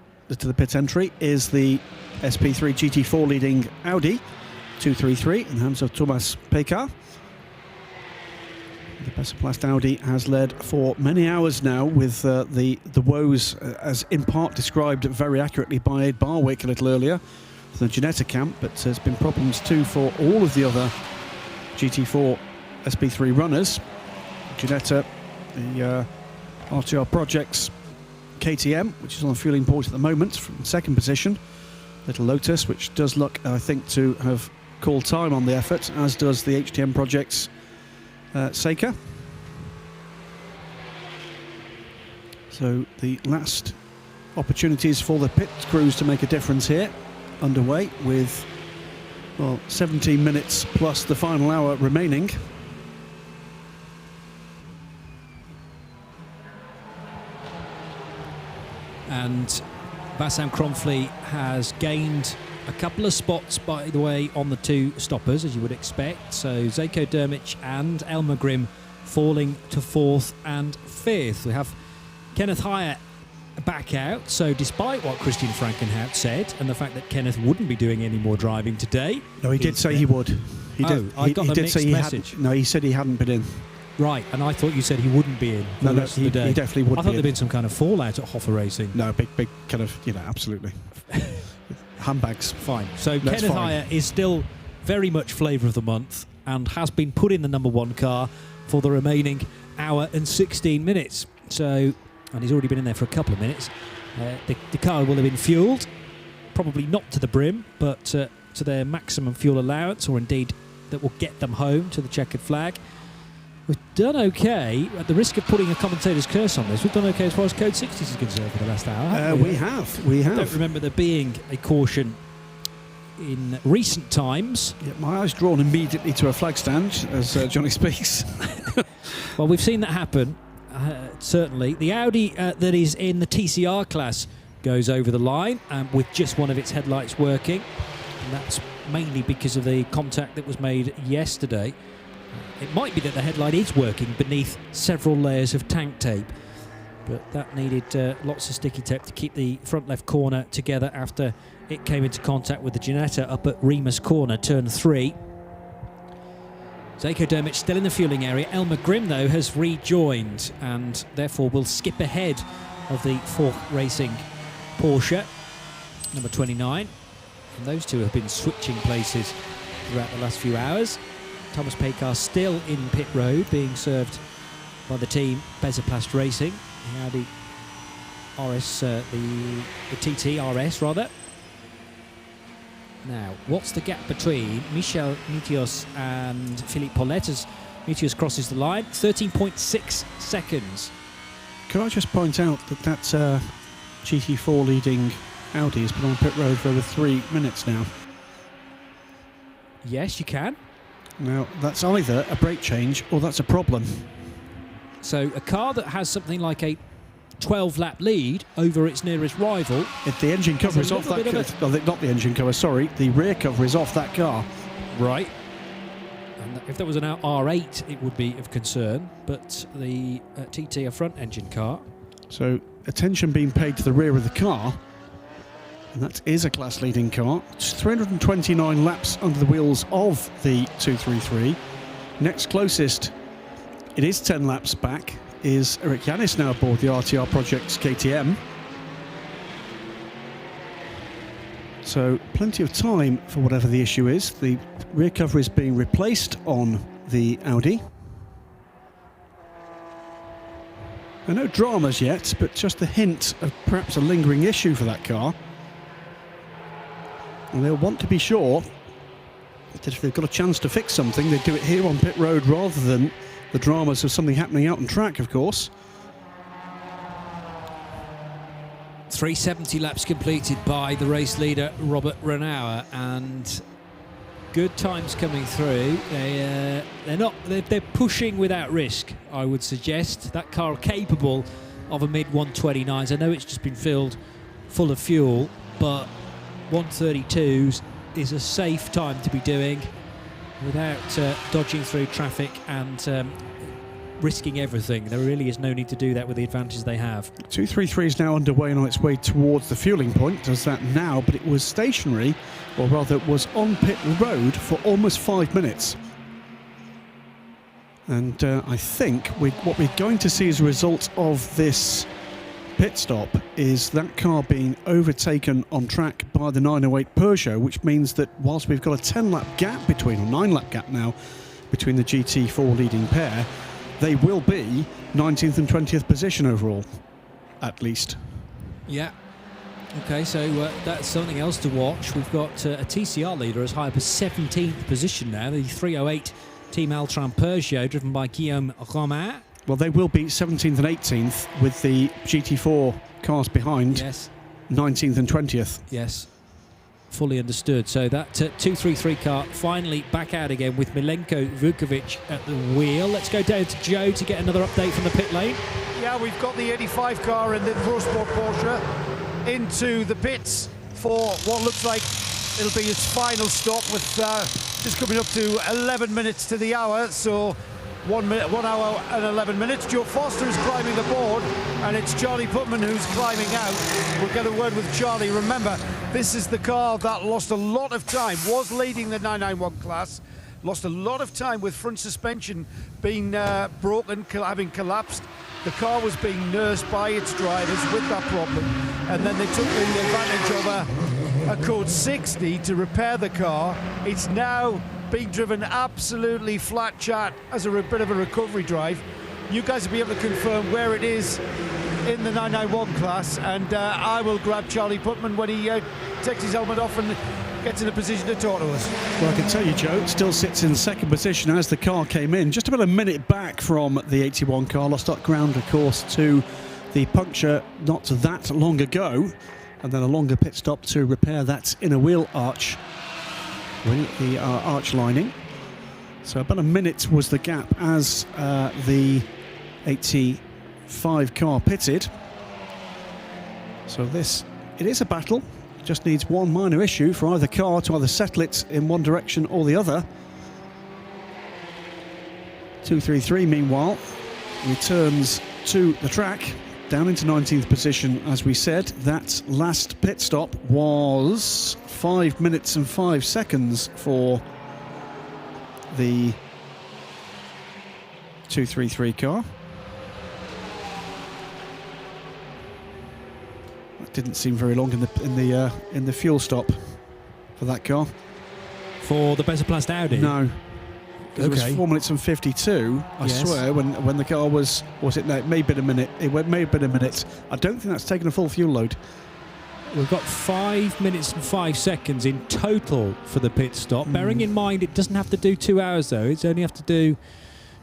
the pit entry is the SP3 GT4 leading Audi 233 in the hands of Thomas Pekar. The Besseplast Audi has led for many hours now with the woes, as in part described very accurately by Ed Barwick a little earlier, the Ginetta camp, but there's been problems too for all of the other GT4 SP3 runners. Ginetta, the RTR Projects KTM, which is on the fueling port at the moment from second position. Little Lotus, which does look, I think, to have called time on the effort, as does the HTM Projects Seika. So the last opportunities for the pit crews to make a difference here underway with 17 minutes plus the final hour remaining. And Bassam Cronfleet has gained a couple of spots, by the way, on the two stoppers, as you would expect. So Zeko Dermich and Elmer Grimm falling to 4th and 5th. We have Kenneth Hyatt back out. So despite what Christian Frankenhout said and the fact that Kenneth wouldn't be doing any more driving today. No, he did say he would. He did. I got the mixed message. No, he said he hadn't been in. Right, and I thought you said he wouldn't be in for the rest of the day. He definitely would. I thought there'd been some kind of fallout at Hoffa Racing. No, big kind of, absolutely. Handbags. Fine. So Kenneth Hyatt is still very much flavour of the month and has been put in the number 1 car for the remaining hour and 16 minutes. So, and he's already been in there for a couple of minutes. The car will have been fuelled, probably not to the brim, but to their maximum fuel allowance, or indeed that will get them home to the checkered flag. We've done okay, at the risk of putting a commentator's curse on this, we've done okay as far as Code 60s is concerned for the last hour. We have. I don't remember there being a caution in recent times. Yeah, my eye's drawn immediately to a flag stand as Johnny speaks. Well, we've seen that happen, certainly. The Audi that is in the TCR class goes over the line with just one of its headlights working. And that's mainly because of the contact that was made yesterday. It might be that the headlight is working beneath several layers of tank tape. But that needed lots of sticky tape to keep the front left corner together after it came into contact with the Ginetta up at Remus Corner, turn 3. Zeljko Dermich still in the fueling area. Elmar Grimm, though, has rejoined and therefore will skip ahead of the Forch Racing Porsche, number 29. And those two have been switching places throughout the last few hours. Thomas Pekar still in pit road, being served by the team Bezeplast Racing. The Audi RS, the TT RS rather. Now, what's the gap between Michel Metios and Philippe Paulette as Metios crosses the line? 13.6 seconds. Can I just point out that GT4 leading Audi has been on pit road for over 3 minutes now? Yes, you can. Now, that's either a brake change or that's a problem. So a car that has something like a 12-lap lead over its nearest rival. If the engine cover is off that car, not the engine cover, sorry, the rear cover is off that car. Right. And if that was an R8, it would be of concern, but the TT, a front engine car. So attention being paid to the rear of the car, and that is a class-leading car. It's 329 laps under the wheels of the 233. Next closest, it is 10 laps back, is Eric Yanis now aboard the RTR Project's KTM. So plenty of time for whatever the issue is. The rear cover is being replaced on the Audi. There are no dramas yet, but just a hint of perhaps a lingering issue for that car. And they'll want to be sure that if they've got a chance to fix something, they do it here on pit road rather than the dramas of something happening out on track, of course. 370 laps completed by the race leader Robert Renauer, and good times coming through. They're pushing without risk, I would suggest. That car capable of a mid 129s. I know it's just been filled full of fuel, but 132s is a safe time to be doing without dodging through traffic and risking everything. There really is no need to do that with the advantage they have. 233 is now underway and on its way towards the fueling point. Does that now, but it was stationary, or rather it was on pit road for almost 5 minutes. And I think what we're going to see as a result of this pit stop is that car being overtaken on track by the 908 Peugeot, which means that whilst we've got a 10-lap gap between, or 9-lap gap now, between the GT4 leading pair, they will be 19th and 20th position overall, at least. Yeah. Okay, so that's something else to watch. We've got a TCR leader as high up as 17th position now, the 308 Team Altran Peugeot, driven by Guillaume Romain. Well, they will be 17th and 18th with the GT4 cars behind. Yes. 19th and 20th. Yes. Fully understood. So that 233 car finally back out again with Milenko Vukovic at the wheel. Let's go down to Joe to get another update from the pit lane. Yeah, we've got the 85 car and the Pro Sport Porsche into the pits for what looks like it'll be its final stop, with just coming up to 11 minutes to the hour. So 1 hour and 11 minutes. Joe Foster is climbing aboard, and it's Charlie Putman who's climbing out. We'll get a word with Charlie. Remember, this is the car that lost a lot of time, was leading the 991 class, lost a lot of time with front suspension being broken, having collapsed. The car was being nursed by its drivers with that problem, and then they took the advantage of a code 60 to repair the car. It's now being driven absolutely flat chat as a bit of a recovery drive. You guys will be able to confirm where it is in the 991 class, and I will grab Charlie Putman when he takes his helmet off and gets in a position to talk to us. Well, I can tell you, Joe, it still sits in second position as the car came in. Just about a minute back from the 81 car. Lost up ground, of course, to the puncture not that long ago, and then a longer pit stop to repair that inner wheel arch, the arch lining. So about a minute was the gap as the 85 car pitted. So it is a battle. Just needs one minor issue for either car to either settle it in one direction or the other. 233, meanwhile, returns to the track down into 19th position, as we said. That last pit stop was 5 minutes and 5 seconds for the 233 car. That didn't seem very long in the fuel stop for that car. For the Besoplast Audi? No. It was 4 minutes and 52, I swear, when the car was it? No, it may have been a minute. May have been a minute. I don't think that's taken a full fuel load. We've got 5 minutes and 5 seconds in total for the pit stop. Bearing in mind it doesn't have to do 2 hours though, it's only have to do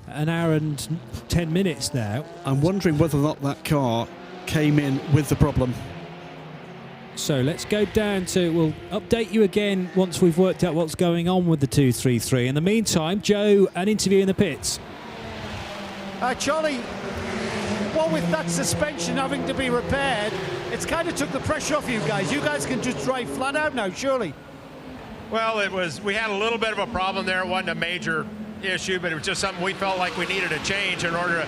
an hour and 10 minutes now. I'm wondering whether or not that car came in with the problem. So let's go down to, we'll update you again once we've worked out what's going on with the 233. In the meantime, Joe, an interview in the pits. Charlie, what with that suspension having to be repaired, it's kind of took the pressure off you guys. You guys can just drive flat out now, surely. Well, we had a little bit of a problem there. It wasn't a major issue, but it was just something we felt like we needed to change in order to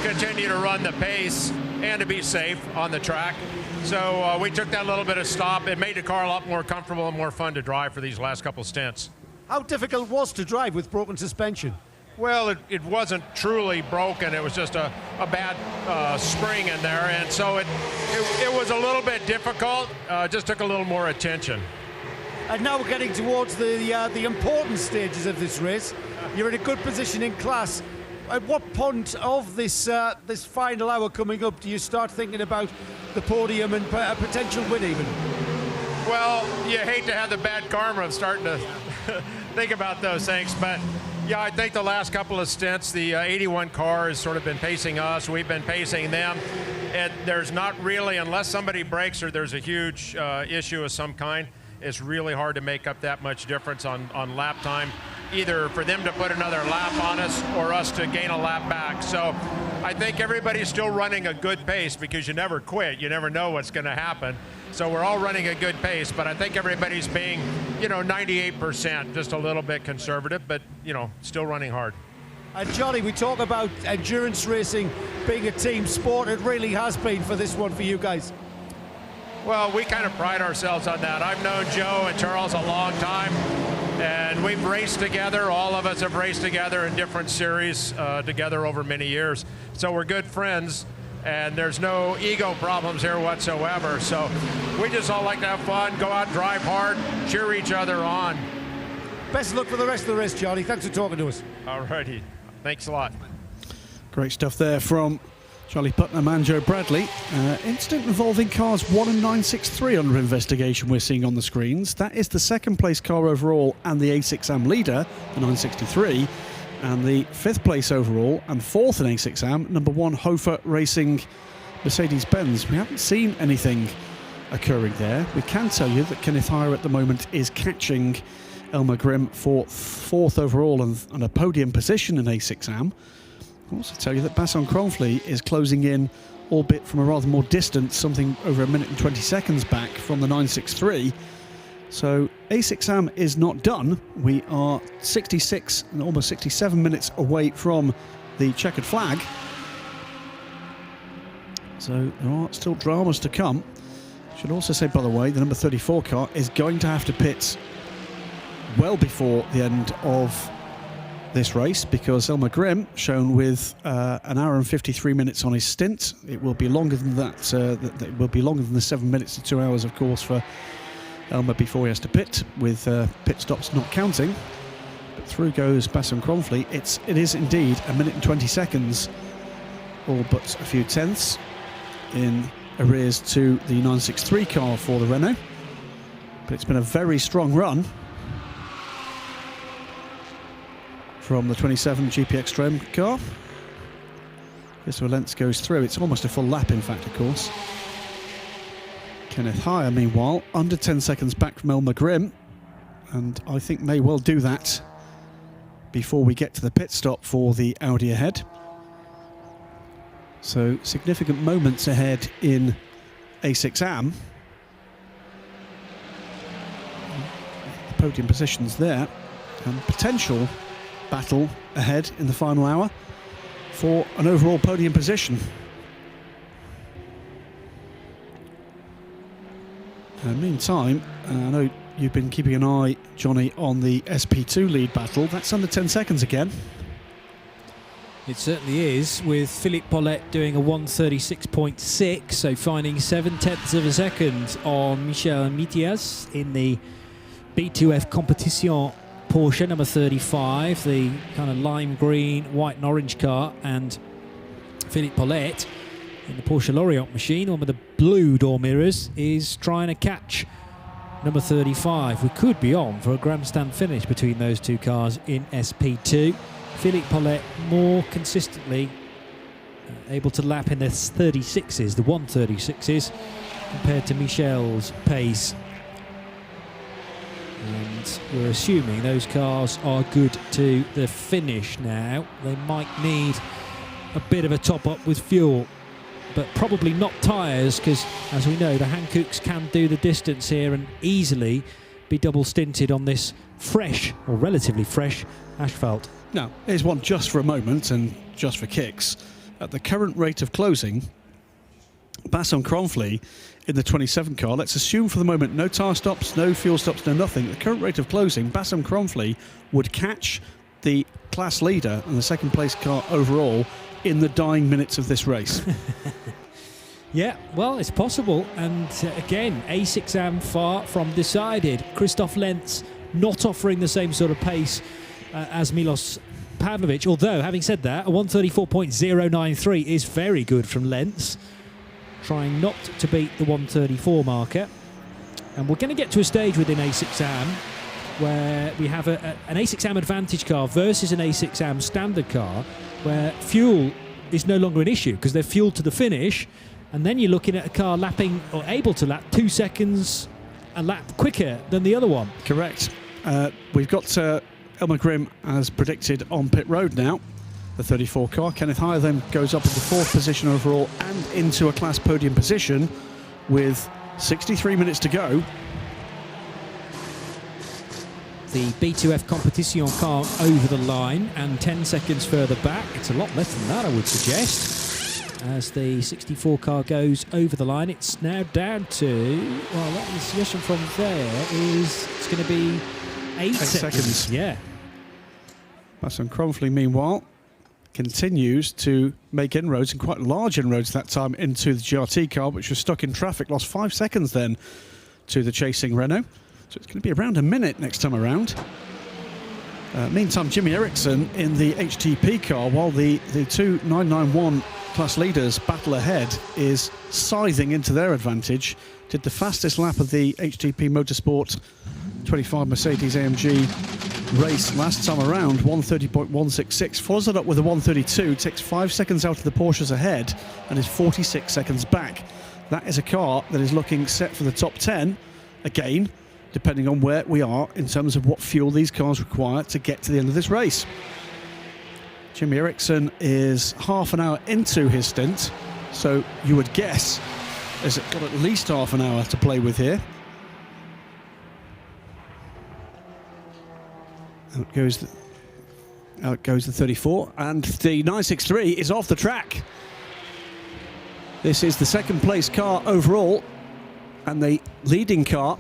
continue to run the pace and to be safe on the track. So we took that little bit of stop. It made the car a lot more comfortable and more fun to drive for these last couple stints. How difficult was to drive with broken suspension? Well, it wasn't truly broken. It was just a bad spring in there, and so it was a little bit difficult. Just took a little more attention. And now we're getting towards the important stages of this race. You're in a good position in class. At what point of this final hour coming up do you start thinking about the podium and a potential win even? Well, you hate to have the bad karma of starting to think about those things, but yeah, I think the last couple of stints, the 81 car has sort of been pacing us. We've been pacing them. And there's not really, unless somebody breaks or there's a huge issue of some kind, it's really hard to make up that much difference on lap time, either for them to put another lap on us or us to gain a lap back. So I think everybody's still running a good pace because you never quit. You never know what's going to happen. So we're all running a good pace, but I think everybody's being, 98%, just a little bit conservative, but, still running hard. And Johnny, we talk about endurance racing being a team sport. It really has been for this one for you guys. Well, we kind of pride ourselves on that. I've known Joe and Charles a long time, and we've raced together. All of us have raced together in different series together over many years. So we're good friends, and there's no ego problems here whatsoever. So we just all like to have fun, go out, drive hard, cheer each other on. Best of luck for the rest of the race, Johnny. Thanks for talking to us. All righty. Thanks a lot. Great stuff there from Charlie Putnam and Joe Bradley. Incident involving cars 1 and 963 under investigation we're seeing on the screens. That is the second place car overall and the A6AM leader, the 963, and the 5th place overall and 4th in A6AM, number 1 Hofer Racing Mercedes-Benz. We haven't seen anything occurring there. We can tell you that Kenneth Heyer at the moment is catching Elmar Grimm for 4th overall and a podium position in A6AM. I'll also tell you that Basson Cronfley is closing in, albeit from a rather more distant, something over 1 minute and 20 seconds back from the 963. So A6AM is not done. We are 66 and almost 67 minutes away from the checkered flag. So there are still dramas to come. Should also say, by the way, the number 34 car is going to have to pit well before the end of this race, because Elmar Grimm, shown with 1 hour and 53 minutes on his stint. It will be longer than that. It will be longer than the 7 minutes to 2 hours, of course, for Elmar before he has to pit, with pit stops not counting. But through goes Basson Cronfley. It is indeed 1 minute and 20 seconds, all but a few tenths, in arrears to the 963 car for the Renault. But it's been a very strong run from the 27 GP Extreme car. Christopher Lentz goes through. It's almost a full lap, in fact, of course. Kenneth Heyer, meanwhile, under 10 seconds back from Elmar Grimm, and I think may well do that before we get to the pit stop for the Audi ahead. So significant moments ahead in A6AM. The podium positions there, and potential battle ahead in the final hour for an overall podium position. Meantime, I know you've been keeping an eye, Johnny, on the SP2 lead battle. That's under 10 seconds again. It certainly is, with Philippe Paulette doing a 1:36.6, so finding 7/10 of a second on Michel Mitias in the B2F Competition Porsche number 35, the kind of lime green, white and orange car, and Philippe Paulette in the Porsche Lorient machine, one with the blue door mirrors, is trying to catch number 35. We could be on for a grandstand finish between those two cars in SP2. Philippe Paulette more consistently able to lap in the 36s, the 1:36s, compared to Michel's pace. And we're assuming those cars are good to the finish now. They might need a bit of a top-up with fuel, but probably not tyres, because, as we know, the Hankooks can do the distance here and easily be double stinted on this fresh, or relatively fresh, asphalt. Now, here's one just for a moment and just for kicks. At the current rate of closing, Basson Cronfley in the 27 car, let's assume for the moment no tyre stops, no fuel stops, no nothing. At the current rate of closing, Basson Cronfley would catch the class leader and the second place car overall in the dying minutes of this race. Yeah, well, it's possible. And again, A6AM far from decided. Christoph Lenz not offering the same sort of pace as Milos Pavlovic, although, having said that, a 1:34.093 is very good from Lenz, trying not to beat the 1:34 marker. And we're going to get to a stage within A6AM where we have an A6AM Advantage car versus an A6AM standard car, where fuel is no longer an issue because they're fueled to the finish, and then you're looking at a car lapping, or able to lap 2 seconds a lap quicker than the other one. Correct. We've got Elmar Grimm as predicted on pit road now, the 34 car. Kenneth Heyer then goes up into 4th position overall and into a class podium position with 63 minutes to go. The B2F Competition car over the line and 10 seconds further back. It's a lot less than that, I would suggest. As the 64 car goes over the line, it's now down to, well, that is suggestion from there is it's going to be 8 seconds. Yeah. Basson Cronfley, meanwhile, continues to make inroads, and quite large inroads that time, into the GRT car, which was stuck in traffic. Lost 5 seconds then to the chasing Renault. So it's going to be around a minute next time around. Meantime, Jimmy Eriksson in the HTP car, while the two 991 class leaders battle ahead, is scything into their advantage. Did the fastest lap of the HTP Motorsport 25 Mercedes AMG race last time around, 1:30.166. Follows it up with a 1:32, takes 5 seconds out of the Porsches ahead, and is 46 seconds back. That is a car that is looking set for the top 10 again, depending on where we are in terms of what fuel these cars require to get to the end of this race. Jimmy Eriksson is half an hour into his stint, so you would guess has got at least half an hour to play with here. Out goes the 34, and the 963 is off the track. This is the second place car overall, and the leading car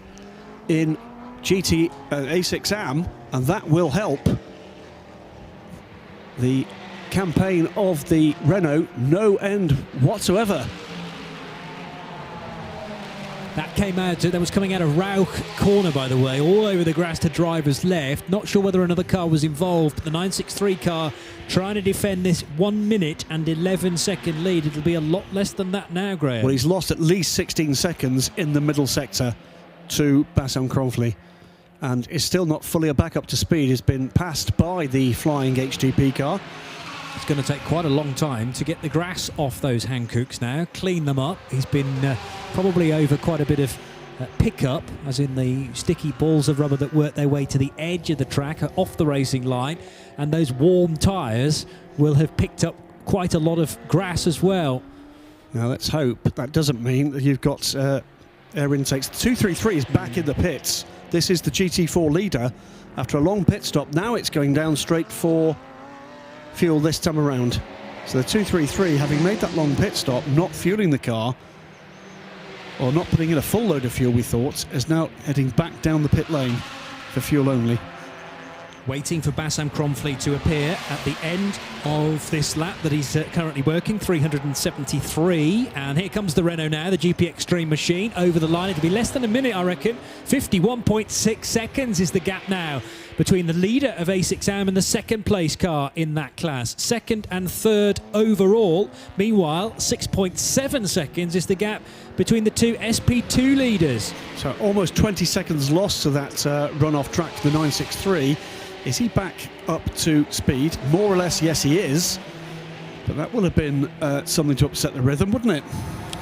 in GT A6AM, and that will help the campaign of the Renault no end whatsoever. That came out, that was coming out of Rauch corner, by the way, all over the grass to driver's left. Not sure whether another car was involved. The 963 car trying to defend this 1 minute and 11 second lead. It'll be a lot less than that now, Graham. Well, he's lost at least 16 seconds in the middle sector to Basson Cronfley, and is still not fully back up to speed. He's been passed by the flying HTP car. It's going to take quite a long time to get the grass off those Hankooks now, clean them up. He's been probably over quite a bit of pickup, as in the sticky balls of rubber that work their way to the edge of the track, off the racing line, and those warm tyres will have picked up quite a lot of grass as well. Now let's hope that doesn't mean that you've got air intakes. 233 is back in the pits. This is the GT4 leader after a long pit stop. Now it's going down straight for fuel this time around. So the 233, having made that long pit stop, not fueling the car, or not putting in a full load of fuel, we thought, is now heading back down the pit lane for fuel only. Waiting for Bassam Cromfleet to appear at the end of this lap that he's currently working, 373. And here comes the Renault now, the GP Extreme machine, over the line. It'll be less than a minute, I reckon. 51.6 seconds is the gap now between the leader of A6AM and the second place car in that class. Second and third overall. Meanwhile, 6.7 seconds is the gap between the two SP2 leaders. So almost 20 seconds lost to that run-off track, the 963. Is he back up to speed? More or less, yes, he is. But that would have been something to upset the rhythm, wouldn't it?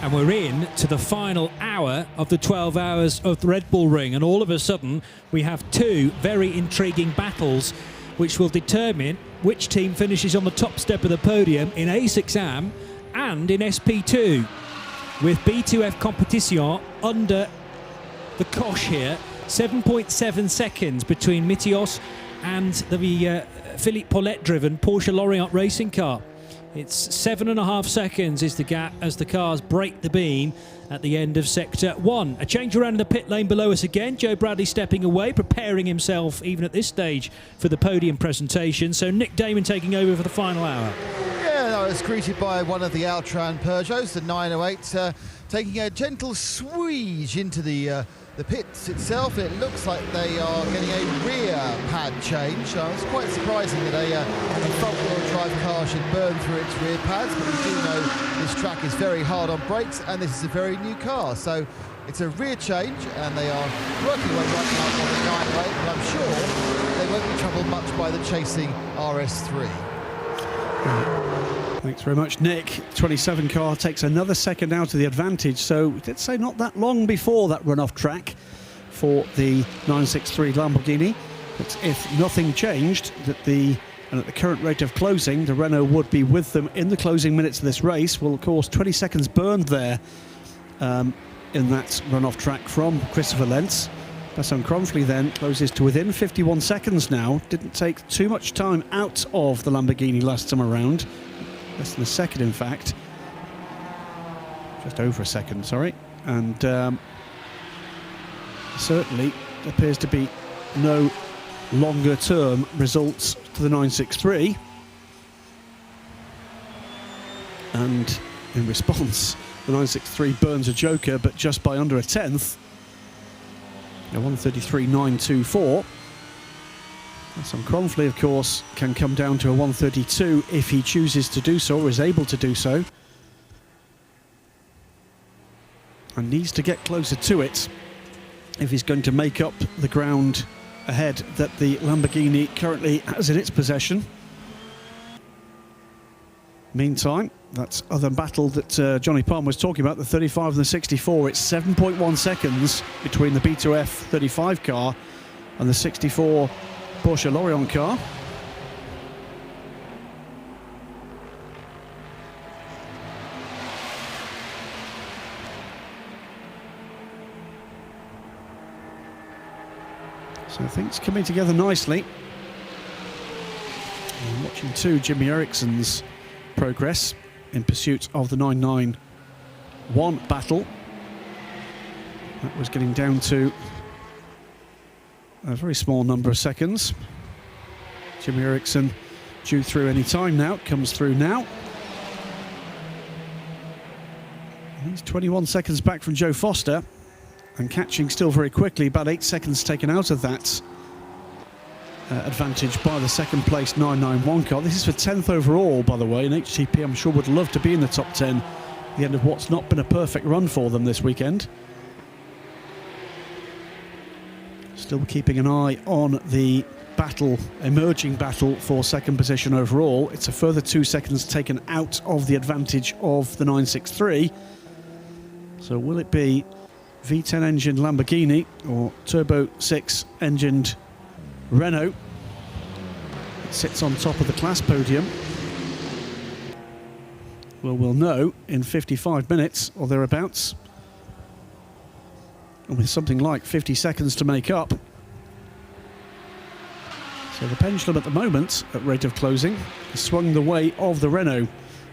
And we're in to the final hour of the 12 hours of the Red Bull Ring. And all of a sudden, we have two very intriguing battles which will determine which team finishes on the top step of the podium in A6AM and in SP2. With B2F Competition under the cosh here, 7.7 seconds between Mitios and the Philippe Paulette-driven Porsche Lorient racing car. It's 7.5 seconds is the gap as the cars break the beam at the end of Sector 1. A change around in the pit lane below us again. Joe Bradley stepping away, preparing himself even at this stage for the podium presentation. So Nick Damon taking over for the final hour. Yeah, I was greeted by one of the Altran Peugeots, the 908, taking a gentle switch into the pits itself. It looks like they are getting a rear pad change. So it's quite surprising that a front-wheel drive car should burn through its rear pads, but we do know this track is very hard on brakes, and this is a very new car. So it's a rear change, and they are working on right now on the 908, but I'm sure they won't be troubled much by the chasing RS3. Thanks very much, Nick. 27 car takes another second out of the advantage. So we did say not that long before that run-off track for the 963 Lamborghini. But if nothing changed, and at the current rate of closing, the Renault would be with them in the closing minutes of this race. Well, of course, 20 seconds burned there in that run-off track from Christopher Lentz. Bassam Cromfleet then closes to within 51 seconds now. Didn't take too much time out of the Lamborghini last time around. Less than a second, in fact. Just over a second, sorry. And certainly appears to be no longer-term results to the 963. And in response, the 963 burns a joker, but just by under a tenth. A 133.924. Bassam Cromfleet, of course, can come down to a 132 if he chooses to do so, or is able to do so. And needs to get closer to it if he's going to make up the ground ahead that the Lamborghini currently has in its possession. Meantime, that's other battle that Johnny Palmer was talking about, the 35 and the 64. It's 7.1 seconds between the B2F 35 car and the 64 Porsche Lorient car. So things coming together nicely. I'm watching too Jimmy Ericsson's progress in pursuit of the 991 battle. That was getting down to a very small number of seconds. Jimmy Ericsson due through any time now, comes through now. He's 21 seconds back from Joe Foster and catching still very quickly, about 8 seconds taken out of that advantage by the second place 991 car. This is for 10th overall, by the way, and HTP I'm sure would love to be in the top 10 at the end of what's not been a perfect run for them this weekend. Still keeping an eye on the battle, emerging battle for second position overall. It's a further 2 seconds taken out of the advantage of the 963. So will it be V10 engined Lamborghini or Turbo 6 engined Renault that sits on top of the class podium? Well, we'll know in 55 minutes or thereabouts. And with something like 50 seconds to make up. So the pendulum at the moment, at rate of closing, has swung the way of the Renault.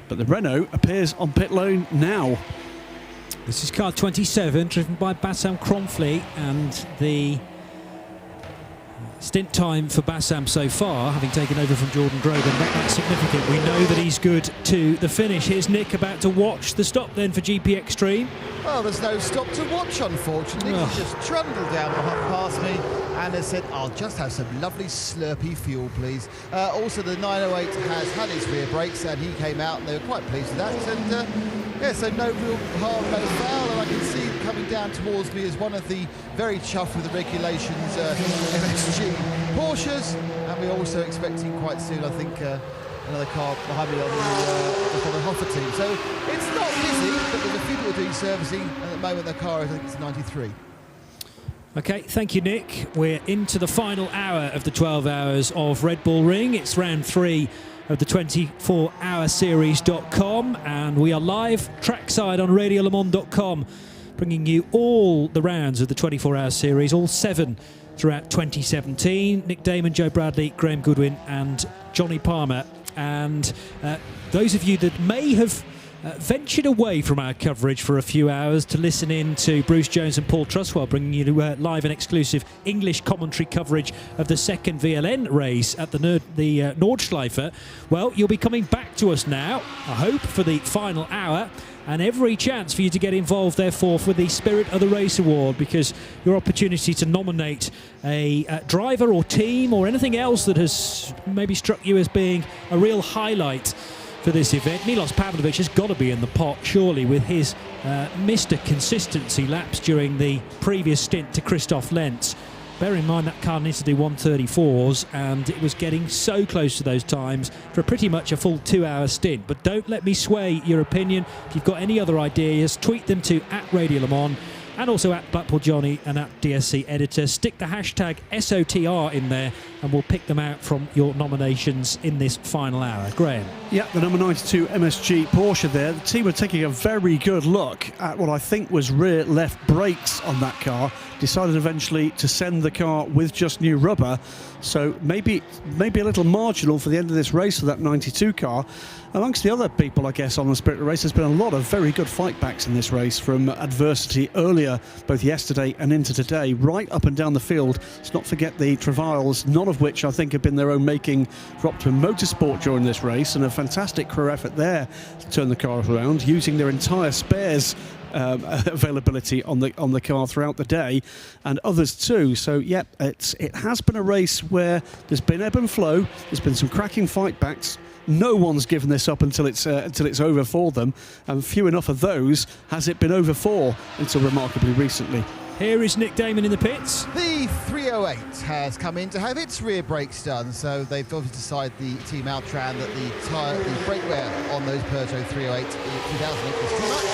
But the Renault appears on pit lane now. This is car 27, driven by Bassam Kronfli, and the stint time for Bassam so far, having taken over from Jordan Grogan, not that significant. We know that he's good to the finish. Here's Nick about to watch the stop then for GP Extreme. Well, there's no stop to watch, unfortunately. He just trundled down past me and has said, I'll just have some lovely slurpy fuel, please. Also, the 908 has had his rear brakes, and he came out, and they were quite pleased with that. And yeah, so no real harm, no foul, and I can see coming down towards me is one of the very chuffed with the regulations MSG Porsches, and we're also expecting quite soon, I think, another car behind me on the Hoffa team. So it's not busy, but there's a few people doing servicing, and at the moment the car, I think it's 93. Okay, thank you, Nick. We're into the final hour of the 12 hours of Red Bull Ring. It's round 3 of the 24hourseries.com, and we are live trackside on radiolemans.com, bringing you all the rounds of the 24-hour series, all 7 throughout 2017. Nick Damon, Joe Bradley, Graham Goodwin and Johnny Palmer. And those of you that may have ventured away from our coverage for a few hours to listen in to Bruce Jones and Paul Truswell bringing you live and exclusive English commentary coverage of the second VLN race at the Nordschleife. Well, you'll be coming back to us now, I hope, for the final hour, and every chance for you to get involved, therefore, for the Spirit of the Race Award, because your opportunity to nominate a driver or team or anything else that has maybe struck you as being a real highlight for this event. Milos Pavlovic has got to be in the pot, surely, with his Mr. Consistency laps during the previous stint to Christoph Lentz. Bear in mind that car needs to do 134s, and it was getting so close to those times for pretty much a full 2-hour stint. But don't let me sway your opinion. If you've got any other ideas, tweet them to @RadioLeMans and also @Blackpool Johnny and @DSC Editor. Stick the hashtag SOTR in there, and we'll pick them out from your nominations in this final hour. Graham. Yeah, the number 92 MSG Porsche there. The team were taking a very good look at what I think was rear left brakes on that car. Decided eventually to send the car with just new rubber. So maybe a little marginal for the end of this race for that 92 car. Amongst the other people, I guess, on the Spirit of the Race, there's been a lot of very good fight backs in this race from adversity earlier, both yesterday and into today, right up and down the field. Let's not forget the Travails, none of which I think have been their own making for Optimum Motorsport during this race, and a fantastic crew effort there to turn the car around, using their entire spares availability on the car throughout the day, and others too. So yeah, it has been a race where there's been ebb and flow. There's been some cracking fight backs. No one's given this up until it's over for them, and few enough of those has it been over for until remarkably recently. Here is Nick Damon in the pits. The 308 has come in to have its rear brakes done, so they've obviously decided, the team Altran, that the brake wear on those Peugeot 308 in 2008 was too much.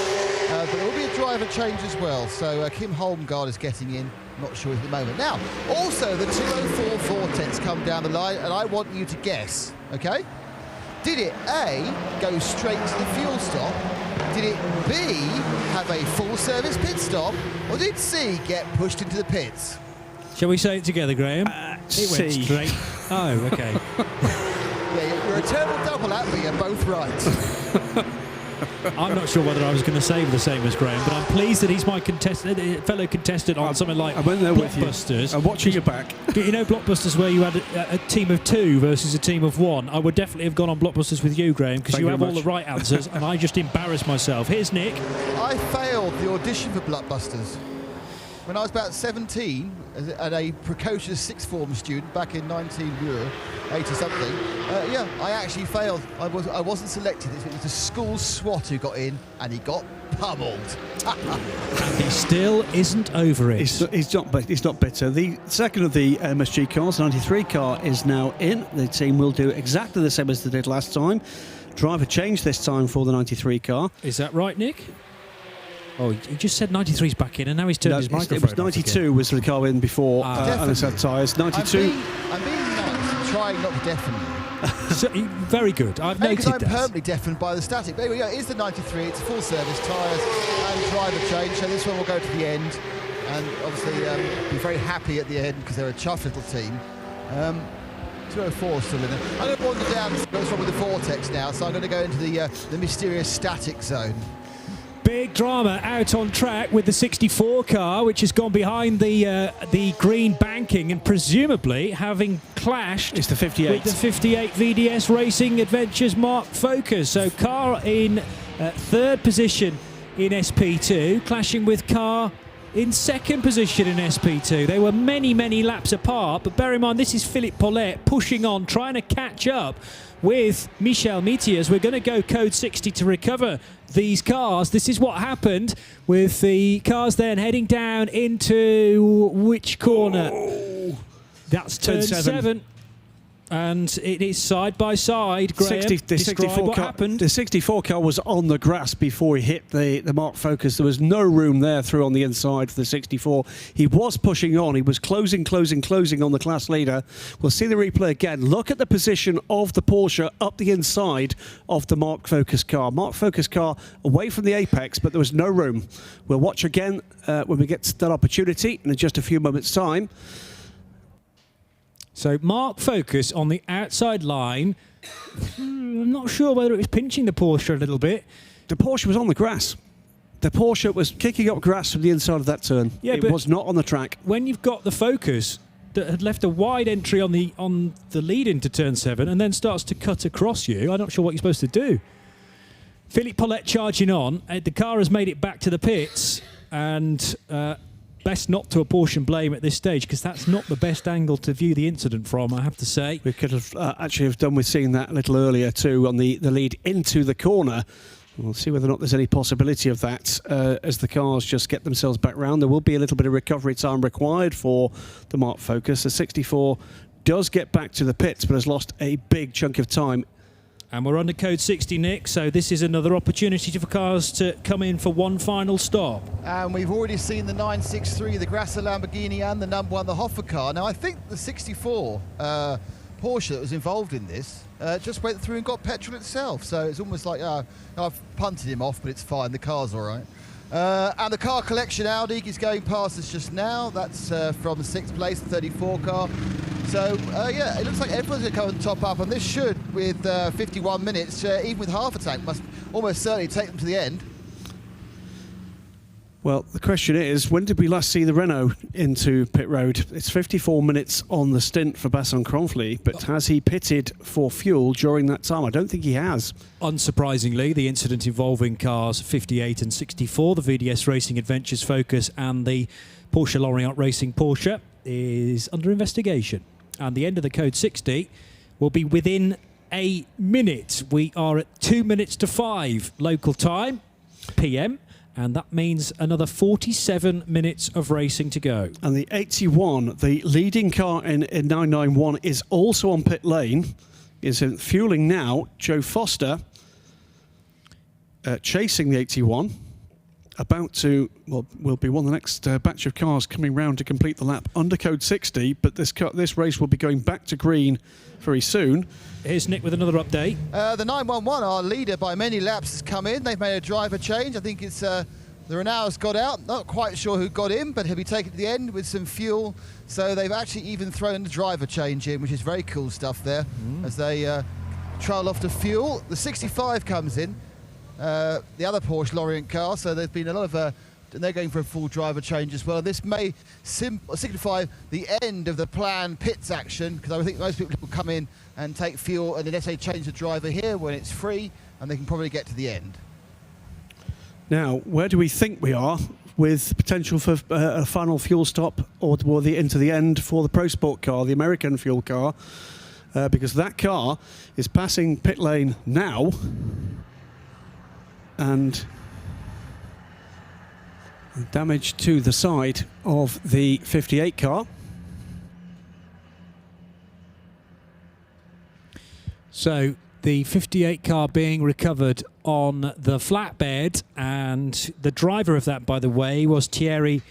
But there will be a driver change as well, so Kim Holmgaard is getting in. Not sure at the moment. Now, also the 204 Vortex come down the line, and I want you to guess, okay? Did it A, go straight to the fuel stop? Did it B, have a full service pit stop? Or did C, get pushed into the pits? Shall we say it together, Graham? It went C. straight. Oh, okay. Yeah, you're a terrible double act, but you're both right. I'm not sure whether I was going to say the same as Graham, but I'm pleased that he's my fellow contestant on something like I went there Blockbusters. with you. I'm watching your back. You know Blockbusters, where you had a team of 2 versus a team of 1. I would definitely have gone on Blockbusters with you, Graham, because you have all the right answers, and I just embarrassed myself. Here's Nick. I failed the audition for Blockbusters. When I was about 17, and a precocious sixth form student back in 1980-something, yeah, I actually failed. I wasn't selected. It was the school SWAT who got in, and he got pummeled. And he still isn't over it. He's not bitter. The second of the MSG cars, the 93 car, is now in. The team will do exactly the same as they did last time. Driver change this time for the 93 car. Is that right, Nick? Oh, he just said 93's back in, and now he's turned his microphone off. It was 92 was the car in before, and it's had tyres. 92. I'm being nice, trying not to deafen you. So, very good. I've noted because I'm that. permanently deafened by the static. But anyway, yeah, it's the 93. It's a full service, tyres and driver change. So this one will go to the end, and obviously be very happy at the end because they're a chuffed little team. 204 still in there. I'm going to wander down what's wrong with the Vortex now, so I'm going to go into the mysterious static zone. Big drama out on track with the 64 car, which has gone behind the green banking and presumably having clashed. It's the 58. With the 58 VDS Racing Adventures Mark Focus. So car in third position in SP2, clashing with car in second position in SP2. They were many, many laps apart, but bear in mind this is Philippe Paulette pushing on, trying to catch up with Michel Metiers. We're going to go code 60 to recover these cars. This is what happened with the cars then heading down into which corner? Oh. That's turn 7. And it is side by side. Graham, describe what happened. The 64 car was on the grass before he hit the Mark Focus. There was no room there through on the inside for the 64. He was pushing on. He was closing on the class leader. We'll see the replay again. Look at the position of the Porsche up the inside of the Mark Focus car. Mark Focus car away from the apex, but there was no room. We'll watch again when we get that opportunity in just a few moments' time. So Mark Focus on the outside line. I'm not sure whether it was pinching the Porsche a little bit. The Porsche was on the grass. The Porsche was kicking up grass from the inside of that turn. Yeah, it was not on the track. When you've got the Focus that had left a wide entry on the lead into turn 7 and then starts to cut across you, I'm not sure what you're supposed to do. Philippe Paulette charging on. The car has made it back to the pits, and best not to apportion blame at this stage, because that's not the best angle to view the incident from, I have to say. We could have actually have done with seeing that a little earlier too, on the lead into the corner. We'll see whether or not there's any possibility of that as the cars just get themselves back round. There will be a little bit of recovery time required for the Mark Focus. The 64 does get back to the pits, but has lost a big chunk of time. And we're under code 60, Nick, so this is another opportunity for cars to come in for one final stop. And we've already seen the 963, the Grasser Lamborghini, and the number 1, the Hoffa car. Now, I think the 64 Porsche that was involved in this just went through and got petrol itself. So it's almost like, I've punted him off, but it's fine, the car's all right. And the car collection Audi is going past us just now. That's from the 6th place, the 34 car. So, yeah, it looks like everyone's going to come and top up. And this should, with 51 minutes, even with half a tank, must almost certainly take them to the end. Well, the question is, when did we last see the Renault into pit road? It's 54 minutes on the stint for Basson Cronfly, but has he pitted for fuel during that time? I don't think he has. Unsurprisingly, the incident involving cars 58 and 64, the VDS Racing Adventures Focus and the Porsche Lorient Racing Porsche, is under investigation. And the end of the code 60 will be within a minute. We are at 2 minutes to 5 local time, PM. And that means another 47 minutes of racing to go. And the 81, the leading car in 991, is also on pit lane. Is fueling now. Joe Foster chasing the 81. About to, well, will be one of the next batch of cars coming round to complete the lap under code 60. But this race will be going back to green very soon. Here's Nick with another update. The 911, our leader by many laps, has come in. They've made a driver change. I think it's the Renault's got out. Not quite sure who got in, but he'll be taken to the end with some fuel. So they've actually even thrown the driver change in, which is very cool stuff there, as they trail off to fuel. The 65 comes in, the other Porsche Lorient car. So there's been a lot of... and they're going for a full driver change as well. This may signify the end of the planned pits action, because I think most people will come in and take fuel, and unless they change the driver here when it's free, and they can probably get to the end. Now, where do we think we are with potential for a final fuel stop or into the end for the Pro Sport car, the American fuel car? Because that car is passing pit lane now, and damage to the side of the 58 car. So the 58 car being recovered on the flatbed, and the driver of that, by the way, was Thierry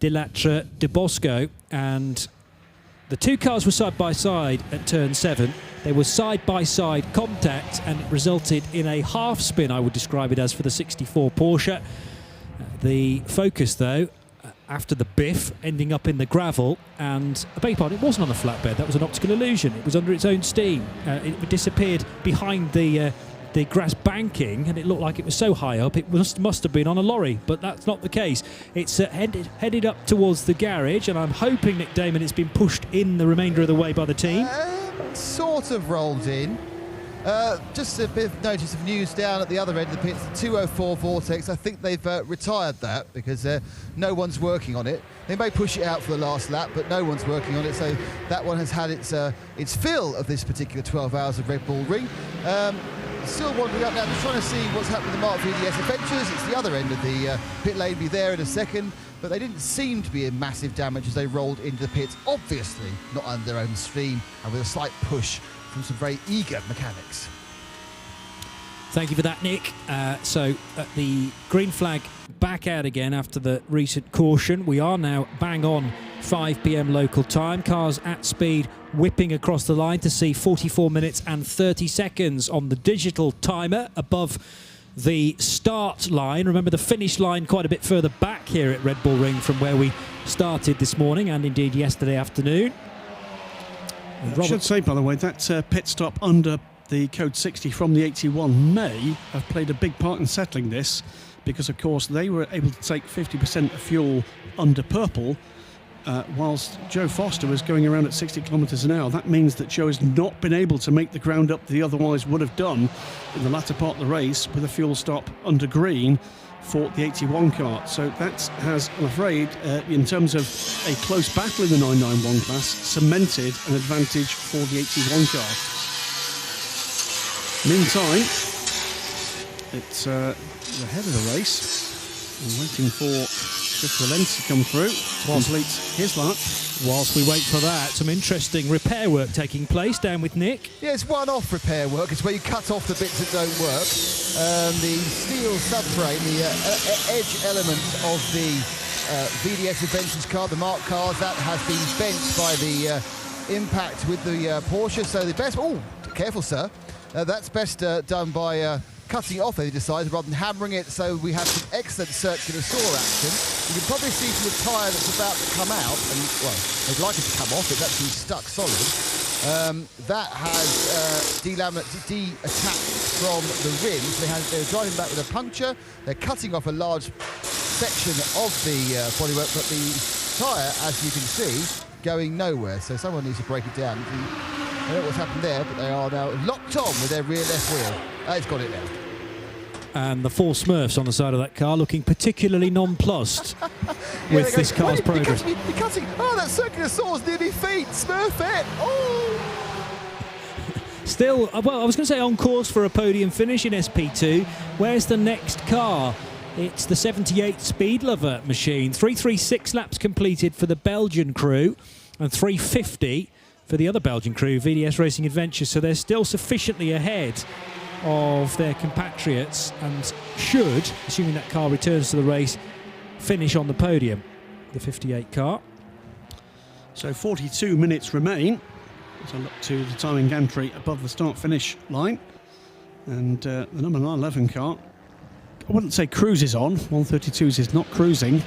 Delattre de Bosco, and the two cars were side by side at turn 7. They were side by side contact, and it resulted in a half spin, I would describe it as, for the 64 Porsche. The Focus, though, after the biff, ending up in the gravel, and I beg your pardon, it wasn't on the flatbed. That was an optical illusion. It was under its own steam. It disappeared behind the the grass banking, and it looked like it was so high up it must have been on a lorry, but that's not the case. It's headed up towards the garage, and I'm hoping, Nick Damon, it's been pushed in the remainder of the way by the team. Sort of rolled in. Just a bit of notice of news down at the other end of the pits, the 204 Vortex. I think they've retired that because no one's working on it. They may push it out for the last lap, but no one's working on it, so that one has had its fill of this particular 12 hours of Red Bull Ring. Still wandering up now, just trying to see what's happening with the Mark VDS Adventures. It's the other end of the pit lane, be there in a second, but they didn't seem to be in massive damage as they rolled into the pits, obviously not under their own steam and with a slight push from some very eager mechanics. Thank you for that, Nick. So the green flag back out again after the recent caution. We are now bang on 5 p.m. local time. Cars at speed whipping across the line to see 44 minutes and 30 seconds on the digital timer above the start line. Remember, the finish line quite a bit further back here at Red Bull Ring from where we started this morning and indeed yesterday afternoon. I should say, by the way, that pit stop under the Code 60 from the 81 may have played a big part in settling this, because, of course, they were able to take 50% of fuel under purple, whilst Joe Foster was going around at 60 kilometres an hour. That means that Joe has not been able to make the ground up that he otherwise would have done in the latter part of the race with a fuel stop under green for the 81 car. So that has, I'm afraid, in terms of a close battle in the 991 class, cemented an advantage for the 81 car. Meantime, it's ahead of the race. I'm waiting for Christopher Lenz to come through to complete his lap. Whilst we wait for that, some interesting repair work taking place down with Nick. Yeah, it's one-off repair work. It's where you cut off the bits that don't work. The steel subframe, the edge element of the VDS Adventures car, the Mark cars, that has been bent by the impact with the Porsche. So the best... Oh, careful, sir. That's best done by cutting it off, they decided, rather than hammering it, so we have some excellent circular saw action. You can probably see from the tyre that's about to come out, and, well, they'd like it to come off, it's actually stuck solid. That has detached from the rims. They're driving back with a puncture. They're cutting off a large section of the bodywork, but the tyre, as you can see, going nowhere. So someone needs to break it down. I don't know what's happened there, but they are now locked on with their rear left wheel. It's got it now. And the four Smurfs on the side of that car looking particularly nonplussed with this car's progress. You're cutting. Oh, that circular saw's near my feet. Smurfette. Oh! Still, well, I was going to say on course for a podium finish in SP2. Where's the next car? It's the 78 Speed Lover machine. 336 laps completed for the Belgian crew and 350 for the other Belgian crew, VDS Racing Adventures. So they're still sufficiently ahead of their compatriots and should, assuming that car returns to the race, finish on the podium, the 58 car. So 42 minutes remain. So look to the timing gantry above the start-finish line. And the number 911 car, I wouldn't say cruises on. 132's is not cruising.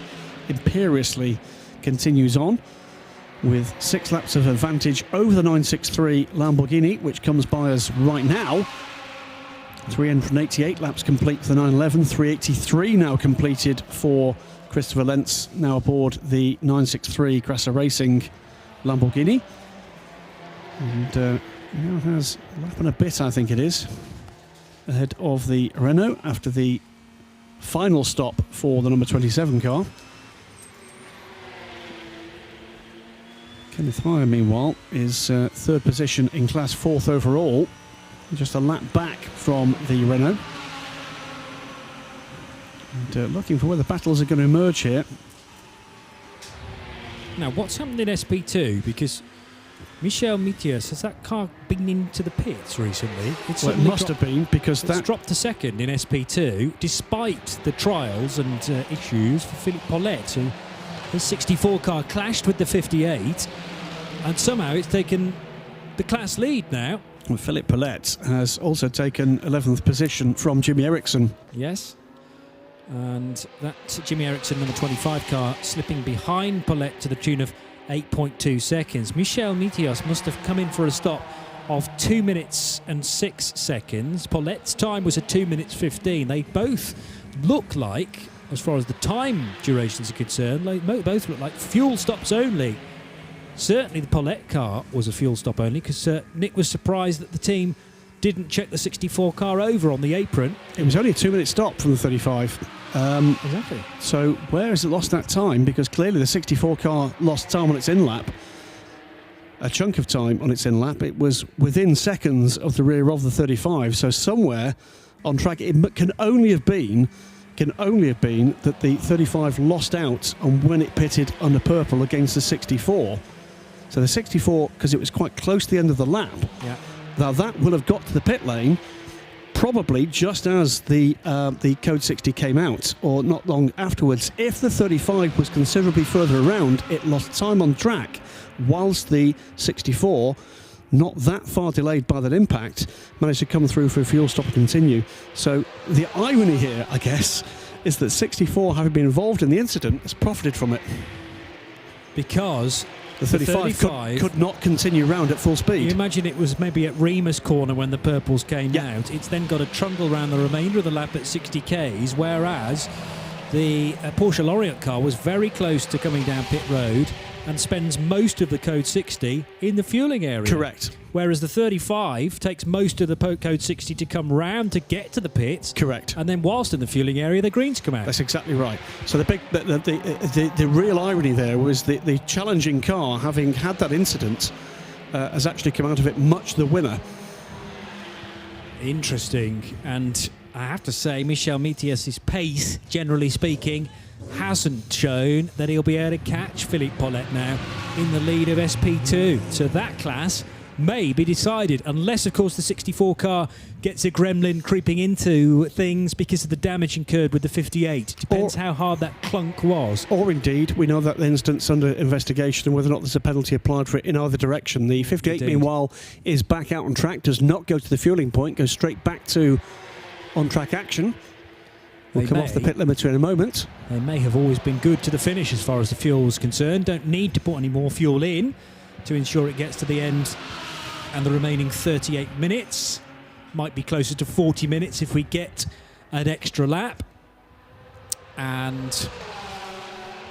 Imperiously continues on with 6 laps of advantage over the 963 Lamborghini, which comes by us right now. 388 laps complete for the 911, 383 now completed for Christopher Lenz, now aboard the 963 Grasser Racing Lamborghini. And now has a lap and a bit, I think it is, ahead of the Renault after the final stop for the number 27 car. Kenneth Heyer, meanwhile, is third position in class, 4th overall. Just a lap back from the Renault. And looking for where the battles are going to emerge here. Now, what's happened in SP2? Because Michel Mitias, has that car been into the pits recently? It must have been, because it's dropped to second in SP2, despite the trials and issues for Philippe Paulette, who his 64 car clashed with the 58, and somehow it's taken the class lead now. Well, Philippe Paulette has also taken 11th position from Jimmy Eriksson. Yes. And that's Jimmy Eriksson, number 25 car, slipping behind Paulette to the tune of 8.2 seconds. Michel Mitias must have come in for a stop of 2 minutes and 6 seconds. Paulette's time was at 2 minutes 15. They both look like, as far as the time durations are concerned, they both look like fuel stops only. Certainly the Paulette car was a fuel stop only, because Nick was surprised that the team didn't check the 64 car over on the apron. It was only a 2 minute stop from the 35. Exactly. So where has it lost that time? Because clearly the 64 car lost time on its in-lap. A chunk of time on its in-lap. It was within seconds of the rear of the 35. So somewhere on track, it can only have been that the 35 lost out on when it pitted under purple against the 64. So the 64, because it was quite close to the end of the lap. Yeah. Now that will have got to the pit lane probably just as the Code 60 came out, or not long afterwards. If the 35 was considerably further around, it lost time on track, whilst the 64, not that far delayed by that impact, managed to come through for a fuel stop and continue. So the irony here, I guess, is that 64, having been involved in the incident, has profited from it. Because the 35 could not continue round at full speed. You imagine it was maybe at Rima's corner when the purples came out. It's then got to trundle around the remainder of the lap at 60 Ks, whereas the Porsche Lariat car was very close to coming down pit road and spends most of the Code 60 in the fueling area. Correct. Whereas the 35 takes most of the Code 60 to come round to get to the pits. Correct. And then whilst in the fueling area, the greens come out. That's exactly right. So the real irony there was the challenging car, having had that incident, has actually come out of it much the winner. Interesting. And I have to say, Michel Metias's pace, generally speaking, hasn't shown that he'll be able to catch Philippe Paulette now in the lead of SP2. So that class may be decided, unless, of course, the 64 car gets a gremlin creeping into things because of the damage incurred with the 58. Depends how hard that clunk was. Or indeed, we know that the incident's under investigation and whether or not there's a penalty applied for it in either direction. The 58, Indeed. Meanwhile, is back out on track, does not go to the fueling point, goes straight back to on-track action. We'll come off the pit limiter in a moment. They may have always been good to the finish as far as the fuel was concerned. Don't need to put any more fuel in to ensure it gets to the end. And the remaining 38 minutes might be closer to 40 minutes if we get an extra lap. And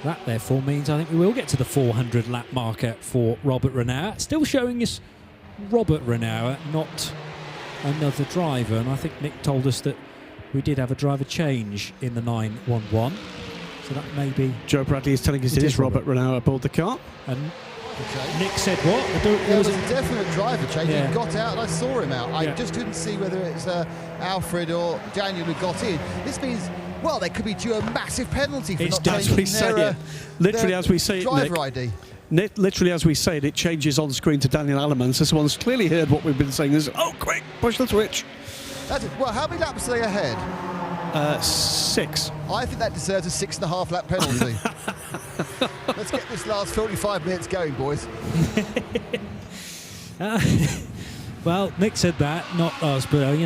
that therefore means I think we will get to the 400 lap marker for Robert Renauer. Still showing us Robert Renauer, not another driver. And I think Nick told us that we did have a driver change in the 911. So that may be... Joe Bradley is telling us it is Robert Renauer aboard the car. And Nick said what? There was a definite driver change. Yeah. He got out and I saw him out. I just couldn't see whether it's Alfred or Daniel who got in. This means, well, they could be due a massive penalty for not changing their, literally as we say it, driver Nick, ID. Literally as we say it changes on screen to Daniel Alemans. This one's clearly heard what we've been saying. Is quick, push the switch. That's it. Well, how many laps are they ahead? 6. I think that deserves a 6.5 lap penalty. Let's get this last 45 minutes going, boys. Well, Nick said that, not us, but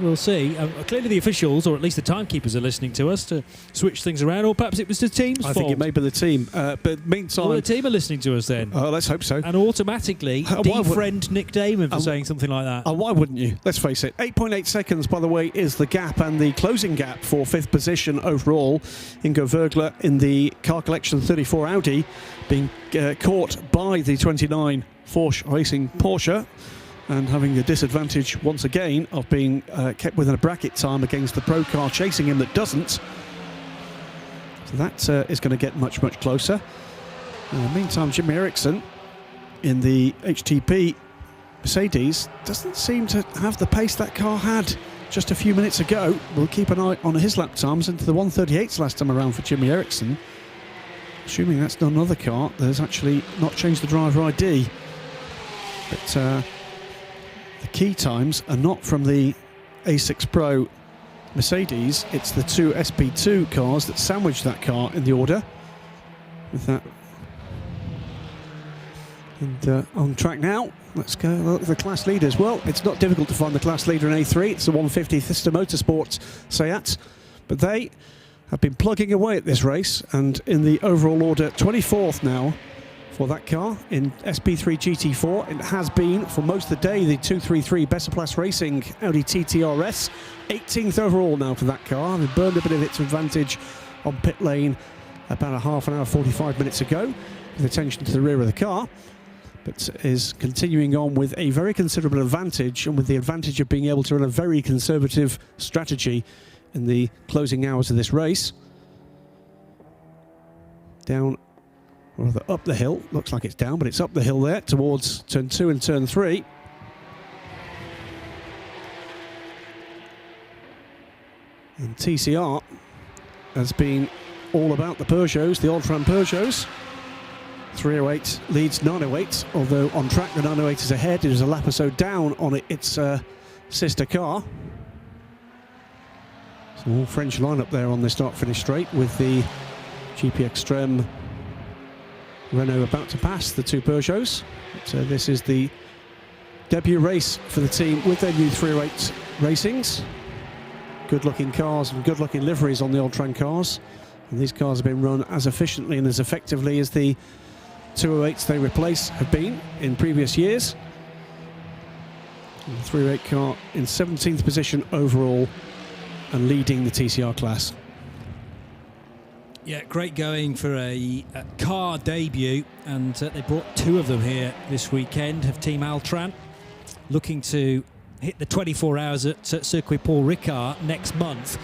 we'll see. Clearly the officials, or at least the timekeepers, are listening to us to switch things around, or perhaps it was the team's fault. I think it may be the team, but meantime... Well, the team are listening to us then. Let's hope so. And automatically defriend Nick Damon for saying something like that. Why wouldn't you? Let's face it. 8.8 seconds, by the way, is the gap and the closing gap for 5th position overall. Ingo Vergler in the car collection 34 Audi being caught by the 29 Porsche Racing Porsche, and having the disadvantage once again of being kept within a bracket time against the pro car chasing him that doesn't. So that is going to get much, much closer. In the meantime, Jimmy Eriksson in the HTP Mercedes doesn't seem to have the pace that car had just a few minutes ago. We'll keep an eye on his lap times into the 138s last time around for Jimmy Eriksson. Assuming that's not another car that has actually not changed the driver ID. But the key times are not from the A6 Pro Mercedes, it's the two SP2 cars that sandwich that car in the order. With that. And on track now, let's go look at the class leaders. Well, it's not difficult to find the class leader in A3, it's the 150 Thista Motorsports Seat, but they have been plugging away at this race, and in the overall order, 24th now for that car in SP3 GT4. It has been, for most of the day, the 233 Besseplass Racing Audi TT-RS. 18th overall now for that car. It burned a bit of its advantage on pit lane about a half an hour, 45 minutes ago, with attention to the rear of the car, but is continuing on with a very considerable advantage, and with the advantage of being able to run a very conservative strategy in the closing hours of this race. Down, or rather up the hill, looks like it's down, but it's up the hill there towards turn 2 and turn 3. And TCR has been all about the Peugeots, the Alltran Peugeots. 308 leads 908, although on track the 908 is ahead. It is a lap or so down on its sister car. So all French lineup there on the start-finish straight, with the GP Extreme Renault about to pass the two Peugeots. So this is the debut race for the team with their new 308 Racings. Good-looking cars and good-looking liveries on the Alltran cars. And these cars have been run as efficiently and as effectively as the 208s they replace have been in previous years. And the 308 car in 17th position overall and leading the TCR class. Yeah, great going for a car debut, and they brought two of them here this weekend of Team Alltran, looking to hit the 24 hours at Circuit Paul Ricard next month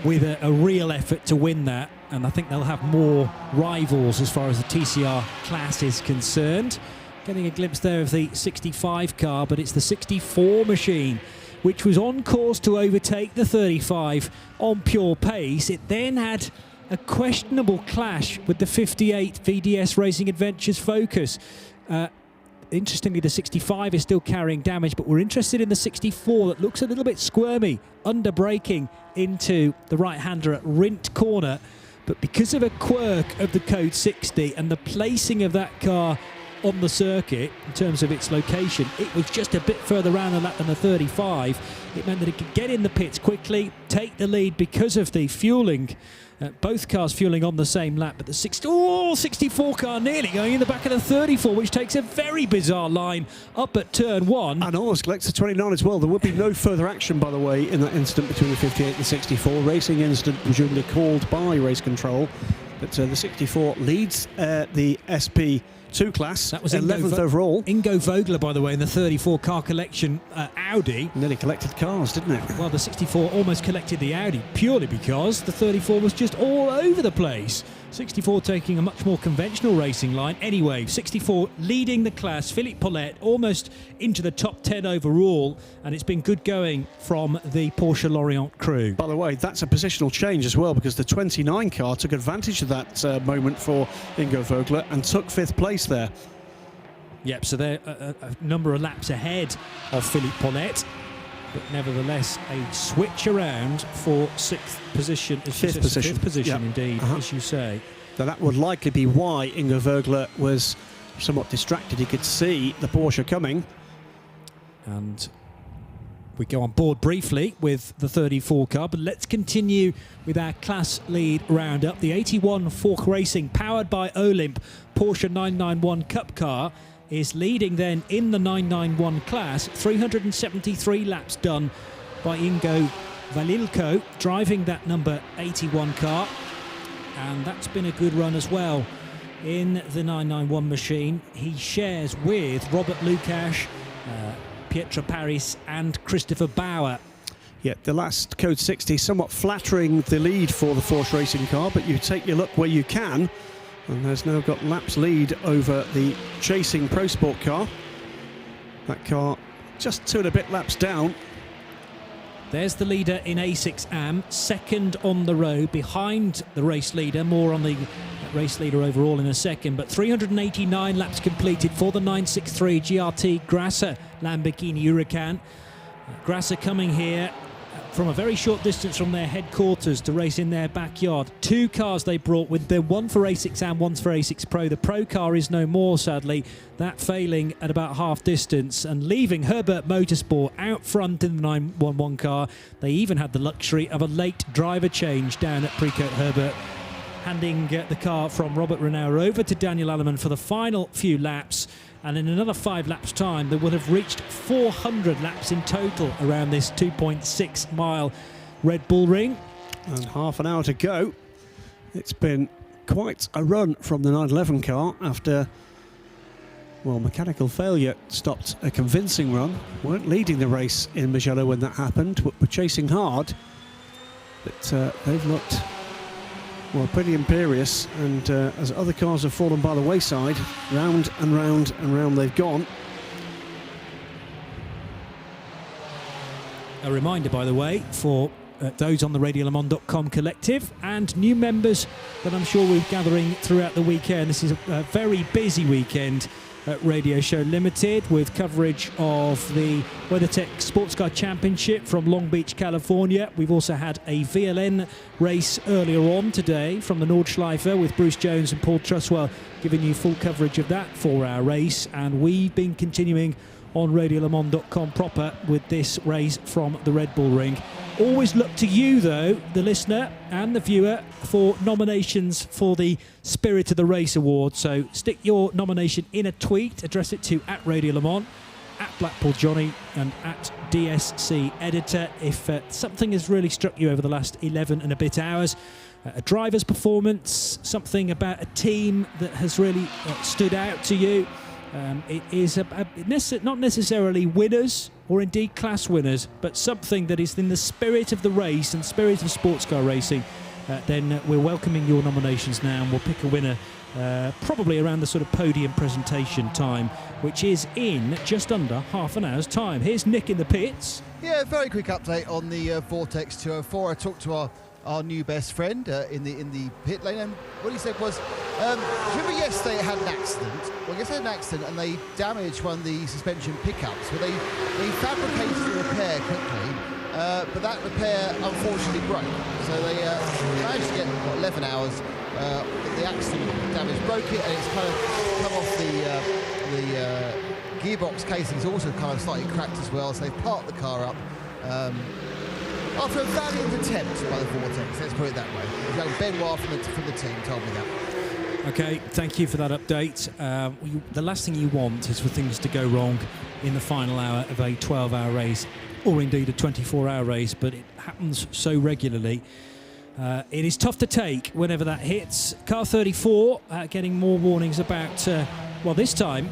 with a real effort to win that. And I think they'll have more rivals as far as the TCR class is concerned. Getting a glimpse there of the 65 car, but it's the 64 machine which was on course to overtake the 35 on pure pace. It then had a questionable clash with the 58 VDS Racing Adventures Focus. Interestingly, the 65 is still carrying damage, but we're interested in the 64 that looks a little bit squirmy, under braking into the right-hander at Rint Corner. But because of a quirk of the Code 60 and the placing of that car on the circuit in terms of its location, it was just a bit further around the lap than the 35. It meant that it could get in the pits quickly, take the lead because of the fueling. Both cars fueling on the same lap, but the 64 car nearly going in the back of the 34, which takes a very bizarre line up at turn 1. And almost collects the 29 as well. There would be no further action, by the way, in that incident between the 58 and 64. Racing incident presumably called by race control. But the 64 leads the SP2 class. That was 11th overall. Ingo Vogler, by the way, in the 34 car collection Audi. Nearly collected cars, didn't it? Well, the 64 almost collected the Audi purely because the 34 was just all over the place. 64 taking a much more conventional racing line. Anyway, 64 leading the class. Philippe Paulette almost into the top 10 overall, and it's been good going from the Porsche Lorient crew. By the way, that's a positional change as well, because the 29 car took advantage of that moment for Ingo Vogler and took 5th place there. Yep, so they're a number of laps ahead of Philippe Paulette, but nevertheless a switch around for 6th position. 5th position. 5th position, yep. Indeed, as you say. Now that would likely be why Ingo Vogler was somewhat distracted. He could see the Porsche coming. And we go on board briefly with the 34 car, but let's continue with our class lead roundup. The 81 Fork Racing, powered by Olymp Porsche 991 Cup car, is leading then in the 991 class. 373 laps done by Ingo Valilko, driving that number 81 car. And that's been a good run as well in the 991 machine. He shares with Robert Lukash, Pietro Paris and Christopher Bauer. Yeah, the last Code 60 somewhat flattering the lead for the Force Racing car, but you take your luck where you can. And has now got laps lead over the chasing Pro Sport car. That car just 2 and a bit laps down. There's the leader in A6 AM, second on the road, behind the race leader. More on the race leader overall in a second, but 389 laps completed for the 963 GRT Grasser Lamborghini Huracan. Grasser coming here from a very short distance from their headquarters to race in their backyard. 2 cars they brought with them, one for A6 AM, one for A6 Pro. The Pro car is no more, sadly, that failing at about half distance and leaving Herbert Motorsport out front in the 911 car. They even had the luxury of a late driver change down at Precoat Herbert handing the car from Robert Renauer over to Daniel Alleman for the final few laps. And in another 5 laps' time, they would have reached 400 laps in total around this 2.6 mile Red Bull Ring. And half an hour to go. It's been quite a run from the 911 car after, well, mechanical failure stopped a convincing run. Weren't leading the race in Mugello when that happened, were chasing hard. But they've looked, well, pretty imperious, and as other cars have fallen by the wayside, round and round and round they've gone. A reminder, by the way, for those on the RadioLeMans.com collective and new members that I'm sure we're gathering throughout the weekend. This is a very busy weekend at Radio Show Limited, with coverage of the WeatherTech Sports Car Championship from Long Beach, California. We've also had a VLN race earlier on today from the Nordschleife with Bruce Jones and Paul Truswell giving you full coverage of that 4-hour race. And we've been continuing on RadioLeMans.com proper with this race from the Red Bull Ring. Always look to you, though, the listener and the viewer, for nominations for the Spirit of the Race Award. So stick your nomination in a tweet, address it to @RadioLeMans, @BlackpoolJohnny and @DSC_Editor. If something has really struck you over the last 11 and a bit hours, a driver's performance, something about a team that has really stood out to you, it is not necessarily winners or indeed class winners, but something that is in the spirit of the race and spirit of sports car racing, then we're welcoming your nominations now, and we'll pick a winner probably around the sort of podium presentation time, which is in just under half an hour's time. Here's Nick in the pits. Yeah, very quick update on the Vortex 204. I talked to our new best friend in the pit lane, and what he said was, remember yesterday it had an accident? Well, yesterday had an accident and they damaged one of the suspension pickups. Well, they fabricated the repair quickly, but that repair unfortunately broke. So they managed to get 11 hours. The accident damage broke it, and it's kind of come off the gearbox casing's also kind of slightly cracked as well. So they've parked the car up. After a valiant attempt by the Vortex, let's put it that way. Benoit from the team told me that. Okay, thank you for that update. The last thing you want is for things to go wrong in the final hour of a 12-hour race, or indeed a 24-hour race, but it happens so regularly. It is tough to take whenever that hits. Car 34 getting more warnings about, well, this time,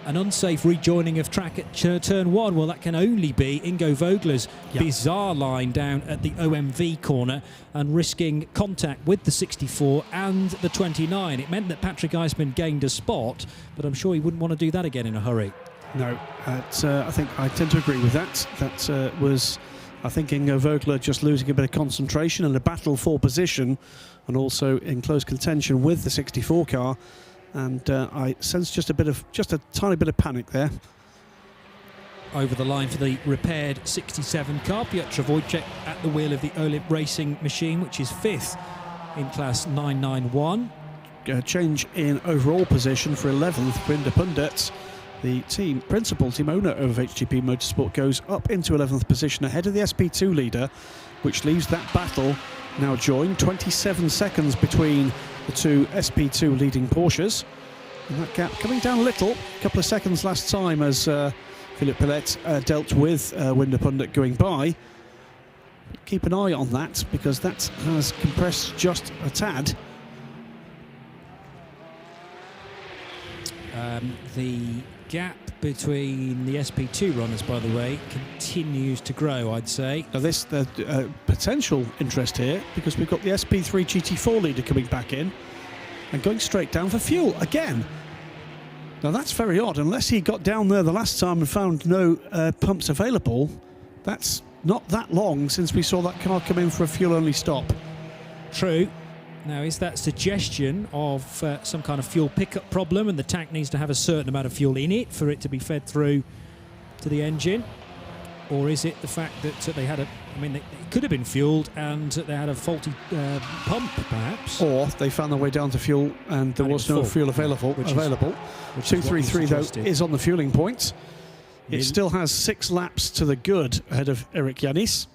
an unsafe rejoining of track at turn 1. Well, that can only be Ingo Vogler's bizarre line down at the OMV corner and risking contact with the 64 and the 29. It meant that Patrick Eisman gained a spot, but I'm sure he wouldn't want to do that again in a hurry. No, I think I tend to agree with that. That was, I think, Ingo Vogler just losing a bit of concentration and a battle for position, and also in close contention with the 64 car. And I sense just a tiny bit of panic there. Over the line for the repaired 67 car, Piotr Wojciech at the wheel of the Olymp Racing machine, which is 5th in class 991. Change in overall position for 11th. Brynde Pundert, the principal team owner of HGP Motorsport, goes up into 11th position ahead of the SP2 leader, which leaves that battle now joined. 27 seconds between the two SP2 leading Porsches, and that gap coming down a little. A couple of seconds last time as Philippe Pillet dealt with Brynde Pundert going by. Keep an eye on that, because that has compressed just a tad. The gap between the SP2 runners, by the way, continues to grow, I'd say. Now this potential interest here, because we've got the SP3 GT4 leader coming back in and going straight down for fuel again. Now that's very odd. Unless he got down there the last time and found no pumps available, that's not that long since we saw that car come in for a fuel-only stop. True. Now, is that suggestion of some kind of fuel pickup problem, and the tank needs to have a certain amount of fuel in it for it to be fed through to the engine? Or is it the fact that they had it could have been fueled and they had a faulty pump, perhaps? Or they found their way down to fuel and there was no fuel available. 233, though, is on the fueling point. It still has 6 laps to the good ahead of Eric Yanis.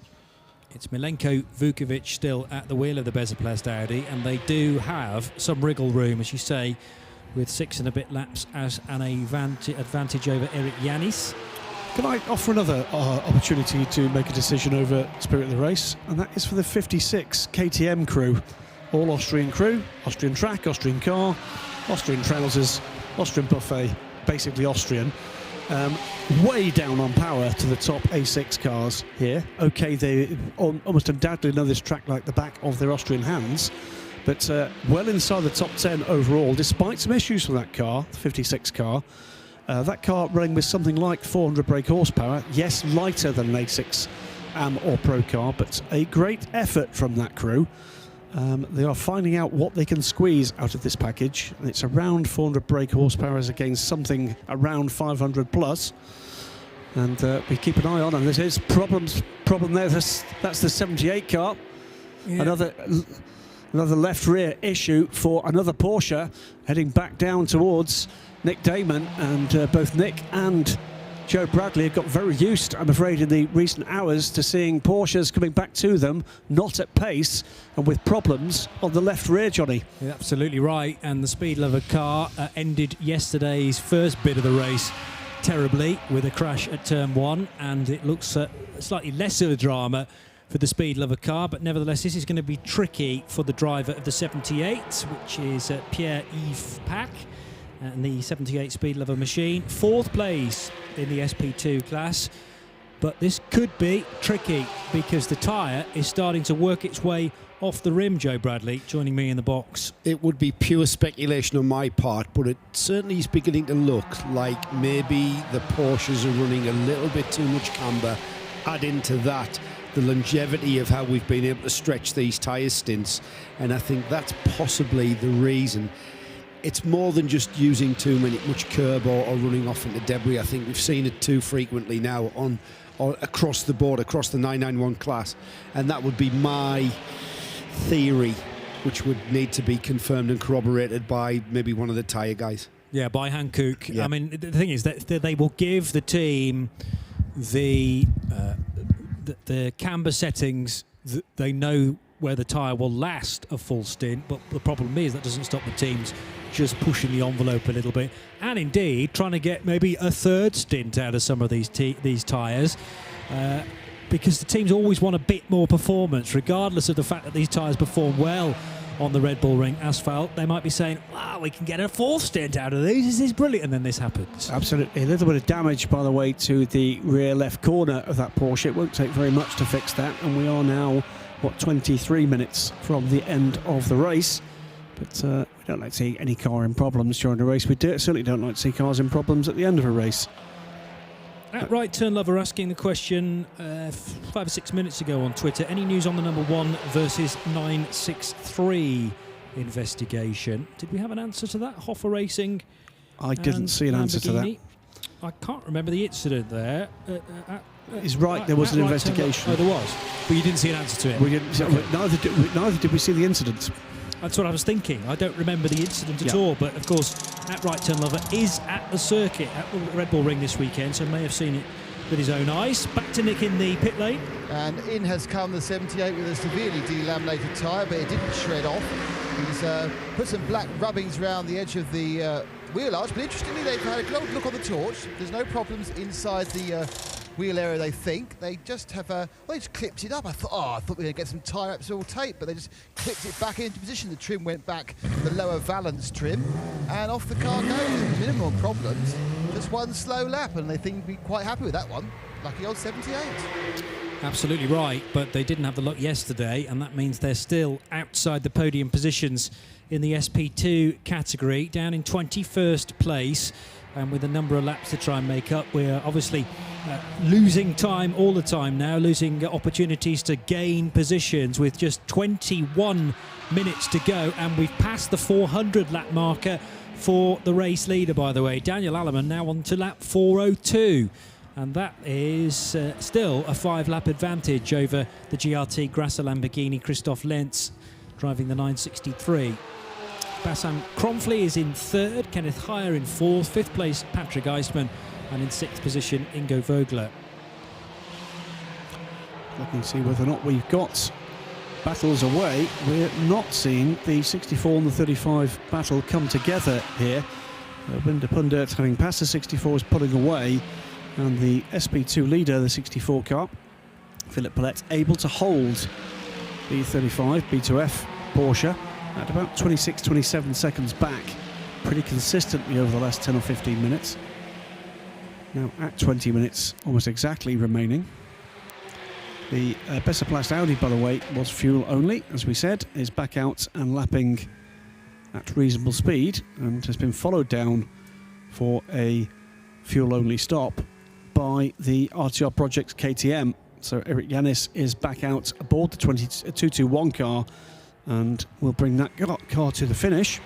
It's Milenko Vukovic still at the wheel of the Bezeplast Audi, and they do have some wriggle room, as you say, with 6 and a bit laps as an advantage over Eric Yanis. Can I offer another opportunity to make a decision over spirit of the race? And that is for the 56 KTM crew. All Austrian crew, Austrian track, Austrian car, Austrian trousers, Austrian buffet, basically Austrian. Way down on power to the top A6 cars here. Okay, they almost undoubtedly know this track like the back of their Austrian hands, but well inside the top 10 overall, despite some issues with that car, the 56 car. That car running with something like 400 brake horsepower. Yes, lighter than an A6 AM or Pro car, but a great effort from that crew. They are finding out what they can squeeze out of this package. It's around 400 brake horsepower as against something around 500 plus. And we keep an eye on, and this is problem there. That's the 78 car. Yeah. Another left rear issue for another Porsche heading back down towards Nick Damon, and both Nick and Joe Bradley have got very used, I'm afraid, in the recent hours to seeing Porsches coming back to them, not at pace and with problems on the left rear, Johnny. You're absolutely right, and the Speed Lover car ended yesterday's first bit of the race terribly with a crash at turn 1, and it looks slightly less of a drama for the Speed Lover car, but nevertheless this is going to be tricky for the driver of the 78, which is Pierre-Yves Pack, and the 78 Speed Lover machine. 4th place in the SP2 class, but this could be tricky because the tyre is starting to work its way off the rim. Joe Bradley joining me in the box. It would be pure speculation on my part, but it certainly is beginning to look like maybe the Porsches are running a little bit too much camber. Add into that the longevity of how we've been able to stretch these tyre stints, and I think that's possibly the reason. It's more than just using much curb or running off into debris. I think we've seen it too frequently now on across the board, across the 991 class, and that would be my theory, which would need to be confirmed and corroborated by maybe one of the tyre guys. Yeah, by Hankook. Yeah. I mean, the thing is that they will give the team the camber settings that they know where the tyre will last a full stint, but the problem is that doesn't stop the teams just pushing the envelope a little bit, and indeed trying to get maybe a 3rd stint out of some of these tyres, because the teams always want a bit more performance, regardless of the fact that these tyres perform well on the Red Bull Ring asphalt. They might be saying, wow, we can get a 4th stint out of these, this is brilliant, and then this happens. Absolutely. A little bit of damage, by the way, to the rear left corner of that Porsche. It won't take very much to fix that, and we are now 23 minutes from the end of the race. But we don't like to see any car in problems during the race. We certainly don't like to see cars in problems at the end of a race. At Right Turn Lover asking the question 5 or 6 minutes ago on Twitter, any news on the number 1 versus 963 investigation? Did we have an answer to that? Hoffa Racing? I didn't see an answer to that. I can't remember the incident there. He's right, there was an investigation. Oh, there was. But you didn't see an answer to it? We didn't. Okay. Neither did we see the incident. That's what I was thinking. I don't remember the incident at all, but of course, At Right Turn Lover is at the circuit at the Red Bull Ring this weekend, so may have seen it with his own eyes. Back to Nick in the pit lane. And in has come the 78 with a severely delaminated tyre, but it didn't shred off. He's put some black rubbings around the edge of the wheel arch, but interestingly, they've had a close look on the torch. There's no problems inside the wheel area, they think. They just have they just clipped it up. I thought we were going to get some tyre Absol tape, but they just clipped it back into position. The trim went back, the lower valance trim, and off the car goes. Minimal problems, just one slow lap, and they think they'd be quite happy with that one. Lucky old 78. Absolutely right, but they didn't have the luck yesterday, and that means they're still outside the podium positions in the SP2 category, down in 21st place. And with a number of laps to try and make up, we're obviously losing time all the time now, losing opportunities to gain positions with just 21 minutes to go, and we've passed the 400 lap marker for the race leader, by the way. Daniel Alleman now on to lap 402, and that is still a 5-lap advantage over the GRT Grasser Lamborghini Christoph Lenz driving the 963. Bassam Kronfli is in 3rd, Kenneth Heyer in 4th, 5th place Patrick Eisman, and in 6th position Ingo Vogler. looking to see whether or not we've got battles away. We're not seeing the 64 and the 35 battle come together here. Winder Pundert, having passed the 64, is pulling away, and the SP2 leader, the 64 car, Philippe Paulette, able to hold the 35 B2F Porsche at about 26-27 seconds back, pretty consistently over the last 10 or 15 minutes. Now at 20 minutes, almost exactly remaining. The Besseplast Audi, by the way, was fuel only, as we said, is back out and lapping at reasonable speed, and has been followed down for a fuel only stop by the RTR Project KTM. So Eric Yanis is back out aboard the 221 car, and will bring that car to the finish.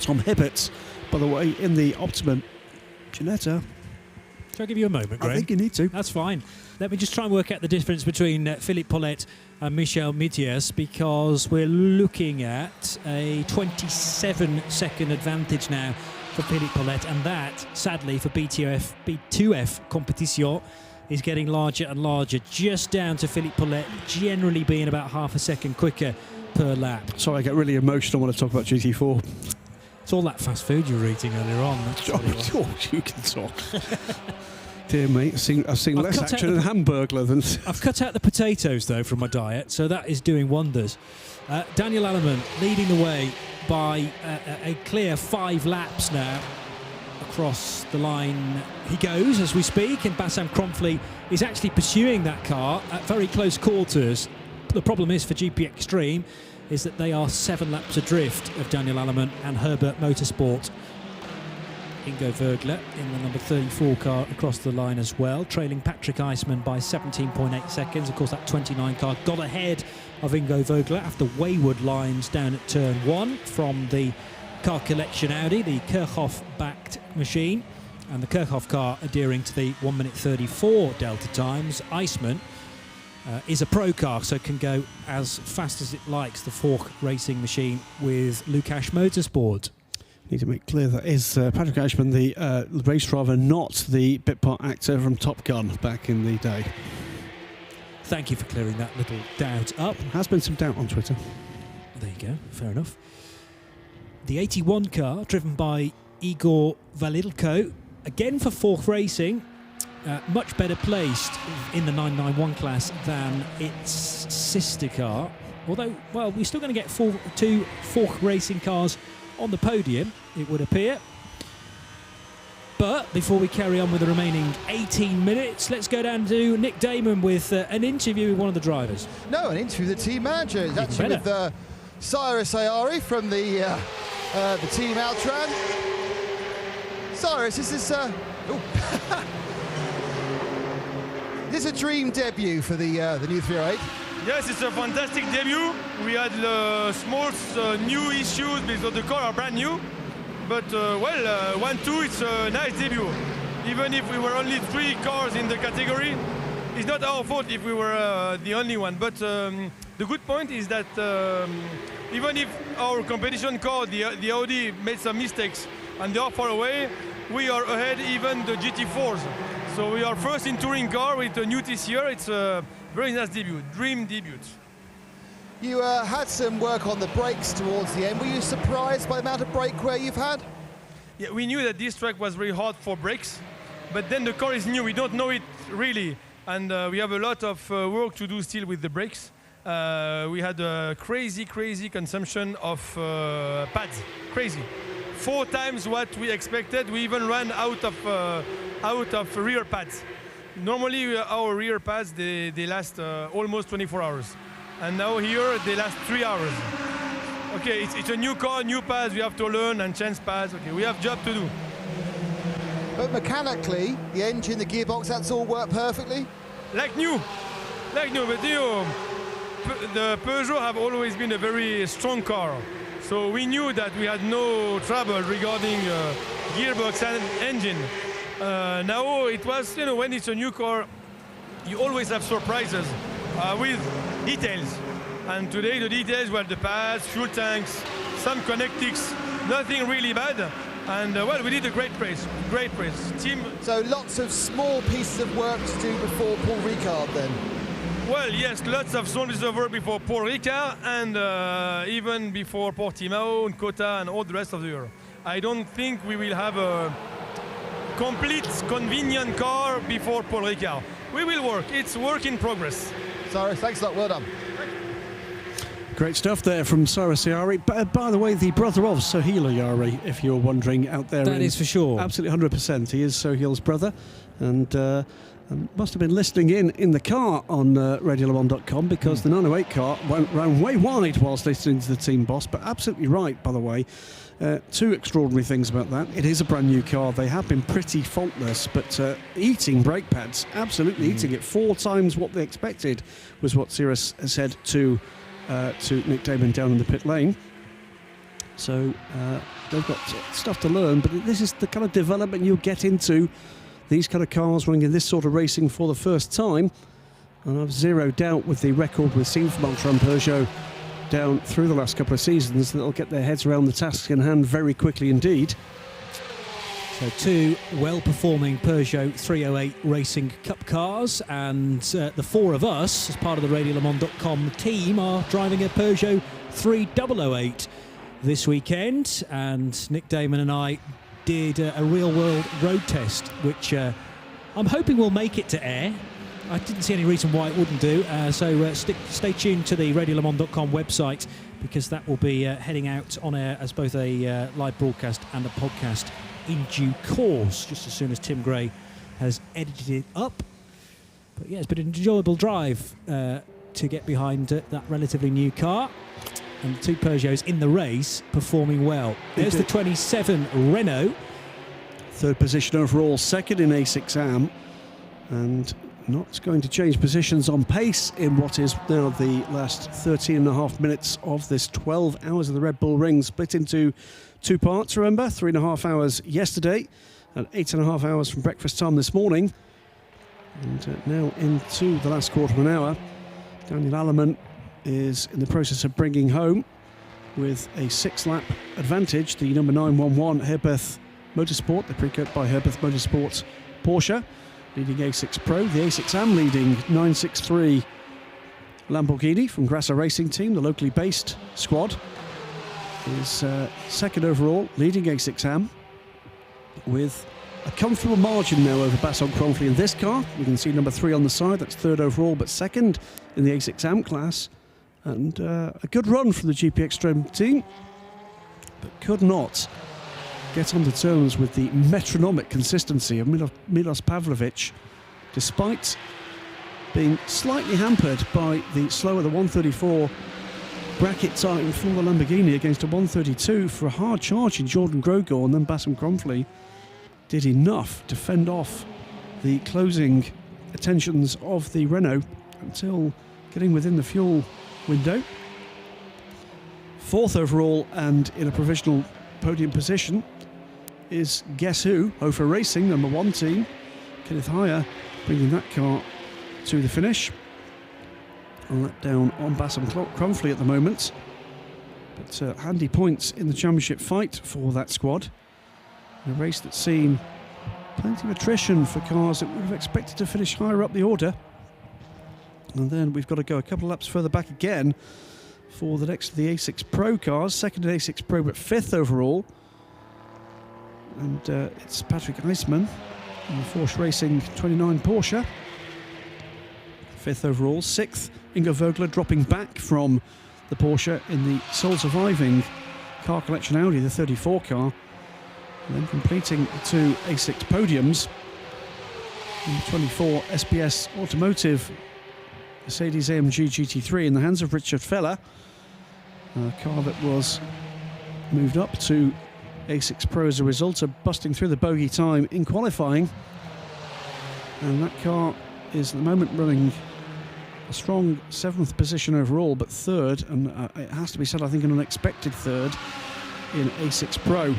Tom Hibbert, by the way, in the Optimum Ginetta. Shall I give you a moment, Graham? I think you need to. That's fine. Let me just try and work out the difference between Philippe Paulette and Michel Mithias, because we're looking at a 27-second advantage now for Philippe Paulette, and that, sadly, for B2F Competition, is getting larger and larger, just down to Philippe Paulette generally being about half a second quicker per lap. Sorry, I get really emotional when I talk about GT4. It's all that fast food you were eating earlier on. You can talk. Dear mate, I've seen less action in Hamburglar than... I've cut out the potatoes, though, from my diet, so that is doing wonders. Daniel Alleman leading the way by a clear 5 laps now. Across the line he goes as we speak, and Bassam Kromfli is actually pursuing that car at very close quarters. The problem is for GP Extreme is that they are 7 laps adrift of Daniel Alleman and Herbert Motorsport. Ingo Vögler in the number 34 car across the line as well, trailing Patrick Eisman by 17.8 seconds. Of course, that 29 car got ahead of Ingo Vögler after wayward lines down at turn 1 from the car collection Audi, the Kirchhoff-backed machine, and the Kirchhoff car adhering to the 1 minute 34 Delta times. Eisman is a pro car, so can go as fast as it likes, the Fork racing machine with Lukash Motorsport. Need to make clear that is Patrick Eisman, the race driver, not the bit part actor from Top Gun back in the day. Thank you for clearing that little doubt up. There has been some doubt on Twitter. There you go, fair enough. The 81 car, driven by Igor Valilko, again for Fork Racing, much better placed in the 991 class than its sister car. Although, well, we're still going to get 2 Fork Racing cars on the podium, it would appear. But before we carry on with the remaining 18 minutes, let's go down to Nick Damon with an interview with one of the drivers. No, an interview with the team manager. It's actually with Cyrus Ayari from the team Altran. Cyrus, this is this is a dream debut for the new 308. Yes, it's a fantastic debut. We had small new issues because the car are brand new. But 1-2, it's a nice debut. Even if we were only 3 cars in the category, it's not our fault if we were the only one. But the good point is that even if our competition car, the Audi, made some mistakes and they are far away, we are ahead even the GT4s. So we are first in touring car with a new TCR. It's a very nice debut, dream debut. You had some work on the brakes towards the end. Were you surprised by the amount of brake wear you've had? Yeah, we knew that this track was very hard for brakes, but then the car is new. We don't know it really, and we have a lot of work to do still with the brakes. We had a crazy consumption of pads, crazy. 4 times what we expected. We even ran out of rear pads. Normally our rear pads, they last almost 24 hours. And now here they last 3 hours. Okay, it's a new car, new pads, we have to learn and change pads. Okay, we have job to do. But mechanically, the engine, the gearbox, that's all worked perfectly? Like new, but you know, the Peugeot have always been a very strong car. So we knew that we had no trouble regarding gearbox and engine. Now it was, you know, when it's a new car, you always have surprises with details. And today the details were the pads, fuel tanks, some connectics, nothing really bad. And well, we did a great race, team. So lots of small pieces of work to do before Paul Ricard then? Well, yes, lots of zone reservoir before Paul Ricard and even before Portimao and Cota and all the rest of the year. I don't think we will have a complete convenient car before Paul Ricard. We will work. It's work in progress. Sorry, thanks a lot. Well done. Great stuff there from Cyrus Yari. By the way, the brother of Sohail Yari, if you're wondering out there. That is for sure. Absolutely 100%. He is Sohail's brother. And must have been listening in the car on RadioLeMans.com because the 908 car ran way wide whilst listening to the team boss. But absolutely right, by the way. Two extraordinary things about that. It is a brand new car. They have been pretty faultless, but eating brake pads, absolutely eating it. 4 times what they expected was what Cyrus said to Nick Damon down in the pit lane. So they've got stuff to learn, but this is the kind of development you'll get into these kind of cars running in this sort of racing for the first time. And I've zero doubt with the record we've seen from Ultron Peugeot down through the last couple of seasons that they'll get their heads around the tasks in hand very quickly indeed. So 2 well-performing Peugeot 308 Racing Cup cars, and the 4 of us, as part of the RadioLeMans.com team, are driving a Peugeot 3008 this weekend. And Nick Damon and I did a real-world road test, which I'm hoping will make it to air. I didn't see any reason why it wouldn't do, so stay tuned to the RadioLeMans.com website, because that will be heading out on air as both a live broadcast and a podcast in due course, just as soon as Tim Gray has edited it up. But yeah, it's been an enjoyable drive to get behind that relatively new car, and the 2 Peugeots in the race performing well. There's the 27 Renault. 3rd position overall, 2nd in A6AM, and not going to change positions on pace in what is now the last 13.5 minutes of this 12 hours of the Red Bull Ring, split into 2 parts, remember, 3.5 hours yesterday and 8.5 hours from breakfast time this morning. And now into the last quarter of an hour. Daniel Alleman is in the process of bringing home with a 6-lap advantage the number 911 Herbeth Motorsport, the pre-cut by Herbeth Motorsport Porsche, leading A6 Pro. The A6AM leading 963 Lamborghini from Grasser Racing Team, the locally based squad, is 2nd overall, leading A6AM with a comfortable margin now over Basson Cronfley in this car. You can see number 3 on the side, that's 3rd overall, but 2nd in the A6AM class. And a good run from the GP Extreme team, but could not get on to terms with the metronomic consistency of Milos Pavlovic, despite being slightly hampered by the slower, the 134 bracket time for the Lamborghini against a 132 for a hard charge in Jordan Grosjean, and then Basson Cronfley did enough to fend off the closing attentions of the Renault until getting within the fuel window. 4th overall and in a provisional podium position is guess who? Hofer Racing, number 1 team. Kenneth Heyer bringing that car to the finish. A lap down on Basson Cronfley at the moment. But handy points in the championship fight for that squad. A race that's seen plenty of attrition for cars that would have expected to finish higher up the order. And then we've got to go a couple of laps further back again for the next of the A6 Pro cars. 2nd in A6 Pro, but 5th overall. And it's Patrick Eisman in the Porsche Racing 29 Porsche. 5th overall. 6th, Ingo Vogler dropping back from the Porsche in the sole surviving car collection Audi, the 34 car. And then completing the 2 A6 podiums in the 24 SBS Automotive Mercedes-AMG GT3 in the hands of Richard Feller. A car that was moved up to A6 Pro as a result of busting through the bogey time in qualifying. And that car is at the moment running a strong 7th position overall, but 3rd, and it has to be said, I think, an unexpected 3rd in A6 Pro.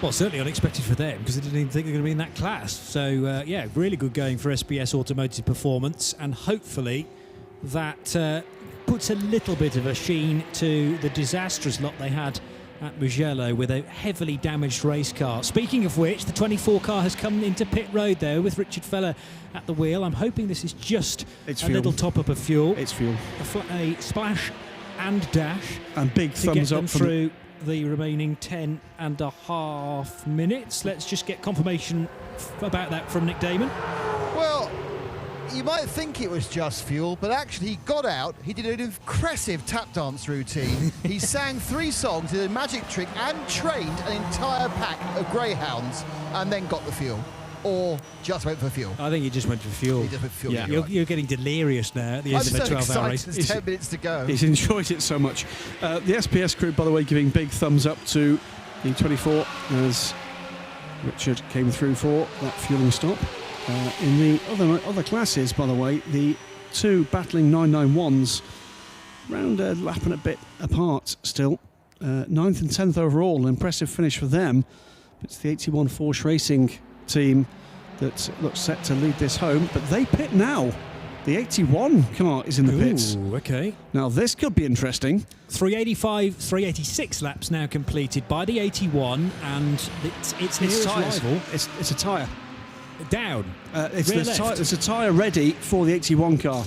Well, certainly unexpected for them, because they didn't even think they were going to be in that class. So, yeah, really good going for SBS Automotive Performance, and hopefully that puts a little bit of a sheen to the disastrous lot they had at Mugello with a heavily damaged race car. Speaking of which, the 24 car has come into pit road there with Richard Feller at the wheel. I'm hoping this is just a little top-up of fuel. It's fuel. A splash and dash. And big thumbs up through the remaining 10.5 minutes. Let's just get confirmation about that from Nick Damon. Well, you might think it was just fuel, but actually he got out, he did an impressive tap dance routine. He sang 3 songs, did a magic trick, and trained an entire pack of greyhounds, and then got the fuel. Or just went for fuel. I think he just went for fuel. He just went for fuel. Yeah, you're getting delirious now at the end of a 12-hour race. There's 10 minutes to go. He's enjoyed it so much. The SPS crew, by the way, giving big thumbs up to the 24 as Richard came through for that fueling stop. In the other classes, by the way, the 2 battling 991s round a lap and a bit apart still. 9th and 10th overall, an impressive finish for them. It's the 81 Porsche Racing team that looks set to lead this home, but they pit now. The 81 car is in the pits. Okay. Now this could be interesting. 386 laps now completed by the 81, and its nearest rival. It's a tyre. Down. It's a tyre ready for the 81 car.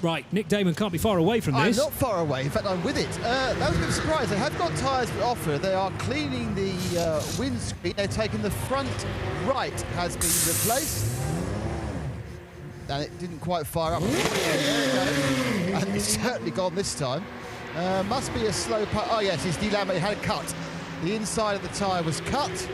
Right, Nick Damon can't be far away from this. I'm not far away. In fact, I'm with it. That was a bit of a surprise. They have got tyres to offer. They are cleaning the windscreen. They're taking the front right has been replaced. And it didn't quite fire up. There we go. And it's certainly gone this time. Must be a slow putt. Oh, yes, it's delaminated. It had a cut. The inside of the tyre was cut.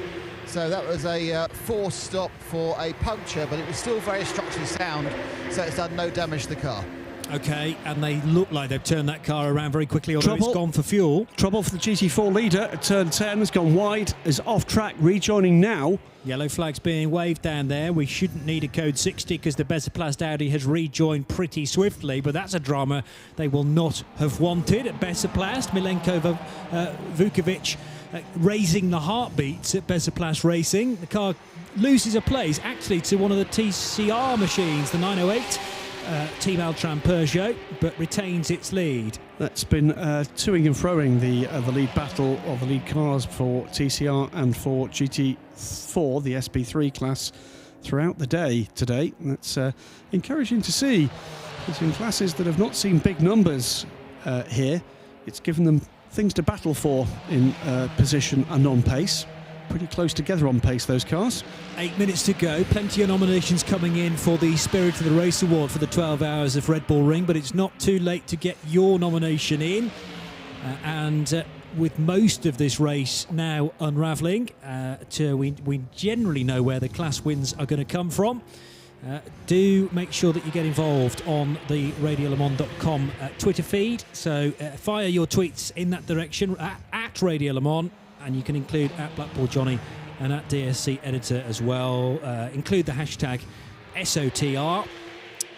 So that was a forced stop for a puncture, but it was still very structurally sound, so it's done no damage to the car. Okay, and they look like they've turned that car around very quickly, although it's gone for fuel. Trouble for the GT4 leader at turn 10, has gone wide, is off track, rejoining now. Yellow flags being waved down there. We shouldn't need a code 60 because the Beseplast Audi has rejoined pretty swiftly, but that's a drama they will not have wanted at Beseplast. Milenko Vukovic raising the heartbeats at Beseplast Racing. The car loses a place actually to one of the TCR machines, the 908 Team Altran Peugeot, but retains its lead. That's been toing and froing the lead battle of the lead cars for TCR and for GT4, the SP3 class, throughout the day today. And that's encouraging to see. It's in classes that have not seen big numbers here. It's given them things to battle for in position and on pace. Pretty close together on pace, those cars. 8 minutes to go. Plenty of nominations coming in for the Spirit of the Race Award for the 12 hours of Red Bull Ring, but it's not too late to get your nomination in. With most of this race now unravelling, we generally know where the class wins are going to come from. Do make sure that you get involved on the RadioLeMans.com Twitter feed. So fire your tweets in that direction at Radio Le Mans, and you can include at Blackpool Johnny and at DSC Editor as well. Include the hashtag SOTR,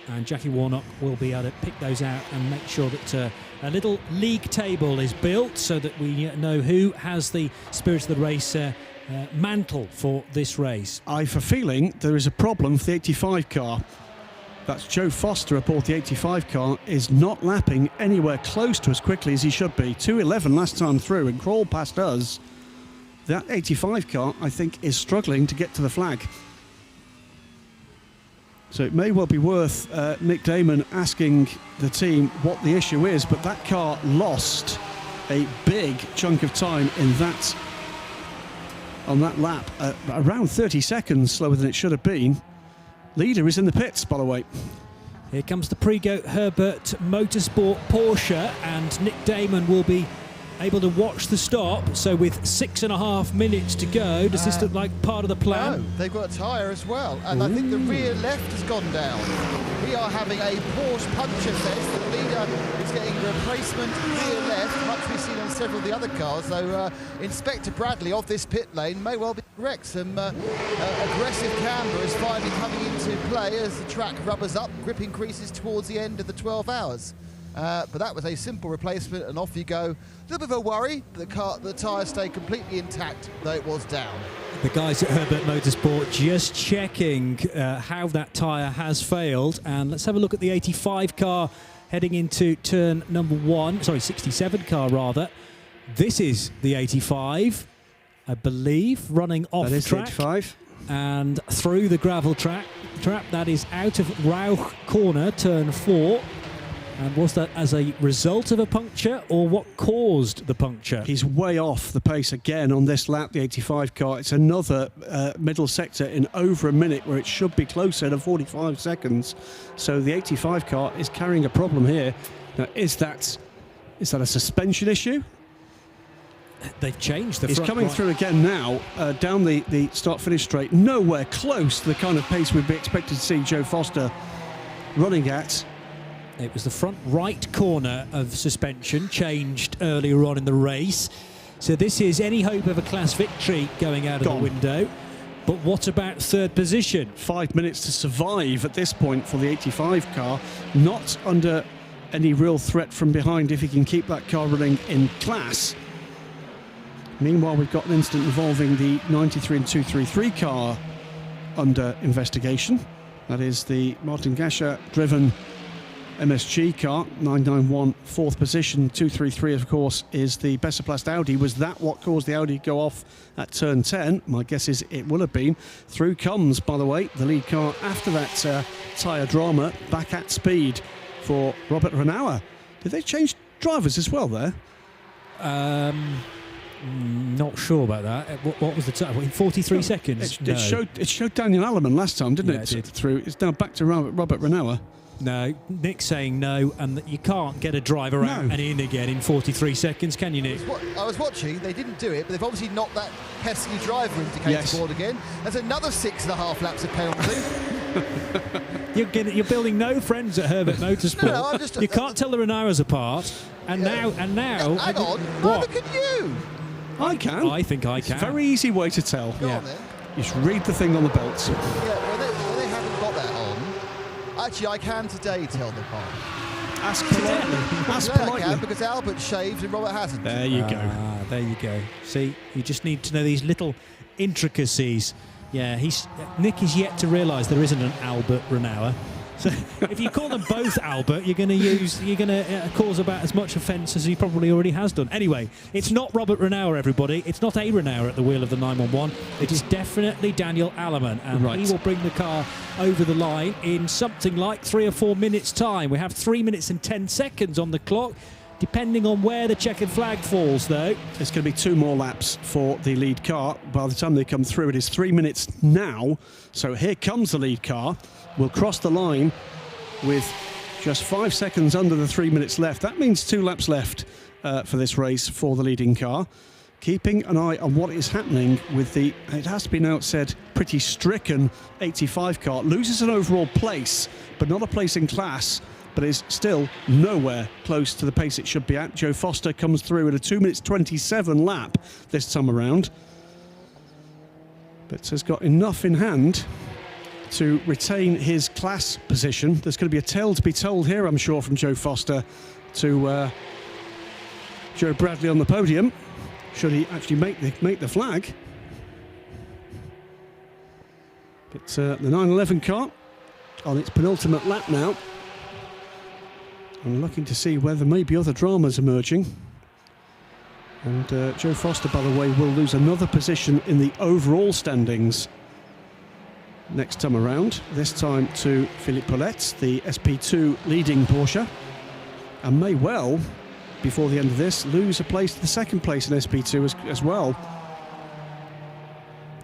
and Jackie Warnock will be able to pick those out and make sure that a little league table is built so that we know who has the Spirit of the Race mantle for this race. I have a feeling there is a problem for the 85 car. That's Joe Foster aboard the 85 car is not lapping anywhere close to as quickly as he should be. 2:11 last time through and crawled past us. That 85 car, I think, is struggling to get to the flag. So it may well be worth Nick Damon asking the team what the issue is, but that car lost a big chunk of time in that on that lap, around 30 seconds slower than it should have been. Leader is in the pits, by the way. Here comes the Prego Herbert Motorsport Porsche, and Nick Damon will be able to watch the stop. So with 6.5 minutes to go, does this look like part of the plan? No, they've got a tyre as well, and I think the rear left has gone down. We are having a Porsche puncture fest. The leader is getting a replacement rear left, much we've seen on several of the other cars, though Inspector Bradley of this pit lane may well be correct. Some aggressive camber is finally coming into play as the track rubbers up, grip increases towards the end of the 12 hours. But that was a simple replacement, and off you go. A little bit of a worry, but the tyre stayed completely intact, though it was down. The guys at Herbert Motorsport just checking how that tyre has failed. And let's have a look at the 85 car heading into turn number 1. Sorry, 67 car rather. This is the 85, I believe, running off That is track 85. and through the gravel trap. That is out of Rauch corner, turn 4. And was that as a result of a puncture, or what caused the puncture? He's way off the pace again on this lap, the 85 car. It's another middle sector in over a minute where it should be closer to 45 seconds. So the 85 car is carrying a problem here. Now, is that a suspension issue? They've changed the He's front coming right. through again now, down the start-finish straight. Nowhere close to the kind of pace we'd be expected to see Joe Foster running at. It was the front right corner of suspension, changed earlier on in the race. So this is any hope of a class victory going out of the window. But what about third position? 5 minutes to survive at this point for the 85 car. Not under any real threat from behind if he can keep that car running in class. Meanwhile, we've got an incident involving the 93 and 233 car under investigation. That is the Martin Gascher driven MSG car, 991 fourth position. 233, of course, is the Besseplast Audi. Was that what caused the Audi to go off at turn 10? My guess is it will have been. Through comes, by the way, the lead car after that tyre drama, back at speed for Robert Renauer. Did they change drivers as well there? Not sure about that. What was the time? In 43 seconds? It showed Daniel Alleman last time, didn't Yeah, it? it did. Through. It's now back to Robert Renauer. No, Nick's saying no, and that you can't get a driver out and in again in 43 seconds, can you, Nick? I was watching, they didn't do it, but they've obviously knocked that pesky driver indicator board again. There's another 6.5 laps of penalty. You're building no friends at Herbert Motorsport. No, I'm just- you can't tell the Renauers apart. And now. Hang on, What? neither can you. I can. I think I It's can. a very easy way to tell. Go on then. You just read the thing on the belts. Yeah, when they haven't got that on, actually I can today tell them apart. Ask politely. Ask Today I politely. can, because Albert shaves and Robert hasn't. There you go. There you go. See, you just need to know these little intricacies. Yeah, Nick is yet to realise there isn't an Albert Renauer. So if you call them both Albert, you're going to cause about as much offence as he probably already has done. Anyway, it's not Robert Renauer, everybody. It's not a Renauer at the wheel of the 911. It is definitely Daniel Alleman, and Right. he will bring the car over the line in something like 3 or 4 minutes' time. We have 3 minutes and 10 seconds on the clock, depending on where the checkered flag falls, though. It's going to be 2 more laps for the lead car. By the time they come through, it is 3 minutes now. So here comes the lead car. We'll cross the line with just 5 seconds under the 3 minutes left. That means 2 laps left for this race for the leading car. Keeping an eye on what is happening with the, it has to be now said, pretty stricken 85 car. Loses an overall place, but not a place in class, but is still nowhere close to the pace it should be at. Joe Foster comes through at a 2 minutes 27 lap this time around, but has got enough in hand to retain his class position. There's going to be a tale to be told here, I'm sure, from Joe Foster to Joe Bradley on the podium, should he actually make the flag. But the 911 car on its penultimate lap now. I'm looking to see whether maybe other dramas emerging. And Joe Foster, by the way, will lose another position in the overall standings next time around, this time to Philippe Paulette, the SP2 leading Porsche, and may well, before the end of this, lose a place to the second place in SP2 as well.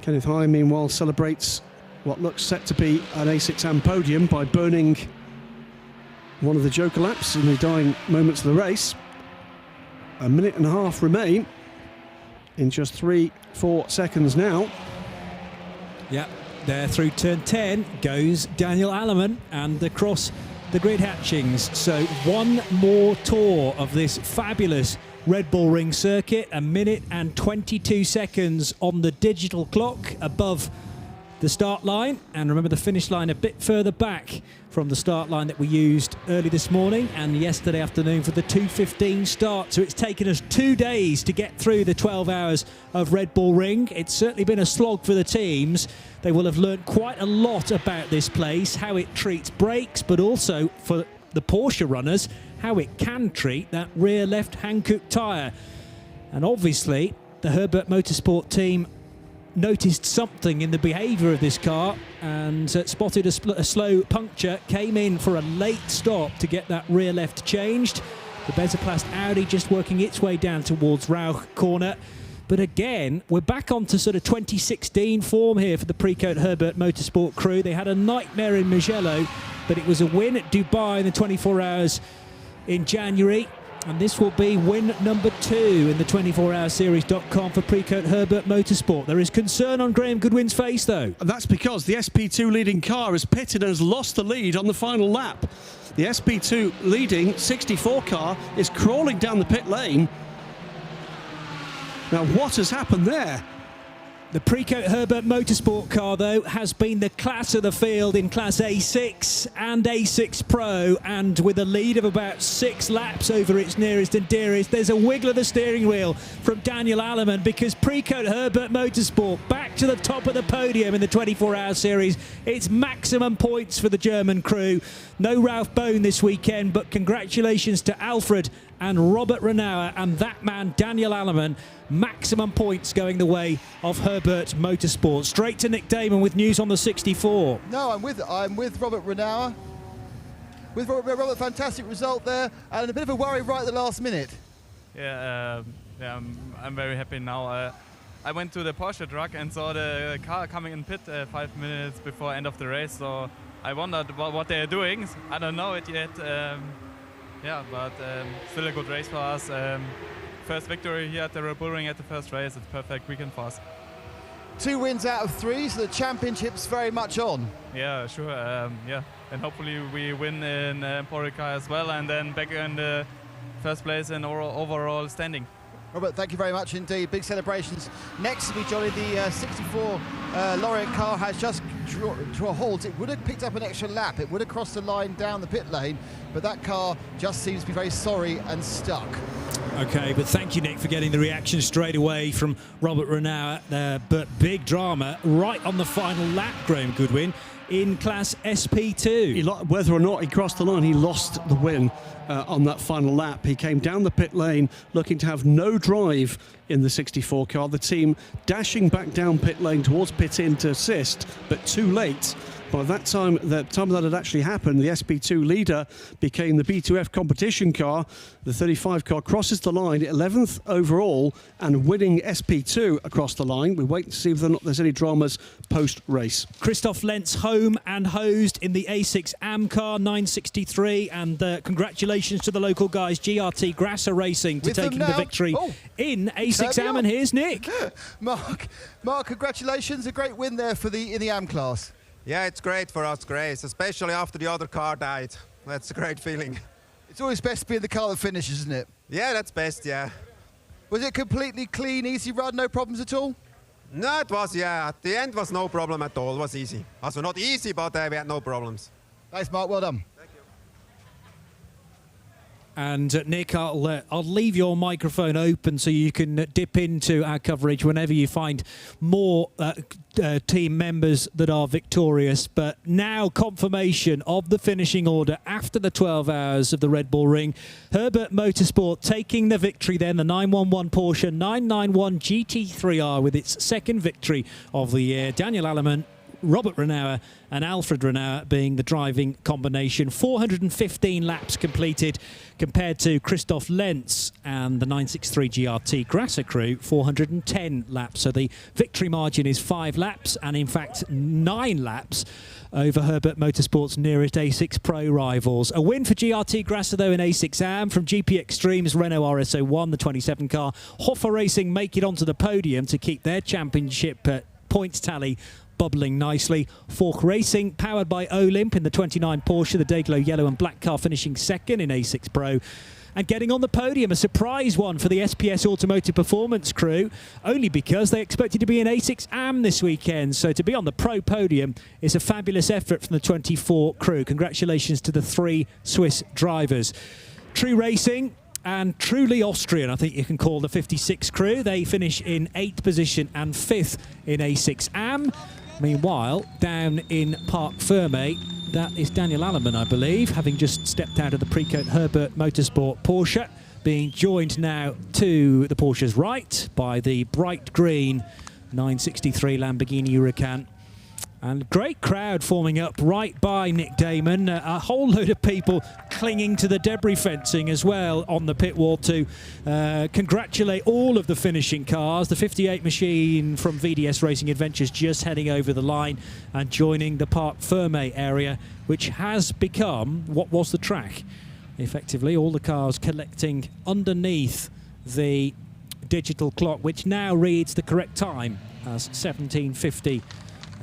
Kenneth High, meanwhile, celebrates what looks set to be an A6AM podium by burning one of the Joker laps in the dying moments of the race. 1.5 minutes remain in just 3-4 seconds now. Yeah. There through turn 10 goes Daniel Alleman and across the grid hatchings. So one more tour of this fabulous Red Bull Ring circuit. 1 minute and 22 seconds on the digital clock above the start line. And remember the finish line a bit further back from the start line that we used early this morning and yesterday afternoon for the 2:15 start. So it's taken us 2 days to get through the 12 hours of Red Bull Ring. It's certainly been a slog for the teams. They will have learned quite a lot about this place, how it treats brakes, but also for the Porsche runners, how it can treat that rear left Hankook tyre. And obviously, the Herbert Motorsport team noticed something in the behaviour of this car and spotted a slow puncture, came in for a late stop to get that rear left changed. The Bezeplast Audi just working its way down towards Rauch corner. But again, we're back onto sort of 2016 form here for the Precoat Herbert Motorsport crew. They had a nightmare in Mugello, but it was a win at Dubai in the 24 hours in January. And this will be win number 2 in the 24hourseries.com for Precoat Herbert Motorsport. There is concern on Graham Goodwin's face, though. And that's because the SP2 leading car has pitted and has lost the lead on the final lap. The SP2 leading 64 car is crawling down the pit lane. Now, what has happened there? The Precoat Herbert Motorsport car, though, has been the class of the field in Class A6 and A6 Pro, and with a lead of about 6 laps over its nearest and dearest. There's a wiggle of the steering wheel from Daniel Alleman, because Precoat Herbert Motorsport back to the top of the podium in the 24-hour series. It's maximum points for the German crew. No Ralph Bone this weekend, but congratulations to Alfred and Robert Renauer and that man Daniel Alleman. Maximum points going the way of Herbert Motorsport. Straight to Nick Damon with news on the 64. No, I'm with Robert Renauer. With Robert, fantastic result there, and a bit of a worry right at the last minute. Yeah, I'm very happy now. I went to the Porsche truck and saw the car coming in pit 5 minutes before end of the race, so I wondered what they are doing. I don't know it yet. But still a good race for us. First victory here at the Red Bull Ring at the first race. It's a perfect weekend for us. 2 wins out of 3, so the championship's very much on. Yeah, sure. And hopefully we win in Emporica as well, and then back in the first place in overall standing. Robert, thank you very much indeed. Big celebrations. Next to me, Johnny, the 64 Lorient car has just draw a halt. It would have picked up an extra lap. It would have crossed the line down the pit lane, but that car just seems to be very sorry and stuck. Okay, but thank you, Nick, for getting the reaction straight away from Robert Renauer there. But big drama right on the final lap, Graham Goodwin, in Class SP2. Whether or not he crossed the line, he lost the win on that final lap. He came down the pit lane looking to have no drive in the 64 car. The team dashing back down pit lane towards pit in to assist, but too late. By that time that had actually happened, the SP2 leader became the B2F competition car. The 35 car crosses the line, 11th overall, and winning SP2 across the line. We wait to see whether or not there's any dramas post-race. Christoph Lentz home and hosed in the A6 AM car 963, and congratulations to the local guys, GRT Grasser Racing, to taking the victory in A6 AM. And here's Nick. Mark, congratulations, a great win there in the AM class. Yeah, it's great for us, Grace, especially after the other car died. That's a great feeling. It's always best to be in the car that finishes, isn't it? Yeah, that's best, yeah. Was it completely clean, easy run, no problems at all? No, it was, yeah. At the end was no problem at all. It was easy. Also not easy, but we had no problems. Thanks, Mark. Well done. And Nick, I'll leave your microphone open so you can dip into our coverage whenever you find more team members that are victorious. But now confirmation of the finishing order after the 12 hours of the Red Bull Ring. Herbert Motorsport taking the victory then, the 911 Porsche 991 GT3R with its second victory of the year. Daniel Alleman, Robert Renauer and Alfred Renauer being the driving combination. 415 laps completed compared to Christoph Lentz and the 963 GRT Grasser crew, 410 laps. So the victory margin is 5 laps, and in fact 9 laps over Herbert Motorsport's nearest A6 Pro rivals. A win for GRT Grasser, though, in A6 AM from GP Extreme's Renault RS01, the 27 car. Hoffa Racing make it onto the podium to keep their championship points tally bubbling nicely. Fork Racing, powered by Olymp in the 29 Porsche, the Dayglow yellow and black car, finishing second in A6 Pro. And getting on the podium, a surprise one for the SPS Automotive Performance crew, only because they expected to be in A6 AM this weekend. So to be on the Pro podium is a fabulous effort from the 24 crew. Congratulations to the 3 Swiss drivers. True Racing and truly Austrian, I think you can call the 56 crew. They finish in 8th position and 5th in A6 AM. Meanwhile, down in Parc Ferme, that is Daniel Alleman, I believe, having just stepped out of the Precoat Herbert Motorsport Porsche. being joined now to the Porsche's right by the bright green 963 Lamborghini Huracan. And great crowd forming up right by Nick Damon. A whole load of people clinging to the debris fencing as well on the pit wall to congratulate all of the finishing cars. The 58 machine from VDS Racing Adventures just heading over the line and joining the Parc Fermé area, which has become what was the track. Effectively, all the cars collecting underneath the digital clock, which now reads the correct time as 17:50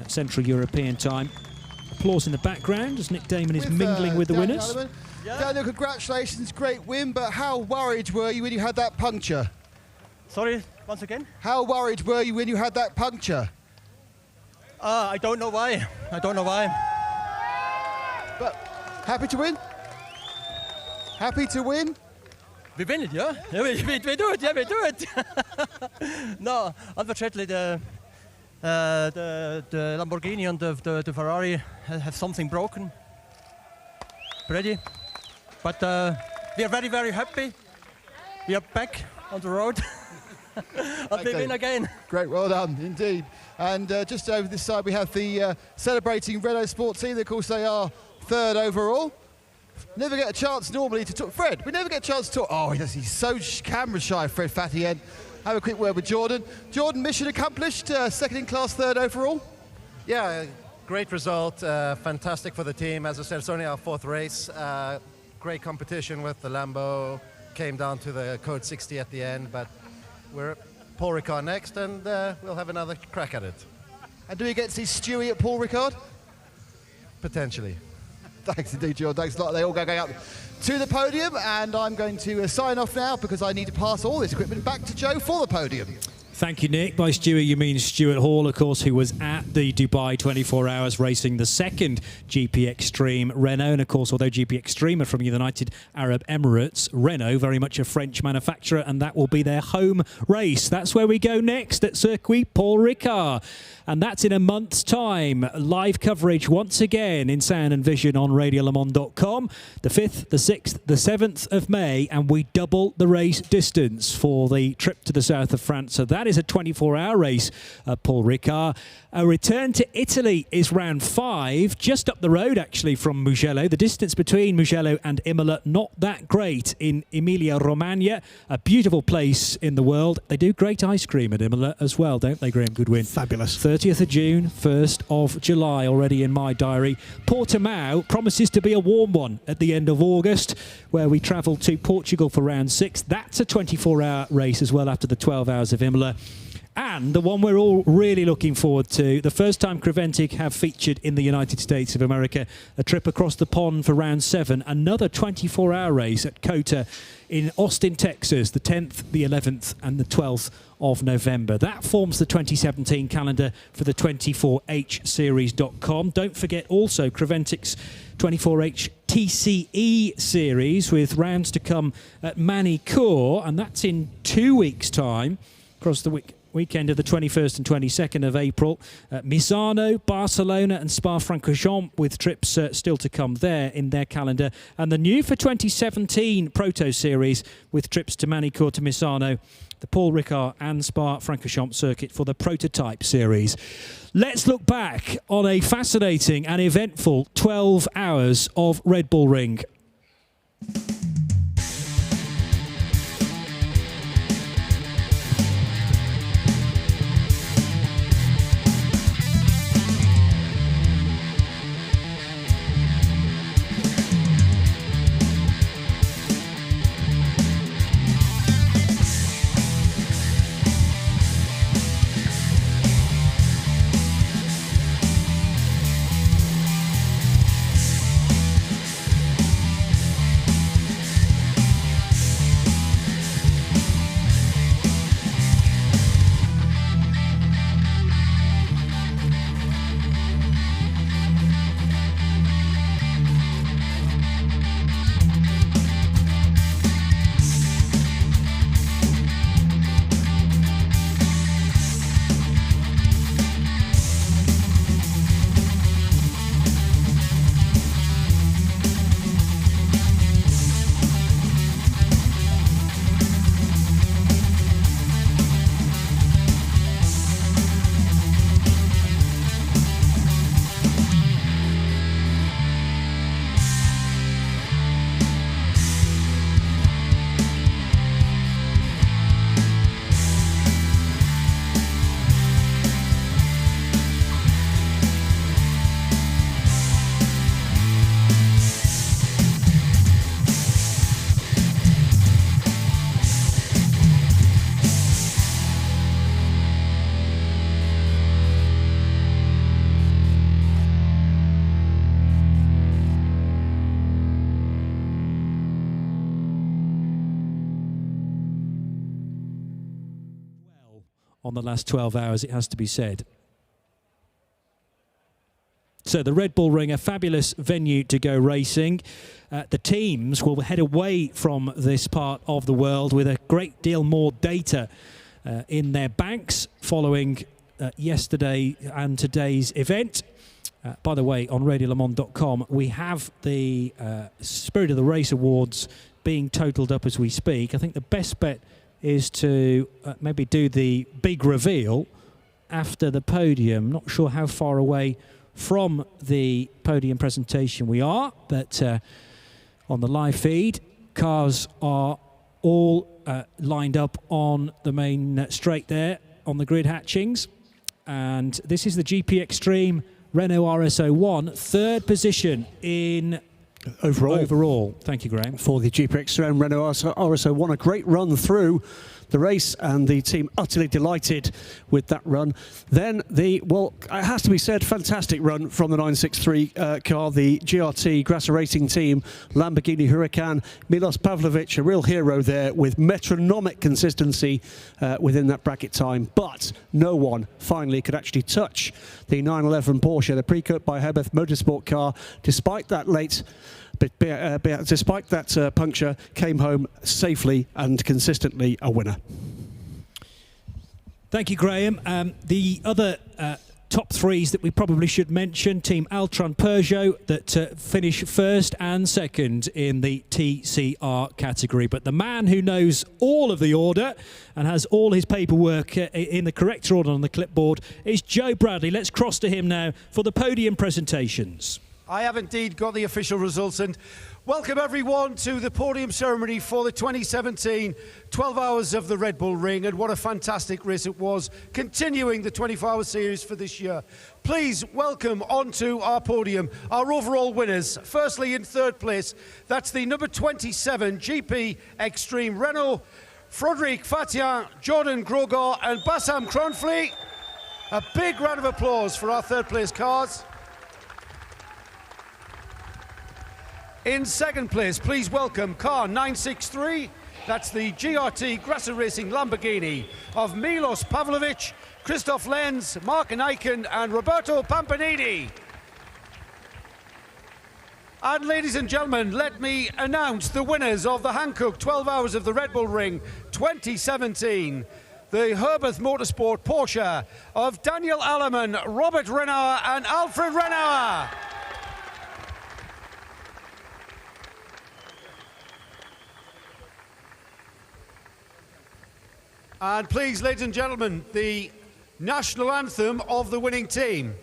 Central European time. Applause in the background as Nick Damon is mingling with the winners. Daniel, congratulations, great win, but how worried were you when you had that puncture? Sorry, once again? How worried were you when you had that puncture? I don't know why. I don't know why. But happy to win? Happy to win? We win it, yeah? Yeah, we do it, yeah, we do it. No, unfortunately, the Lamborghini and the Ferrari have something broken. Pretty. But we are very, very happy. We are back on the road. And we win again. Great, well done, indeed. And just over this side, we have the celebrating Renault Sport team. Of course, they are third overall. Never get a chance normally to talk. Fred, we never get a chance to talk. Oh, he's so camera shy, Fred Fatien. Have a quick word with Jordan. Jordan, mission accomplished, second in class, third overall. Yeah, great result, fantastic for the team. As I said, it's only our fourth race. Great competition with the Lambo. Came down to the Code 60 at the end, but we're Paul Ricard next, and we'll have another crack at it. And do we get to see Stewie at Paul Ricard? Potentially. Thanks indeed, Jordan. Thanks a lot. They all going up to the podium, and I'm going to sign off now because I need to pass all this equipment back to Joe for the podium. Thank you, Nick. By Stewie, you mean Stuart Hall, of course, who was at the Dubai 24 Hours racing the second GP Extreme Renault. And, of course, although GP Extreme are from United Arab Emirates, Renault, very much a French manufacturer, and that will be their home race. That's where we go next at Circuit Paul Ricard. And that's in a month's time. Live coverage once again in sound and vision on radiolemans.com. The 5th, the 6th, the 7th of May, and we double the race distance for the trip to the south of France. So that is a 24-hour race at Paul Ricard. A return to Italy is round 5, just up the road actually from Mugello. The distance between Mugello and Imola, not that great in Emilia-Romagna. A beautiful place in the world. They do great ice cream at Imola as well, don't they, Graham Goodwin? Fabulous. 30th of June, 1st of July already in my diary. Portimao promises to be a warm one at the end of August, where we travel to Portugal for round 6. That's a 24-hour race as well after the 12 hours of Imola. And the one we're all really looking forward to, the first time Creventic have featured in the United States of America, a trip across the pond for round 7, another 24-hour race at COTA in Austin, Texas, the 10th, the 11th and the 12th of November. That forms the 2017 calendar for the 24hseries.com. Don't forget also Creventic's 24H TCE series with rounds to come at Manicourt, and that's in 2 weeks' time across the weekend of the 21st and 22nd of April. Misano, Barcelona and Spa-Francorchamps with trips still to come there in their calendar. And the new for 2017 Proto Series with trips to Manicourt, to Misano, the Paul Ricard and Spa-Francorchamps circuit for the Prototype Series. Let's look back on a fascinating and eventful 12 hours of Red Bull Ring. on the last 12 hours, it has to be said. So the Red Bull Ring, a fabulous venue to go racing. The teams will head away from this part of the world with a great deal more data in their banks following yesterday and today's event. By the way, on radiolemans.com, we have the Spirit of the Race Awards being totaled up as we speak. I think the best bet is to maybe do the big reveal after the podium. Not sure how far away from the podium presentation we are, but on the live feed, cars are all lined up on the main straight there on the grid hatchings. And this is the GP Extreme Renault RS01, third position in overall. Thank you, Graham. For the GP Extreme Renault RS01, a great run through the race, and the team utterly delighted with that run. Then well, it has to be said, fantastic run from the 963 car, the GRT Grasser Racing Team Lamborghini Huracan. Milos Pavlovic, a real hero there with metronomic consistency within that bracket time, but no one finally could actually touch the 911 Porsche, the pre-cut by Herbeth Motorsport car, despite that late despite that puncture, came home safely and consistently a winner. Thank you, Graham. The other top threes that we probably should mention, Team Altron Peugeot that finished first and second in the TCR category. But the man who knows all of the order and has all his paperwork in the correct order on the clipboard is Joe Bradley. Let's cross to him now for the podium presentations. I have indeed got the official results, and welcome everyone to the podium ceremony for the 2017 12 Hours of the Red Bull Ring, and what a fantastic race it was, continuing the 24-hour series for this year. Please welcome onto our podium our overall winners. Firstly, in third place, that's the number 27 GP Extreme Renault, Frédéric Fatien, Jordan Grogor and Bassam Kronfli. A big round of applause for our third place cars. In second place, please welcome car 963. That's the GRT Grasser Racing Lamborghini of Milos Pavlovic, Christoph Lenz, Mark Eichen and Roberto Pampanini. And ladies and gentlemen, let me announce the winners of the Hankook 12 Hours of the Red Bull Ring 2017. The Herbeth Motorsport Porsche of Daniel Allemann, Robert Renauer and Alfred Renauer. And please, ladies and gentlemen, the national anthem of the winning team.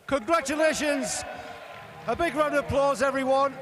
Congratulations. A big round of applause, everyone.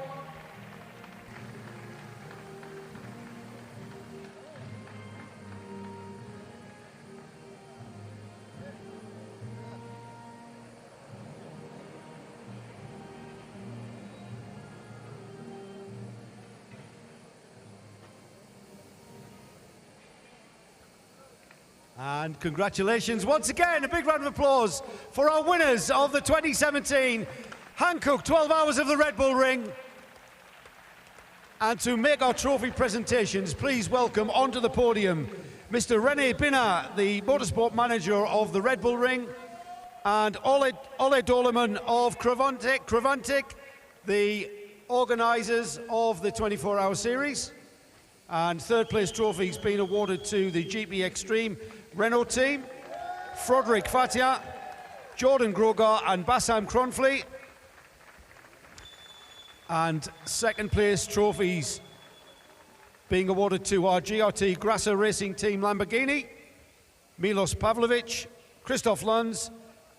And congratulations once again, a big round of applause for our winners of the 2017 Hankook 12 Hours of the Red Bull Ring. And to make our trophy presentations, please welcome onto the podium Mr. René Binna, the motorsport manager of the Red Bull Ring, and Ole Doleman of Crevantic, the organisers of the 24-hour series. And third place trophy's been awarded to the GP Extreme Renault team, Froderick Fatia, Jordan Grogar and Bassam Cronfley. And second place trophies being awarded to our GRT Grasser Racing Team Lamborghini, Milos Pavlovic, Christoph Lunds,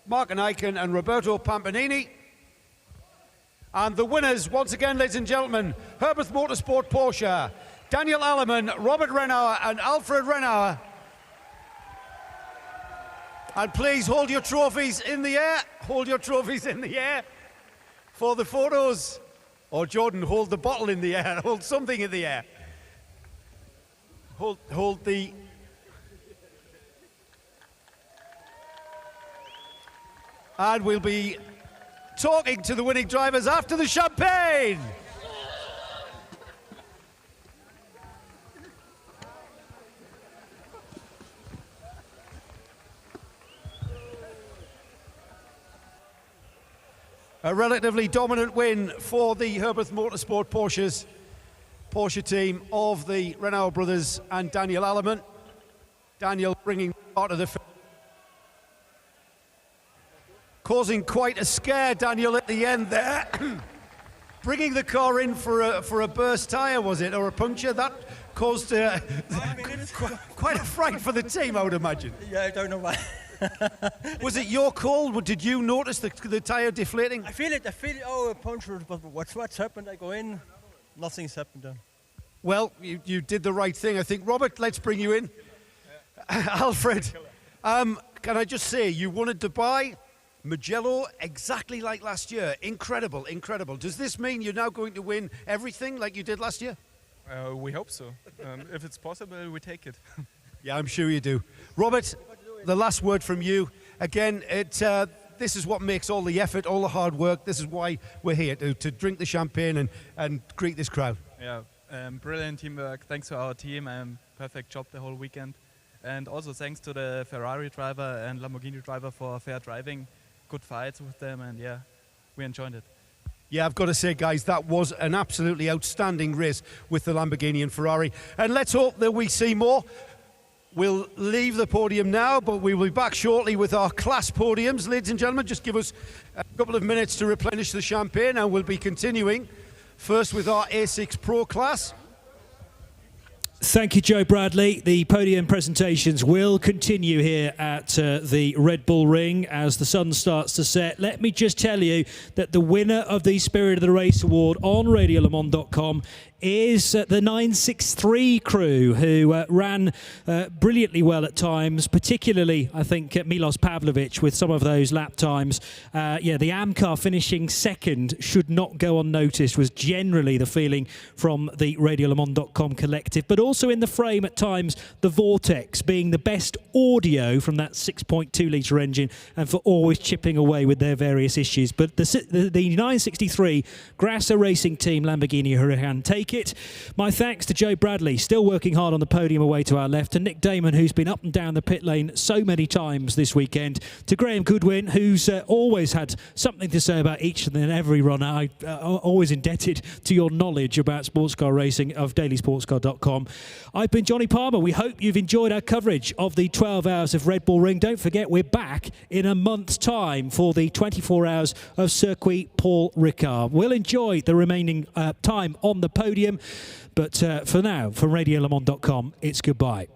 Mark Eichen and Roberto Pampanini. And the winners, once again, ladies and gentlemen, Herbert Motorsport Porsche, Daniel Alleman, Robert Renauer and Alfred Renauer. And please hold your trophies in the air. Hold your trophies in the air for the photos. Or Jordan, hold the bottle in the air. Hold something in the air. Hold the... And we'll be talking to the winning drivers after the champagne. A relatively dominant win for the Herbert Motorsport Porsche team of the Renauer brothers and Daniel Alleman. Daniel bringing part of the... Causing quite a scare, Daniel, at the end there. Bringing the car in for a burst tyre, was it, or a puncture? That caused quite a fright for the team, I would imagine. Yeah, I don't know why. Was it your call? Did you notice the tyre deflating? I feel it, oh, a puncture, but what's happened? I go in, nothing's happened then. Well, you did the right thing, I think. Robert, let's bring you in. Alfred, can I just say, you won at Dubai, Mugello, exactly like last year. Incredible, incredible. Does this mean you're now going to win everything like you did last year? We hope so. If it's possible, we take it. Yeah, I'm sure you do. Robert, the last word from you. Again, this is what makes all the effort, all the hard work. This is why we're here, to drink the champagne and greet this crowd. Yeah, brilliant teamwork. Thanks to our team. Perfect job the whole weekend. And also thanks to the Ferrari driver and Lamborghini driver for fair driving. Good fights with them, and yeah, we enjoyed it. Yeah, I've got to say, guys, that was an absolutely outstanding race with the Lamborghini and Ferrari. And let's hope that we see more. We'll leave the podium now, but we will be back shortly with our class podiums. Ladies and gentlemen, just give us a couple of minutes to replenish the champagne, and we'll be continuing first with our A6 Pro class. Thank you, Joe Bradley. The podium presentations will continue here at the Red Bull Ring as the sun starts to set. Let me just tell you that the winner of the Spirit of the Race Award on RadioLeMans.com is the 963 crew, who ran brilliantly well at times, particularly, I think, Milos Pavlovic with some of those lap times. Yeah, the Amcar finishing second should not go unnoticed was generally the feeling from the RadioLeMans.com collective, but also in the frame at times, the Vortex being the best audio from that 6.2 litre engine and for always chipping away with their various issues. But the 963 Grasser Racing Team Lamborghini Huracan take it. My thanks to Joe Bradley, still working hard on the podium away to our left, to Nick Damon, who's been up and down the pit lane so many times this weekend, to Graham Goodwin, who's always had something to say about each and every runner. I'm always indebted to your knowledge about sports car racing of dailysportscar.com. I've been Johnny Palmer. We hope you've enjoyed our coverage of the 12 hours of Red Bull Ring. Don't forget, we're back in a month's time for the 24 hours of Circuit Paul Ricard. We'll enjoy the remaining time on the podium. But for now, from RadioLeMans.com, it's goodbye.